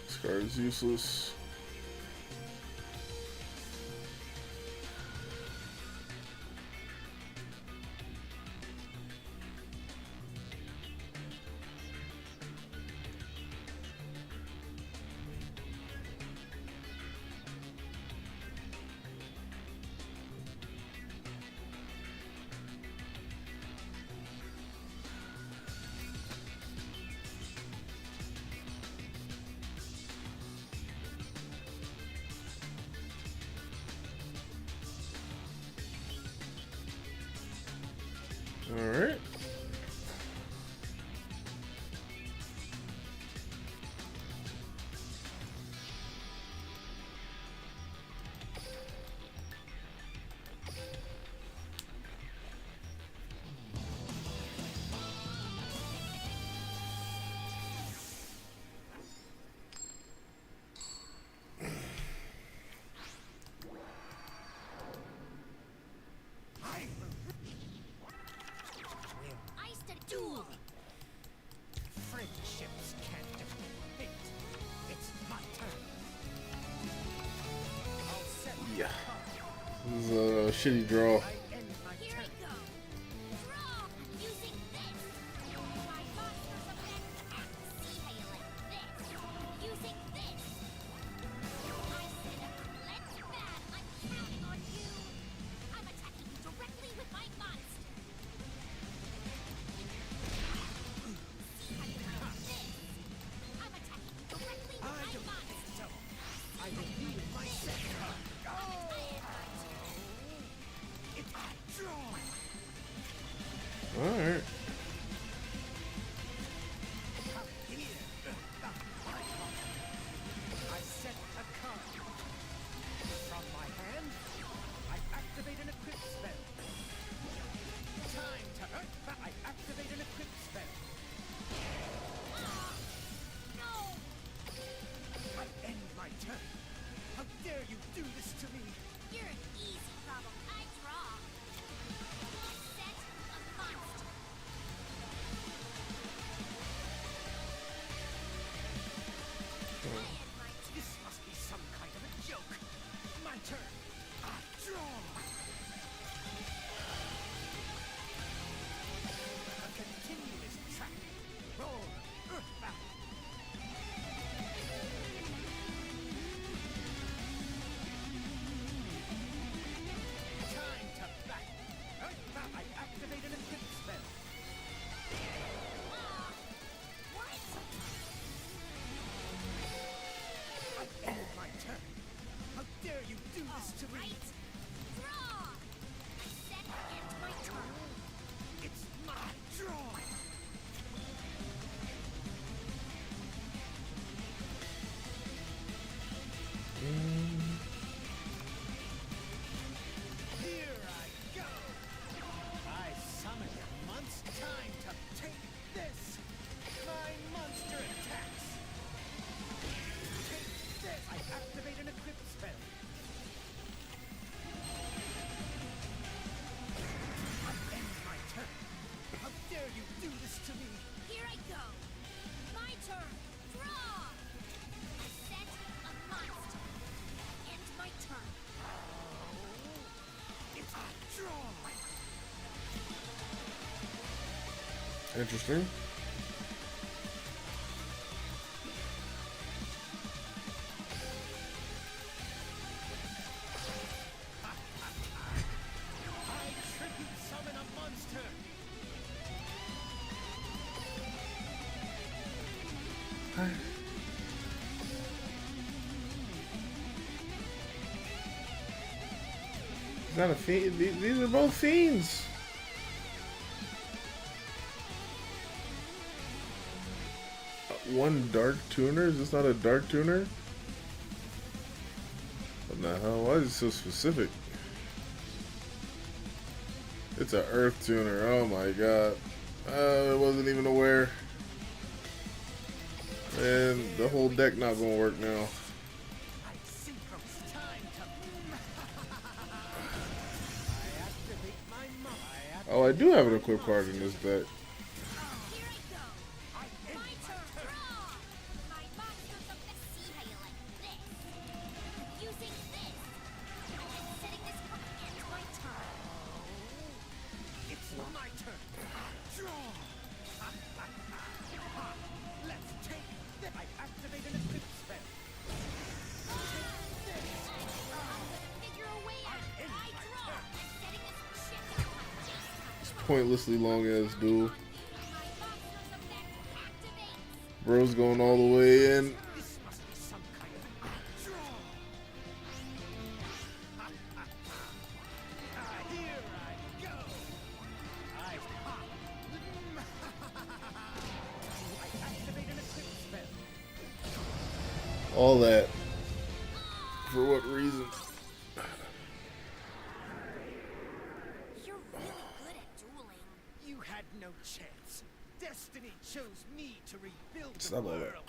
This card is useless. All right. This is a shitty draw. Alright. I set a card. From my hand, I activate an equip spell. Time to I activate an equip spell. No! I end my turn. How dare you do this to me? You're an easy problem. I draw. Set a monster. This must be some kind of a joke. My turn. I draw. A continuous track. Roll. Earthbound. Time to battle. Earthbound. I activate an equip spell. What? I end my turn. How dare you do this to me? Draw. I set and my turn. It's my draw. Here I go. I summon a monster. Time to take this. My monster attacks. Take this. I activate an equip spell. I end my turn. How dare you do this to me? Here I go. My turn. Draw. I set a monster. End my turn. It's a draw. Interesting. I tribute summon a monster. Is that a fiend? These are both fiends. One dark tuner? Is this not a dark tuner? What the hell? Why is it so specific? It's an earth tuner. Oh my god. I wasn't even aware. And the whole deck not gonna work now. Oh, I do have an equipped card in this deck. Pointlessly long ass duel. Bro's going all the way in. All that. For what reason? You're really good at dueling. You had no chance. Destiny chose me to rebuild the Stop all world. that.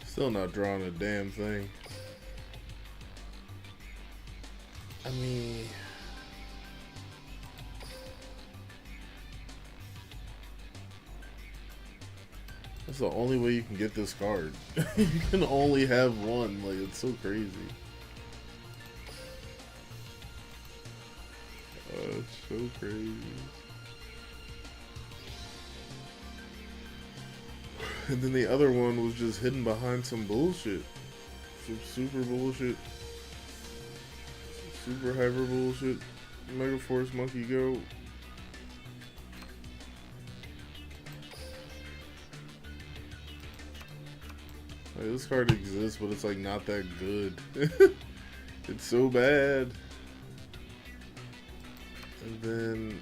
Still not drawing a damn thing. I mean, That's the only way you can get this card. You can only have one. Like, it's so crazy. It's so crazy. And then the other one was just hidden behind some bullshit. Some super bullshit. Some super hyper bullshit. Mega Force Monkey Go. Like, this card exists, but it's like not that good. It's so bad. And then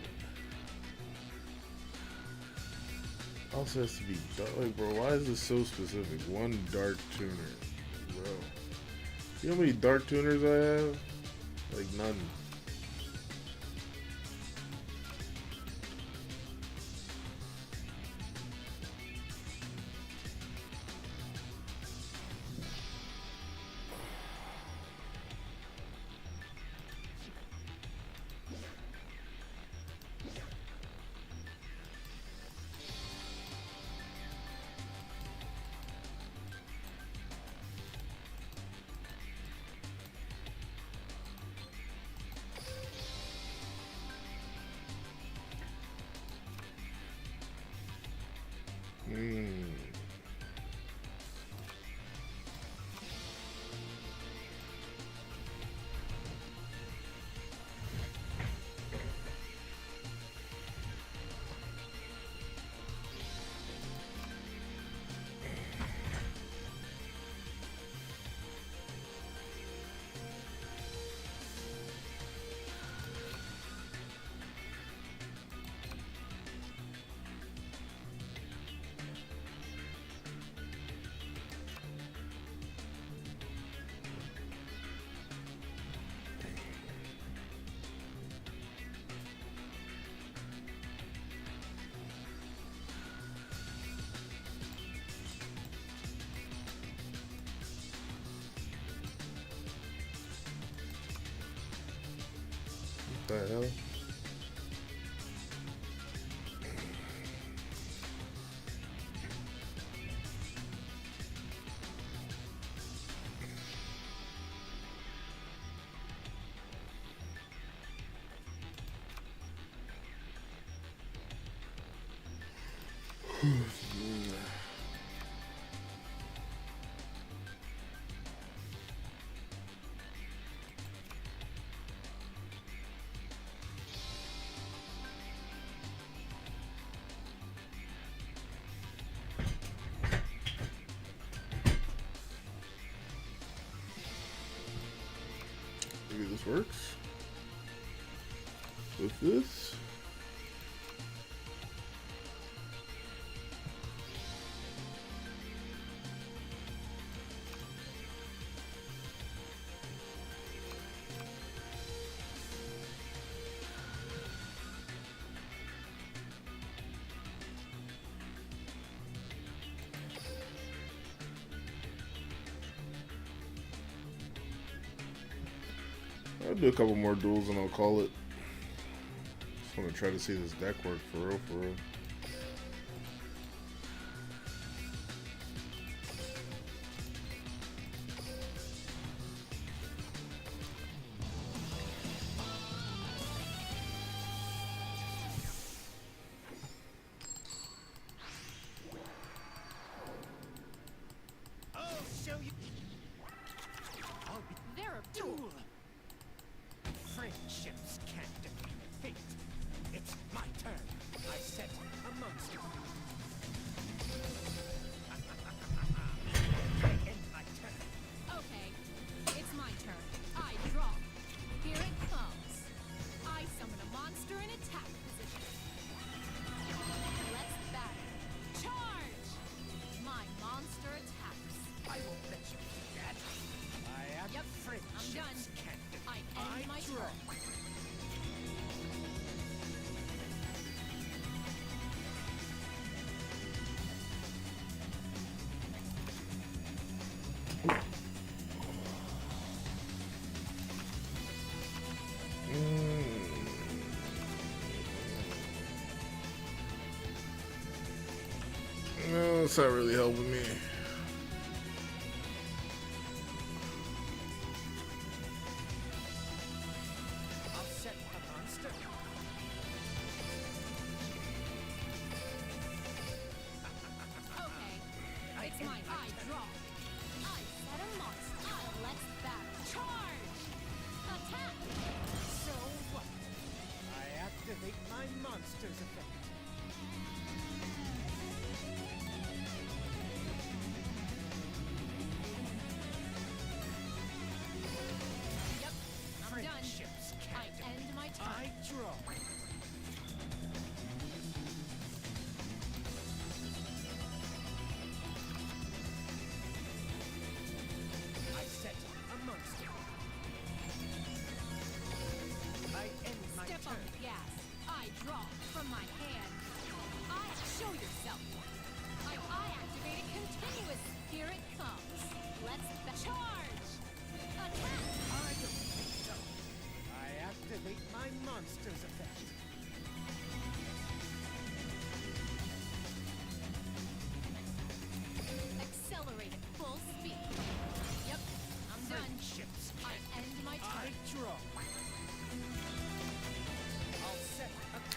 also has to be dark. Like, bro, why is this so specific? One dark tuner, bro. You know how many dark tuners I have? Like, none. What the hell? Maybe this works with this. I'll do a couple more duels and I'll call it. Just want to try to see this deck work for real, for real. I'll show you. I'll be there a duel. Friendships can't defeat fate. It's my turn. I set a monster. I end my turn. Okay, it's my turn. I draw. Here it comes. I summon a monster in attack position. Let's battle. Charge! My monster attacks. I won't let you do that. I am friendships I'm done. can't defeat. I end my draw. turn. That's not really helping me. I'll set a monster. Okay, it's my I draw. I set a monster. Let's battle. Charge! Attack! So what? I activate my monster's effect. Yep, I'm done. I end my turn. I draw. I set a monster. I end my Step turn. on the gas. I draw from my hand. I show yourself. I activate it continuous. Here it comes. Let's charge. Attack. I don't think so. I activate my monster's effect. Accelerate at full speed. Yep, I'm done. Friendships I end my I turn. draw. I'll set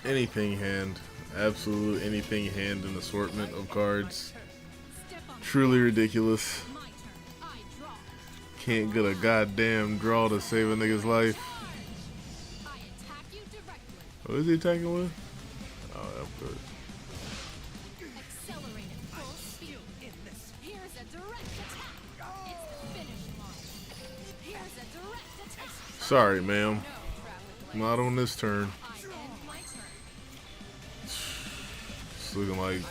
a Anything hand. Absolute anything hand in assortment of cards. Truly ridiculous. My turn. I draw. Can't get a goddamn draw to save a nigga's life. I attack you directly. What is he attacking with? Oh, that's good. Accelerate at full speed. Here's a direct attack. It's the finish line. Here's a direct attack. Sorry, ma'am. Not on this turn. I end my turn. It's looking like...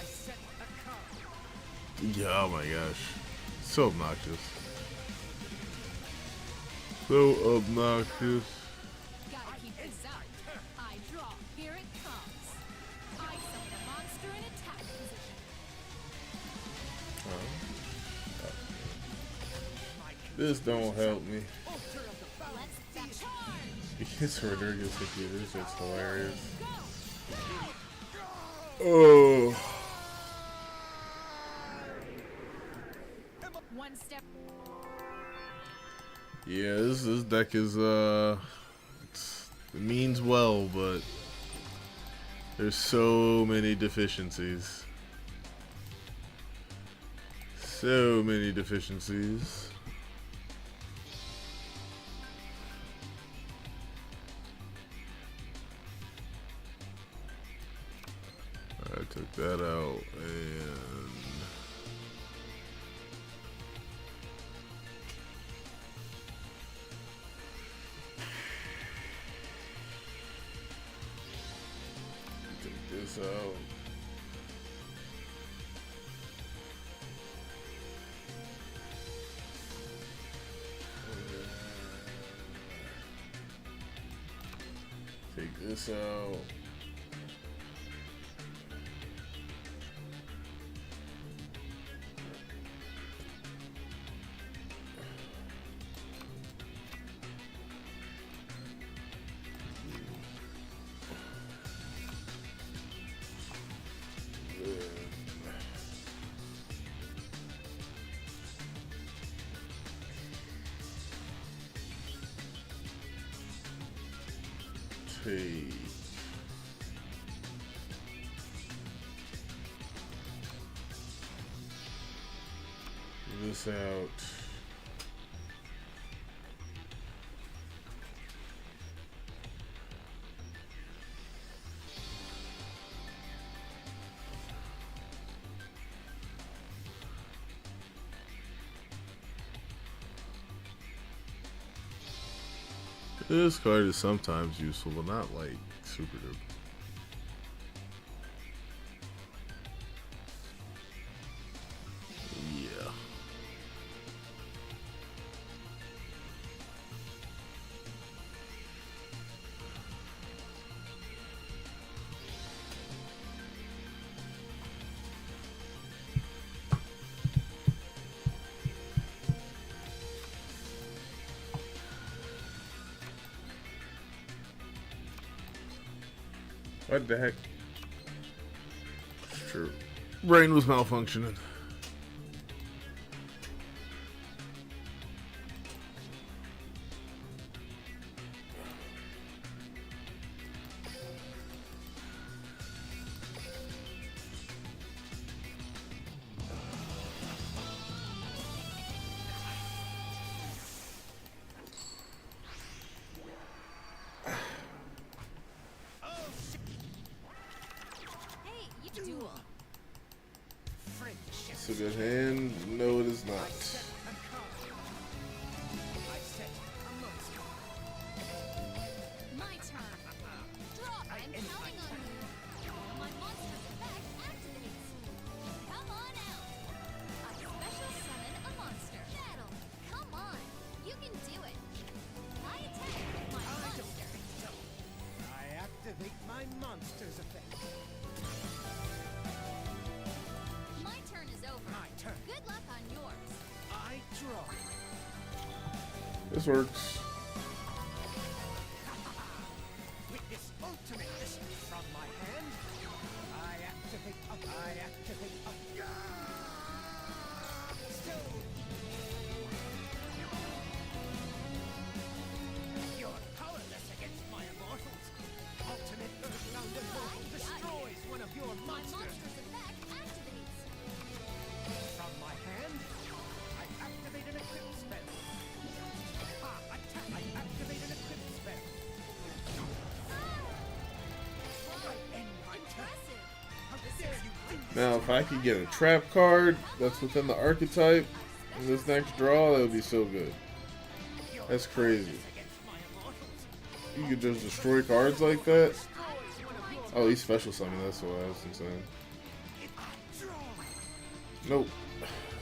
Yeah, oh my gosh. So obnoxious. So obnoxious. Gotta keep this up. I draw. Here it comes. I summon a monster in attack position. This don't help me. Let's charge. It's ridiculous computers. It's hilarious. Oh. One step. Yeah, this deck is it means well, but there's so many deficiencies. So many deficiencies. I took that out and take this out. Take this out. Take this out. This card is sometimes useful, but not like super duper. Yeah. What the heck? It's true. Brain was malfunctioning. good hand. No, it is not. My turn. Draw. I'm counting on you. My monster's effect activates. Come on out. I special summon a monster. Battle. Come on. You can do it. I attack with my monster. I activate my monster's effect. My turn is over. My turn. Good luck on yours. I draw. This works. With this ultimate mission from my hand, I activate a stone. You're powerless against my immortals. Ultimate Earthbound Immortal destroys one of your My monsters. monster's effect activates. From my hand, I activate an equip spell. Attack! I activate an equip spell. I end my turn. How dare you bring Now, if I could get a trap card that's within the archetype in this next draw, that would be so good. That's crazy. You could just destroy cards like that? Oh, he's special summoning, that's what I was saying. Nope.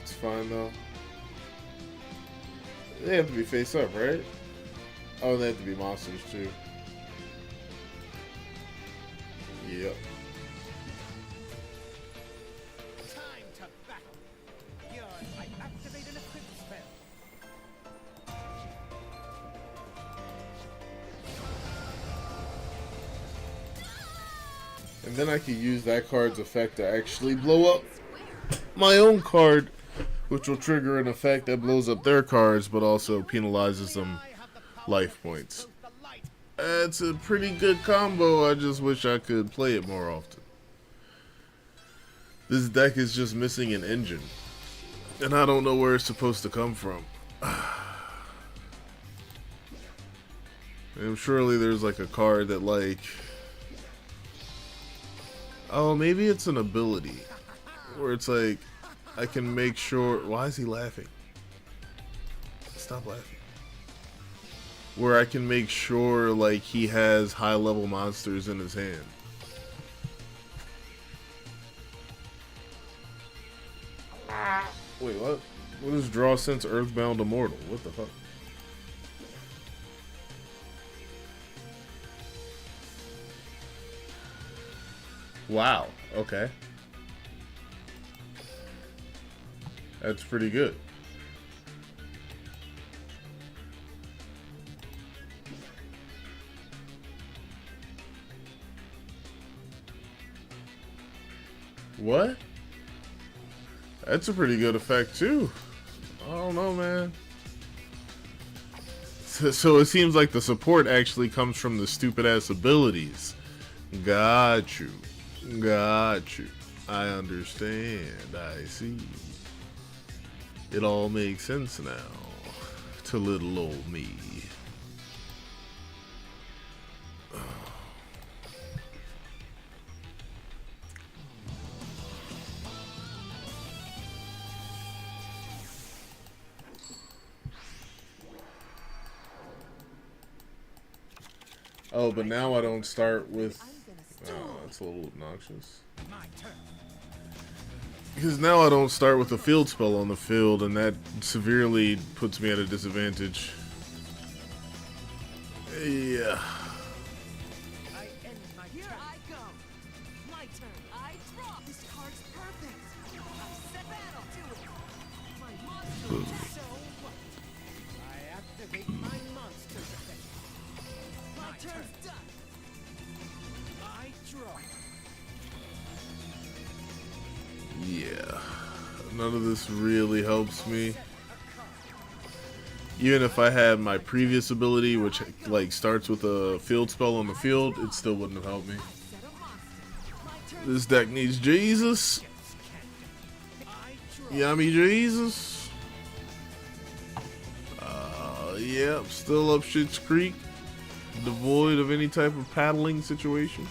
It's fine though. They have to be face up, right? Oh, they have to be monsters too. Yep. time to battle? Here, I activate an equip spell. And then I could use that card's effect to actually blow up my own card, which will trigger an effect that blows up their cards, but also penalizes them life points. It's a pretty good combo. I just wish I could play it more often. This deck is just missing an engine, and I don't know where it's supposed to come from. And surely there's like a card that like... Oh, maybe it's an ability where it's like I can make sure. Why is he laughing? Stop laughing. Where I can make sure like he has high level monsters in his hand. Wait, what? What is draw since Earthbound Immortal? What the fuck? Wow, okay. That's pretty good. What? That's a pretty good effect too. I don't know, man. So it seems like the support actually comes from the stupid ass abilities. Got you. Got you. I understand. I see. It all makes sense now to little old me. Oh, but now I don't start with... Oh, that's a little obnoxious. Because now I don't start with a field spell on the field, and that severely puts me at a disadvantage. Yeah. Here I go. My turn. I draw. This card's perfect. I set battle to it. My monster is so what? I activate my monster's effect. My turn's done. I draw. Yeah. None of this really helps me. Even if I had my previous ability, which like starts with a field spell on the field, it still wouldn't have helped me. This deck needs Jesus. Yummy Jesus. Yep, still up Shit's Creek. Devoid of any type of paddling situation.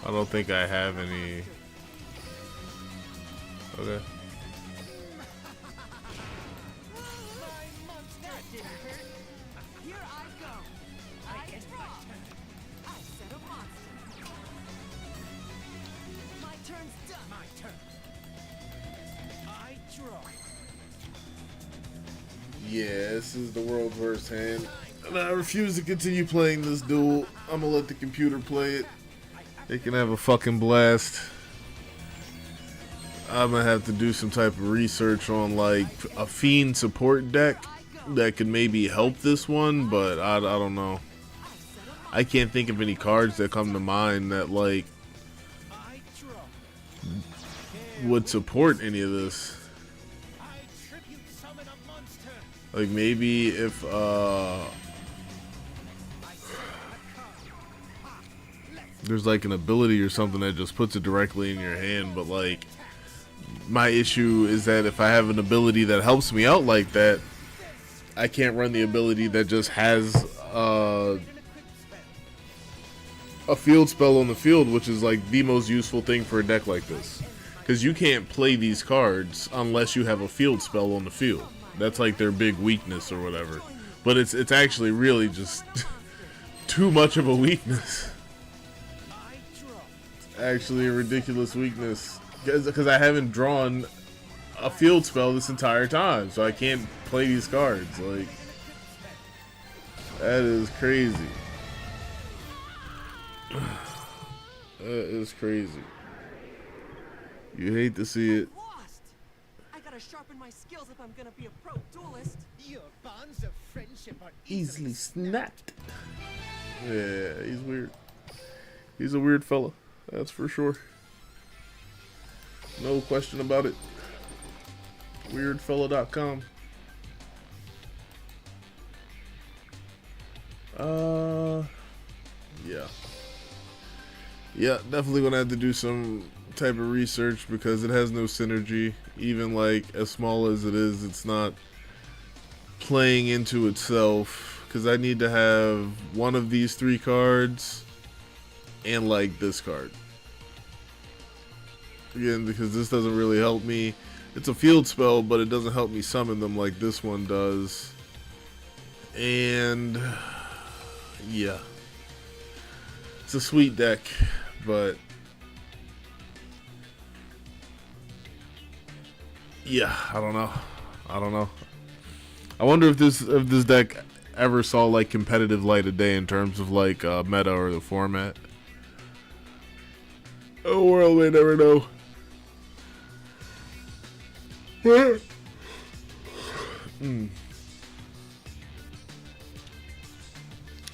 I don't think I have any. Okay. Yeah, this is the world's worst hand. And I refuse to continue playing this duel. I'm gonna let the computer play it. They can have a fucking blast. I'm gonna have to do some type of research on like a Fiend support deck that could maybe help this one, but I don't know. I can't think of any cards that come to mind that like would support any of this. Like maybe if there's like an ability or something that just puts it directly in your hand, but like my issue is that if I have an ability that helps me out like that, I can't run the ability that just has a field spell on the field, which is like the most useful thing for a deck like this, because you can't play these cards unless you have a field spell on the field. That's like their big weakness or whatever. But it's actually really just too much of a weakness. Actually a ridiculous weakness. Because I haven't drawn a field spell this entire time. So I can't play these cards. Like, that is crazy. That is crazy. You hate to see it. I gotta sharpen my skills if I'm gonna be a pro duelist. Your bonds of friendship are Easily snapped. Yeah, he's weird. He's a weird fella. That's for sure. No question about it. Weirdfella.com. Yeah. Yeah, definitely gonna have to do some type of research because it has no synergy. Even like as small as it is, it's not playing into itself, because I need to have one of these 3 cards and like this card. Again, because this doesn't really help me. It's a field spell, but it doesn't help me summon them like this one does. And yeah, it's a sweet deck, but yeah, I don't know. I wonder if this deck ever saw like competitive light of day in terms of like meta or the format. Oh, world may never know.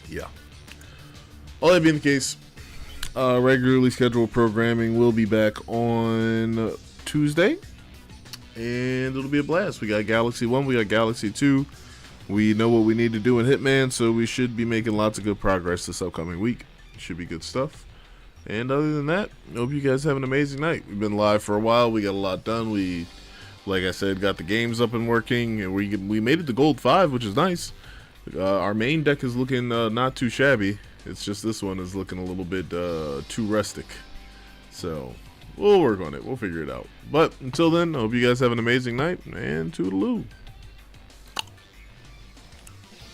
Yeah. All that being the case, regularly scheduled programming will be back on Tuesday, and it'll be a blast. We got Galaxy 1, we got Galaxy 2. We know what we need to do in Hitman, so we should be making lots of good progress this upcoming week. Should be good stuff. And other than that, I hope you guys have an amazing night. We've been live for a while. We got a lot done. We, like I said, got the games up and working. And we made it to Gold 5, which is nice. Our main deck is looking not too shabby. It's just this one is looking a little bit too rustic. So we'll work on it. We'll figure it out. But until then, I hope you guys have an amazing night, and toodaloo.